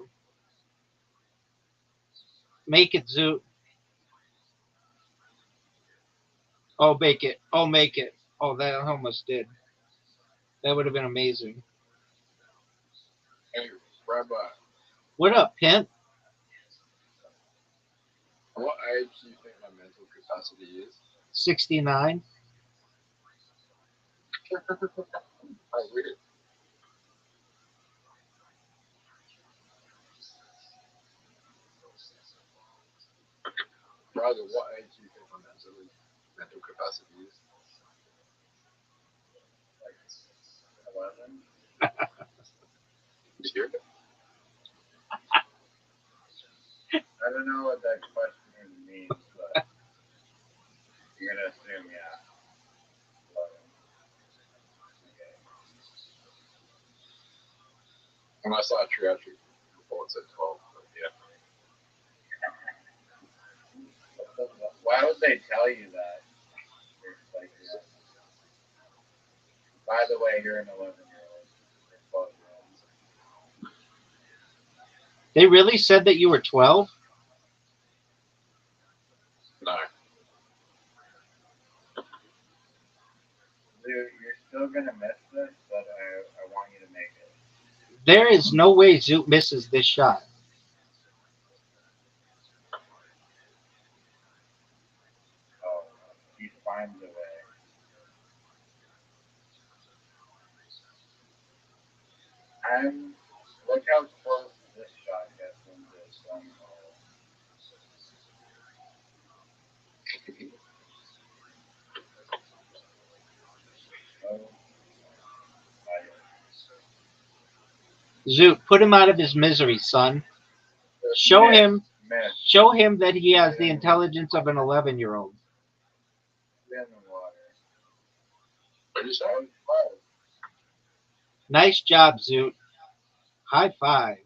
Make it, Zoot. Oh, make it. Oh, make it. Oh, that almost did. That would have been amazing. Hey, Rabbi. What up, Pimp? What age do you think my mental capacity is? 69. Oh, weird. Brother, what age do you think my mental capacity is? 11. You hear it? I don't know what that question even means, but you're gonna assume, yeah. 11. Okay. When I saw a triathlete before it said 12, but yeah. Why would they tell you that? Like, yeah. By the way, you're an 11-year-old. You're 12-year-old. They really said that you were 12? No. Dude, you're still gonna miss this, but I want you to make it. There is no way Zoot misses this shot. Oh, he finds a way. Look how close this shot gets into this one. Zoot, put him out of his misery, son. Show him that he has the intelligence of an 11-year-old. In the water. What did you say? Nice job, Zoot. High five.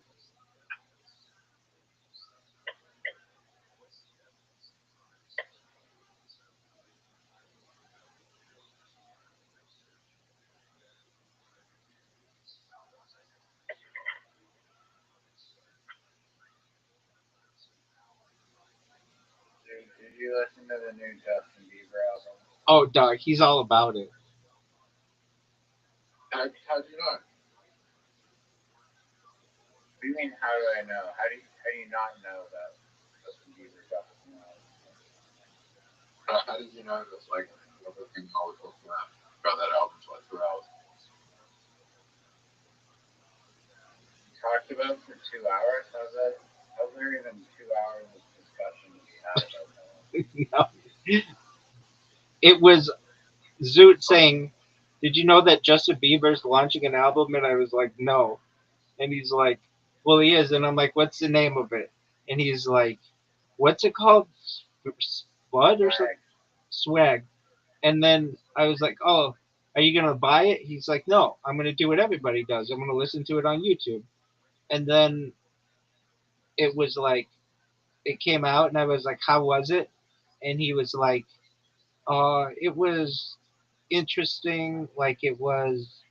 Did you listen to the new Justin Bieber album? Oh, dog, he's all about it. How'd you know? What do you mean, how do I know? How do you not know that Justin Bieber got this new album? How did you know that's like everything I was talking about that album for like 2 hours? We talked about it for 2 hours? How's there even 2 hours of discussion to be had about that? No. It was Zoot saying, "Did you know that Justin Bieber's launching an album?" And I was like, "No." And he's like, "Well, he is." And I'm like, "What's the name of it?" And he's like, "What's it called? Spud or something? Swag." And then I was like, "Oh, are you gonna buy it?" He's like, "No, I'm gonna do what everybody does. I'm gonna listen to it on YouTube." And then it was like, it came out, and I was like, "How was it?" And he was like, it was interesting. Like it was,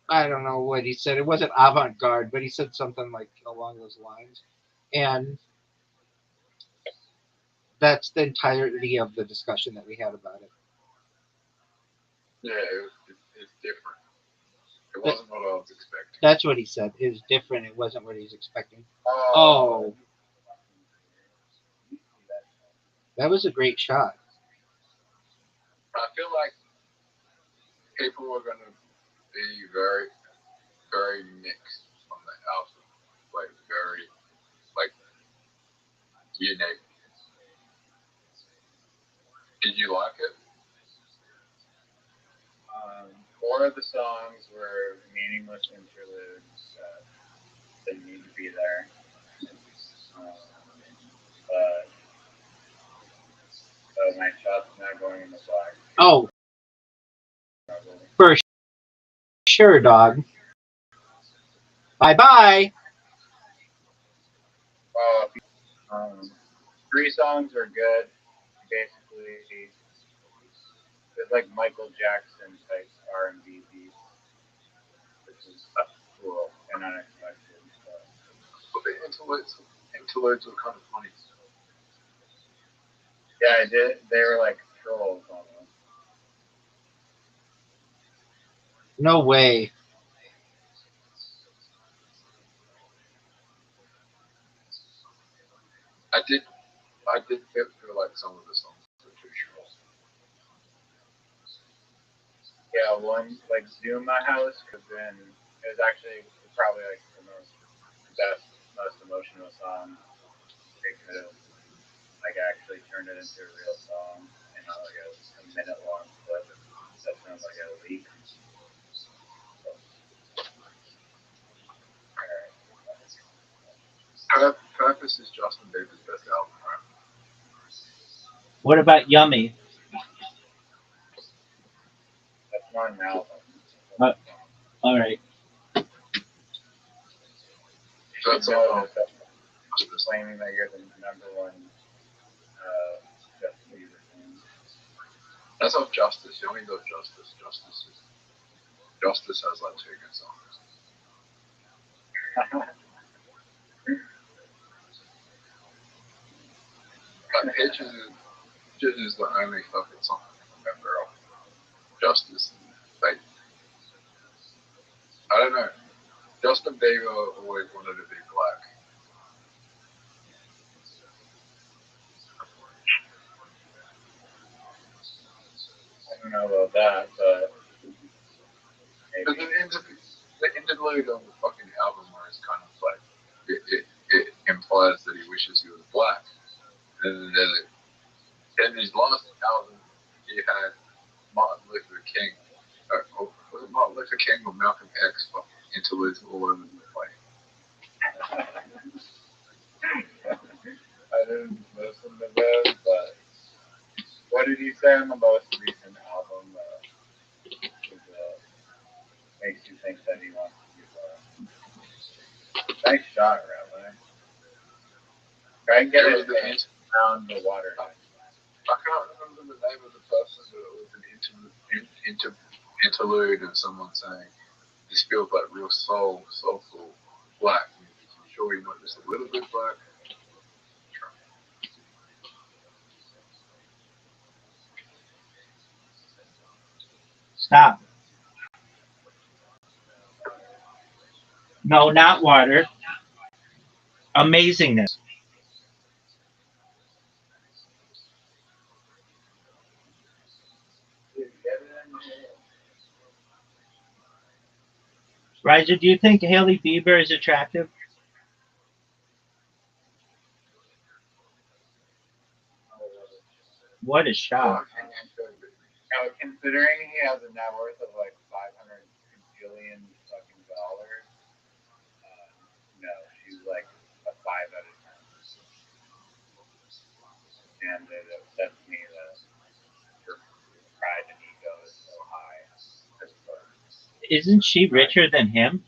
I don't know what he said. It wasn't avant-garde, but he said something like along those lines. And that's the entirety of the discussion that we had about it. Yeah, it's different. It wasn't what I was expecting. That's what he said. It was different. It wasn't what he was expecting. Oh. That was a great shot. I feel like people are going to be very, very mixed on the album. Like, very, like, unique. Did you like it? 4 of the songs were meaningless interludes that didn't need to be there. But my shot's not going in the black. Oh, for sure, dog. Bye-bye. 3 songs are good. Basically, it's like Michael Jackson type R&B beats, which is cool and unexpected. But the interludes were kind of funny. Yeah, I did. They were like trolls almost. No way. I did feel like some of the songs were too short. Yeah, one like Zuma House could have been. It was actually probably like the most emotional song. They could have like actually turned it into a real song, and not like a minute-long clip that sounds like a leak. Purpose is Justin Bieber's best album, right? What about Yummy? That's not an album. All right. That's all. Claiming that you're the number one Justin Bieber fan. That's off Justice. You only got Justice. Justice has like 2 good songs. But Pictures is the only fucking song I can remember of Justice. Like, I don't know. Justin Bieber always wanted to be black. I don't know about that, but But the interlude on the fucking album where it's kind of like it implies that he wishes he was black. And then in his last album, he had Martin Luther King. Was it Martin Luther King or Malcolm X fucking interludes all over the place. I didn't listen to those, but what did he say on the most recent album that makes you think that he wants to give a nice shot, Rabbi? Try and get it around the water. I can't remember the name of the person, but it was an interlude of someone saying, "This feels like real soulful black music. You sure you're not just a little bit black?" Stop. No, not water. Amazingness. Riser, do you think Haley Bieber is attractive? What a shock. Now, considering he has a net worth of like $500 billion fucking dollars, no, she's like a 5 out of 10. And it upsets me that her pride and ego is so high. Isn't she richer than him?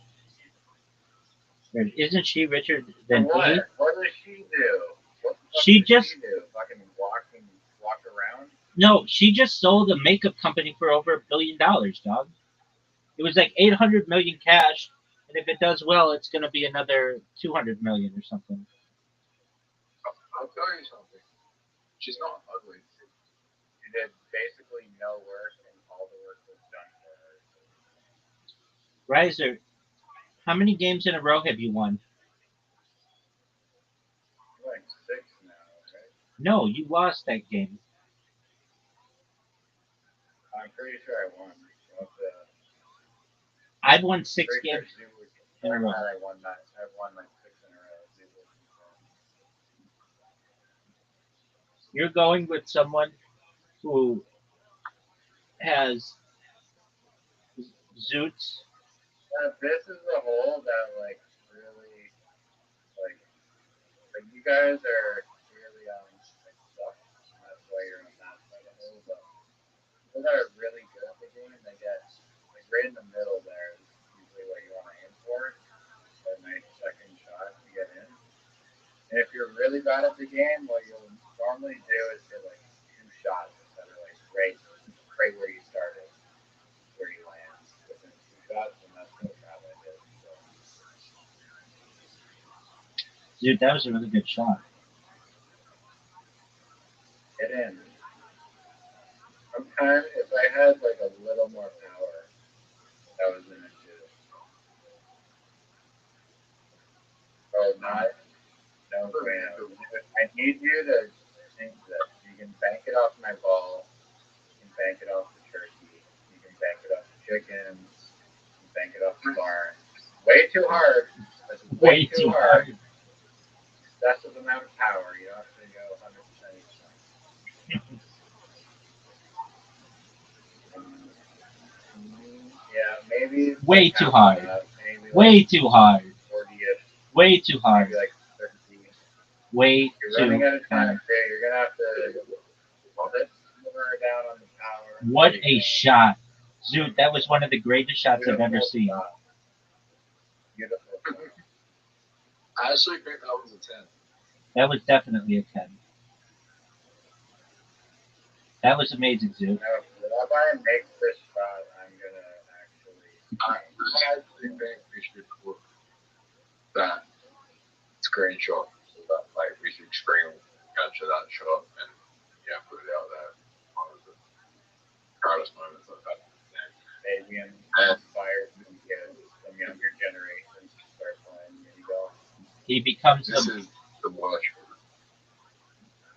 Isn't she richer than he? What does she do? What the fuck She does just she do? Fucking walk around? no. She just sold a makeup company for over $1 billion, dog. It was like 800 million cash, and if it does well, it's gonna be another 200 million or something. I'll tell you something. She's not ugly. She did basically no work, and all the work was done for her. Riser, how many games in a row have you won? Like 6 now, right? No, you lost that game. I'm pretty sure I won. I've won 6 games in a row. I've won like 6 in a row. You're going with someone who has Zoots. This is the hole that like really like you guys are really like stuck. And that's why you're on that side of the hole. But people that are really good at the game, they get like right in the middle there is usually what you want to aim for. A nice second shot to get in. And if you're really bad at the game, what you'll normally do is get like 2 shots that are like right where you started, where you land within 2 shots, and that's what Rabbi did. So. Dude, that was a really good shot. Get in. Sometimes if I had like a little more power, that was in it too. Oh, not. No, I need you to think this. You can bank it off my ball. You can bank it off the turkey. You can bank it off the chickens. You can bank it off the barn. Way too hard. That's way too hard. Excessive amount of power. You don't have to go 100% each time. Yeah, maybe. Way too hard. Way too hard. 40ish. Way too hard. Maybe like 30. Way You're running out of time. You're gonna have to put more down on the power. What a shot. Zoot, that was one of the greatest shots I've ever seen. Beautiful. I actually think that was a 10. That was definitely a 10. That was amazing, Zoot. Now, if I make this shot, I'm gonna actually. I actually think we should put that screenshot. That, like, we should screen capture that shot and put it out there. One of the proudest moments I've had. Maybe inspired some younger generations to start playing mini golf. He becomes This is the worst.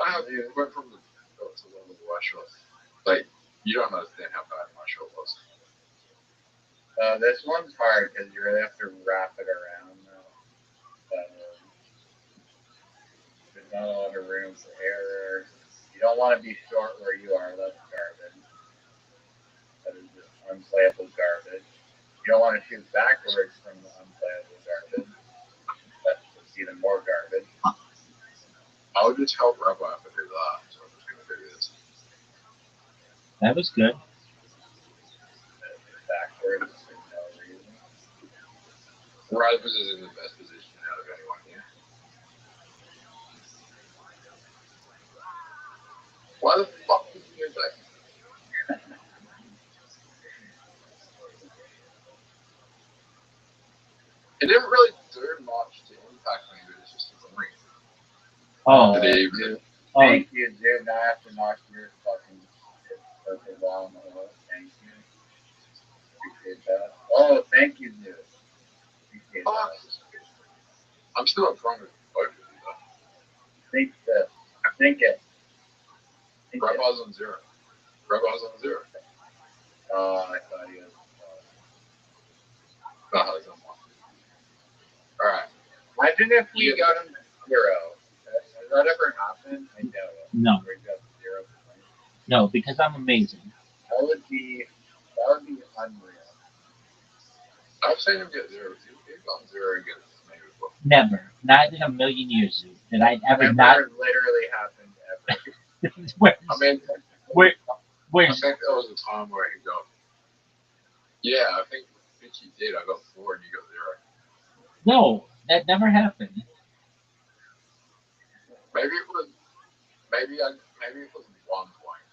I went from the to one of the worst shots. Like, you don't understand how bad my shot was. This one's hard because you really have to wrap it around now. There's not a lot of room for error. You don't want to be short where you are. That's garbage. That is just unplayable garbage. You don't want to shoot backwards from the unplayable garbage. That's even more garbage. I would just help Rabbi if I do that. So I'm just going to do this. That was good. Backwards for no reason. Rabbi is in the best position out of anyone here. Why the fuck did you do that? It didn't really do much to impact me, but it's just a ring. Oh. Good evening. Oh. Thank you, dude. Now I have to knock your fucking perfect wall. Thank you. Appreciate that. Oh, thank you, dude. Appreciate that. I'm still in front of both of you, though. Think this. Think it. Rabbi's on 0. Rabbi's on 0. Oh, I thought he was. No, he's on 1. Alright. Imagine if we got him 0. Has that ever happened? I doubt it. No. We got 0. No, because I'm amazing. That would be unreal. I've seen him get 0. He's on 0 against me before. Never. Not in a million years, Zoo. That I'd ever Never not. literally happened ever. where, I mean, where, I think there was a time where he got. Yeah, I think he did. I got 4 and you got 0. no, that never happened. Maybe it was 1 point.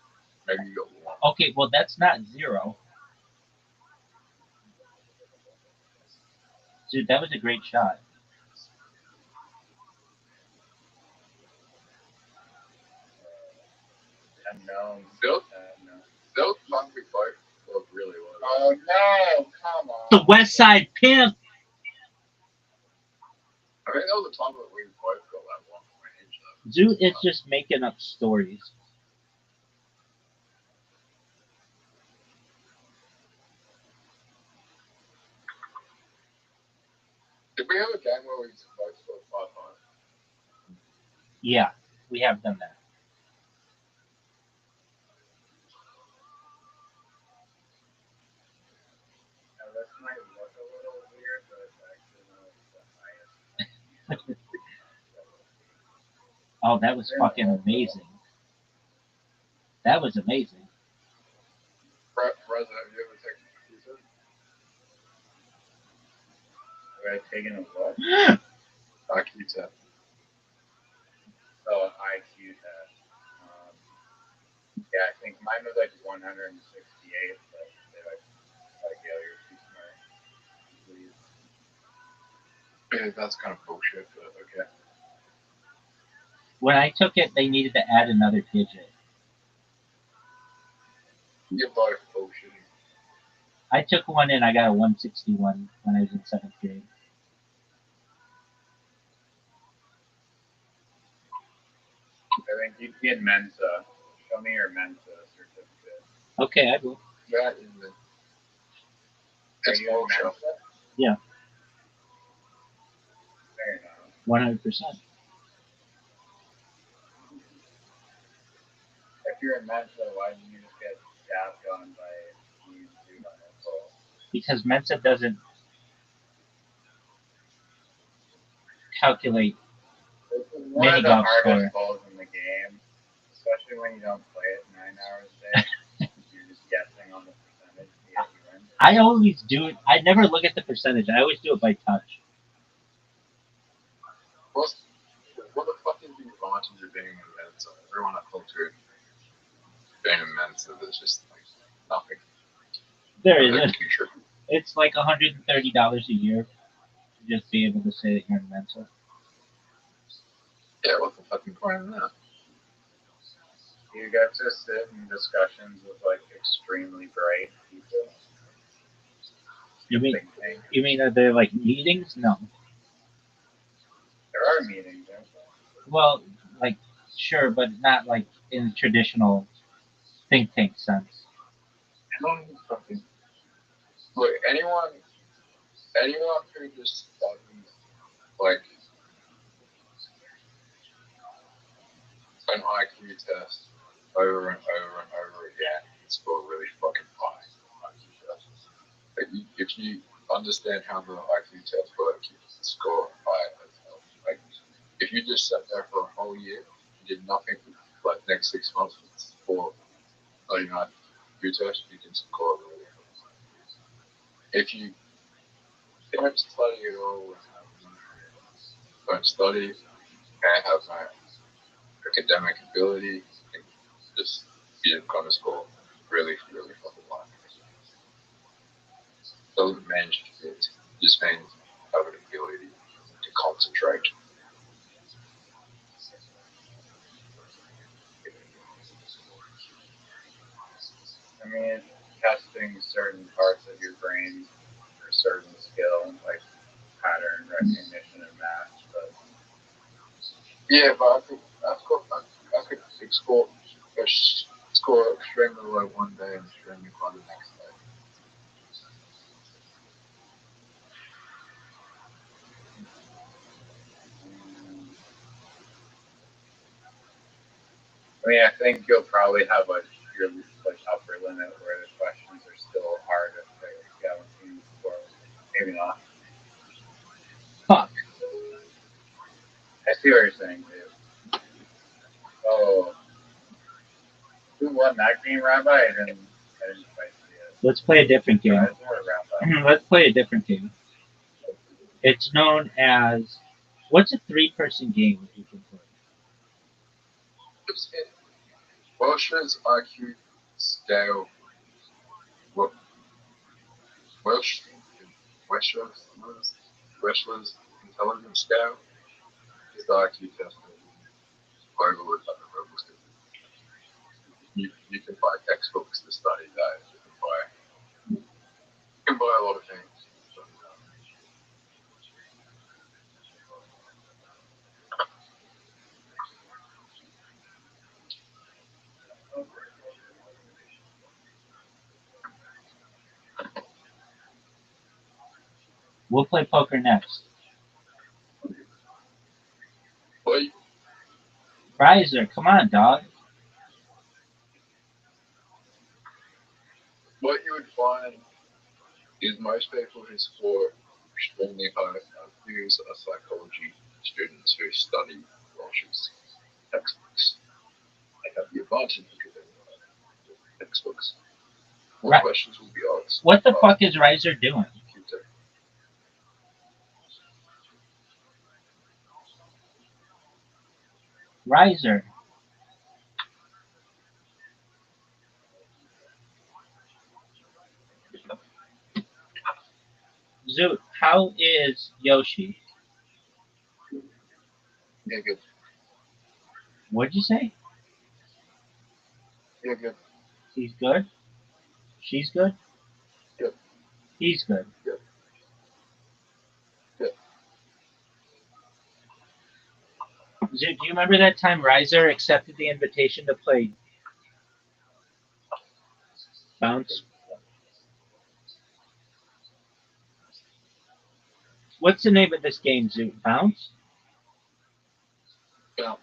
Maybe you got 1. Okay, well, that's not 0. Dude, that was a great shot. Unknown. Still fun we both well, really was. Oh no! Come on. The West Side Pimp. I think that was a time that we both got that 1 point each though. Zoo is just making up stories. Did we have a game where we both scored 5 points? Yeah, we have done that. Now, this might look a little weird, but it's actually one of the highest. Oh, that was fucking amazing. That was amazing. Reza, have you ever taken a pizza? Have I taken a what? Pizza. Oh, an IQ test. Yeah, I think mine was like 168, but they're like, yeah, you're too smart. Please. Yeah, that's kind of bullshit, but okay. When I took it, they needed to add another digit. You're both bullshitting. I took one and I got a 161 when I was in 7th grade. I think you'd be in Mensa. Show me your Mensa certificate. Okay, I will. That is the. Are you in Mensa? Yeah. Fair enough. 100%. If you're in Mensa, why didn't you just get stabbed on by these dude on their phone? Because Mensa doesn't calculate This is one of the hardest balls in the game, especially when you don't play it 9 hours a day. You're just guessing on the percentage to get you in. I always do it. I never look at the percentage. I always do it by touch. What the fuck is the advantage of being in Mensa? Everyone I talk to being in Mensa, there's just like nothing. There isn't. It's like $130 a year to just be able to say that you're in Mensa. Yeah, what's the fucking point of that? You get to sit in discussions with like extremely bright people. You mean are there like meetings? No. There are meetings, aren't there? Well, like sure, but not like in traditional think tank sense. Fucking look, anyone who just studies like an IQ test over and over and over again can score really fucking high IQ tests. Like if you understand how the IQ test works, you can score high as hell. Like, if you just sat there for a whole year, you did nothing for like next 6 months for you know, IQ test, you can score really high. If you don't study at all and don't study and have no academic ability, just you're gonna score really, really fucking low. Doesn't manage to get, just means have an ability to concentrate. I mean, it's testing certain parts of your brain for certain skill, like pattern recognition and math. But Yeah, but I could score extremely low one day and extremely high the next day. I mean, I think you'll probably have your like upper limit where the questions are still hard if they're going for. Maybe not. Fuck. I see what you're saying, dude. Oh, who won that game, Rabbi? I didn't quite see it. Let's play a different game. Riser or Rabbi? Let's play a different game. It's known as, what's a 3-person game you can play? Welsh's IQ scale. What? Welsh's intelligence scale is the IQ test global at the level. You can buy textbooks to study that. You can buy a lot of things. We'll play poker next. But Riser, come on, dog. what you would find is most people who score extremely high IQs are psychology students who study Rothschild'S textbooks. They have the advantage because they know textbooks. More Right. questions will be asked. What the fuck is Riser doing? Riser. Zoot, how is Yoshi? Yeah, good. What'd you say? Yeah, good. He's good? She's good? Yep. He's good. Yep. Yep. Zoot, do you remember that time Riser accepted the invitation to play Bounce? What's the name of this game, Zoot? Bounce? Yeah.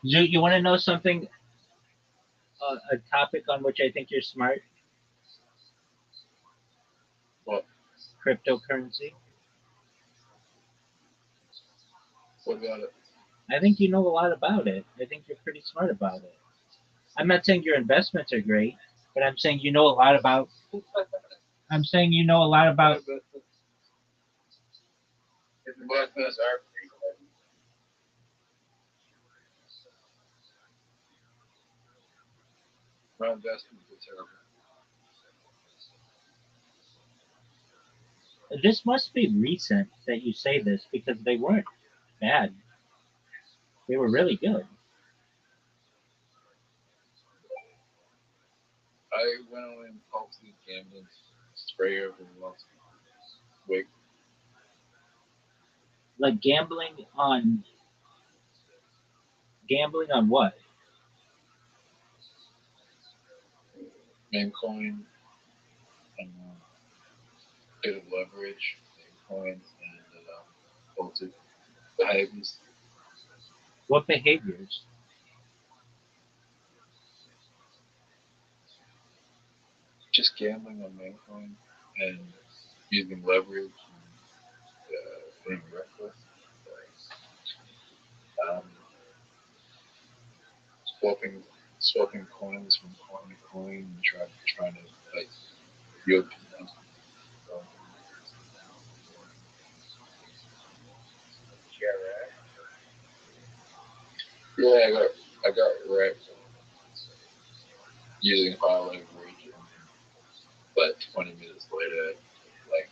Zoot, you want to know something? A topic on which I think you're smart? What? Cryptocurrency. What about it? I think you know a lot about it. I think you're pretty smart about it. I'm not saying your investments are great, but I'm saying you know a lot about. I'm saying you know a lot about. His investments are pretty good. My investments are terrible. This must be recent that you say this because they weren't bad. They were really good. I went on impulsive gambling spree over the last week. Like gambling on what? Meme coin and bit of leverage, meme coins and impulsive behaviors. What behaviors? Just gambling on Mancoin and using leverage and being reckless. Swapping coins from coin to coin and trying to like yoke them. Yeah, I got wrecked using high leverage, but 20 minutes later, like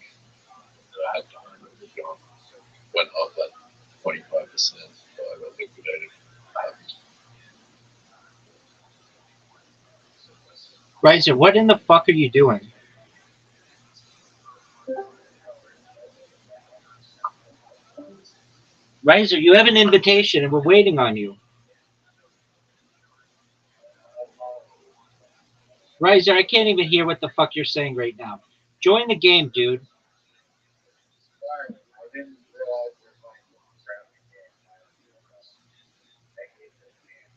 I had time to go, went up like 25%, so I got liquidated. Riser, what in the fuck are you doing? Riser, you have an invitation and we're waiting on you. Riser, I can't even hear what the fuck you're saying right now. Join the game, dude. Sorry, I didn't realize we were playing this crappy game. I hate this game.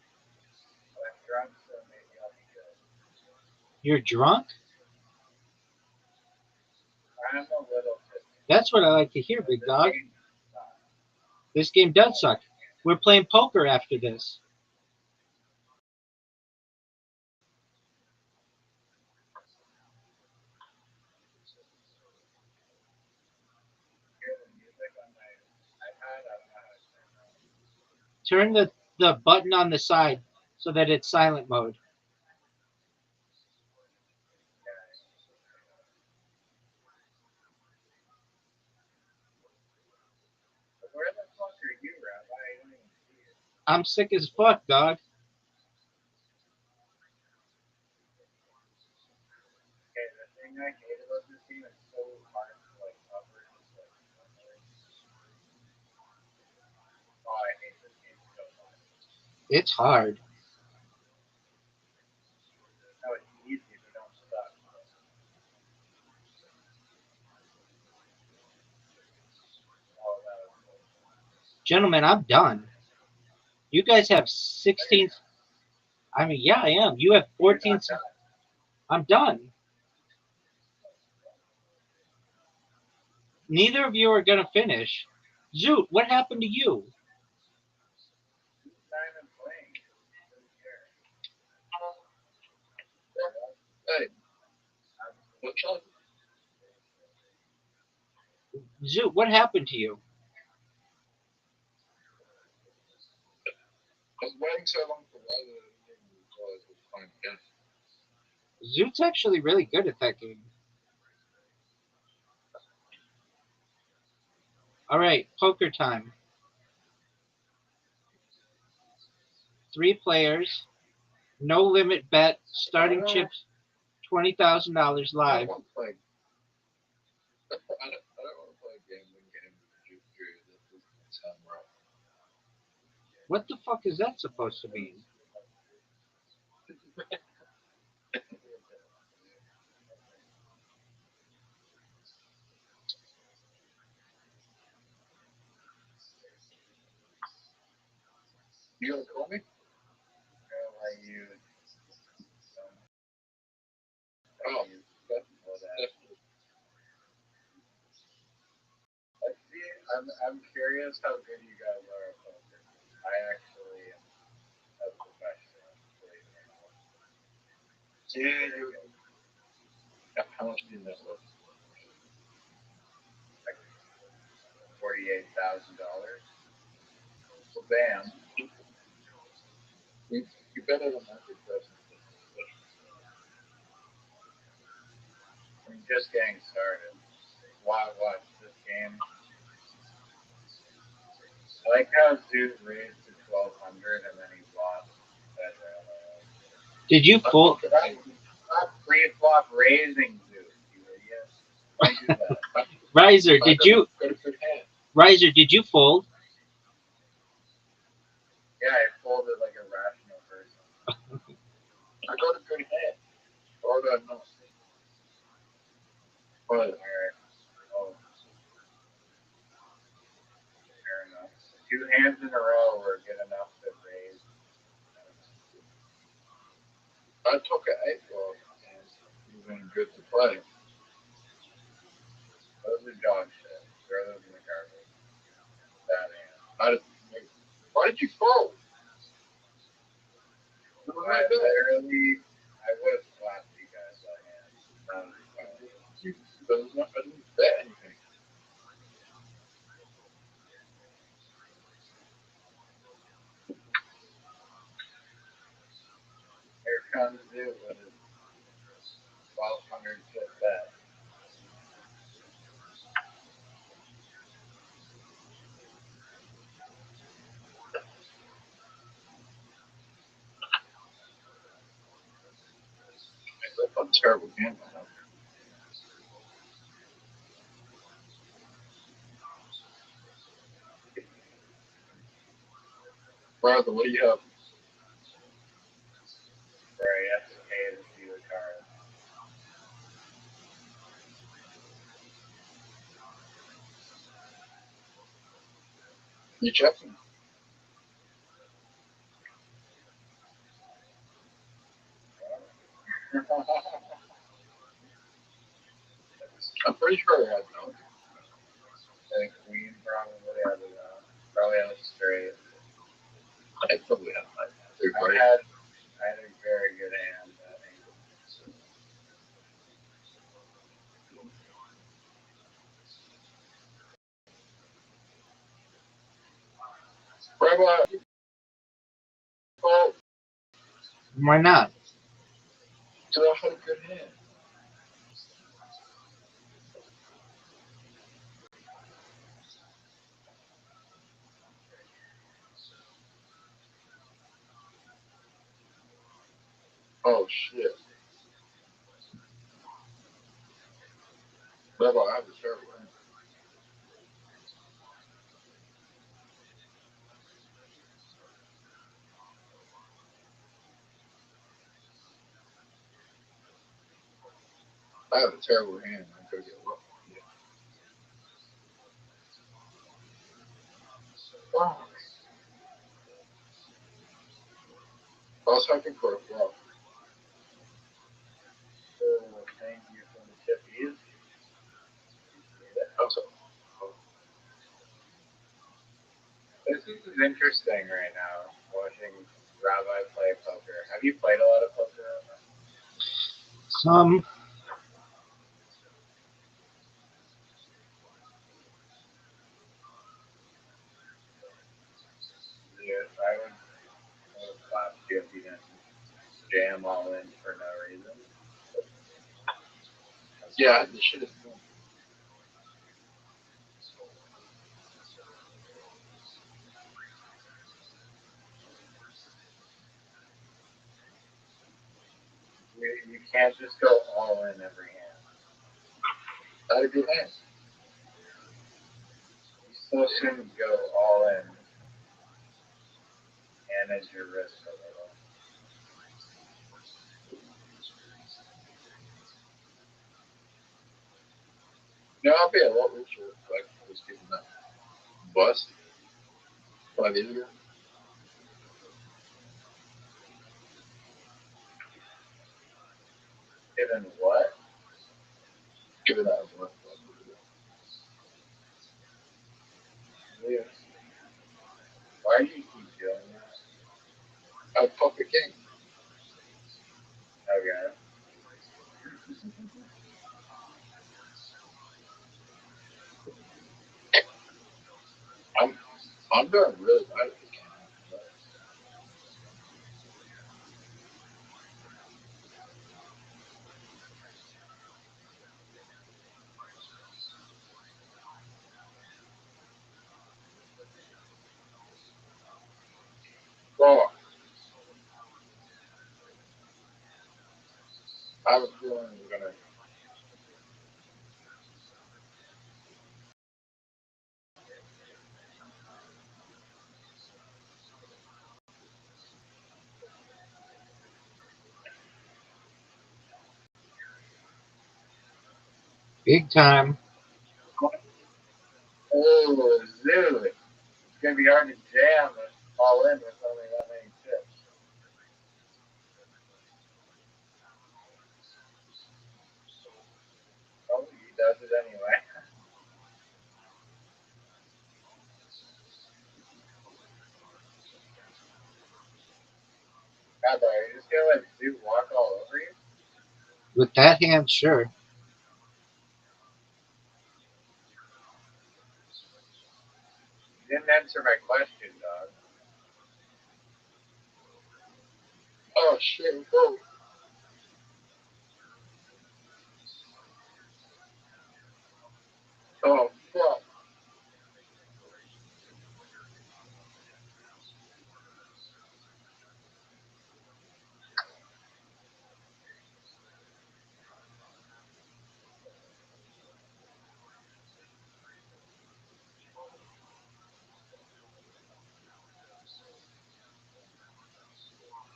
But I'm drunk, so maybe I'll be good. You're drunk? I'm a little tipsy. That's what I like to hear, big dog. This game does suck. We're playing poker after this. Turn the button on the side so that it's silent mode. Where the fuck are you, Rabbi? I don't even see it. I'm sick as fuck, dog. Okay, the thing I hate about this game is so hard to like cover. Oh, I hate this game so much. It's hard. No, it's easy, but don't suck. Oh, that was cool. Gentlemen, I'm done. You guys have 16. I mean, yeah, I am. You have 14. I'm done. Neither of you are going to finish. Zoot, what happened to you? Hey, what's up? Zoot, what happened to you? I was waiting so long for Ryder that I didn't even realize it was playing again. Zoot's actually really good at that game. All right, poker time. 3 players, no limit bet, starting chips, $20,000 live. I don't want to play a gambling game with a juke period. That doesn't sound right. What the fuck is that supposed to mean? You gonna call me? Oh, I'm curious how good you guys are at poker. I actually am a professional. how much do you net worth? Like $48,000. Well, bam. You better than that person. I'm just getting started. Watch this game. I like how Zeus raised to 1,200 and then he lost. Did you fold? Not pre-flop raising Zeus, you idiot. I do that. Riser, did you? Riser, did you fold? Yeah, I folded like a rational person. I got a good hand. Or no. But Oh. Fair enough. 2 hands in a row were good enough I took an 8-ball and he wasn't good to play. Those are dog shit. Throw those in the garbage. Bad hand. Why did you fold? I literally, I would have slapped you guys by hand. I didn't bet anything. Here comes Zoo with his 1,200 foot bet. I'm terrible game. Brother, what do you have? Where you have to pay to see the card. You checking? I'm pretty sure I had no. I think Queen probably had it. Probably had it straight. I probably had my third I party. had a very good hand. I think. Rabbi, oh, Why not? because I had a good hand. Oh shit. Rabbi, I have a terrible hand. I have a terrible hand. I'm gonna get rough. Wow. I was hoping for a flop. Oh, thank you for the chippies. This is interesting right now, watching Rabbi play poker. Have you played a lot of poker, Rabbi? Some. Yes, I would slap you if you didn't jam all in for no reason. Yeah, this shit is fun. You can't just go all in every hand. I had a good hand. You still shouldn't go all in. Manage your risk a little. No, I'll be a lot richer if I was getting that bust 5 years ago. Given what? Given that a bust 5 years ago. Yes. Why do you keep doing that? I fuck a king. Okay. I'm doing really bad at the game. Well, I have a feeling we're gonna. Big time. Oh, Zoo. It's going to be hard to jam all in with only that many chips. it anyway. God, are you just gonna let Dude walk all over you? With that hand, sure. You didn't answer my question, dog. Oh shit, go. Oh fuck.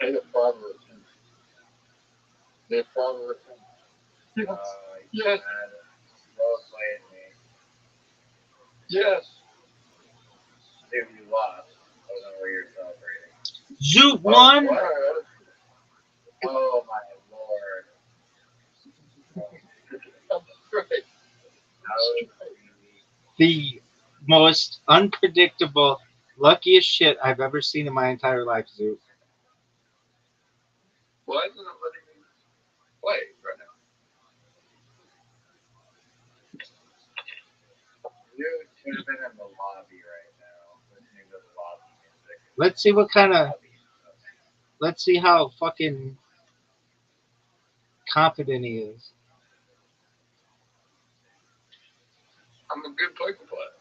Hey, the father of him. The father of him. Yes. Yes. Role playing me. Yes. Dude, you lost. I don't know where you're celebrating. Zoot won. All right. Oh my lord. That's right. How is The most unpredictable, luckiest shit I've ever seen in my entire life, Zoot. Why isn't it letting me play right now? You should have been in the lobby right now, listening to the lobby music. Let's see what kind of. Let's see how fucking confident he is. I'm a good poker player.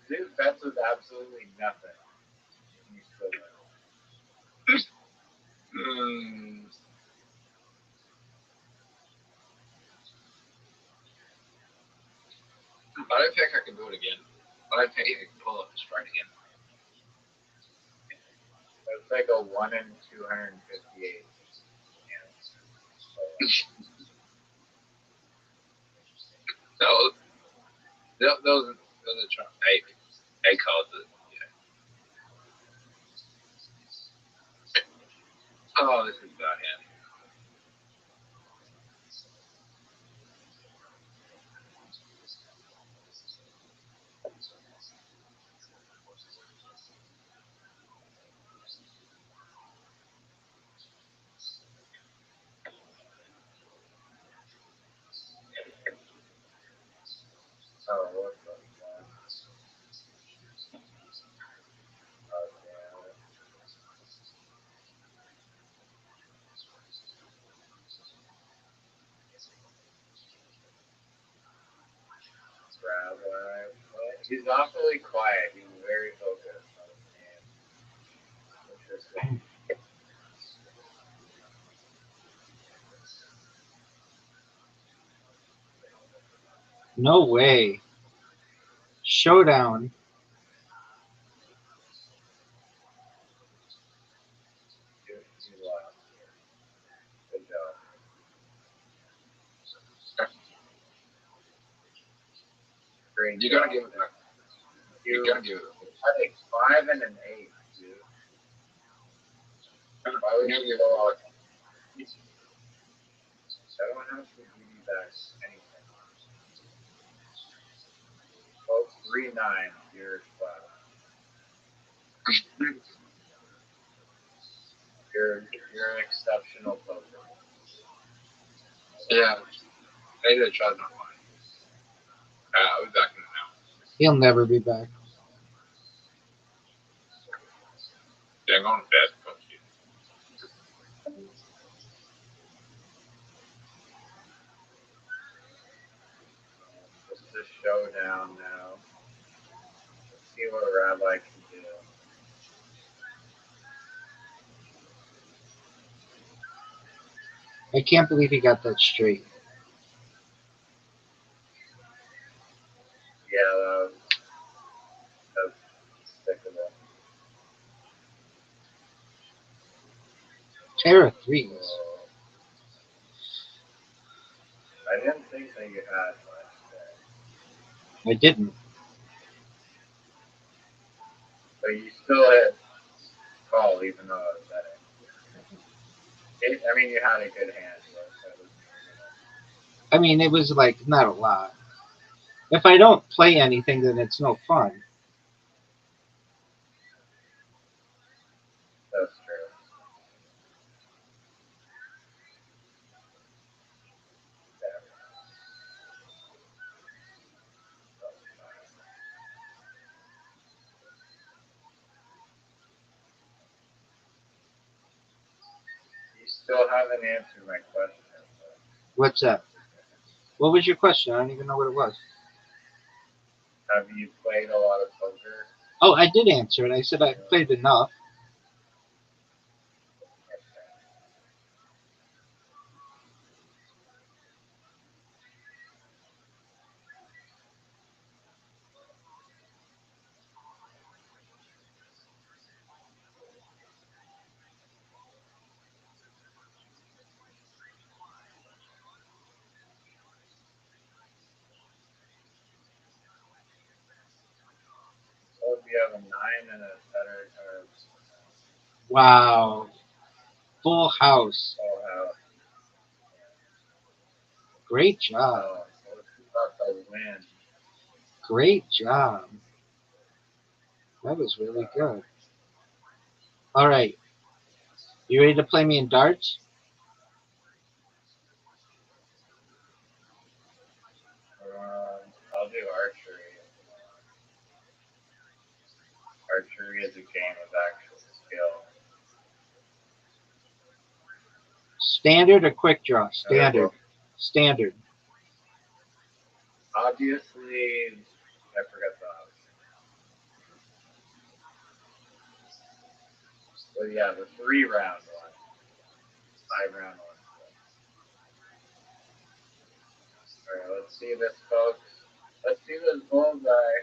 Dude, bets with absolutely nothing. You still win. I don't think I can do it again. I don't think I can pull up the straight again. It's like a 1 in 258. No, those are trying eight cards. Yeah. Oh, this is bad hand. Oh, what the fuck? Oh, damn. Rabbi. He's awfully quiet. He's very focused on his game. Interesting. No way. Showdown. You lost. Good job. Great You job. gotta give it back. You gotta give it. I think 5 and an 8, dude. Why would you go out? I don't have to give you back anything. Oh, 3-9. You're flat. You're an exceptional poker. Yeah. I need to try not mine. I'll be back in an hour. He'll never be back. Yeah, I'm going to bed. Fuck you. It's a showdown now. Let's see what Rabbi can do. I can't believe he got that straight. Yeah, that's sick of it. Pair of threes. I didn't think that you had much there. I didn't. But you still hit call even though I was betting. I mean, you had a good hand. But that was, I mean, it was like not a lot. If I don't play anything, then it's no fun. That's true. You still haven't answered my question. What's that? What was your question? I don't even know what it was. Have you played a lot of poker? Oh, I did answer it. I said I played enough. Oh, if you have a 9 and a better card. Wow. Full house. Oh, how? Great job. Oh, so it's about the win. Great job. That was really good. All right. You ready to play me in darts? I'll do archery. Archery is a game of actual skill. Standard or quick draw? Standard. Standard. Obviously, I forgot the option. But yeah, the 3-round one. 5-round one. Alright, let's see this, folks. Let's see this bullseye.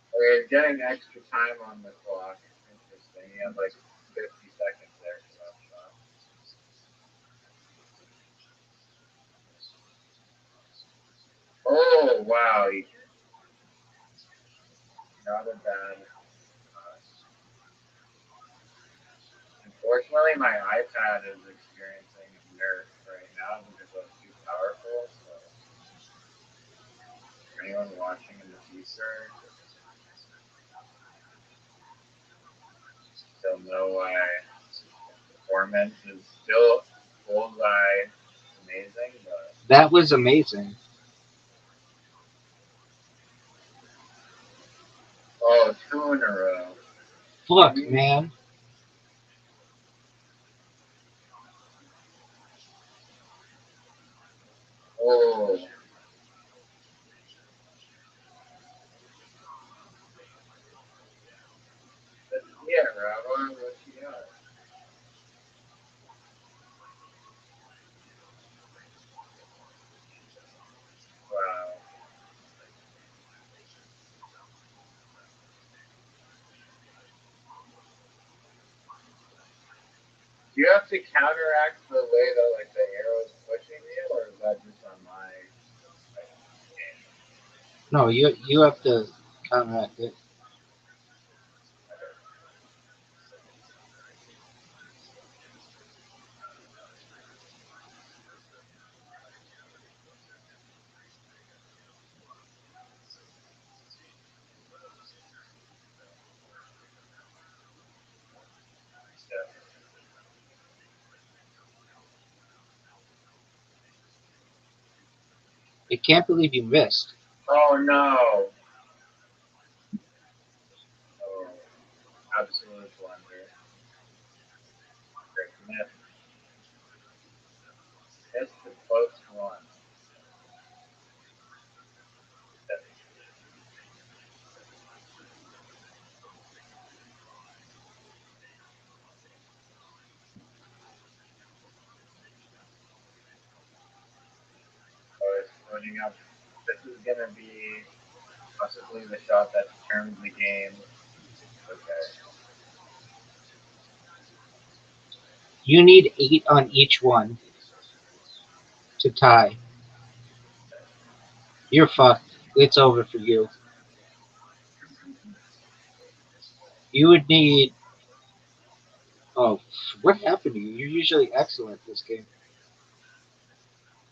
Okay, he's getting extra time on the clock. Interesting. He had like 50 seconds there for that shot. Oh, wow. Not a bad. Unfortunately, my iPad is experiencing a nerf right now because it's too powerful. So, for anyone watching in the future, they'll know why performance is still bullseye amazing, but That was amazing. oh, 2 in a row. Look, man. Oh, yeah, Rabbi, what you got? Wow. Do you have to counteract the way that like the arrow's pushing you, or is that just on my game? No, you have to counteract it. I can't believe you missed. Oh no! Oh, absolute blunder. Great miss. It's the close one. Oh, it's loading up. This is gonna be possibly the shot that determines the game. Okay. You need 8 on each one to tie. You're fucked. It's over for you. You would need. Oh, what happened to you? You're usually excellent this game.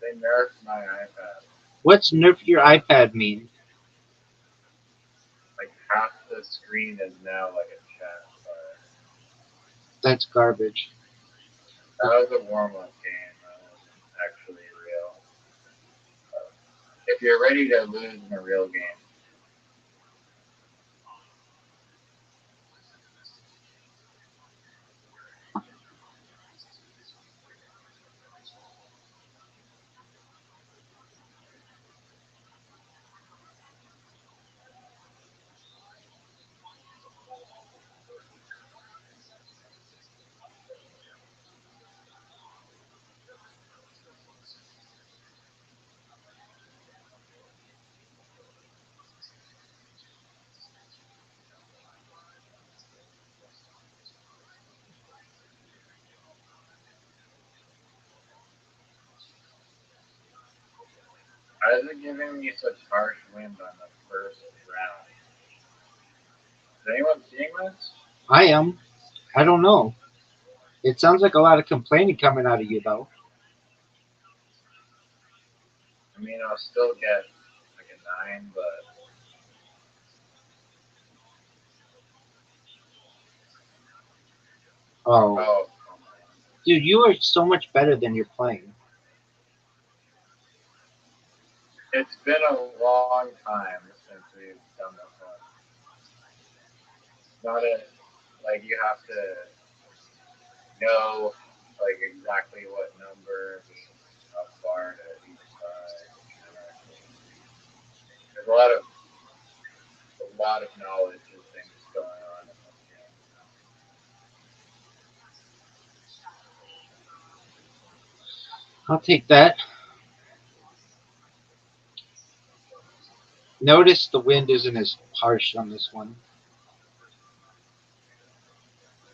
They nerfed my iPad. What's nerf your iPad mean? Like half the screen is now like a chat bar. That's garbage. That was a warm-up game. That wasn't actually real. If you're ready to lose in a real game, why is it giving me such harsh wind on the first round? Is anyone seeing this? I am. I don't know. It sounds like a lot of complaining coming out of you, though. I mean, I'll still get like a 9, but Oh, oh, come on. dude, you are so much better than you're playing. It's been a long time since we've done this one. It's not like you have to know like exactly what number means how far to each side. There's a lot of knowledge and things going on in this game. I'll take that. Notice the wind isn't as harsh on this one.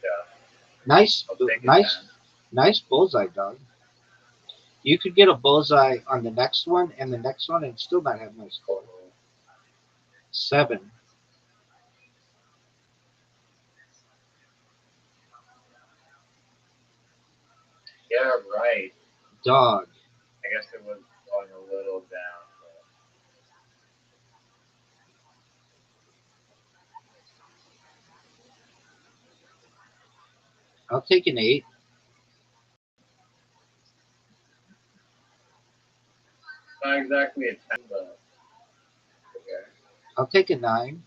Yeah, Nice, I'll take nice, it. nice bullseye, dog. You could get a bullseye on the next one and the next one and still not have my score. 7. Yeah, right. Dog. I guess it was going a little down. I'll take an 8. It's not exactly a 10, but okay. I'll take a 9.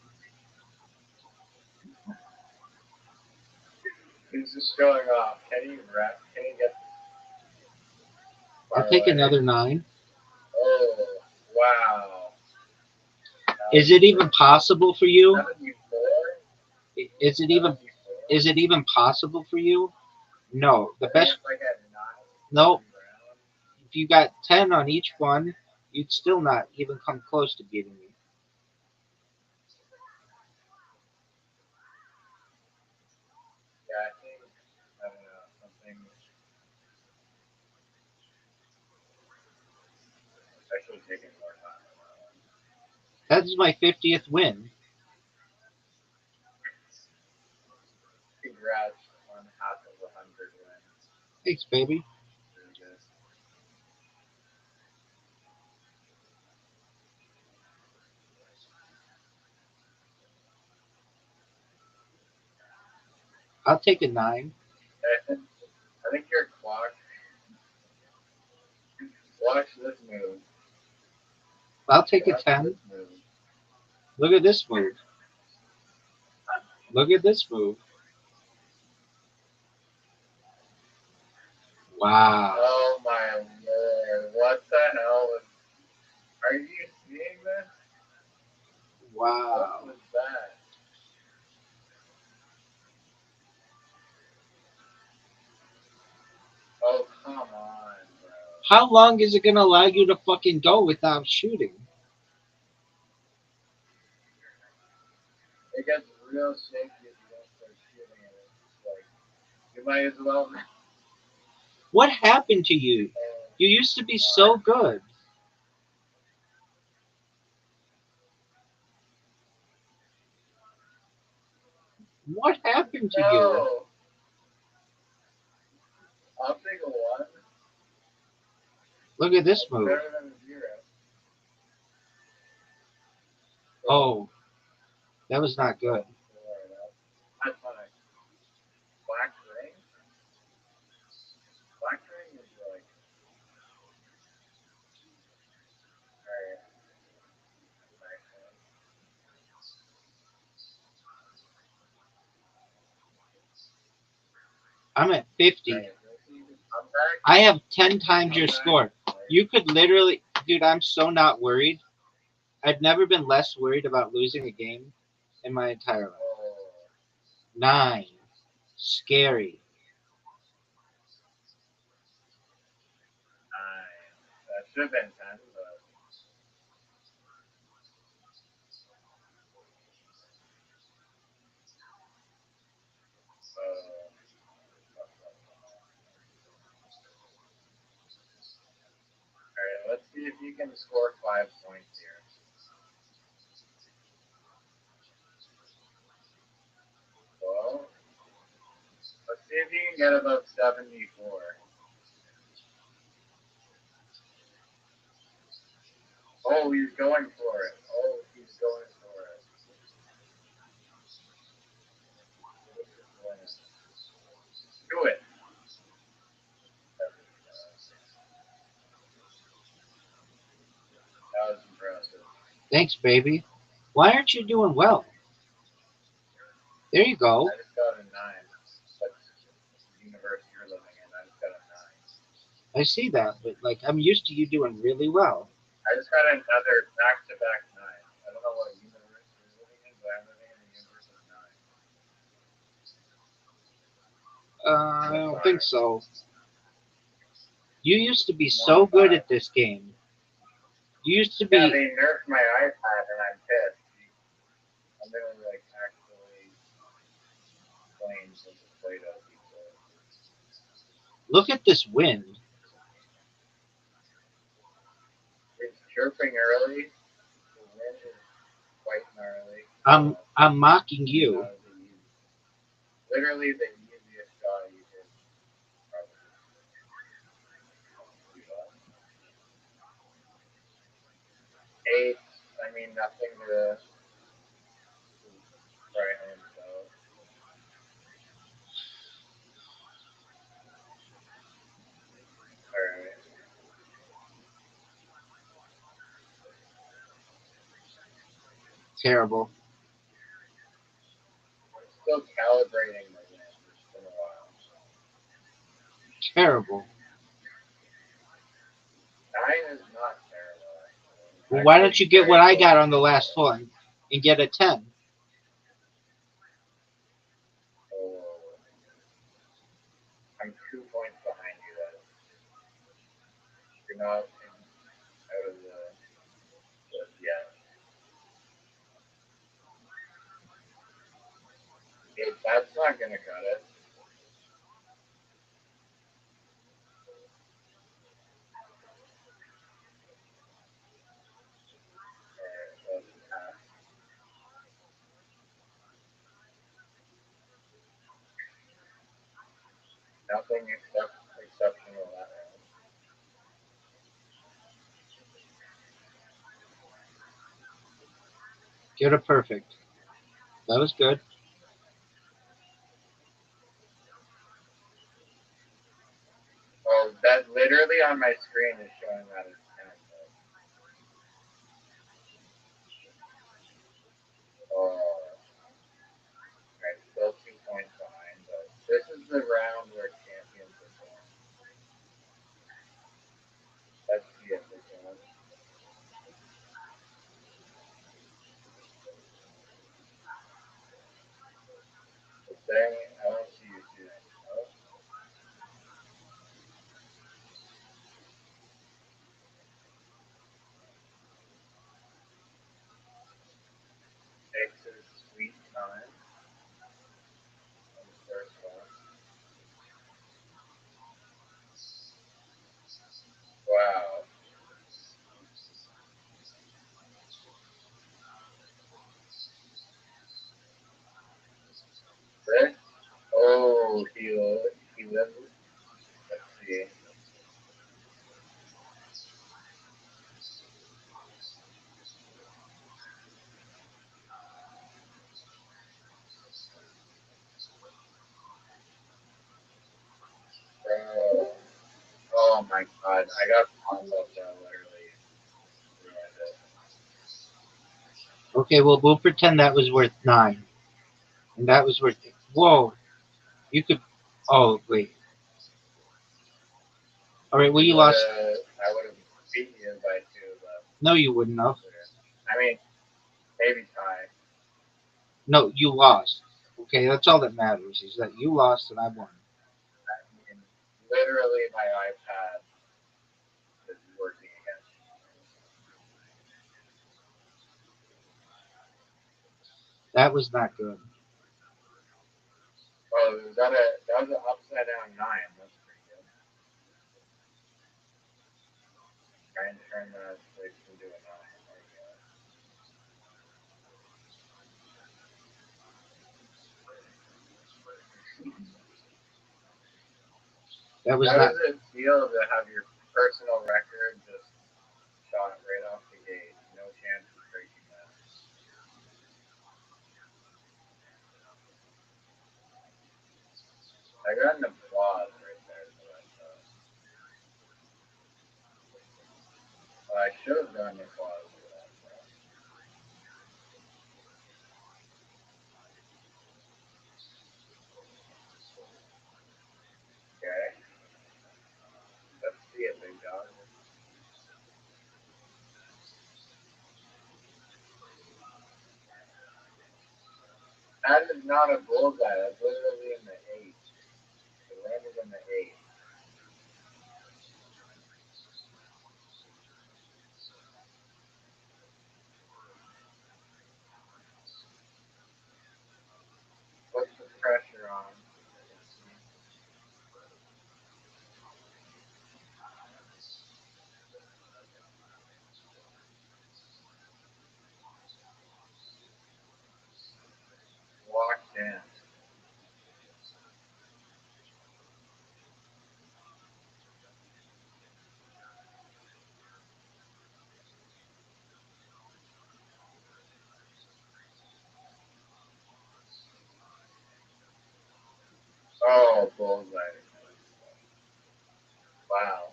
He's just showing off. Can he get I'll take another 9. Oh, wow. Is it even possible for you? 74? Is it even 74? is it even possible for you? No. The best It's like at 9. no. Round. If you got 10 on each one, you'd still not even come close to beating me. Yeah, I think, I don't know, something. I should have taken more time on that one. That's my 50th win. Congrats on half of 100 wins. Thanks, baby. Very good. I'll take a 9. I think your clock. Watch this move. I'll take a Watch 10. this move. Look at this move. Look at this move. Wow. Oh my lord. What the hell? Are you seeing this? Wow. What was that? Oh, come on, bro. How long is it going to allow you to fucking go without shooting? It gets real shaky if you don't start shooting it. It's like, you might as well. What happened to you? You used to be so good. What happened to you? No. I'll take a 1. Look at this move. Better than a 0. Oh, that was not good. That's fine. Black ring? Black ring is like. Alright. I'm at 50. I'm back. I have 10 times your score. You could literally, dude, I'm so not worried. I've never been less worried about losing a game in my entire life. 9. Scary. 9. That should have been 10, but. Alright, let's see if you can score 5 points here. Well, let's see if you can get above 74. Oh, he's going for it. Oh, he's going for it. Do it. That was impressive. Thanks, baby. Why aren't you doing well? There you go. I just got a 9. That's the universe you're living in. I just got a 9. I see that, but like I'm used to you doing really well. I just got another back-to-back 9. I don't know what universe you're living in, but I'm living in the universe of 9. I don't think so. You used to be so good at this game. You used to be. Yeah, they nerfed my iPad and I'm pissed. I'm gonna like actually claim to the Play-Doh people. Look at this wind. It's chirping early. The wind is quite gnarly. I'm mocking you. Literally the easiest shot you could probably do. 8. I mean nothing to right home so. Alright. Terrible. I'm still calibrating my wind. It's been a while. Terrible. 9 is not terrible. Well, why don't you get what I got on the last one and get a 10? Oh. I'm 2 points behind you though. You're not out of the yet. Hey, that's not gonna cut it. Nothing exceptional that round. Get a perfect. That was good. Oh, that literally on my screen is showing that it's 10. Oh, alright, still 2 points behind, but this is the round where champions are born. Let's see if this one. It's saying, I don't see you shooting. Oh. Takes his sweet time on the first one. Wow. This I got pop-up that literally ruined it. Okay, well, we'll pretend that was worth 9. And that was worth. Whoa! You could. Oh, wait. All right, well, you lost. I would have beaten you by 2, but. No, you wouldn't have. I mean, maybe tie. No, you lost. Okay, that's all that matters is that you lost and I won. I mean, literally, my iPad is working again. That was not good. Oh, that was an upside down 9. That's pretty good. Try and turn that 6 into a 9. There you go. That was How not. does it feel to have your personal record just shot right off the gate? No chance of breaking that. I got an applause right there. So I should have gotten an applause for that. Okay. Let's see it, big dog. That is not a bullseye. That's literally in the 8. It landed in the 8. What's the pressure on? Locked in. Oh, bullseye. Wow.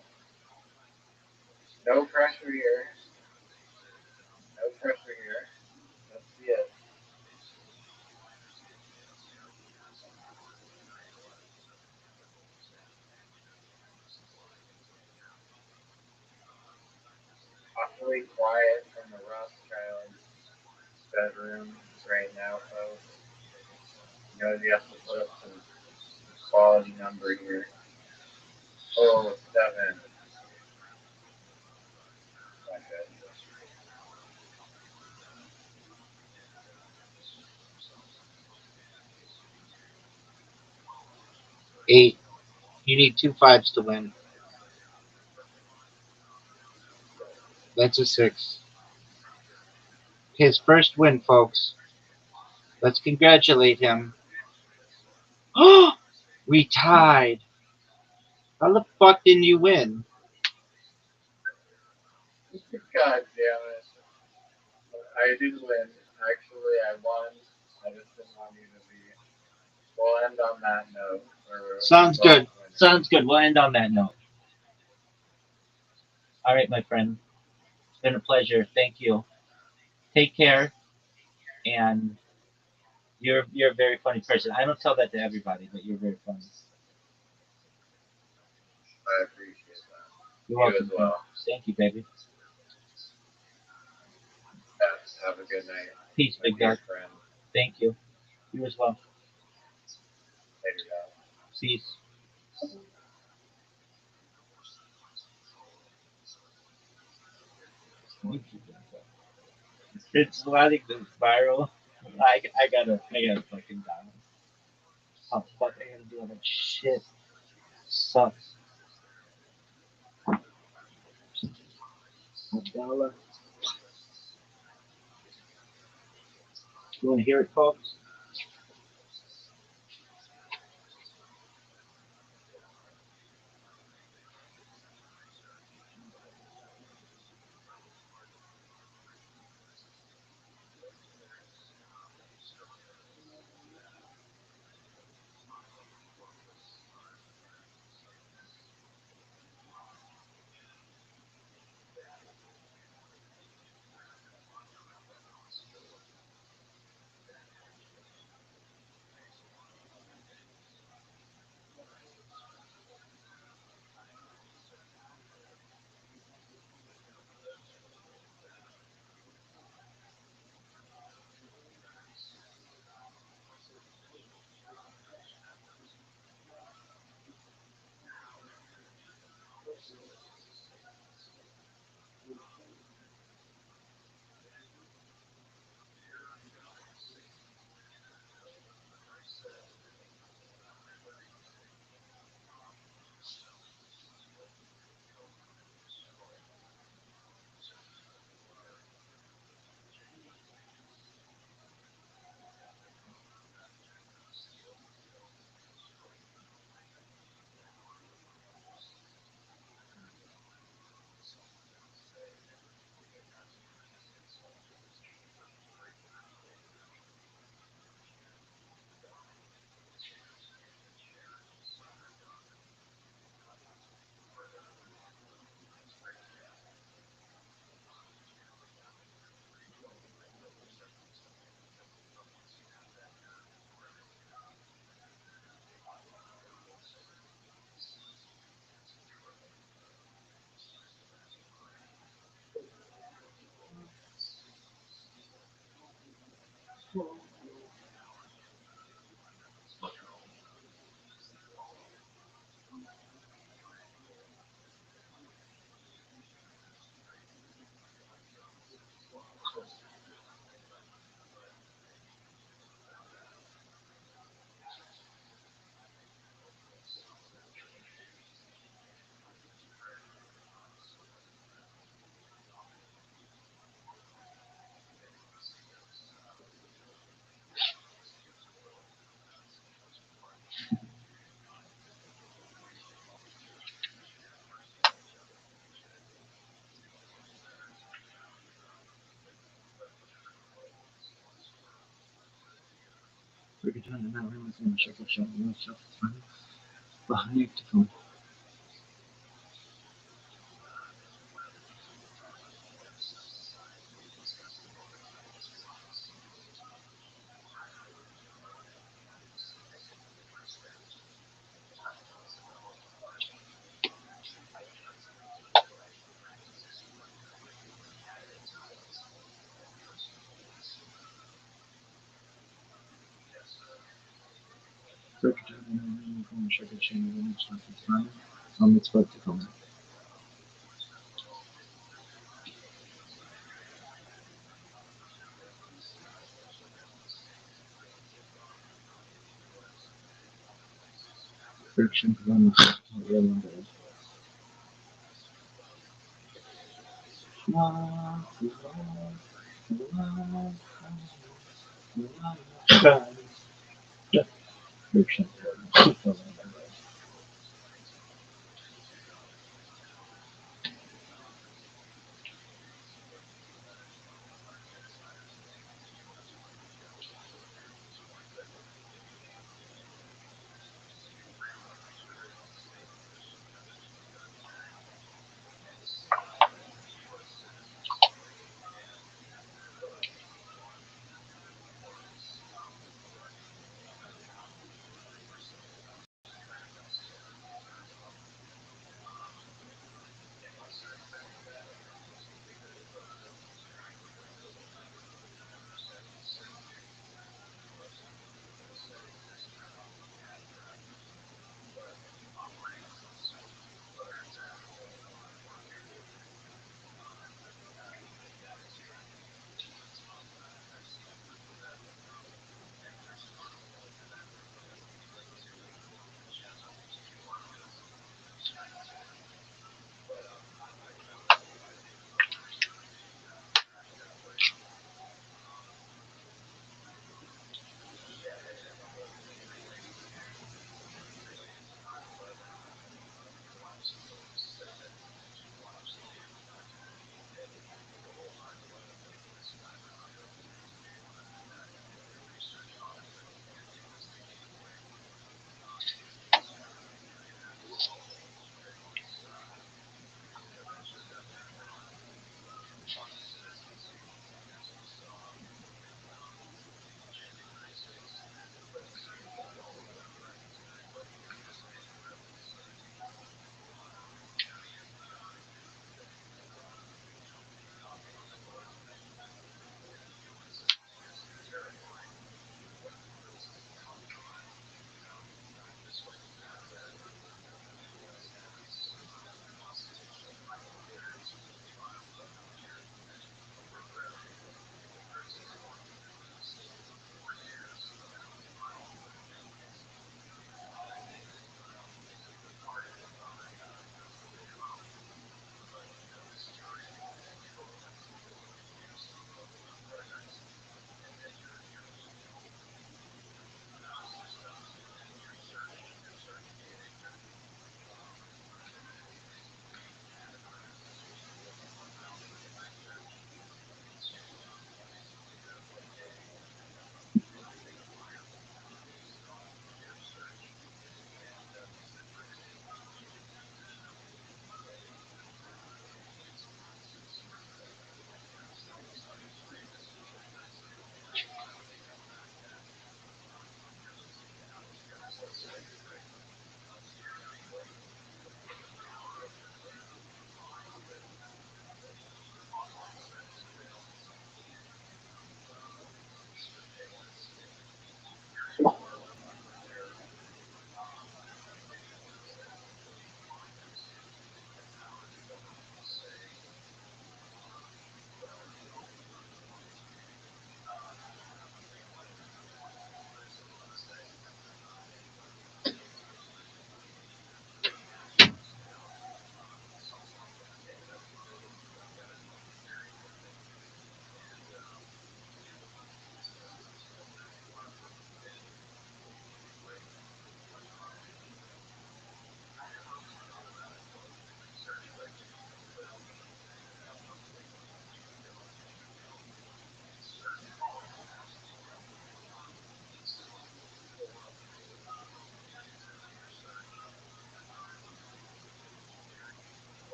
No pressure here. No pressure here. Let's see it. Awfully quiet from the Rothschild'S bedroom right now, folks. You know, you have to put up some quality number here. Oh, 7. Not good. 8. You need 2 5s to win. That's a 6. His first win, folks. Let's congratulate him. We tied. How the fuck didn't you win? God damn it. I did win. Actually, I won. I just didn't want you to be. We'll end on that note. Sounds good. Sounds good. We'll end on that note. All right, my friend. It's been a pleasure. Thank you. Take care. And you're a very funny person. I don't tell that to everybody, but you're very funny. I appreciate that. You're You welcome. as well. Thank you, baby. Yes, have a good night. Peace, big dog. Friend. Thank you. You as well. Later, dog. Peace. It's letting this viral. I gotta fucking down. Oh fuck, I gotta do all that shit. Sucks. Abdallah. You wanna hear it, folks?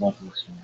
Lovely stream.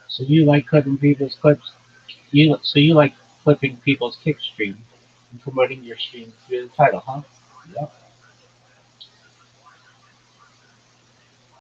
So you like clipping people's clips? You like clipping people's kick stream and promoting your stream through the title, huh? Yep.